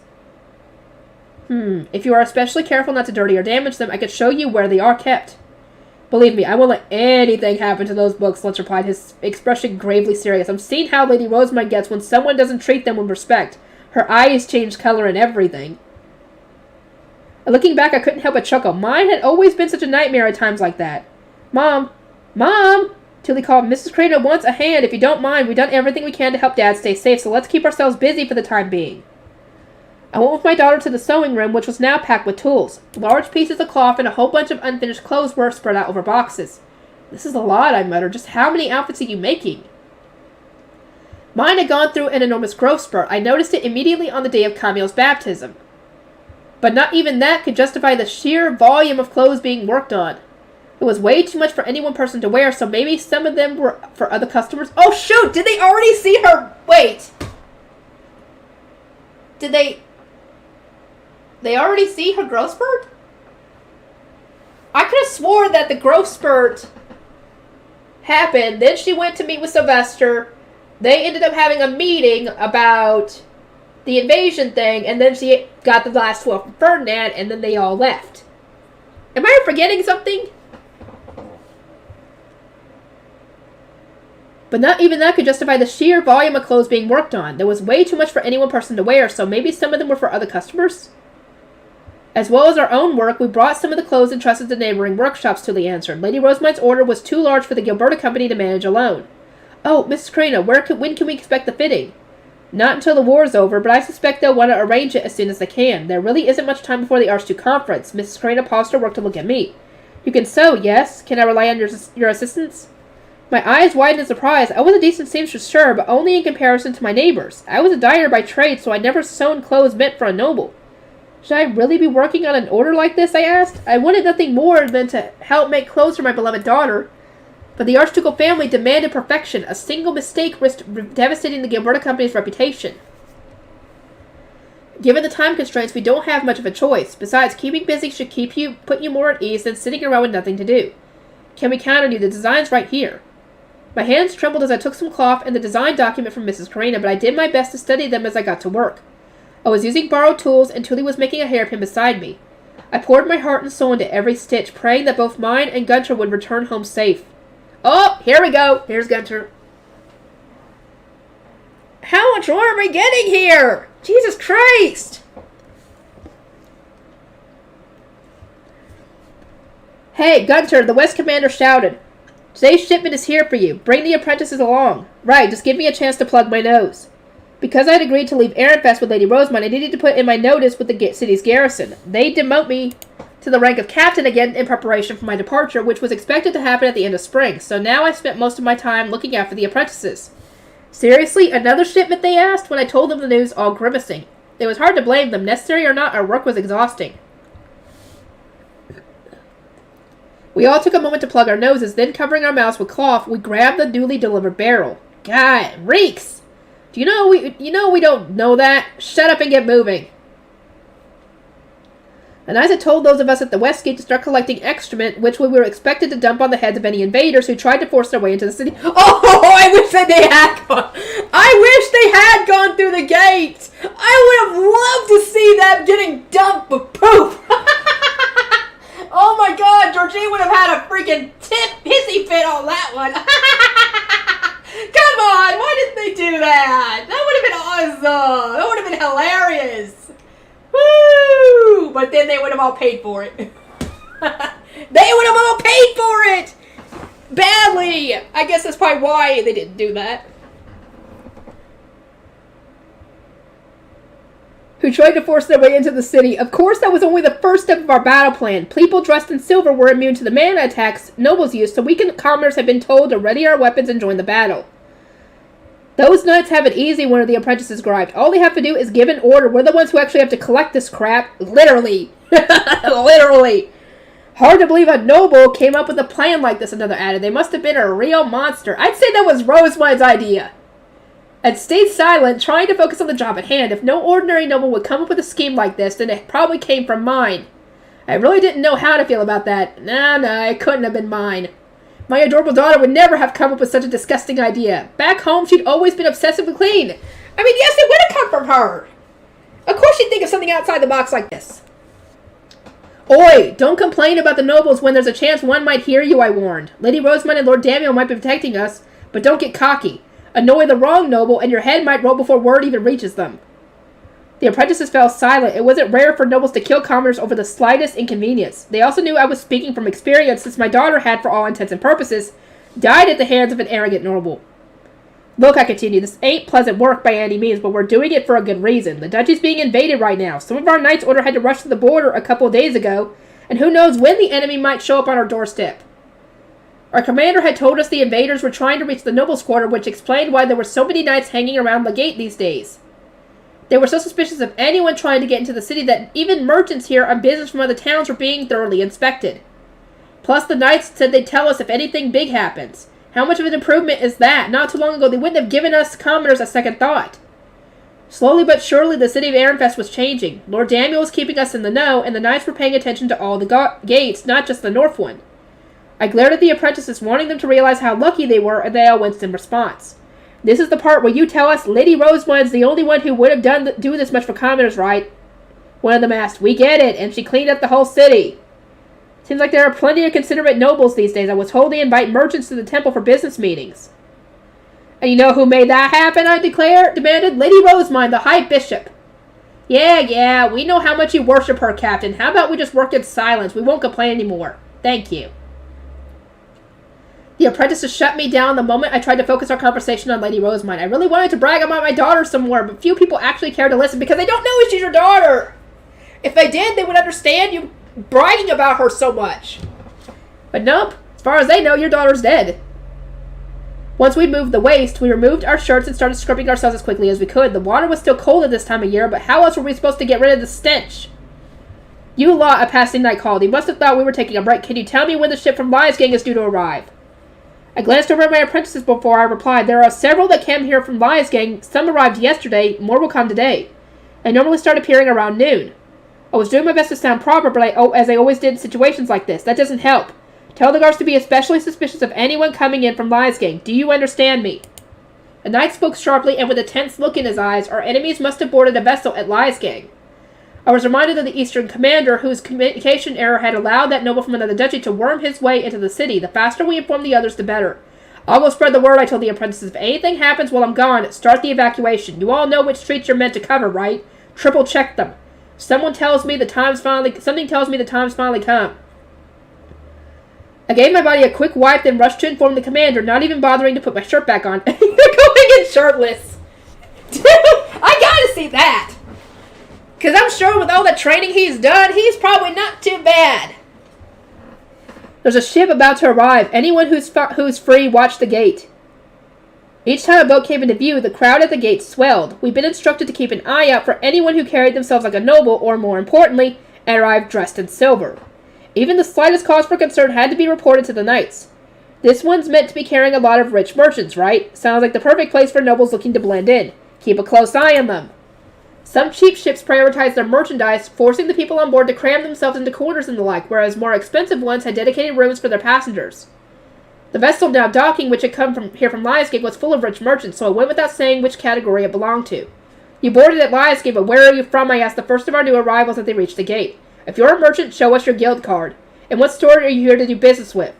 If you are especially careful not to dirty or damage them, I could show you where they are kept. Believe me, I won't let anything happen to those books, Lutz replied, his expression gravely serious. I've seen how Lady Rosamine gets when someone doesn't treat them with respect. Her eyes change color and everything. Looking back, I couldn't help but chuckle. Mine had always been such a nightmare at times like that. Mom! Tilly called. Mrs. Craner wants a hand. If you don't mind, we've done everything we can to help Dad stay safe, so let's keep ourselves busy for the time being. I went with my daughter to the sewing room, which was now packed with tools. Large pieces of cloth and a whole bunch of unfinished clothes were spread out over boxes. This is a lot, I muttered. Just how many outfits are you making? Mine had gone through an enormous growth spurt. I noticed it immediately on the day of Camille's baptism. But not even that could justify the sheer volume of clothes being worked on. It was way too much for any one person to wear, so maybe some of them were for other customers. Oh, shoot! Did they already see her? Wait. Did they already see her growth spurt? I could have swore that the growth spurt happened. Then she went to meet with Sylvester. They ended up having a meeting about the invasion thing, and then she got the last 12 from Ferdinand, and then they all left. Am I forgetting something? But not even that could justify the sheer volume of clothes being worked on. There was way too much for any one person to wear, so maybe some of them were for other customers? As well as our own work, we brought some of the clothes entrusted to neighboring workshops, Tilly answered. Lady Rosemine's order was too large for the Gilberta Company to manage alone. Oh, Mrs. Crana, when can we expect the fitting? Not until the war's over, but I suspect they'll want to arrange it as soon as they can. There really isn't much time before the Archduke Conference. Mrs. Crana paused her work to look at me. You can sew, yes? Can I rely on your assistance? My eyes widened in surprise. I was a decent seamstress, sure, but only in comparison to my neighbors. I was a dyer by trade, so I'd never sewn clothes meant for a noble. Should I really be working on an order like this, I asked. I wanted nothing more than to help make clothes for my beloved daughter. But the archducal family demanded perfection. A single mistake risked devastating the Gilberta Company's reputation. Given the time constraints, we don't have much of a choice. Besides, keeping busy should put you more at ease than sitting around with nothing to do. Can we count on you? The design's right here. My hands trembled as I took some cloth and the design document from Mrs. Karina, but I did my best to study them as I got to work. I was using borrowed tools, and Tully was making a hairpin beside me. I poured my heart and soul into every stitch, praying that both mine and Gunter would return home safe. Oh, here we go. Here's Gunter. How much more are we getting here? Jesus Christ! Hey, Gunter, the West Commander shouted. Today's shipment is here for you. Bring the apprentices along. Right, just give me a chance to plug my nose. Because I had agreed to leave Ehrenfest with Lady Rosamine, I needed to put in my notice with the city's garrison. They demote me to the rank of captain again in preparation for my departure, which was expected to happen at the end of spring, so now I spent most of my time looking after the apprentices. Seriously? Another shipment, they asked, when I told them the news, all grimacing. It was hard to blame them. Necessary or not, our work was exhausting. We all took a moment to plug our noses, then covering our mouths with cloth, we grabbed the newly delivered barrel. God, it reeks! Do you know we don't know that? Shut up and get moving. And as I told those of us at the West Gate to start collecting excrement, which we were expected to dump on the heads of any invaders who tried to force their way into the city. Oh, I wish that they had gone. I wish they had gone through the gate. I would have loved to see them getting dumped with poop. Oh my God, Georgie would have had a freaking hissy fit on that one. Come on, why didn't they do that? That would have been awesome. That would have been hilarious. Woo! But then they would have all paid for it. They would have all paid for it! badly! I guess that's probably why they didn't do that. Who tried to force their way into the city. Of course, that was only the first step of our battle plan. People dressed in silver were immune to the mana attacks nobles used, so weakened commoners had been told to ready our weapons and join the battle. Those knights have it easy, one of the apprentices griped. All they have to do is give an order. We're the ones who actually have to collect this crap. Literally. Literally. Hard to believe a noble came up with a plan like this, another added. They must have been a real monster. I'd say that was Rosemine's idea. And stayed silent, trying to focus on the job at hand. If no ordinary noble would come up with a scheme like this, then it probably came from mine. I really didn't know how to feel about that. Nah, it couldn't have been mine. My adorable daughter would never have come up with such a disgusting idea. Back home, she'd always been obsessively clean. I mean, yes, it would have come from her. Of course she'd think of something outside the box like this. Oi, don't complain about the nobles when there's a chance one might hear you, I warned. Lady Rosamund and Lord Damiel might be protecting us, but don't get cocky. Annoy the wrong noble, and your head might roll before word even reaches them. The apprentices fell silent. It wasn't rare for nobles to kill commoners over the slightest inconvenience. They also knew I was speaking from experience, since my daughter had, for all intents and purposes, died at the hands of an arrogant noble. Look, I continued, this ain't pleasant work by any means, but we're doing it for a good reason. The duchy's being invaded right now. Some of our knights' order had to rush to the border a couple of days ago, and who knows when the enemy might show up on our doorstep. Our commander had told us the invaders were trying to reach the nobles' quarter, which explained why there were so many knights hanging around the gate these days. They were so suspicious of anyone trying to get into the city that even merchants here on business from other towns were being thoroughly inspected. Plus, the knights said they'd tell us if anything big happens. How much of an improvement is that? Not too long ago, they wouldn't have given us commoners a second thought. Slowly but surely, the city of Ehrenfest was changing. Lord Damiel was keeping us in the know, and the knights were paying attention to all the gates, not just the north one. I glared at the apprentices, wanting them to realize how lucky they were, and they all winced in response. This is the part where you tell us Lady Rosamund's the only one who would have do this much for commoners, right? One of them asked. We get it, and she cleaned up the whole city. Seems like there are plenty of considerate nobles these days. I was told they invite merchants to the temple for business meetings. And you know who made that happen, I demanded. Lady Rosamund, the High Bishop. Yeah, we know how much you worship her, Captain. How about we just work in silence? We won't complain anymore. Thank you. The apprentices shut me down the moment I tried to focus our conversation on Lady Rosamund. I really wanted to brag about my daughter some more, but few people actually care to listen because they don't know she's your daughter. If they did, they would understand you bragging about her so much. But nope, as far as they know, your daughter's dead. Once we moved the waste, we removed our shirts and started scrubbing ourselves as quickly as we could. The water was still cold at this time of year, but how else were we supposed to get rid of the stench? You lot, a passing knight called. He must have thought we were taking a break. Can you tell me when the ship from Liesgang is due to arrive? I glanced over at my apprentices before I replied. There are several that came here from Liesgang. Some arrived yesterday. More will come today. I normally start appearing around noon. I was doing my best to sound proper, but as I always did in situations like this. That doesn't help. Tell the guards to be especially suspicious of anyone coming in from Liesgang. Do you understand me? The knight spoke sharply and with a tense look in his eyes. Our enemies must have boarded a vessel at Liesgang. I was reminded of the Eastern commander whose communication error had allowed that noble from another duchy to worm his way into the city. The faster we inform the others, the better. I'll go spread the word, I told the apprentices. If anything happens while I'm gone, start the evacuation. You all know which streets you're meant to cover, right? Triple check them. Something tells me the time's finally come. I gave my body a quick wipe, then rushed to inform the commander, not even bothering to put my shirt back on. You're going in shirtless. Dude, I gotta see that. Because I'm sure with all the training he's done, he's probably not too bad. There's a ship about to arrive. Anyone who's free, watch the gate. Each time a boat came into view, the crowd at the gate swelled. We've been instructed to keep an eye out for anyone who carried themselves like a noble, or more importantly, arrived dressed in silver. Even the slightest cause for concern had to be reported to the knights. This one's meant to be carrying a lot of rich merchants, right? Sounds like the perfect place for nobles looking to blend in. Keep a close eye on them. Some cheap ships prioritize their merchandise, forcing the people on board to cram themselves into quarters and the like, whereas more expensive ones had dedicated rooms for their passengers. The vessel now docking, which had come from Liesgang, was full of rich merchants, so I went without saying which category it belonged to. You boarded at Liesgang, but where are you from? I asked the first of our new arrivals as they reached the gate. If you're a merchant, show us your guild card. And what store are you here to do business with?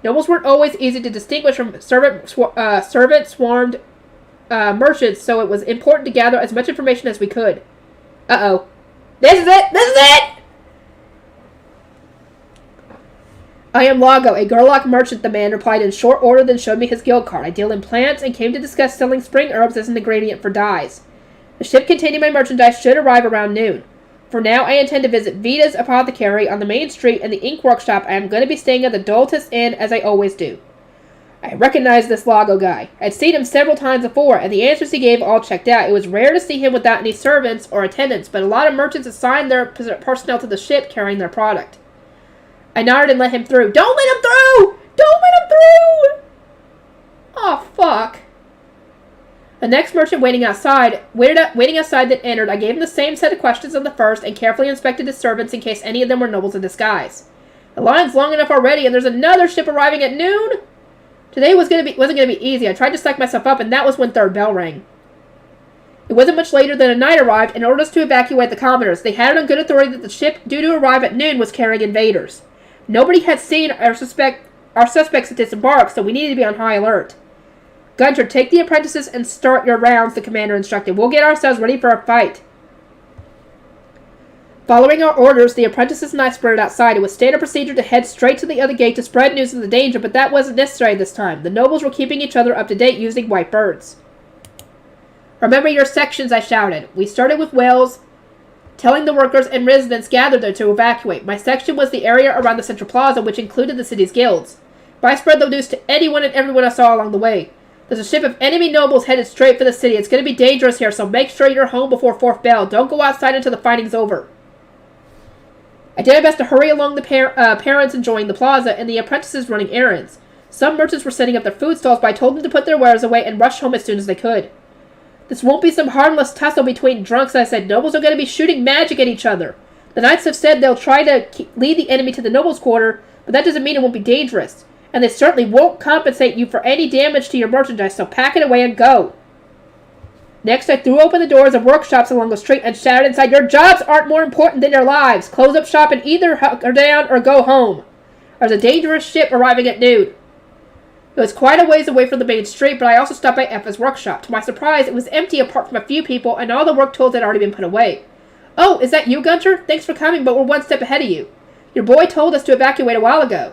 Nobles weren't always easy to distinguish from servant-swarmed merchants, so it was important to gather as much information as we could. Uh-oh. This is it! I am Lago, a Gerlach merchant, the man replied in short order, then showed me his guild card. I deal in plants and came to discuss selling spring herbs as an ingredient for dyes. The ship containing my merchandise should arrive around noon. For now, I intend to visit Vita's apothecary on the main street and the ink workshop. I am going to be staying at the Doltus Inn, as I always do. I recognized this Lago guy. I'd seen him several times before, and the answers he gave all checked out. It was rare to see him without any servants or attendants, but a lot of merchants assigned their personnel to the ship carrying their product. I nodded and let him through. Don't let him through! Don't let him through! Oh, fuck. The next merchant waiting outside that entered, I gave him the same set of questions as the first and carefully inspected his servants in case any of them were nobles in disguise. The line's long enough already, and there's another ship arriving at noon? Today wasn't going to be easy. I tried to psych myself up, and that was when third bell rang. It wasn't much later than a knight arrived and ordered us to evacuate the commoners. They had it on good authority that the ship due to arrive at noon was carrying invaders. Nobody had seen our suspects disembark, so we needed to be on high alert. Gunter, take the apprentices and start your rounds, the commander instructed. We'll get ourselves ready for a fight. Following our orders, the apprentices and I sprinted outside. It was standard procedure to head straight to the other gate to spread news of the danger, but that wasn't necessary this time. The nobles were keeping each other up to date using white birds. Remember your sections, I shouted. We started with Wales, telling the workers and residents gathered there to evacuate. My section was the area around the central plaza, which included the city's guilds. But I spread the news to anyone and everyone I saw along the way. There's a ship of enemy nobles headed straight for the city. It's going to be dangerous here, so make sure you're home before fourth bell. Don't go outside until the fighting's over. I did my best to hurry along the parents enjoying the plaza and the apprentices running errands. Some merchants were setting up their food stalls, but I told them to put their wares away and rush home as soon as they could. This won't be some harmless tussle between drunks, I said. Nobles are going to be shooting magic at each other. The knights have said they'll try to lead the enemy to the nobles' quarter, but that doesn't mean it won't be dangerous. And they certainly won't compensate you for any damage to your merchandise, so pack it away and go. Next, I threw open the doors of workshops along the street and shouted inside, your jobs aren't more important than your lives. Close up shop and either hunker down or go home. There's a dangerous ship arriving at noon. It was quite a ways away from the main street, but I also stopped by Effa's workshop. To my surprise, it was empty apart from a few people, and all the work tools had already been put away. Oh, is that you, Gunter? Thanks for coming, but we're one step ahead of you. Your boy told us to evacuate a while ago.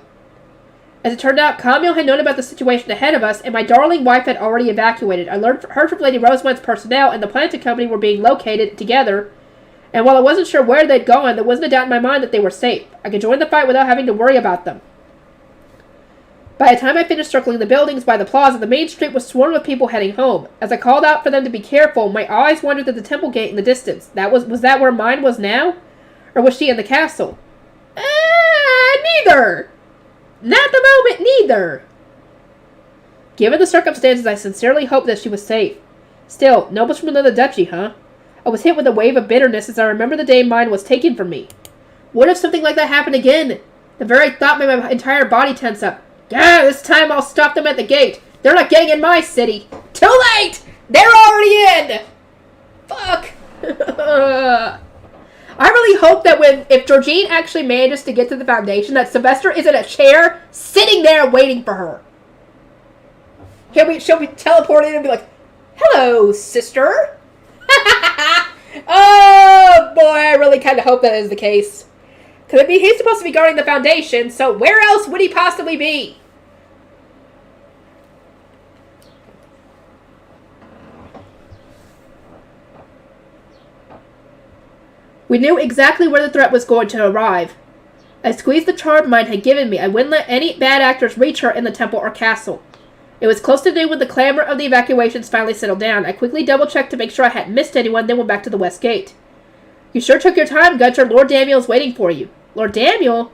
As it turned out, Camille had known about the situation ahead of us, and my darling wife had already evacuated. I heard from Lady Rosamund's personnel and the planting company were being located together, and while I wasn't sure where they'd gone, there wasn't a doubt in my mind that they were safe. I could join the fight without having to worry about them. By the time I finished circling the buildings by the plaza, the main street was swarmed with people heading home. As I called out for them to be careful, my eyes wandered to the temple gate in the distance. Was that where mine was now? Or was she in the castle? Neither! Not the moment, neither! Given the circumstances, I sincerely hoped that she was safe. Still, nobles from another duchy, huh? I was hit with a wave of bitterness as I remembered the day mine was taken from me. What if something like that happened again? The very thought made my entire body tense up. Yeah, this time I'll stop them at the gate. They're not getting in my city. Too late! They're already in! Fuck! I really hope that if Georgine actually manages to get to the Foundation, that Sylvester is in a chair, sitting there waiting for her. She'll be teleported and be like, hello, sister. Oh, boy, I really kind of hope that is the case. Because he's supposed to be guarding the Foundation, so where else would he possibly be? We knew exactly where the threat was going to arrive. I squeezed the charm mine had given me. I wouldn't let any bad actors reach her in the temple or castle. It was close to noon when the clamor of the evacuations finally settled down. I quickly double-checked to make sure I hadn't missed anyone, then went back to the west gate. You sure took your time, Gunter. Lord Daniel's waiting for you. Lord Daniel?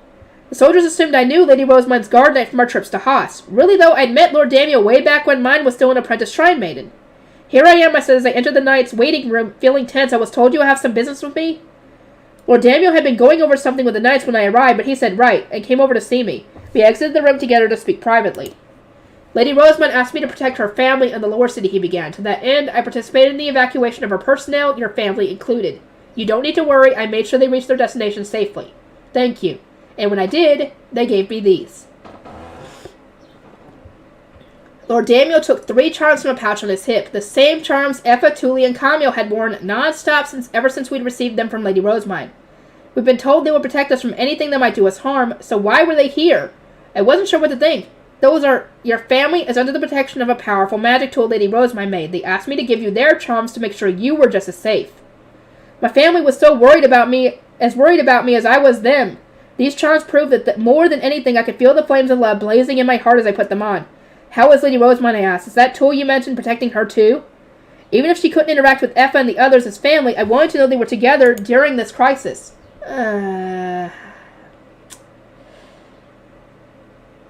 The soldiers assumed I knew Lady Rosamund's guard knight from our trips to Haas. Really, though, I'd met Lord Daniel way back when mine was still an apprentice shrine maiden. Here I am, I said as I entered the knight's waiting room, feeling tense. I was told you have some business with me? Lord Daniel had been going over something with the knights when I arrived, but he said right, and came over to see me. We exited the room together to speak privately. Lady Rosamund asked me to protect her family in the lower city, he began. To that end, I participated in the evacuation of her personnel, your family included. You don't need to worry, I made sure they reached their destination safely. Thank you. And when I did, they gave me these. Lord Daniel took 3 charms from a pouch on his hip, the same charms Effa, Tully, and Camille had worn non-stop ever since we'd received them from Lady Rosamund. We've been told they would protect us from anything that might do us harm, so why were they here? I wasn't sure what to think. Your family is under the protection of a powerful magic tool Lady Rosemine made. They asked me to give you their charms to make sure you were just as safe. My family was so worried about me as I was them. These charms proved that more than anything I could feel the flames of love blazing in my heart as I put them on. How is Lady Rosemine, I asked. Is that tool you mentioned protecting her too? Even if she couldn't interact with Effa and the others as family, I wanted to know they were together during this crisis.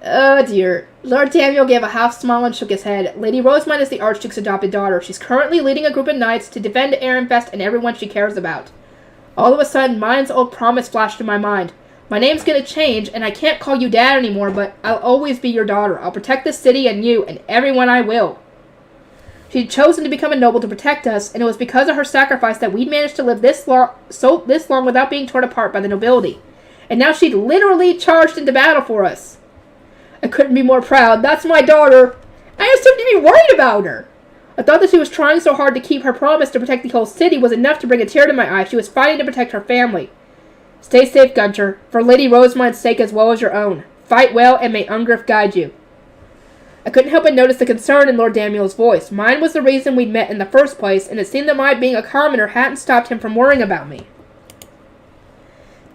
Oh dear. Lord Daniel gave a half smile and shook his head. Lady Rosemine is the Archduke's adopted daughter. She's currently leading a group of knights to defend Ehrenfest and everyone she cares about. All of a sudden, mine's old promise flashed in my mind. My name's gonna change, and I can't call you Dad anymore, but I'll always be your daughter. I'll protect this city and you, and everyone I will. She'd chosen to become a noble to protect us, and it was because of her sacrifice that we'd managed to live this long without being torn apart by the nobility. And now she'd literally charged into battle for us. I couldn't be more proud. That's my daughter. I assumed you'd be worried about her. I thought that she was trying so hard to keep her promise to protect the whole city was enough to bring a tear to my eye. She was fighting to protect her family. Stay safe, Gunter, for Lady Rosemine's sake as well as your own. Fight well, and may Ungriff guide you. I couldn't help but notice the concern in Lord Daniel's voice. Mine was the reason we'd met in the first place, and it seemed that my being a commoner hadn't stopped him from worrying about me.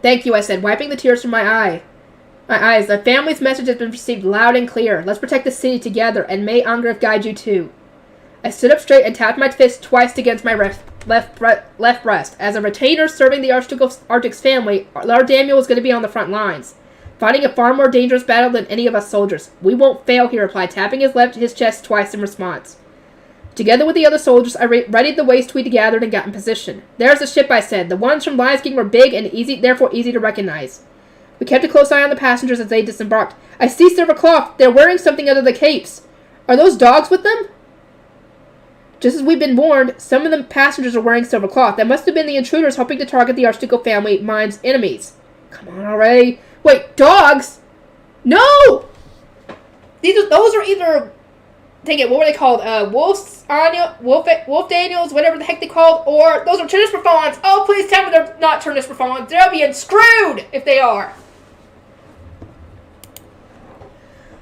Thank you, I said, wiping the tears from my eyes. The family's message has been received loud and clear. Let's protect the city together, and may Ungriff guide you too. I stood up straight and tapped my fist twice against my left breast. As a retainer serving the Arctic's family, Lord Daniel was going to be on the front lines, fighting a far more dangerous battle than any of us soldiers. We won't fail, he replied, tapping his chest twice in response. Together with the other soldiers, I readied the waste we'd gathered and got in position. There's the ship, I said. The ones from Leisking were big and therefore easy to recognize. We kept a close eye on the passengers as they disembarked. I see silver cloth. They're wearing something under the capes. Are those dogs with them? Just as we'd been warned, some of the passengers are wearing silver cloth. That must have been the intruders hoping to target the Archducal family mine's enemies. Come on already. Wait, dogs? No! Those are either... Dang it, what were they called? Wolf Daniels, whatever the heck they called, or those are Turnisper fawns. Oh, please tell me they're not Turnisper fawns. They'll be screwed if they are.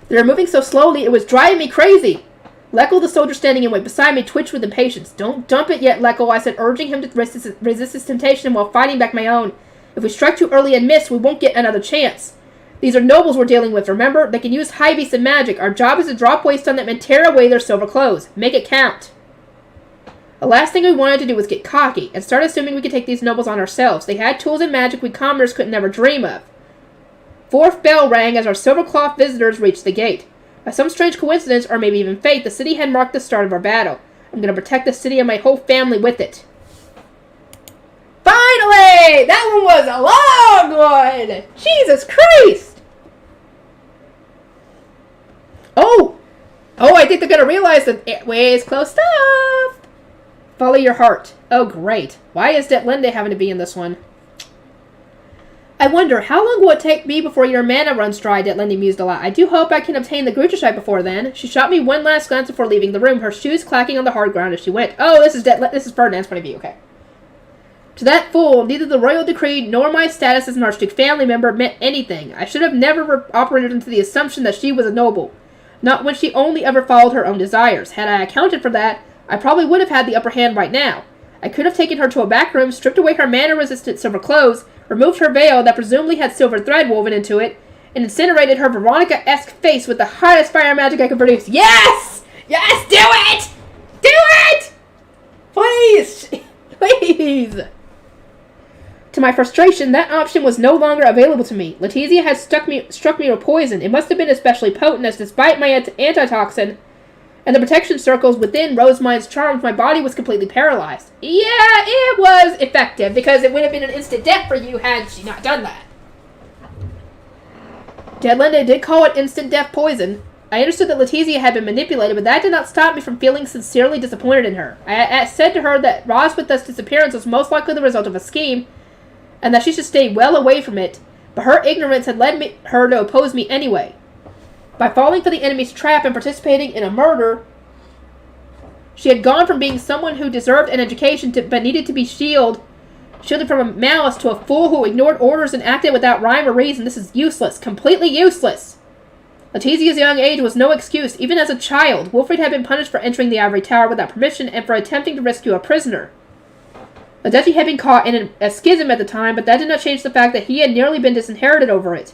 They were moving so slowly, it was driving me crazy. Leckel, the soldier standing in wait beside me, twitched with impatience. Don't dump it yet, Leckel, I said, urging him to resist his temptation while fighting back my own. If we strike too early and miss, we won't get another chance. These are nobles we're dealing with, remember? They can use high beasts and magic. Our job is to drop waste on them and tear away their silver clothes. Make it count. The last thing we wanted to do was get cocky and start assuming we could take these nobles on ourselves. They had tools and magic we commoners could never dream of. Fourth bell rang as our silver cloth visitors reached the gate. By some strange coincidence, or maybe even fate, the city had marked the start of our battle. I'm going to protect the city and my whole family with it. Finally! That one was a long one! Jesus Christ! Oh, I think they're going to realize that it was close up. Follow your heart. Oh, great. Why is Detlinde having to be in this one? I wonder, how long will it take me before your mana runs dry, Detlinde mused a lot. I do hope I can obtain the Grutershite before then. She shot me one last glance before leaving the room, her shoes clacking on the hard ground as she went. Oh, this is Ferdinand's point of view, okay. To that fool, neither the royal decree nor my status as an Archduke family member meant anything. I should have never operated into the assumption that she was a noble. Not when she only ever followed her own desires. Had I accounted for that, I probably would have had the upper hand right now. I could have taken her to a back room, stripped away her mana-resistant silver clothes, removed her veil that presumably had silver thread woven into it, and incinerated her Veronica-esque face with the hottest fire magic I could produce. Yes! Yes, do it! Do it! Please! Please! To my frustration, that option was no longer available to me. Letizia had struck me with poison. It must have been especially potent, as despite my antitoxin and the protection circles within Rosemine's charms, my body was completely paralyzed. Yeah, it was effective, because it would have been an instant death for you had she not done that. Detlinde did call it instant death poison. I understood that Letizia had been manipulated, but that did not stop me from feeling sincerely disappointed in her. I said to her that Roswitha's disappearance was most likely the result of a scheme, and that she should stay well away from it, but her ignorance had led her to oppose me anyway. By falling for the enemy's trap and participating in a murder, she had gone from being someone who deserved an education but needed to be shielded from a malice to a fool who ignored orders and acted without rhyme or reason. This is useless. Completely useless. Letizia's young age was no excuse. Even as a child, Wilfred had been punished for entering the ivory tower without permission and for attempting to rescue a prisoner. The duchy had been caught in a schism at the time, but that did not change the fact that he had nearly been disinherited over it.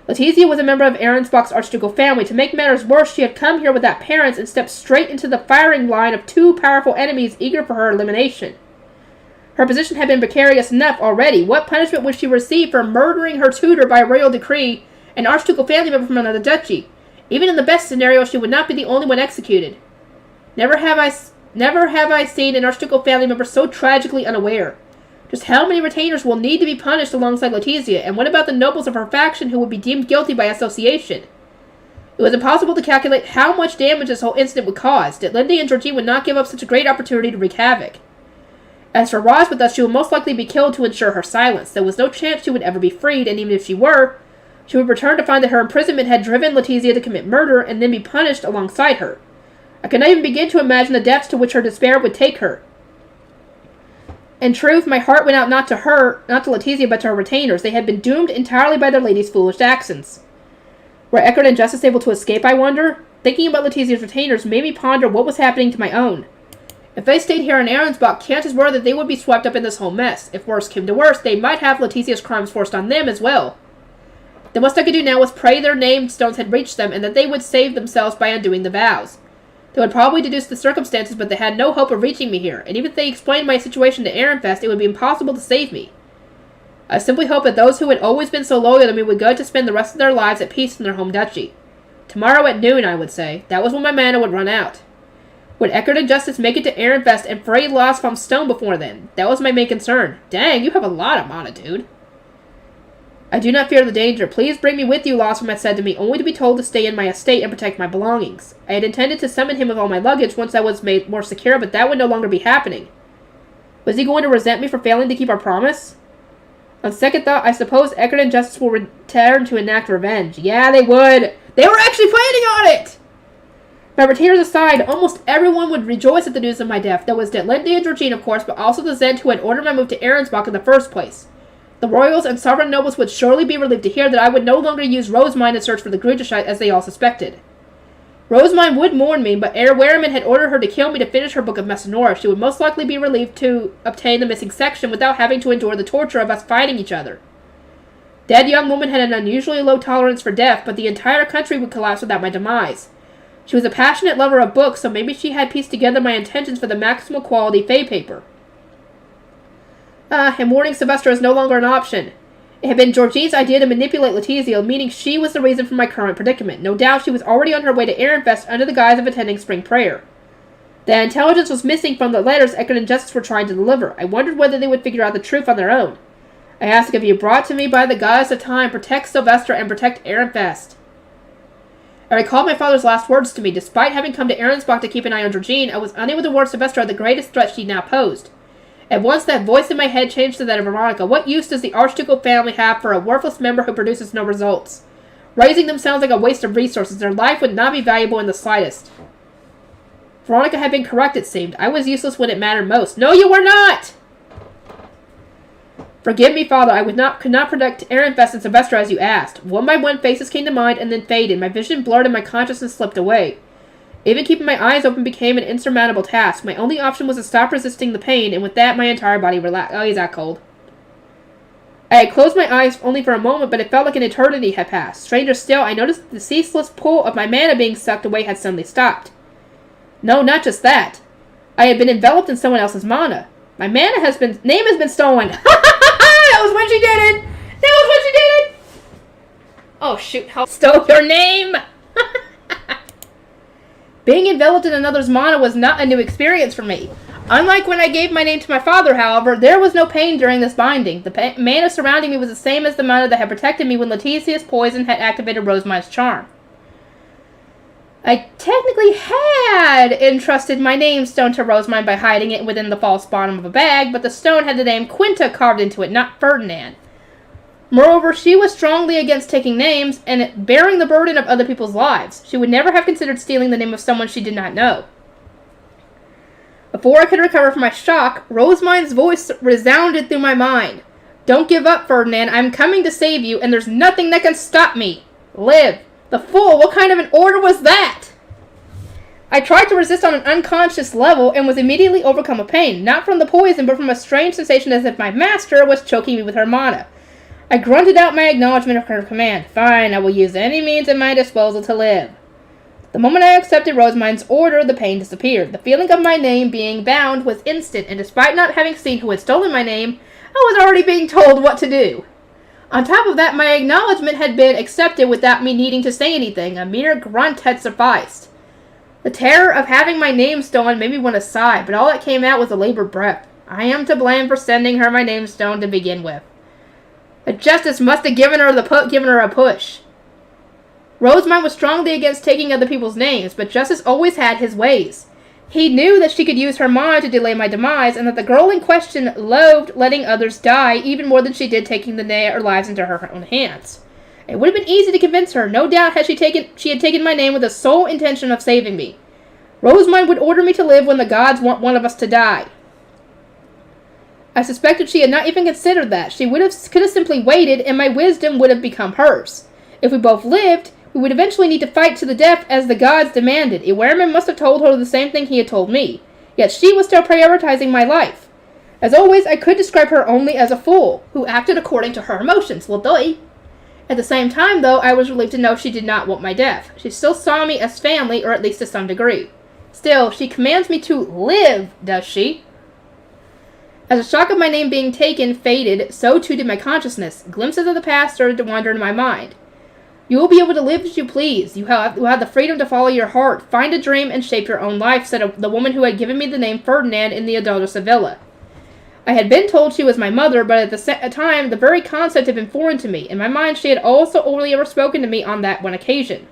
Letizia was a member of Ahrensbach's archducal family. To make matters worse, she had come here without parents and stepped straight into the firing line of two powerful enemies eager for her elimination. Her position had been precarious enough already. What punishment would she receive for murdering her tutor by royal decree, an archducal family member from another duchy? Even in the best scenario, she would not be the only one executed. Never have I seen an archducal family member so tragically unaware. Just how many retainers will need to be punished alongside Letizia, and what about the nobles of her faction who would be deemed guilty by association? It was impossible to calculate how much damage this whole incident would cause. Lindy and Georgine would not give up such a great opportunity to wreak havoc. As for Roswitha, she would most likely be killed to ensure her silence. There was no chance she would ever be freed, and even if she were, she would return to find that her imprisonment had driven Letizia to commit murder and then be punished alongside her. I could not even begin to imagine the depths to which her despair would take her. In truth, my heart went out not to Letizia, but to her retainers. They had been doomed entirely by their lady's foolish actions. Were Eckert and Justice able to escape, I wonder? Thinking about Letizia's retainers made me ponder what was happening to my own. If they stayed here in Ahrensbach, chances were that they would be swept up in this whole mess. If worse came to worse, they might have Letizia's crimes forced on them as well. The most I could do now was pray their name stones had reached them, and that they would save themselves by undoing the vows. They would probably deduce the circumstances, but they had no hope of reaching me here, and even if they explained my situation to Ehrenfest, it would be impossible to save me. I simply hoped that those who had always been so loyal to me would go to spend the rest of their lives at peace in their home duchy. Tomorrow at noon, I would say. That was when my mana would run out. Would Eckert and Justice make it to Ehrenfest and free Lost from Stone before then? That was my main concern. Dang, you have a lot of mana, dude. I do not fear the danger. Please bring me with you, Losfam had said to me, only to be told to stay in my estate and protect my belongings. I had intended to summon him with all my luggage once I was made more secure, but that would no longer be happening. Was he going to resent me for failing to keep our promise? On second thought, I suppose Eckert and Justice will return to enact revenge. Yeah, they would. They were actually planning on it! My retainers aside, almost everyone would rejoice at the news of my death. There was Lindy and Georgine, of course, but also the Zend who had ordered my move to Ahrensbach in the first place. The royals and sovereign nobles would surely be relieved to hear that I would no longer use Rosemine in search for the Grutashite as they all suspected. Rosemine would mourn me, but ere Wehrman had ordered her to kill me to finish her book of Messinora, she would most likely be relieved to obtain the missing section without having to endure the torture of us fighting each other. Dead young woman had an unusually low tolerance for death, but the entire country would collapse without my demise. She was a passionate lover of books, so maybe she had pieced together my intentions for the maximal quality Fey paper. And warning Sylvester is no longer an option. It had been Georgine's idea to manipulate Letizia, meaning she was the reason for my current predicament. No doubt she was already on her way to Ehrenfest under the guise of attending spring prayer. The intelligence was missing from the letters Eckert and Justice were trying to deliver. I wondered whether they would figure out the truth on their own. I asked if you brought to me by the goddess of time, protect Sylvester and protect Ehrenfest. I recalled my father's last words to me. Despite having come to Ahrensbach to keep an eye on Georgine, I was unable to warn Sylvester of the greatest threat she now posed. At once that voice in my head changed to that of Veronica. What use does the archducal family have for a worthless member who produces no results? Raising them sounds like a waste of resources. Their life would not be valuable in the slightest. Veronica had been correct, it seemed. I was useless when it mattered most. No, you were not! Forgive me, Father. I could not protect Ehrenfest and Sylvester as you asked. One by one, faces came to mind and then faded. My vision blurred and my consciousness slipped away. Even keeping my eyes open became an insurmountable task. My only option was to stop resisting the pain, and with that, my entire body relaxed. Oh, he's that cold. I had closed my eyes only for a moment, but it felt like an eternity had passed. Stranger still, I noticed that the ceaseless pull of my mana being sucked away had suddenly stopped. No, not just that. I had been enveloped in someone else's mana. My name has been stolen. That was when she did it. That was when she did it. Oh, shoot. How stole your name? Being enveloped in another's mana was not a new experience for me. Unlike when I gave my name to my father, however, there was no pain during this binding. The mana surrounding me was the same as the mana that had protected me when Letitia's poison had activated Rosemine's charm. I technically had entrusted my name stone to Rosemine by hiding it within the false bottom of a bag, but the stone had the name Quinta carved into it, not Ferdinand. Moreover, she was strongly against taking names and bearing the burden of other people's lives. She would never have considered stealing the name of someone she did not know. Before I could recover from my shock, Rosemine's voice resounded through my mind. Don't give up, Ferdinand. I'm coming to save you, and there's nothing that can stop me. Live. The fool! What kind of an order was that? I tried to resist on an unconscious level and was immediately overcome with pain, not from the poison, but from a strange sensation as if my master was choking me with her mana. I grunted out my acknowledgement of her command. Fine, I will use any means at my disposal to live. The moment I accepted Rosamund's order, the pain disappeared. The feeling of my name being bound was instant, and despite not having seen who had stolen my name, I was already being told what to do. On top of that, my acknowledgement had been accepted without me needing to say anything. A mere grunt had sufficed. The terror of having my name stolen made me want to sigh, but all that came out was a labored breath. I am to blame for sending her my name stolen to begin with. A justice must have given her a push. Rosamund was strongly against taking other people's names, but Justice always had his ways. He knew that she could use her mana to delay my demise, and that the girl in question loathed letting others die even more than she did taking their lives into her own hands. It would have been easy to convince her. No doubt she had taken my name with the sole intention of saving me. Rosamund would order me to live when the gods want one of us to die. I suspected she had not even considered that. She could have simply waited, and my wisdom would have become hers. If we both lived, we would eventually need to fight to the death as the gods demanded. Ewerman must have told her the same thing he had told me. Yet she was still prioritizing my life. As always, I could describe her only as a fool, who acted according to her emotions. Well, duh. At the same time, though, I was relieved to know she did not want my death. She still saw me as family, or at least to some degree. Still, she commands me to live, does she? As the shock of my name being taken faded, so too did my consciousness. Glimpses of the past started to wander into my mind. You will be able to live as you please. You have the freedom to follow your heart, find a dream, and shape your own life, said the woman who had given me the name Ferdinand in the Adulta Sevilla. I had been told she was my mother, but at the time, the very concept had been foreign to me. In my mind, she had also only ever spoken to me on that one occasion.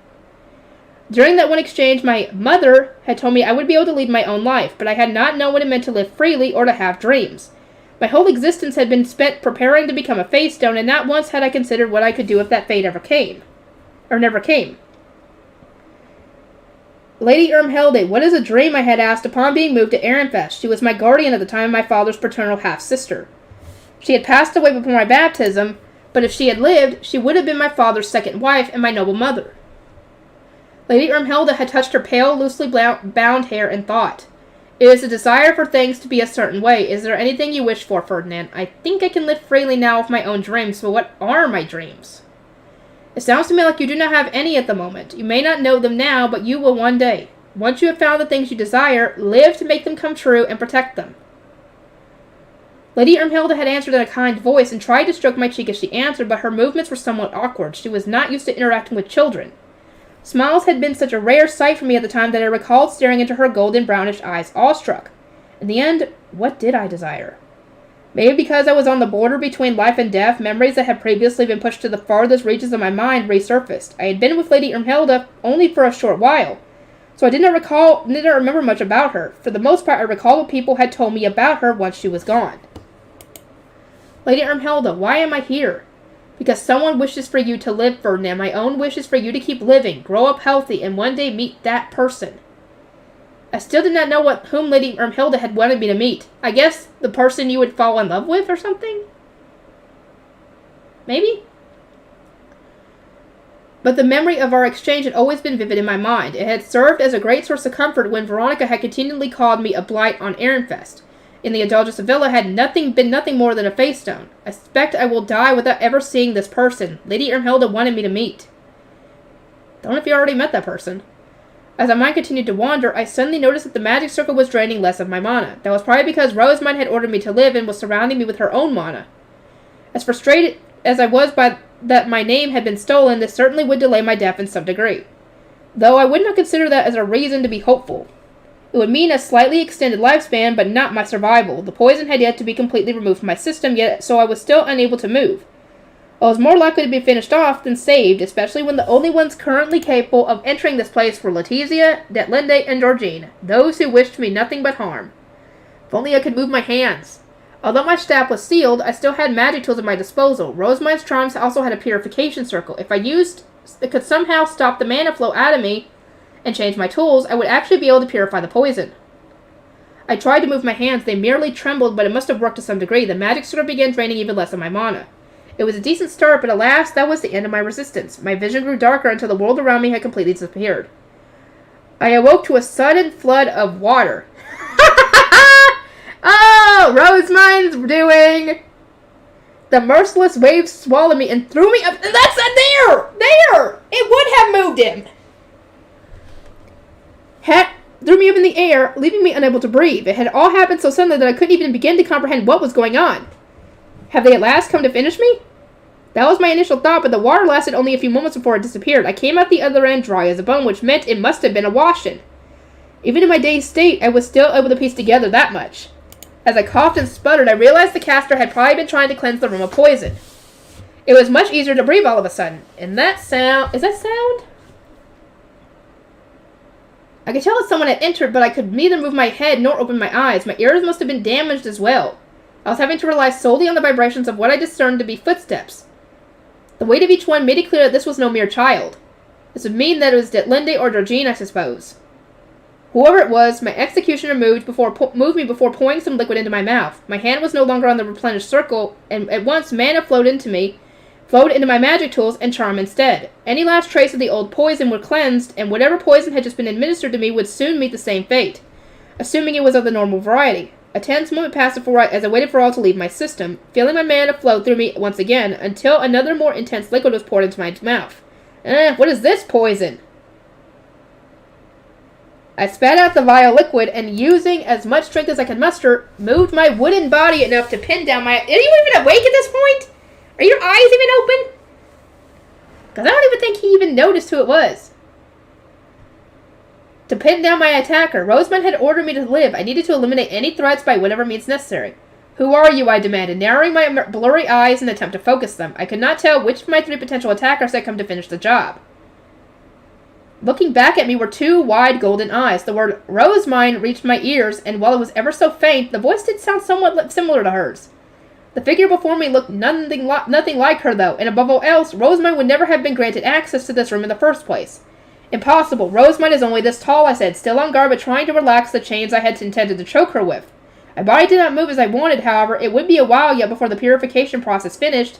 During that one exchange, my mother had told me I would be able to lead my own life, but I had not known what it meant to live freely or to have dreams. My whole existence had been spent preparing to become a face stone, and not once had I considered what I could do if that fate never came. Lady Ermhelde, what is a dream? I had asked upon being moved to Ehrenfest. She was my guardian at the time of my father's paternal half-sister. She had passed away before my baptism, but if she had lived, she would have been my father's second wife and my noble mother. Lady Ermhelde had touched her pale, loosely bound hair and thought. It is a desire for things to be a certain way. Is there anything you wish for, Ferdinand? I think I can live freely now with my own dreams, but what are my dreams? It sounds to me like you do not have any at the moment. You may not know them now, but you will one day. Once you have found the things you desire, live to make them come true and protect them. Lady Ermhelde had answered in a kind voice and tried to stroke my cheek as she answered, but her movements were somewhat awkward. She was not used to interacting with children. Smiles had been such a rare sight for me at the time that I recalled staring into her golden brownish eyes, awestruck. In the end, what did I desire? Maybe because I was on the border between life and death, memories that had previously been pushed to the farthest reaches of my mind resurfaced. I had been with Lady Ermhelde only for a short while, so I didn't remember much about her. For the most part, I recall what people had told me about her once she was gone. Lady Ermhelde, why am I here? Because someone wishes for you to live, Ferdinand. My own wish is for you to keep living, grow up healthy, and one day meet that person. I still did not know whom Lady Ermhelde had wanted me to meet. I guess the person you would fall in love with or something? Maybe? But the memory of our exchange had always been vivid in my mind. It had served as a great source of comfort when Veronica had continually called me a blight on Ehrenfest. In the Adulta Sevilla had been nothing more than a face stone. I suspect I will die without ever seeing this person. Lady Ermhelde wanted me to meet. Don't know if you already met that person. As my mind continued to wander, I suddenly noticed that the magic circle was draining less of my mana. That was probably because Rosamund had ordered me to live and was surrounding me with her own mana. As frustrated as I was by that my name had been stolen, this certainly would delay my death in some degree. Though I would not consider that as a reason to be hopeful. It would mean a slightly extended lifespan, but not my survival. The poison had yet to be completely removed from my system, yet so I was still unable to move. I was more likely to be finished off than saved, especially when the only ones currently capable of entering this place were Letizia, Detlinde, and Georgine, those who wished me nothing but harm. If only I could move my hands. Although my staff was sealed, I still had magic tools at my disposal. Rosamund's charms also had a purification circle. If it could somehow stop the mana flow out of me and change my tools, I would actually be able to purify the poison. I tried to move my hands. They merely trembled, but it must have worked to some degree. The magic circle began draining even less of my mana. It was a decent start, but alas, that was the end of my resistance. My vision grew darker until the world around me had completely disappeared. I awoke to a sudden flood of water. Oh, Rosemine's doing. The merciless waves swallowed me and threw me up. That's there! There! It would have moved him. Threw me up in the air, leaving me unable to breathe. It had all happened so suddenly that I couldn't even begin to comprehend what was going on. Have they at last come to finish me? That was my initial thought, but the water lasted only a few moments before it disappeared. I came out the other end dry as a bone, which meant it must have been a wash-in. Even in my dazed state, I was still able to piece together that much. As I coughed and sputtered, I realized the caster had probably been trying to cleanse the room of poison. It was much easier to breathe all of a sudden. And that sound... Is that sound? I could tell that someone had entered, but I could neither move my head nor open my eyes. My ears must have been damaged as well. I was having to rely solely on the vibrations of what I discerned to be footsteps. The weight of each one made it clear that this was no mere child. This would mean that it was Detlinde or Georgine, I suppose. Whoever it was, my executioner moved me before pouring some liquid into my mouth. My hand was no longer on the replenished circle, and at once mana flowed into my magic tools and charm instead. Any last trace of the old poison were cleansed, and whatever poison had just been administered to me would soon meet the same fate, assuming it was of the normal variety. A tense moment passed as I waited for all to leave my system, feeling my mana flow through me once again, until another more intense liquid was poured into my mouth. What is this poison? I spat out the vile liquid, and using as much strength as I could muster, moved my wooden body enough to pin down my... Are you even awake at this point? Are your eyes even open? Because I don't even think he even noticed who it was. To pin down my attacker, Rosemund had ordered me to live. I needed to eliminate any threats by whatever means necessary. Who are you? I demanded, narrowing my blurry eyes in an attempt to focus them. I could not tell which of my 3 potential attackers had come to finish the job. Looking back at me were 2 wide golden eyes. The word Rosemine reached my ears, and while it was ever so faint, the voice did sound somewhat similar to hers. The figure before me looked nothing like her, though, and above all else, Rosemine would never have been granted access to this room in the first place. Impossible. Rosemine is only this tall, I said, still on guard but trying to relax the chains I had intended to choke her with. My body did not move as I wanted, however. It would be a while yet before the purification process finished,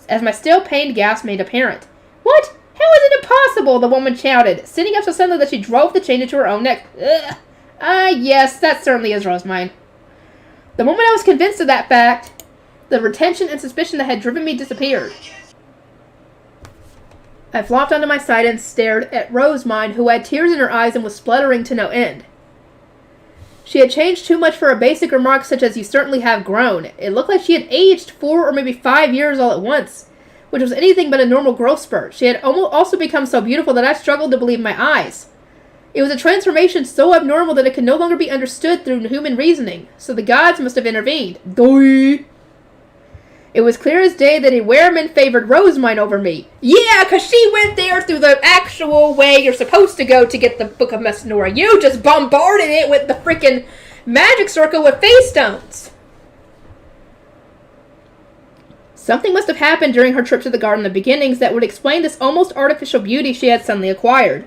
as my still pained gasp made apparent. What? How is it impossible? The woman shouted, sitting up so suddenly that she drove the chain into her own neck. Ugh. Yes, that certainly is Rosemine. The moment I was convinced of that fact, the retention and suspicion that had driven me disappeared. I flopped onto my side and stared at Rosemine, who had tears in her eyes and was spluttering to no end. She had changed too much for a basic remark such as, "You certainly have grown." It looked like she had aged 4 or maybe 5 years all at once, which was anything but a normal growth spurt. She had also become so beautiful that I struggled to believe my eyes. It was a transformation so abnormal that it could no longer be understood through human reasoning, so the gods must have intervened. Doi! It was clear as day that a wereman favored Rosemine over me. Yeah, because she went there through the actual way you're supposed to go to get the Book of Messinora. You just bombarded it with the freaking magic circle with face stones. Something must have happened during her trip to the Garden of Beginnings that would explain this almost artificial beauty she had suddenly acquired.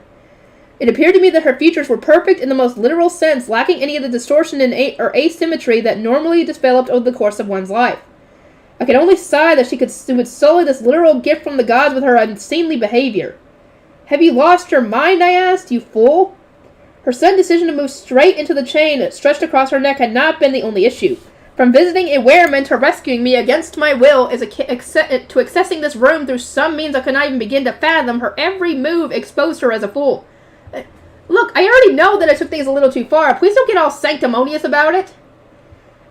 It appeared to me that her features were perfect in the most literal sense, lacking any of the distortion or asymmetry that normally developed over the course of one's life. I could only sigh that she would sully this literal gift from the gods with her unseemly behavior. Have you lost your mind? I asked. You fool. Her sudden decision to move straight into the chain that stretched across her neck had not been the only issue. From visiting a wereman to rescuing me against my will to accessing this room through some means I could not even begin to fathom, her every move exposed her as a fool. Look, I already know that I took things a little too far. Please don't get all sanctimonious about it.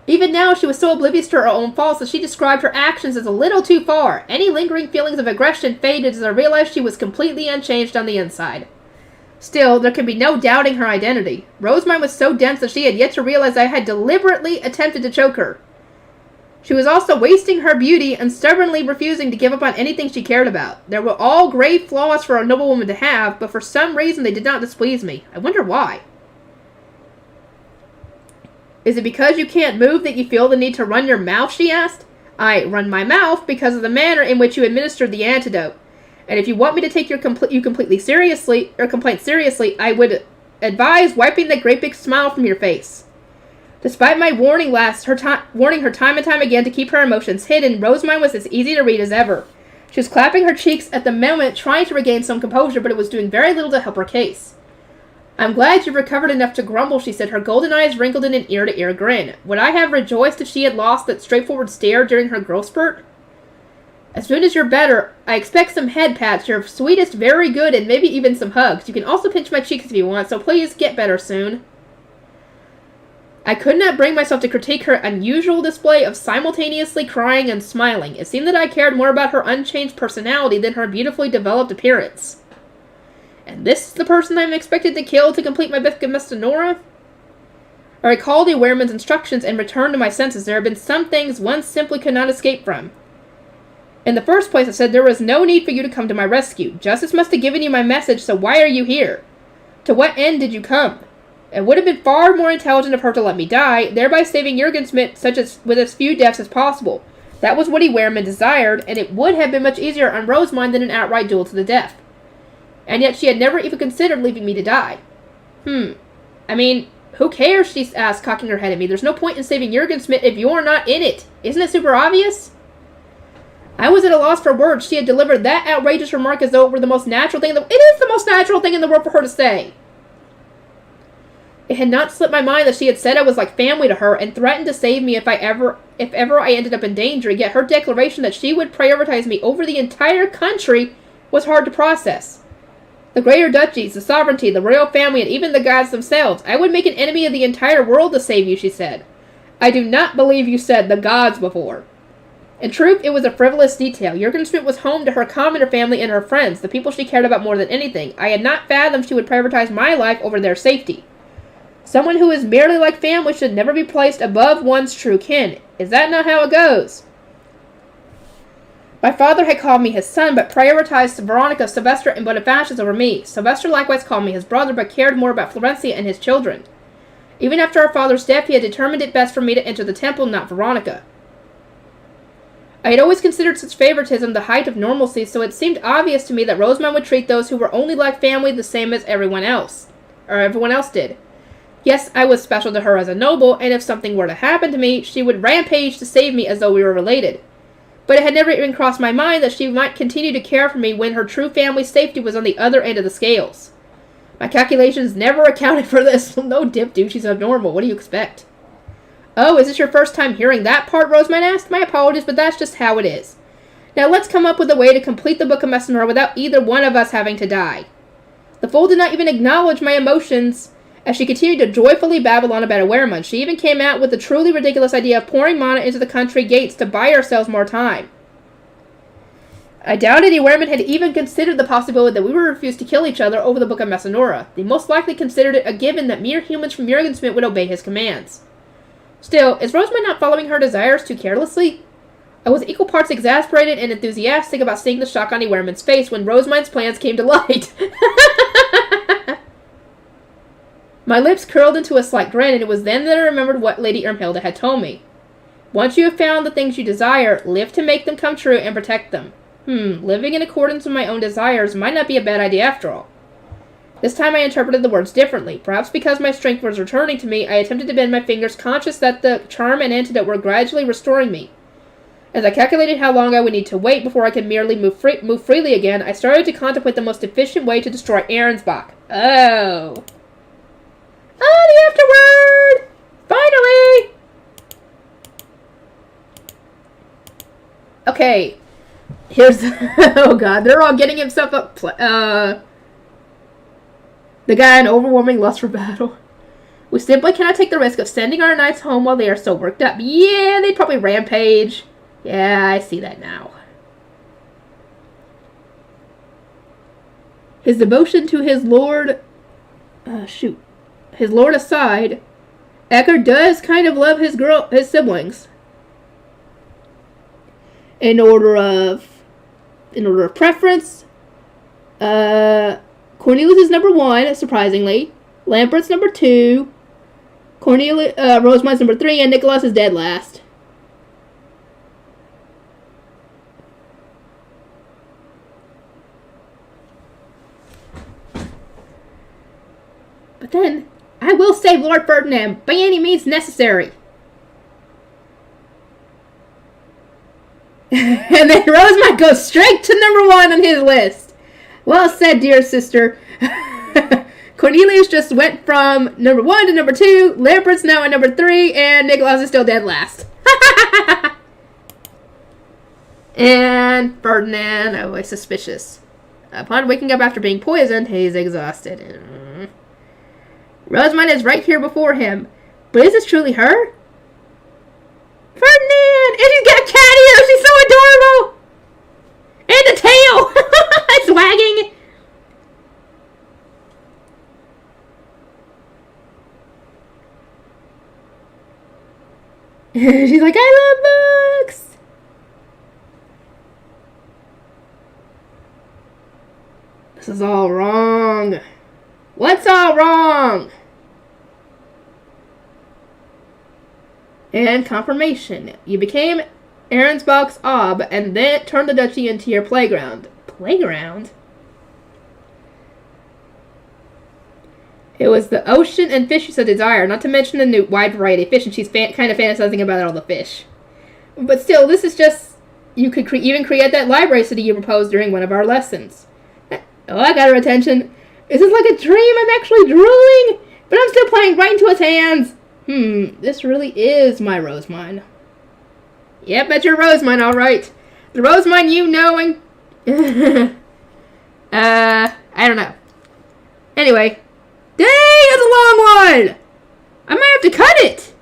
Even now, she was so oblivious to her own faults that she described her actions as a little too far. Any lingering feelings of aggression faded as I realized she was completely unchanged on the inside. Still, there could be no doubting her identity. Rosemine was so dense that she had yet to realize I had deliberately attempted to choke her. She was also wasting her beauty and stubbornly refusing to give up on anything she cared about. There were all grave flaws for a noblewoman to have, but for some reason they did not displease me. I wonder why. Is it because you can't move that you feel the need to run your mouth? She asked. I run my mouth because of the manner in which you administered the antidote. And if you want me to take your complaint seriously, I would advise wiping that great big smile from your face. Despite my warning her time and time again to keep her emotions hidden, Rosamund was as easy to read as ever. She was clapping her cheeks at the moment, trying to regain some composure, but it was doing very little to help her case. I'm glad you've recovered enough to grumble, she said, her golden eyes wrinkled in an ear-to-ear grin. Would I have rejoiced if she had lost that straightforward stare during her growth spurt? As soon as you're better, I expect some head pats, your sweetest, very good, and maybe even some hugs. You can also pinch my cheeks if you want, so please get better soon. I could not bring myself to critique her unusual display of simultaneously crying and smiling. It seemed that I cared more about her unchanged personality than her beautifully developed appearance. And this is the person I'm expected to kill to complete my Book of Messinora? I recalled the Wehrman's instructions and returned to my senses. There had been some things one simply could not escape from. In the first place, I said there was no need for you to come to my rescue. Justice must have given you my message, so why are you here? To what end did you come? It would have been far more intelligent of her to let me die, thereby saving Jurgen Schmidt with as few deaths as possible. That was what Wehrman desired, and it would have been much easier on Rosamund than an outright duel to the death. And yet she had never even considered leaving me to die. I mean, who cares, she asked, cocking her head at me. There's no point in saving Jurgen Schmidt if you're not in it. Isn't it super obvious? I was at a loss for words. She had delivered that outrageous remark as though it were the most natural thing it is the most natural thing in the world for her to say. It had not slipped my mind that she had said I was like family to her and threatened to save me if ever I ended up in danger, yet her declaration that she would prioritize me over the entire country was hard to process. The greater duchies, the sovereignty, the royal family, and even the gods themselves. I would make an enemy of the entire world to save you, she said. I do not believe you said the gods before. In truth, it was a frivolous detail. Jurgen Schmidt was home to her commoner family and her friends, the people she cared about more than anything. I had not fathomed she would prioritize my life over their safety. Someone who is merely like family should never be placed above one's true kin. Is that not how it goes? My father had called me his son, but prioritized Veronica, Sylvester, and Bonifacius over me. Sylvester likewise called me his brother, but cared more about Florencia and his children. Even after our father's death, he had determined it best for me to enter the temple, not Veronica. I had always considered such favoritism the height of normalcy, so it seemed obvious to me that Rosamund would treat those who were only like family the same as everyone else did. Yes, I was special to her as a noble, and if something were to happen to me, she would rampage to save me as though we were related. But it had never even crossed my mind that she might continue to care for me when her true family's safety was on the other end of the scales. My calculations never accounted for this. No, dip, dude, she's abnormal. What do you expect? Oh, is this your first time hearing that part? Rosamund asked. My apologies, but that's just how it is. Now let's come up with a way to complete the Book of Messinora without either one of us having to die. The fool did not even acknowledge my emotions as she continued to joyfully babble on about Wehrman. She even came out with the truly ridiculous idea of pouring mana into the country gates to buy ourselves more time. I doubted Wehrman had even considered the possibility that we would refuse to kill each other over the Book of Messinora. They most likely considered it a given that mere humans from Jurgen Schmidt would obey his commands. Still, is Rosamund not following her desires too carelessly? I was equal parts exasperated and enthusiastic about seeing the shock on Wehrman's face when Rosamund's plans came to light. My lips curled into a slight grin, and it was then that I remembered what Lady Irmhilda had told me. Once you have found the things you desire, live to make them come true and protect them. Living in accordance with my own desires might not be a bad idea after all. This time I interpreted the words differently. Perhaps because my strength was returning to me, I attempted to bend my fingers, conscious that the charm and antidote were gradually restoring me. As I calculated how long I would need to wait before I could merely move freely again, I started to contemplate the most efficient way to destroy Ahrensbach. Oh, the afterword! Finally! Okay. Here's... oh god, they're all getting himself up... the guy in overwhelming lust for battle. We simply cannot take the risk of sending our knights home while they are so worked up. Yeah, they'd probably rampage. Yeah, I see that now. His devotion to his lord... his lord aside, Eckhard does kind of love his siblings. In order of preference, Cornelius is number 1, surprisingly. Lambert's number 2. Rosamund's number 3, and Nicholas is dead last. But then, I will save Lord Ferdinand by any means necessary. And then Rosemont goes straight to number 1 on his list. Well said, dear sister. Cornelius just went from number 1 to number 2. Lambert's now at number 3, and Nicholas is still dead last. And Ferdinand, always suspicious. Upon waking up after being poisoned, he's exhausted. Rosemont is right here before him. But is this truly her? Ferdinand! And she's got a cat ear! She's so adorable! And the tail! It's wagging! She's like, I love books! This is all wrong. What's all wrong? And confirmation. You became Ahrensbach's ob and then turned the duchy into your playground. Playground? It was the ocean and fishes of desire, not to mention the new wide variety of fish, and she's kind of fantasizing about all the fish. But still, this is just... You could even create that library city you proposed during one of our lessons. Oh, I got her attention. Is this like a dream? I'm actually drooling, but I'm still playing right into his hands. This really is my rose mine. Yep, that's your rose mine, alright. The rose mine you know and... I don't know. Anyway. Dang, that's a long one! I might have to cut it!